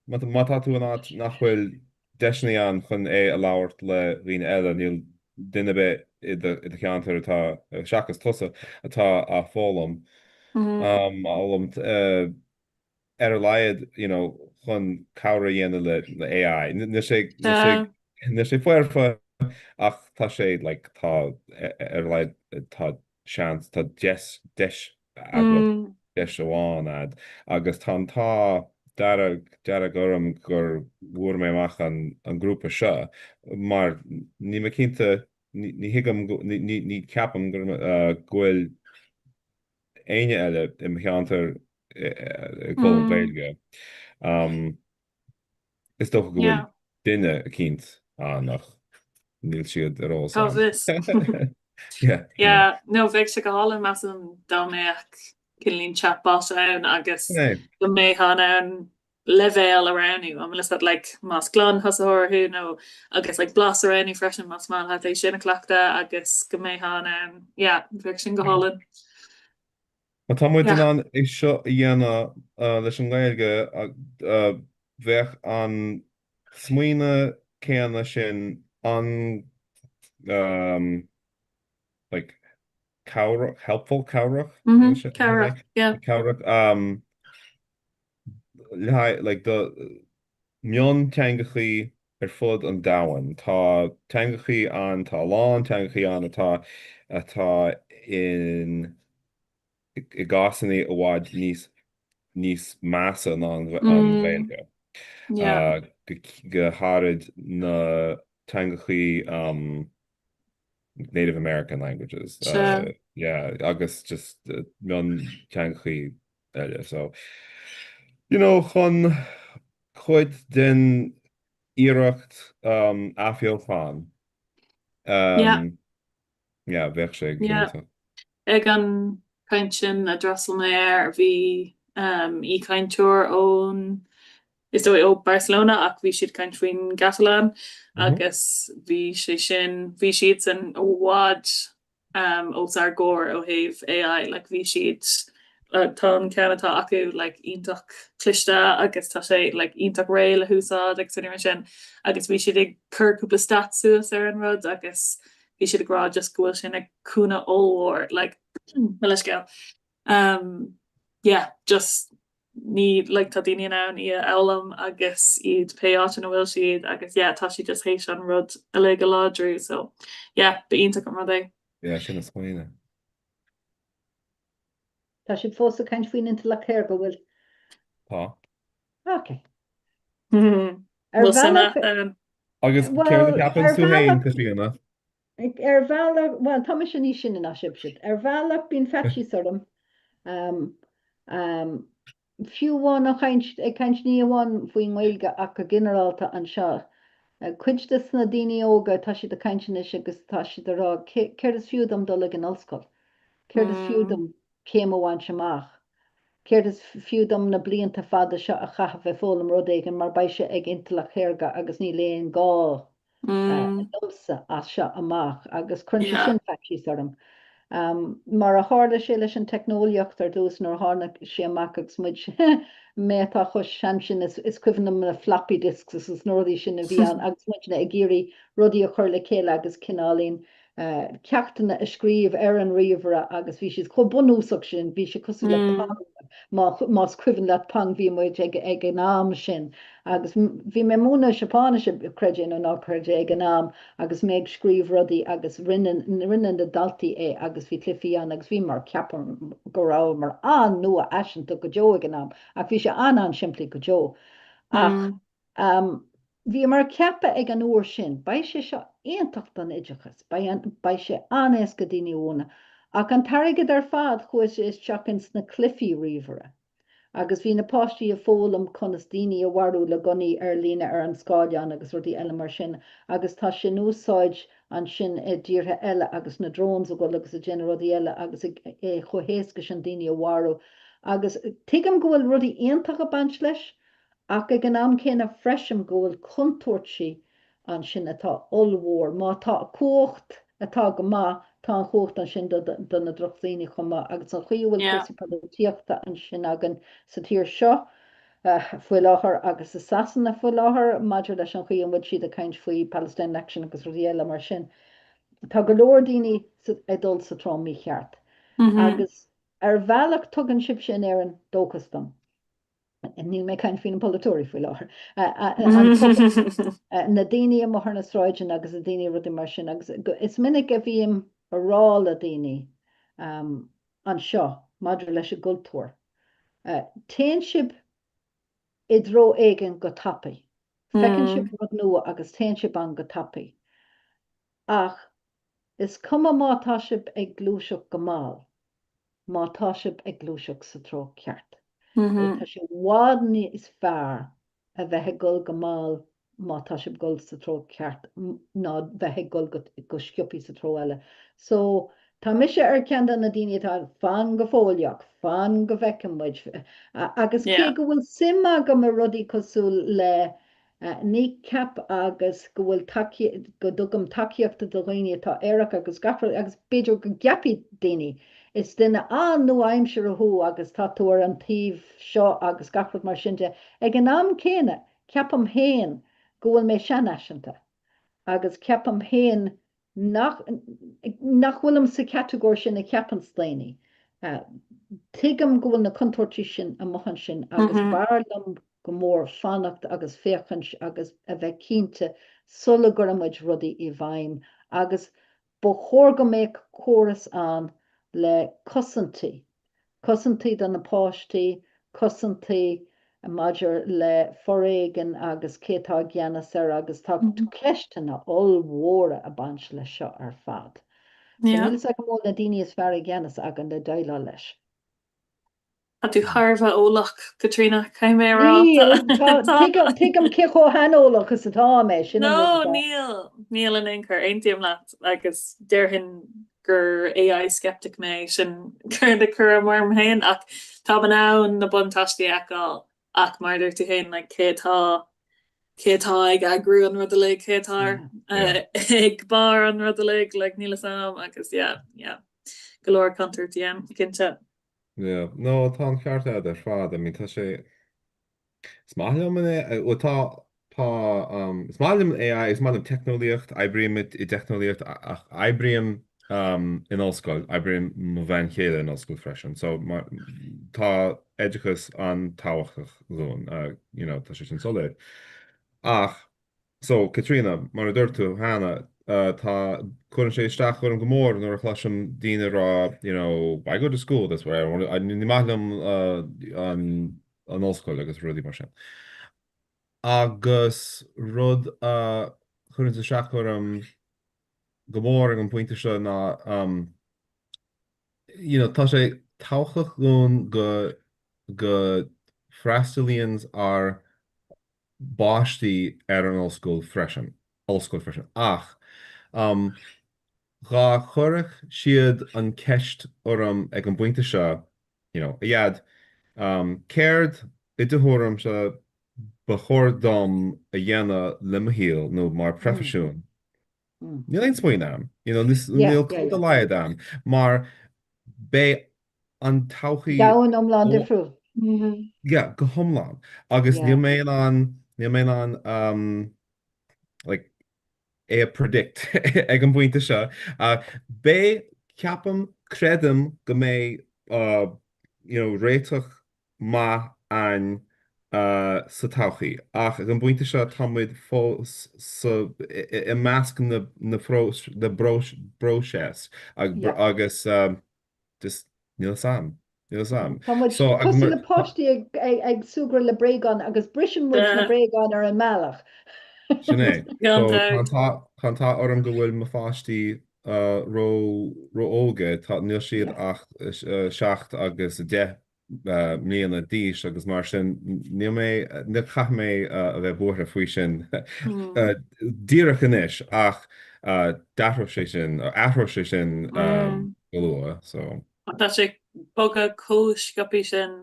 mátá tú inát nachhfuil deisna an chun a láhart le riine eile níl duine bit i cheantar atá seachas tusa atá a fólam ar leiad chun cabhra dhéana le AI. Ní sé fuirfa ach tá sé like tá leid tá seans tá deis aglah deis amháin ad agus tá dearg gom gur bhuair méach an grúpa seo mar ní me cinnte ní hiigem ní ceapam gur ghfuil aine eile im cheantar cóim Gaeilge. Is doch go bhfuil duine a cinint nach níl siad arrá Tá Yeah. Yeah, no bheith se go hála meas an dáméach cinlín chatbot ann agus go mé han an levéil aroundú am is dat like mas glan hasú no agus like blas any freshen mas man hat é sinna clachta agus go mé han an bheith sin go hálan. Ma tá muid an is seo dhéana leis an Gaeilge bheith an smuoine céanna sin an like helpful cowrach cowrach like the mion teangachaí fud an dahan tá teangachaí an tá lán teangachaí an atá in I gasannaí a bháid níos measa an Gaeilge go hárid na teangachaí Native American languages. Agus just mion teangachaí eile. So, chun chuid den iirecht afeolfáin. Bheith sé cinnte. Ag an kaint sin a drasal mé bhí í kaintúir ón is ó Barcelona ach bhí siad kaint faoin Catalán agus bhí sé sin bhí siad san óhád os ar ggóir ó héh AI like bhí siad tá ceannatá acu like ionach cliste agus tá sé like ionach réil a húsáid ag sin sin agus bhí siad ag curúpla statúas ar an rud agus bhí siad ará just gohfuil sin ag cúna óhór like leisceil just ní like tá daine an í elam agus iad péáit an bhfuil siad agus tá si just hééis an rud a le go ládrú so be ionach an rud é. Sin is smaoine. Tá si fósa caint faoin into le céir go bhfuil. Tá. Okay. Agus céir capan tú hain cosíanana. Bhealach well tá sin ní sin in asibsid. Bhealach bín fetí sodom. Fiúháin a chaint ní amháin faoin Gaeilge ach a generalta an seo. Cuidstas na daine óga tá si a caiintenis agus tá si ará céir is fiúdam dul ag an ollscoil. Céir is fiúdam céim amháin semach. Céir is fiúdam na blianta fada seo a chath bheith fólam rudéigen mar baise ag intalach chéirga agus ní léon gá domsa as seo amach agus chun sin fetí orm. Mar a hála sé leis an technoliacht ar dús nar hána sé amach agus muid métá chus sin is cuihanna na floppy disks is nóirí sin a bhí an agus muidna ag géirí rudí a chuir le céile agus cinálín ceachtainna a scríomh ar an riomhra agus bhí siad cho bunúsach sin bhí sé cosú le más cuihann le pan bhí muid ag an náam sin agus bhí mé múna sepána se creidin an ácuride ag an náam agus méid scríomh rudaí agus rinne de daltaí é agus bhí clifií an agus bhí mar ceapan gorá mar an nua eisianta go deo ag an náam ach bhí se an siimplí go deo ach bhí mar ceapa ag an uair sin ba sé seo aontacht an idechas ba sé anéis go daine óna ach an tarigad ar fad chuis is teachins na clifií riomhre agus bhí na páistí a fólam chunas daine a bharú le gonaí ar lína ar an scáileán agus rudí eile mar sin agus tá sin úsáid an sin díortha eile agus na drones a go agus a gin rudí eile agus chohéasca sin daine a bharú agus tuigim gohfuil rudí aontacha a baint leis ach ag an am céna freisim gohfuil contúirt si an sin atá olmhór má tá cuacht atá go má tá an chócht an sin don na drochdaoine chumá agus an chuúhfuil tíochta an sin agan sa tír seo foiil láthair agus is sasanna foiil láthair maidir leis an chuon bhfuil siad a caint faoi Palestine Action agus ruéile mar sin. Tá go leor daoine dul sa trám mí cheart agus ar bhealach tugann sib sin ar an dóchastam. Níl mé caiin fin polytóí foioi láir. An na daine mo na sráidin agus a daine rudi mar sin agus is minic a bhíam a rá a daine an seo Madra leis a gultúir. Téan sib I dro éigen go tappaí. Fecinn sib rud nua agus téan sib an go tappaí. Ach is cuma mátá sib ag glúiseach go máil, mátá sib ag glúiseach sa tro ceart. Tá sé bhád níos fearr a bheitthe gul go máil mátá sib gul sa tro ceart ná bheitthe gul go sciopí sa tro eile. So tá mise ar cean na daine tá fan go fóileach, fan go bhhecin muid agus cé go bhfuil sima go mar rudaí cosú le ní cap agus go bhfuil go dugam takeíochtta do dhaoine tá éireach agus gafar agus beidir go ceapí daoine. Is duine an nó aimimseir a thu agus táúir an taobh seo agus gafrad mar sinnte. Ag an am céine ceapam héin go bhfuil mé seanaisinta. Agus ceapam héin nach bhfuilm sa categóir sin na ceapan sléine. Tuigem go bhfuil na contortí sin a mochan sin agus bharlam go mór fannacht agus féchans agus a bheith cínte sulla gomuid rudaí I bhaim agus ba chóir go méid choras an le cosantí don na páistí, cosantí a maidir le foréigen agus cétá gceannas ar agus tá tú cléistena olmhóra a bans le seo ar fad. Níl a go mór na daine is fear gceannas agan le daile leis. A tú Harbh ólach Katrina caiim mé rá. Tuigem cecho hanólach is atá mé sin. No, níl an incur aontíam leat agus deirhin gur AI skeptic mé sin chuir de cur mar héin ach tá ban ná na buntáistí eáil ach maidir tú héin le cétá ag agrú an rud a le cétá ag bar an rud a le níla sam agus golóir cantar DM cinnte. No tá ceart ar fád mí tá sé smáilm smáilm AI is máilm technolíocht ebriimid I technolíocht ach ebriim in osscoil ebriim mo bhain chéile in osscoil freisin, so tá éidechas an táhachtach zón tá sé sin soléir. Ach so Katrina mar a dúirtú hána tá chun sé isteach chun go mór nuair a chhlaisiim daine rá I go to school that's where ní maithlam an osscoil agus rudí mar sin. Agus rud chun isteach chum go mór an pointe seo ná tá sé táchach gún go freistalíonn ar báistí ar an ollscoil freisin ach gá chorach siad an ceist orm ag an pointe seo iad céird I dthúram se ba chóir dom a dhéana limhíal nó mar profisiún. Níl ein smuoin am, níl chuta leiad am, mar bé an tauchaí Dahan omláin difriúil. go thomláin agus níl mé an é predict ag an buinte seo bé ceapam credum go mé réiteach má an sa tauchaí ach an buinte seo támuid fós I measc na bróses agus just níl sam. Cos le postí ag sugra le breán agus brisin mu na breán ar an meach. Sinné chutá orm go bhfuil mo fáistí róóge tá níl siad ach 6 agus 10 mlíana díos agus mar sin ní cha mé a bheith buair faoi sin dírachanis ach dahra sé sin ahra sé sin golua Tá sé boga cóis gopí sin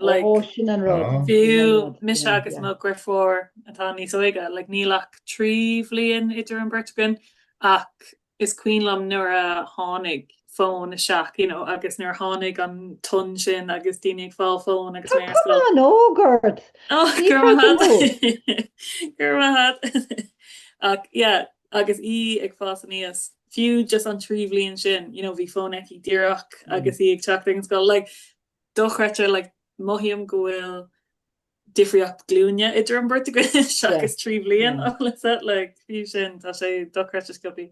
sin an rud fiú mis agus nó griffór atá níos oige le nílach trí bblion idir an Bretagan ach is cuilam nuair a tháinig fón seach agus nuair tháinig an tun sin agus daine ag fáil fón agus mé ógurt ach agus ag fás níos fiú just an trí bblion sin bhí fón ag díireach agus ag teachting an scoil dochreite mohíam gohfuil difriocht glúne idir an burta go seachas trí blion le hí sin tá sé docrascopi.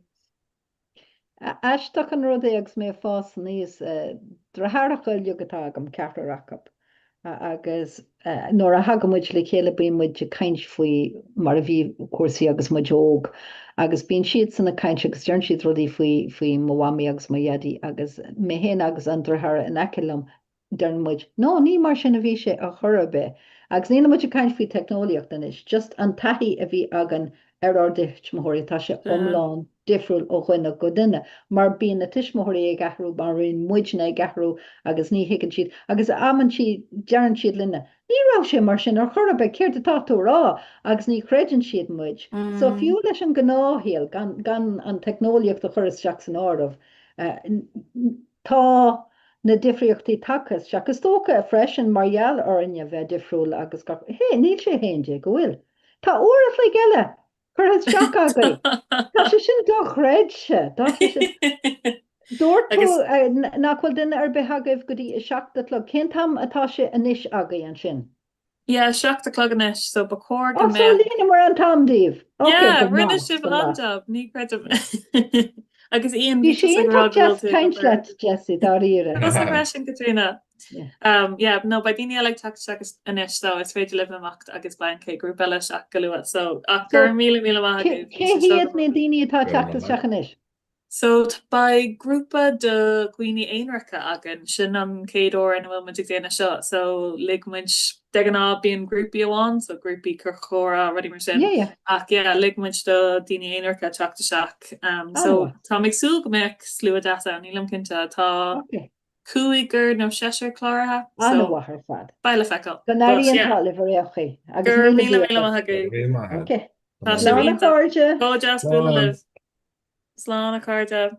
Eisteach an rud agus mé fás níos drathrachail jogatá am ceartarachap agus nóair a hagamuid le chéile bímuid de caiint faoi mar a bhí cuasaí agus muideóg agus bíon siad sanna caiint agus dearn siad rudí faoi mhami agus maiadí agus mé héana agus an drathra in ecelam dearn muid nó ní mar sin a bhí sé a churbe agus níana muid a caiint faoi technoliacht in is just an taithí a bhí agan dicht mothirí tá sé omláin difriúil ó chuine go duine mar bíon na tiismothirí ag gahrú mar rion muidna ag gahrú agus ní higann siad agus aman siad dearan siad linne nírá sé mar sin ar chorbe céir de táú rá agus ní credan siad muid. So fiú leis an gnáhéal gan an technoliacht a churas seach san ámh tá na difriochttaí takeas seachas tócha a freisin margheall orine bheith difriúil agus hé níl sé héide go bhfuil. Tá uair le geile. Chus seach agaí. Tá sé sin dochréidse Dúirtú nachfuil duine ar bethagah go dtí seachta le cintam atá sé inis agaí an sin. Yeah, seachta cluganis so ba cór go lína mar an tamdíobh. rinne sib anjab ní cre agus íon bhí sé caiint le Jessie dá ire. sin Katrina. No ba daine le take agus inis tá is féidir le amacht agus bain cé grúp eile seach goúa so gur mí Céhiad na daine atá teachtas seachanis. So by grúpa de Gwine Einracha agan sin an cédó an bhfuil muidir déana seo so ligmuint de an á bíon grúpi amháin so grúpi chora rudí mar sin ach ligmuint do daine Einracha teachta seach so tá migsú go méid slú data an ílam cinnte tá cuaiggur nó séir chláirithe anhhar fad. Baile feáil. Gonaíontá le bhréochaí agus gur mí Tá sé jazz bu Slán a cardide.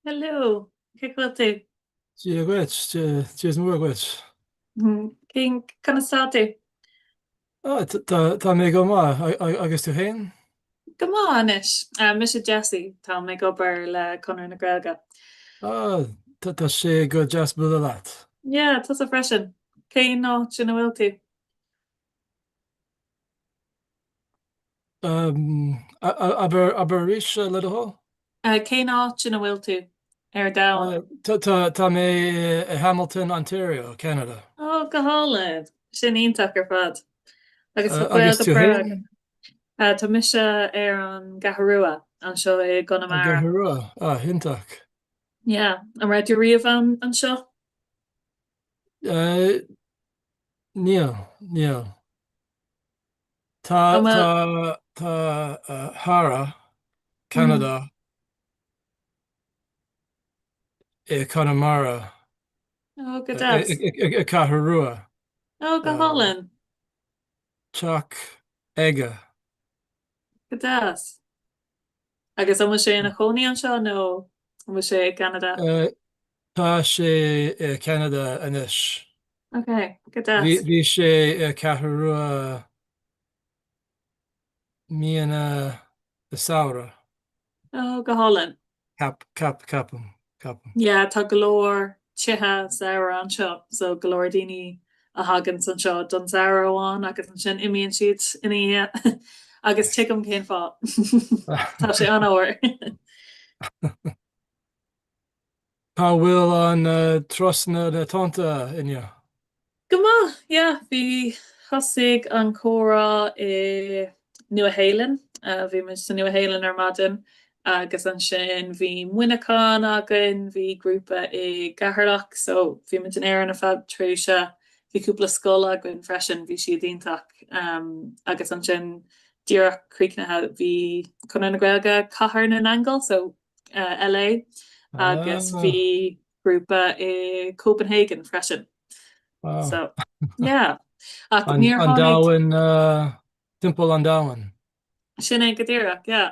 Hello. Kikiltu. Tia gwech, tis mwy gwech. King Kanasatu. Ta me go ma, agus tu hen? Come on, ish. Misha Jesse, Tom me go bar le Comhrá na Gaeilge. Ta sé go jazz bula lat. Yeah, tas a freshen. Kane no Chinawiltu. Aber rish le ho? Kane no Chinawiltu. Down. Ta me Hamilton, Ontario, Canada. Oh, Gaholid. Shin tucker fad. Agus Agus tu Brag. hen? Ta Misha an Gaharua. An show Gunamara. Gaharua, hintak. Yeah, I'm ready to read an show. Neil. Ta Hara, Canada, Connemara, Oh, good das. Kaharua. Oh, Gaholin. Chuck, Ega. Good das. I guess I'm saying a Coney an show. No, I'm saying Canada. Tá sé Canada inis. Okay, good das. Bhí sé Kaharua Miana the Saura. Oh, Gaholin. Capum. Yeah, tá galore chiha Sarah an show. So galore dini a Haggins an show done Sarah one. I guess an shin imian sheets in a I guess chicken came fa. Tá sé an or. Tá bhfuil an Trasna Na inne. Goma, yeah, bhí hosig an Comhrá nua héilen, bhí mu nua héilen ar maidin, agus an sin bhí muineán agan bhí grúpa I gaharlach, so bhí mu an air an a fab tréise, bhí cúpla scoil agan freisin bhí si díntaach, agus an sin díach críicnathe bhí Comhrá na Gaeilge Cathair na Nangle, so LA, agus bhí grúpa I Copenhagen freisin. Wow. So, yeah. An Darwin, Timple an Darwin. Sinné godéach, yeah.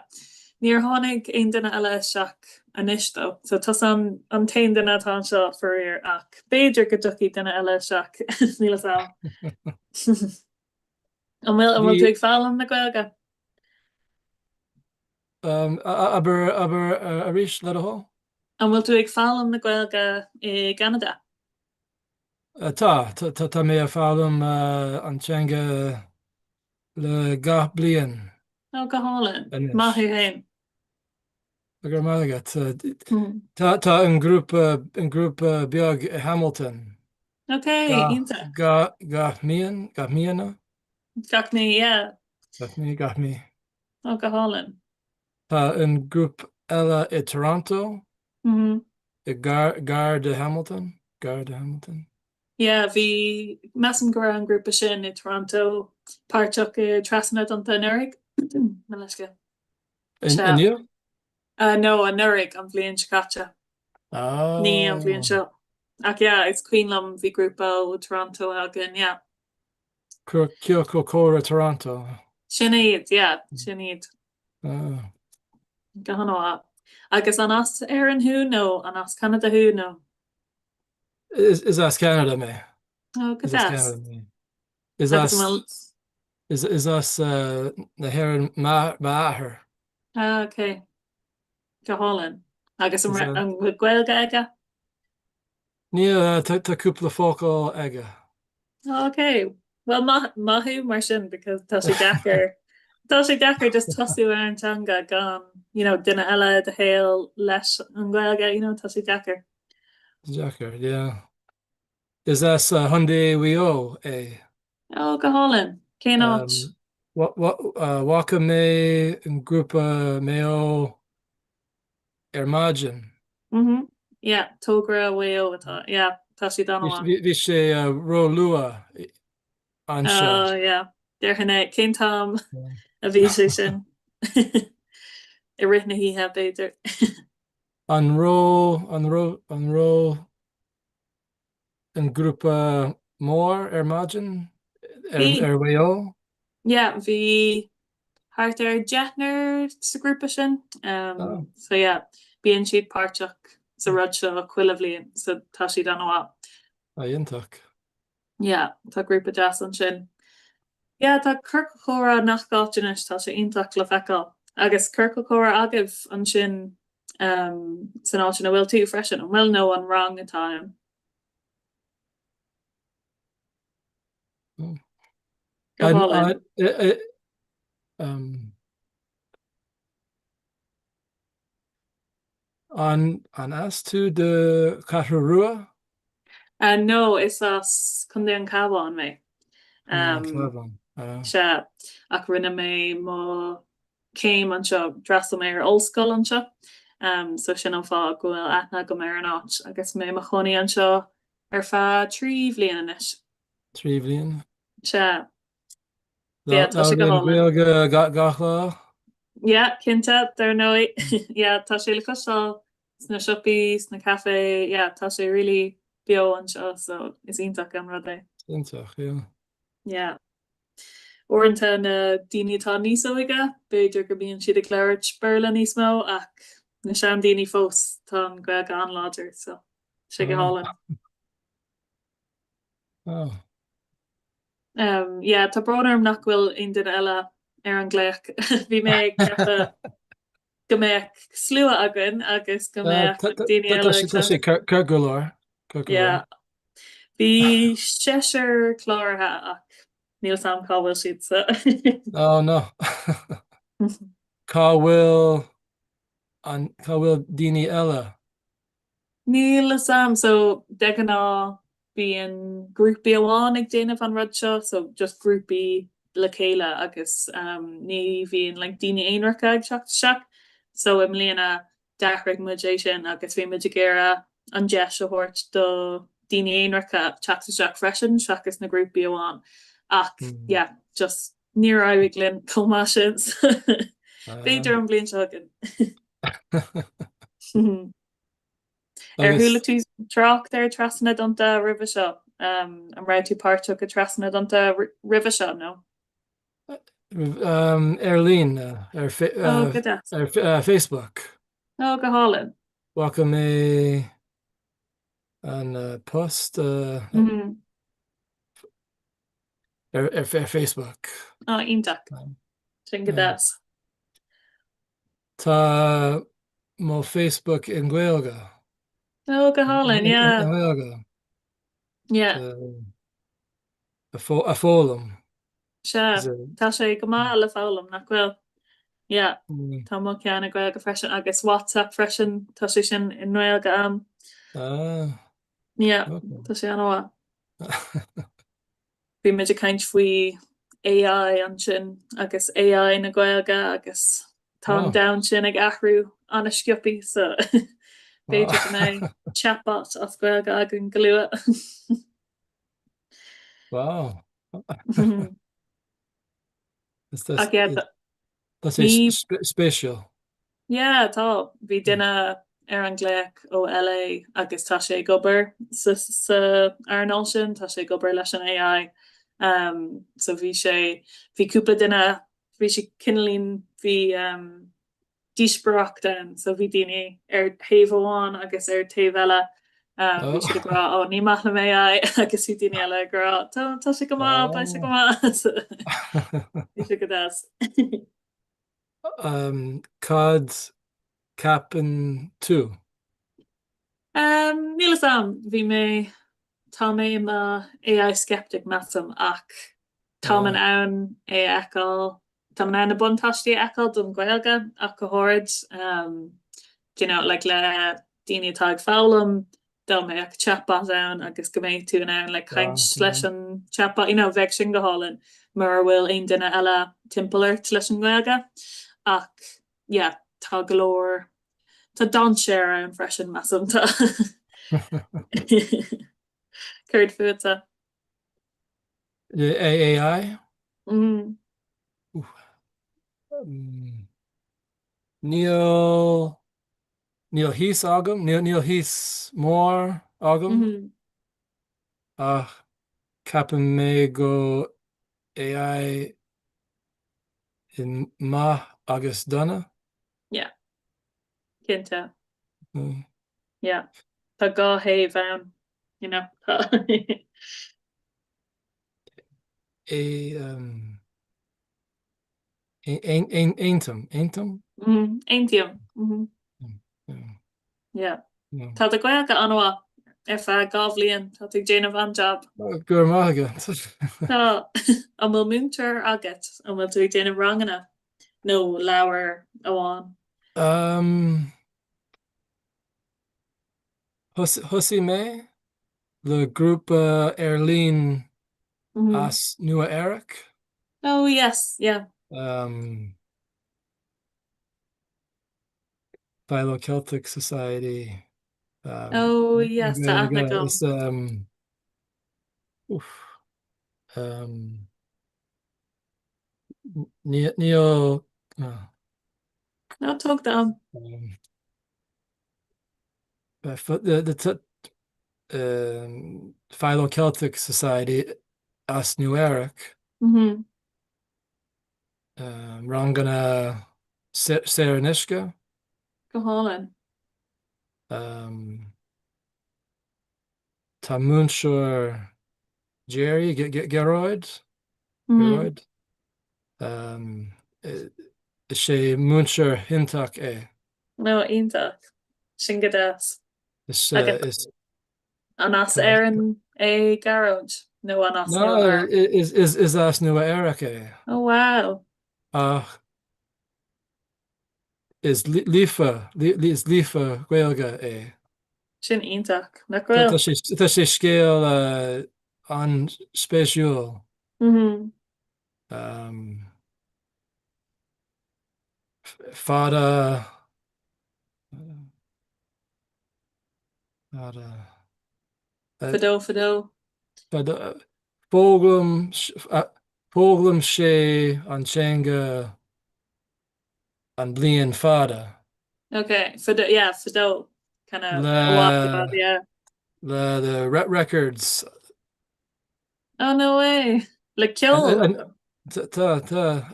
Níor tháinig ein duine eile seach anis though. So tas an tain duine atá seo fuir ach Beiidir go duci duine eile seach níle sao. An bhfuil tú ag fálam na Gaeilge? Aber a rís le ho? An bhfuil tú ag fálam na Gaeilge I Canada? Tá mé a fálam antseanga le gach blian. Oh, go hálan. Maithú hain. Agur mágat. Tá an grúp beag Hamilton. Okay, ínta. Gach míana? Gach mí, yeah. Gach mí. Oh, go hálan. Tá an grúp eile I Toronto. I Gar de Hamilton. Yeah, bhí meam go an grúpa sin I Toronto páirteach Trasna Na Na leisce. Inniu? No, an nurig an bblion Chicacha. Ní an bblion seo. Ach yeah, it's Queenlam bhí grúpa ó Toronto agan, yeah. Kyoko Cora Toronto. Sinnéad, yeah, sinnéad. Go haná. Agus an as ar an hú no, an as Canada hú no. Is as Canada me? Oh, good as. Is as na Heron Maher? Okay. Go Holland. Agus an Gaeilge aige? Ní tá cúpla fócail aige. Okay. Well, mahu mar sin because tá sé dechar just tosú ar antanga gan, duine eile de héal leis an Gaeilge, tá sé dechar. Jacker, yeah. Is that Hyundai Wio a? Oh, go Holland. Cé not. Waka me in group meo Ermagin. Yeah, Togra Wio atá. Yeah, tá sí dan one. Vi sé ro lua an show. Oh, yeah. Der hanne cén Tom a bhí sé sin. I rithna hí heb beidir. An ro in group more Ermagin Wio. Yeah, bhí hart jetner sa grúpa sin. So yeah, bíon siad páirteach sa rud seo chuile blion sa tá siad an bhá. Iontach. Yeah, tá grúpa jazz an sin. Yeah, tá cur chora nach gáis tá sé intach le feáil. Agus cur chora agah an sin san á sin bhfuil tú freisin an bhfuil nó an rang atá. An as tú de Catarrua? No, is as chun an cabháin mé. Se ach rinne mé má céim an seo drasal mé ar olscoil an seo. So sin an fá gohfuil aithna go mé an áit agus mé mar chonaí an seo ar fá trí bhbliain inis. Trí bbliain? Se. Bhfuil gach lá? Ja, cinnte dar nói. Tá sé le cosá sna siopí sna caé, tá sé ri bio an seo so is ionach an rud é. Iontach, Ja. Orintanta na dainetá níos óige, beidir go bíonn siad a léirt spurla níos mó ach na sean daoine fós tá an gcuig an láidir so sé go hálan. Tá bránarm nach bhfuil on duine eile ar an gléach. Bhí mé go mé slua agan agus go mé daine eile. Cur go leir. Bhí séir chlátha ach níl sam cáhfuil siad sa. No. Cá bhfuil daine eile? Níl sam so de ná bí an grúpi amháin ag déanamh an rud seo so just grúpi le chéile agus ní bhíon le daine aonracha ag seach so im líana dachraigh mudé sin agus bhí muidir géire an de a thuirt do daine aonracha teach freisin seachas na grúpi amháin ach just ní raibh linn comá sin féidir an blion segan. Ar thula tú trach ar Trasna dTonnta rih seo an ra tú páirteach a Trasna dTonnta rih seo nó? Ar líon ar Facebook. Go hálan. Wacha mé an post ar Facebook. Ionach. Sin go das. Tá má Facebook in Gaeilge. Go hálan, a fólam. Se tá sé go má le fálam nach bhfuil. Tá má ceanna go go freisin agus WhatsApp freisin tá sé sin in Gaeilge am. Tá sé anhá. Bhí muidir caint faoi AI an sin agus AI na Gaeilge agus tá da sin ag ahrú an scioppi so féidir go mé chatbot as Gaeilge agan glua. Wow. That's special. Tá bhí duine ar an gléach ó LA agus tá sé gobar sa airnáil sin tá sé gobar leis an AI. So bhí cúpla duine bhí sé cinelín bhí díspraach den so bhí daine ar taobháin agus ar taobhile bhí si gra ní maith le mé agus bhí daine eile gra tá sé go má ba sé go má bhí si go das. Cad capan tú? Níl sam bhí mé tá mé ma AI skeptic massam ach tá an ann é eáil tá an na buntáistí eáil don Gaeilge ach go háid le daine atá ag fálam dá mé ag chatbot ann agus go méid tú an ann le chaint leis an chatbot bheith sin go hálan mar bhfuil aon duine eile timpplair leis an Gaeilge ach tá golóir tá don séir an freisin massam tá. Curd futa. AI? Níl hís agam? Níl hís mór agam? Ach capan mé go AI in maith agus donna? Cinnte. Yeah. Tá gá hay bhean, you know. Aintum. Eintium. Yeah. Tá a gcuilcha anha if gábhlíonn tá ag déanamh an job. Gur mága. Tá an bhfuil múntar agat an bhfuil tú ag déanamh rangana nó leabhar amháin. Hussy me, the group Erlín as Nua Eric. Oh yes, yeah. Philo-Celtic Society. Oh yes, tá ethnic It's neo no talk down. The Philo-Celtic Society as New Eric. Rangana Serenishka. Go Holland. Tamunshur Jerry Geroid. Geroid. She Munshur Hintak No, Intach. Shingadas. Is Anas Aaron a garage. No Anas no is as New Eric. Oh wow. Is Lifa Gwelga Sin Intach. Tá sé scéal an spéisiúil. Fada Fado. Fóglam sé an tsénga an blian fada. Okay, Fado. Kind of a walk, yeah. The records. Oh no way. Like kill.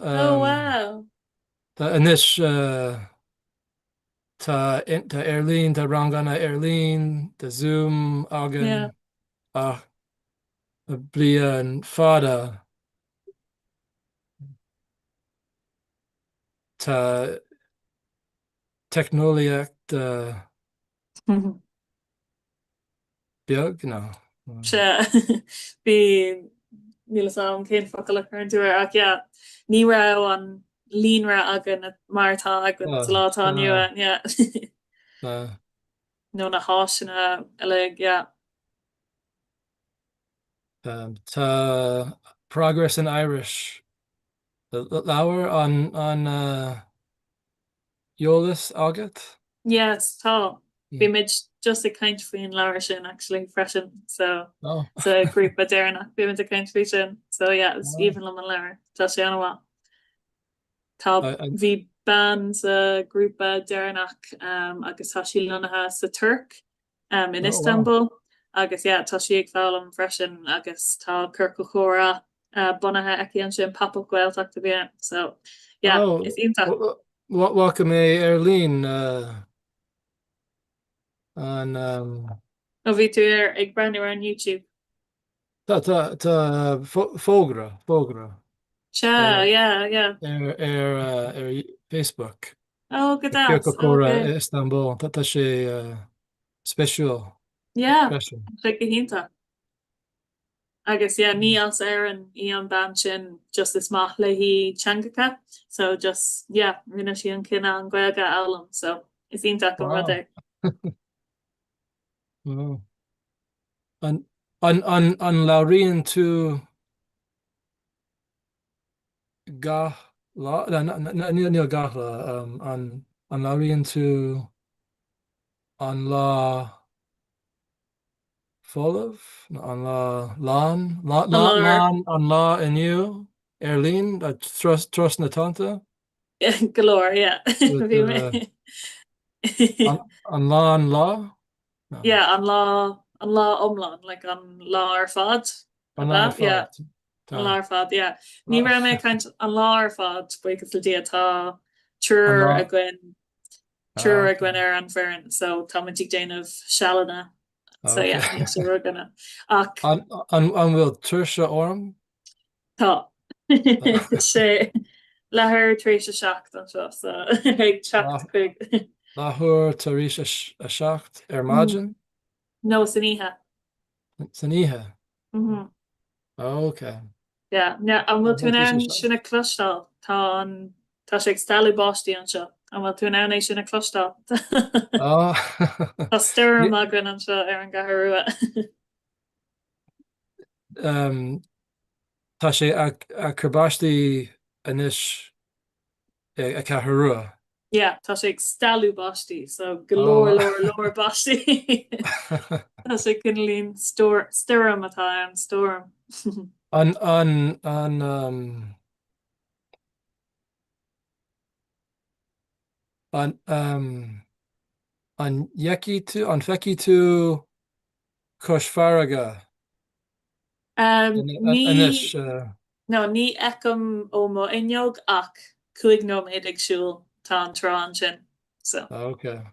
Oh wow. Anish ta Erlín ta rangana Erlín ta Zoom agan blian fada ta technoliac beag no. Bí níl sam cén focail chuintú ach ní ra an línra agan martá agan látá nua nó na háisina eile Tá Progress in Irish leabhar an Eolas agat? Yes, tá. Bhí mid just a kaint faoin leir sin actually freisin so grúpa déirnach bhí a kaint fao sin so it's even am an leir tá sé anhá. Tá bhí ban a grúpa déirnach agus tá sí lonathe sa Turk in Istanbul agus tá si ag fáil an freisin agus tácur go chóra bunathe aici an sin papal ghailteachta bhí so is ionta. Wa mé Erlín an bhí tú ag breú an YouTube. Tá fógra. Facebook. Oh, good that. Okay. Istanbul. Tá sé special. Like hinta. Agus ní as an í an ban sin just is maith le hí Changacha so just rinne si an cinna an gweilga elam so is ionta go rudé. An lauríonn tú ga lá níl gach an lauríonn tú an lá fólamh an lá an lá inniu Erlín Trasna Na. Galore, an lá? An lá omlan like an lá ar fad. An lá ar fad, Ní ra mé kaint an lá ar fad bugus le diatá trúr a gin true gwen an fearin, so Tommy Jane of Shalana. So yeah, we're gonna an bhfuil tuirse orm? Tá sé lethir trééis a seach an seo ag techt chuig. Láthúir tar éis a seacht ar maidin? No, san ihe. San ihe? Okay. Yeah, an bhfuil tú an sinna clostal tá sé ag stalú báistí an seo, an bhfuil tú an ééis sinna clostal. Tá stem a gan an seo ar an gaharúa. Tá sé a chubáistí inis a ceathrúa. Yeah, tá sé ag stalú báistí, so golóir báistí. Tá sé cin lín stem atá an storm. An feici tú cos farraga inis No, ní ecem ó mo inneog ach chuig nó méid agsúil tá an trán sin. So okay.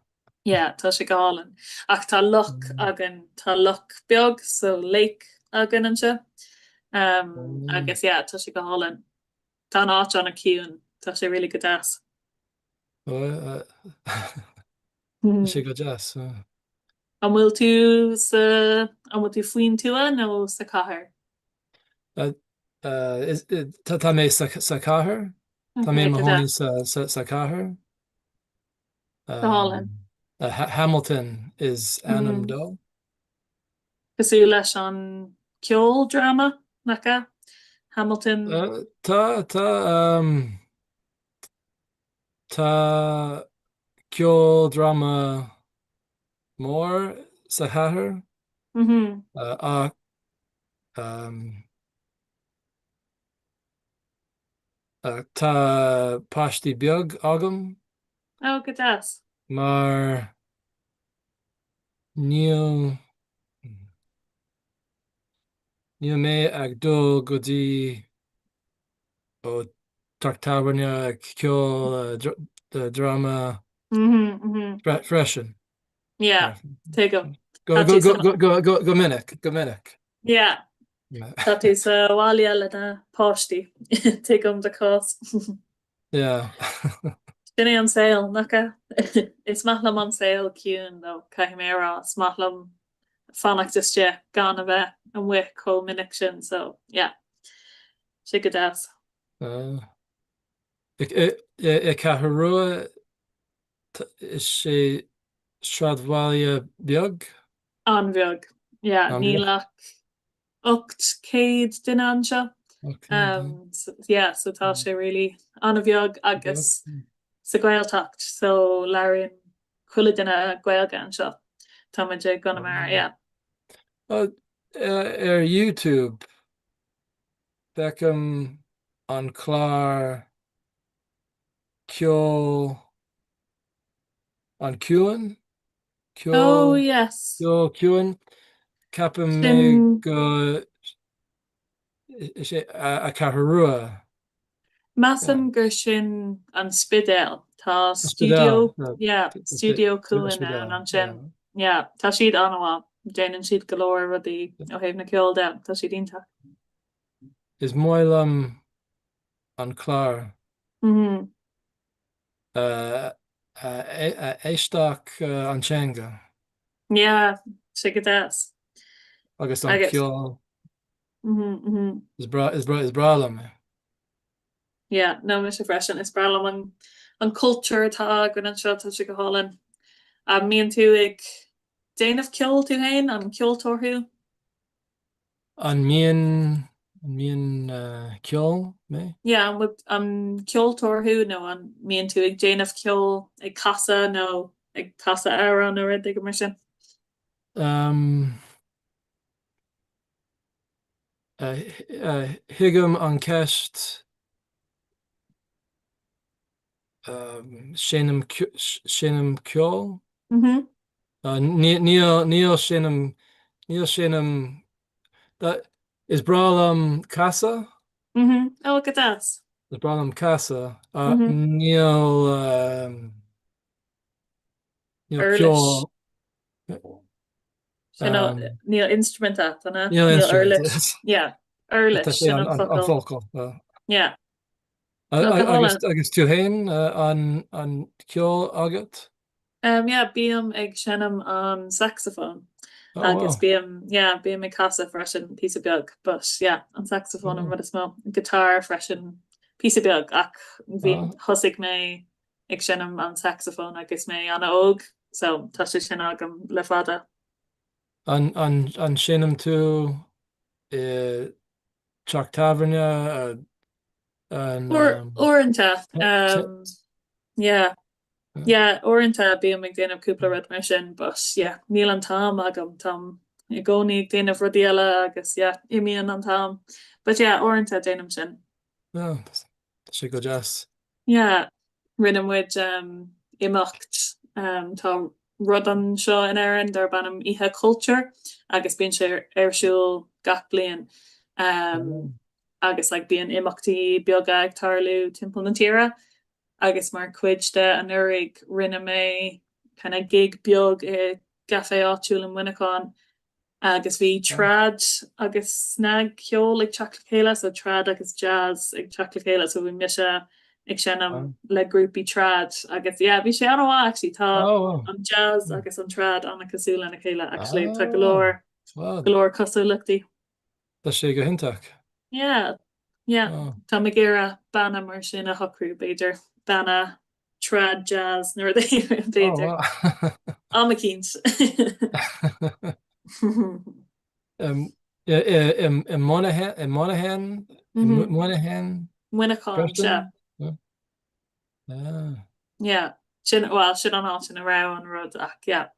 Yeah, tá sé gálan. Ach tá luch agan tá luch beag so lake agan an se. Agus yeah, tá sé gálan. Tá áit an a ciún, tá sé really go as. sé go jazz. An bhfuil tú faoin túa nó sa chathair? Tá mé sa chathair? Tá mé mohoní sa chathair? Hamilton is anam dó? Cosú leis an ceol drama nacha? Hamilton? Tá ceol drama mór sa chathair? Ach tá páistí beag agam? Oh, go as. Mar níl mé ag dul go dtí ó tartábanne ag ceol drama freisin. Yeah, take go minic. Yeah. Tá tú sa bháile le na páistí te gom de cos. Yeah. Sinné an saoil nacha is maithlam an saoil ciún nó caiimérá smaithlam fanachtaiste gan a bheith an bhuiich có minic sin, so yeah, si go as. I chathrúa is sé sráidbhaile beag? An bheag, yeah, nílach 800 duine an seo. Yeah, so tá sé really an bheag agus sa ghailtacht, so leirionn chuile duine gailge an seo. Táiméid gona mar, yeah. YouTube Beckham an chlár ceol an cuan? Oh, yes. Cuan Capim mé go a chathrúa. Massam gur sin an spidéil tá studio cuan an sin. Yeah, tá siad anhá déanaan siad golóir rudí ó héobh na ceol de tá siad ínta. Is moilam an chlár. Éisteach an teanga. Yeah, si go as. Agus an ceol is bralam. Yeah, no me se freisin is bralam an cultúr tá gon an seo tá si go hálan. A míon tú ag déanamh ceol tú hain an ceoltóirthú? An míon ceol mé? Yeah, an ceoltóirthú nó an míon tú ag déanamh ceol ag casa nó ag casa ar an rid go mar sin. Hiigem an ceist sinam ceol? Níl sinam is bralam casa? Oh, go as. Is bralam casa. Níl Earlish. Níl instrument anna Níl instrument. yeah Earlish sin an focal. Yeah. No agus tú hain an ceol agat? Yeah, bíam ag sinnam an saxophone. Agus bíam ag casa freisin pí beag, but yeah, an saxophone an rud is má guitar freisin pí beag ach bhín thosig mé ag sinnam an saxophone agus mé anna óg, so tá sé sin agam le fada. An sinnam tú Chuck Taverna Orintha orintha bí me déanamh cúpla red mar sin, but yeah, níl an tam agam tam I gcónaí déanamh rudíile agus imíon an tam, but yeah, orintha déanam sin. sé go jazz. Yeah, rinne muid imacht tá rud an seo in airan ar bannam ihe culture agus bíon sé arsúil gach blian agus like bíon imachtaí beaga ag tarlú timpeall na tíre agus mar cuid an urig rinne mé kind of gig beag I gafé áitiúil an winnaán agus bhí trad agus snag ceol ag teachla chéile, so trad agus jazz ag teachla chéile, so bhí mise ag sinnam le grúpi trad agus bhí sé anhá actually tá an jazz agus an trad anna cosúla na chéile actually tá golóir cosúlachtaí. Tá sé go hinteach. Tá me géire banna mar sin a hocrú beidir banna trad jazz nuair beidir am kins. Monaghan Winnaán sin an á sin a ra an rud ach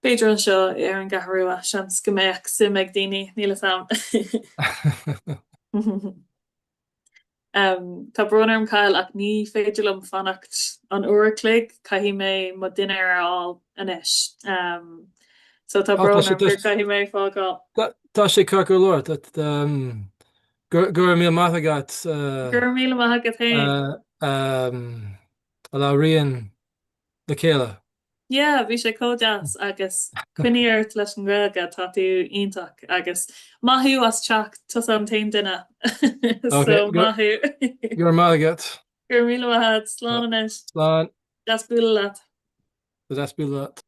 Beidir an seo ar an gaharúa sean scaméach sim ag daoine níle sam. Tá brunarm cail ach ní féidirlumm fannacht an uirclig caihí mé mo duine aráil inis. So tá brunarm caihí mé fágáil. Tá sé car go leir gur mí maithagat gur mí maithagat a lá rion le chéile. Bhí sé códeas agus cuineart leis an ghilga tá tú ionach agus maithú as teach tus an tain duine so maithú. Gur maithagat. Gur mí maithagat slán inis. Slán. Das bualadh. Das bualadh.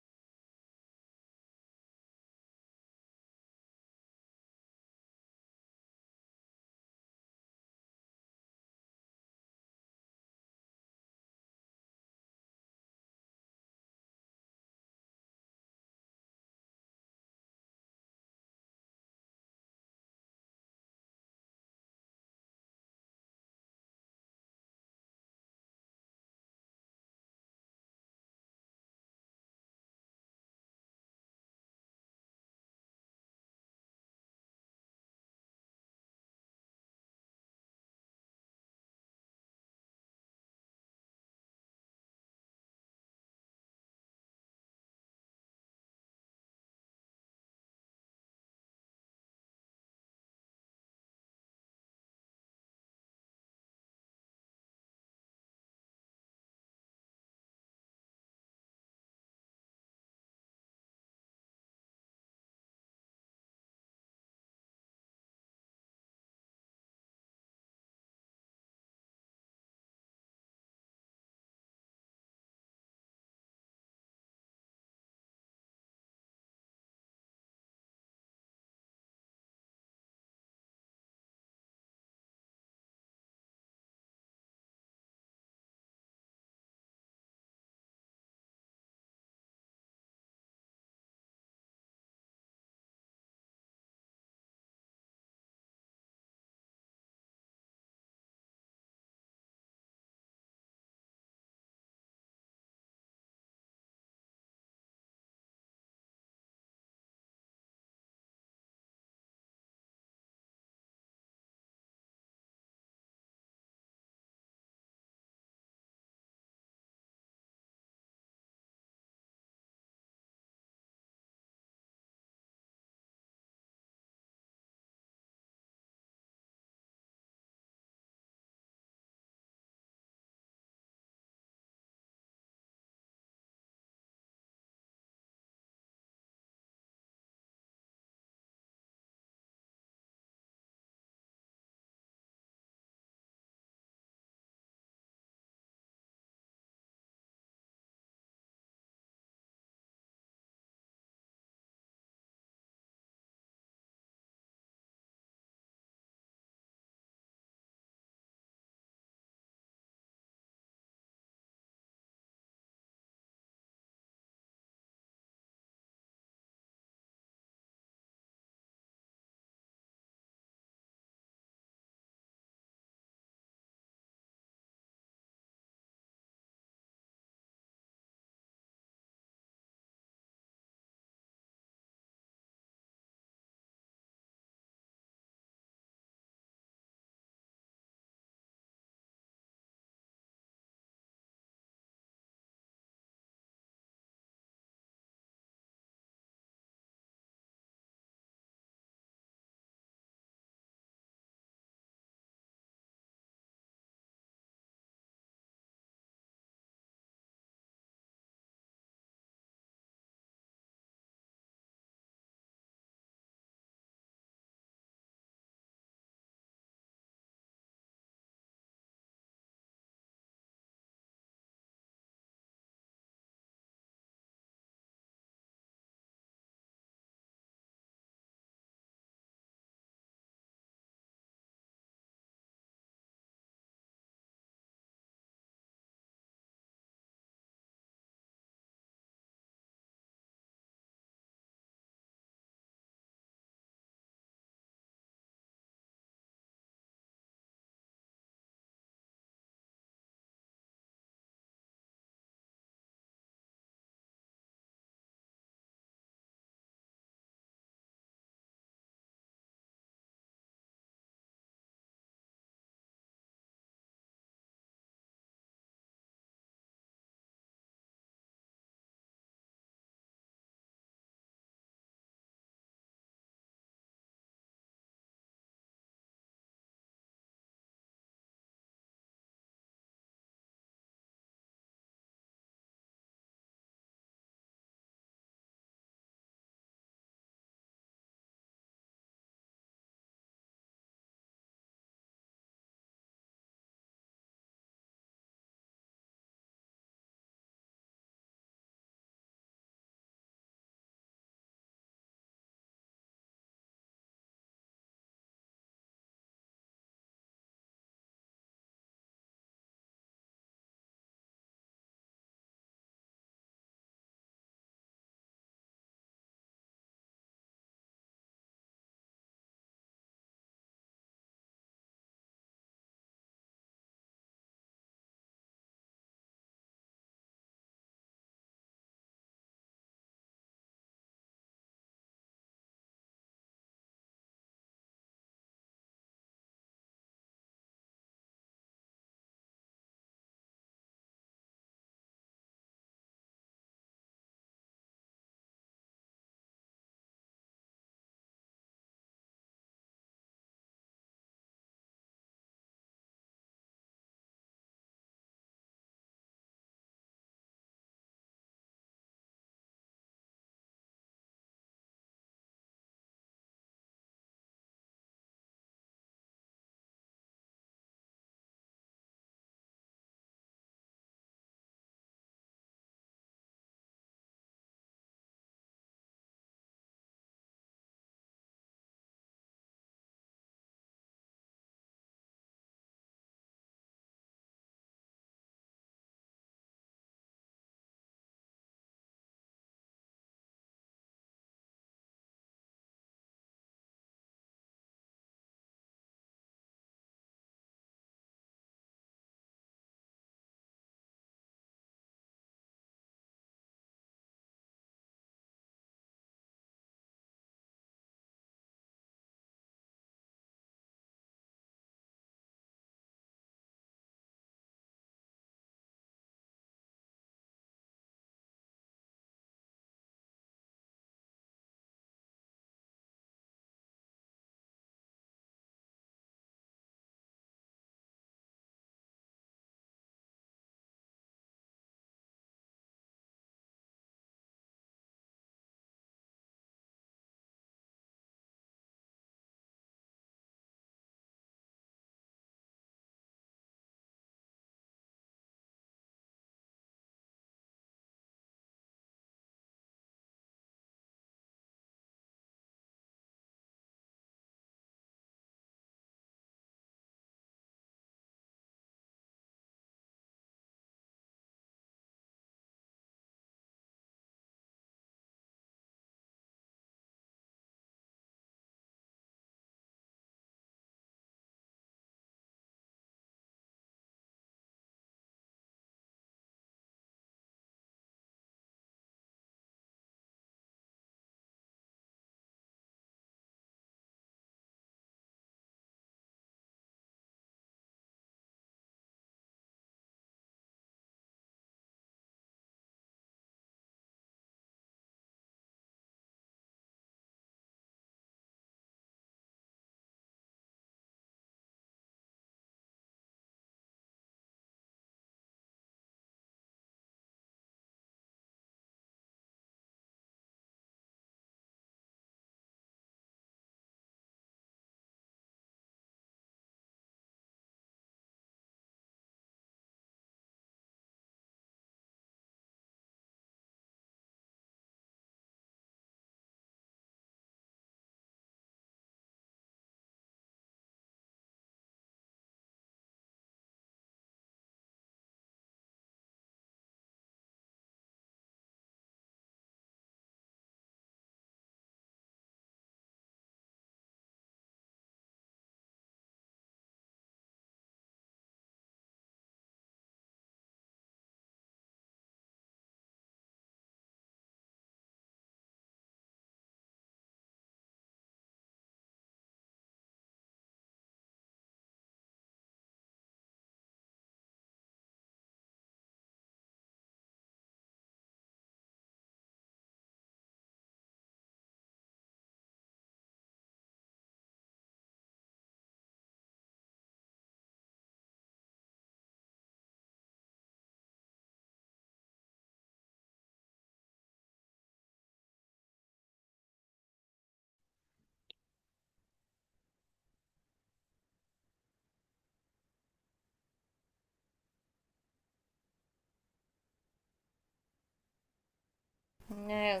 No.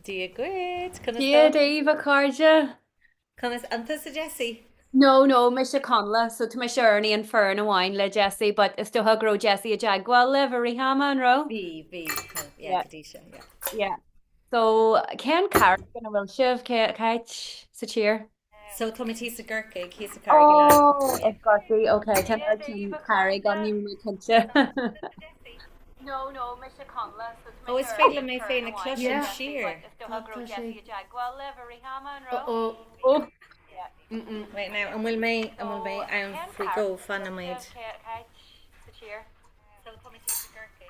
Dia good. Dia Dave a cardja. Conas antas a Jessie. No, me se conla, so to me Shirney and Fern a wine le Jessie, but it's still grow Jessie a jaguar livery hammer and row. Bhí, Yeah. Kadisha, yeah. Yeah. So Ken Carrick and will shiv kite sa cheer. So Tommy sa Gurkig, he's a Oh, it's Gurky. Okay, ten Carrick on you we can No, me se conla. Oh, it's Figla may fain a clutch and But sheer. it's still grow Jessie a jaguar livery hammer and row. Oh. Wait now, and we'll may we go fan a maid.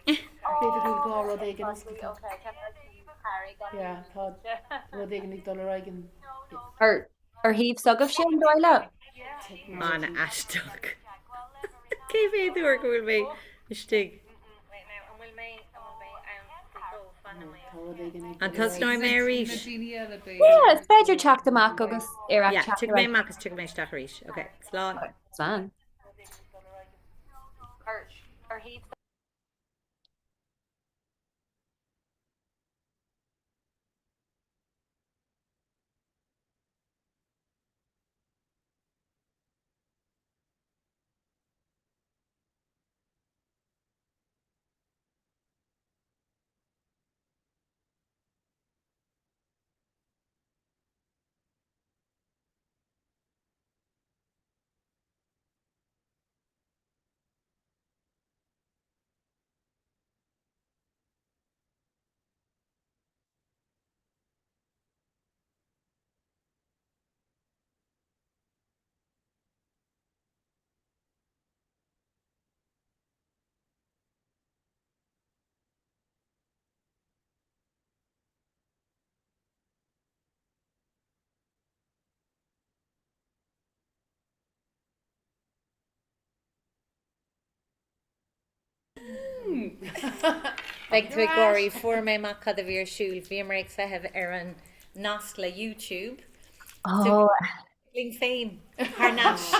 Beidir go ru igen rud ag dollar aigen. Ar híh sugah sin dóile? Anna Ashtuck. Cé féidir go bhfuil mé istig. An tas nó mé ríis. Yeah, it's better chat amach agus ar Yeah, tu mé mac tu mé sta ríis. Okay, slán. Slán. Ar híh Like to gory for mé mac cad a bhír siúil bhí mar ag feheh ar an nas le YouTube. Oh. Ling féin. Haar nas.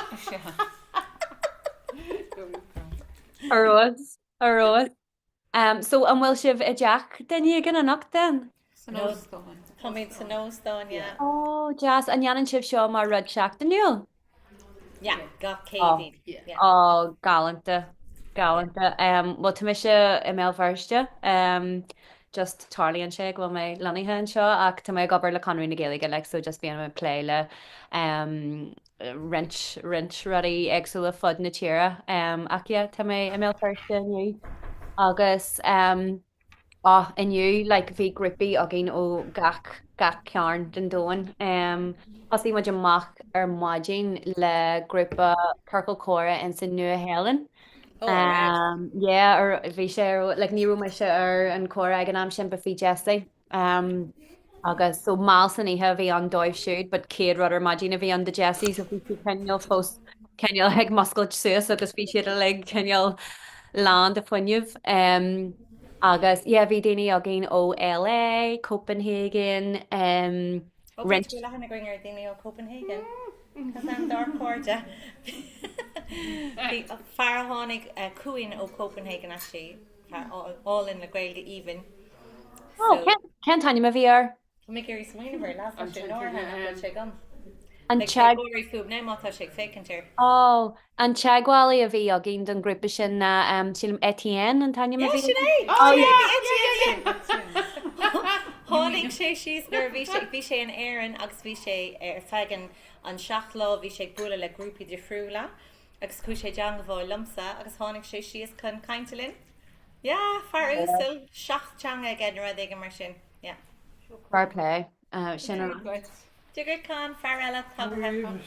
Arroz. So an bhfuil sibh a Jack den gan a nacht den? Coming to Nóstáin, yeah. Oh, jazz an Janan sibh seo mar rud seach den nuúl? Yeah, got Katie. Yeah. Oh, galanta. Well tu se I mé firste. Just Charlie an sé bhfuil mé loníthe an seo ach tá mé gobar le conú na géige le so just bíana pléile rint ruí agsú le fud na tíra ach tá mé mé firste nniu agus inniu le bhí grippi a gin ó gach cearn den dóin Osí muid amach ar maidin le grúpa Circle Cora in san nua Helen. Ar bhí sé le níú me se ar an córa ag an am sin ba fi Jessie agus so má san ihe bhí an dóibh siúd, but céad rudidir maidína bhí an de Jessie so bhí ceal fós ceal ag muscailt suas agus bhí siad le ceal lá a foiineh agus bhí daine a gin ó LA, Copenhagen rent le going ar daine ó Copenhagen. Cos an dar cóide. Far tháinig cuain ó Copenhagen actually, all in le Gaeilge even. Ken taine a bhíar? Tá mé gurí smaoinehar las sé nóthe sé gom. An teagóirí fúb né mátá sé fécintir. Oh, an teaghálaí a bhí a gin don grúpa sin na sílim Etienne an taine a bhí? Tháinig sé síos nar bhí sé an éan agus bhí sé ar fegan an seachlá bhí sé buaile le grúpi de friúla agus chu sé dean bháil lumsa agus tháinig sé síos chun caiintelinn. Ja, far úsil seachtteanga ag an rud ag mar sin. Fair play. Sin Tugur can far eile tabhartha.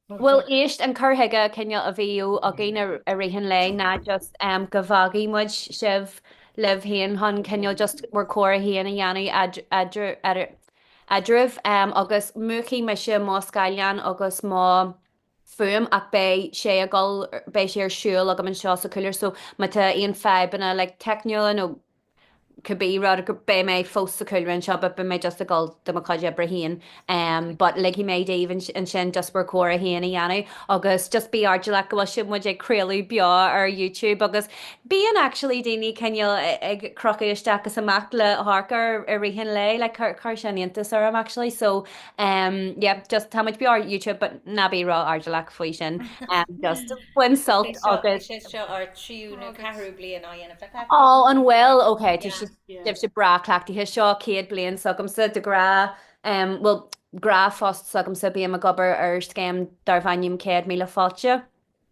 Well éist an chuthaige ceal a bhíú a ggéine a rihan le ná just go bhagaí muid sibh libh haon hon ceal just mar cóir híana a dhéanana adrih agus muchaí me se má Scaillean agus má fum ach bé sé a gáil bé sé ar siúil agam an seo sa chuir so me tá on febanna le techneúla nó cabbí rud go bé mé fósta coilrann seo, be mé just a gáil democáide brahíon. But le hí méid éhan an sin just bar córa héana dhéanú, agus just bí ard le go sin muid ag creaú beá ar YouTube, agus bíon actually daoine ceal ag crocha isteachchas amach le Harcar ar rihan le car sinantas orm actually, so yeah, just tá muid beá YouTube, but nabí rá ard le faoi sin. Just buin salt agus. Seo ar triú nó carú blian á dhéanamh le All an well, okay, dibh se bra clachtathe seo céad blion sagamsa de gra well gra fast sagamsa bí a gobar ar scéim dar bhainnim céad míle fáte.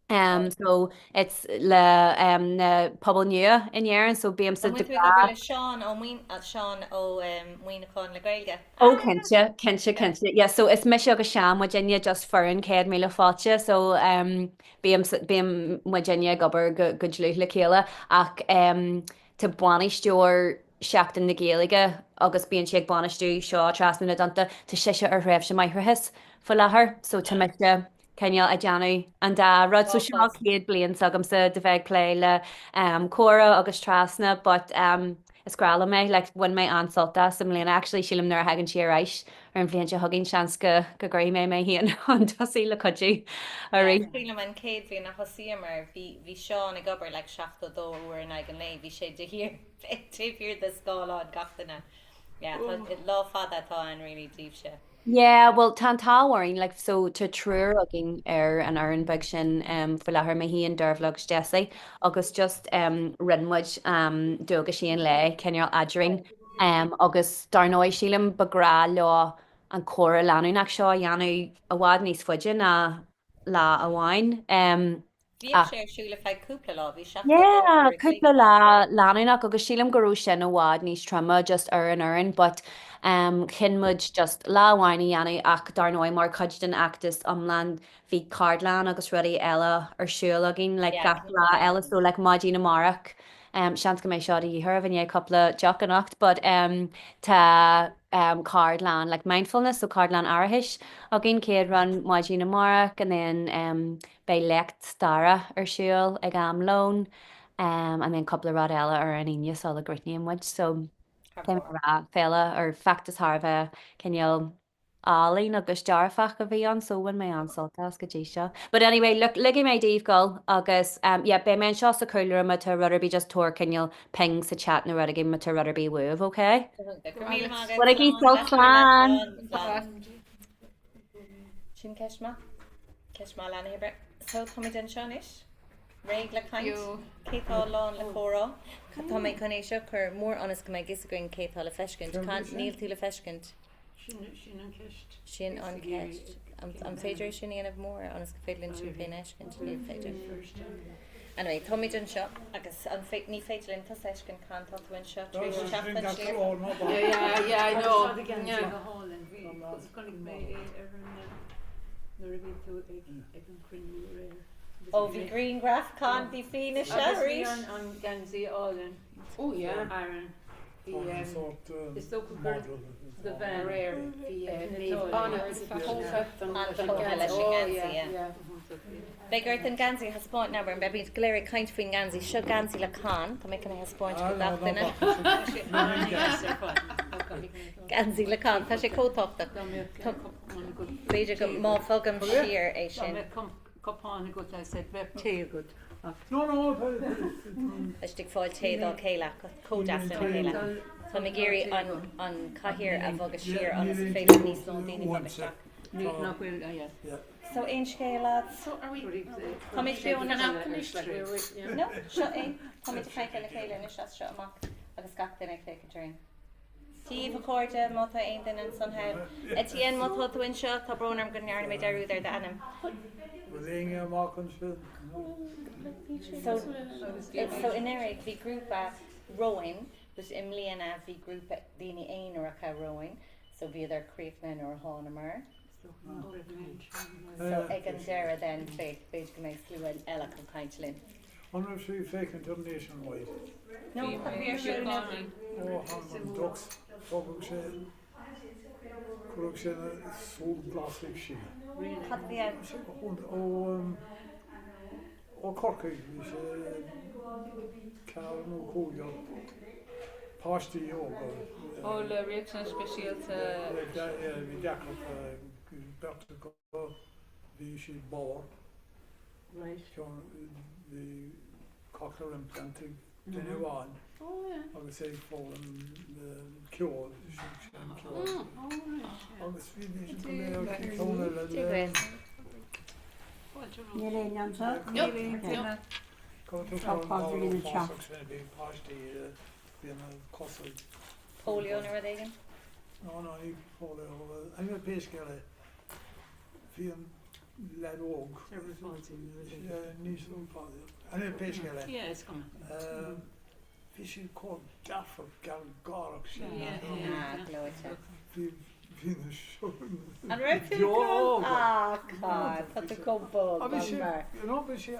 So it's le na pobl nua in Éireann, so bíam sa le Seán ó Seán ó muoineáin le Gaeilge. Oh, Kense. Yeah, so it's me agus seam Virginia just foreign céad míle fáte, so bíam Virginia gobar go dlú le chéile ach tá buanisteúir seachtain na Gaeilge agus bíon siag buanisteú seo Trasna Na dTonnta tá siise ar raibh sem maithreithis fa láthair, so tá meiste Ceal a deanú an dá rud so seo céad blion sagamsa de bheith lé le córa agus trasna, but iscrála mé le bhain mé ansolta sam líana actually sílim nar hagann si aráis ar an bhíonn se thugann seans go gréí mé híon an tasí le codú a rí. Bhíle man céad bhí nach chosí mar bhí seán ag gobar le 7 uair in aigen lé, bhí sé de hir tíhir de scáláid gatainna. Yeah, lá fada tá an rilí díobh se. Yeah, well tá táhaing like so to trúr agin ar an airan bag sin fa lethir mé híon derbhlog Jesse agus just rinmuid dóga síon le ceal adring agus darnóid sílim bagrá le an Comhrá Leanúnach seo dheanú a bhád níos fuide na lá a bháin. Bhí sé siúla feid cúpla lá bhí se? Yeah, cúpla lá Leanúnach agus sílim goú sin a bhád níos trama just ar an airan, but chinmuid just láhhaine dhéanú ach darnóid mar chuid den actas amlan bhí cardlán agus rudí eile ar siúil agin le gach lá eile so le maidí na marach. Sean go mé seo dhéthir bhíine coppla deach an nacht, but tá cardlán like mindfulness so cardlán áiris a gin céad run maidí na marach and then bei lecht stara ar siúil ag amlón and then coppla rud eile ar an inne so le Gritney muid so ra féile ar factas Harbh ceal álín agus dearfach a bhí an so bhain mé ansoltas go dtí seo. But anyway, ligí mé díomhgáil agus bé mé seo sa chuúir me tá ruderbí just túir ceal ping sa chat na rudaigh me tá ruderbí wh, okay? What ag solán sin ceisma lena hebre. So tá den seanis? Réig le caiint cétá lán le chórá. Tá mé chunéis seo chur mór anas go mé gisaginn cétá le feiscint. Níl tú le feiscint. Sin an ceist. An féidir sin aanamh mór anas go féidirlinn tú féin eiscint níl féidir. Anyway, tá mé den seo agus an ní féidirlinn tá eiscint cantá túin seo tríos teachtain siar. Yeah, I know. Oh, bhí green graph can bhí fine sherry. On Ganzi Allen. Oh yeah. Aaron. The is ook the van rare. Begart an Ganzi has sport number and baby's glare kind of Ganzi seo Ganzi le can to make a sport go that dinner. Ganzi le can tá sé cótáachta. Beidir go má fogam siar é sin. Copán go said web tail good. No. Istig fáil téadá céile códeas lena chéile. Tá mé géirí an caithír a bhag siar agus féidir níos nó daoine fagisteach. So ein scéile. So are we? Tá mé fiú an apple. No, seo é. Tá mé feice le chéile na seo amach agus gach den ag féice turin. Tíomh a cóide má tá aon den an sanheil. Etienne má tá tuin seo tá brónarm go nearna mé dearú ar de anam. So in Eric the group rowing was in Liana the group the ain or a rowing so be either Creekman or Honemer. So Egan Dara then faith page can make flu and Ella can kindlin. I'm sure fake and nationwide. No, we're sure nothing. Ducks, corruption, sold plastic shit. Corky is Karen O'Cool, Pasta yoga. Oh, le reaction specialte. Vi dekker Bertel go vi si bauer. Right. Vi cochler implanting den Iran. Oh, yeah. Agus sé fó kjol. Agus vi Polio nor again? No, ní polio. I'm a péskele. Vi led og. Ní so polio. I'm a péskele. Yeah, it's coming. Vi sin kom gaffer gal garach. And right to God, put the combo. No, but she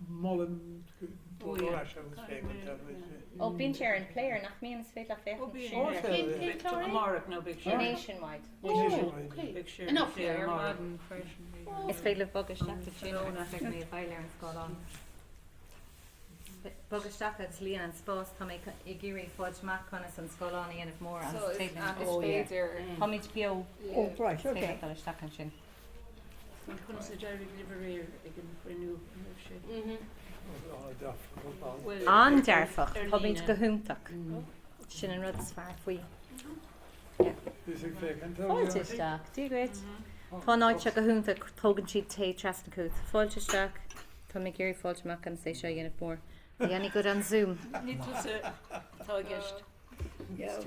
Mullen. Oh, being Sharon player, not me and Sweet Lafayette. Mark, no big Nationwide. Big share. Enough player. It's Sweet Lafayette. Effectively, if I learn Scotland. Bugashaka, it's Leon and Spos, Tommy Igiri, Fudge, Mac, Connis, and Scolani, and if more, and it's Tommy Pio. Oh, right, okay. Kunnen ze daar delivery again renew An Darfach, Tommy Gahumtak. Shin and Rudd's far free. Foltestak, do you great? Tonoit Gahumtak, Togan Cheat Tay, Trasna Foltestak, Tommy Giri, Fudge, Mac, and say Shay, and if more. Any good on Zoom? Niet tussen Tagest. Yeah.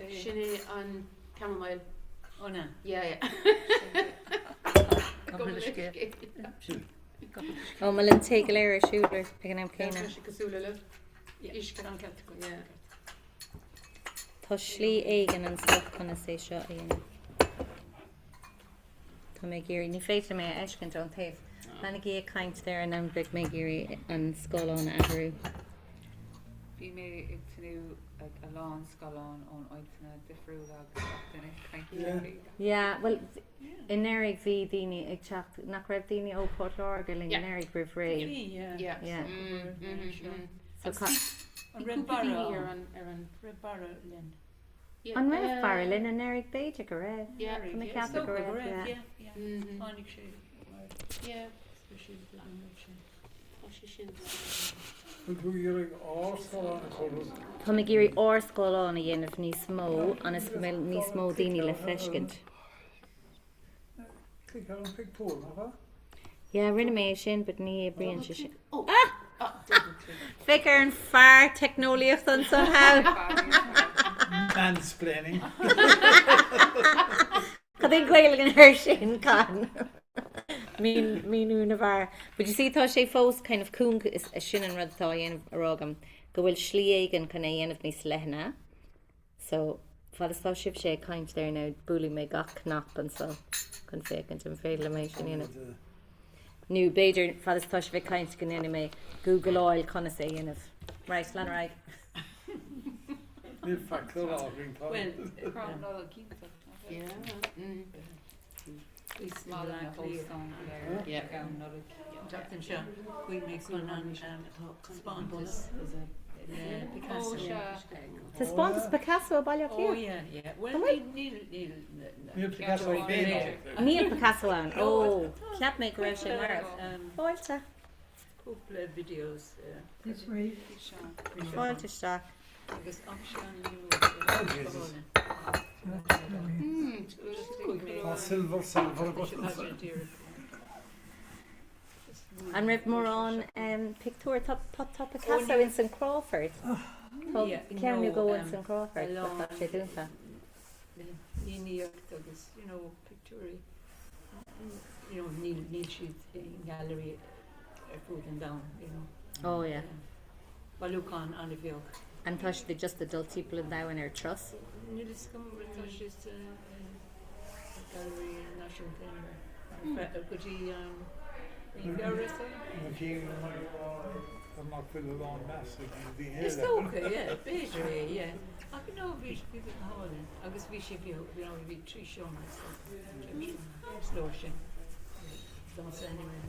Shinny on chamomile. Oh no. Yeah. Oh, Malin take a layer of shooter, picking up Kana. Tushli Egan and stuff, can I say shot in? Tommy Geary, ni faith me, Eshkin don't have. Planigi a kind there and then big Megiri and skull on Aharu. Bhí mé ag tanú a lán scalán ón oitna difriúla Yeah, well, in Eric V Dini ag chat nach raibh Dini ó Port Lorgaling in Eric Brivray. Yeah. So an Red Barrow ar an Red Barrow Lynn. An Red Barrow Lynn and Eric Beja go red. Yeah, from the Catholic go red. Yeah. Anig sé. Yeah. Tá mé géirí árscoil a dhéanamh níos mó agus go mbeadh níos mó daoine le feiscint. Yeah, rinne mé sin, but ní brian sin. Ficar an fear technoliacht an somehow. Mansplaining. Cad é ghail an air sin can. Míú na bhar. But you see, tá sé fós kind of cún is a sin an rud tá dhéanamh arágam. Go bhfuil slí éigean chun é dhéanamh níos leithne. So, fad is tá sibh sé caint there now, búlaigh mé gach knap and so chun fécant an féile mé sin dhéanamh. Nú beidir fad is tá sibh caint go dhéanamh mé Google Oil chun é dhéanamh. Right, lan right. Níl factor ábhring tá. Well, crán lá cínta. Yeah. We small and postone there. Yeah. Captain Shaw, we make one on Spontus. Picasso. So Spontus Picasso bailach Oh yeah. Well, Neil Picasso Neil Picasso on. Oh, clap make raibh sé mar. Fáilte. Couple of videos. That's right. Fáilte staach. Agus silver. And raibh mór an picture top Picasso in St Crawford. Ceann you go in St Crawford? What sé dúnta? Níníocht agus, picture. Níl siad in gallery food and down, Oh yeah. Balúcán an a bheog. And tá sé just adult people in down in her truss. Níl is come tá sé gallery national thing. Goodí It's okay, yeah, basically, yeah. I can know we should be the hall agus we should be, we three showmans. Distortion. Don't say anyway.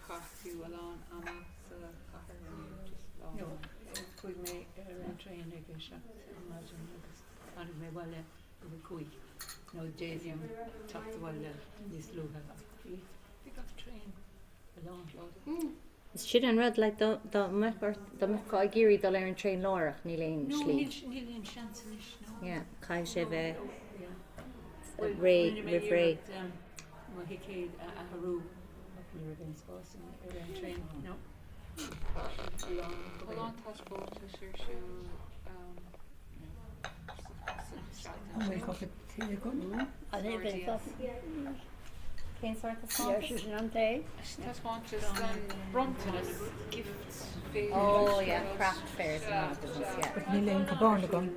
Carthew along Anna Cahar just long. No, could me train like a shot. Imagine and me well the kui. No days young talked well this look at pick up train along load. Is si an rud le do meá géirí dul ar an trein láireach ní léon No, slí. Níl chance no. Yeah, cai sé bheith Well, ré when you with hear ré. that, well, he came a Haru up near against Boston, around train, no. Along touch boat to sure shoe We'll cook it till you come. I think it's us. Cén sort of Yeah, she's an ante. That's one just Brompton is gifts. Oh yeah, craft fairs and all business, yeah. But ní léon cabán le gom.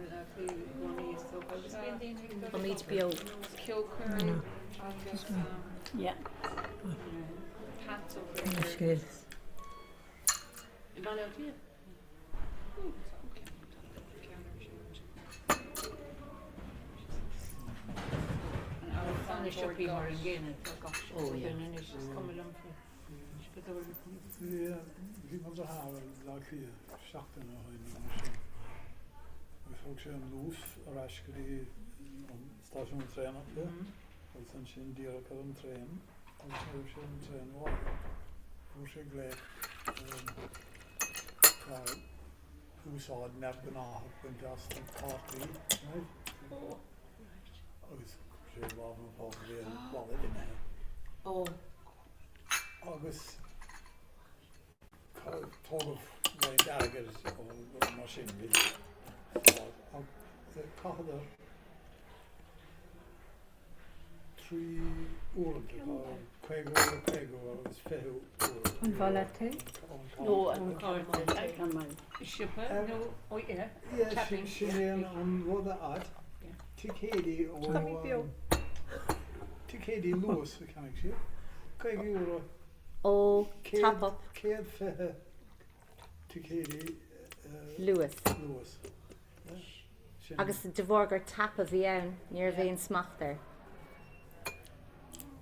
From each bio. Kilcurl, Yeah. hats over That's there. good. And should be more again, gosh, Oh, yeah. and it's just come along for. Vi måste ha lagkvier schachten nog in de machine. Vi får se en loos raskeri om stationtrain op det. Och sen sin direkt om train. Och så sin train var. Hur sig glad. Hur sa det näbben av på en gast en party, nej? Och så var man på det var det med. Oh. August tog rent ägare och maskinbil. Och det kallade 3 år Quego was fair. An Valette? No, an Shipper, no, oh yeah. Yeah, she on Rhoda Art. Tikedi och Tikedi Lewis kan jag säga. Quego Oh, tap up. Ked för Tikedi Lewis. Lewis. Agus de bhórgur tap a bhí ann níor bhíon smach there.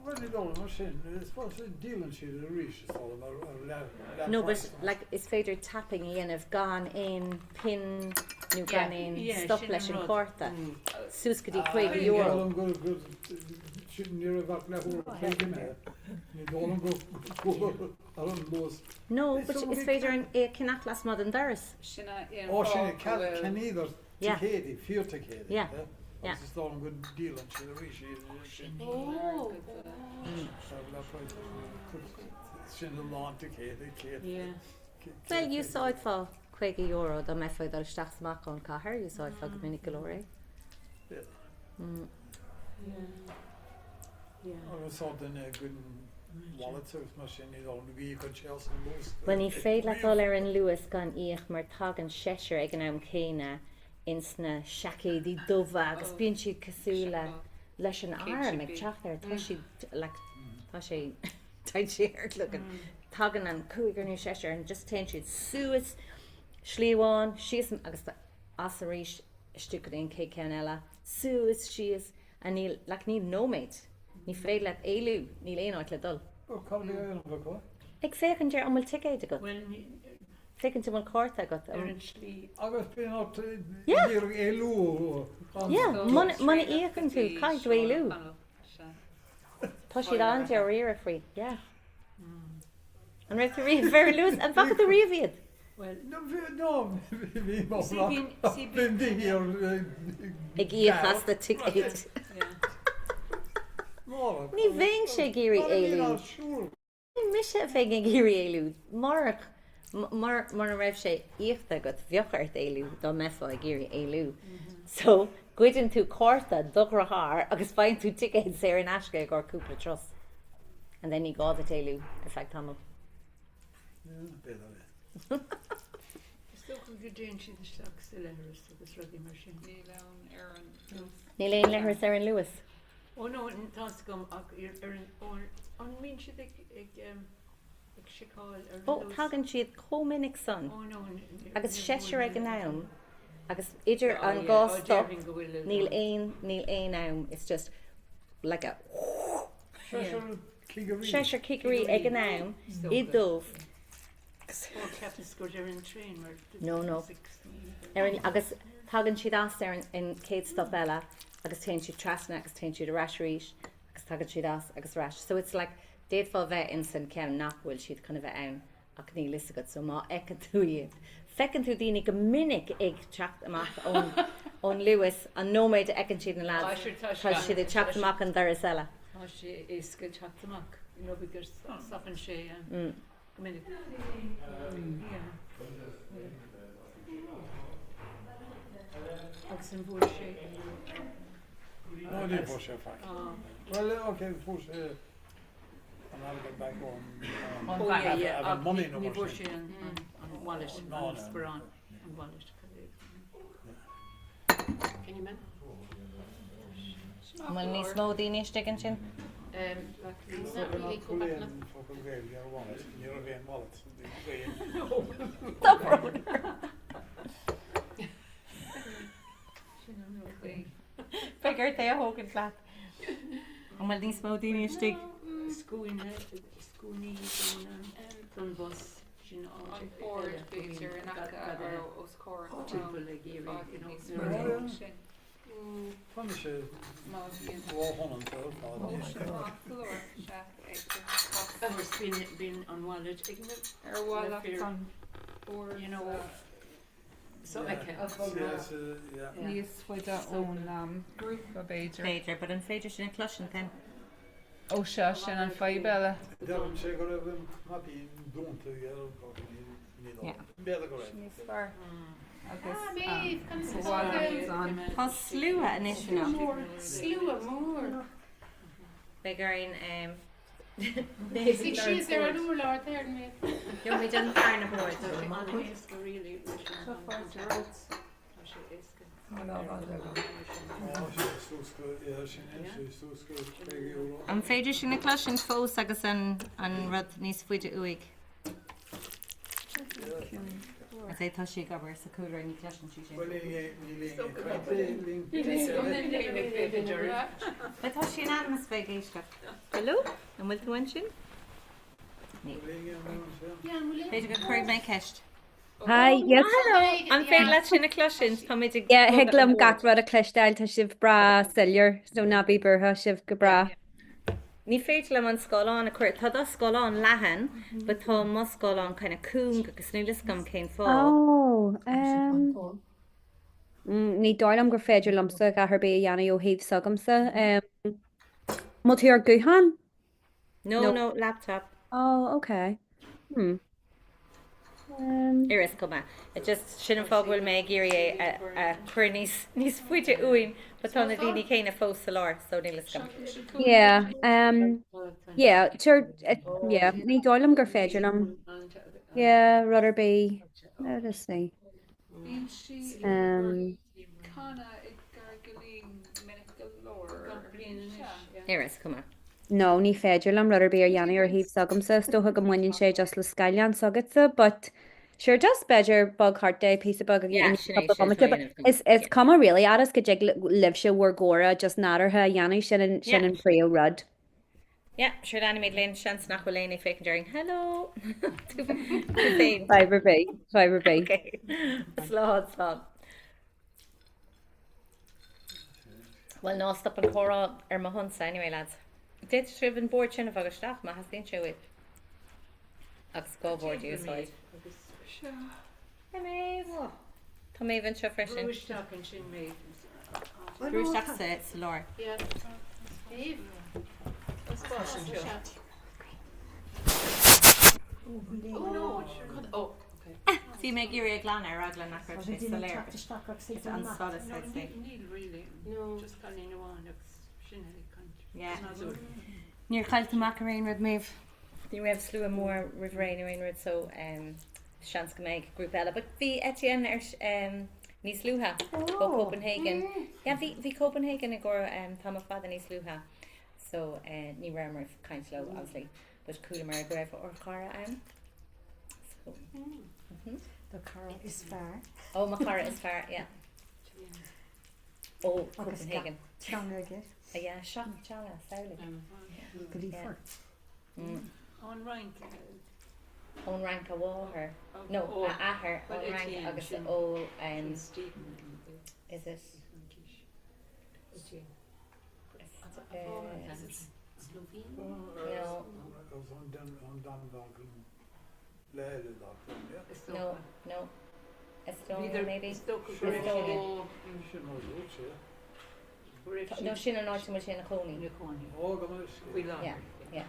Well, they don't machine. It's supposed to deal and shit. The reach is all about. No, but like it's féidir tapping in of gone in pin nu gone in stop leis an córta. Súscadí €5. Good. Shouldn't you have got left over taken there? You don't go. I don't know. No, but it's féidir an cinachlas mod an daras. Oh, she can either. Yeah. Tikedi, fear Tikedi. Yeah. Yeah. It's just all a good deal and shit. The reach is. Oh. So that price is in the lawn Tikedi. Yeah. Well, you saw it for €5 do me fo dal stach smach on cahar, you saw it for minic galore. Yeah. Yeah. I saw the good wallet service machine. You don't you could Chelsea moves. When he féad le all an Lewis gan íoch mar tag an Cheshire ag an am céine insna shacé di dova agus bíonn siad cosúla leis an arm ag teach ar tá siad tá sé taid séart lugan tagan an cúigur nú Cheshire and just taon siad suas slíháin sios agus as a rís stúcadín cé cean eile suas sios a níl ní nóméid ní féad le éilú ní léonáid le dul. Oh, come here, look. Ag fécinn dear amil ticket agat. Fécinn tú an córta agat. Agus been up to Yeah. Elu. Yeah, mana íocann tú caiid éilú. Tá siad an dear riar faoi, yeah. An raibh tú riamh ver luas an bhacha tú riamh iad. Well, no, vi måste been here. Ag íochas the ticket. Ní bhéin sé géirí éilú. Ní mis sé fé géirí éilú. Mar a raibh sé íochta go bheochart éilú do mefa a géirí éilú. So, gcuidann tú córta dograthar agus fáin tú ticket sé an asca gur cúpla tros. And then ní gád a éilú ar feag tamil. Still could you change the stocks the letters to this ready machine. Ní léon lehras ar an Lewis. Oh no, that's come on mean she ag sicáil ar Oh, tagann siad cominic son. Oh no. Agus Cheshire ag an am. Agus idir an gá stop níl ein am. It's just like a Shreisher Kickery ag an am, I dómh. No. Erin agus tagann siad as ar in céad stop eile agus taonn siad Trasna Na agus taonn siad a ras rís agus tagann siad as agus ras. So it's like déad fá bheith in san ceann nach bhfuil siad chuna bheith ann ach ní lisa agad so má ecan tú iad. Fecinn tú daoine go minic ag teacht amach ón Lewis an nóméid ecan siad na lads tá siad ag teacht amach an doras eile. Tá sé is go teacht amach because stoppan sé go minic. Agus an bhór sé. No, ní bhór sé fach. Well, okay, bhór sé an alga back on have money no Ní more. bhór sé an wallet an sporán an wallet. Can you man? Mal níos mó daoine stigan sin? Figure they a hógan flat. An mal níos mó daoine stig? Scúní an bus sin An board feature in Aka or Oscar. Fan sé bhhan been on wallet on board, you know. So Níos fuide ón group a Beidir. But an féidir sin clusin then. Ó se sin an fáibile. Dearm sé go raibh mapí dTonnta béla go raibh. Níos fearr. Tá slúa in is sin Slúa mór. Begarín Si is ar an úrlár there me. Jo mi done carna board. Really An féidir sin na clusin fós agus an rud níos fuide uig. As é tá sé gabar sa cúra ní clusin si sin. Ba tá sin anmas fé géisca. Hello? An bhfuil tú an sin? Féidir go chuir mé ceist. Hi, yes. An féad le sin na clusin tá méidir Heglam gatrad a cléisteil tá sibh bra sillir, so nabí burtha sibh go bra. Ní féit le an scáán a chuir tá scáán lehan, ba tá má scáán chuna cún agus nulas gom céin fá. Ní dálam gur féidir lomsa a th bé dhéana ó híomh sagamsa. Má tú ar guhan? No, laptop. Oh, okay. Iris cuma. It just sin an fág bhfuil mé géirí a chuir níos fuide uin, ba tá na daoine céine fós sa lár, so nulas gom. Yeah, ní dálam gur féidir lom. Yeah, rudder be. Let us see. Cana ag gargalín minic galore. Iris cuma. No, ní féidir lom rudder be ar dhéana ar híomh sagamsa, stótha go muinn sé just le scailian sagatsa, but sure just better bug heart day piece of bug again. It's come a really at us go jig live show war gora just natter ha Yanni shin and prio rud. Yeah, sure animate lane chance nach lane if fake during hello. Fiber B. Okay. Slod. Well no stop an chora ar ma hunsa anyway lads. Did driven board sin of agus staff ma has been show it. Agus go board you side. Tá mé even show fresh in. Rúisteach an sin mé. Rúisteach sa lár. Yeah. Dave. Oh, okay. See me gear glan ar aglan nach ra sé sa léir. An solid side thing. Need really. No. Just can in one sin Yeah. Níor chailta macaréin rud méh. Ní raibh slú mór rihrain rid so seans go méid grúp eile, but bhí Etienne ar níos lútha ó Copenhagen. Yeah, bhí Copenhagen a ggur tá fada níos lútha. So ní raimar caiint lo obviously, but cooler mar go raibh or cara am. So the cara is far. Oh, my cara is far, yeah. Oh, Copenhagen. Chana again. Yeah, Chana, sorry. Good for. On rank. On rank a water. No, a ahar. On rank agus ó is it? No. No. Estonia maybe? Estonia. No, sin an áit mu sin na cónaí. Yeah.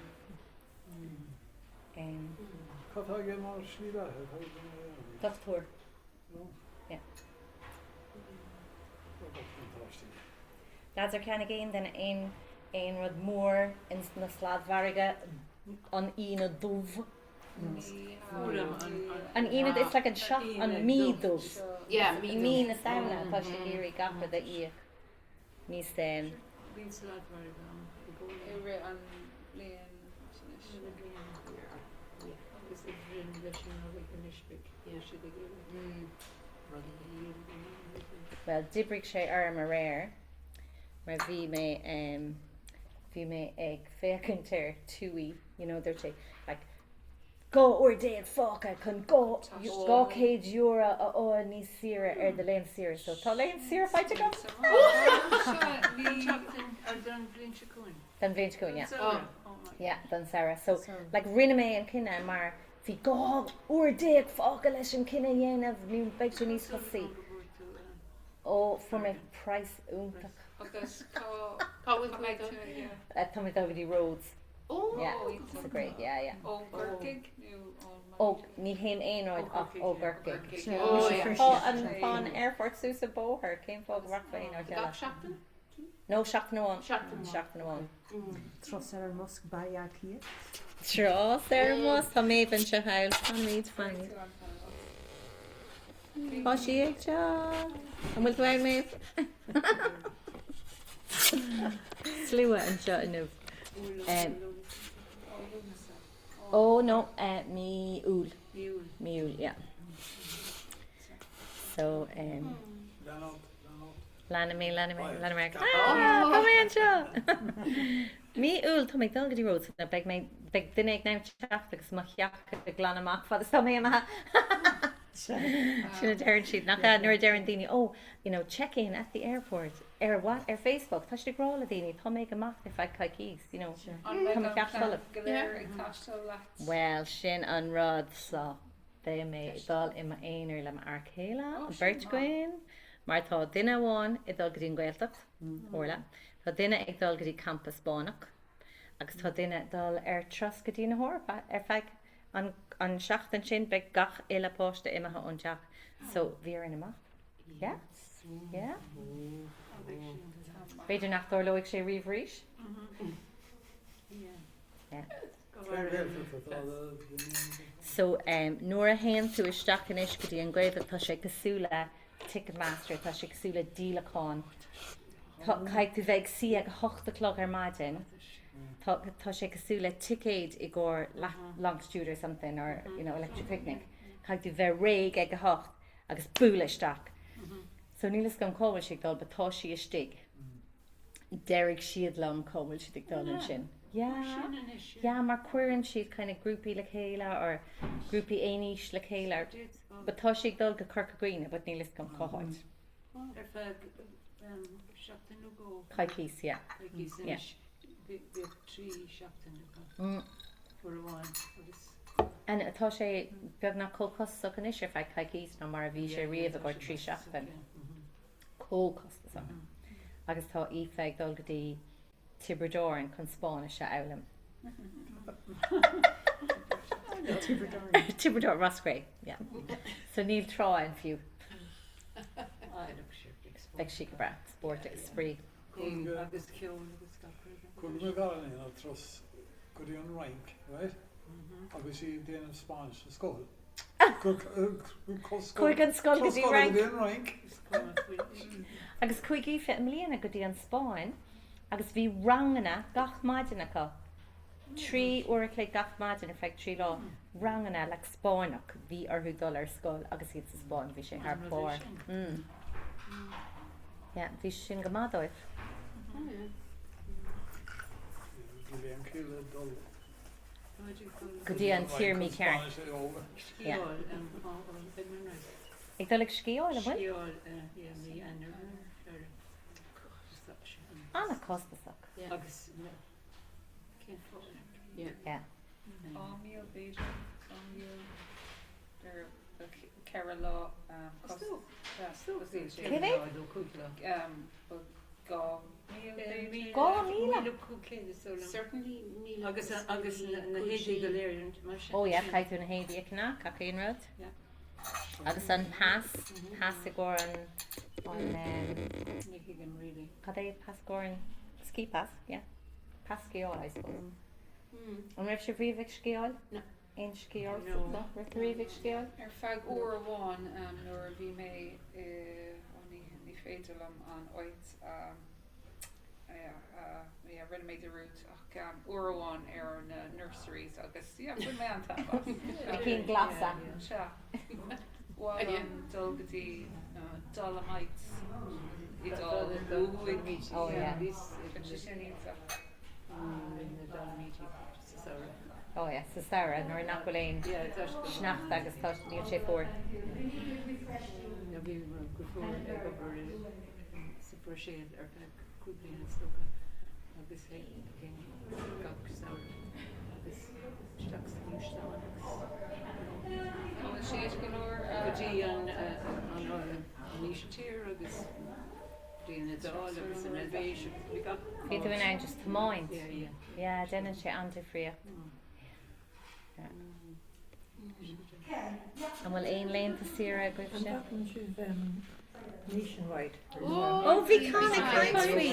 Cathaige mar slíbe. Doctor. Yeah. Lads are kinda game then ein rud mór in na slad varige an ina dove. An ina it's like a shot an me dove. Yeah, me na sauna tá sé iri gapa da í ní stain. Bhín slad varige Ire an léon Is it rin leis an Nispik? Si Well, dibrig sé arm a rare, mar bhí mé ag fécintir túí, you know, they're like, go or dead fuck, chun go céad euro a ó níos sira de léon sira, so tá léon sira fáite go? Dan bhíon cún, yeah. Yeah, dan Sarah. So, like, rinne mé an cinenne, mar bhí go or dead fuck leis an cinenne dhéanamh mí beag sin níos cosí. Oh, for my price úntaach. Agus tá Tommy Davide Roads. Oh, yeah, it's a great, yeah. Ó Gurkig Oh, ní him éonáid ach ó Gurkig. An fan airport Susa Bóthir céim fág rachfain ó deile. Shachtan? No, Shachtan Tros ar musk bayakia. Tros ar musk, tá méban se hail, fan míid fanny. Tá sí ag te. An bhfuil dweir méid? Slua an seo inmh. Oh no, mi úl, yeah. So, Lana me. Come in, sure. Mi úl, tá méid dul go dtí road, na beag duine ag neim teach agus má cheach a glan amach fad is tá mé amach. Sinna dearan siad nach nuair dearan daoine, oh, you know, check in at the airport. What? Ar Facebook, tá si grála daoine, tá méid amach if I caicís, you know. Tá ceach solid. Well, sin an rud sa. They mé dal ima éonar le archéile, Birchgwin, mar tá duine bháin i dul go dtíon Gaeltacht, orla. Tá duine ag dul go dtí campus Bánach, agus tá duine dul ar tras go dtí na hórpa, ar feig an seachtain sin beag gach ile páiste imethe an teach. So, bhí ar in amach. Yeah. Beidir nach dor loigh sé riomh ríis? Yeah. So, nuair a héan tú isteach in is go dtí an Gaeltacht tá sé cosúla Ticketmaster, tá sé cosúla dílacháin. Caig tú bheith si ag 8 o'clock ar maidin, tá sé cosúla ticket I gcóir Longitude or something, or, you know, electric picnic. Caig tú bheith réig ag 8 agus búla isteach. So nílas gom cóhfuil si dul, but tá si istig. Derek siad lom cóhfuil si dul an sin. Yeah, mar cuirann siad kind of groupie le chéile, or groupie éinis le chéile, but tá si dul go Corca Green, but nílas gom cóhhaid. Ar feag seachtain nó go. Caicís, yeah. Bhí trí seachtain nó go. For a while. And tá sé beag na cócos an isir feag caicís nó mar a bhí sé riamh go trí seachtain. Cócos agus tá feag dul go dtí Tibredoran chun Spáin se elam. Tibredor Roscrea, yeah. So níl trá an fiú. Beag si go bra, sport spree. Agus ceol agus gacuir. Chun mé galan á tros go dtí an rank, right? Agus sí déanamh Spáis na scóil. Chuig an scóil go dtí rank. Agus chuig fe mlíana go dtí an Spáin, agus bhí rangana gach maidin acu. 3 uair le gach maidin ar feag 3 lá. Rangana le Spáinach bhí arthú dul ar scóil agus iad sa Spáin bhí sé ar pór. Yeah, bhí sin go mádóibh. Go dtí an tír mí cearn. Ag dul ag scíáil a bhain? Anna costasach. Agus Yeah. Ámíl Beiidir, ámíl Ceara lá agus na héadí go léir Oh yeah, caiú na héadí ag cacaíon rud. Agus an pass a gcóir cad é pass gcóir ski pass, yeah. Pass scíáil, I suppose. An raibh sé bhríomh scíáil? No. Ein scíáil raibh bhríomh scíáil? Feag uair amháin nuair bhí mé ní féidir an oit rinne méid a rút ach uair amháin ar na nurseries agus bfuil mé an tá. Cín glasa. Bháil an dul gotí Dolomite I dul búig. Oh yeah. Oh yeah, sa Sarah nuair nach bhfuil éon sneacht agus tá níl sé fór. Bhí go fór ag obair super séad ar cúplaín an stocha agus é gach saoir agus steach sa níos saoir. An séad go leir go dtí an níos tír agus dtí an idáil agus an éis. Bhí tú in just tamáint. Yeah, dénne sé antifria. An bhfuil éon léon tá sira go sé? Nationwide. Oh, bhí cána country!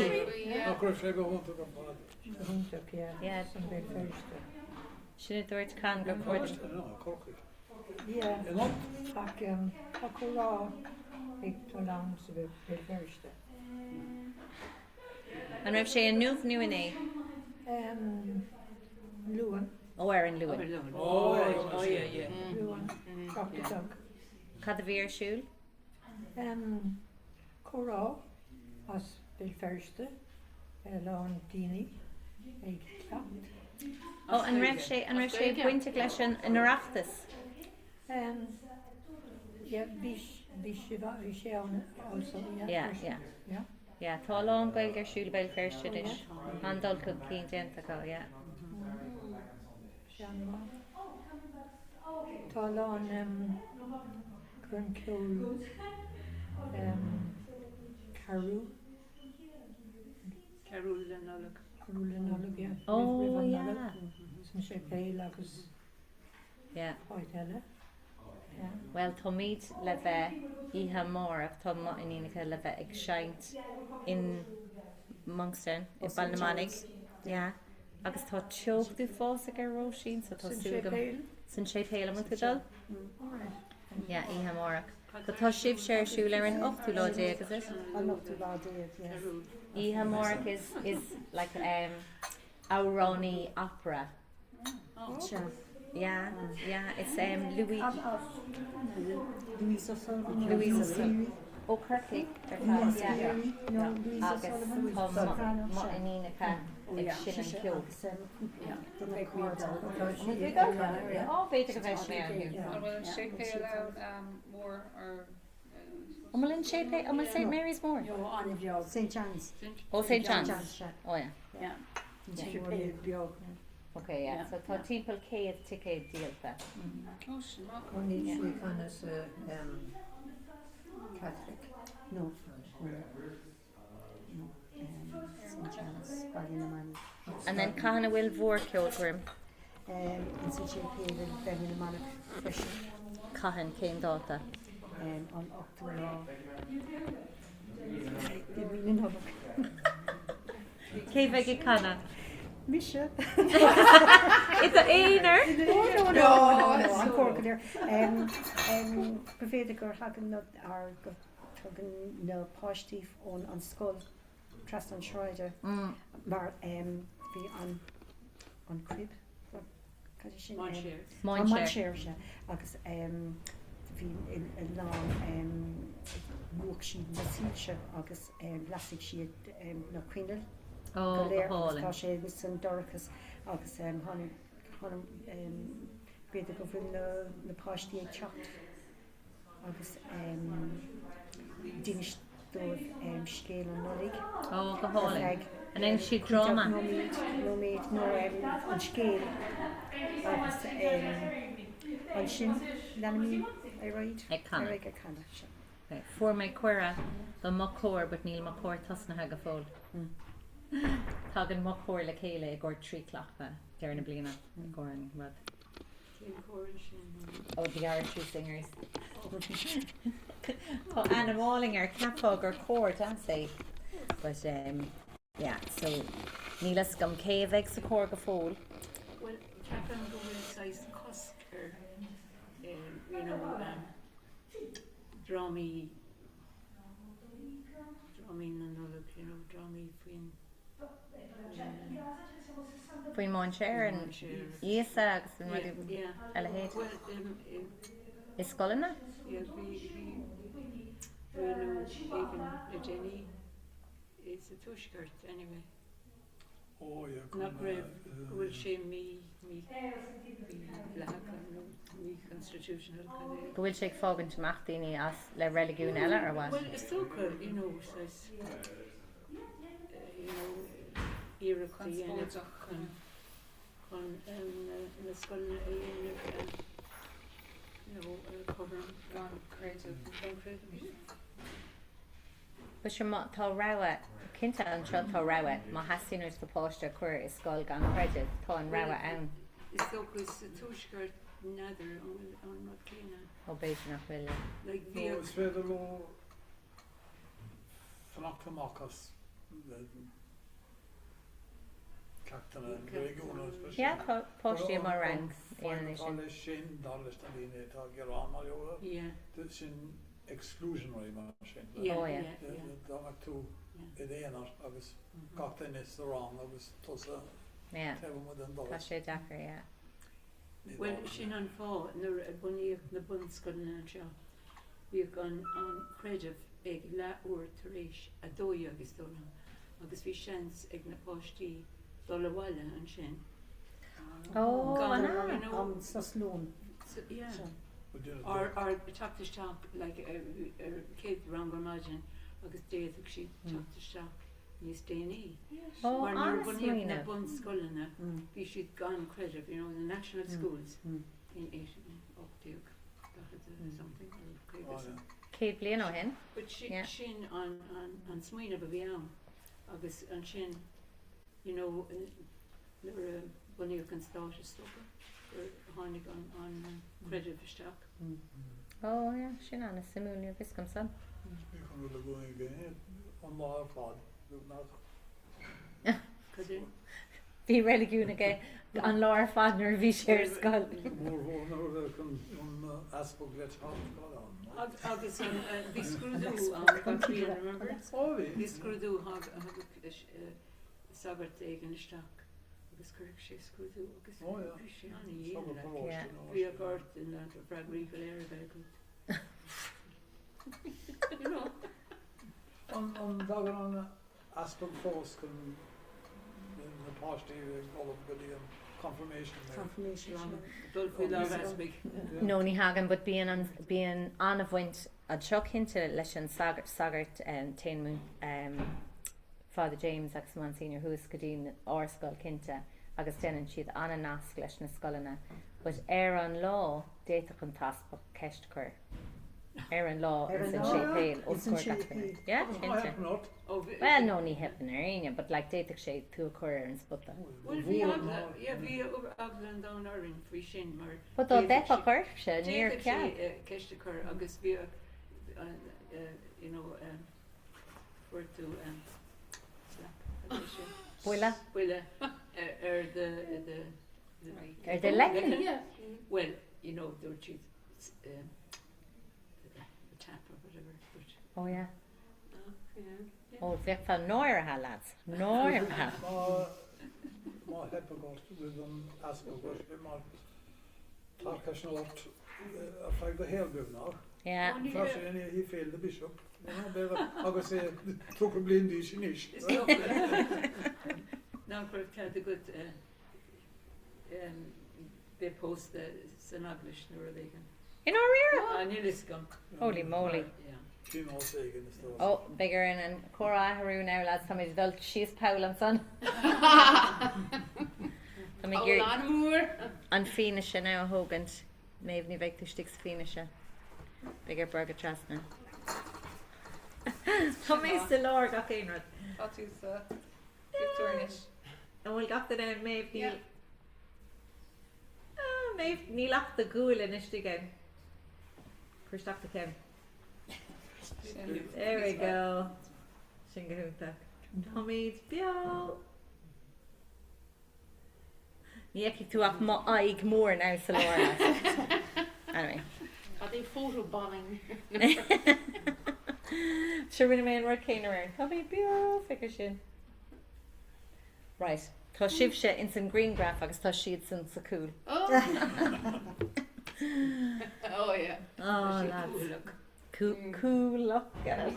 Across sé go húnta go fád. Húntaach, Yeah. san bheith ferste. Sinna dúirt can go cuairt. Yeah, ach acu rá ag tú lám sa bheith ferste. An raibh sé an nuamh nu in é? Luan. Ó ar an luan. Oh, yeah. Luan, Dr. Cad a bhí ar siúl? Comhrá as bheith ferste lán daoine ag ceacht. Oh, an raibh sé buinte leis an oireachtas? Yeah, bhí sé an also, Yeah. Yeah, tá lán gail gur siúl beil ferste is. An dul go cín déanta go, yeah. Tá lán chun ceol Carú Leanúnach. Yeah. Oh, yeah. San sé péil agus Yeah. áid eile. Well, tá míid le bheith ihe mór ach tá má inícha le bheith ag seint in Monkstown, I Balnamannig. Yeah. Agus tá teochtú fós ag ar róisín, so tá súgam san sé péil am go dul? Yeah, ihe mór. Go tá sibh sé ar siúil ar an 8 láidé agus is? An 8 láidé, yes. Ihe mór is like Auroni opera. Yeah, it's Louise O'Sullivan. Louise O'Sullivan. Oh, Kirky. Yeah. No, Louise Agus O'Sullivan. má inícha ag sin an ceol. Oh, beidir go bheith sé an hiú. An bhfuil sé péil mór ar Omlin Shape, St. Mary's More. St. John's. Oh, St. John's. Oh, yeah. Yeah. Okay, yeah. So tá timppel céad ticket díalta. Only she kind of Catholic. No. St. John's, Ballynaman. And then Kahana will vor Kilgrim. In CJP, the Ballynaman Fisher. Cahan came daughter. On October. Did we know? Cave Kana. Misha. It's an einer. No, I'm corking there. Prefer gur hagan no ar go tugan no positive on skull Trasna Na mar be on crib. Mindshare. Agus fi in long worksheet na síse agus lasig siad na cuiinel. Oh, Tá sé gus an dorchas agus chum beidir go bhfuil na páistí ag teacht agus daoine dóibh scéal an nolig. Oh, go hálainn. And then she drama. No meat, no an scéal agus an sin leanamí I ride. Ag canna. I canna. For my cuira, the mochor, but Neil mochor Trasna Na fol. Tagan mochor le chéile gur 3 clacha dear na blina goran rud. Oh, the archery singers. Oh, Anna Wallinger, Capog or Court, I'd say. But yeah, so Neil scum cave eggs a core go fold. Well, Captain go with size cost you know, draw me look, you know, draw me Queen Moncher and yes, and yeah. Elahate. Well, Is Scullina? Yeah, we even a Jenny. It's a two-skirt anyway. Oh yeah. Not brave. Will she me black me constitutional kind of. Go will shake fog into Machtini as le religune ella or what? Well, it's so good, you know, says you know, era Diana con na Scullina you know, Comhrá creative. But your mat tá rawa Kinta an seo tá rawa má hasinús go páiste chuir is scoil gan credit tá an rawa ann. Is so good two skirt another on not clean. Ó beidir nach bhfuil. Like No, it's féidir go fanacht amachchas Captain and Greguna especially. Yeah, páiste mar ranks Fáin sin dális na líne tá gerán mar jóla. Yeah. Sin exclusionary mar sin. Oh yeah. Dáach tú I dhéanaar agus gachtain is wrong agus tosa Yeah. tebham with an Tá dolas. sé dachar, yeah. Well, sin an fá nuair a bunaíoch na bun Scullina anseo. Bhíoh an creidir ag le uair tar éis a dói agus dóna. Agus bhí seans ag na páistí dul bhile an sin. Oh, Gan, I you know, sa slún. yeah. But you know, Or talk to shop like a kid around imagine agus déad ag si talk to shop níos déanaí. Oh, Mar nuair honestly, bunaíoch na no. bun Scullina bhí siad gan creidir, you know, in the national schools in 8 up to something or previous. Céad bliain ó hin. But Yeah. sin an smaoine ba bhí ann agus an sin, you know, nuair a bunaíoch an stáit is stocha tháinig an creidir bhisteach. Oh yeah, sin anna simúni viscom san. you can really go again on law fad. Not. Bhí religún aige an láir fad nuair bhí sé ar scoil. More no can aspect let's have Agus bhí scrúdú an bhí remember? Bhí scrúdú sagart ag an isteach agus chuirh sé scrúdú agus bhí sé anna dhéana bhí a gart in le bragrí go léir very good. You know? On dagan on aspect force can the pasty all of the confirmation there. Confirmation on Dul fí lá aspect. No ní hagan, but bíon an a bhaint a seo cinnte leis an sagart téanmú Father James agus Monsignor Hús go dtín árscoil cinnte agus déanann siad anna nasc leis na scolanna, but ar an lá déiteach an taspach ceist chur. Ar an lá is an sé péil ó scóir gachtainna. Yeah, cinnte. Well, no ní hepan ar aine, but like déiteach sé tú chuir an sputta. Well, bhí aglan down orin frí sin mar. But ó defa chuir se níor cead. Ceiste chur agus bhí you know for to Buile? Buile the leckin? Yeah. Well, you know, they were cheap the tap or whatever. But Oh yeah. yeah. Oh, bheith fan nóirithe lads. Nóirithe. Má hepa gáist with an aspect was mar tarkas not a flag the hair good now. Yeah. First he failed the bishop. Agus sé tro blindi sin is. Now for the good they post the English nor they can. In our I nearly skunk. Holy moly. Yeah. Oh, bigger in and Cora Haru now lads somebody adult she's Paul and son. An finisce now hogant. Nave ni vector sticks finisce. Bigger burger Trasna. Tommy's the Lord got Einrod. That is Victorianish. And we'll got the name Maeve Neil. Maeve Neil up the ghoul in it again. First up the Kim. There we go. Shingahoonta. Tommy's bio. Nieki to up my eye more now, Salora. Anyway. Are they photo bombing? Sure, when a man work came around. Tommy bio figure shin. Right. Tá sibse in some green graph agus tá siad san sa cool. Oh. Oh yeah. Oh lads. Cool look. Cool look. Yeah.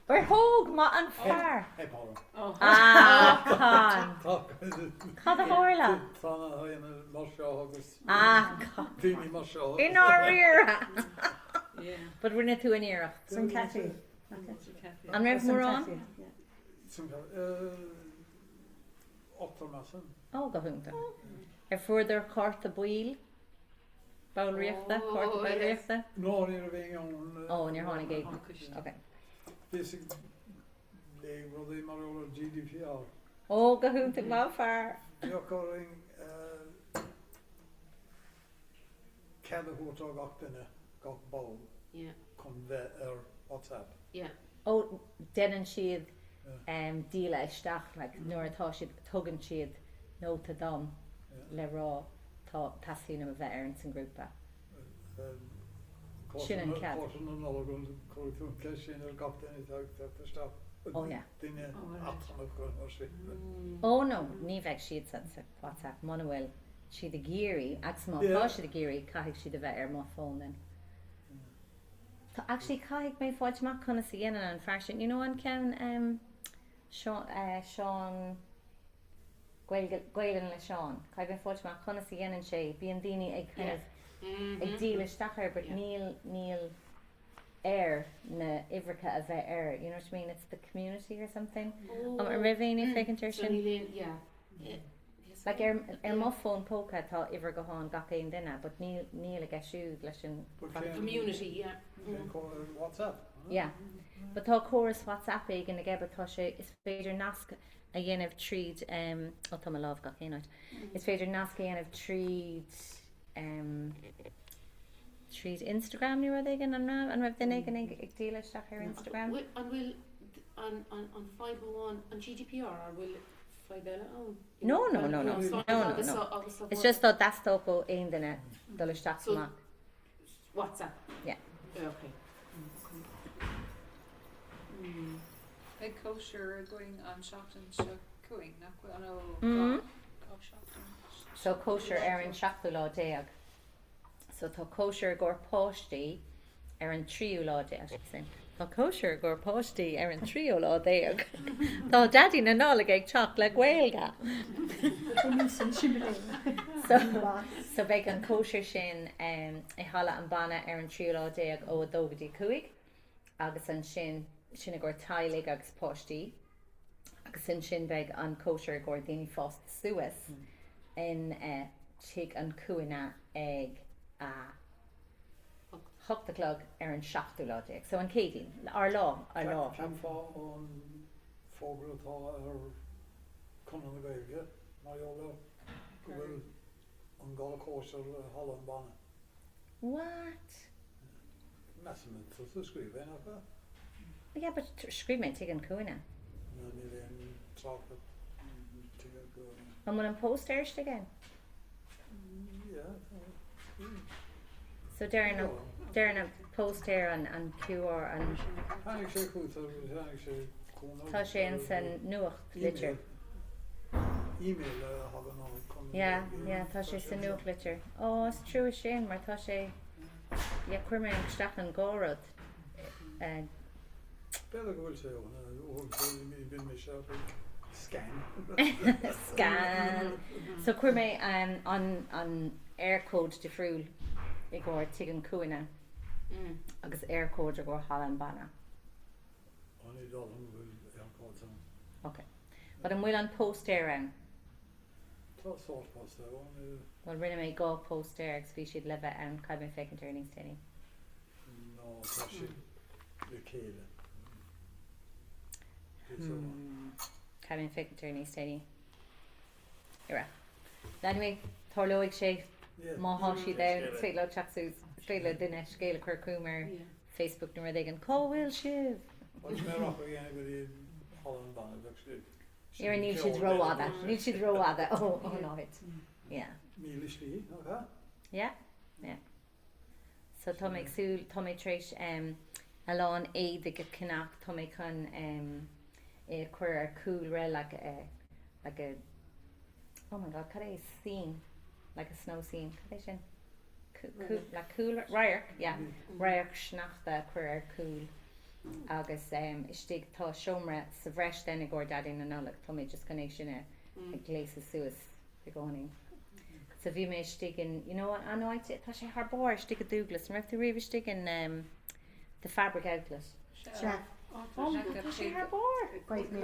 We're hog ma an far. Ah, con. Cad a horla. Ah, con. In our rear. Yeah. But we're not to an era. Some Cathy. And Rev Moran? Oh, go home. Further court the boil. Bowl riachta, court the bowl riachta. No, near being on. Oh, and you're on again. Okay. Basic, they were the Marola GDPR. Oh, go home to Malfar. You're calling Cadahoto got in a got bowl. Yeah. Convert WhatsApp. Yeah. Oh, den and she'd deal stach like nor thought she'd tugging she'd no to dom le raw thought passing of the errands and group. Shin and cat. Oh yeah. Oh no, Nivek she'd said WhatsApp Manuel she the geary Axma she the geary Kahik she the vet my phone then. So actually Kahik may watch my kind of see in and fashion. You know on Ken Sean Gwaelin le Sean. Kahik may watch my kind of see in and she being Dini a kind of a deal is stacker but Neil air na Ivrica of air. You know what I mean? It's the community or something. Ravini faking yeah. Like my phone poker thought ever go on got in dinner, but Neil get shoes lesson community, yeah. WhatsApp. Yeah. But thought chorus WhatsApp again again but thought is Fader Nask again of treat oh my love got in it. It's Fader Nask again of treat Instagram you were they again and we've then again deal stuff here Instagram. And will on 501 on GDPR or will No. It's just that that's toko in the net. Dollar stack so WhatsApp. Yeah. Okay. Like kosher going on Shopton cooing, not So kosher Erin Shachtu law deag. So to kosher gor posti Erin trio law deag. Tá kosher gur postí an trio lá déag. Tá daddy na nála ag teach le ghailga. So bheith an kosher sin I hala an bana an trio lá déag ó dógadí cuaig agus an sin gur tailig agus postí agus sin bheith an kosher gur daoine fást suas in tuig an cuaina ag Huck the clog an Shachtu logic. So an Katie, our law. Can fall on Fogel or Conan the Baby, my old will on Gold Coast or Holland Bonnet. What? Massiment for the screen, Yeah, but screaming taking Kuna. Chocolate. And when I'm post erst again. Yeah. So Darren post here and QR and tá sé an san nuacht litir. Email Yeah, tá sé san nuacht litir. Oh, it's true as sin, mar tá sé cuireann stachan górad. Bella go sé bin me Scan. So cuir mé an aircode de friúil I ggur tuigean cuaine agus aircode a ggur hallan banna. Okay. But an bhfuil an post air an. Well rinne mé gá post air agus bhí siad lebe an cad mé fécinn ar níos déine. No, tá siad le céile. Cad mé fécinn ar níos déine. Ira. Anyway, thorlóigh sé máthá si down, sfeile chatús, sfeile duine scéile chuir cúmar Facebook nuair ag an cóhfuil sibh. You're níl siad róáda. Níl siad róáda. Oh no it. Yeah. Yeah. Yeah. So tá méid súil, tá méid tréis alán éad go cinach, tá méid chun chuir ar cúil ra like a oh my god, cad é scene? Like a snow scene. Cad é sin? Like cool raiar, yeah. Raiar snachta chuir ar cúil. Agus istig tá siomra sa bhreis den I ggur Daddy Na Nulach, tá méid just gannééis sinne ag gléasa suas I gcónaí. So bhí mé stigin, you know, anáite tá sé harbóir stig a dúglas, mar tú riomh stigin the fabric outlet. Jack. Oh, tá sé harbóir. Quite me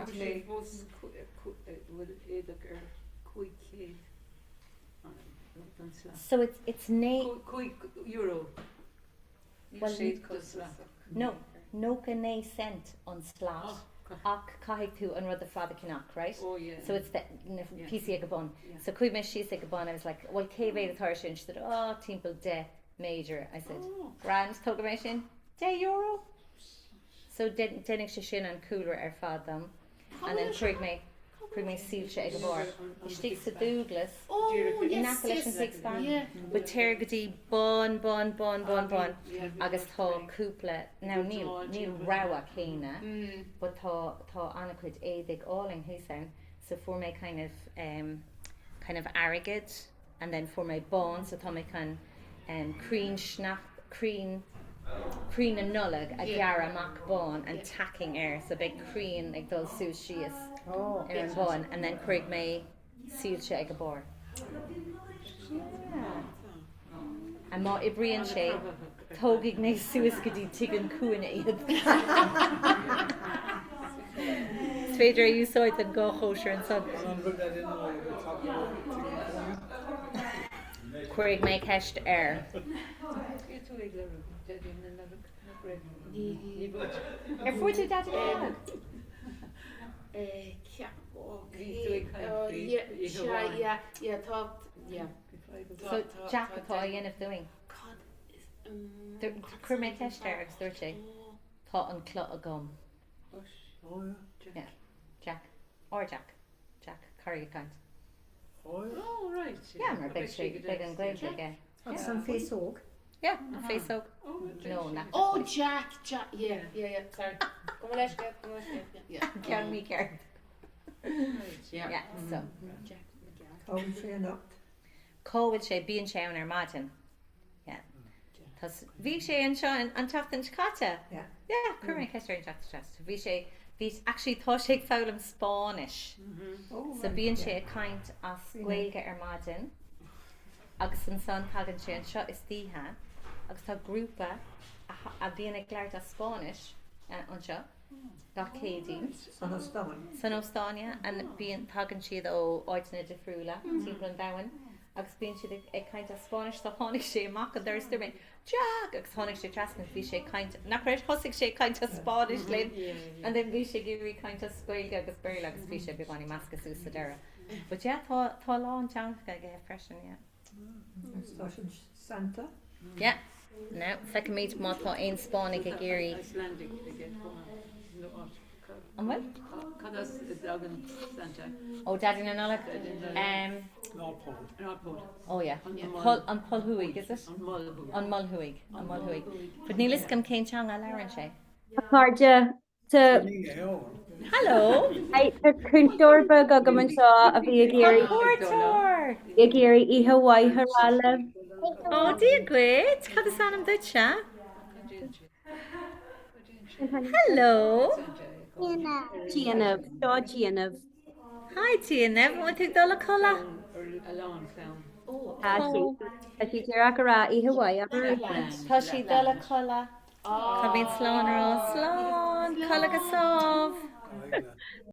So it's euro. Well, no can they cent on slot. Ach caithfidh tú an rud a fada cinach, right? Oh yeah. So it's the PC ag a bun. So cuid me she's ag a bun. I was like, well, cévé the third sin. She said, oh, timple de major. I said, grand tug me sin €10. So denig sé sin an cooler ar fad them, and then cuid me síl sé ag a bhór. Istig sa dúglas. Yes. Yeah. With tergadí bun. Agus tá cúpla. Now níl rawa céine, but tá anacuid édig alling húsáin. So for me kind of arrogant, and then for my bun, so tá me can crean and nullag a gara mac bun and tacking air, so big crean like those sushi is an bun, and then craig me seal she ag a bor. And má ibrian sé tógig né suas gotí tigan cuaine iad. Féidir a úsáid an gá chóisiir an son. Craig me ceist air. Fuirte Daddy Na So Jack atá dhéanamh doing. Chuir mé ceist air agus dúirt sé tá an clot a gum. Yeah, Jack. Or Jack, curry kind. Oh right. Yeah, mar big an gléimh again. That's on Facebook. Yeah, on Facebook. No, not. Oh, Jack. Yeah. Sorry. Come on, let's go. Yeah. Can we care? Yeah. So. Cóhfuil sé bíonn sé an ar maidin. Yeah. Tás bhí sé an seo an tatan scata. Yeah, chuir mé ceist ar an tatan scata. Bhí actually tá sé ag fálam Spáinis. So bíonn sé a caint as Gaeilge ar maidin. Agus an son tagann sé an seo is títhe. Agus tá grúpa a bhíonn ag leart a Spáinis an seo. Gach cédí. San Óstáine, and bíonn tagann siad ó áitina de friúla, timpeall an domhain. Agus bíonn siad ag caint a Spáinis tá tháinig sé amach an dúirtear mé Jack agus tháinig sé Trasna bhí sé caint nach raibh thosaigh sé caint a Spáinis linn, and then bhí sé gurí caint a Gaeilge agus Béarla agus bhí sé beagání masca sús sa deire. But yeah, tá lá an teangacha go freisin, yeah. Santa? Yeah. No, feicim míid má tá aon Spáinnig ag géirí. Icelandic An bhfuil? Cadas dagan Santa. Oh, Daddy Na Nulach. Oh yeah. An Polhuig, is it? An Mulhuig. But ní liscam cén teanga learan sé. Carja to Hello. I Kuntorba Gagaman a bhí Portor. a géirí I Hawaii harala. Oh, dear great. Cad is anam dutcha? Hello. Gianav. Hi, Tina. Want to do a colour? Alone clown. Oh, Tá si tíach ará i Hawaii aber Tá sí do a colour. Tá bín slán ar slán, colour go sób.